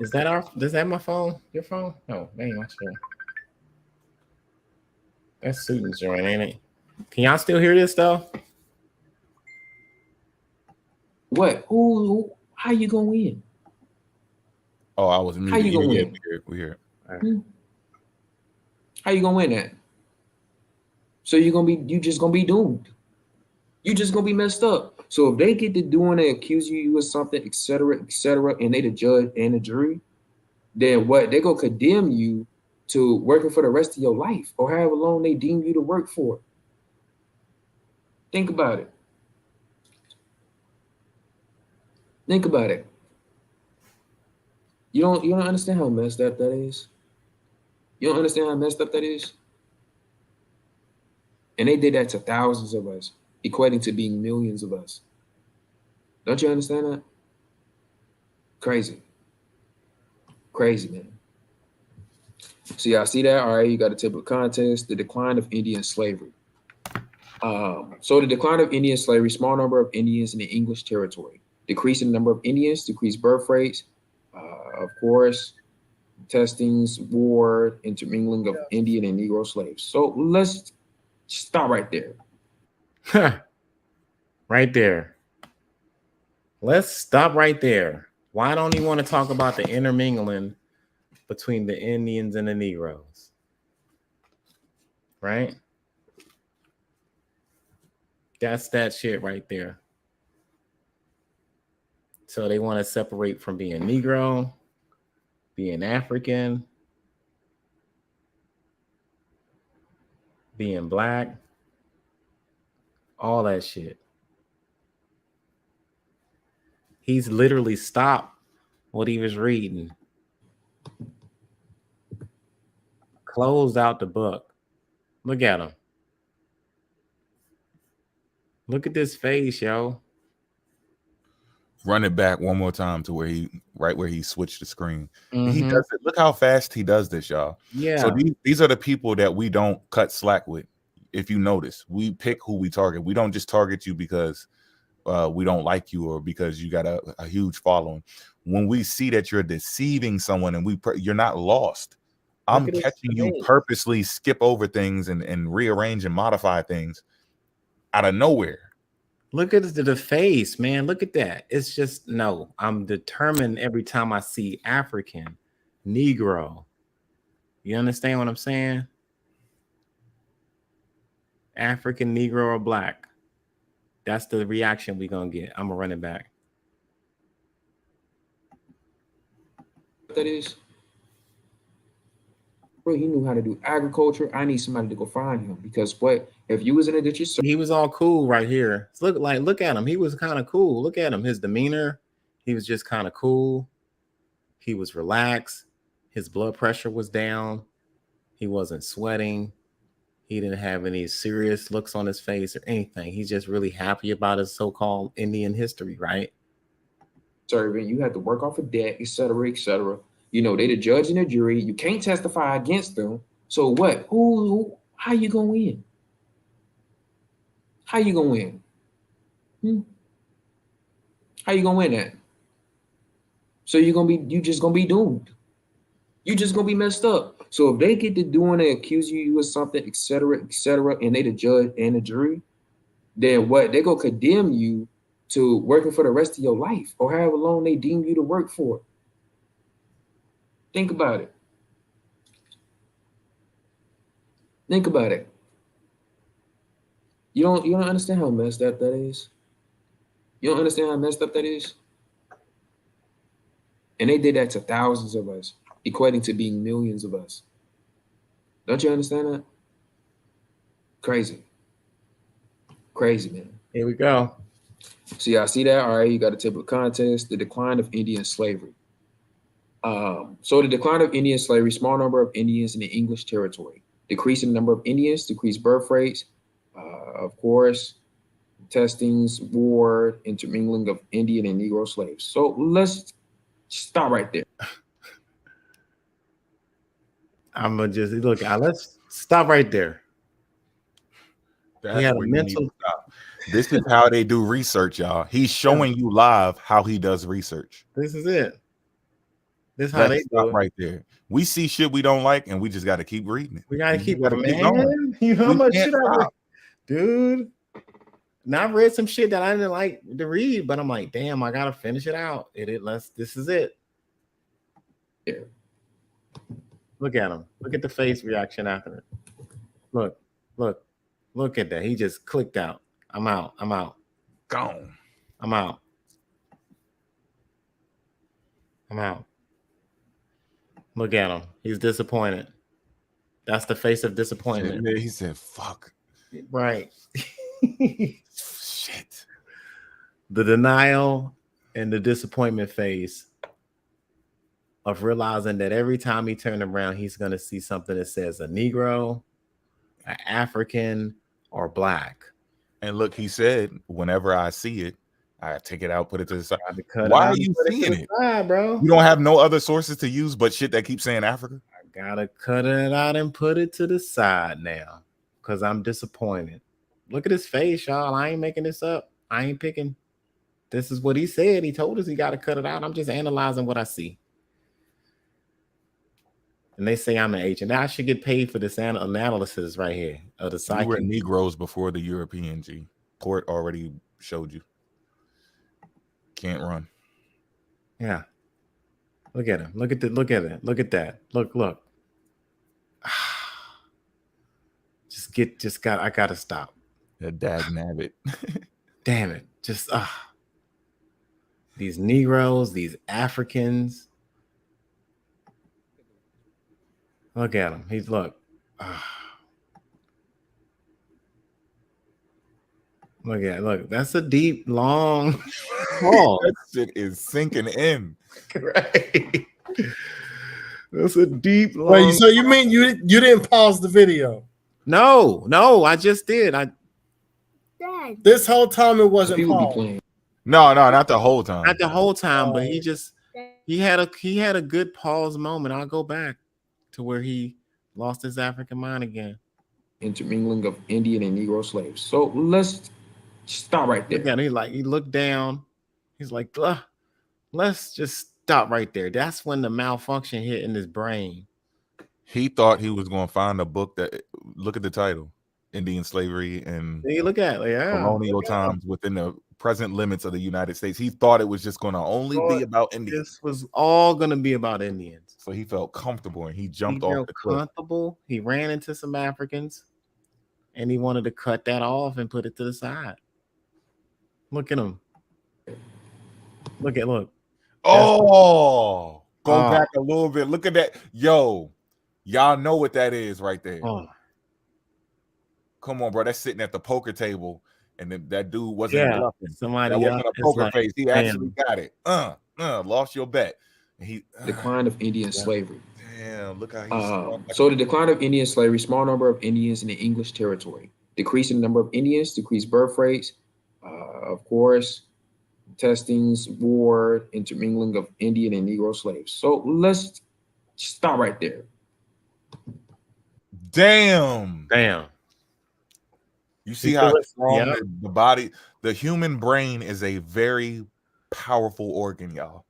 Is that my phone? Your phone? Oh, man, my phone. That's Suiton's joint, ain't it? Can y'all still hear this though? What? Who? How you gonna win? Oh, I was muted. How you gonna win? We hear it. Right. How you gonna win that? So you just gonna be doomed. You just gonna be messed up. So if they get to doing it, accuse you of something, etc., and they the judge and the jury, then what? They gonna condemn you to working for the rest of your life, or however long they deem you to work for. Think about it. Think about it. You don't understand how messed up that is? You don't understand how messed up that is? And they did that to thousands of us, equating to being millions of us. Don't you understand that? Crazy. Crazy, man. So y'all see that? All right, you got a table of contents, the decline of Indian slavery. So the decline of Indian slavery, small number of Indians in the English territory. Decrease in the number of Indians, decreased birth rates, of course, testings, war, intermingling of Indian and Negro slaves. So let's stop right there. Right there. Let's stop right there. Why don't you want to talk about the intermingling between the Indians and the Negroes? Right? That's that shit right there. So they want to separate from being Negro, being African, being black, all that shit. He's literally stopped what he was reading, closed out the book. Look at him. Look at this face, yo. Run it back one more time to where he switched the screen. He does it. Look how fast he does this, y'all. Yeah. So these are the people that we don't cut slack with. If you notice, we pick who we target. We don't just target you because we don't like you or because you got a huge following. When we see that you're deceiving someone and you're not lost, I'm catching you purposely skip over things and rearrange and modify things out of nowhere. Look at the face, man. Look at that. It's just, no, I'm determined every time I see African, Negro. You understand what I'm saying? African, Negro, or black. That's the reaction we're going to get. I'm going to run it back. That is, bro, he knew how to do agriculture. I need somebody to go find him because what if you was in a ditch? He was all cool right here. Look at him. He was kind of cool. Look at him. His demeanor. He was just kind of cool. He was relaxed. His blood pressure was down. He wasn't sweating. He didn't have any serious looks on his face or anything. He's just really happy about his so-called Indian history, right? Serving, you have to work off a debt, et cetera, et cetera. You know, they the judge and the jury. You can't testify against them. So what? How you gonna win? How you gonna win? How you gonna win that? So you just gonna be doomed. You just gonna be messed up. So if they get to doing and accuse you of something, et cetera, and they the judge and the jury, then what? They gonna condemn you to working for the rest of your life or however long they deem you to work for. Think about it. Think about it. You don't understand how messed up that is. You don't understand how messed up that is. And they did that to thousands of us, equating to being millions of us. Don't you understand that? Crazy. Crazy, man. Here we go. So y'all see that? All right, you got a table of contents, the decline of Indian slavery. So the decline of Indian slavery, small number of Indians in the English territory, decreasing the number of Indians, decreased birth rates, of course, testings, war, intermingling of Indian and Negro slaves. So let's stop right there. I'm gonna just look. Let's stop right there. That's where you need to stop. This is how they do research, y'all. He's showing you live how he does research. This is it. This is how they do it right there. We see shit we don't like, and we just got to keep reading it. We gotta keep going. You know how much shit I read, dude. Now I've read some shit that I didn't like to read, but I'm like, damn, I gotta finish it out. This is it. Yeah. Look at him. Look at the face reaction after it. Look at that. He just clicked out. I'm out. Gone. I'm out. Look at him. He's disappointed. That's the face of disappointment. He said, fuck. Right. Shit. The denial and the disappointment phase of realizing that every time he turned around, he's going to see something that says a Negro, an African, or black. And look, he said, whenever I see it, I take it out, put it to the side. Why are you seeing it? Side, bro? You don't have no other sources to use but shit that keeps saying Africa? I gotta cut it out and put it to the side now because I'm disappointed. Look at his face, y'all. I ain't making this up. I ain't picking. This is what he said. He told us he got to cut it out. I'm just analyzing what I see. And they say I'm an agent. I should get paid for this analysis right here of the psyche. You were Negroes before the European, G. Port already showed you. Can't run. Yeah. Look at him. Look at it. Look at that. Look. I gotta stop. dag nabbit. Damn it. Just these Negroes, these Africans. Look at him. He's look. Look. That's a deep, long pause. That shit is sinking in. Right. That's a deep, long. Wait, so you mean you didn't pause the video? No, I just did. This whole time it wasn't paused. No, not the whole time. Not the whole time, but he had a good pause moment. I'll go back to where he lost his African mind again. Intermingling of Indian and Negro slaves. So let's stop right there. Yeah, he looked down. He's like, let's just stop right there. That's when the malfunction hit in his brain. He thought he was going to find a book that, look at the title, Indian Slavery and Colonial Times within the present limits of the United States. He thought it was just going to only be about Indians. This was all going to be about Indians. So he felt comfortable and he jumped off the cliff. Comfortable. He ran into some Africans and he wanted to cut that off and put it to the side. Look at him. Look. Oh, go back a little bit. Look at that. Yo, y'all know what that is right there. Come on, bro. That's sitting at the poker table, and then that dude wasn't bluffing. Somebody that wasn't a poker face. He damn. actually got it. Lost your bet. And Decline of Indian slavery. Damn, look how he's so the decline of Indian slavery, small number of Indians in the English territory, decrease in the number of Indians, decreased birth rates, of course, testings, war, intermingling of Indian and Negro slaves. So let's stop right there. Damn. You see how strong the body, the human brain is a very powerful organ, y'all.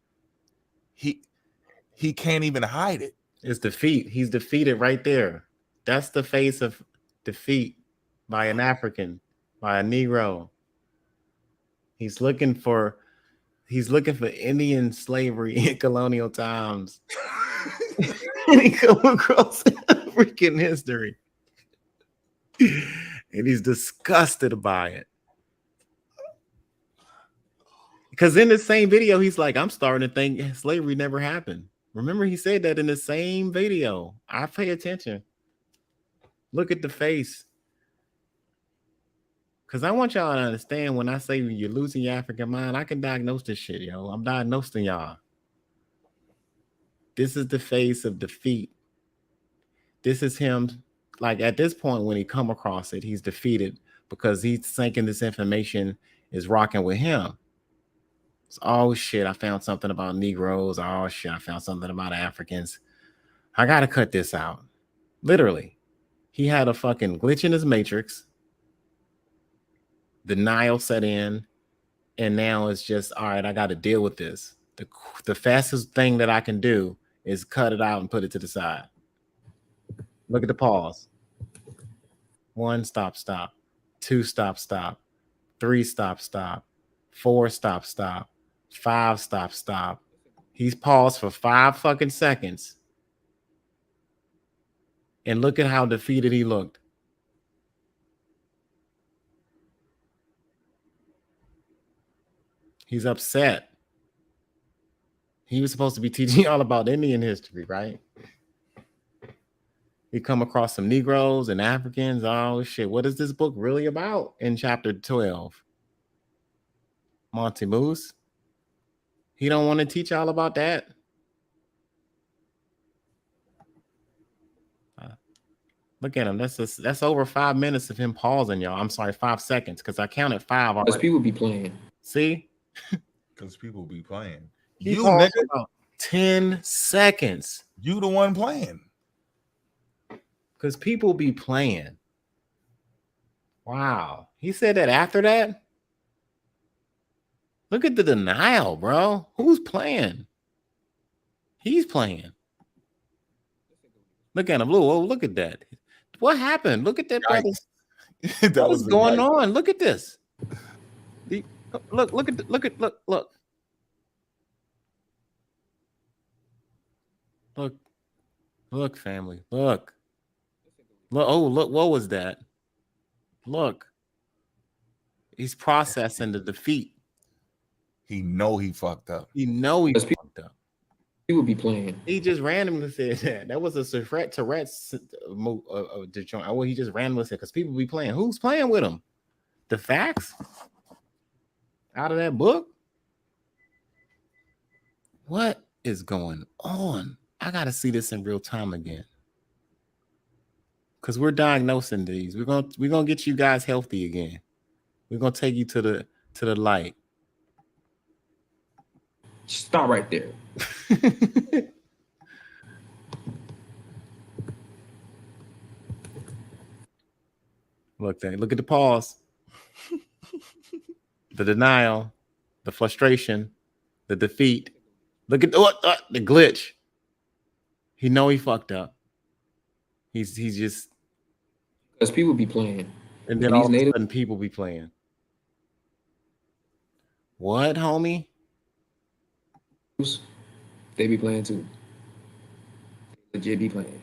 He can't even hide it. It's defeat. He's defeated right there. That's the face of defeat by an African, by a Negro. He's looking for Indian slavery in colonial times. And he come across African history. And he's disgusted by it. Because in the same video, he's like, I'm starting to think slavery never happened. Remember, he said that in the same video. I pay attention. Look at the face. Because I want y'all to understand when I say you're losing your African mind, I can diagnose this shit, yo. I'm diagnosing y'all. This is the face of defeat. This is him, like at this point when he come across it, he's defeated because he's thinking this information is rocking with him. It's, oh shit, I found something about Negroes. Oh shit, I found something about Africans. I gotta cut this out. Literally. He had a fucking glitch in his matrix. Denial set in, and now it's just, all right, I got to deal with this. The fastest thing that I can do is cut it out and put it to the side. Look at the pause. 1 stop. 2 stop. 3 stop. 4 stop. 5 stop. He's paused for 5 fucking seconds. And look at how defeated he looked. He's upset. He was supposed to be teaching all about Indian history, right? He come across some Negroes and Africans. Oh shit, what is this book really about in chapter 12? Monty Moose. He don't want to teach all about that. Look at him. That's over 5 minutes of him pausing, y'all. I'm sorry, 5 seconds, because I counted 5 already. Because people be playing. See? Because people be playing. You nigga, about 10 seconds. You the one playing. Because people be playing. Wow. He said that after that? Look at the denial, bro. Who's playing? He's playing. Look at him. Look at that. What happened? Look at that, brother. What was going on? Look at this. Look. Look, family. Look. Oh, look. What was that? Look. He's processing the defeat. He know he fucked up. He know he fucked up. He would be playing. He just randomly said that. That was a Tourette's move. Well, he just randomly said because people be playing. Who's playing with him? The facts out of that book. What is going on? I gotta see this in real time again. Because we're diagnosing these. We're gonna get you guys healthy again. We're gonna take you to the light. Stop right there. Look at the pause. The denial, the frustration, the defeat. Look at the glitch. He know he fucked up. He's just because people be playing, and then all of a sudden people be playing. What, homie? They be playing too. Legit be playing.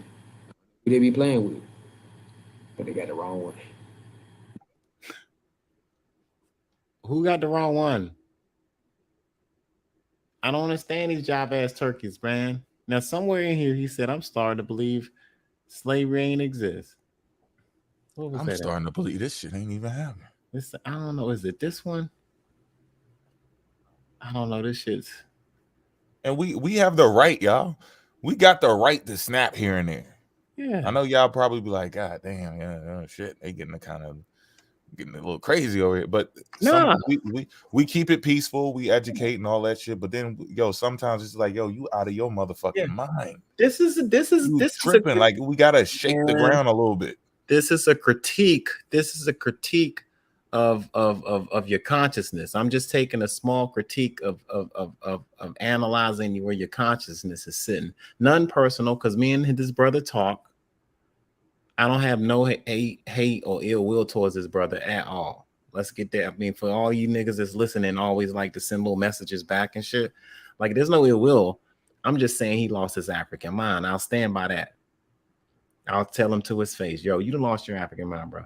Who they be playing with? But they got the wrong one. Who got the wrong one? I don't understand these job ass turkeys, man. Now, somewhere in here, he said, I'm starting to believe slavery ain't exist. I'm starting to believe this shit ain't even happening. I don't know. Is it this one? I don't know. This shit's. And we have the right, y'all. We got the right to snap here and there. Yeah. I know y'all probably be like, God damn, shit. They getting a little crazy over here. But we keep it peaceful. We educate and all that shit. But then, sometimes it's like, you out of your motherfucking mind. This is tripping. Like, we gotta shake the ground a little bit. This is a critique. This is a critique of your consciousness. I'm just taking a small critique of analyzing where your consciousness is sitting. None personal, because me and this brother talk. I don't have no hate or ill will towards this brother at all. Let's get that. I mean, for all you niggas that's listening, always like to send little messages back and shit. Like, there's no ill will. I'm just saying he lost his African mind. I'll stand by that. I'll tell him to his face, yo, you done lost your African mind, bro.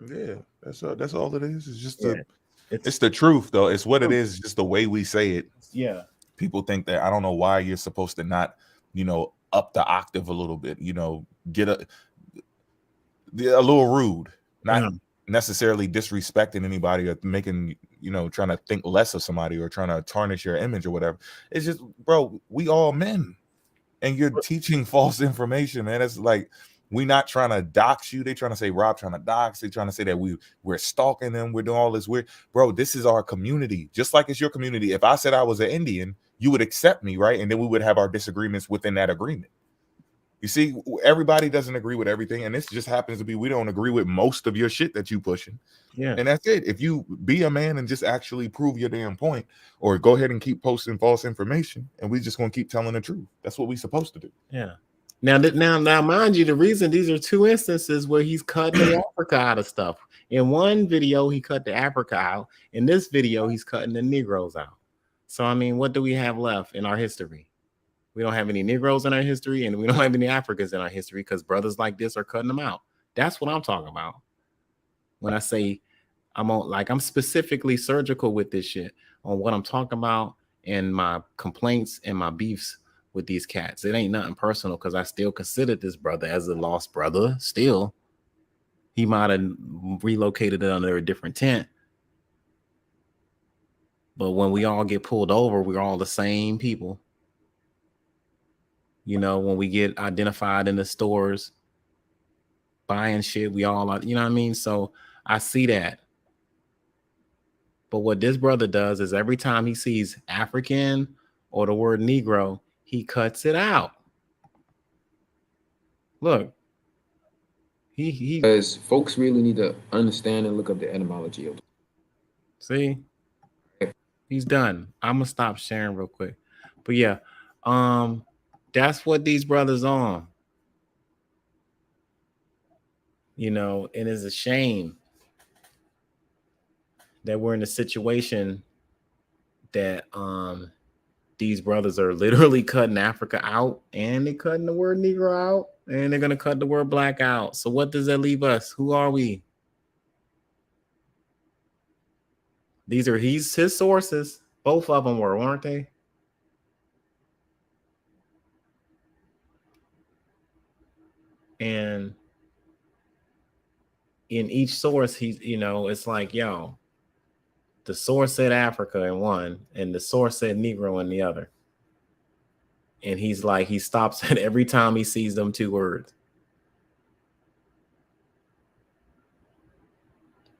Yeah, that's all it is. It's just it's the truth, though. It's what it is. It's just the way we say it. Yeah. People think that I don't know why you're supposed to not, up the octave a little bit. Get a little rude, not necessarily disrespecting anybody or making, trying to think less of somebody or trying to tarnish your image or whatever. It's just, bro, we all men, and you're teaching false information, man. It's like, we not trying to dox you. They trying to say Rob trying to dox. They trying to say that we're stalking them. We're doing all this weird, bro. This is our community, just like it's your community. If I said I was an Indian, you would accept me, right? And then we would have our disagreements within that agreement. You see, everybody doesn't agree with everything, and this just happens to be we don't agree with most of your shit that you pushing. Yeah, and that's it. If you be a man and just actually prove your damn point, or go ahead and keep posting false information, and we just gonna keep telling the truth. That's what we supposed to do. Yeah. Now, mind you, the reason these are two instances where he's cutting the Africa out of stuff. In one video, he cut the Africa out. In this video, he's cutting the Negroes out. So, I mean, what do we have left in our history? We don't have any Negroes in our history, and we don't have any Africans in our history because brothers like this are cutting them out. That's what I'm talking about. When I say I'm specifically surgical with this shit on what I'm talking about and my complaints and my beefs with these cats. It ain't nothing personal because I still consider this brother as a lost brother. Still, he might have relocated it under a different tent. But when we all get pulled over, we're all the same people. When we get identified in the stores, buying shit, we all are, you know what I mean? So I see that. But what this brother does is every time he sees African or the word Negro, he cuts it out. Look. Because folks really need to understand and look up the etymology of it. See? He's done. I'm gonna stop sharing real quick. But yeah, that's what these brothers on. And it's a shame that we're in a situation that these brothers are literally cutting Africa out, and they're cutting the word Negro out, and they're gonna cut the word black out. So what does that leave us? Who are we? These are his sources. Both of them were, weren't they? And in each source, he's, it's like, yo, the source said Africa in one, and the source said Negro in the other. And he's like, he stops at every time he sees them two words.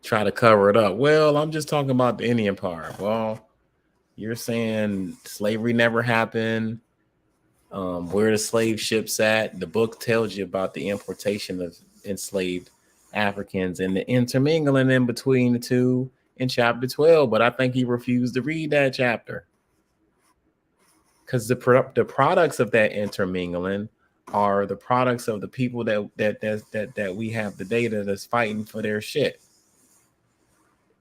Try to cover it up. Well, I'm just talking about the Indian part. Well, you're saying slavery never happened. Where the slave ships at? The book tells you about the importation of enslaved Africans and the intermingling in between the two in chapter 12. But I think he refused to read that chapter because the products of that intermingling are the products of the people that we have the data that's fighting for their shit.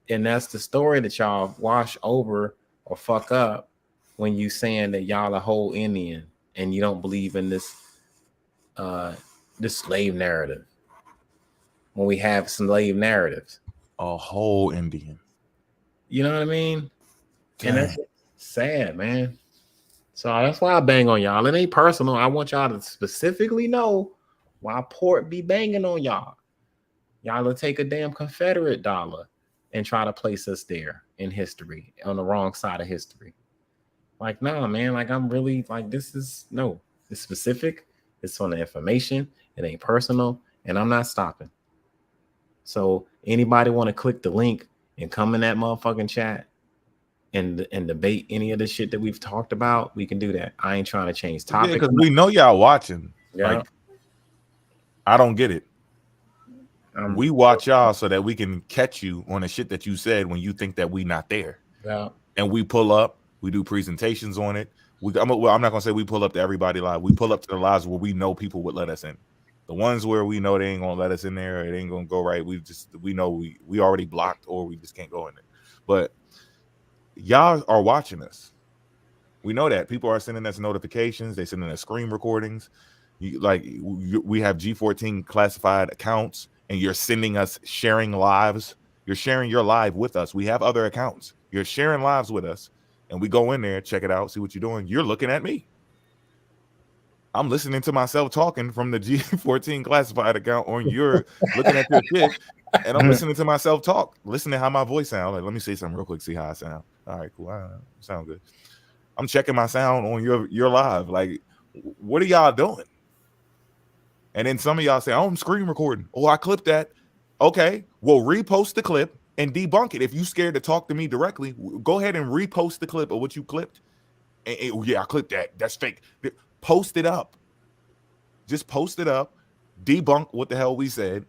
And that's the story that y'all wash over or fuck up when you saying that y'all a whole Indian and you don't believe in this slave narrative. When we have slave narratives, a whole Indian. You know what I mean? Dang. And that's sad, man. So that's why I bang on y'all. It ain't personal. I want y'all to specifically know why Port be banging on y'all. Y'all will take a damn Confederate dollar and try to place us there in history, on the wrong side of history. Like, no, man, like I'm really like, it's specific. It's on the information. It ain't personal. And I'm not stopping. So anybody want to click the link and come in that motherfucking chat and debate any of the shit that we've talked about, we can do that. I ain't trying to change topic. Because we know y'all watching. Yeah. Like, I don't get it. We watch y'all so that we can catch you on the shit that you said when you think that we not there. Yeah. And we pull up, we do presentations on it. I'm not gonna say we pull up to everybody live. We pull up to the lives where we know people would let us in. The ones where we know they ain't gonna let us in there, it ain't gonna go right. We know we already blocked or we just can't go in there. But y'all are watching us. We know that people are sending us notifications. They sending us screen recordings. We have G14 classified accounts. And you're sending us sharing lives. You're sharing your live with us. We have other accounts. You're sharing lives with us. And we go in there, check it out, see what you're doing. You're looking at me. I'm listening to myself talking from the G14 classified account on your looking at your shit. And I'm listening to myself talk. Listening to how my voice sounds. Like, let me say something real quick, see how I sound. All right, cool. Sound good. I'm checking my sound on your live. Like, what are y'all doing? And then some of y'all say, oh, I'm screen recording. Oh, I clipped that. Okay, well, repost the clip and debunk it. If you scared to talk to me directly, go ahead and repost the clip of what you clipped. Yeah, I clipped that. That's fake. Post it up. Just post it up. Debunk what the hell we said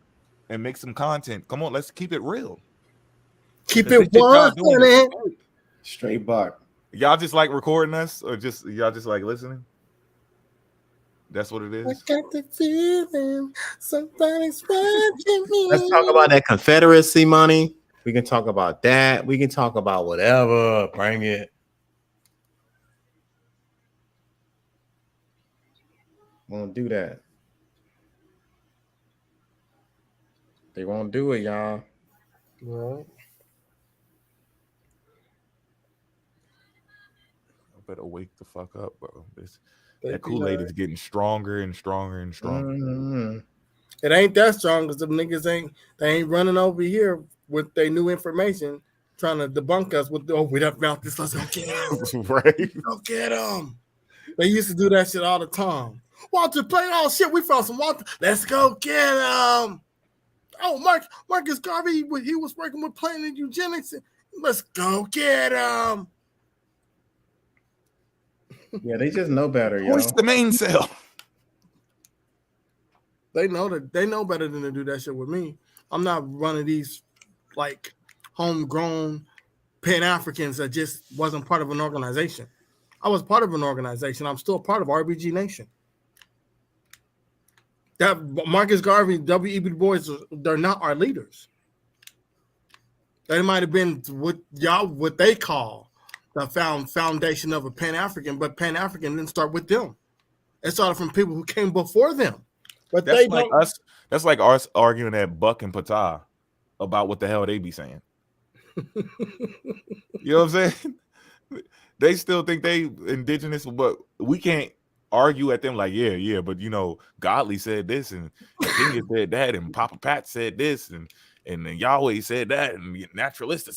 and make some content. Come on, let's keep it real. Keep it 100. Straight buck. Y'all just like recording us or y'all just like listening? That's what it is. I got the feeling somebody's watching me. Let's talk about that Confederacy money. We can talk about that. We can talk about whatever. Bring it. Won't do that. They won't do it, y'all. Well, I better wake the fuck up, bro. That Kool-Aid is getting stronger and stronger and stronger. Mm-hmm. It ain't that strong because the niggas ain't running over here with their new information, trying to debunk us with we done found this. Let's go get him. Right? Go get him. They used to do that shit all the time. Walter play all shit. We found some Walter. Let's go get him. Oh, Marcus Garvey. He was working with Planned Eugenics. Let's go get him. Yeah, they just know better, yo. What's the mainsail? They know better than to do that shit with me. I'm not running these like homegrown Pan-Africans that just wasn't part of an organization. I was part of an organization. I'm still part of RBG Nation. That Marcus Garvey, W.E.B. Du Bois, they're not our leaders. They might have been what they call the foundation of a Pan-African, but Pan-African didn't start with them. It started from people who came before them. But that's like us. That's like us arguing at Buck and Patah about what the hell they be saying. You know what I'm saying? They still think they indigenous, but we can't argue at them like, yeah, but you know, Godly said this, and Kenya said that, and Papa Pat said this, and Yahweh said that, and Naturalista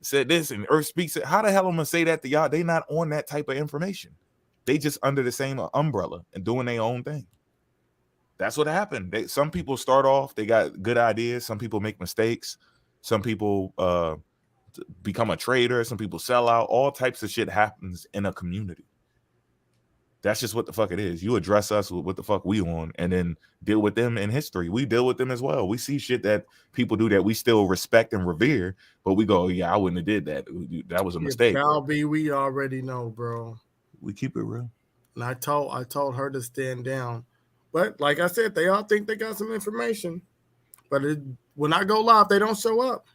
said this, and Earth Speaks it. How the hell am I gonna say that to y'all? They not on that type of information. They just under the same umbrella and doing their own thing. That's what happened. Some people start off, they got good ideas. Some people make mistakes. Some people become a trader. Some people sell out. All types of shit happens in a community. That's just what the fuck it is. You address us with what the fuck we on, and then deal with them in history. We deal with them as well. We see shit that people do that we still respect and revere, but we go, yeah, I wouldn't have did that. That was a mistake. Cal B, we already know, bro. We keep it real. And I told her to stand down. But like I said, they all think they got some information. But when I go live, they don't show up.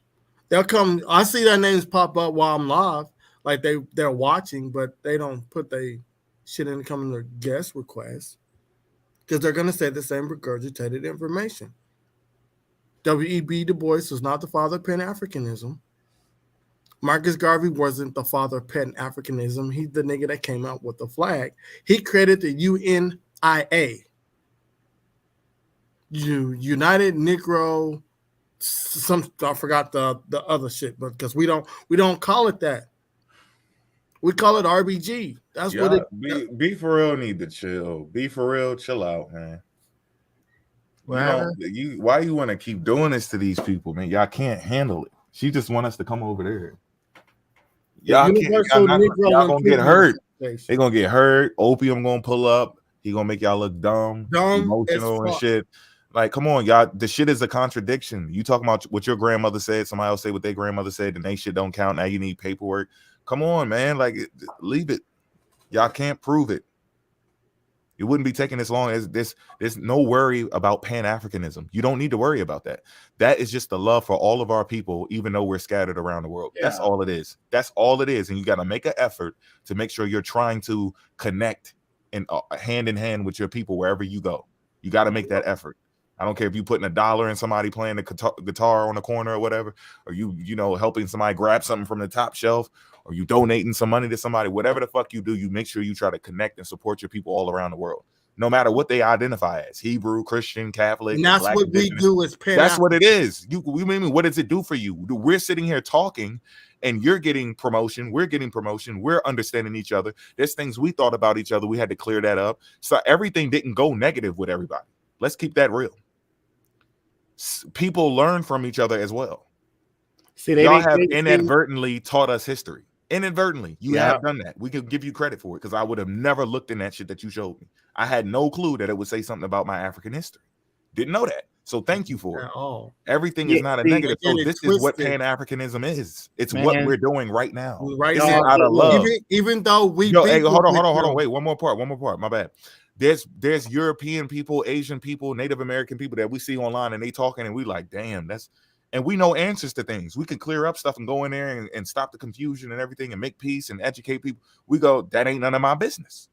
They'll come. I see their names pop up while I'm live, like they're watching, but they don't put their shit in coming their guest requests because they're gonna say the same regurgitated information. W.E.B. Du Bois was not the father of Pan-Africanism. Marcus Garvey wasn't the father of Pan-Africanism. He's the nigga that came out with the flag. He created the UNIA, United Negro. I forgot the other shit, but because we don't call it that. We call it RBG. That's what it. Be for real. Need to chill. Be for real. Chill out, man. Why you want to keep doing this to these people, man? Y'all can't handle it. She just want us to come over there. Y'all gonna get hurt. They gonna get hurt. Opium gonna pull up. He gonna make y'all look dumb emotional and shit. Like, come on, y'all. The shit is a contradiction. You talking about what your grandmother said, somebody else say what their grandmother said, and they shit don't count. Now you need paperwork. Come on, man. Like, leave it. Y'all can't prove it. It wouldn't be taking this long as this. There's no worry about Pan-Africanism. You don't need to worry about that. That is just the love for all of our people, even though we're scattered around the world. Yeah. That's all it is. That's all it is. And you got to make an effort to make sure you're trying to connect and hand in hand with your people wherever you go. You got to make that effort. I don't care if you putting $1 in somebody playing the guitar on the corner or whatever, or you helping somebody grab something from the top shelf, or you donating some money to somebody, whatever the fuck you do, you make sure you try to connect and support your people all around the world, no matter what they identify as, Hebrew, Christian, Catholic. And that's Black, what we do as parents. That's what it is. What does it do for you? We're sitting here talking and you're getting promotion. We're getting promotion. We're understanding each other. There's things we thought about each other. We had to clear that up. So everything didn't go negative with everybody. Let's keep that real. People learn from each other as well. See, y'all have inadvertently taught us history. Inadvertently, you have done that. We can give you credit for it because I would have never looked in that shit that you showed me. I had no clue that it would say something about my African history. Didn't know that. So thank you for it. Everything is not a negative. So this is what Pan-Africanism is. It's what we're doing right now. Right now, out of love. Even though we hold on. Wait, one more part. My bad. There's European people, Asian people, Native American people that we see online and they talking and we like, damn, and we know answers to things. We can clear up stuff and go in there and stop the confusion and everything and make peace and educate people. We go, that ain't none of my business.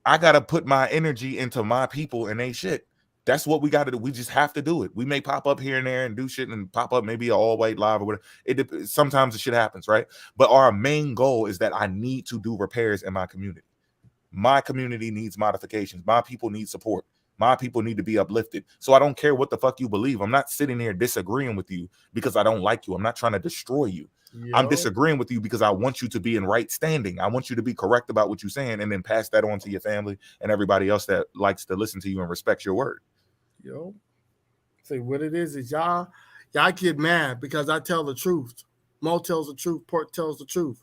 I got to put my energy into my people and they shit. That's what we got to do. We just have to do it. We may pop up here and there and do shit and pop up maybe an all-white live or whatever. Sometimes the shit happens, right? But our main goal is that I need to do repairs in my community. My community needs modifications. My people need support. My people need to be uplifted. So I don't care what the fuck you believe. I'm not sitting here disagreeing with you because I don't like you. I'm not trying to destroy you. I'm disagreeing with you because I want you to be in right standing. I want you to be correct about what you're saying and then pass that on to your family and everybody else that likes to listen to you and respects your word. See, what it is y'all get mad because I tell the truth. Mo tells the truth. Port tells the truth.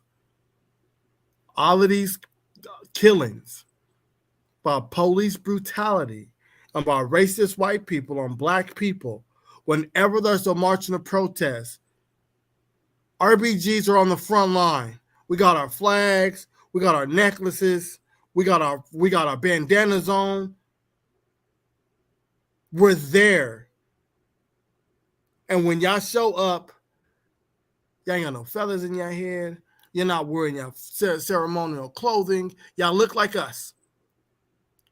All of these killings, about police brutality, about racist white people on black people, whenever there's a march and a protest, RBGs are on the front line. We got our flags, we got our necklaces, we got our bandanas on. We're there. And when y'all show up, y'all ain't got no feathers in your head. You're not wearing your ceremonial clothing. Y'all look like us.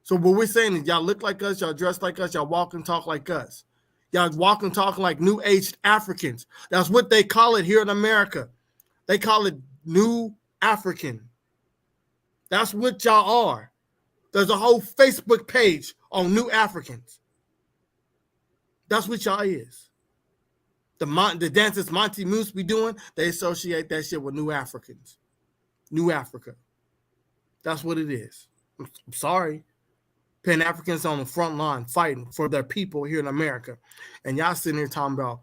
So what we're saying is y'all look like us, y'all dress like us, y'all walk and talk like us. Y'all walking, talking like New Age Africans. That's what they call it here in America. They call it New African. That's what y'all are. There's a whole Facebook page on New Africans. That's what y'all is. The dances Monty Moose be doing, they associate that shit with New Africans. New Africa. That's what it is. I'm sorry. Pan-Africans on the front line fighting for their people here in America. And y'all sitting here talking about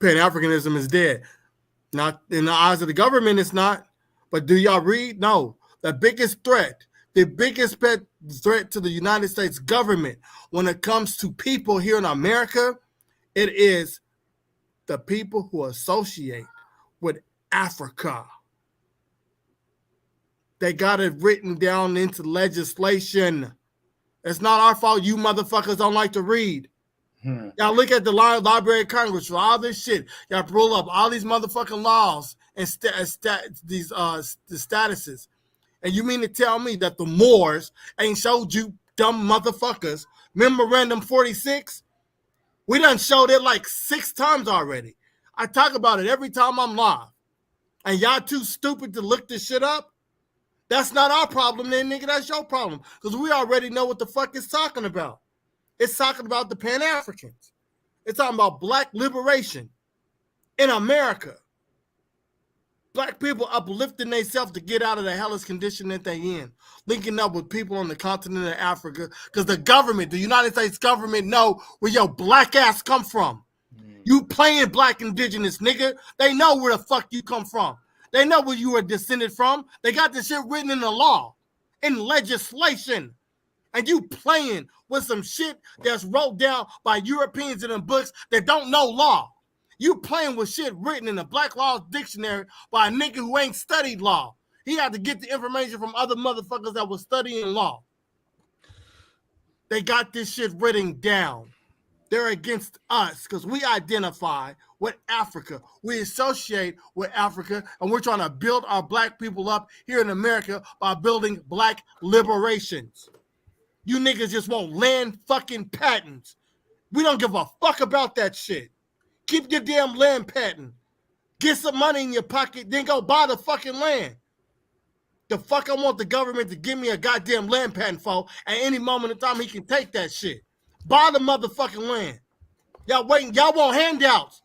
Pan-Africanism is dead. Not in the eyes of the government, it's not. But do y'all read? No. The biggest threat to the United States government when it comes to people here in America, it is the people who associate with Africa. They got it written down into legislation. It's not our fault you motherfuckers don't like to read. Y'all look at the Library of Congress for all this shit. Y'all roll up all these motherfucking laws and the statuses. And you mean to tell me that the Moors ain't showed you dumb motherfuckers Memorandum 46? We done showed it like 6 times already. I talk about it every time I'm live. And y'all too stupid to look this shit up? That's not our problem then, nigga. That's your problem. Because we already know what the fuck it's talking about. It's talking about the Pan-Africans. It's talking about black liberation in America. Black people uplifting themselves to get out of the hellish condition that they in. Linking up with people on the continent of Africa. Because the government, the United States government know where your black ass come from. You playing black indigenous, nigga. They know where the fuck you come from. They know where you were descended from. They got this shit written in the law, in legislation. And you playing with some shit that's wrote down by Europeans in the books that don't know law. You playing with shit written in the Black Law Dictionary by a nigga who ain't studied law. He had to get the information from other motherfuckers that was studying law. They got this shit written down. They're against us because we identify with Africa. We associate with Africa, and we're trying to build our black people up here in America by building black liberations. You niggas just want land fucking patents. We don't give a fuck about that shit. Keep your damn land patent. Get some money in your pocket, then go buy the fucking land. The fuck I want the government to give me a goddamn land patent for at any moment in time he can take that shit. Buy the motherfucking land. Y'all waiting, y'all want handouts.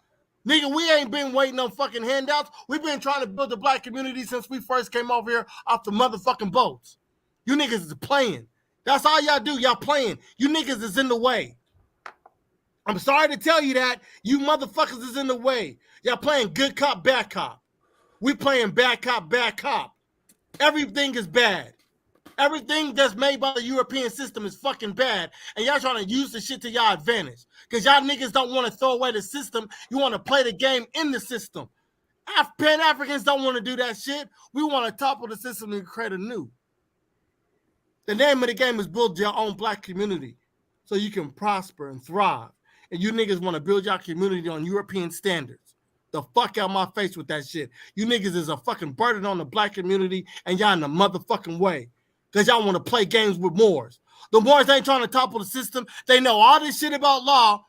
Nigga, we ain't been waiting on fucking handouts. We've been trying to build the black community since we first came over here off the motherfucking boats. You niggas is playing. That's all y'all do. Y'all playing. You niggas is in the way. I'm sorry to tell you that. You motherfuckers is in the way. Y'all playing good cop, bad cop. We playing bad cop, bad cop. Everything is bad. Everything that's made by the European system is fucking bad. And y'all trying to use the shit to y'all advantage. Because y'all niggas don't want to throw away the system. You want to play the game in the system. Pan-Africans don't want to do that shit. We want to topple the system and create a new. The name of the game is build your own black community so you can prosper and thrive. And you niggas want to build your community on European standards. The fuck out my face with that shit. You niggas is a fucking burden on the black community and y'all in the motherfucking way. Because y'all want to play games with Moors. The Moors ain't trying to topple the system. They know all this shit about law.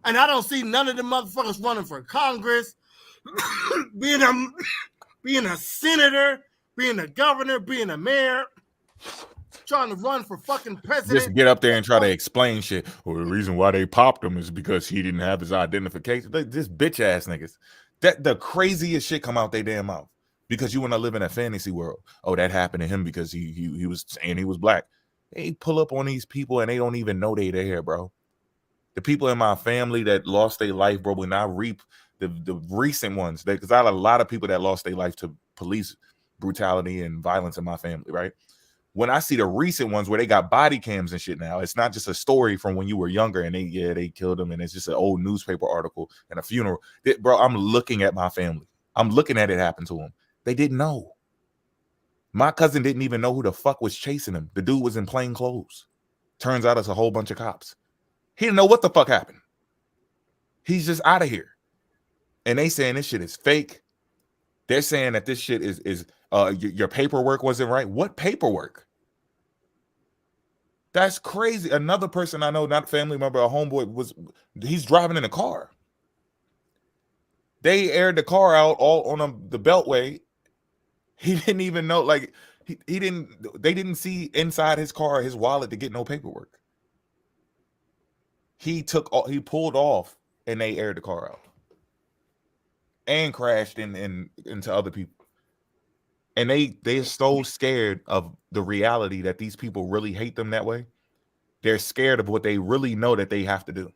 And I don't see none of them motherfuckers running for Congress, being a senator, being a governor, being a mayor, trying to run for fucking president. Just get up there and try to explain shit. Well, the reason why they popped him is because he didn't have his identification. This bitch ass niggas. That the craziest shit come out they damn mouth. Because you want to live in a fantasy world. Oh, that happened to him because he was saying he was black. They pull up on these people and they don't even know they there, bro. The people in my family that lost their life, bro, when I reap the recent ones, because I had a lot of people that lost their life to police brutality and violence in my family, right? When I see the recent ones where they got body cams and shit now, it's not just a story from when you were younger and they killed them and it's just an old newspaper article and a funeral. Bro, I'm looking at my family. I'm looking at it happen to them. They didn't know. My cousin didn't even know who the fuck was chasing him. The dude was in plain clothes. Turns out it's a whole bunch of cops. He didn't know what the fuck happened. He's just out of here. And they saying this shit is fake. They're saying that this shit is your paperwork wasn't right. What paperwork? That's crazy. Another person I know, not a family member, a homeboy, he's driving in a car. They aired the car out all on the Beltway. He didn't even know, like they didn't see inside his car, his wallet, to get no paperwork. He pulled off and they aired the car out and crashed into other people. And they're so scared of the reality that these people really hate them that way. They're scared of what they really know that they have to do.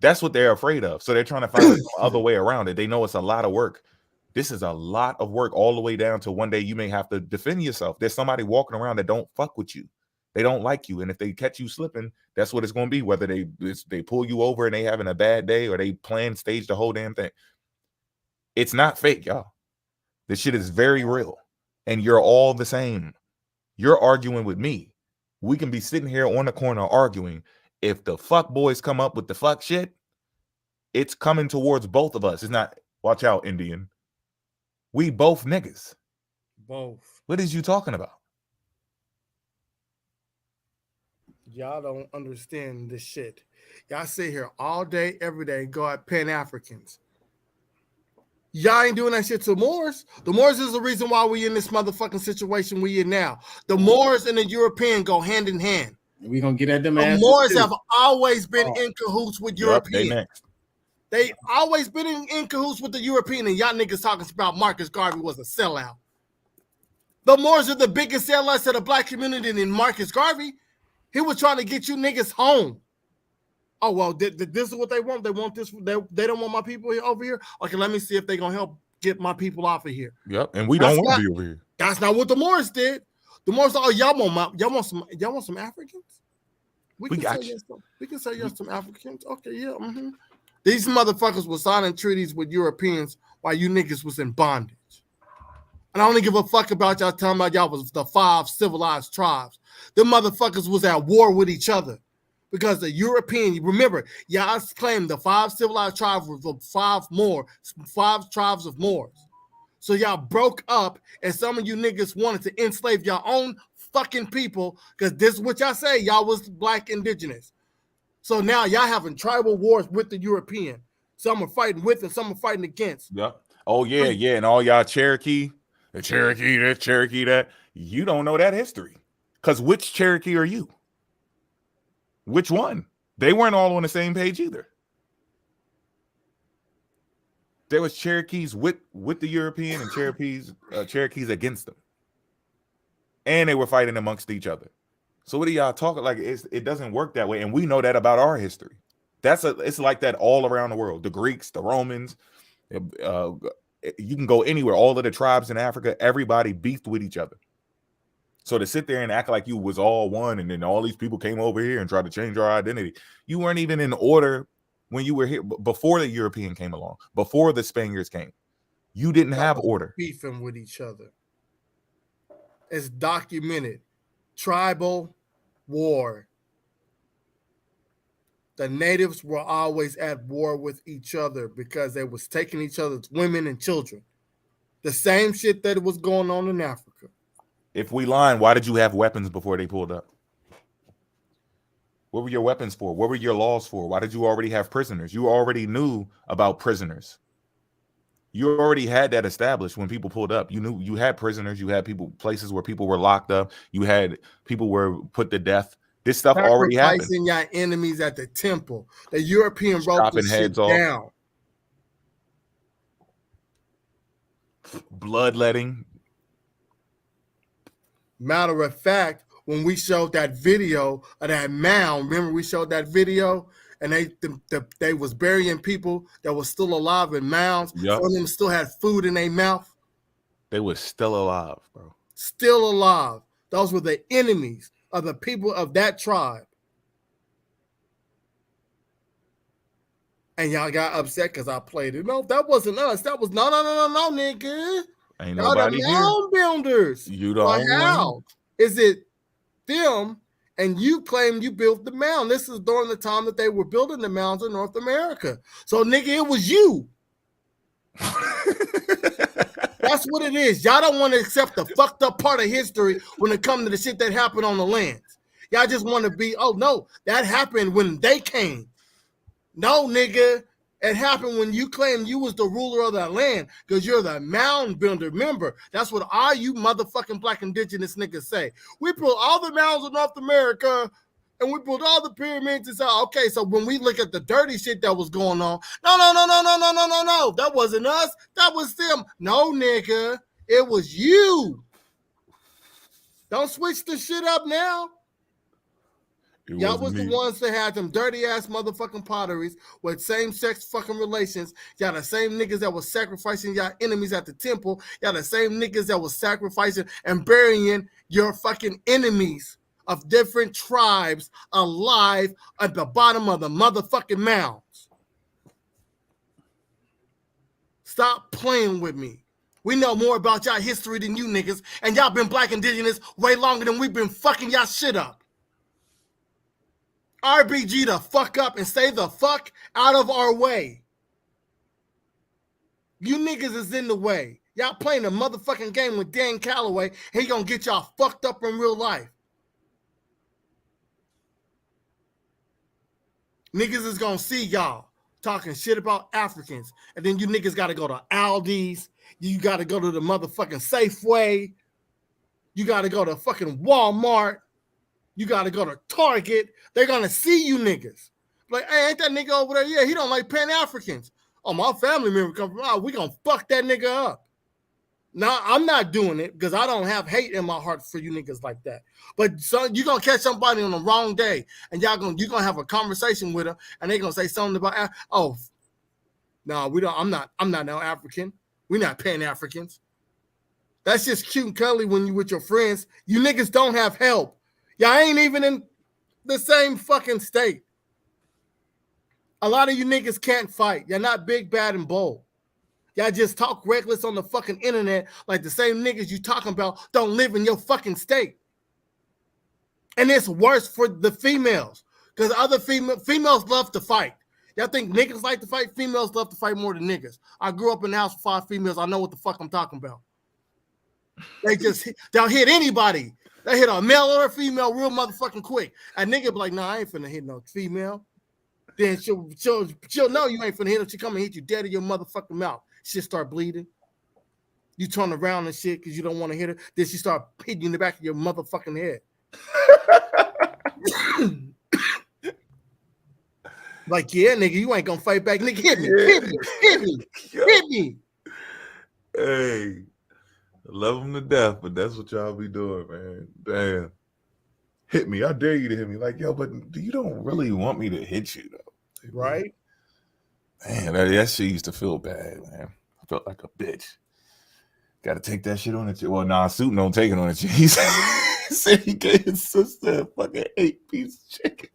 That's what they're afraid of. So they're trying to find the other way around it. They know it's a lot of work. This is a lot of work, all the way down to one day you may have to defend yourself. There's somebody walking around that don't fuck with you. They don't like you. And if they catch you slipping, that's what it's going to be. Whether they pull you over and they having a bad day, or they stage the whole damn thing. It's not fake, y'all. This shit is very real. And you're all the same. You're arguing with me. We can be sitting here on the corner arguing. If the fuck boys come up with the fuck shit, it's coming towards both of us. It's not, watch out, Indian. We both niggas. Both. What is you talking about? Y'all don't understand this shit. Y'all sit here all day, every day, go at Pan-Africans. Y'all ain't doing that shit to Moors. The Moors is the reason why we in this motherfucking situation we in now. The Moors and the European go hand in hand. We gonna get at them. The Moors have always been in cahoots with European. They always been in cahoots with the European, and y'all niggas talking about Marcus Garvey was a sellout. The Moors are the biggest sellouts to the black community than Marcus Garvey. He was trying to get you niggas home. Oh, well, this is what they want. They want this. They don't want my people here over here. Okay, let me see if they're going to help get my people off of here. Yep, and we don't want to be over here. That's not what the Moors did. The Moors said, oh, y'all want some Africans? We can say yes, some Africans. Okay, yeah. Mm-hmm. These motherfuckers were signing treaties with Europeans while you niggas was in bondage. And I don't give a fuck about y'all talking about y'all was the 5 civilized tribes. Them motherfuckers was at war with each other. Because the European, remember, y'all claimed the 5 civilized tribes were the 5 tribes of Moors. So y'all broke up, and some of you niggas wanted to enslave your own fucking people, because this is what y'all say, y'all was black indigenous. So now y'all having tribal wars with the European. Some are fighting with and some are fighting against. Yep. Oh, yeah. And all y'all Cherokee, the Cherokee, that Cherokee, that. You don't know that history. Because which Cherokee are you? Which one? They weren't all on the same page either. There was Cherokees with the European and Cherokees against them. And they were fighting amongst each other. So what are y'all talking like? It doesn't work that way. And we know that about our history. It's like that all around the world. The Greeks, the Romans, you can go anywhere. All of the tribes in Africa, everybody beefed with each other. So to sit there and act like you was all one, and then all these people came over here and tried to change our identity. You weren't even in order when you were here before the European came along, before the Spaniards came. You didn't have order. Beefing with each other. It's documented. Tribal war. The natives were always at war with each other because they was taking each other's women and children. The same shit that was going on in Africa. If we lying, why did you have weapons before they pulled up? What were your weapons for? What were your laws for? Why did you already have prisoners? You already knew about prisoners. You already had that established when people pulled up. You knew you had prisoners. You had places where people were locked up. You had people were put to death. This stuff already happened. Sacrificing your enemies at the temple. The European wrote this shit down. Bloodletting. Matter of fact, when we showed that video of that mound, remember we showed that video, and they was burying people that was still alive in mounds. Yep. Some of them still had food in their mouth. They were still alive, bro. Still alive. Those were the enemies of the people of that tribe. And y'all got upset because I played it. No, that wasn't us. That was no, nigga. Ain't nobody here. Mound builders. You the only one. Is it them? And you claim you built the mound. This is during the time that they were building the mounds in North America. So, nigga, it was you. That's what it is. Y'all don't want to accept the fucked up part of history when it comes to the shit that happened on the lands. Y'all just want to be, oh no, that happened when they came. No, nigga. It happened when you claimed you was the ruler of that land because you're the mound builder. Remember, that's what all you motherfucking black indigenous niggas say. We built all the mounds of North America and we built all the pyramids and so okay, so when we look at the dirty shit that was going on, no. That wasn't us. That was them. No, nigga. It was you. Don't switch the shit up now. Y'all was the ones that had them dirty ass motherfucking potteries with same sex fucking relations. Y'all the same niggas that was sacrificing y'all enemies at the temple. Y'all the same niggas that was sacrificing and burying your fucking enemies of different tribes alive at the bottom of the motherfucking mounds. Stop playing with me. We know more about y'all history than you niggas, and y'all been black indigenous way longer than we've been fucking y'all shit up. RBG the fuck up and stay the fuck out of our way. You niggas is in the way. Y'all playing a motherfucking game with Dan Calloway. He gonna get y'all fucked up in real life. Niggas is gonna see y'all talking shit about Africans. And then you niggas gotta go to Aldi's. You gotta go to the motherfucking Safeway. You gotta go to fucking Walmart. You got to go to Target. They're going to see you niggas. Like, hey, ain't that nigga over there? Yeah, he don't like Pan-Africans. Oh, my family member come from, oh, we going to fuck that nigga up. No, I'm not doing it because I don't have hate in my heart for you niggas like that. But son, you're going to catch somebody on the wrong day and you're going to have a conversation with them and they're going to say something about, oh, no, we don't. I'm not no African. We're not Pan-Africans. That's just cute and cuddly when you with your friends. You niggas don't have help. Y'all ain't even in the same fucking state. A lot of you niggas can't fight. You're not big, bad, and bold. Y'all just talk reckless on the fucking internet like the same niggas you talking about don't live in your fucking state. And it's worse for the females because other females love to fight. Y'all think niggas like to fight? Females love to fight more than niggas. I grew up in the house with 5 females. I know what the fuck I'm talking about. They'll hit anybody. They hit a male or a female real motherfucking quick. A nigga be like, nah, I ain't finna hit no female. Then she'll know you ain't finna hit her. She come and hit you dead in your motherfucking mouth. She'll start bleeding. You turn around and shit because you don't want to hit her. Then she start hitting you in the back of your motherfucking head. Like, yeah, nigga, you ain't gonna fight back. Nigga, hit me. Hey. Love them to death, but that's what y'all be doing, man. Damn. Hit me. I dare you to hit me. Like, yo, but you don't really want me to hit you, though. Right? Man, that shit used to feel bad, man. I felt like a bitch. Got to take that shit on the chin. Well, nah, Suit don't take it on the chin. He said he gave his sister a fucking 8-piece chicken.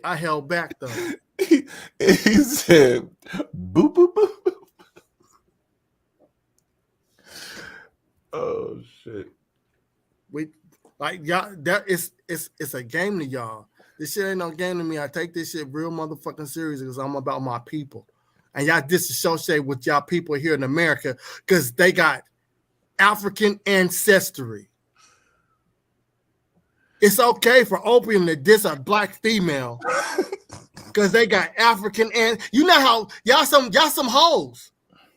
I held back, though. He said, boop, boop, boop, boop. Oh shit! We like y'all. That it's a game to y'all. This shit ain't no game to me. I take this shit real motherfucking serious because I'm about my people, and y'all disassociate with y'all people here in America because they got African ancestry. It's okay for opium to diss a black female because they got African and you know how y'all some hoes,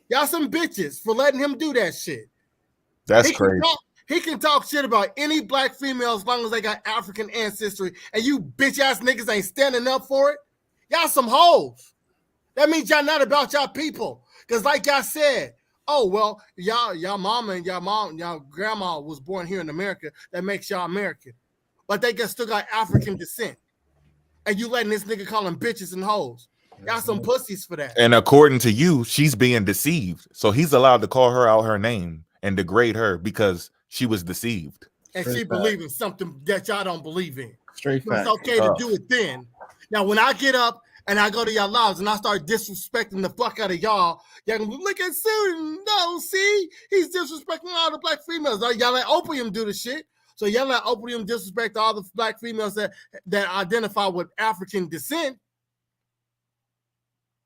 y'all some bitches for letting him do that shit. That's crazy. He can talk shit about any black female as long as they got African ancestry, and you bitch ass niggas ain't standing up for it. Y'all some hoes. That means y'all not about y'all people. Cause like y'all said, oh well, y'all mama and y'all grandma was born here in America. That makes y'all American, but they still got African descent. And you letting this nigga call them bitches and hoes. Y'all some pussies for that. And according to you, she's being deceived. So he's allowed to call her out her name and degrade her because she was deceived. And she believe in something that y'all don't believe in. Straight fact. It's okay to do it then. Now, when I get up and I go to y'all lives and I start disrespecting the fuck out of y'all gonna be, look at Sue. No, see? He's disrespecting all the black females. Y'all let opium do the shit. So y'all let opium disrespect all the black females that identify with African descent.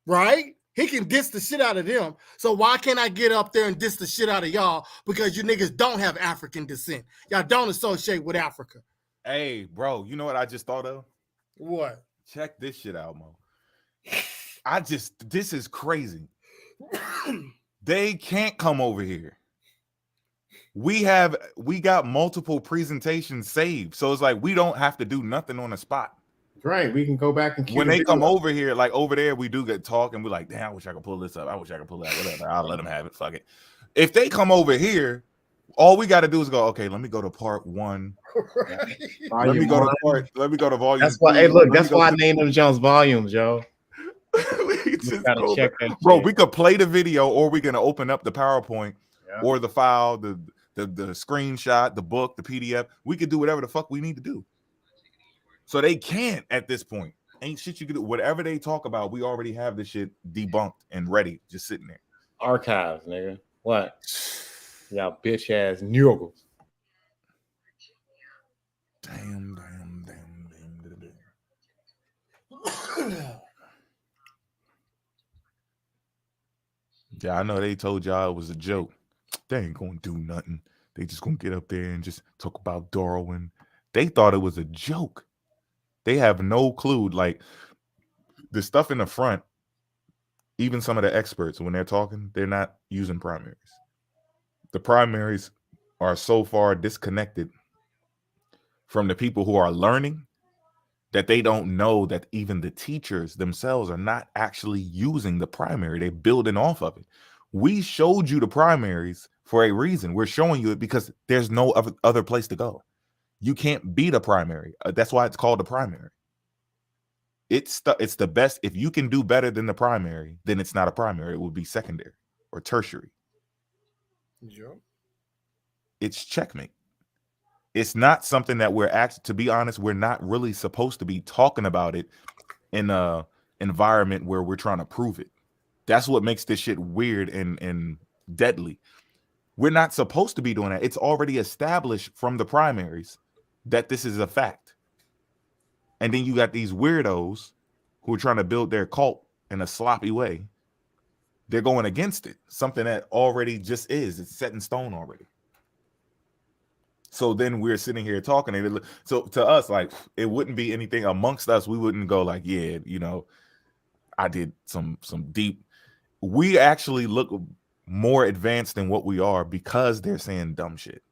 Right? He can diss the shit out of them. So why can't I get up there and diss the shit out of y'all? Because you niggas don't have African descent. Y'all don't associate with Africa. Hey, bro, you know what I just thought of? What? Check this shit out, Mo. This is crazy. They can't come over here. We got multiple presentations saved. So it's like we don't have to do nothing on the spot. Right. We can go back and when they come over here, like over there, we do get talk and we're like, damn, I wish I could pull this up. I wish I could pull that. Whatever. I'll let them have it. Fuck it. If they come over here, all we got to do is go, okay, let me go to part 1. Right. Let me go to volume. That's why, hey, look, that's why I named them Jones volumes, Joe. Gotta check that bro, we could play the video or we're gonna open up the PowerPoint or the file, the screenshot, the book, the PDF. We could do whatever the fuck we need to do. So they can't at this point. Ain't shit you could do. Whatever they talk about, we already have this shit debunked and ready, just sitting there. Archives, nigga. What? Y'all bitch ass niggas. Damn. Yeah, I know they told y'all it was a joke. They ain't gonna do nothing. They just gonna get up there and just talk about Darwin. They thought it was a joke. They have no clue. Like the stuff in the front, even some of the experts, when they're talking, they're not using primaries. The primaries are so far disconnected from the people who are learning that they don't know that even the teachers themselves are not actually using the primary. They're building off of it. We showed you the primaries for a reason. We're showing you it because there's no other place to go. You can't beat a primary. That's why it's called a primary. It's the best. If you can do better than the primary, then it's not a primary. It would be secondary or tertiary. Yeah. It's checkmate. It's not something that we're actually, to be honest, we're not really supposed to be talking about it in a environment where we're trying to prove it. That's what makes this shit weird and deadly. We're not supposed to be doing that. It's already established from the primaries that this is a fact. And then you got these weirdos who are trying to build their cult in a sloppy way. They're going against it. Something that already just is. It's set in stone already. So then we're sitting here talking. And so to us, like, it wouldn't be anything amongst us. We wouldn't go like, yeah, you know, I did some deep. We actually look more advanced than what we are because they're saying dumb shit.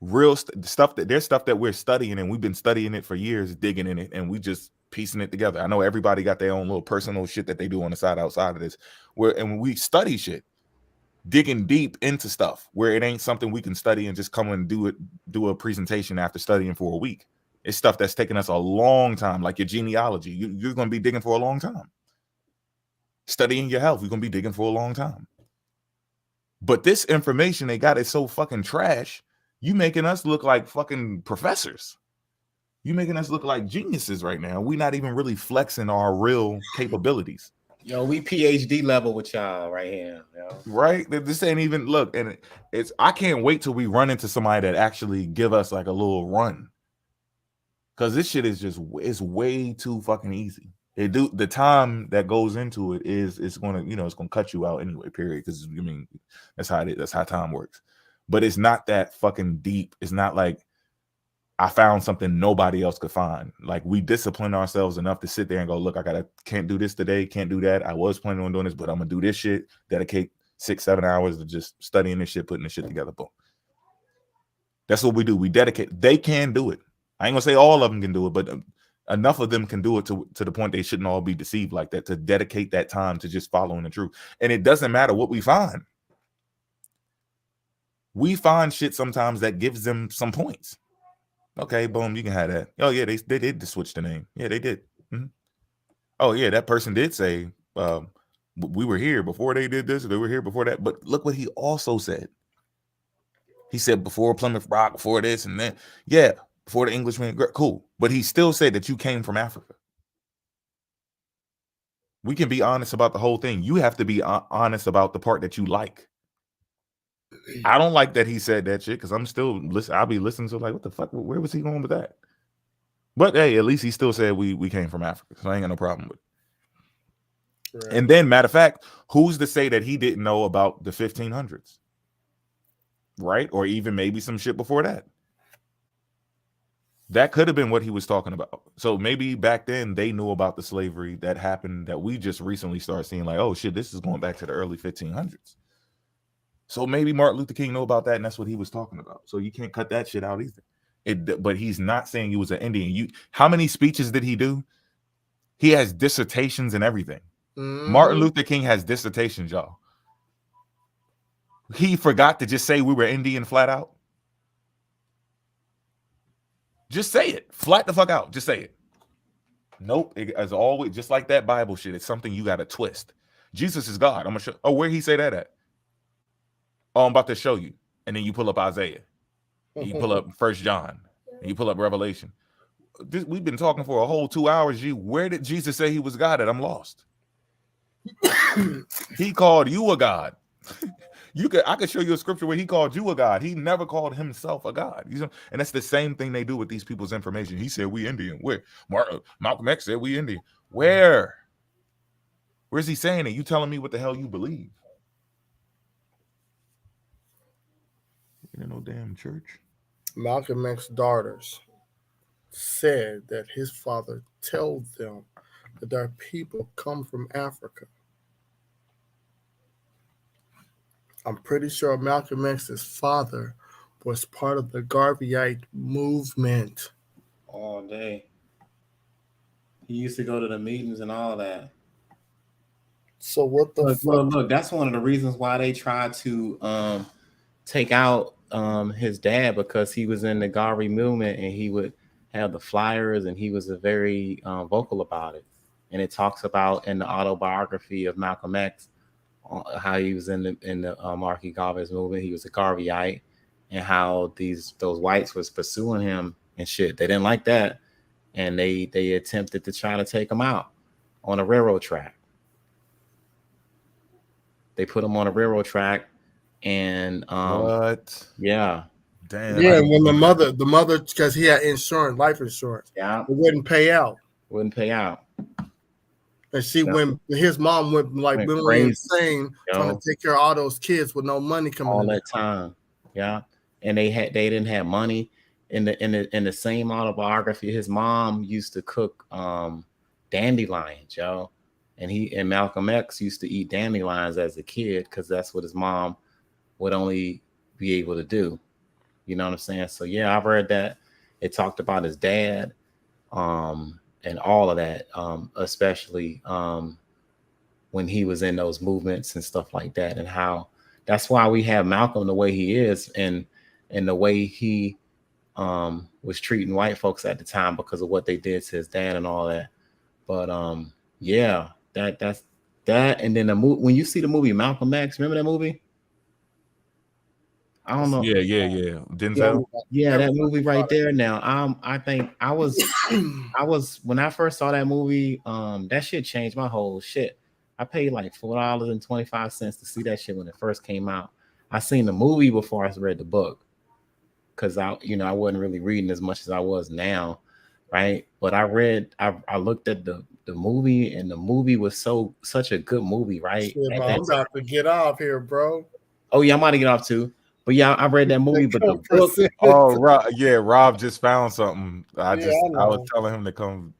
Real stuff that there's stuff that we're studying and we've been studying it for years, digging in it, and we just piecing it together. I know everybody got their own little personal shit that they do on the side outside of this. And we study shit, digging deep into stuff where it ain't something we can study and just come and do a presentation after studying for a week. It's stuff that's taken us a long time, like your genealogy. You're going to be digging for a long time. Studying your health, you're going to be digging for a long time. But this information they got is so fucking trash. You making us look like fucking professors. You making us look like geniuses right now. We're not even really flexing our real capabilities. Yo, we PhD level with y'all right here. Yo. Right? This ain't even, look, and it's, I can't wait till we run into somebody that actually give us like a little run. Because this shit is just, it's way too fucking easy. The time that goes into it it's gonna, you know, it's gonna cut you out anyway, period. Because I mean, that's how it is, that's how time works. But it's not that fucking deep. It's not like I found something nobody else could find. Like, we discipline ourselves enough to sit there and go, look, can't do this today, can't do that. I was planning on doing this, but I'm gonna do this shit, dedicate 6-7 hours to just studying this shit, putting this shit together. Boom. That's what we do. We dedicate. They can do it. I ain't gonna say all of them can do it, but enough of them can do it to the point they shouldn't all be deceived like that, to dedicate that time to just following the truth. And it doesn't matter what we find. We find shit sometimes that gives them some points. Okay, boom, you can have that. Oh yeah, they did switch the name. Yeah, they did. Mm-hmm. Oh yeah, that person did say we were here before they did this. They were here before that. But look what he also said. He said before Plymouth Rock, before this and then, yeah, before the Englishmen. Cool, but he still said that you came from Africa. We can be honest about the whole thing. You have to be honest about the part that you like. I don't like that he said that shit because I'm still listening. I'll be listening to like, what the fuck? Where was he going with that? But hey, at least he still said we came from Africa, so I ain't got no problem with it. Right. And then, matter of fact, who's to say that he didn't know about the 1500s? Right? Or even maybe some shit before that. That could have been what he was talking about. So maybe back then they knew about the slavery that happened that we just recently started seeing, like, oh shit, this is going back to the early 1500s. So maybe Martin Luther King knew about that, and that's what he was talking about. So you can't cut that shit out either. But he's not saying he was an Indian. How many speeches did he do? He has dissertations and everything. Martin Luther King has dissertations, y'all. He forgot to just say we were Indian flat out. Just say it. Flat the fuck out. Just say it. Nope. As always, just like that Bible shit, it's something you got to twist. Jesus is God. I'm going to show. Oh, where he say that at? Oh, I'm about to show you. And then you pull up Isaiah. And you pull up 1 John. And you pull up Revelation. We've been talking for a whole 2 hours. Where did Jesus say he was God at? I'm lost. He called you a God. I could show you a scripture where he called you a God. He never called himself a God. And that's the same thing they do with these people's information. He said we Indian. Where? Malcolm X said we Indian. Where's he saying it? You telling me what the hell you believe? In no damn church. Malcolm X's daughters said that his father told them that their people come from Africa. I'm pretty sure Malcolm X's father was part of the Garveyite movement. All day. He used to go to the meetings and all that. So what the fuck? Look, that's one of the reasons why they tried to take out his dad, because he was in the Garvey movement and he would have the flyers and he was very vocal about it. And it talks about in the autobiography of Malcolm X how he was in the Marquis Garvey's movement. He was a Garveyite, and how those whites was pursuing him and shit. They didn't like that, and they attempted to try to take him out on a railroad track. They put him on a railroad track, and what? Yeah, damn. Yeah, when the mother, because he had insurance, life insurance. Yeah, it wouldn't pay out. And his mom went literally insane, trying to take care of all those kids with no money coming all in. that time. Yeah, and they didn't have money. In the same autobiography, his mom used to cook dandelions, yo, and Malcolm X used to eat dandelions as a kid because that's what his mom would only be able to do. You know what I'm saying? So yeah, I've read that. It talked about his dad, and all of that, especially when he was in those movements and stuff like that, and how that's why we have Malcolm the way he is, and the way he was treating white folks at the time because of what they did to his dad and all that. But yeah, that's that. And then when you see the movie Malcolm X, remember that movie? I don't know. Yeah. Denzel. Yeah, that movie right there. Now, I think I was when I first saw that movie, that shit changed my whole shit. I paid like $4.25 to see that shit when it first came out. I seen the movie before I read the book, because I wasn't really reading as much as I was now, right? But I looked at the movie, and the movie was such a good movie, right? Shit, bro, I'm about to get off here, bro. Oh yeah, I'm about to get off too. But yeah, I read that movie, but the book. Oh, Rob just found something. I was telling him to come.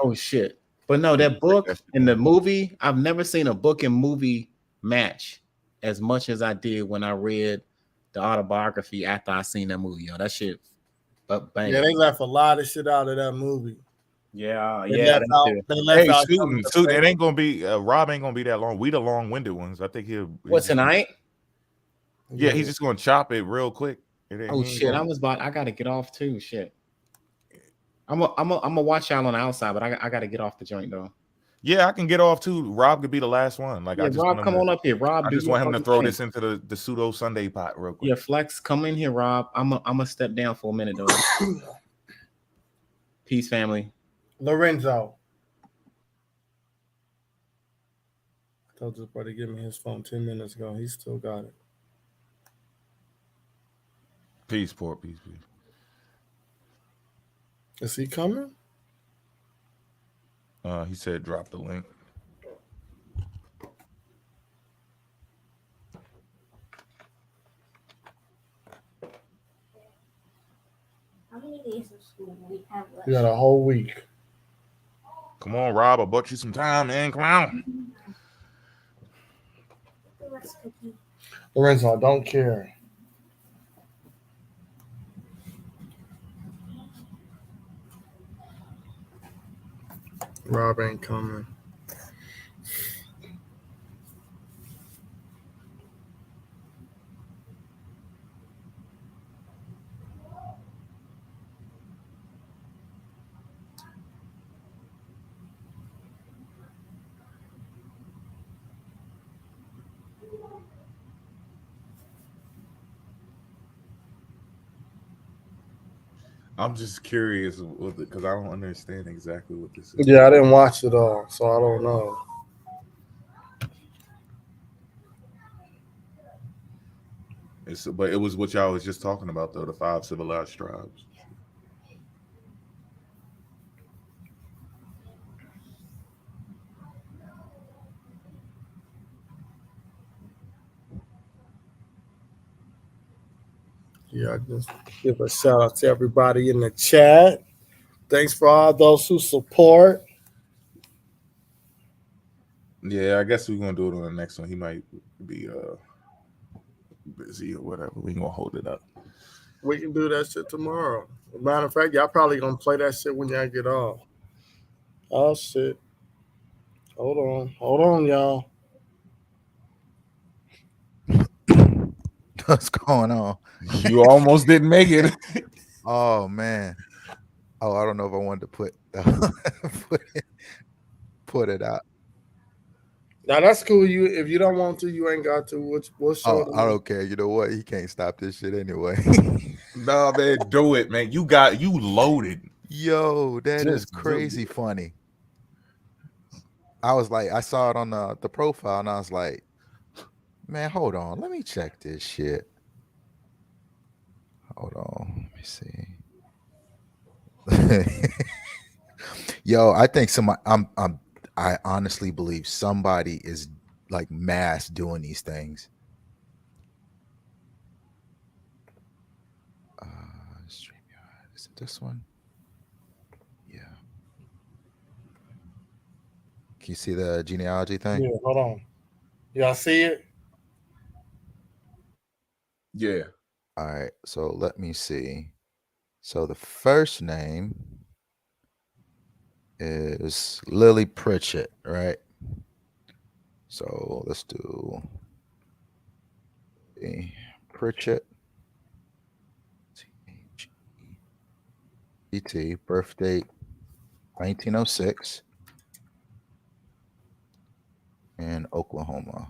Oh shit! But no, that book and the movie, I've never seen a book and movie match as much as I did when I read the autobiography after I seen that movie. Yo, that shit. Bang. Yeah, they left a lot of shit out of that movie. Yeah. Hey, Suit, it ain't gonna be Rob ain't gonna be that long. We the long-winded ones. I think he'll. What, tonight? Yeah, he's just gonna chop it real quick. Oh shit! I gotta get off too. Shit. I'm gonna watch y'all on the outside, but I gotta get off the joint though. Yeah, I can get off too. Rob could be the last one. Like, yeah, Rob, come on up here. Rob, I just want him to throw this into the pseudo Sunday pot real quick. Yeah, Flex, come in here, Rob. I'm gonna step down for a minute though. Peace, family. Lorenzo. I told this brother to give me his phone 10 minutes ago. He still got it. Peace, Port. Peace. Is he coming? He said drop the link. You got a whole week. Come on, Rob. I bought you some time, man. Come on. Lorenzo, I don't care. Rob ain't coming. I'm just curious because I don't understand exactly what this is. Yeah, I didn't watch it all, so I don't know. But it was what y'all was just talking about, though, the 5 civilized tribes. Yeah, just give a shout out to everybody in the chat. Thanks for all those who support. Yeah, I guess we're gonna do it on the next one. He might be busy or whatever. We ain't gonna hold it up. We can do that shit tomorrow. As a matter of fact, y'all probably gonna play that shit when y'all get off. Oh shit. Hold on, y'all. What's going on? You almost didn't make it. Oh man. Oh, I don't know if I wanted to put it out. Now that's cool. If you don't want to, you ain't got to. We'll show I don't care. You know what? He can't stop this shit anyway. No, man, do it, man. You loaded. Yo, that is crazy funny. I was like, I saw it on the profile, and I was like, man, hold on. Let me check this shit. Hold on. Let me see. Yo, I think I honestly believe somebody is like mass doing these things. StreamYard. Is it this one? Yeah. Can you see the genealogy thing? Yeah, hold on. Y'all see it? Yeah. All right. So let me see. So the first name is Lily Pritchett, right? So let's do Pritchett. T, birth date 1906 in Oklahoma.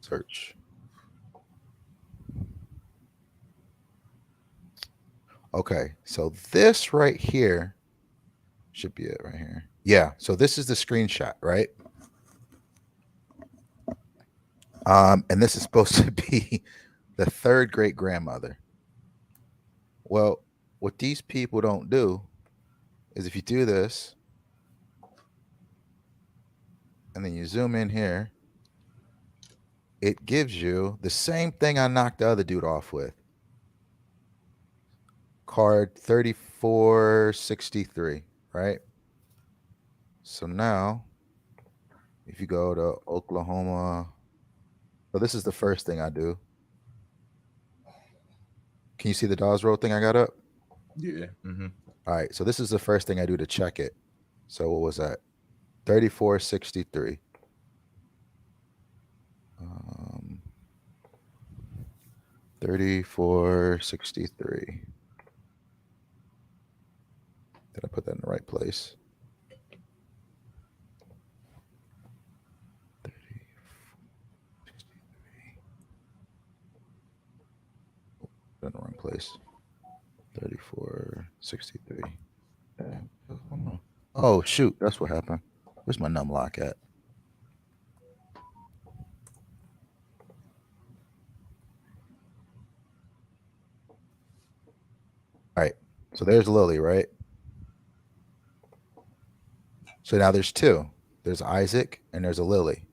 Search. Okay, so this right here should be it right here. Yeah, so this is the screenshot, right? And this is supposed to be the third great grandmother. Well, what these people don't do is if you do this and then you zoom in here, it gives you the same thing I knocked the other dude off with. Card 3463, right? So now, if you go to Oklahoma, so this is the first thing I do. Can you see the Dawes Road thing I got up? Yeah. Mm-hmm. All right, so this is the first thing I do to check it. So what was that? 3463. 3463. Did I put that in the right place? 3463. In the wrong place. 3463. Oh shoot, that's what happened. Where's my numlock at? All right, so there's Lily, right? So now there's two. There's Isaac and there's a Lily.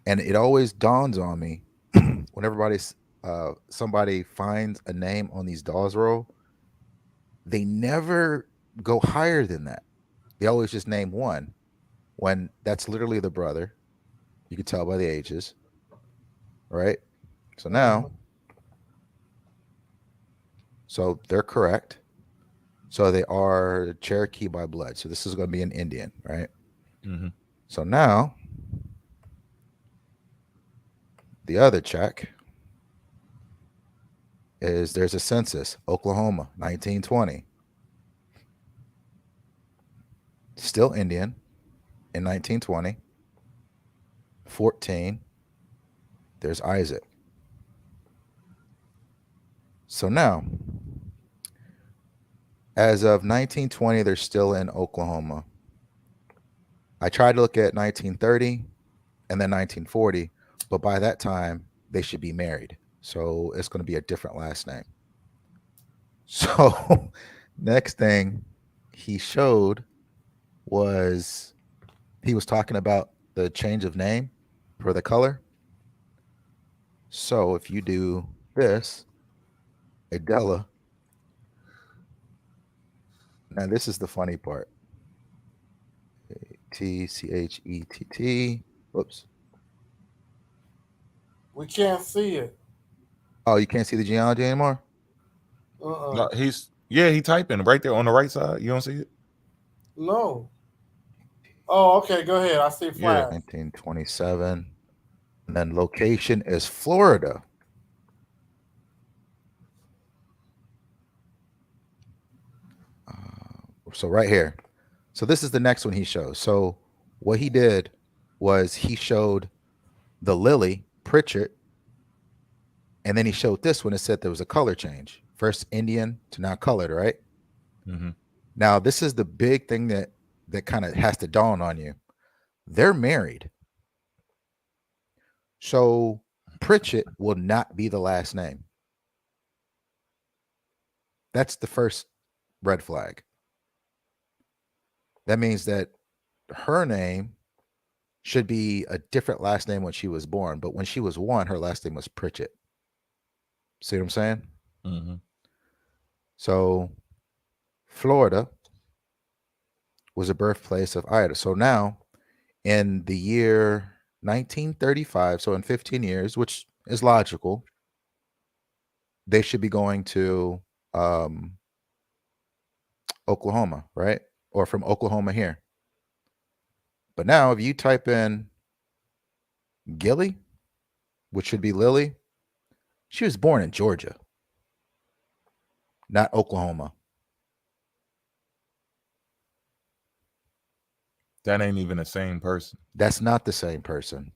And it always dawns on me when everybody's somebody finds a name on these dolls roll, they never go higher than that. They always just name one, when that's literally the brother. You can tell by the ages, right? So now, so they're correct. So they are Cherokee by blood. So this is going to be an Indian, right? Mm-hmm. So now, the other check is there's a census, Oklahoma, 1920. Still Indian in 1920. 14, there's Isaac. So now, as of 1920, they're still in Oklahoma. I tried to look at 1930 and then 1940, but by that time, they should be married. So it's going to be a different last name. So next thing he showed was he was talking about the change of name for the color. So if you do this, Adela, now this is the funny part. T-C-H-E-T-T. Whoops. We can't see it. Oh, you can't see the genealogy anymore? No, he typing right there on the right side. You don't see it? No. Oh, okay. Go ahead. I see flag. 1927. And then location is Florida. So right here. So this is the next one he shows. So what he did was he showed the Lily, Pritchett, and then he showed this one. It said there was a color change. First Indian to now colored, right? Mm-hmm. Now, this is the big thing that kind of has to dawn on you. They're married. So Pritchett will not be the last name. That's the first red flag. That means that her name should be a different last name when she was born. But when she was one, her last name was Pritchett. See what I'm saying? Mm-hmm. So Florida was the birthplace of Ida. So now in the year 1935, so in 15 years, which is logical, they should be going to Oklahoma, right? Or from Oklahoma here. But now if you type in Gilly, which should be Lily, she was born in Georgia, not Oklahoma. That ain't even the same person. That's not the same person.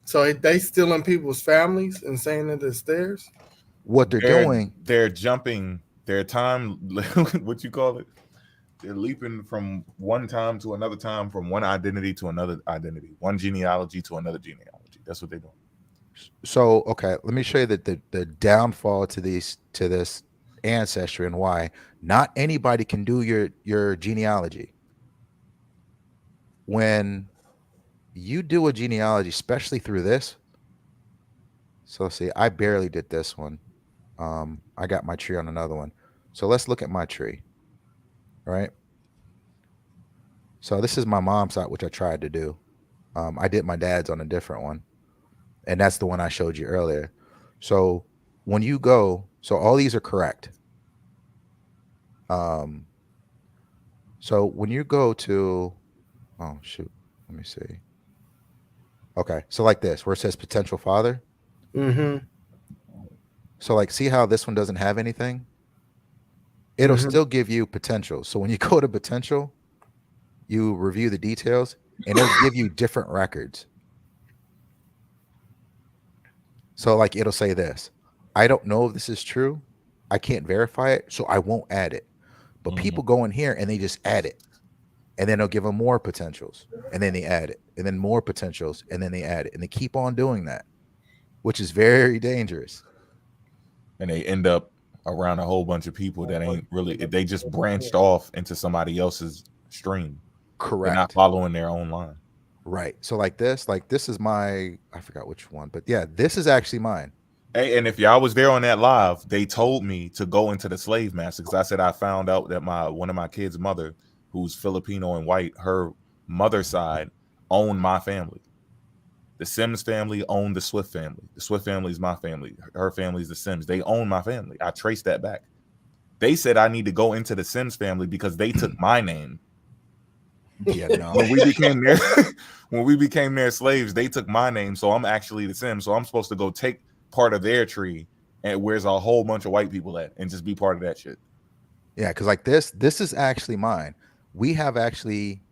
So they stealing people's families and saying that it's theirs? What they're doing, they're jumping their time, what you call it? They're leaping from one time to another time, from one identity to another identity, one genealogy to another genealogy. That's what they're doing. So, okay, let me show you the downfall to this ancestry and why not anybody can do your genealogy. When you do a genealogy, especially through this, so let's see, I barely did this one. I got my tree on another one. So let's look at my tree. All right. So this is my mom's side, which I tried to do. I did my dad's on a different one. And that's the one I showed you earlier. So when you go, so all these are correct. So when you go to, oh shoot, let me see. Okay, so like this, where it says potential father. Mm-hmm. So like, see how this one doesn't have anything? It'll still give you potential. So when you go to potential, you review the details, and it'll give you different records. So like, it'll say this, I don't know if this is true. I can't verify it, so I won't add it. But people go in here and they just add it. And then they'll give them more potentials. And then they add it. And then more potentials. And then they add it. And they keep on doing that, which is very dangerous. And they end up around a whole bunch of people that ain't really, they just branched off into somebody else's stream. Correct. They're not following their own line. Right. So like this is my, I forgot which one, but yeah, this is actually mine. Hey, and if y'all was there on that live, they told me to go into the slave master because I said I found out that one of my kids' mother, who's Filipino and white, her mother's side owned my family. The Sims family owned the Swift family. The Swift family is my family. Her family is the Sims. They own my family. I traced that back. They said I need to go into the Sims family because they took my name. Yeah, no. When we became their slaves, they took my name. So I'm actually the Sims. So I'm supposed to go take part of their tree and where's a whole bunch of white people at and just be part of that shit. Yeah, because like this is actually mine. We have actually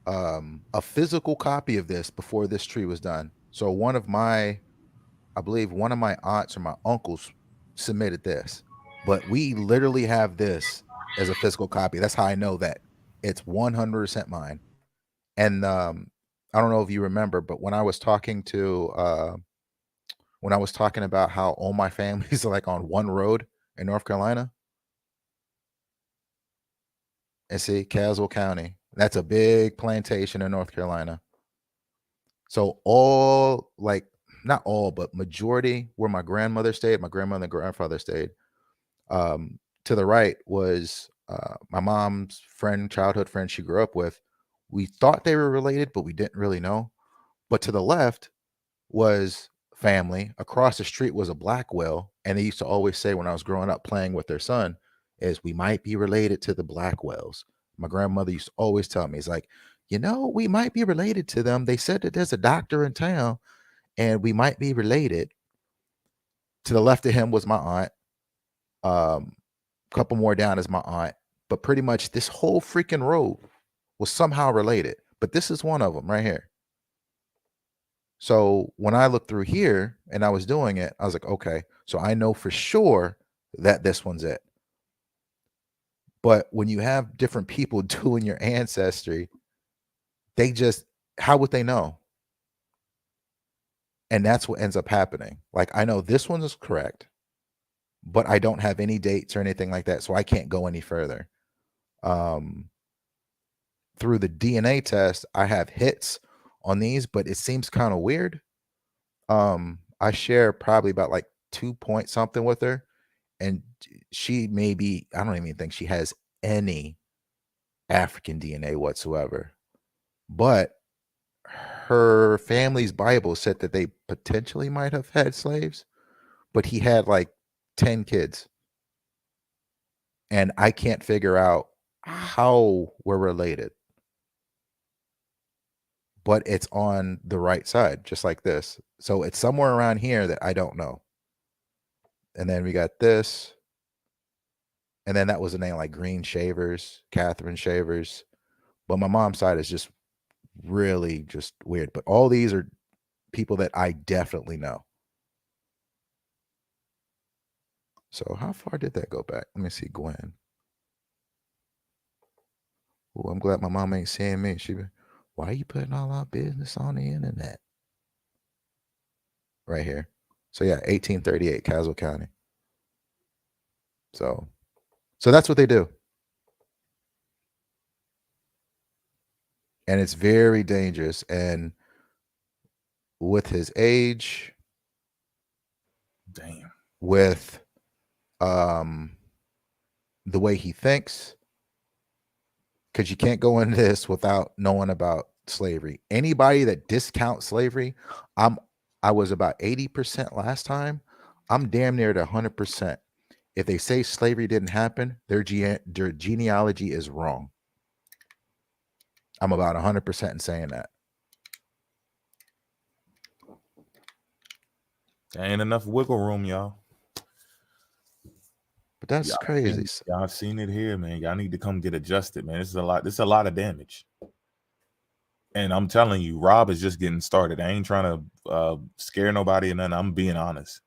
a physical copy of this before this tree was done. So I believe one of my aunts or my uncles submitted this, but we literally have this as a physical copy. That's how I know that it's 100% mine. And I don't know if you remember, but when I was talking about how all my families are like on one road in North Carolina, and see Caswell County, that's a big plantation in North Carolina. So all, like, not all, but majority where my grandmother stayed, my grandmother and grandfather stayed. To the right was my mom's friend, childhood friend she grew up with. We thought they were related, but we didn't really know. But to the left was family. Across the street was a Blackwell. And they used to always say when I was growing up playing with their son is we might be related to the Blackwells. My grandmother used to always tell me, it's like, we might be related to them. They said that there's a doctor in town and we might be related. To the left of him was my aunt. A couple more down is my aunt. But pretty much this whole freaking road was somehow related. But this is one of them right here. So when I looked through here and I was doing it, I was like, okay, so I know for sure that this one's it. But when you have different people doing your ancestry, how would they know? And that's what ends up happening. Like, I know this one is correct, but I don't have any dates or anything like that. So I can't go any further. Through the DNA test, I have hits on these, but it seems kind of weird. I share probably about like 2 point something with her, and she I don't even think she has any African DNA whatsoever. But her family's Bible said that they potentially might have had slaves, but he had like 10 kids. And I can't figure out how we're related. But it's on the right side, just like this. So it's somewhere around here that I don't know. And then we got this. And then that was a name like Green Shavers, Catherine Shavers. But my mom's side is just really just weird. But all these are people that I definitely know. So how far did that go back? Let me see, Gwen. Oh, I'm glad my mom ain't seeing me. Why are you putting all our business on the internet? Right here. So yeah, 1838, Caswell County. So that's what they do. And it's very dangerous. And with his age, damn, with the way he thinks, because you can't go into this without knowing about slavery. Anybody that discounts slavery, I was about 80% last time. I'm damn near to 100%. If they say slavery didn't happen, their genealogy is wrong. I'm about 100% in saying that. There ain't enough wiggle room, y'all. But that's crazy. Y'all seen it here, man. Y'all need to come get adjusted, man. This is a lot. This is a lot of damage. And I'm telling you, Rob is just getting started. I ain't trying to scare nobody or nothing. I'm being honest.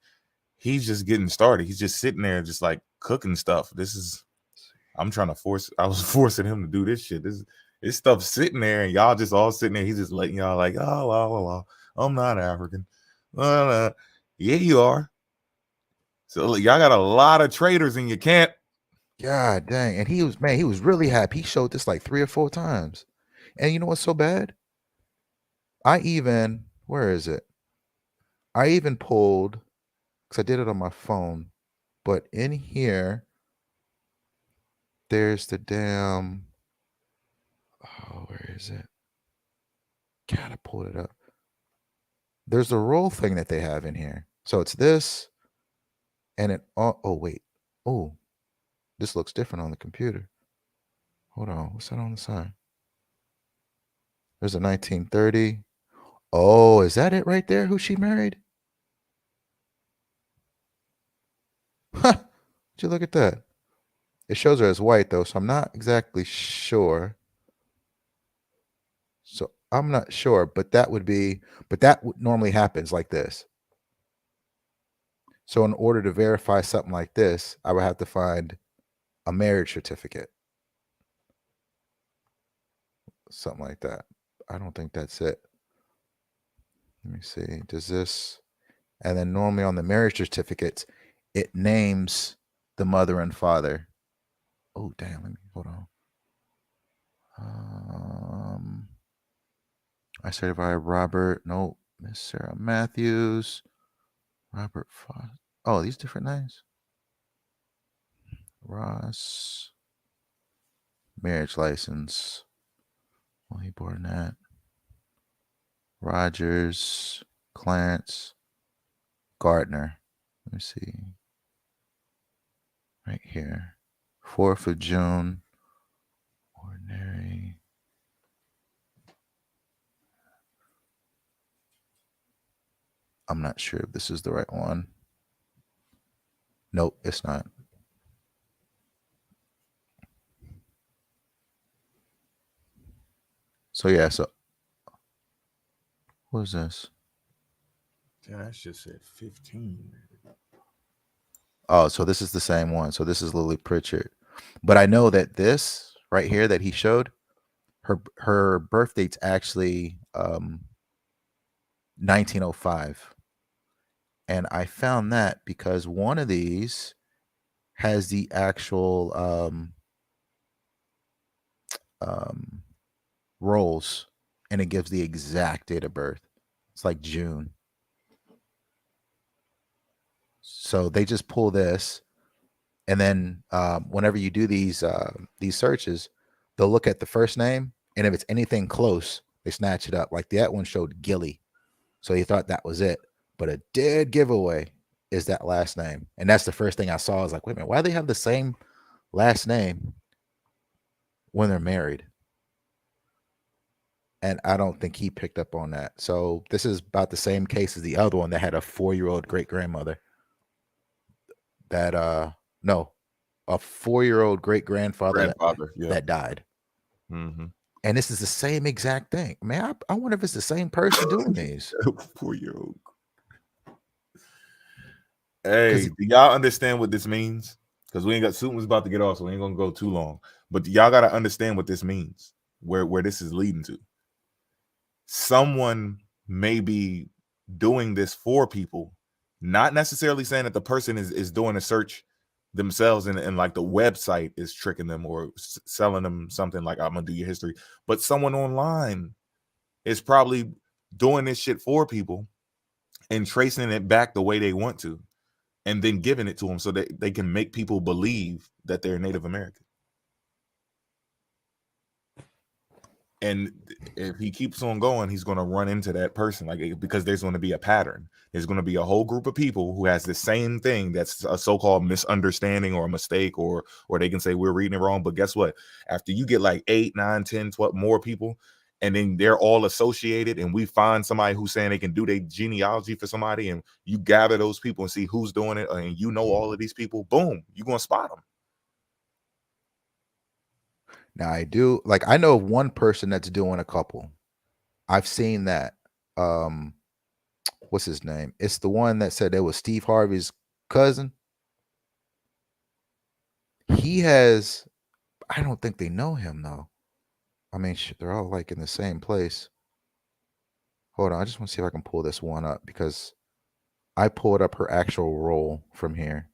He's just getting started. He's just sitting there just like cooking stuff. I was forcing him to do this shit. This stuff sitting there and y'all just all sitting there. He's just letting y'all like, oh, I'm not African. Yeah, you are. So y'all got a lot of traitors in your camp. God dang. And he was really happy. He showed this like 3 or 4 times. And you know what's so bad? where is it? I even pulled, because I did it on my phone, but in here, there's the damn, where is it? God, I pulled it up. There's the roll thing that they have in here. So it's this, and it, oh wait. Oh, this looks different on the computer. Hold on, what's that on the side? There's a 1930. Oh, is that it right there? Who she married? Huh. Would you look at that? It shows her as white though, so I'm not exactly sure. So I'm not sure, but that normally happens like this. So in order to verify something like this, I would have to find a marriage certificate. Something like that. I don't think that's it. Let me see. Does this, and then normally on the marriage certificates, it names the mother and father. Oh, damn. Let me hold on. I certify Robert. No, Miss Sarah Matthews. Robert Foss. Oh, these different names. Ross. Marriage license. Willie Barnett. Rogers. Clarence. Gardner. Let me see. Right here. 4th of June. Ordinary. I'm not sure if this is the right one. Nope, it's not. So yeah, so what is this? Yeah, that shit said 15. Oh, so this is the same one. So this is Lily Pritchard. But I know that this right here that he showed, her birth date's actually 1905. And I found that because one of these has the actual rolls, and it gives the exact date of birth. It's like June. So they just pull this, and then whenever you do these searches, they'll look at the first name, and if it's anything close, they snatch it up. Like that one showed Gilly, so he thought that was it. But a dead giveaway is that last name, and that's the first thing I saw. I was like, wait a minute, why do they have the same last name when they're married? And I don't think he picked up on that. So this is about the same case as the other one that had a 4-year-old great grandmother. That no, a 4-year-old great grandfather that died. Mm-hmm. And this is the same exact thing. Man, I wonder if it's the same person doing these. 4-year-old. Hey, do y'all understand what this means? Because we ain't got Suit was about to get off, so we ain't gonna go too long. But y'all gotta understand what this means, where this is leading to. Someone may be doing this for people, not necessarily saying that the person is doing a search themselves and like the website is tricking them or selling them something like, I'm gonna do your history, but someone online is probably doing this shit for people and tracing it back the way they want to, and then giving it to them so that they can make people believe that they're Native American. And if he keeps on going, he's going to run into that person, like, because there's going to be a pattern. There's going to be a whole group of people who has the same thing that's a so-called misunderstanding or a mistake, or they can say we're reading it wrong. But guess what? After you get like 8, 9, 10, 12 more people, and then they're all associated, and we find somebody who's saying they can do their genealogy for somebody, and you gather those people and see who's doing it, and you know all of these people, boom, you're going to spot them. Now I do, like, I know of one person that's doing a couple. I've seen that. What's his name? It's the one that said it was Steve Harvey's cousin. He has, I don't think they know him though. I mean, they're all like in the same place. Hold on, I just want to see if I can pull this one up because I pulled up her actual role from here.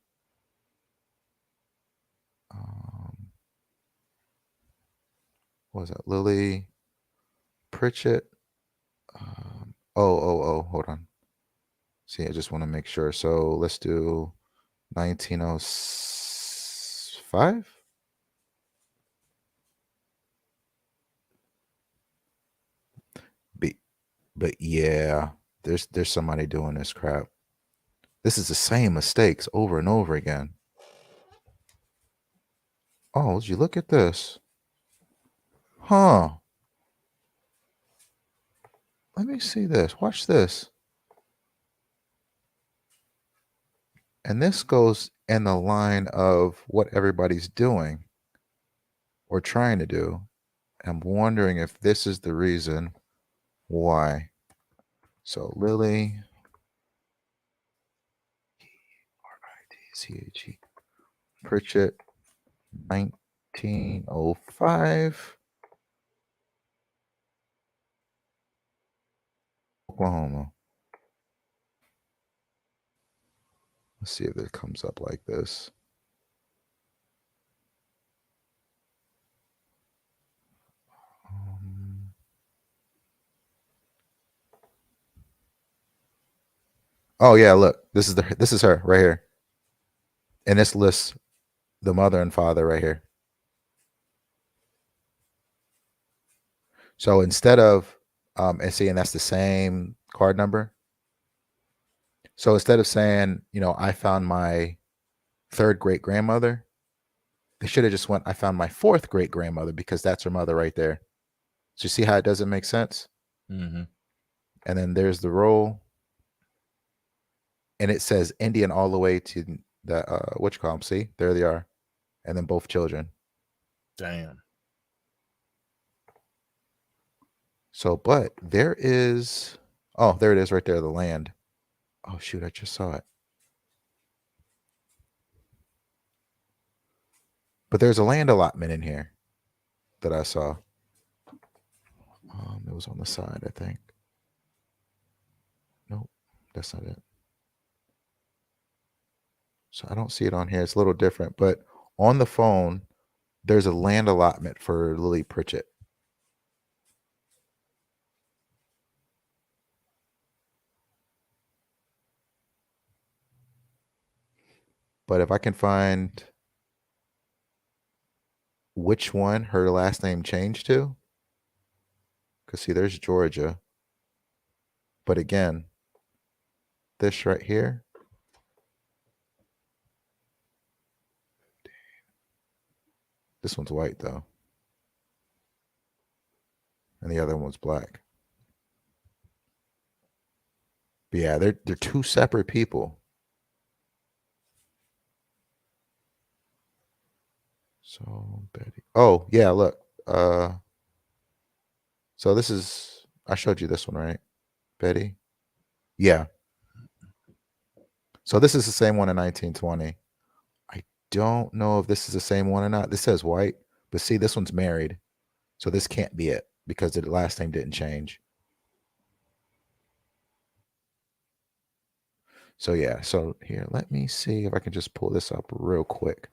What was that? Lily Pritchett. Hold on. See, I just want to make sure. So let's do 1905. But yeah, there's somebody doing this crap. This is the same mistakes over and over again. Oh, did you look at this? Huh. Let me see this. Watch this. And this goes in the line of what everybody's doing or trying to do. I'm wondering if this is the reason why. So Lily, R-I-T-C-H-E, Pritchett, 1905, Oklahoma. Let's see if it comes up like this. Oh yeah, look, this is her right here. And this lists the mother and father right here. So instead of and seeing that's the same card number. So instead of saying, I found my third great grandmother, they should have just went, I found my fourth great grandmother, because that's her mother right there. So you see how it doesn't make sense? Mm-hmm. And then there's the roll. And it says Indian all the way to the what you call them. See, there they are. And then both children. Damn. So, but there is, there it is right there, the land. Oh shoot, I just saw it. But there's a land allotment in here that I saw. It was on the side, I think. Nope, that's not it. So I don't see it on here. It's a little different, but on the phone, there's a land allotment for Lily Pritchett. But if I can find which one her last name changed to, because see, there's Georgia. But again, this right here. This one's white though. And the other one's black. But yeah, they're two separate people. So Betty. Oh, yeah, look. So this is, I showed you this one, right? Betty. Yeah. So this is the same one in 1920. I don't know if this is the same one or not. This says white, but see, this one's married. So this can't be it because the last name didn't change. So yeah, so here, let me see if I can just pull this up real quick.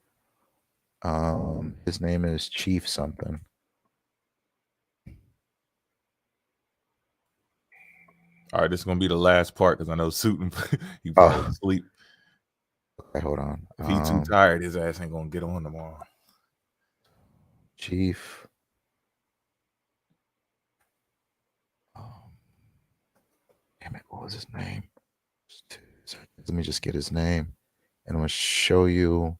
His name is Chief something. All right, this is gonna be the last part because I know Suitin he probably asleep. Okay, hold on. If he's too tired, his ass ain't gonna get on tomorrow. Chief. Damn it, what was his name? Let me just get his name. And I'm gonna show you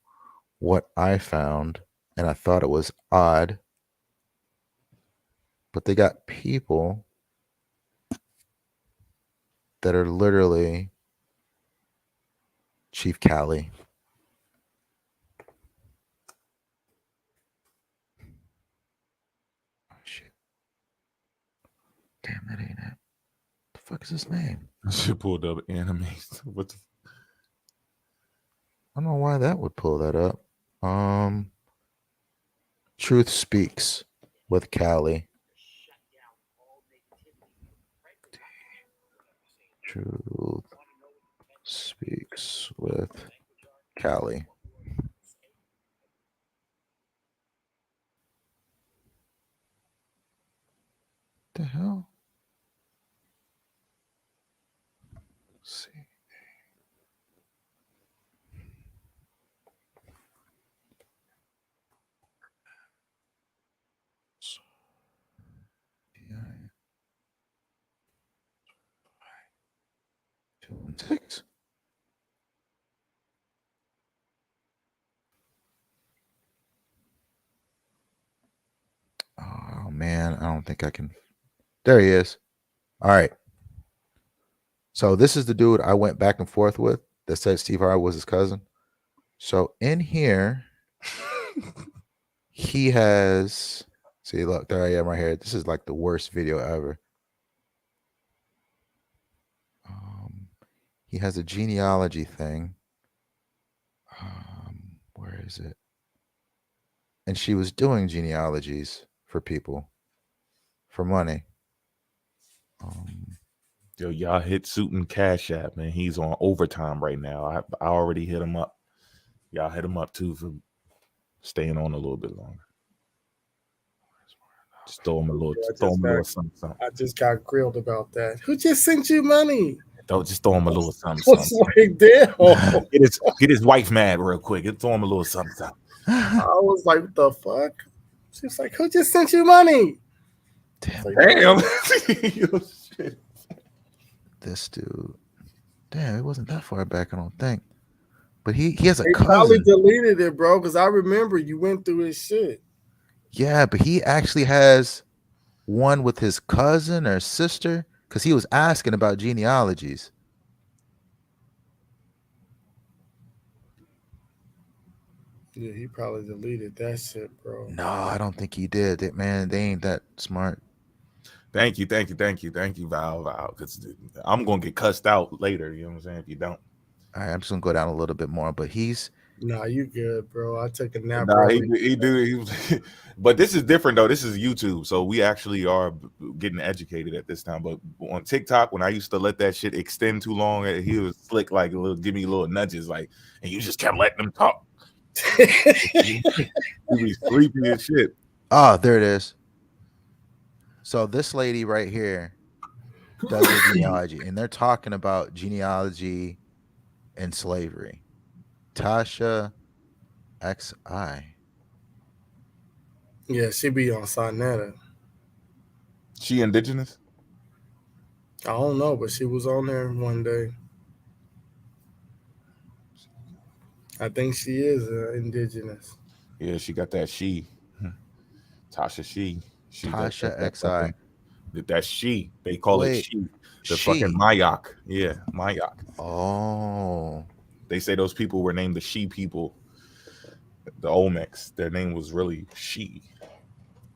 what I found. And I thought it was odd. But they got people that are literally Chief Cali. Oh, shit. Damn, that ain't it. The fuck is his name? She pulled up enemies. What the? I don't know why that would pull that up. Truth Speaks with Cali. Truth Speaks with Cali. The hell? 6. Oh man, I don't think I can. There he is. All right. So this is the dude I went back and forth with that said Steve Harvey was his cousin. So in here, he has. See, look, there I am right here. This is like the worst video ever. He has a genealogy thing. Where is it? And she was doing genealogies for people for money. Yo, y'all hit Suitin' Cash App, man. He's on overtime right now. I already hit him up. Y'all hit him up too for staying on a little bit longer. Just throw him a little, something. I just got grilled about that. Who just sent you money? Don't just throw him a little something. What's like damn? Get his wife mad real quick. Throw him a little something. I was like, what the fuck? She's like, who just sent you money? Damn. This dude. Damn, it wasn't that far back, I don't think. But he has a He cousin. probably deleted it, bro, because I remember you went through his shit. Yeah, but he actually has one with his cousin or sister because he was asking about genealogies. Yeah, he probably deleted that shit, bro. No, I don't think he did. Man, they ain't that smart. Thank you, Val. Because I'm gonna get cussed out later. You know what I'm saying? If you don't. All right, I'm just gonna go down a little bit more, but he's. Nah, you good, bro. I took a nap. Nah, he do. But this is different though. This is YouTube, so we actually are getting educated at this time. But on TikTok, when I used to let that shit extend too long, he was slick, like give me little nudges, like, and you just kept letting him talk. He be sleepy as shit. Oh, there it is. So this lady right here does a genealogy, and they're talking about genealogy and slavery. Tasha XI. Yeah, she be on Sonetta. She indigenous? I don't know, but she was on there one day. I think she is indigenous. Yeah, she got that she. Tasha she. Tasha XI. That's she. They call it she. The fucking Mayak. Yeah, Mayak. Oh. They say those people were named the she people. The Olmecs. Their name was really she.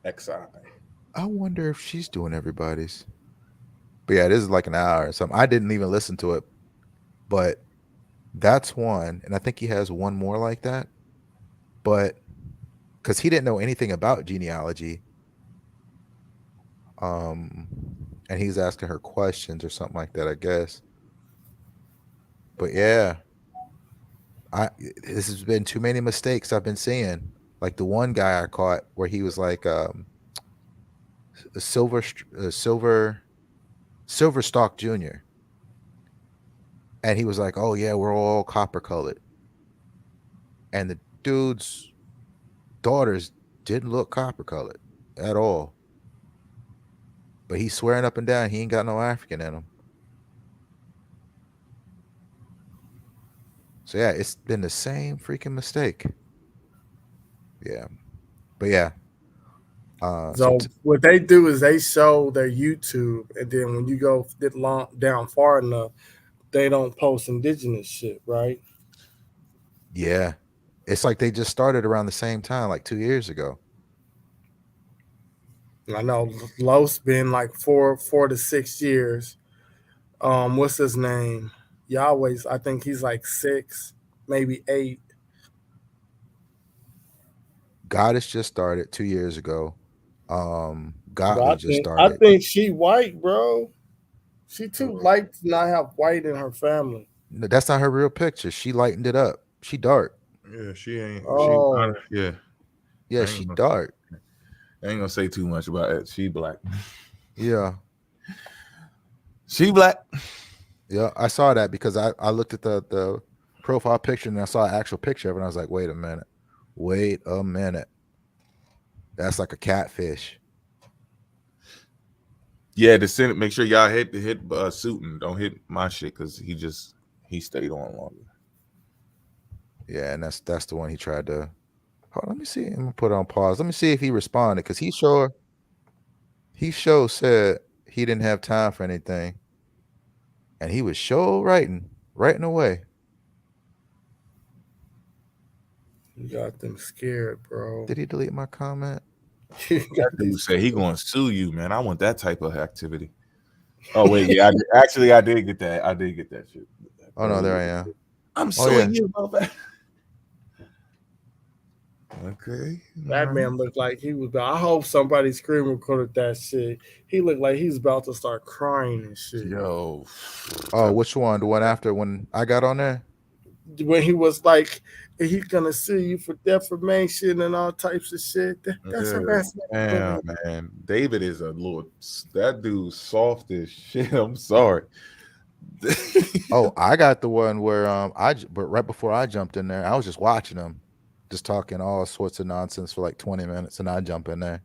XI. I wonder if she's doing everybody's. But yeah, this is like an hour or something. I didn't even listen to it. But that's one. And I think he has one more like that. But because he didn't know anything about genealogy. And he's asking her questions or something like that, I guess. But yeah, this has been too many mistakes I've been seeing. Like the one guy I caught where he was like Silver Stalk Jr. And he was like, oh yeah, we're all copper colored. And the dude's daughters didn't look copper colored at all. But he's swearing up and down he ain't got no African in him. So yeah, it's been the same freaking mistake. Yeah. But yeah. So what they do is they show their YouTube, and then when you go down far enough, they don't post indigenous shit, right? Yeah. It's like they just started around the same time, like 2 years ago. I know Los been like 4 to 6 years. What's his name? Yahweh's, I think he's like 6, maybe 8. Goddess just started 2 years ago. Godly just started. I think she white, bro. She too light to not have white in her family. No, that's not her real picture. She lightened it up. She dark. Yeah, she ain't. Oh. Yeah, she dark. I ain't gonna say too much about it. She black. Yeah. She black. Yeah, I saw that because I looked at the profile picture and I saw an actual picture of it and I was like, wait a minute. That's like a catfish. Yeah, the Senate. Make sure y'all hit Suiton. Don't hit my shit because he stayed on longer. Yeah, and that's the one he tried to. Hold on, let me see. I'm gonna put it on pause. Let me see if he responded because he sure said he didn't have time for anything, and he was sure writing away. You got them scared, bro. Did he delete my comment? That dude said he gonna sue you, man. I want that type of activity. Oh wait, yeah. I did get that. I did get that shit. Oh no, there I am. I'm suing you about that. Okay. That man looked like he was. I hope somebody screen recorded that shit. He looked like he's about to start crying and shit. Yo. Oh, which one? The one after when I got on there? When he was like, he's gonna sue you for defamation and all types of shit. That's harassment. Damn, man. David is that dude's soft as shit. I'm sorry. Oh, I got the one where but right before I jumped in there, I was just watching him, just talking all sorts of nonsense for like 20 minutes, and I jump in there.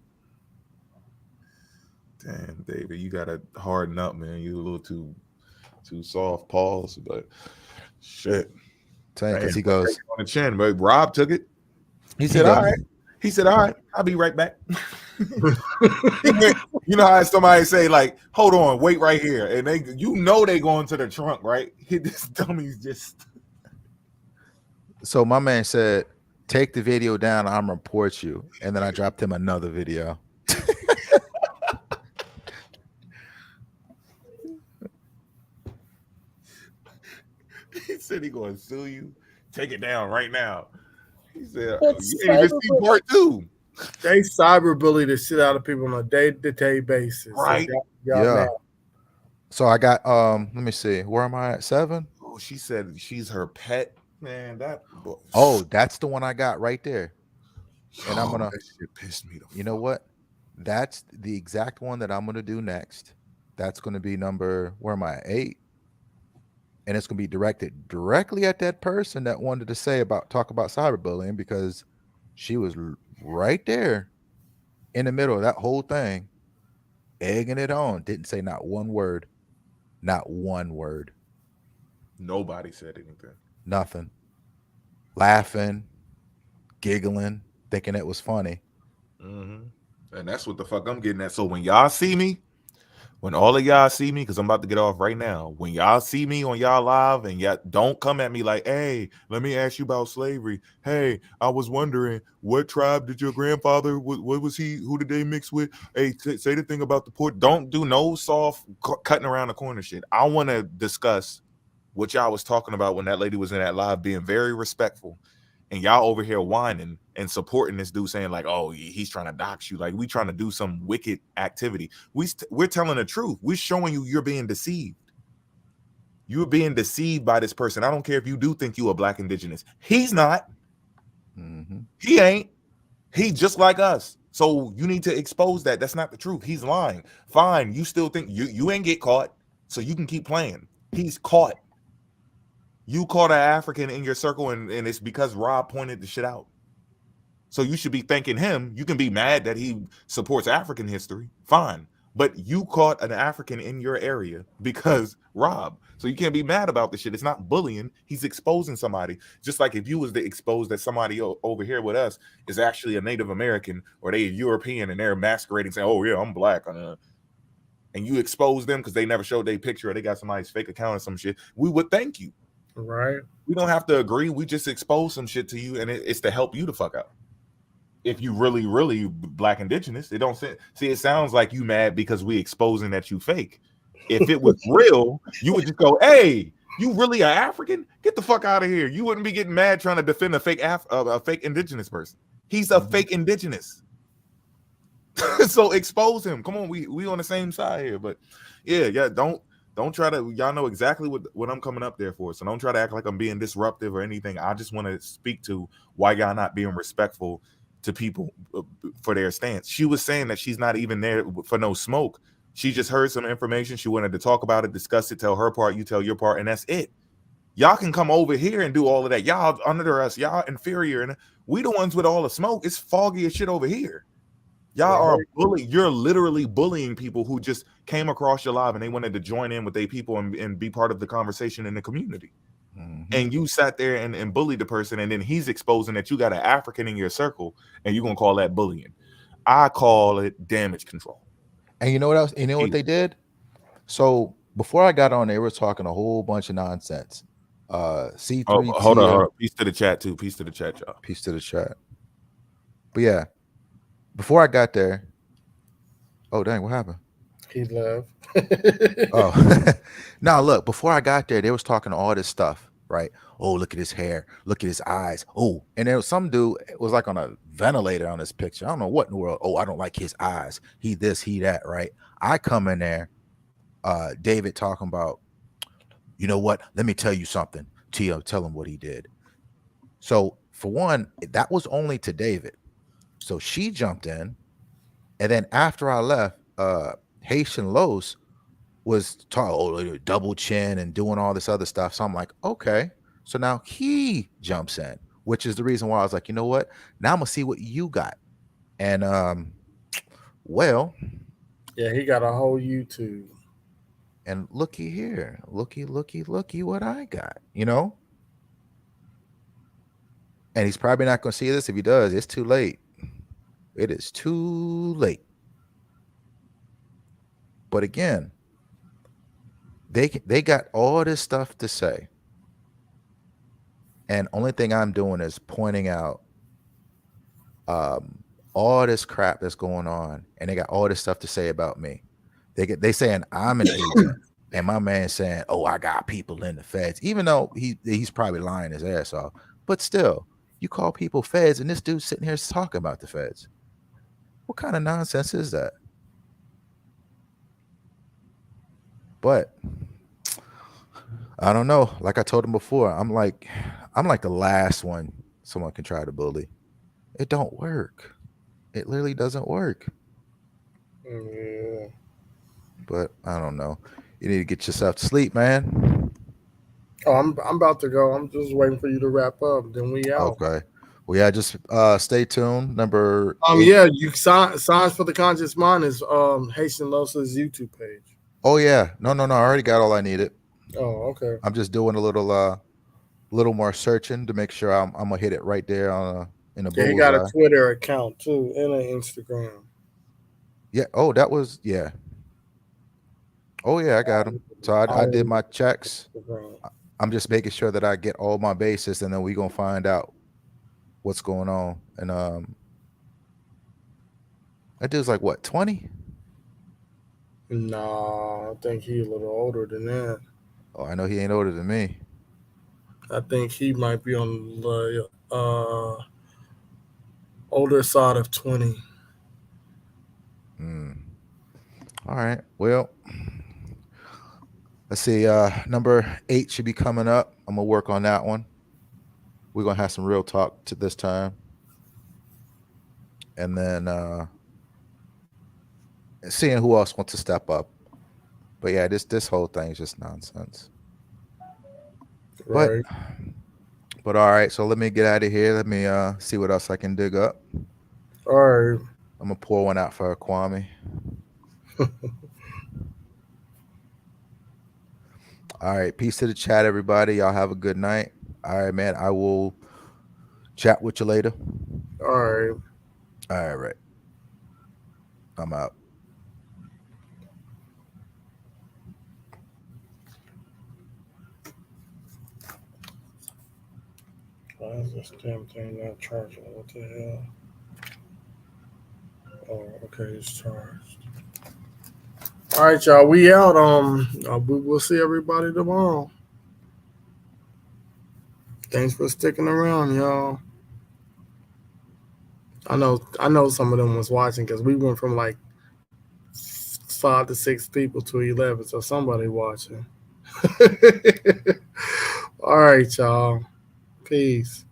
Damn, David, you gotta harden up, man. You a little too soft. Pause, but shit. Because he goes on the chin, but Rob took it. He said, "All right." He said, "All right, I'll be right back." You know how somebody say, like, "Hold on, wait right here," and they going to the trunk, right? This dummy's just. So my man said, "Take the video down. I'm gonna report you," and then I dropped him another video. He said he going to sue you. Take it down right now. He said, "You ain't even see part 2." They cyberbully the shit out of people on a day-to-day basis. Right. So yeah. So I got let me see. Where am I at? 7? Oh, she said she's her pet. Man, that's the one I got right there. And I'm gonna that shit pissed me you know what? That's the exact one that I'm gonna do next. That's gonna be number, where am I at? 8. And it's gonna be directed directly at that person that wanted to talk about cyberbullying, because she was right there in the middle of that whole thing, egging it on. Didn't say not one word. Not one word. Nobody said anything. Nothing. Laughing, giggling, thinking it was funny. Mm-hmm. And that's what the fuck I'm getting at. So when y'all see me, when all of y'all see me, because I'm about to get off right now, when y'all see me on y'all live, and y'all don't come at me like, "Hey, let me ask you about slavery. Hey, I was wondering, what tribe did your grandfather, what was he, who did they mix with? Hey, say the thing about the port." Don't do no soft cutting around the corner shit. I want to discuss what y'all was talking about when that lady was in that live, being very respectful. And y'all over here whining and supporting this dude, saying like, "Oh, he's trying to dox you." Like we trying to do some wicked activity. We're telling the truth. We're showing you you're being deceived. You're being deceived by this person. I don't care if you do think you a black indigenous. He's not. Mm-hmm. He ain't. He just like us. So you need to expose that. That's not the truth. He's lying. Fine. You still think you ain't get caught, so you can keep playing. He's caught. You caught an African in your circle, and it's because Rob pointed the shit out. So you should be thanking him. You can be mad that he supports African history. Fine. But you caught an African in your area because Rob. So you can't be mad about the shit. It's not bullying. He's exposing somebody. Just like if you was to expose that somebody over here with us is actually a Native American, or they European, and they're masquerading saying, "Oh yeah, I'm black," and you expose them because they never showed their picture, or they got somebody's fake account or some shit, we would thank you. Right. We don't have to agree. We just expose some shit to you, and it's to help you the fuck out. If you really, really black indigenous, it don't see. It sounds like you mad because we exposing that you fake. If it was real, you would just go, "Hey, you really are African? Get the fuck out of here." You wouldn't be getting mad trying to defend a fake indigenous person. He's a fake indigenous. So expose him. Come on, we on the same side here. But yeah, don't try to, y'all know exactly what I'm coming up there for. So don't try to act like I'm being disruptive or anything. I just want to speak to why y'all not being respectful to people for their stance. She was saying that she's not even there for no smoke. She just heard some information. She wanted to talk about it, discuss it, tell her part, you tell your part, and that's it. Y'all can come over here and do all of that. Y'all under us, y'all inferior, and we the ones with all the smoke. It's foggy as shit over here. Y'all are bullying. You're literally bullying people who just came across your live and they wanted to join in with their people and be part of the conversation in the community. Mm-hmm. And you sat there and bullied the person, and then he's exposing that you got an African in your circle, and you're gonna call that bullying. I call it damage control. And you know what else? You know what they did? So before I got on, they were talking a whole bunch of nonsense. C3. Oh, hold on. Peace to the chat too. Peace to the chat, y'all. Peace to the chat. But yeah, before I got there, oh dang, what happened? He left. Oh, now look, before I got there, they was talking all this stuff, right? Oh, look at his hair, look at his eyes. Oh, and there was some dude, it was like on a ventilator on this picture. I don't know what in the world. Oh, I don't like his eyes. He this, he that, right? I come in there, David talking about, you know what? Let me tell you something. Tell him what he did. So for one, that was only to David. So she jumped in, and then after I left, Haitian Los was talking double chin and doing all this other stuff. So I'm like, okay. So now he jumps in, which is the reason why I was like, you know what? Now I'm gonna see what you got. And well, yeah, he got a whole YouTube. And looky here, looky what I got, you know? And he's probably not gonna see this. If he does, it's too late. It is too late. But again, they got all this stuff to say. And only thing I'm doing is pointing out all this crap that's going on, and they got all this stuff to say about me. They saying I'm an agent, and my man saying, "Oh, I got people in the feds," even though he's probably lying his ass off. But still, you call people feds, and this dude's sitting here talking about the feds. What kind of nonsense is that? But I don't know. Like I told him before, I'm like the last one someone can try to bully. It don't work. It literally doesn't work. Yeah. But I don't know. You need to get yourself to sleep, man. Oh, I'm about to go. I'm just waiting for you to wrap up. Then we out. Okay. Well, yeah, just stay tuned. Number 8. Yeah, you Signs for the Conscious Mind is Haitian Los's YouTube page. Oh yeah. No. I already got all I needed. Oh, okay. I'm just doing a little more searching to make sure I'm gonna hit it right there on in the bullseye. He got a Twitter account too and an Instagram. Yeah. Oh, that was yeah. Oh yeah, I got him. So I did my checks. I'm just making sure that I get all my bases, and then we gonna find out what's going on. And that dude's like what, 20? No, I think he's a little older than that. Oh, I know he ain't older than me. I think he might be on the older side of 20. All right. Well, let's see. Number 8 should be coming up. I'm gonna work on that one. We're gonna have some real talk to this time, and then seeing who else wants to step up. But yeah, this whole thing is just nonsense. Right. But all right. So let me get out of here. Let me see what else I can dig up. All right. I'm gonna pour one out for Kwame. All right. Peace to the chat, everybody. Y'all have a good night. All right, man. I will chat with you later. All right. All right. I'm out. Why is this damn thing not charging? What the hell? Oh, okay, it's charged. All right, y'all. We out. We'll see everybody tomorrow. Thanks for sticking around, y'all. I know some of them was watching because we went from like 5 to 6 people to 11, so somebody watching. All right, y'all. Peace.